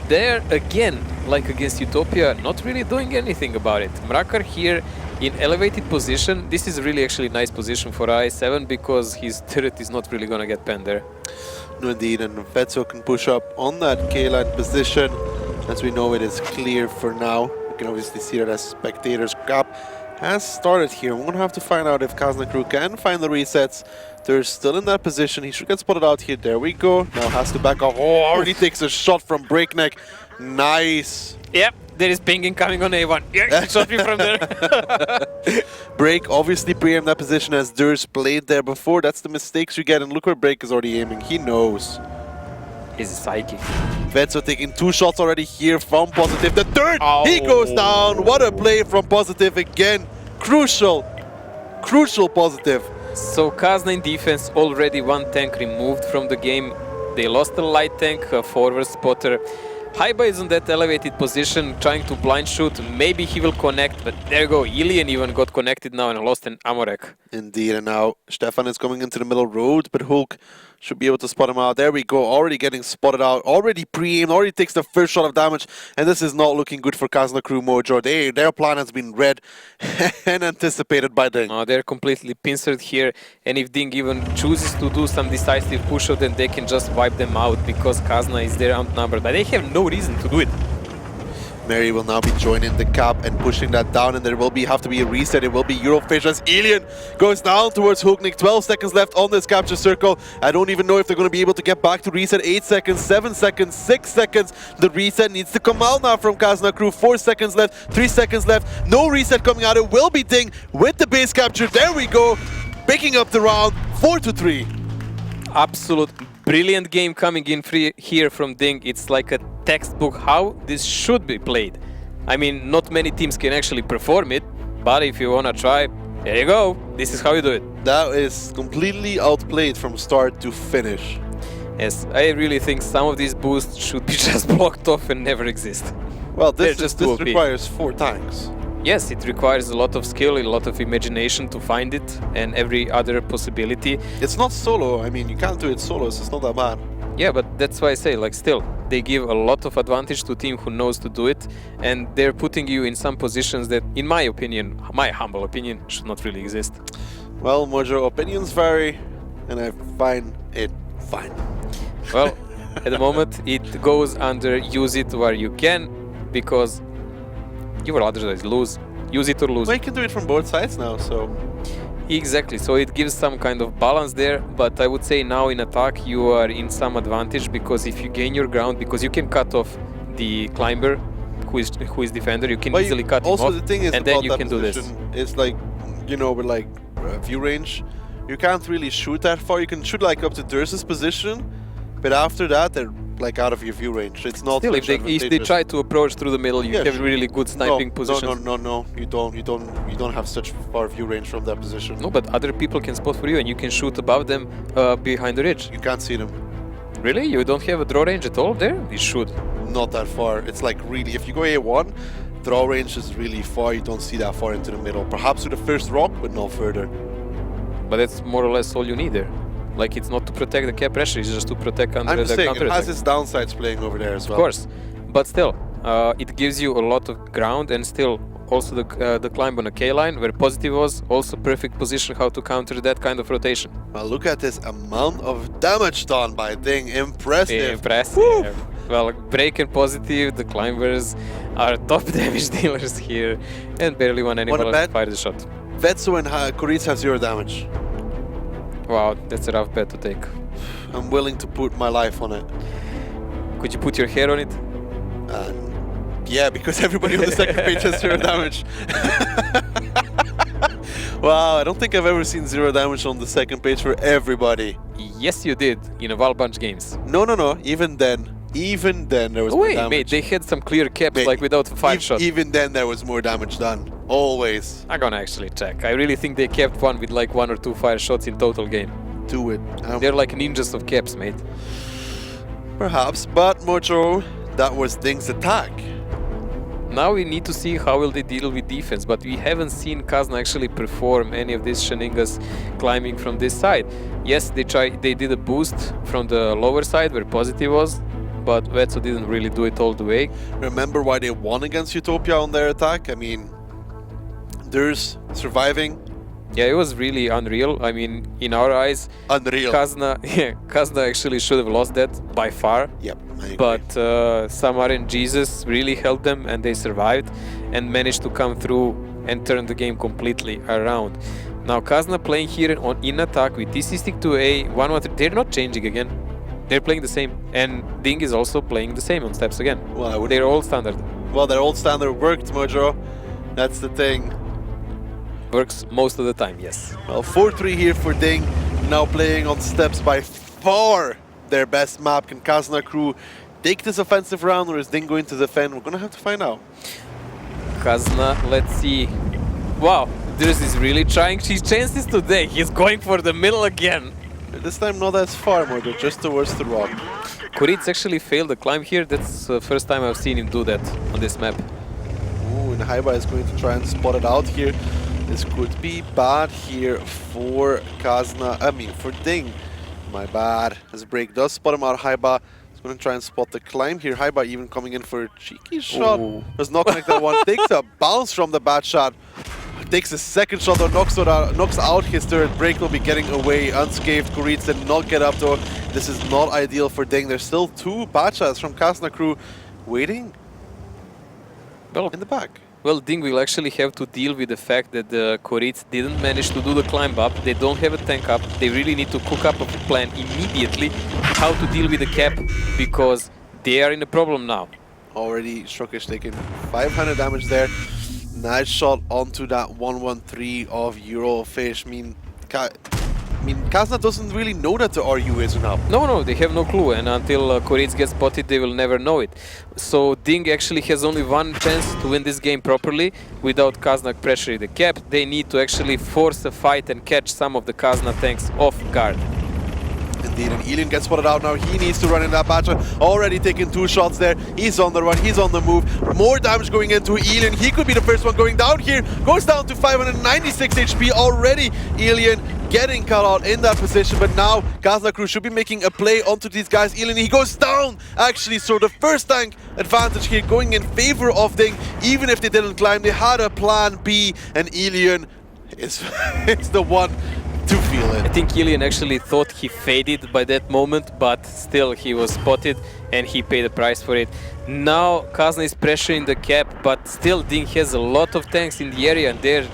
They're again, like against Utopia, not really doing anything about it. Mrakar here in elevated position. This is really actually nice position for i7 because his turret is not really gonna get penned there. No, indeed, and Vetso can push up on that K-line position. As we know, it is clear for now. You can obviously see that as spectators. Gap has started here. We're gonna have to find out if Kazna crew can find the resets. They're still in that position. He should get spotted out here. There we go. Now has to back off. Oh, already takes a shot from Breakneck. Nice. Yep, there is pinging coming on A1. Yeah, shot me from there. Break obviously pre-aimed that position as Durs played there before. That's the mistakes you get, and look where Break is already aiming. He knows. He's psychic. Vetso taking 2 shots already here from Positive. The third, he goes down. What a play from Positive again. Crucial Positive. So Kazna in defense, already one tank removed from the game. They lost a light tank, a forward spotter. Haiba is on that elevated position, trying to blind shoot. Maybe he will connect, but there you go. Ilian even got connected now and lost an Amorek. Indeed, and now Stefan is coming into the middle road, but Hulk should be able to spot him out. There we go, already getting spotted out, already pre-aimed, already takes the first shot of damage, and this is not looking good for Kazna crew, Mojo. Their plan has been read and anticipated by Ding. They're completely pincered here, and if Ding even chooses to do some decisive push-out, then they can just wipe them out because Kazna is there outnumbered, but they have no reason to do it. Mary will now be joining the cap and pushing that down, and there will have to be a reset. It will be Eurofish as Ilian goes down towards Hooknik. 12 seconds left on this capture circle. I don't even know if they're going to be able to get back to reset. 8 seconds, 7 seconds, 6 seconds. The reset needs to come out now from Kazna crew. 4 seconds left, 3 seconds left. No reset coming out. It will be Ding with the base capture. There we go. Picking up the round, 4-3. Absolute brilliant game coming in here from Ding. It's like a textbook how this should be played. I mean, not many teams can actually perform it, but if you wanna try, there you go. This is how you do it. That is completely outplayed from start to finish. Yes, I really think some of these boosts should be just blocked off and never exist. Well, this requires 4 tanks. Yes, it requires a lot of skill, a lot of imagination to find it, and every other possibility. It's not solo. I mean, you can't do it solo, so it's not that bad. Yeah, but that's why I say, like, still, they give a lot of advantage to a team who knows to do it, and they're putting you in some positions that, in my opinion, my humble opinion, should not really exist. Well, Mojo, opinions vary, and I find it fine. Well, at the moment, it goes under use it where you can, because you will otherwise lose. Use it or lose. Well, you can do it from both sides now, so... Exactly, so it gives some kind of balance there, but I would say now in attack you are in some advantage, because if you gain your ground, because you can cut off the climber who is defender, you can easily cut him also off, the thing is and then about you that can do this. position is like, you know, with like view range, you can't really shoot that far. You can shoot like up to Dursa's position, but after that they're like out of your view range. It's not Still, if they try to approach through the middle, you have really good sniping positions. No, you don't have such far view range from that position. No, but other people can spot for you, and you can shoot above them behind the ridge. You can't see them. Really? You don't have a draw range at all there? You should. Not that far. It's like really, if you go A1, draw range is really far. You don't see that far into the middle. Perhaps to the first rock, but no further. But that's more or less all you need there. Like, it's not to protect the cap pressure, it's just to protect under I'm the just saying, counter it has attack. its downsides playing over there as well. Of course, but still, it gives you a lot of ground, and still also the climb on a K line, where positive was also perfect position how to counter that kind of rotation. Well, look at this amount of damage done by Ding. Impressive. Yeah, impressive. Well, break and positive, the climbers are top damage dealers here, and barely one animal fired the shot. Vetsu and Kuriz have 0 damage. Wow, that's a rough bet to take. I'm willing to put my life on it. Could you put your hair on it? Yeah, because everybody on the second page has 0 damage. Wow, I don't think I've ever seen 0 damage on the second page for everybody. Yes, you did, in a Val Bunch games. No, even then there was more damage. Mate, they had some clear caps, like without 5 shots. Even then there was more damage done. Always. I'm gonna actually check. I really think they kept one with like 1 or 2 fire shots in total game. Do it. They're like ninjas of caps, mate. Perhaps, but Mojo, that was Ding's attack. Now we need to see how will they deal with defense, but we haven't seen Kazna actually perform any of these shenanigans climbing from this side. Yes, they did a boost from the lower side where positive was, but Vetsu didn't really do it all the way. Remember why they won against Utopia on their attack? I mean, there's surviving. Yeah, it was really unreal. I mean, in our eyes, unreal. Kazna actually should have lost that by far. Yep, I agree. But Samar and Jesus really helped them, and they survived and managed to come through and turn the game completely around. Now Kazna playing here in attack with TC stick to A, 1-1-3. They're not changing again. They're playing the same, and Ding is also playing the same on steps again. Well, they're all standard. Well, their old standard worked, Mojo. That's the thing. Works most of the time, yes. Well, 4-3 here for Ding. Now playing on steps by far their best map. Can Kazna crew take this offensive round, or is Ding going to defend? We're gonna have to find out. Kazna, let's see. Wow, Durs is really trying his chances today. He's going for the middle again. This time not as far, Mojo, just towards the rock. Kuriz actually failed the climb here. That's the first time I've seen him do that on this map. Ooh, and Haiba is going to try and spot it out here. This could be bad here for Kazna, for Ding. My bad. As Break does spot him out, Haiba is going to try and spot the climb here. Haiba even coming in for a cheeky shot. Ooh. Does not connect that one. Takes a bounce from the bad shot. Takes a second shot or knocks out his turret. Break will be getting away unscathed. Kuriz did not get up though. This is not ideal for Ding. There's still 2 bad shots from Kazna crew waiting in the back. Well, Ding will actually have to deal with the fact that the Kuriz didn't manage to do the climb up. They don't have a tank up. They really need to cook up a plan immediately how to deal with the cap, because they are in a problem now. Already Shokish taking 500 damage there. Nice shot onto that 1-1-3 of Eurofish. I mean, Kazna doesn't really know that the RU isn't up. No, they have no clue, and until Kuriz gets spotted, they will never know it. So Ding actually has only one chance to win this game properly without Kazna pressuring the cap. They need to actually force a fight and catch some of the Kazna tanks off guard. Indeed, and Elian gets spotted out now. He needs to run in that battle. Already taking 2 shots there. He's on the run. He's on the move. More damage going into Elian. He could be the first one going down here. Goes down to 596 HP already. Elian getting caught out in that position, but now Kazna Crew should be making a play onto these guys. Elian, he goes down, actually, so the first tank advantage here going in favor of Ding. Even if they didn't climb, they had a plan B, and Elian is the one to feel it. I think Elian actually thought he faded by that moment, but still he was spotted and he paid the price for it. Now Kazna is pressuring the cap, but still Ding has a lot of tanks in the area and they're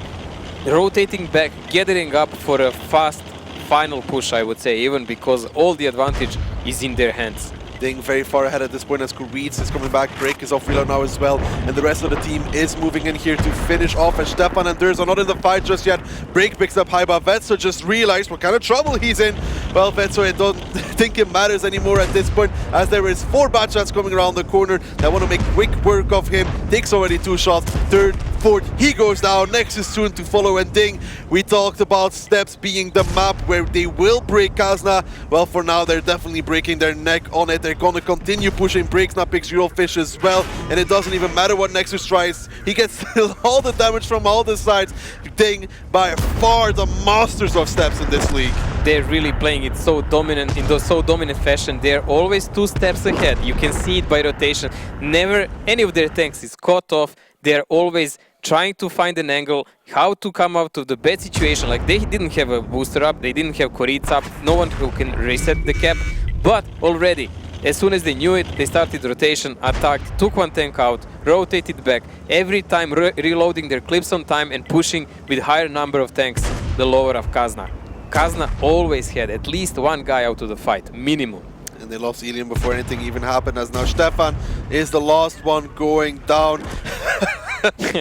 rotating back, gathering up for a fast final push, I would say, even because all the advantage is in their hands. Ding very far ahead at this point as Kuritz is coming back. Break is off reload now as well, and the rest of the team is moving in here to finish off. And Stefan and Durz are not in the fight just yet. Break picks up high, but Vetso just realized what kind of trouble he's in. Well, Vetso, I don't think it matters anymore at this point, as there is 4 Batchats coming around the corner that want to make quick work of him. Takes already 2 shots. Third, fourth, he goes down. Next is soon to follow, and Ding, we talked about Steps being the map where they will break Kazna. Well, for now, they're definitely breaking their neck on it. They're going to continue pushing. Breaks now picks Real Fish as well, and it doesn't even matter what Nexus tries. He gets still all the damage from all the sides. Ding, by far the masters of Steps in this league. They're really playing it so dominant, in so dominant fashion. They're always 2 steps ahead. You can see it by rotation. Never any of their tanks is caught off. They're always trying to find an angle, how to come out of the bad situation. Like, they didn't have a booster up, they didn't have Kuritz up, no one who can reset the cap, but already, as soon as they knew it, they started rotation, attacked, took 1 tank out, rotated back, every time reloading their clips on time and pushing with higher number of tanks the lower of Kazna. Kazna always had at least 1 guy out of the fight, minimum. And they lost Elian before anything even happened, as now Stefan is the last one going down.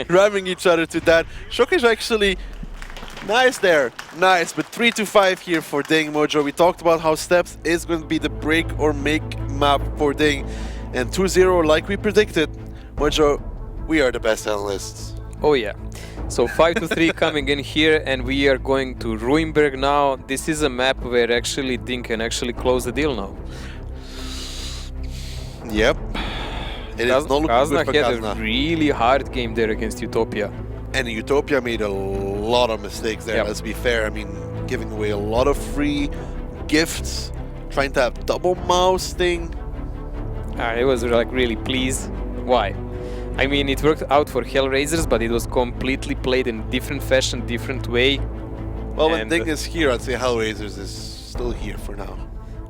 Ramming each other to that. Shock is actually nice there. Nice, but 3-5 here for Ding, Mojo. We talked about how Steps is going to be the break or make map for Ding. And 2-0 like we predicted. Mojo, we are the best analysts. Oh yeah. So 5-3 coming in here, and we are going to Ruinberg now. This is a map where actually Ding can actually close the deal now. Yep. It is not looking Kazna good for had Kazna. a really hard game there against Utopia. And Utopia made a lot of mistakes there, let's be fair. I mean, giving away a lot of free gifts, trying to have double mouse thing. I was like really pleased. Why? I mean, it worked out for Hellraisers, but it was completely played in different fashion, different way. Well, when Ding is here, I'd say Hellraisers is still here for now.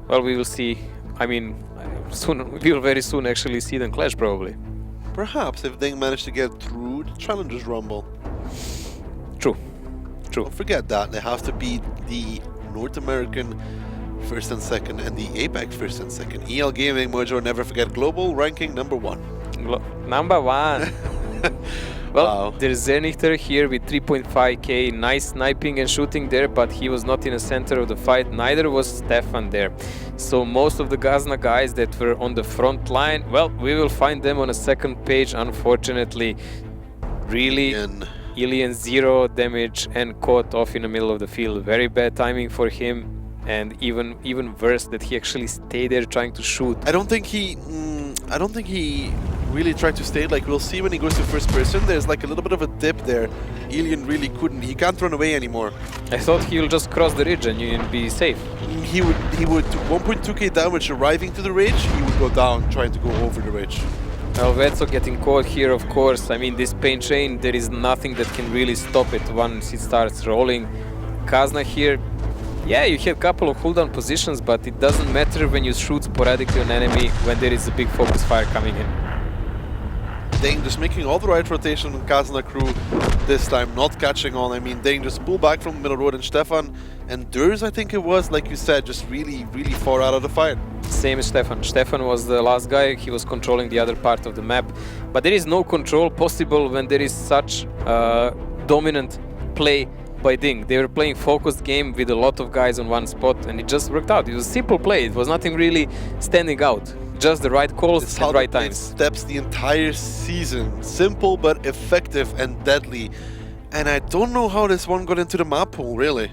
Well, we will see. I mean, soon we will very soon actually see them clash, probably. Perhaps if Ding managed to get through the Challengers Rumble. True. Don't forget that. They have to beat the North American first and second and the APAC first and second. EL Gaming, Mojo, never forget, global ranking number 1. Number 1. Well, there's Zernichter here with 3.5k, nice sniping and shooting there, but he was not in the center of the fight, neither was Stefan there. So most of the Kazna guys that were on the front line, well, we will find them on a second page, unfortunately. Really, Elian 0 damage and caught off in the middle of the field. Very bad timing for him, and even worse that he actually stayed there trying to shoot. I don't think he really tried to stay. Like, we'll see when he goes to first person, there's like a little bit of a dip there. Elian really couldn't. He can't run away anymore. I thought he will just cross the ridge and you'd be safe. He would 1.2k damage arriving to the ridge, he would go down trying to go over the ridge. Well, Vetso getting caught here, of course. I mean, this pain chain, there is nothing that can really stop it once it starts rolling. Kazna here, yeah, you have a couple of cooldown positions, but it doesn't matter when you shoot sporadically on enemy when there is a big focus fire coming in. Ding just making all the right rotation on Kazna Crew this time, not catching on. I mean, Ding just pulled back from the middle road, and Stefan and Durz, I think it was, like you said, just really far out of the fight. Same as Stefan. Stefan was the last guy, he was controlling the other part of the map. But there is no control possible when there is such dominant play by Ding. They were playing focused game with a lot of guys on one spot, and it just worked out. It was a simple play, it was nothing really standing out. Just the right calls at right times. Steps the entire season. Simple but effective and deadly. And I don't know how this one got into the map pool, really.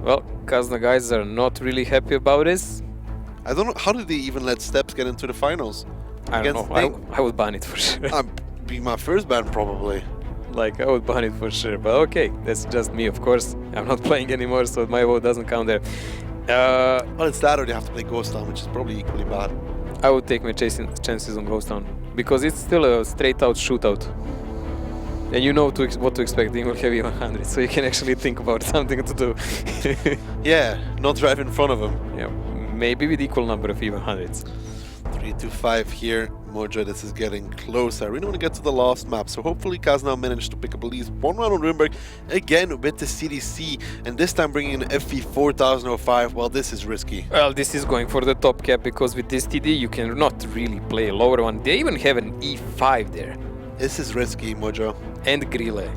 Well, Kazna guys are not really happy about this. I don't know, how did they even let Steps get into the finals? I don't know, I would ban it for sure. Be my first ban, probably. Like, I would ban it for sure. But okay, that's just me, of course. I'm not playing anymore, so my vote doesn't count there. Well, it's that or they have to play Ghost Town, which is probably equally bad. I would take my chances on Ghost Town because it's still a straight-out shootout. And you know what to expect. They will have E100, so you can actually think about something to do. Yeah, not drive in front of them. Yeah, maybe with equal number of E100s. 3-5 here. Mojo, this is getting close. I really want to get to the last map, so hopefully Kaz now managed to pick up at least one round on Runeberg, again with the CDC, and this time bringing in FV 4005. Well, this is risky. Well, this is going for the top cap, because with this TD you cannot really play a lower one. They even have an E5 there. This is risky, Mojo. And Grille.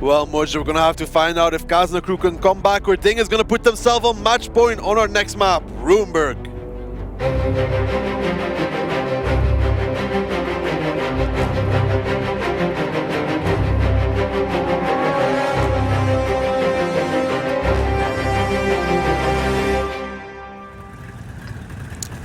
Well, Mojo, we're going to have to find out if Kazna crew can come back, or Ding is going to put themselves on match point on our next map, Runeberg.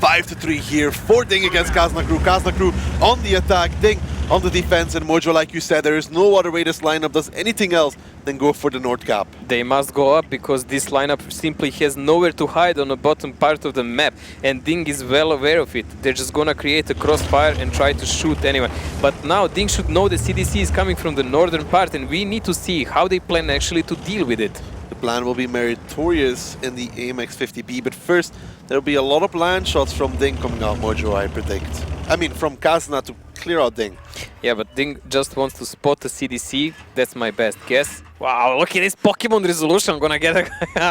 5-3 here for Ding against Kazna crew. Kazna crew on the attack, Ding on the defense, and Mojo, like you said, there is no other way this lineup does anything else than go for the North Cap. They must go up because this lineup simply has nowhere to hide on the bottom part of the map, and Ding is well aware of it. They're just gonna create a crossfire and try to shoot anyone. But now Ding should know the CDC is coming from the northern part, and we need to see how they plan actually to deal with it. The plan will be meritorious in the AMX 50B, but first there'll be a lot of land shots from Ding coming out, Mojo, I predict. I mean, from Kazna to clear out Ding. Yeah, but Ding just wants to spot the CDC. That's my best guess. Wow, look at this Pokemon resolution. I'm gonna get a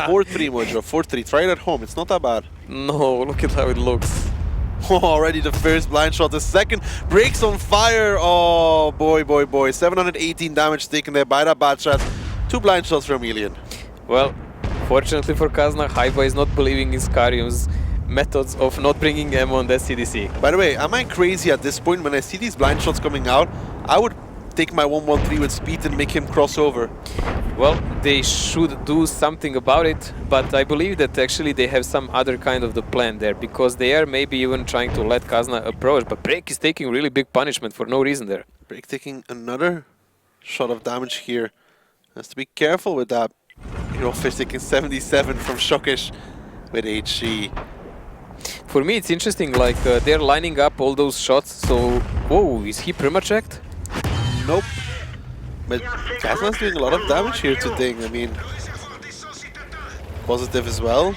4-3, Mojo, 4-3. Try it at home. It's not that bad. No, look at how it looks. Already the first blind shot. The second breaks on fire. Oh, boy, boy, boy. 718 damage taken there by that bad shot. 2 blind shots from Alien. Well, fortunately for Kazna, Haiba is not believing in Skarium's methods of not bringing ammo on that CDC. By the way, am I crazy at this point? When I see these blind shots coming out, I would take my 113 with speed and make him cross over. Well, they should do something about it, but I believe that actually they have some other kind of the plan there, because they are maybe even trying to let Kazna approach, but Break is taking really big punishment for no reason there. Break taking another shot of damage here. Has to be careful with that. Hero Fish taking 77 from Shockish with HG. For me, it's interesting, like, they're lining up all those shots, so... Whoa, is he perma-checked? Nope. But Kazna's doing a lot of damage here to Ding, I mean... Positive as well.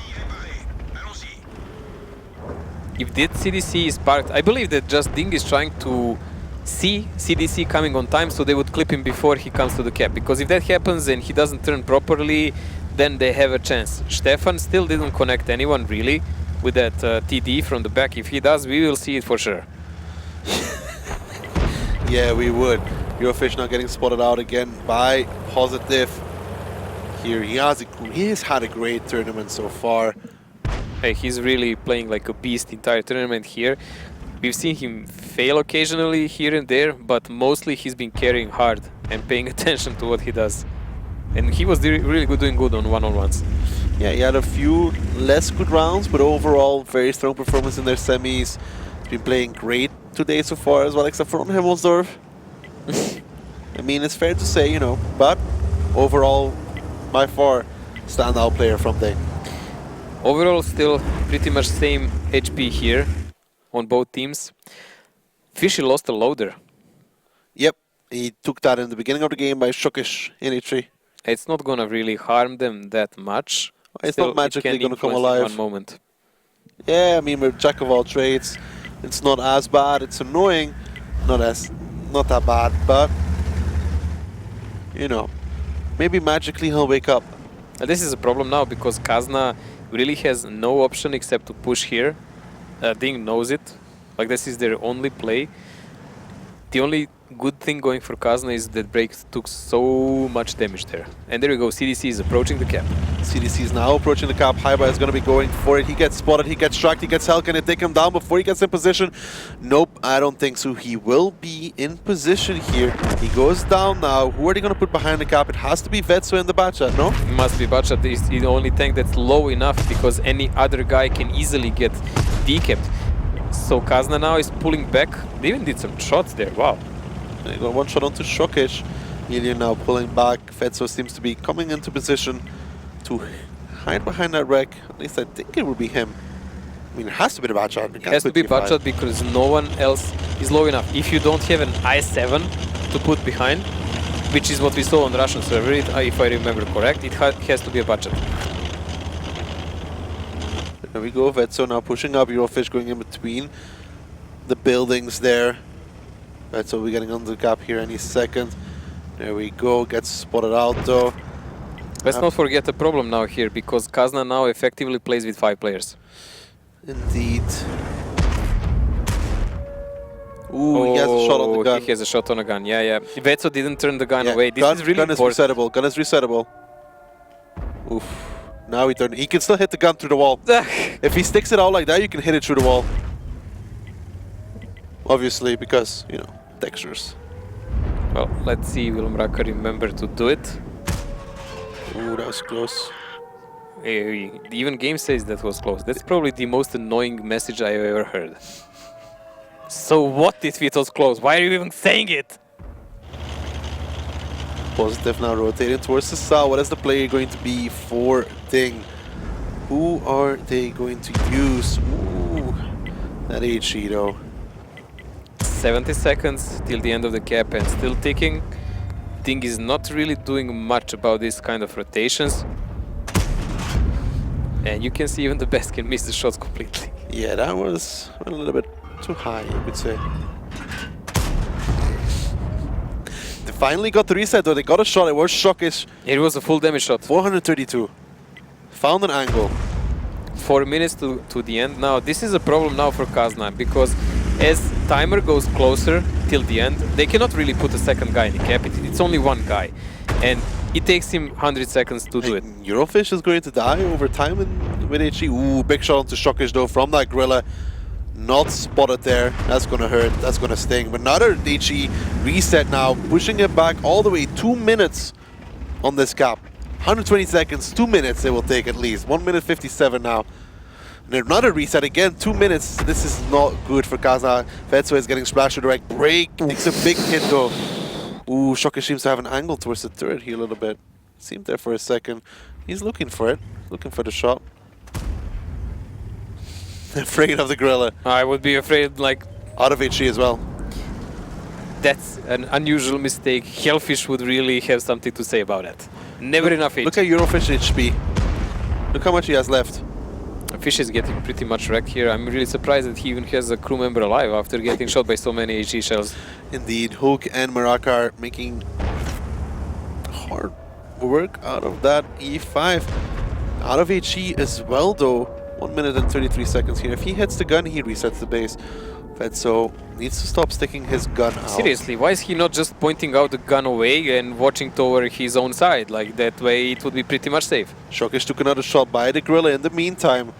If that CDC is parked, I believe that just Ding is trying to see CDC coming on time, so they would clip him before he comes to the cap. Because if that happens and he doesn't turn properly, then they have a chance. Stefan still didn't connect anyone, really, with that TD from the back. If he does, we will see it for sure. Yeah, we would. Eurofish now getting spotted out again by Positive. Here he has had a great tournament so far. Hey, he's really playing like a beast entire tournament here. We've seen him fail occasionally here and there, but mostly he's been carrying hard and paying attention to what he does. And he was really good, doing good on one-on-ones. Yeah, he had a few less good rounds, but overall very strong performance in their semis. He's been playing great today so far as well, except for on Himmelsdorf. I mean, it's fair to say, you know, but overall, by far, standout player from Ding. Overall, still pretty much same HP here on both teams. Fishy lost a loader. Yep, he took that in the beginning of the game by Shockish in H3. It's not gonna really harm them that much. It's Still, not magically it gonna come in alive. one moment. Yeah, I mean, with Jack of all trades, it's not as bad. It's annoying, not that bad, but you know, maybe magically he'll wake up. And this is a problem now because Kazna really has no option except to push here. Ding knows it. Like, this is their only play. The only good thing going for Kazna is that Break took so much damage there. And there we go, CDC is approaching the cap. CDC is now approaching the cap. Haiba is going to be going for it. He gets spotted, he gets tracked, he gets held. Can it take him down before he gets in position? Nope, I don't think so. He will be in position here. He goes down now. Who are they going to put behind the cap? It has to be Vetso in the Batchat, no? It must be Batchat. He's the only tank that's low enough because any other guy can easily get decapped. So Kazna now is pulling back. They even did some shots there, wow. They got one shot onto Shokish. Ilya now pulling back. Fetso seems to be coming into position to hide behind that wreck. At least I think it would be him. I mean, it has to be the bad shot. It has to be bad shot because no one else is low enough. If you don't have an I7 to put behind, which is what we saw on the Russian server, if I remember correct, it has to be a bad shot. There we go, Vetso now pushing up, Eurofish going in between the buildings there. Vetso will be getting on the gap here any second. There we go, gets spotted out though. Let's not forget the problem now here, because Kazna now effectively plays with 5 players. Indeed. Ooh, he has a shot on the gun. He has a shot on a gun, yeah. Vetso didn't turn the gun away. This gun, is really gun important. is resettable, gun is resettable. Oof. Now he turned. He can still hit the gun through the wall. If he sticks it out like that, you can hit it through the wall. Obviously, because, you know, textures. Well, let's see, will Mraka remember to do it? Ooh, that was close. Even game says that was close. That's probably the most annoying message I've ever heard. So what if it was close? Why are you even saying it? Positive now rotating towards the south. What is the play going to be for Ding? Who are they going to use? Ooh, that HE though. 70 seconds till the end of the cap and still ticking. Ding is not really doing much about this kind of rotations. And you can see even the best can miss the shots completely. Yeah, that was a little bit too high, you could say. They finally got the reset though, they got a shot, it was Shokish. It was a full damage shot. 432. Found an angle. 4 minutes to the end. Now, this is a problem now for Kazna, because as timer goes closer till the end, they cannot really put a second guy in the cap. It's only one guy. And it takes him 100 seconds to do it. Eurofish is going to die over time with HE. Ooh, big shot onto Shokish though from that Gorilla. Not spotted there. That's gonna hurt. That's gonna sting. But another HE reset now, pushing it back all the way 2 minutes on this cap. 120 seconds, 2 minutes they will take at least. 1 minute 57 now. And another reset again, 2 minutes. This is not good for Kazna. Vetso is getting splashed with a direct break. Takes a big hit though. Ooh, Shokish seems to have an angle towards the turret here a little bit. Seemed there for a second. He's looking for it. Looking for the shot. Afraid of the Gorilla. I would be afraid, like... Out of HE as well. That's an unusual mistake. Hellfish would really have something to say about it. Never enough HE. Look at Eurofish HP. Look how much he has left. Fish is getting pretty much wrecked here. I'm really surprised that he even has a crew member alive after getting shot by so many HE shells. Indeed, Hulk and Maraka are making hard work out of that E5. Out of HE as well though. 1 minute and 33 seconds here. If he hits the gun, he resets the base. Vetso needs to stop sticking his gun out. Seriously, why is he not just pointing out the gun away and watching toward his own side? Like, that way it would be pretty much safe. Shokish took another shot by the Gorilla in the meantime.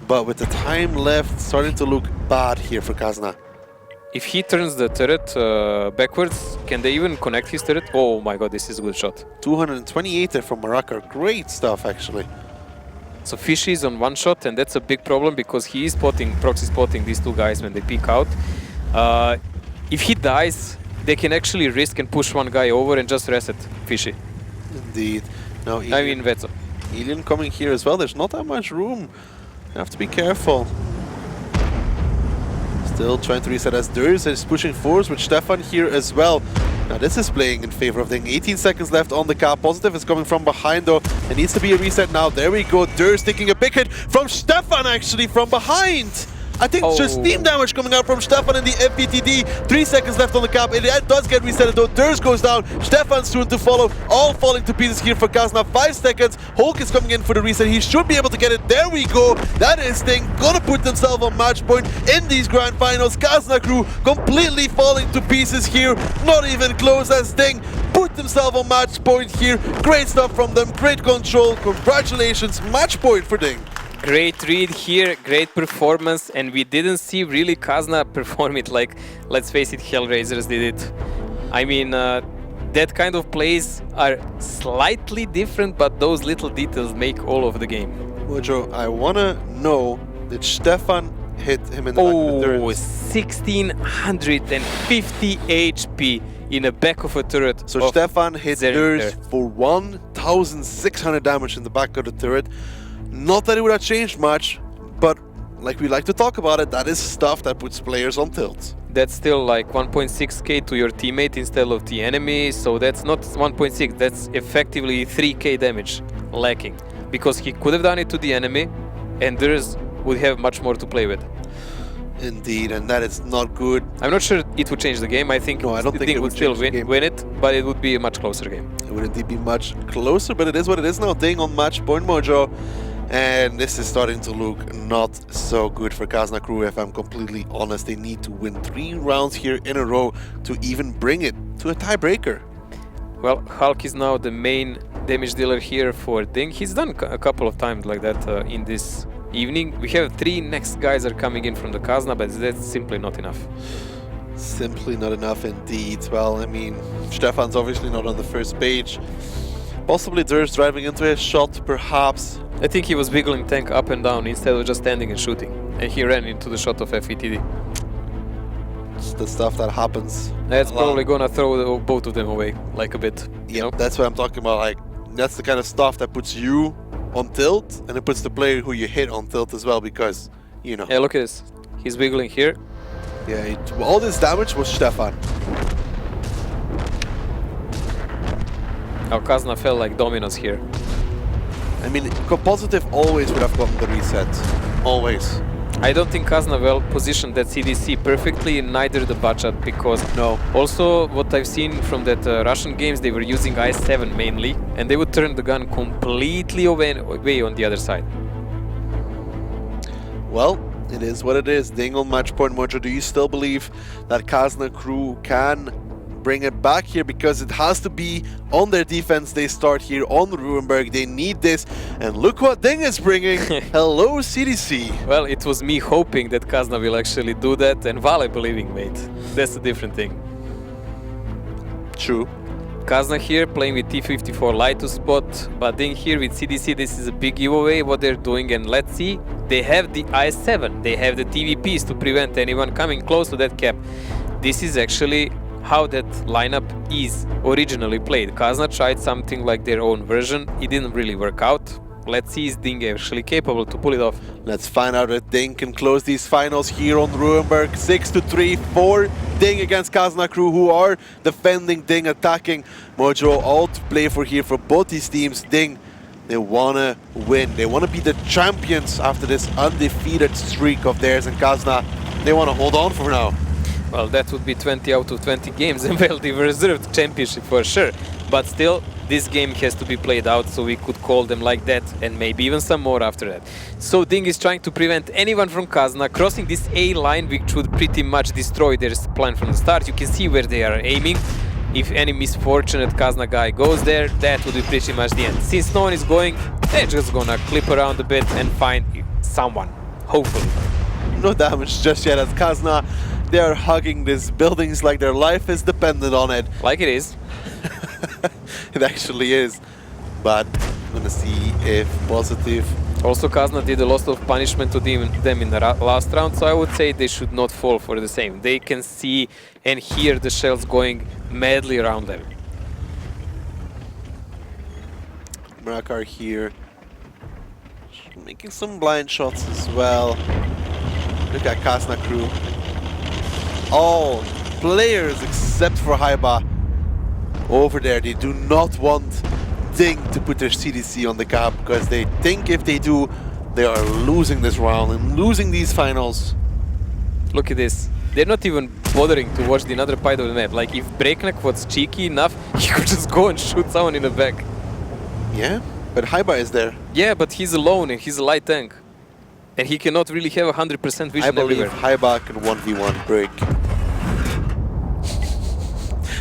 But with the time left, starting to look bad here for Kazna. If he turns the turret backwards, can they even connect his turret? Oh my god, this is a good shot. 228 there from Maraka. Great stuff, actually. So Fishy is on one shot, and that's a big problem because he is proxy spotting these two guys when they peek out. If he dies, they can actually risk and push one guy over and just reset Fishy. Indeed. Now, I mean Vetso. Alien coming here as well. There's not that much room. You have to be careful. Still trying to reset as Durs is pushing forwards with Stefan here as well. Now this is playing in favor of Ding. 18 seconds left on the cap. Positive is coming from behind though. There needs to be a reset now. There we go. Durs taking a big hit from Stefan actually from behind. I think just team damage coming out from Stefan in the FPTD. 3 seconds left on the cap. It does get reset though. Durs goes down. Stefan soon to follow. All falling to pieces here for Kazna. 5 seconds. Hulk is coming in for the reset. He should be able to get it. There we go. That is Ding. Gonna put themselves on match point in these grand finals. Kazna crew completely falling to pieces here. Not even close as Ding put themselves on match point here. Great stuff from them. Great control. Congratulations. Match point for Ding. Great read here, great performance, and we didn't see really Kazna perform it like, let's face it, Hellraisers did it. I mean, that kind of plays are slightly different, but those little details make all of the game. Mojo, I wanna know, did Stefan hit him in the back of the turret. 1650 HP in the back of a turret. So Stefan hit Durs for 1600 damage in the back of the turret. Not that it would have changed much, but like we like to talk about it, that is stuff that puts players on tilt. That's still like 1.6k to your teammate instead of the enemy, so that's not 1.6, that's effectively 3k damage lacking. Because he could have done it to the enemy, and Durs would have much more to play with. Indeed, and that is not good. I'm not sure it would change the game. I think no, I don't think it would still win it, but it would be a much closer game. It would indeed be much closer, but it is what it is now. Ding on match point mojo. And this is starting to look not so good for Kazna Crew, if I'm completely honest. They need to win 3 rounds here in a row to even bring it to a tiebreaker. Well, Hulk is now the main damage dealer here for Ding. He's done a couple of times like that in this evening. We have 3 next guys are coming in from the Kazna, but that's simply not enough. Simply not enough indeed. Well, I mean, Stefan's obviously not on the first page. Possibly Durs driving into a shot, perhaps. I think he was wiggling tank up and down instead of just standing and shooting. And he ran into the shot of FETD. It's the stuff that happens. That's probably gonna throw both of them away, like a bit. Yeah, that's what I'm talking about. Like, that's the kind of stuff that puts you on tilt, and it puts the player who you hit on tilt as well, because, you know. Yeah, look at this. He's wiggling here. Yeah, all this damage was Stefan. Now Kazna felt like dominance here. I mean, Positive always would have gotten the reset. Always. I don't think Kazna well positioned that CDC perfectly, neither the Bachat, because also what I've seen from that Russian games, they were using i7 mainly, and they would turn the gun completely away on the other side. Well, it is what it is. Ding on match point mojo. Do you still believe that Kazna Crew can bring it back here, because it has to be on their defense? They start here on Ruhenberg. They need this, and look what Ding is bringing. Hello, CDC. Well, it was me hoping that Kazna will actually do that, and Vale believing, mate. That's a different thing. True. Kazna here playing with T54 light to spot, but Ding here with CDC. This is a big giveaway what they're doing, and let's see. They have the i7, they have the TVPs to prevent anyone coming close to that cap. This is actually how that lineup is originally played. Kazna tried something like their own version. It didn't really work out. Let's see, is Ding actually capable to pull it off? Let's find out if Ding can close these finals here on Ruhenberg. 6-3 for Ding against Kazna Crew, who are defending, Ding attacking. Mojo all to play for here for both these teams. Ding, they want to win. They want to be the champions after this undefeated streak of theirs, and Kazna, they want to hold on for now. Well, that would be 20 out of 20 games and well-deserved championship for sure. But still, this game has to be played out, so we could call them like that, and maybe even some more after that. So Ding is trying to prevent anyone from Kazna crossing this A line, which would pretty much destroy their plan from the start. You can see where they are aiming. If any misfortunate Kazna guy goes there, that would be pretty much the end. Since no one is going, they're just gonna clip around a bit and find someone, hopefully. No damage just yet as Kazna. They are hugging these buildings like their life is dependent on it. Like it is. It actually is. But I'm gonna see if Positive. Also, Kazna did a lot of punishment to them in the last round, so I would say they should not fall for the same. They can see and hear the shells going madly around them. Murakar here, making some blind shots as well. Look at Kazna Crew. All players except for Haiba over there, they do not want Ding to put their CDC on the cap, because they think if they do, they are losing this round and losing these finals. Look at this. They're not even bothering to watch the other part of the map. Like, if Breakneck was cheeky enough, he could just go and shoot someone in the back. Yeah, but Haiba is there. Yeah, but he's alone and he's a light tank. And he cannot really have 100% vision everywhere. I believe Haiba can 1v1 break.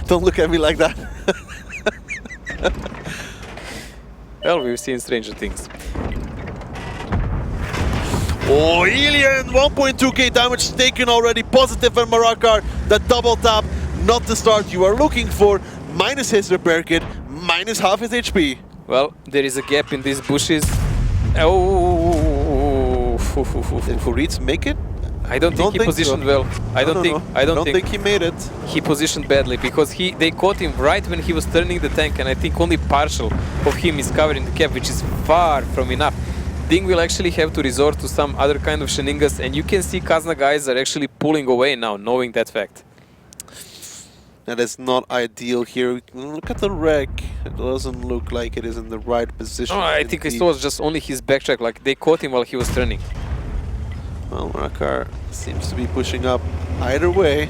Don't look at me like that. Well, we've seen stranger things. Oh, Ilian, 1.2k damage taken already. Positive and Murakar, the double tap, not the start you are looking for. Minus his repair kit, minus half his HP. Well, there is a gap in these bushes. Oh! Did Farid make it? I don't think he positioned well. I don't think he made it. He positioned badly because they caught him right when he was turning the tank, and I think only partial of him is covering the cap, which is far from enough. Ding will actually have to resort to some other kind of shenanigans, and you can see Kazna guys are actually pulling away now, knowing that fact. That is not ideal here. Look at the wreck. It doesn't look like it is in the right position. Oh, I think it was just only his backtrack, like they caught him while he was turning. Well, Marakar seems to be pushing up either way.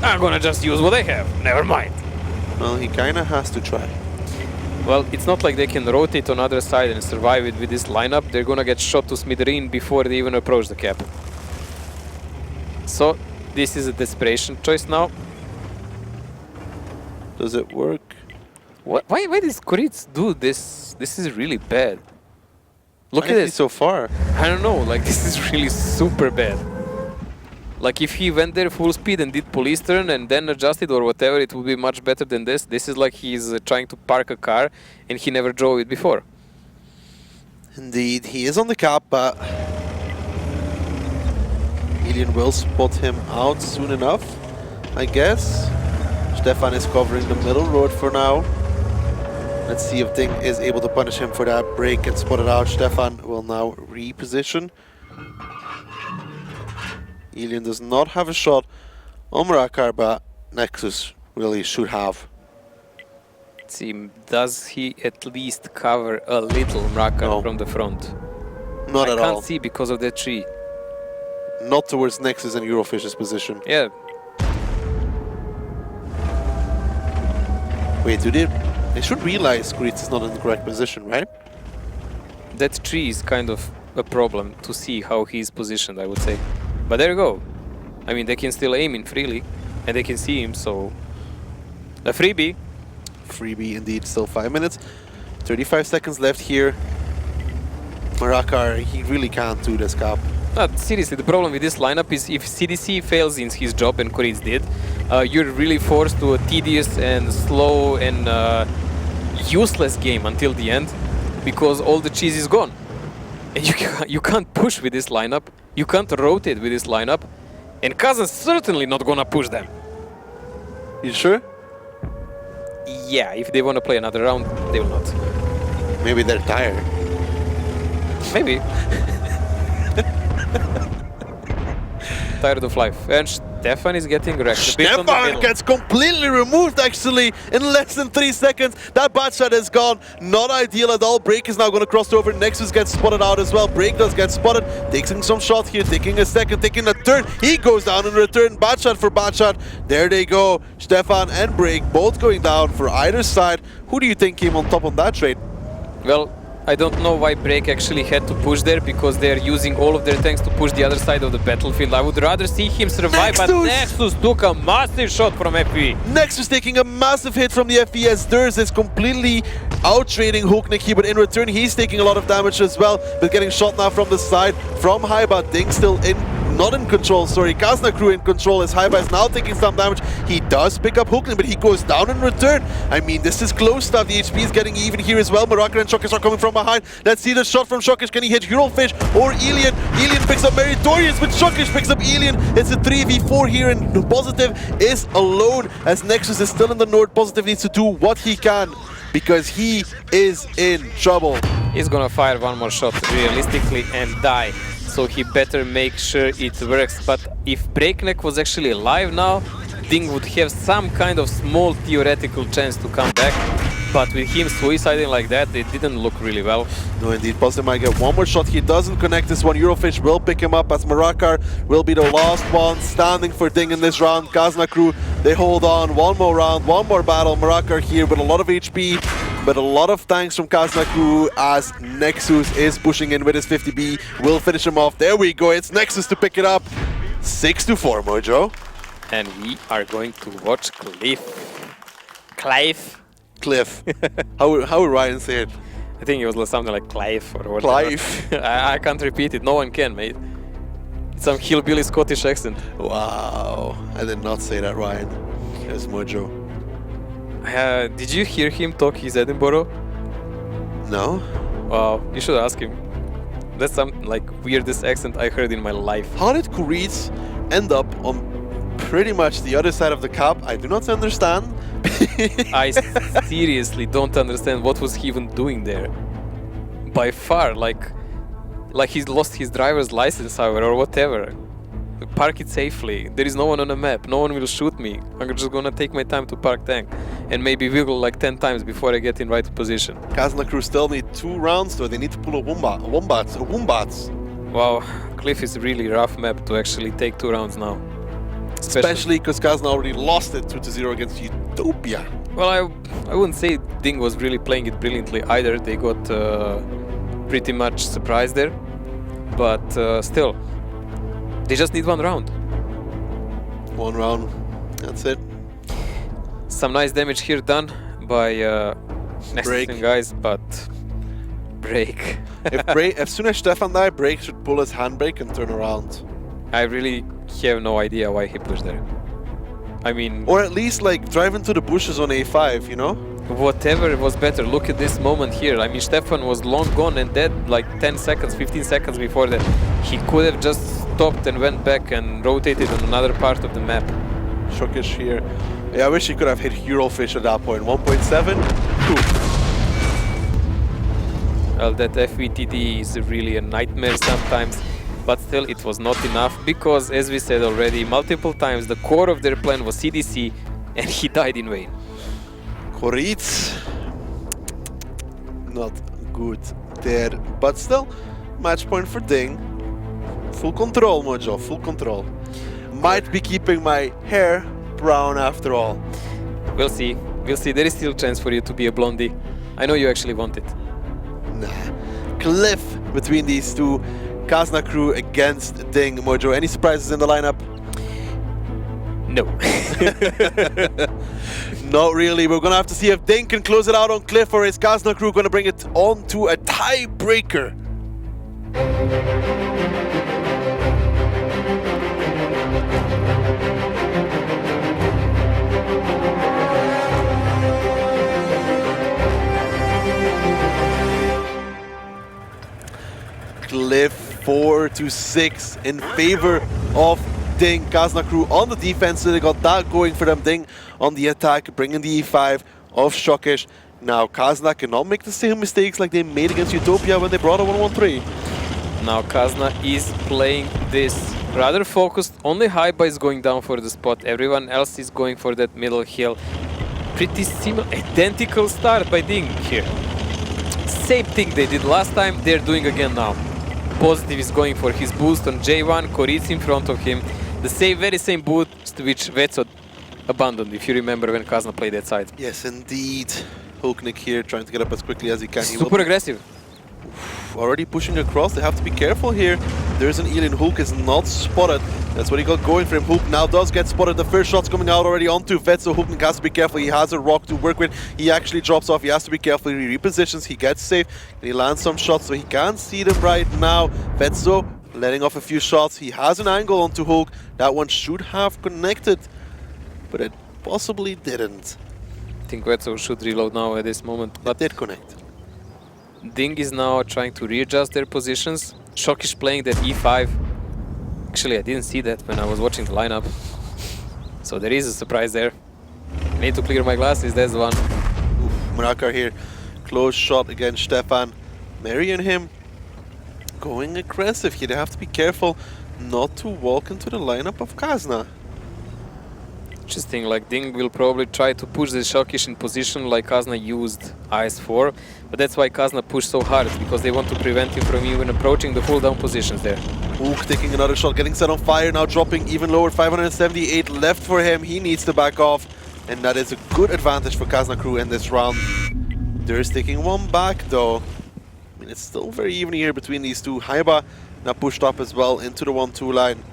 I'm gonna just use what I have, never mind. Well, he kinda has to try. Well, it's not like they can rotate on other side and survive it with this lineup. They're gonna get shot to smithereen before they even approach the cap. So, this is a desperation choice now. Does it work? Why does Koritz do this? This is really bad. Look at it so far. I don't know, like this is really super bad. Like if he went there full speed and did police turn and then adjusted or whatever, it would be much better than this. This is like he's trying to park a car and he never drove it before. Indeed, he is on the cap, but Alien will spot him out soon enough, I guess. Stefan is covering the middle road for now. Let's see if Ding is able to punish him for that break and spot it out. Stefan will now reposition. Alien does not have a shot on Marakar, but Nexus really should have. Let's see, does he at least cover a little Marakar from the front? Not at all. I can't see because of that tree. Not towards Nexus and Eurofish's position. Yeah. Wait, they should realize Koritz is not in the correct position, right? That tree is kind of a problem to see how he's positioned, I would say. But there you go. I mean, they can still aim in freely, and they can see him, so... A freebie. Freebie indeed, still 5 minutes. 35 seconds left here. Marakar, he really can't do this cap. Seriously, the problem with this lineup is if CDC fails in his job, and Koritz did, you're really forced to a tedious and slow and useless game until the end, because all the cheese is gone. And you can't push with this lineup, you can't rotate with this lineup, and Kazan's certainly not gonna push them. You sure? Yeah, if they want to play another round, they will not. Maybe they're tired. Maybe. Tired of life. And Stefan is getting wrecked. Stefan gets completely removed actually in less than 3 seconds. That bad shot is gone. Not ideal at all. Break is now going to cross over. Nexus gets spotted out as well. Break does get spotted. Taking some shot here. Taking a second. Taking a turn. He goes down in return. Bad shot for bad shot. There they go. Stefan and Break both going down for either side. Who do you think came on top on that trade? Well, I don't know why Break actually had to push there, because they're using all of their tanks to push the other side of the battlefield. I would rather see him survive, but Nexus took a massive shot from FE. Nexus taking a massive hit from the FE as Durs is completely out-trading Hooknik here, but in return he's taking a lot of damage as well, but getting shot now from the side from Haiba. Ding still not in control, sorry. Kazna crew in control as Haiba is now taking some damage. He does pick up Hooknik, but he goes down in return. I mean, this is close stuff. The HP is getting even here as well. Marakar and Shokish are coming from behind. Let's see the shot from Shokish. Can he hit Eurofish or Alien? Alien picks up Meritorious, but Shokish picks up Alien. It's a 3v4 here, and Positive is alone as Nexus is still in the north. Positive needs to do what he can, because he is in trouble. He's gonna fire one more shot realistically and die, so he better make sure it works. But if Breakneck was actually alive now, Ding would have some kind of small theoretical chance to come back. But with him suiciding like that, it didn't look really well. No, indeed. Positive might get one more shot. He doesn't connect this one. Eurofish will pick him up as Marakar will be the last one standing for Ding in this round. Kazna crew, they hold on. One more round, one more battle. Marakar here with a lot of HP, but a lot of tanks from Kazna crew as Nexus is pushing in with his 50B. Will finish him off. There we go. It's Nexus to pick it up. 6-4, Mojo. And we are going to watch Cliff. Cliff. Cliff. How would Ryan say it? I think it was something like Clive or whatever. Clive. I can't repeat it. No one can, mate. It's some hillbilly Scottish accent. Wow. I did not say that, Ryan. There's Mojo. Did you hear him talk his Edinburgh? No. Wow, you should ask him. That's some like weirdest accent I heard in my life. How did Kuriz end up on pretty much the other side of the cup? I do not understand. I seriously don't understand what was he even doing there. By far, like he's lost his driver's license or whatever. Park it safely. There is no one on the map. No one will shoot me. I'm just gonna take my time to park tank and maybe wiggle like 10 times before I get in right position. Kazna crew still need 2 rounds, so they need to pull a wombats. Wow, Cliff is a really rough map to actually take 2 rounds now. Especially because Kazna already lost it 2-0 against Utopia. Well, I wouldn't say Ding was really playing it brilliantly either. They got pretty much surprised there, but still, they just need 1 round. 1 round, that's it. Some nice damage here done by Break guys, but Break. As soon as Stefan died, Break should pull his handbrake and turn around. I really have no idea why he pushed there. I mean... Or at least like drive into the bushes on A5, you know? Whatever was better. Look at this moment here. I mean, Stefan was long gone and dead like 10 seconds, 15 seconds before that. He could have just stopped and went back and rotated on another part of the map. Shockish here. Yeah, I wish he could have hit Eurofish at that point. 1.7. Well, that FVTD is really a nightmare sometimes. But still, it was not enough because, as we said already multiple times, the core of their plan was CDC and he died in vain. Koritz, not good there, but still, match point for Ding. Full control, Mojo, full control. Might be keeping my hair brown after all. We'll see, we'll see. There is still a chance for you to be a blondie. I know you actually want it. Nah. Cliff between these two. Kazna crew against Ding. Mojo, any surprises in the lineup? No. Not really. We're gonna have to see if Ding can close it out on Cliff, or is Kazna crew gonna bring it on to a tiebreaker? Cliff 4-6 in favor of Ding. Kazna crew on the defense, so they got that going for them. Ding on the attack, bringing the E5 of Shockish. Now Kazna cannot make the same mistakes like they made against Utopia when they brought a 1-1-3. Now Kazna is playing this rather focused. Only Haiba is going down for the spot. Everyone else is going for that middle hill. Pretty similar, identical start by Ding here. Same thing they did last time, they're doing again now. Positive is going for his boost on J1, Koritz in front of him. The very same boost which Vetso abandoned, if you remember when Kazna played that side. Yes, indeed. Hulknik here trying to get up as quickly as he can. Super aggressive. Already pushing across, they have to be careful here. There's an Alien. Hulk is not spotted. That's what he got going for him. Hulk now does get spotted. The first shot's coming out already onto Vet, so Hulknik has to be careful. He has a rock to work with. He actually drops off. He has to be careful. He repositions. He gets safe. He lands some shots, so he can't see them right now. Vetso letting off a few shots. He has an angle onto Hulk. That one should have connected, but it possibly didn't. I think Vetso should reload now at this moment. But it did connect. Ding is now trying to readjust their positions. Shockish playing that E5. Actually, I didn't see that when I was watching the lineup. So there is a surprise there. I need to clear my glasses, there's one. Murakar here. Close shot against Stefan. Mary and him going aggressive here. They have to be careful not to walk into the lineup of Kazna. Interesting, like Ding will probably try to push the Shockish in position like Kazna used IS4, but that's why Kazna pushed so hard, because they want to prevent him from even approaching the full down positions there. Ook taking another shot, getting set on fire, now dropping even lower, 578 left for him. He needs to back off, and that is a good advantage for Kazna crew in this round. They're taking one back though. I mean, it's still very even here between these two. Haiba now pushed up as well into the 1-2 line.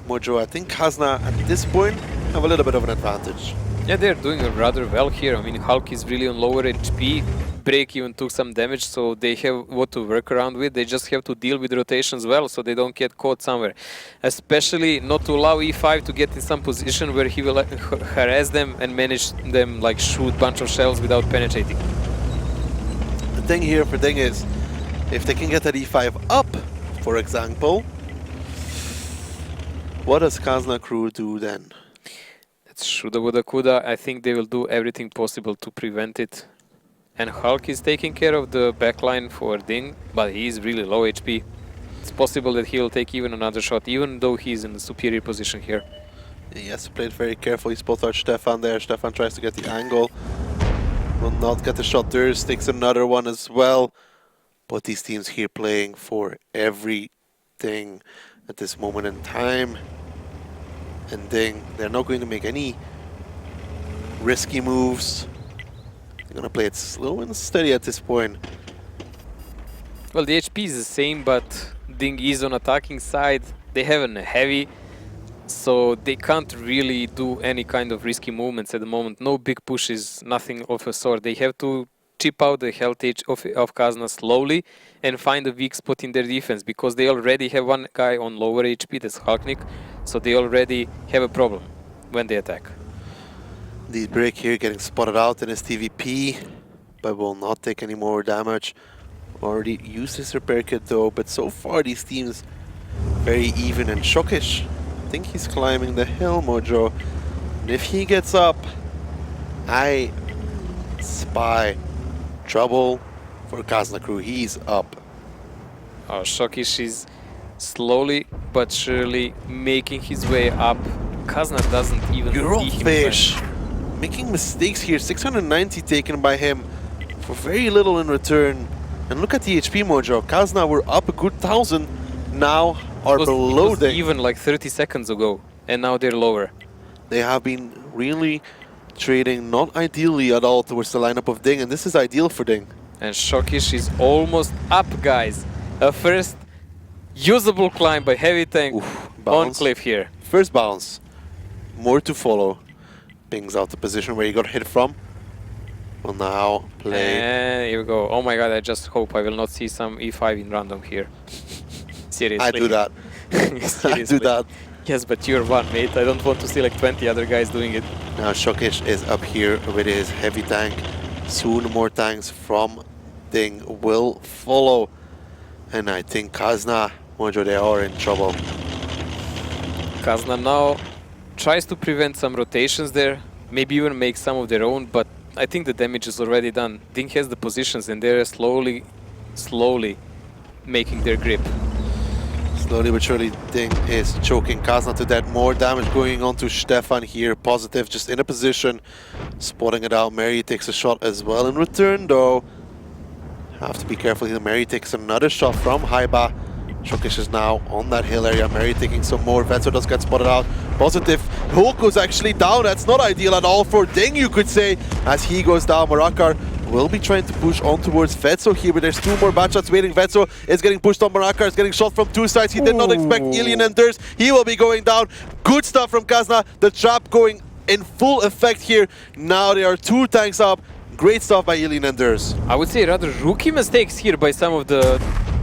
Mojo, I think Kazna at this point have a little bit of an advantage. Yeah, they're doing rather well here. I mean, Hulk is really on lower HP. Break even took some damage, so they have what to work around with. They just have to deal with rotations well, so they don't get caught somewhere. Especially not to allow E5 to get in some position where he will harass them and manage them, like shoot bunch of shells without penetrating. The thing here for Ding is, If they can get that E5 up, for example, what does Kazna crew do then? It's shoulda, woulda, coulda. I think they will do everything possible to prevent it. And Hulk is taking care of the backline for Ding, but he is really low HP. It's possible that he'll take even another shot, even though he's in a superior position here. He has to play it very carefully. He spots out Stefan there. Stefan tries to get the angle. Will not get the shot. Durst takes another one as well. But these teams here playing for everything at this moment in time. And Ding, they're not going to make any risky moves. They're going to play it slow and steady at this point. Well, the HP is the same, but Ding is on attacking side. They have a heavy, so they can't really do any kind of risky movements at the moment. No big pushes, nothing of a sort. They have to chip out the health edge of Kazna slowly and find a weak spot in their defense, because they already have one guy on lower HP, that's Halknik, so they already have a problem when they attack. The break here getting spotted out in his TVP, but will not take any more damage. Already used his repair kit though, but so far these teams very even and Shockish. I think he's climbing the hill, Mojo. And if he gets up, I spy trouble for Kazna crew. He's up. Oh, Shockish is slowly but surely making his way up. Kazna doesn't even see him. Fish making mistakes here. 690 taken by him for very little in return. And look at the HP, Mojo. Kazna were up a good 1,000. Now are below them. Even like 30 seconds ago, and now they're lower. They have been really trading not ideally at all towards the lineup of Ding, and this is ideal for Ding. And Shockish is almost up, guys. A first usable climb by Heavy Tank on cliff here. First bounce. More to follow. Pings out the position where he got hit from. Will now play. And here we go. Oh my god, I just hope I will not see some E5 in random here. Seriously. I do that. I do that. Yes, but you're one, mate. I don't want to see like 20 other guys doing it. Now Shockish is up here with his heavy tank. Soon more tanks from Ding will follow. And I think Kazna, Mojo, they are in trouble. Kazna now tries to prevent some rotations there. Maybe even make some of their own, but I think the damage is already done. Ding has the positions and they're slowly making their grip. Slowly but surely Ding is choking Kazna to death. More damage going on to Stefan here. Positive just in a position. Spotting it out. Mary takes a shot as well in return though. Have to be careful here. Mary takes another shot from Haiba. Shockish is now on that hill area. Mary taking some more. Vetso does get spotted out. Positive. Hulk goes actually down. That's not ideal at all for Ding, you could say. As he goes down, Marakar will be trying to push on towards Vetso here, but there's two more bad shots waiting. Vetso is getting pushed on. Marakar is getting shot from two sides. He did not expect Alien and Durst. He will be going down. Good stuff from Kazna. The trap going in full effect here. Now there are two tanks up. Great stuff by Alien and Durst. I would say rather rookie mistakes here by some of the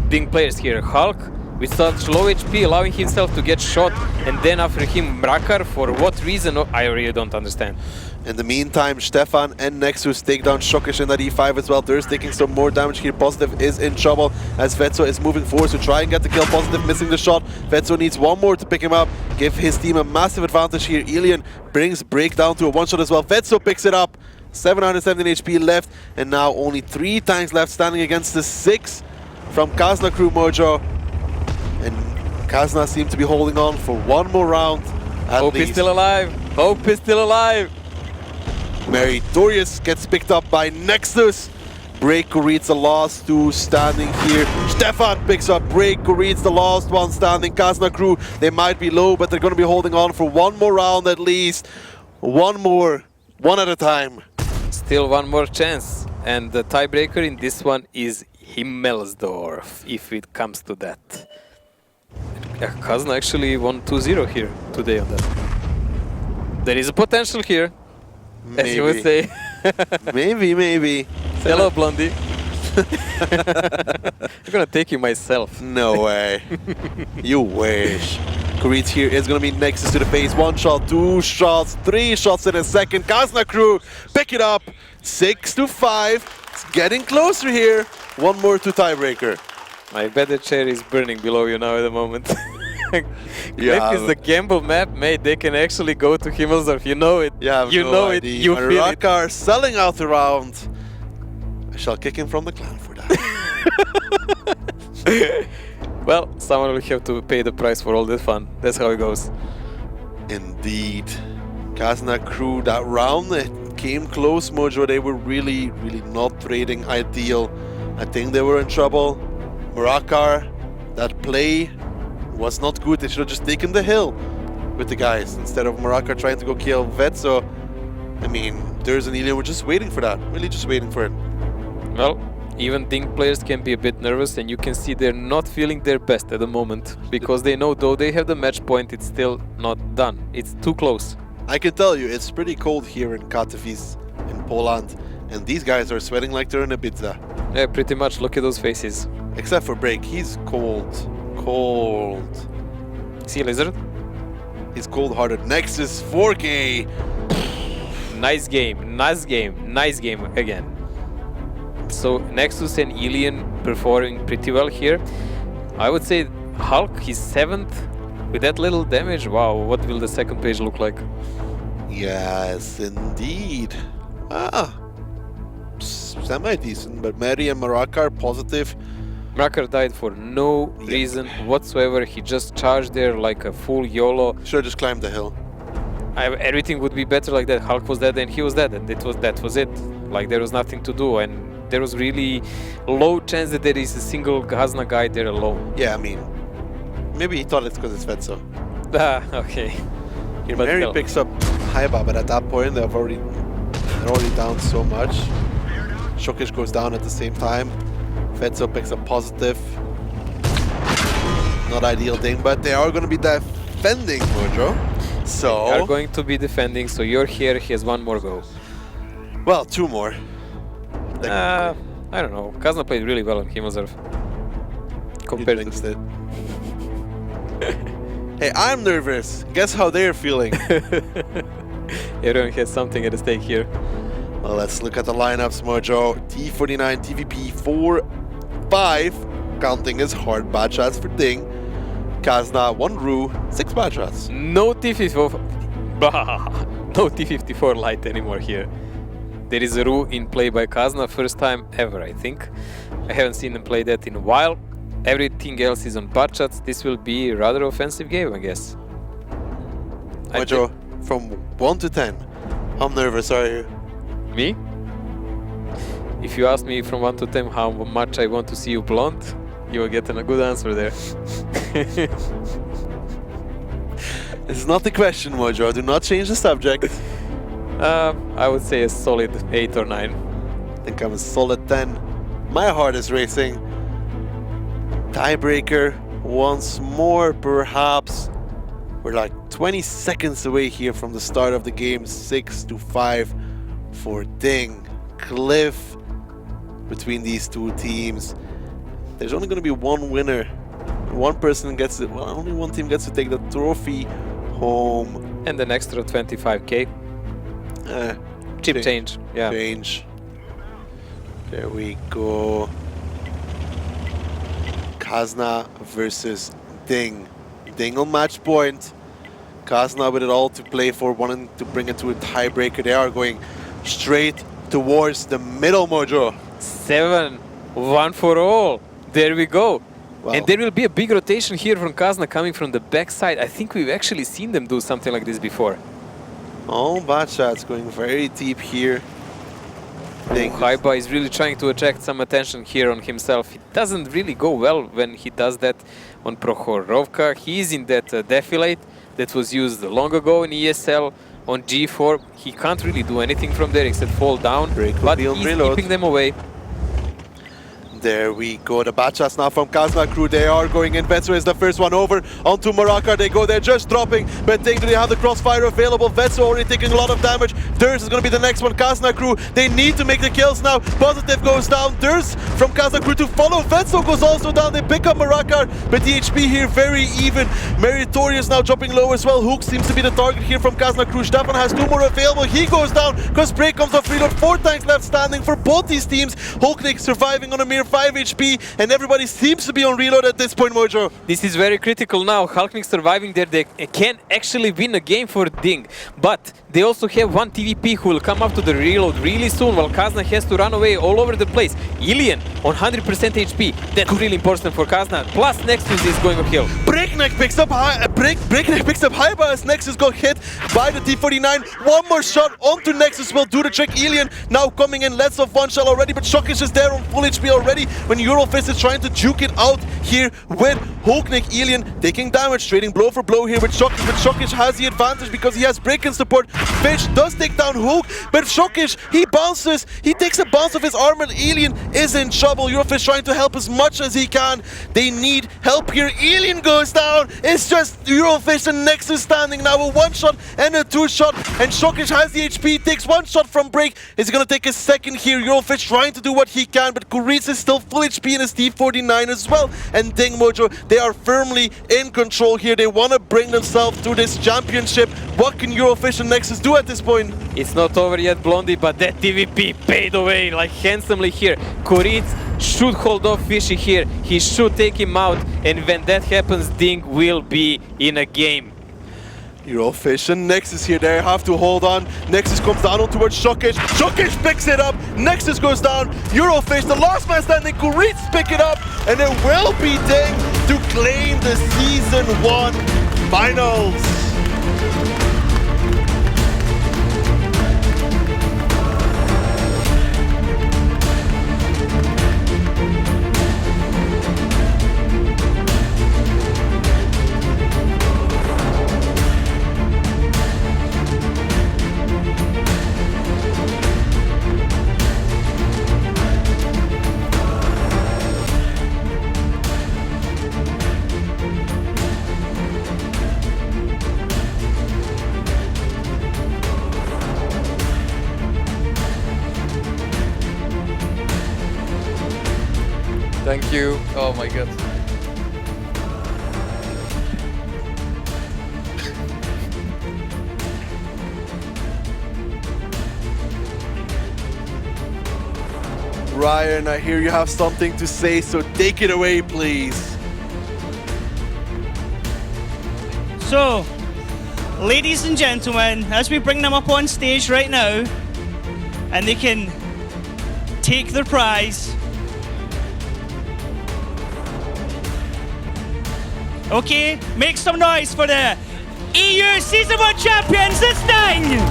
Ding players here. Hulk with such low HP allowing himself to get shot, and then after him Mrakar, for what reason? I really don't understand. In the meantime, Stefan and Nexus take down Shockish in that E5 as well. Durst taking some more damage here. Positive is in trouble as Vetso is moving forward to try and get the kill. Positive missing the shot. Vetso needs one more to pick him up. Give his team a massive advantage here. Alien brings Break down to a one-shot as well. Vetso picks it up. 717 HP left, and now only 3 tanks left standing against the 6 from Kazna crew, Mojo. And Kazna seem to be holding on for one more round at Hope least. is still alive. Hope is still alive. Meritorious gets picked up by Nexus. Break reads the last 2 standing here. Stefan picks up Break, reads the last one standing. Kazna crew, they might be low, but they're going to be holding on for one more round at least. One more, one at a time. Still one more chance. And the tiebreaker in this one is Himmelsdorf, if it comes to that. Kazna actually won 2-0 here today on that. There is a potential here, as you would say. Maybe. Hello, Blondie. I'm gonna take you myself. No way. You wish. Kuritz here is gonna be Nexus to the face. 1 shot, 2 shots, 3 shots in a second. Kazna crew pick it up. 6-5. It's getting closer here. One more to tiebreaker. I bet the chair is burning below you now at the moment. Yeah, Cliff is the gamble map, mate. They can actually go to Himmelsdorf. You know it. Yeah, you know it. You feel it. Rakar selling out the round. I shall kick him from the clan for that. Well, someone will have to pay the price for all that fun. That's how it goes. Indeed. Kazna crew that round, it came close, Mojo. They were really not trading ideal. I think they were in trouble. Murakar, that play was not good. They should have just taken the hill with the guys instead of Murakar trying to go kill Vetso. I mean, Durs and Ilian were just waiting for that. Really just waiting for it. Well, even Ding players can be a bit nervous, and you can see they're not feeling their best at the moment because they know though they have the match point, it's still not done. It's too close. I can tell you, it's pretty cold here in Katowice, in Poland, and these guys are sweating like they're in Ibiza. Yeah, pretty much. Look at those faces. Except for Break, he's cold. Cold. See Lizard? He's cold-hearted. Next is 4K. Nice game, nice game, nice game again. So Nexus and Ilian performing pretty well here. I would say Hulk, he's 7th with that little damage. Wow, what will the second page look like? Yes, indeed. Semi-decent, but Mary and Murakar positive. Murakar died for no reason whatsoever. He just charged there like a full YOLO. Should have just climbed the hill. Everything would be better like that. Hulk was dead and he was dead, and that was it. Like there was nothing to do, and there was really low chance that there is a single Kazna guy there alone. Yeah, I mean, maybe he thought it's because it's Vetso. Okay. Mary picks up Haiba, but at that point they're already down so much. Shokish goes down at the same time. Vetso picks up positive. Not ideal thing, but they are going to be defending, Mojo. So they are going to be defending, so you're here, he has one more go. Well, 2 more. I don't know. Kazna played really well on Himmelsdorf. Compared to it. Hey, I'm nervous. Guess how they're feeling. Everyone has something at stake here. Well, let's look at the lineups, Mojo. T49, TVP 4-5. Counting as hard bad shots for Ding. Kazna 1 Ru, 6 bad shots. No T54. No T54 light anymore here. There is a Ru in play by Kazna, first time ever, I think. I haven't seen him play that in a while. Everything else is on bad shots. This will be a rather offensive game, I guess. Mojo, from 1 to 10, how nervous are you? Me? If you ask me from 1 to 10 how much I want to see you blonde, you will get a good answer there. This is not the question, Mojo. Do not change the subject. I would say a solid 8 or 9. I think I'm a solid 10. My heart is racing. Tiebreaker once more, perhaps. We're like 20 seconds away here from the start of the game. 6-5 for Ding. Cliff between these two teams. There's only going to be one winner. One person gets it. Well, only one team gets to take the trophy home. And an extra 25k. Cheap change. Yeah. Change. There we go. Kazna versus Ding. Ding on match point. Kazna with it all to play for, wanting to bring it to a tiebreaker. They are going straight towards the middle, Mojo. 7, 1 for all. There we go. Wow. And there will be a big rotation here from Kazna coming from the backside. I think we've actually seen them do something like this before. All bad shots going very deep here. Haiba is really trying to attract some attention here on himself. It doesn't really go well when he does that on Prokhorovka. He is in that defilade that was used long ago in ESL on G4. He can't really do anything from there except fall down, but he's keeping them away. There we go, the bad shots now from Kazna crew. They are going in. Vetso is the first one over onto Murakar. They go there just dropping, but Ding, do they have the crossfire available? Vetso already taking a lot of damage. Durs is going to be the next one. Kazna crew, they need to make the kills now. Positive goes down. Durs from Kazna crew to follow. Vetso goes also down. They pick up Murakar, but the HP here very even. Meritorious now dropping low as well. Hook seems to be the target here from Kazna crew. Stefan has 2 more available. He goes down because Break comes off reload. 4 tanks left standing for both these teams. Hulknik surviving on a mere 5 HP, and everybody seems to be on reload at this point, Mojo. This is very critical now. Hulkling surviving there, they can actually win a game for Ding. But they also have one TVP who will come up to the reload really soon, while Kazna has to run away all over the place. Ilian on 100% HP. That's really important for Kazna. Plus Nexus is going uphill. Breakneck picks up Breakneck picks up Hyper as Nexus got hit by the T49. One more shot onto Nexus will do the trick. Ilian now coming in, less of one shot already, but Shokish is there on full HP already when Eurofist is trying to juke it out here with Hulknik. Ilian taking damage, trading blow for blow here with Shokish, but Shokish has the advantage because he has break-in support. Fish does take down Hulk, but Shokish, he bounces, he takes a bounce of his armor. Ilian is in trouble. Eurofist trying to help as much as he can. They need help here. Ilian goes down. It's just Eurofist and Nexus standing now, a 1-shot and a 2-shot, and Shokish has the HP, takes 1 shot from break. Is gonna take a second here. Eurofist trying to do what he can, but Kuriz is still full HP in his T49 as well. And Ding Mojo, they are firmly in control here. They want to bring themselves to this championship. What can Eurofist and Nexus do at this point? It's not over yet, Blondie, but that TVP paid away like handsomely here. Kuriz should hold off Fishy here. He should take him out, and when that happens, Ding will be in a game. Eurofish and Nexus here, they have to hold on. Nexus comes down towards Shokish. Shokish picks it up. Nexus goes down. Eurofish, the last man standing, Kuriz pick it up. And it will be Ding to claim the Season 1 Finals. Thank you. Oh my god. Ryan, I hear you have something to say, so take it away, please. So, ladies and gentlemen, as we bring them up on stage right now, and they can take their prize. Okay, make some noise for the EU Season 1 champions, this thing!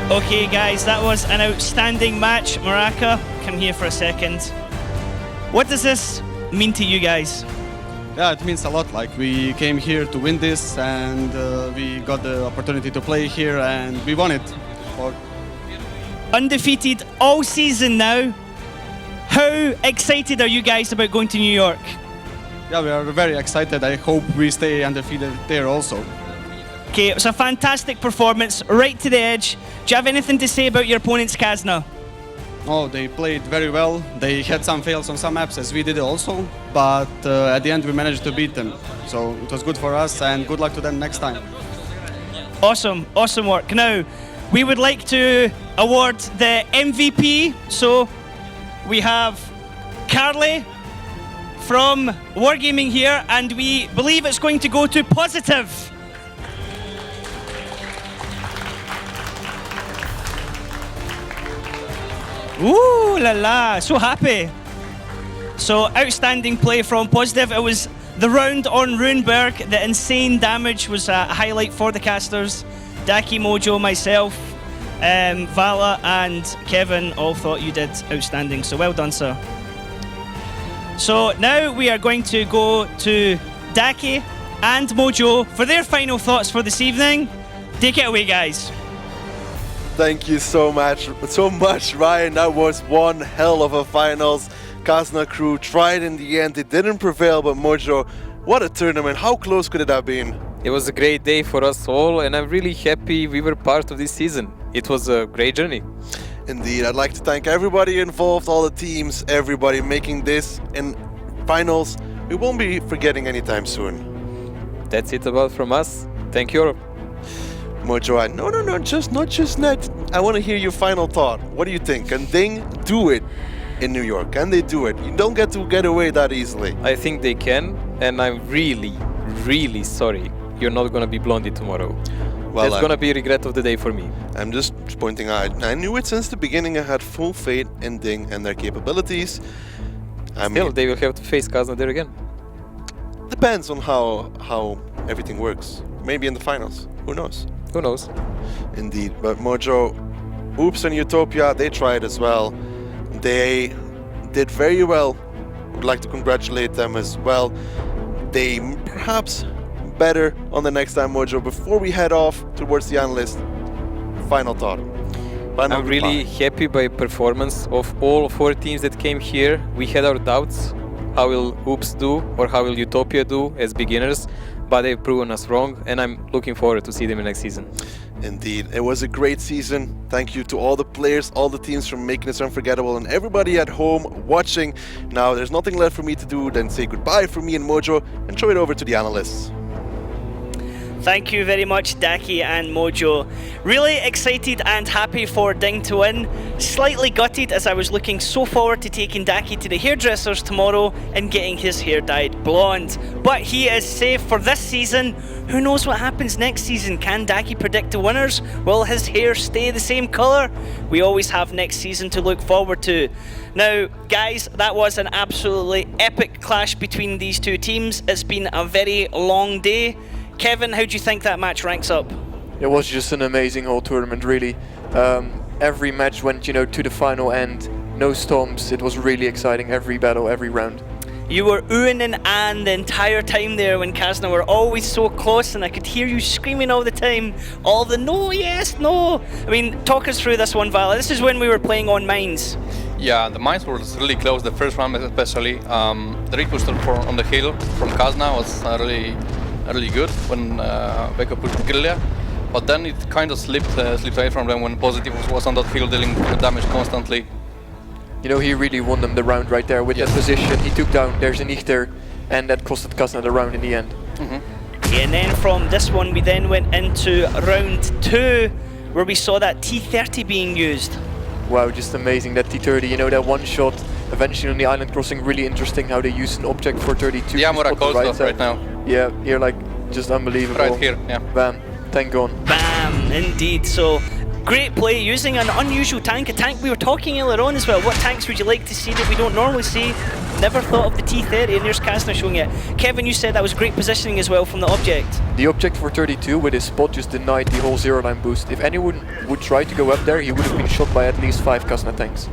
Okay guys, that was an outstanding match. Maraka, come here for a second. What does this mean to you guys? Yeah, it means a lot. Like, we came here to win this, and we got the opportunity to play here, and we won it. Undefeated all season now. How excited are you guys about going to New York? Yeah, we are very excited. I hope we stay undefeated there also. Okay, it was a fantastic performance, right to the edge. Do you have anything to say about your opponents, Kazna? Oh, they played very well. They had some fails on some maps, as we did also, but at the end we managed to beat them. So it was good for us, and good luck to them next time. Awesome, awesome work. Now, we would like to award the MVP. So we have Carly from Wargaming here, and we believe it's going to go to Positive. Ooh la la, so happy. So outstanding play from Positive. It was the round on Runeberg. The insane damage was a highlight for the casters. Daki, Mojo, myself, Vala and Kevin all thought you did outstanding. So well done, sir. So now we are going to go to Daki and Mojo for their final thoughts for this evening. Take it away, guys. Thank you so much, Ryan. That was one hell of a finals. Kazna crew tried in the end. They didn't prevail, but Mojo, what a tournament. How close could it have been? It was a great day for us all, and I'm really happy we were part of this season. It was a great journey. Indeed, I'd like to thank everybody involved, all the teams, everybody making this in finals. We won't be forgetting anytime soon. That's it about from us. Thank you all. Mojo, not just net. I want to hear your final thought. What do you think? Can Ding do it in New York? Can they do it? You don't get to get away that easily. I think they can, and I'm really, really sorry you're not going to be Blondie tomorrow. Well, it's going to be a regret of the day for me. I'm just pointing out, I knew it since the beginning. I had full faith in Ding and their capabilities. Still, they will have to face Kazna there again. Depends on how everything works. Maybe in the finals. Who knows? Who knows? Indeed. But Mojo, Oops and Utopia, they tried as well. They did very well. Would like to congratulate them as well. They perhaps better on the next time, Mojo. Before we head off towards the analyst, final thought. I'm really happy by performance of all 4 teams that came here. We had our doubts. How will Oops do or how will Utopia do as beginners? But they've proven us wrong, and I'm looking forward to see them in next season. Indeed, it was a great season. Thank you to all the players, all the teams for making this unforgettable, and everybody at home watching. Now, there's nothing left for me to do than say goodbye from me and Mojo and throw it over to the analysts. Thank you very much, Daki and Mojo. Really excited and happy for Ding to win. Slightly gutted as I was looking so forward to taking Daki to the hairdressers tomorrow and getting his hair dyed blonde. But he is safe for this season. Who knows what happens next season? Can Daki predict the winners? Will his hair stay the same colour? We always have next season to look forward to. Now, guys, that was an absolutely epic clash between these two teams. It's been a very long day. Kevin, how do you think that match ranks up? It was just an amazing whole tournament, really. Every match went, to the final end. No storms. It was really exciting. Every battle, every round. You were oohing and ahhing the entire time there when Kazna were always so close, and I could hear you screaming all the time. All the no, yes, no. I mean, talk us through this one, Vala. This is when we were playing on mines. Yeah, the mines were really close, the first round especially. The repuster on the hill from Kazna was really good when Beko pushed Grillia, but then it kind of slipped away from them when Positive was on that field dealing damage constantly. He really won them the round right there with that position. He took down their Zenichter, and that costed Kazna the round in the end. And then from this one, we then went into round 2, where we saw that T30 being used. Wow, just amazing, that T30, that one shot eventually on the island crossing, really interesting how they use an object for 32. Yeah, right now. Yeah, here, just unbelievable. Right here, yeah. Bam, tank gone. Bam, indeed. So, great play using an unusual tank, a tank we were talking earlier on as well. What tanks would you like to see that we don't normally see? Never thought of the T30, and there's Kazna showing it. Kevin, you said that was great positioning as well from the object. The object for 32 with his spot just denied the whole zero line boost. If anyone would try to go up there, he would have been shot by at least 5 Kazna tanks.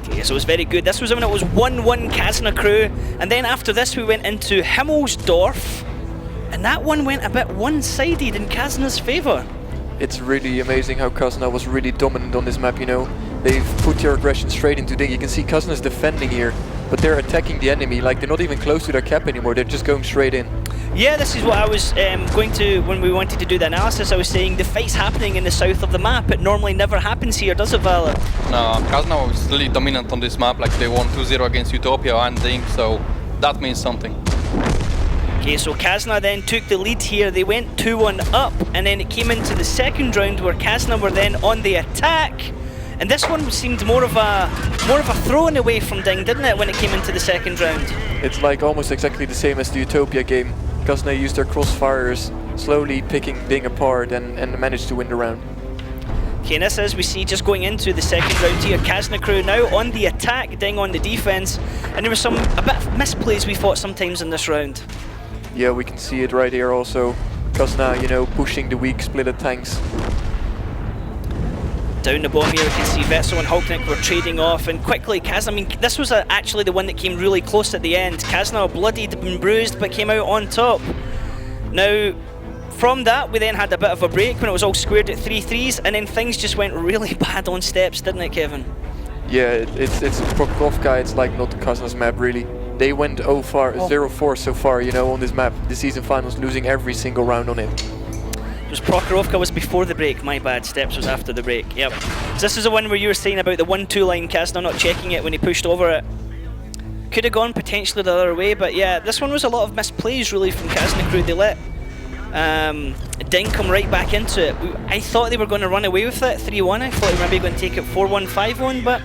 Okay, so it was very good. This was when it was 1-1 Kazna crew, and then after this we went into Himmelsdorf, and that one went a bit one-sided in Kazna's favour. It's really amazing how Kazna was really dominant on this map, They've put their aggression straight into Ding. You can see Kazna's defending here, but they're attacking the enemy, they're not even close to their cap anymore, they're just going straight in. Yeah, this is what I was going to, when we wanted to do the analysis, I was saying the fight's happening in the south of the map. It normally never happens here, does it, Vala? No, Kazna was really dominant on this map, like they won 2-0 against Utopia and Ding, so that means something. Okay, so Kazna then took the lead here. They went 2-1 up, and then it came into the second round where Kazna were then on the attack. And this one seemed more of a throwing away from Ding, didn't it, when it came into the second round? It's like almost exactly the same as the Utopia game. Kazna used their crossfires, slowly picking Ding apart and managed to win the round. Okay, and this as we see just going into the second round here, Kazna crew now on the attack, Ding on the defense, and there was a bit of misplays we thought sometimes in this round. Yeah, we can see it right here also. Kazna, you know, pushing the weak splitted tanks. Down the bomb here, we can see Vetso and Hulknik were trading off, and quickly Kazna, I mean, this was actually the one that came really close at the end. Kazna bloodied and bruised, but came out on top. Now, from that, we then had a bit of a break when it was all squared at 3-3s, and then things just went really bad on steps, didn't it, Kevin? Yeah, it's Prokrovka, it's like not Kazna's map, really. They went 0-4 so far, you know, on this map. The season finals, losing every single round on it. It was Prokhorovka was before the break, my bad, Steps was after the break, yep. So this is the one where you were saying about the 1-2 line, Kazna not checking it when he pushed over it. Could have gone potentially the other way, but yeah, this one was a lot of misplays really from Kazna crew. They let Ding come right back into it. I thought they were going to run away with it, 3-1. I thought they were maybe going to take it 4-1, 5-1, but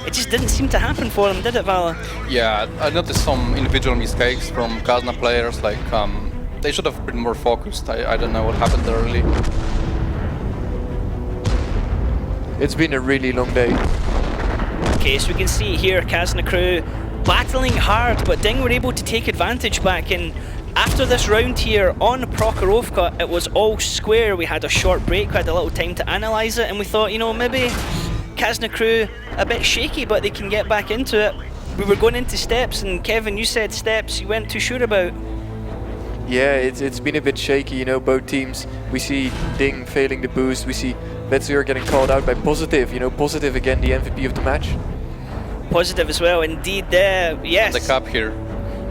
it just didn't seem to happen for them, did it, Vala? Yeah, I noticed some individual mistakes from Kazna players, like they should have been more focused. I don't know what happened there really. It's been a really long day. Okay, so we can see here Kazna crew battling hard, but Ding were able to take advantage back, and after this round here on Prokhorovka, it was all square. We had a short break, we had a little time to analyse it, and we thought, you know, maybe Kazna crew a bit shaky, but they can get back into it. We were going into steps, and Kevin, you said steps you weren't too sure about. Yeah, it's been a bit shaky, you know, both teams. We see Ding failing the boost, we see Vetsuur getting called out by Positive, you know, Positive again, the MVP of the match. Positive as well, indeed, yes. The cap here.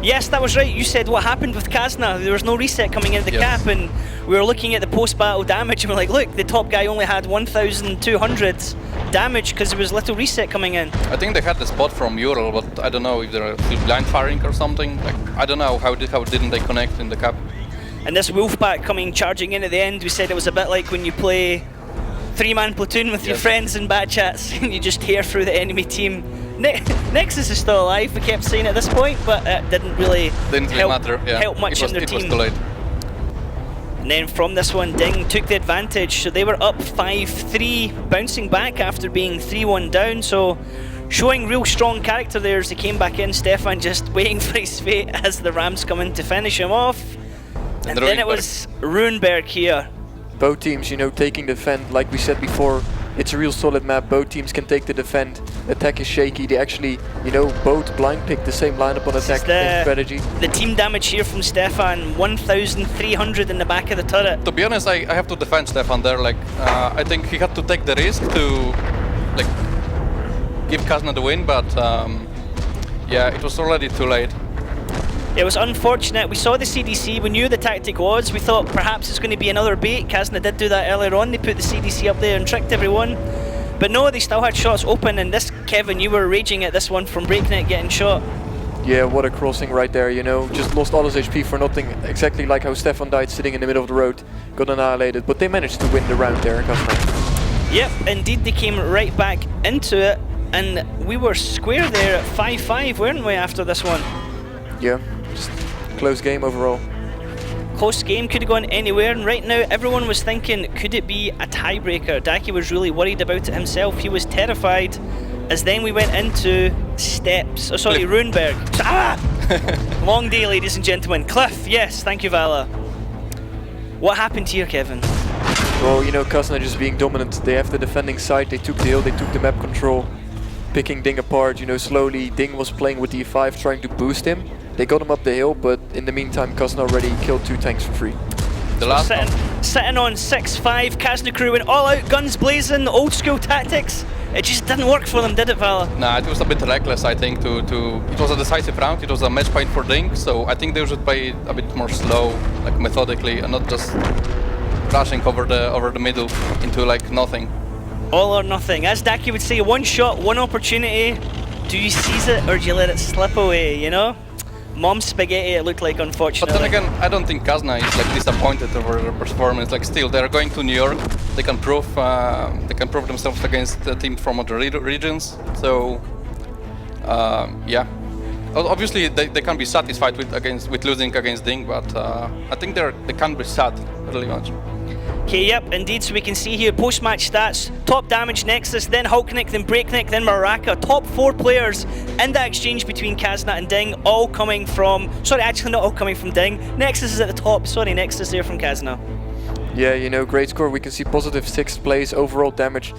Yes, that was right. You said what happened with Kazna. There was no reset coming into the cap, and we were looking at the post-battle damage, and we're like, look, the top guy only had 1,200 damage because there was little reset coming in. I think they had the spot from Ural, but I don't know if they're blind firing or something. Like, I don't know how didn't they connect in the cap. And this Wolfpack coming charging in at the end, we said it was a bit like when you play 3-man platoon with your friends in bad chats and you just tear through the enemy team. Nexus is still alive, we kept saying at this point, but it didn't really help much in their team. It was too late. And then from this one, Ding took the advantage, so they were up 5-3, bouncing back after being 3-1 down, so showing real strong character there as they came back in. Stefan just waiting for his fate as the Rams come in to finish him off. And then it was Runeberg here. Both teams, you know, taking the defend, like we said before, it's a real solid map. Both teams can take the defend. Attack is shaky. They actually, you know, both blind picked the same lineup on attack strategy. The team damage here from Stefan, 1,300 in the back of the turret. To be honest, I have to defend Stefan there. Like, I think he had to take the risk to, like, give Kazna the win, but yeah, it was already too late. It was unfortunate. We saw the CDC, we knew the tactic was, we thought perhaps it's going to be another bait. Kazna did do that earlier on, they put the CDC up there and tricked everyone. But no, they still had shots open, and this, Kevin, you were raging at this one from Breakneck getting shot. Yeah, what a crossing right there, you know, just lost all his HP for nothing, exactly like how Stefan died sitting in the middle of the road, got annihilated, but they managed to win the round there, Kazna. Yep, indeed they came right back into it, and we were square there at 5-5, weren't we, after this one? Yeah. Just close game overall. Close game, could have gone anywhere, and right now everyone was thinking, could it be a tiebreaker? Daki was really worried about it himself. He was terrified, as then we went into steps. Oh, sorry, Runeberg. Long day, ladies and gentlemen. Cliff, yes, thank you, Vala. What happened here, Kevin? Well, you know, Kazna just being dominant. They have the defending side, they took the hill, they took the map control, picking Ding apart, you know, slowly. Ding was playing with D5, trying to boost him. They got him up the hill, but in the meantime, Kazna already killed 2 tanks for free. The last sitting on 6-5, Kazna crew went all out, guns blazing, old school tactics. it just didn't work for them, did it, Vala? Nah, it was a bit reckless, I think. It was a decisive round. It was a match point for Ding, so I think they should play a bit more slow, like methodically, and not just rushing over the middle into like nothing. All or nothing. As Daki would say, one shot, one opportunity. Do you seize it or do you let it slip away, you know? Mom's spaghetti, it looked like, unfortunately. But then again, I don't think Kazna is like disappointed over their performance. Like, still, they're going to New York. They can prove themselves against the team from other regions. So, yeah. Obviously, they can't be satisfied with losing against Ding, but I think they can't be sad really much. Okay, yep, indeed. So we can see here post-match stats: top damage Nexus, then Hulknick, then Breaknick, then Maraka. Top 4 players in that exchange between Kazna and Ding, all coming from. Sorry, actually not all coming from Ding. Nexus is at the top. Sorry, Nexus there from Kazna. Yeah, you know, great score. We can see positive 6th place overall damage,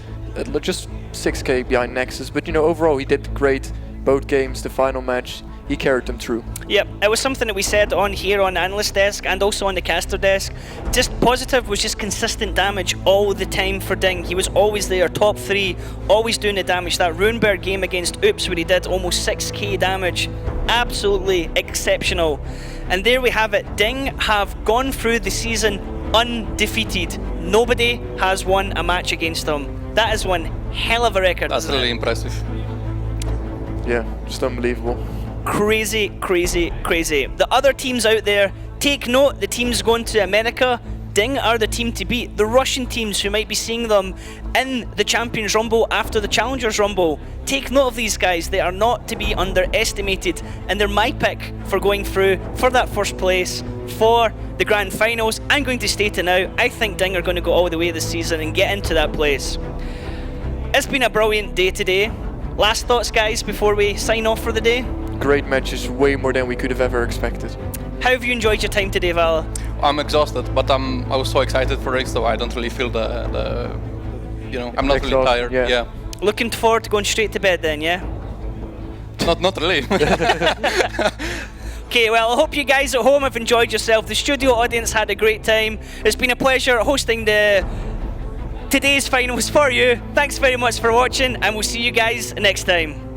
just 6k behind Nexus. But you know, overall he did great. Both games, the final match, he carried them through. Yep, it was something that we said on here on the analyst desk and also on the caster desk. Just positive was just consistent damage all the time for Ding. He was always there, top 3, always doing the damage. That Runeberg game against Oops where he did almost 6k damage, absolutely exceptional. And there we have it. Ding have gone through the season undefeated. Nobody has won a match against them. That is one hell of a record. That's really impressive. Yeah, just unbelievable. Crazy, crazy, crazy. The other teams out there, take note, the teams going to America, Ding are the team to beat. The Russian teams who might be seeing them in the Champions Rumble after the Challengers Rumble, take note of these guys. They are not to be underestimated, and they're my pick for going through for that first place for the Grand Finals. I'm going to state it now, I think Ding are going to go all the way this season and get into that place. It's been a brilliant day today. Last thoughts, guys, before we sign off for the day? Great matches, way more than we could have ever expected. How have you enjoyed your time today, Vala? I'm exhausted, but I was so excited for it, so I don't really feel the you know, I'm not really tired. Yeah. Looking forward to going straight to bed then, yeah? Not really. Okay, well, I hope you guys at home have enjoyed yourself. The studio audience had a great time. It's been a pleasure hosting today's finals for you. Thanks very much for watching, and we'll see you guys next time.